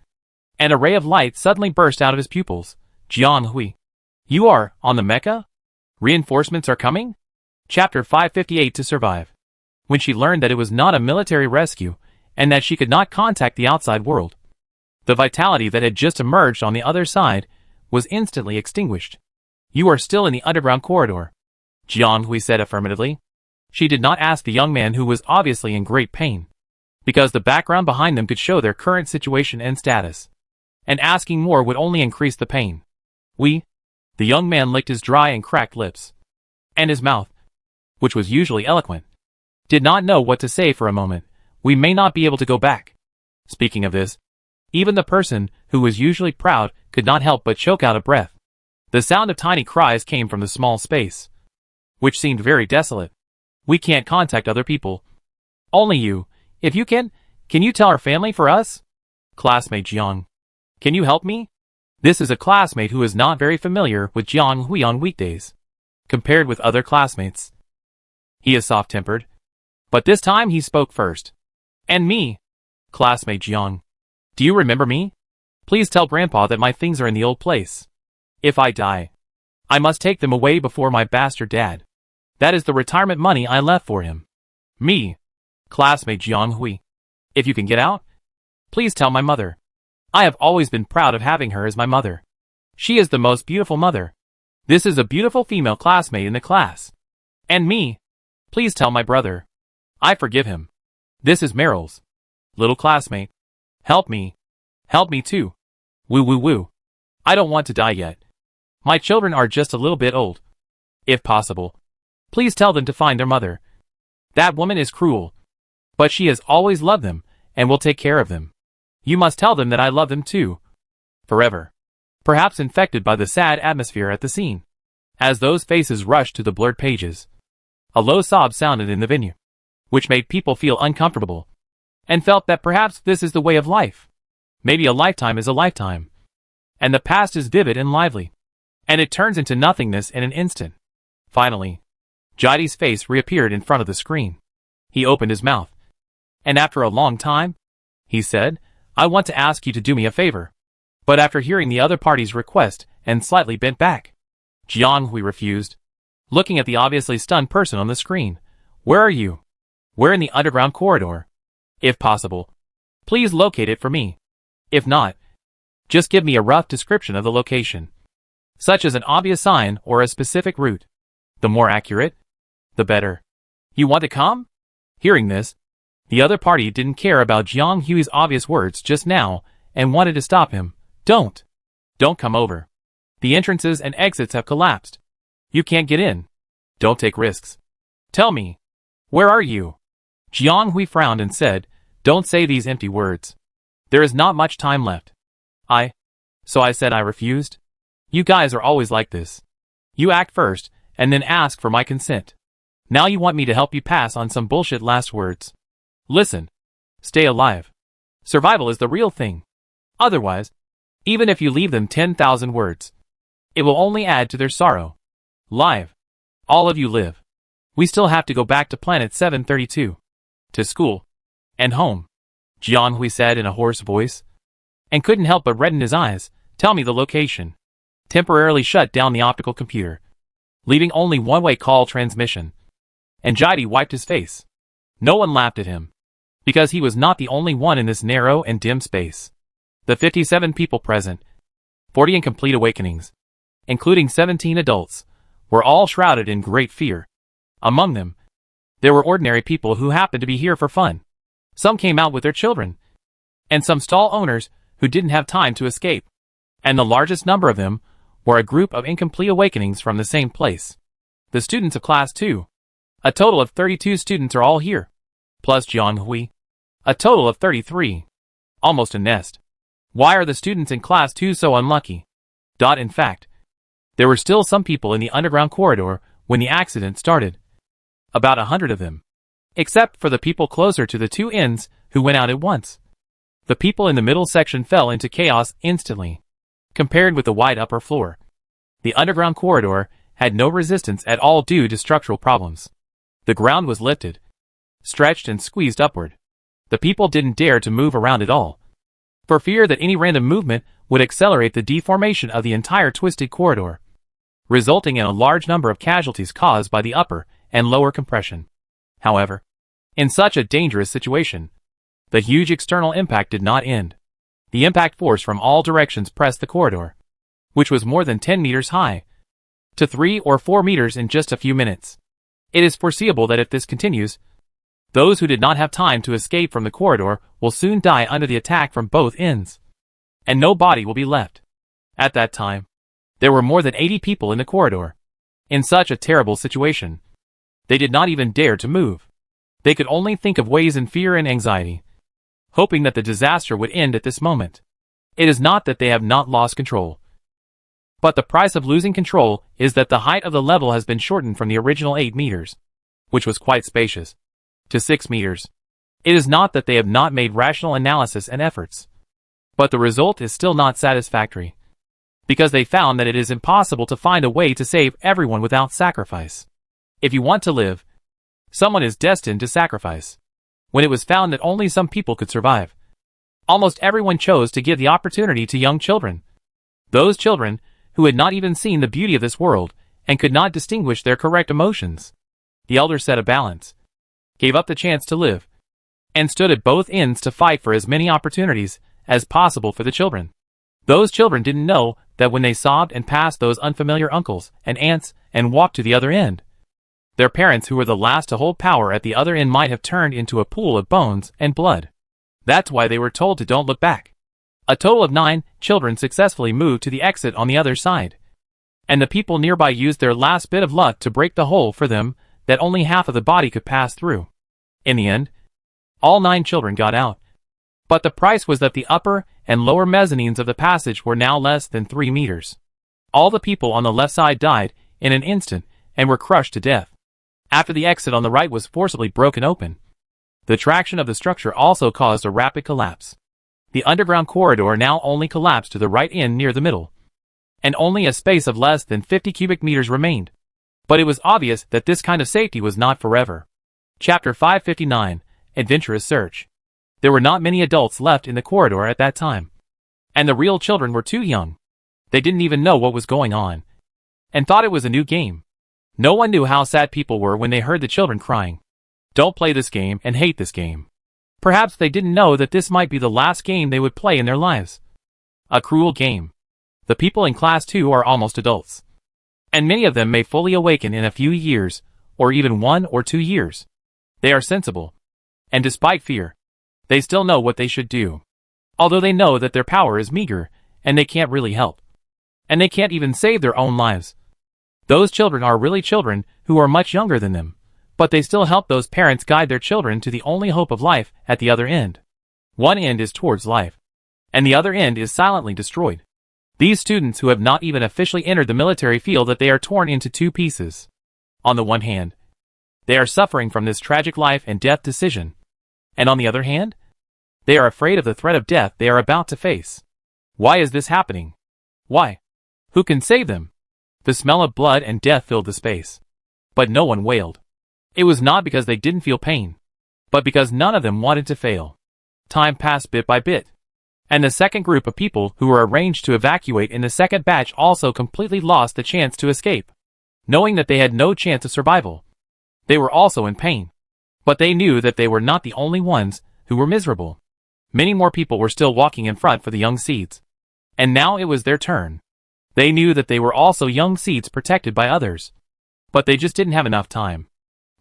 and a ray of light suddenly burst out of his pupils. Jiang Hui, you are on the mecha? Reinforcements are coming? Chapter 558 to survive. When she learned that it was not a military rescue, and that she could not contact the outside world, the vitality that had just emerged on the other side was instantly extinguished. You are still in the underground corridor, Jiang Hui said affirmatively. She did not ask the young man, who was obviously in great pain, because the background behind them could show their current situation and status, and asking more would only increase the pain. The young man licked his dry and cracked lips, and his mouth, which was usually eloquent, did not know what to say for a moment. We may not be able to go back. Speaking of this, even the person who was usually proud could not help but choke out a breath. The sound of tiny cries came from the small space, which seemed very desolate. We can't contact other people. Only you. If you can you tell our family for us? Classmate Jiang. Can you help me? This is a classmate who is not very familiar with Jiang Hui on weekdays, compared with other classmates. He is soft-tempered, but this time he spoke first. And me, classmate Jiang. Do you remember me? Please tell Grandpa that my things are in the old place. If I die, I must take them away before my bastard dad. That is the retirement money I left for him. Me, classmate Jiang Hui. If you can get out, please tell my mother. I have always been proud of having her as my mother. She is the most beautiful mother. This is a beautiful female classmate in the class. And me, please tell my brother. I forgive him. This is Meryl's little classmate. Help me. Help me too. Woo woo woo. I don't want to die yet. My children are just a little bit old. If possible, please tell them to find their mother. That woman is cruel, but she has always loved them and will take care of them. You must tell them that I love them too. Forever. Perhaps infected by the sad atmosphere at the scene. As those faces rushed to the blurred pages, a low sob sounded in the venue, which made people feel uncomfortable, and felt that perhaps this is the way of life. Maybe a lifetime is a lifetime, and the past is vivid and lively, and it turns into nothingness in an instant. Finally, Jaide's face reappeared in front of the screen. He opened his mouth, and after a long time, he said, I want to ask you to do me a favor. But after hearing the other party's request and slightly bent back, Jianghui refused, looking at the obviously stunned person on the screen. Where are you? We're in the underground corridor. If possible, please locate it for me. If not, just give me a rough description of the location, such as an obvious sign or a specific route. The more accurate, the better. You want to come? Hearing this, the other party didn't care about Jianghui's obvious words just now and wanted to stop him. Don't come over. The entrances and exits have collapsed. You can't get in. Don't take risks. Tell me, where are you? Jianghui frowned and said, don't say these empty words. There is not much time left. So I said I refused? You guys are always like this. You act first, and then ask for my consent. Now you want me to help you pass on some bullshit last words. Listen. Stay alive. Survival is the real thing. Otherwise, even if you leave them 10,000 words, it will only add to their sorrow. Live. All of you live. We still have to go back to planet 732. To school. And home. Jianghui said in a hoarse voice, and couldn't help but redden his eyes. Tell me the location. Temporarily shut down the optical computer, leaving only one-way call transmission. And Jaide wiped his face. No one laughed at him, because he was not the only one in this narrow and dim space. The 57 people present, 40 incomplete awakenings, including 17 adults, were all shrouded in great fear. Among them, there were ordinary people who happened to be here for fun. Some came out with their children, and some stall owners who didn't have time to escape. And the largest number of them were a group of incomplete awakenings from the same place. The students of Class 2. A total of 32 students are all here, plus Jianghui. A total of 33. Almost a nest. Why are the students in Class 2 so unlucky? In fact, there were still some people in the underground corridor when the accident started. About 100 of them. Except for the people closer to the two ends who went out at once. The people in the middle section fell into chaos instantly. Compared with the wide upper floor, the underground corridor had no resistance at all due to structural problems. The ground was lifted, stretched and squeezed upward. The people didn't dare to move around at all, for fear that any random movement would accelerate the deformation of the entire twisted corridor, resulting in a large number of casualties caused by the upper and lower compression. However, in such a dangerous situation, the huge external impact did not end. The impact force from all directions pressed the corridor, which was more than 10 meters high, to 3 or 4 meters in just a few minutes. It is foreseeable that if this continues, those who did not have time to escape from the corridor will soon die under the attack from both ends, and no body will be left. At that time, there were more than 80 people in the corridor. In such a terrible situation, they did not even dare to move. They could only think of ways in fear and anxiety, hoping that the disaster would end at this moment. It is not that they have not lost control, but the price of losing control is that the height of the level has been shortened from the original 8 meters, which was quite spacious, to 6 meters. It is not that they have not made rational analysis and efforts, but the result is still not satisfactory, because they found that it is impossible to find a way to save everyone without sacrifice. If you want to live, someone is destined to sacrifice. When it was found that only some people could survive, almost everyone chose to give the opportunity to young children. Those children who had not even seen the beauty of this world and could not distinguish their correct emotions. The elders set a balance, gave up the chance to live, and stood at both ends to fight for as many opportunities as possible for the children. Those children didn't know that when they sobbed and passed those unfamiliar uncles and aunts and walked to the other end, Their parents, who were the last to hold power at the other end, might have turned into a pool of bones and blood. That's why they were told to don't look back. A total of 9 children successfully moved to the exit on the other side. And the people nearby used their last bit of luck to break the hole for them that only half of the body could pass through. In the end, all 9 children got out. But the price was that the upper and lower mezzanines of the passage were now less than 3 meters. All the people on the left side died in an instant and were crushed to death. After the exit on the right was forcibly broken open, the traction of the structure also caused a rapid collapse. The underground corridor now only collapsed to the right end near the middle, and only a space of less than 50 cubic meters remained. But it was obvious that this kind of safety was not forever. Chapter 559, Adventurous Search. There were not many adults left in the corridor at that time, and the real children were too young. They didn't even know what was going on, and thought it was a new game. No one knew how sad people were when they heard the children crying, "Don't play this game," and "Hate this game." Perhaps they didn't know that this might be the last game they would play in their lives. A cruel game. The people in Class 2 are almost adults, and many of them may fully awaken in a few years, or even 1 or 2 years. They are sensible, and despite fear, they still know what they should do. Although they know that their power is meager, and they can't really help. And they can't even save their own lives. Those children are really children who are much younger than them, but they still help those parents guide their children to the only hope of life at the other end. One end is towards life, and the other end is silently destroyed. These students who have not even officially entered the military feel that they are torn into 2 pieces. On the one hand, they are suffering from this tragic life and death decision, and on the other hand, they are afraid of the threat of death they are about to face. Why is this happening? Why? Who can save them? The smell of blood and death filled the space. But no one wailed. It was not because they didn't feel pain, but because none of them wanted to fail. Time passed bit by bit, and the second group of people who were arranged to evacuate in the second batch also completely lost the chance to escape, knowing that they had no chance of survival. They were also in pain, but they knew that they were not the only ones who were miserable. Many more people were still walking in front for the young seeds, and now it was their turn. They knew that they were also young seeds protected by others, but they just didn't have enough time.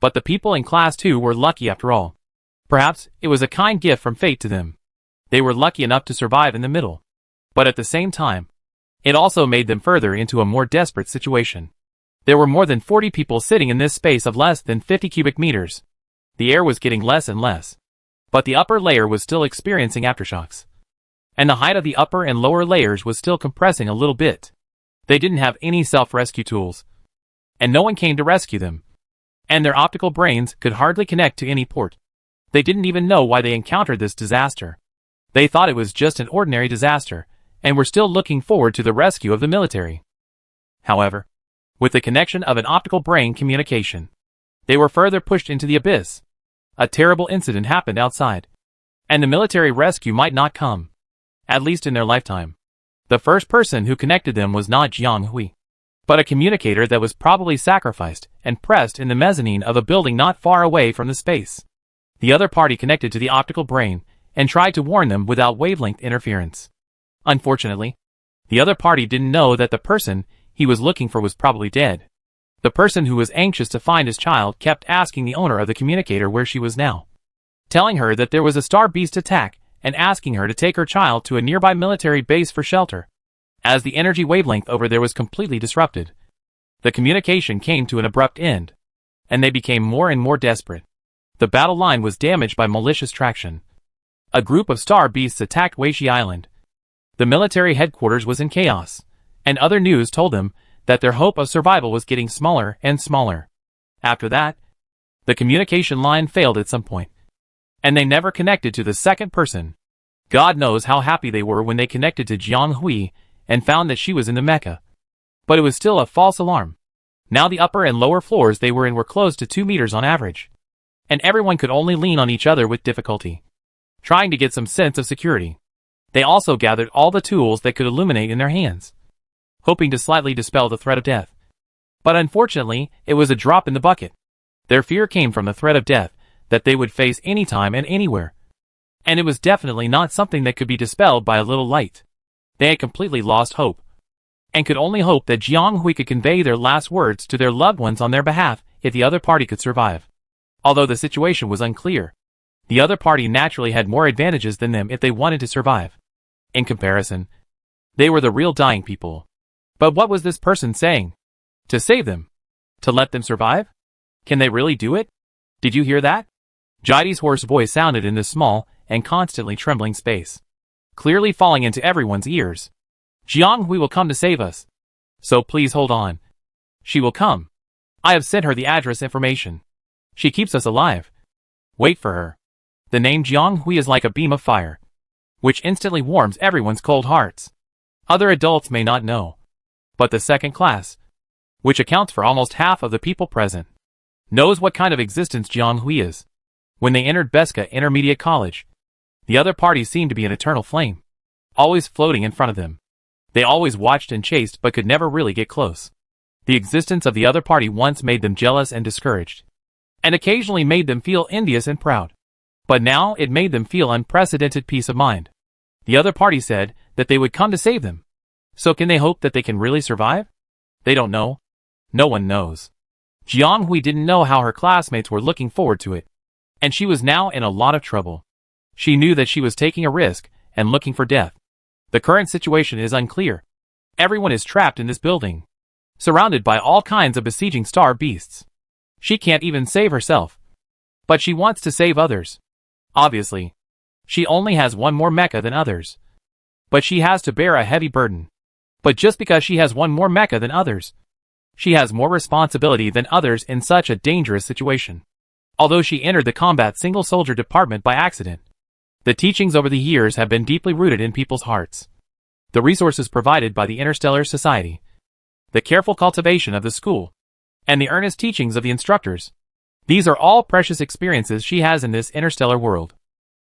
But the people in Class 2 were lucky after all. Perhaps it was a kind gift from fate to them. They were lucky enough to survive in the middle. But at the same time, it also made them further into a more desperate situation. There were more than 40 people sitting in this space of less than 50 cubic meters. The air was getting less and less, but the upper layer was still experiencing aftershocks, and the height of the upper and lower layers was still compressing a little bit. They didn't have any self-rescue tools, and no one came to rescue them, and their optical brains could hardly connect to any port. They didn't even know why they encountered this disaster. They thought it was just an ordinary disaster, and were still looking forward to the rescue of the military. However, with the connection of an optical brain communication, they were further pushed into the abyss. A terrible incident happened outside, and the military rescue might not come, at least in their lifetime. The first person who connected them was not Jiang Hui, but a communicator that was probably sacrificed and pressed in the mezzanine of a building not far away from the space. The other party connected to the optical brain and tried to warn them without wavelength interference. Unfortunately, the other party didn't know that the person he was looking for was probably dead. The person who was anxious to find his child kept asking the owner of the communicator where she was now, telling her that there was a star beast attack and asking her to take her child to a nearby military base for shelter, as the energy wavelength over there was completely disrupted. The communication came to an abrupt end, and they became more and more desperate. The battle line was damaged by malicious traction. A group of star beasts attacked Weishi Island. The military headquarters was in chaos, and other news told them that their hope of survival was getting smaller and smaller. After that, the communication line failed at some point, and they never connected to the second person. God knows how happy they were when they connected to Jiang Hui and found that she was in the Mecca. But it was still a false alarm. Now the upper and lower floors they were in were close to 2 meters on average, and everyone could only lean on each other with difficulty, trying to get some sense of security. They also gathered all the tools that could illuminate in their hands, hoping to slightly dispel the threat of death. But unfortunately, it was a drop in the bucket. Their fear came from the threat of death that they would face anytime and anywhere. And it was definitely not something that could be dispelled by a little light. They had completely lost hope, and could only hope that Jiang Hui could convey their last words to their loved ones on their behalf if the other party could survive. Although the situation was unclear, the other party naturally had more advantages than them if they wanted to survive. In comparison, they were the real dying people. But what was this person saying? To save them? To let them survive? Can they really do it? Did you hear that? Jaide's hoarse voice sounded in this small and constantly trembling space, clearly falling into everyone's ears. Jiang Hui will come to save us. So please hold on. She will come. I have sent her the address information. She keeps us alive. Wait for her. The name Jiang Hui is like a beam of fire, which instantly warms everyone's cold hearts. Other adults may not know, but the second class, which accounts for almost half of the people present, knows what kind of existence Jiang Hui is. When they entered Beska Intermediate College, the other party seemed to be an eternal flame, always floating in front of them. They always watched and chased but could never really get close. The existence of the other party once made them jealous and discouraged, and occasionally made them feel envious and proud. But now it made them feel unprecedented peace of mind. The other party said that they would come to save them. So can they hope that they can really survive? They don't know. No one knows. Jiang Hui didn't know how her classmates were looking forward to it, and she was now in a lot of trouble. She knew that she was taking a risk and looking for death. The current situation is unclear. Everyone is trapped in this building, surrounded by all kinds of besieging star beasts. She can't even save herself, but she wants to save others. Obviously, she only has one more mecha than others, but she has to bear a heavy burden. But just because she has one more mecha than others, she has more responsibility than others in such a dangerous situation. Although she entered the combat single soldier department by accident, the teachings over the years have been deeply rooted in people's hearts. The resources provided by the Interstellar Society, the careful cultivation of the school, and the earnest teachings of the instructors. These are all precious experiences she has in this interstellar world.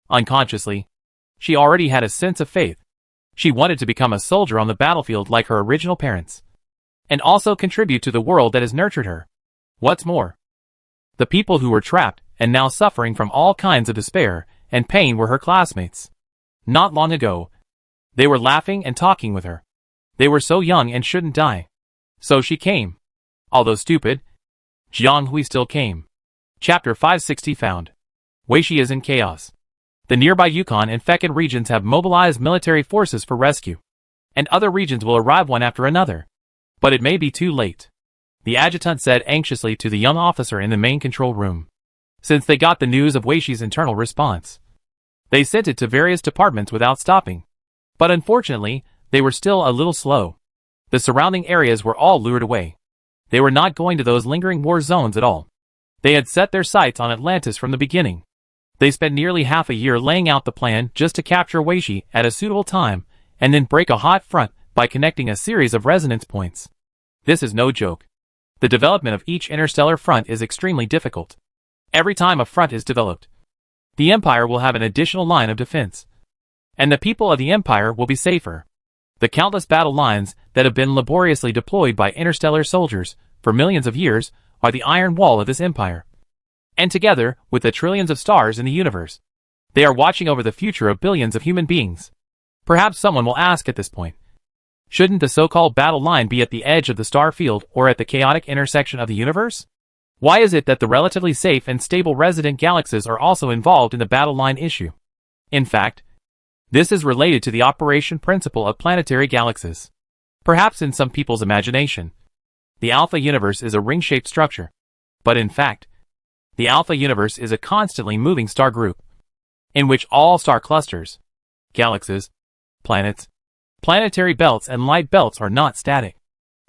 Unconsciously, she already had a sense of faith. She wanted to become a soldier on the battlefield like her original parents, and also contribute to the world that has nurtured her. What's more, the people who were trapped and now suffering from all kinds of despair and pain were her classmates. Not long ago, they were laughing and talking with her. They were so young and shouldn't die. So she came. Although stupid, Jiang Hui still came. Chapter 560 found. Weishi is in chaos. The nearby Yukon and Fekhan regions have mobilized military forces for rescue, and other regions will arrive one after another. But it may be too late, the adjutant said anxiously to the young officer in the main control room. Since they got the news of Weishi's internal response, they sent it to various departments without stopping. But unfortunately, they were still a little slow. The surrounding areas were all lured away. They were not going to those lingering war zones at all. They had set their sights on Atlantis from the beginning. They spent nearly half a year laying out the plan just to capture Weishi at a suitable time, and then break a hot front by connecting a series of resonance points. This is no joke. The development of each interstellar front is extremely difficult. Every time a front is developed, the Empire will have an additional line of defense, and the people of the Empire will be safer. The countless battle lines that have been laboriously deployed by interstellar soldiers for millions of years are the iron wall of this empire. And together with the trillions of stars in the universe, they are watching over the future of billions of human beings. Perhaps someone will ask at this point, shouldn't the so-called battle line be at the edge of the star field or at the chaotic intersection of the universe? Why is it that the relatively safe and stable resident galaxies are also involved in the battle line issue? In fact, this is related to the operation principle of planetary galaxies. Perhaps in some people's imagination, the Alpha universe is a ring-shaped structure. But in fact, the Alpha universe is a constantly moving star group, in which all star clusters, galaxies, planets, planetary belts and light belts are not static,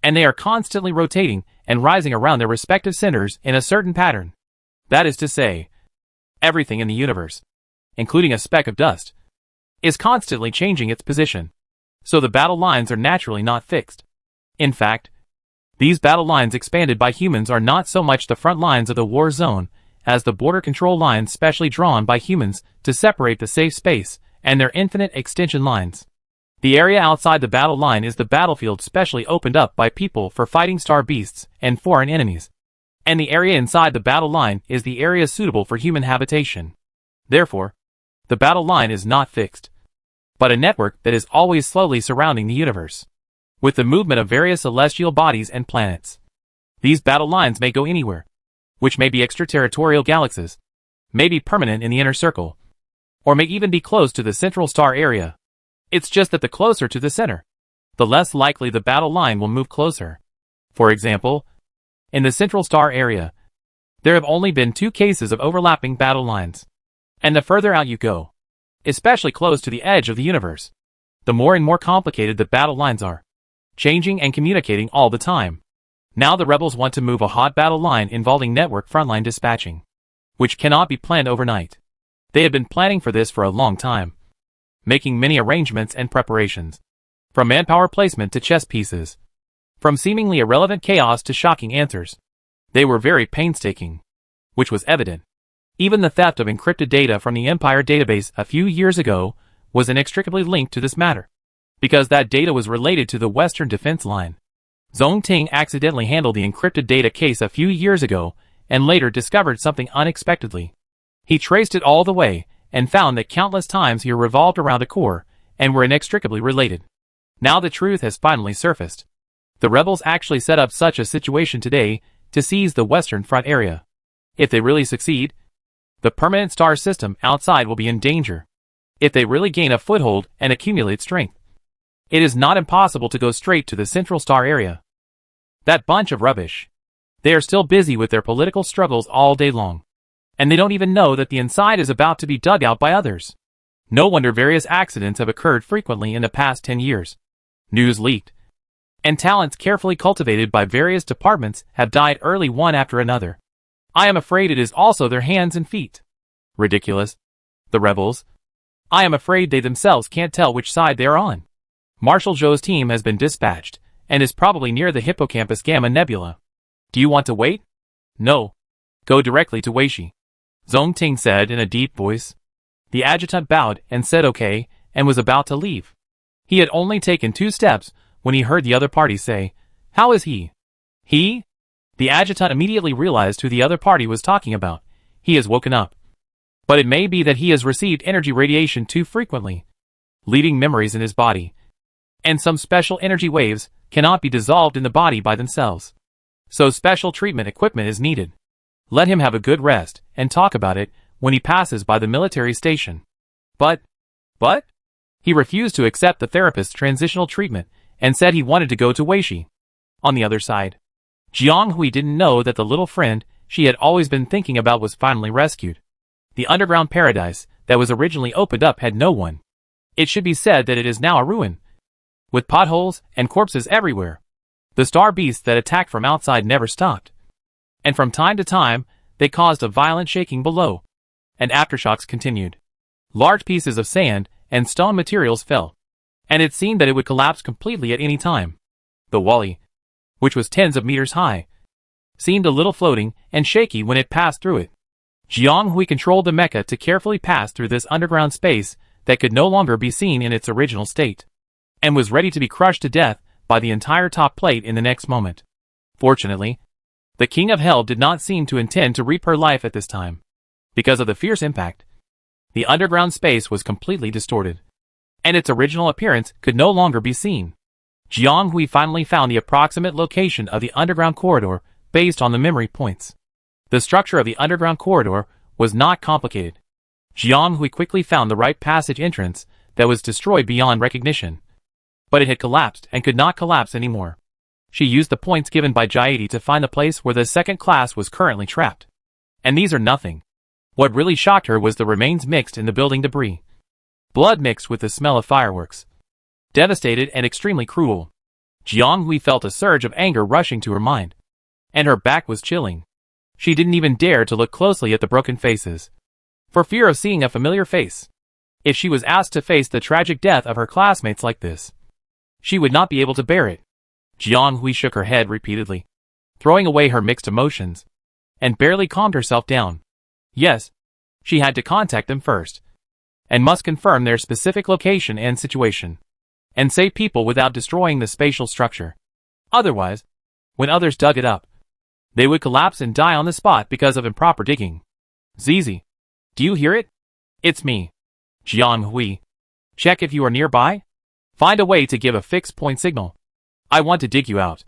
and they are constantly rotating and rising around their respective centers in a certain pattern. That is to say, everything in the universe, including a speck of dust, is constantly changing its position. So the battle lines are naturally not fixed. In fact, these battle lines expanded by humans are not so much the front lines of the war zone as the border control lines specially drawn by humans to separate the safe space and their infinite extension lines. The area outside the battle line is the battlefield specially opened up by people for fighting star beasts and foreign enemies. And the area inside the battle line is the area suitable for human habitation. Therefore, the battle line is not fixed, but a network that is always slowly surrounding the universe, with the movement of various celestial bodies and planets. These battle lines may go anywhere, which may be extraterritorial galaxies, may be permanent in the inner circle, or may even be close to the central star area. It's just that the closer to the center, the less likely the battle line will move closer. For example, in the central star area, there have only been 2 cases of overlapping battle lines. And the further out you go, especially close to the edge of the universe, the more and more complicated the battle lines are, changing and communicating all the time. Now the rebels want to move a hot battle line involving network frontline dispatching, which cannot be planned overnight. They have been planning for this for a long time, making many arrangements and preparations, from manpower placement to chess pieces, from seemingly irrelevant chaos to shocking answers. They were very painstaking, which was evident. Even the theft of encrypted data from the Empire database a few years ago was inextricably linked to this matter, because that data was related to the Western defense line. Zhong Ting accidentally handled the encrypted data case a few years ago and later discovered something unexpectedly. He traced it all the way and found that countless times he revolved around a core and were inextricably related. Now the truth has finally surfaced. The rebels actually set up such a situation today to seize the Western Front area. If they really succeed, the permanent star system outside will be in danger. If they really gain a foothold and accumulate strength, it is not impossible to go straight to the central star area. That bunch of rubbish. They are still busy with their political struggles all day long, and they don't even know that the inside is about to be dug out by others. No wonder various accidents have occurred frequently in the past 10 years. News leaked, and talents carefully cultivated by various departments have died early one after another. I am afraid it is also their hands and feet. Ridiculous. The rebels. I am afraid they themselves can't tell which side they are on. Marshal Zhou's team has been dispatched, and is probably near the Hippocampus Gamma Nebula. Do you want to wait? No. Go directly to Weishi, Zhong Ting said in a deep voice. The adjutant bowed and said okay, and was about to leave. He had only taken 2 steps when he heard the other party say, "How is he?" He? The adjutant immediately realized who the other party was talking about. He has woken up. But it may be that he has received energy radiation too frequently, leaving memories in his body. And some special energy waves cannot be dissolved in the body by themselves. So special treatment equipment is needed. Let him have a good rest and talk about it when he passes by the military station. But? He refused to accept the therapist's transitional treatment and said he wanted to go to Weishi. On the other side, Jiang Hui didn't know that the little friend she had always been thinking about was finally rescued. The underground paradise that was originally opened up had no one. It should be said that it is now a ruin, with potholes and corpses everywhere. The star beasts that attacked from outside never stopped, and from time to time they caused a violent shaking below, and aftershocks continued. Large pieces of sand and stone materials fell, and it seemed that it would collapse completely at any time. The Wally, which was tens of meters high, seemed a little floating and shaky when it passed through it. Jiang Hui controlled the mecha to carefully pass through this underground space that could no longer be seen in its original state, and was ready to be crushed to death by the entire top plate in the next moment. Fortunately, the King of Hell did not seem to intend to reap her life at this time. Because of the fierce impact, the underground space was completely distorted, and its original appearance could no longer be seen. Jiang Hui finally found the approximate location of the underground corridor based on the memory points. The structure of the underground corridor was not complicated. Jiang Hui quickly found the right passage entrance that was destroyed beyond recognition, but it had collapsed and could not collapse anymore. She used the points given by Jaiedi to find the place where the second class was currently trapped. And these are nothing. What really shocked her was the remains mixed in the building debris. Blood mixed with the smell of fireworks. Devastated and extremely cruel. Jiang Hui felt a surge of anger rushing to her mind, and her back was chilling. She didn't even dare to look closely at the broken faces, for fear of seeing a familiar face. If she was asked to face the tragic death of her classmates like this, she would not be able to bear it. Jiang Hui shook her head repeatedly, throwing away her mixed emotions, and barely calmed herself down. Yes, she had to contact them first, and must confirm their specific location and situation, and save people without destroying the spatial structure. Otherwise, when others dug it up, they would collapse and die on the spot because of improper digging. Zizi, do you hear it? It's me, Jiang Hui. Check if you are nearby. Find a way to give a fixed point signal. I want to dig you out.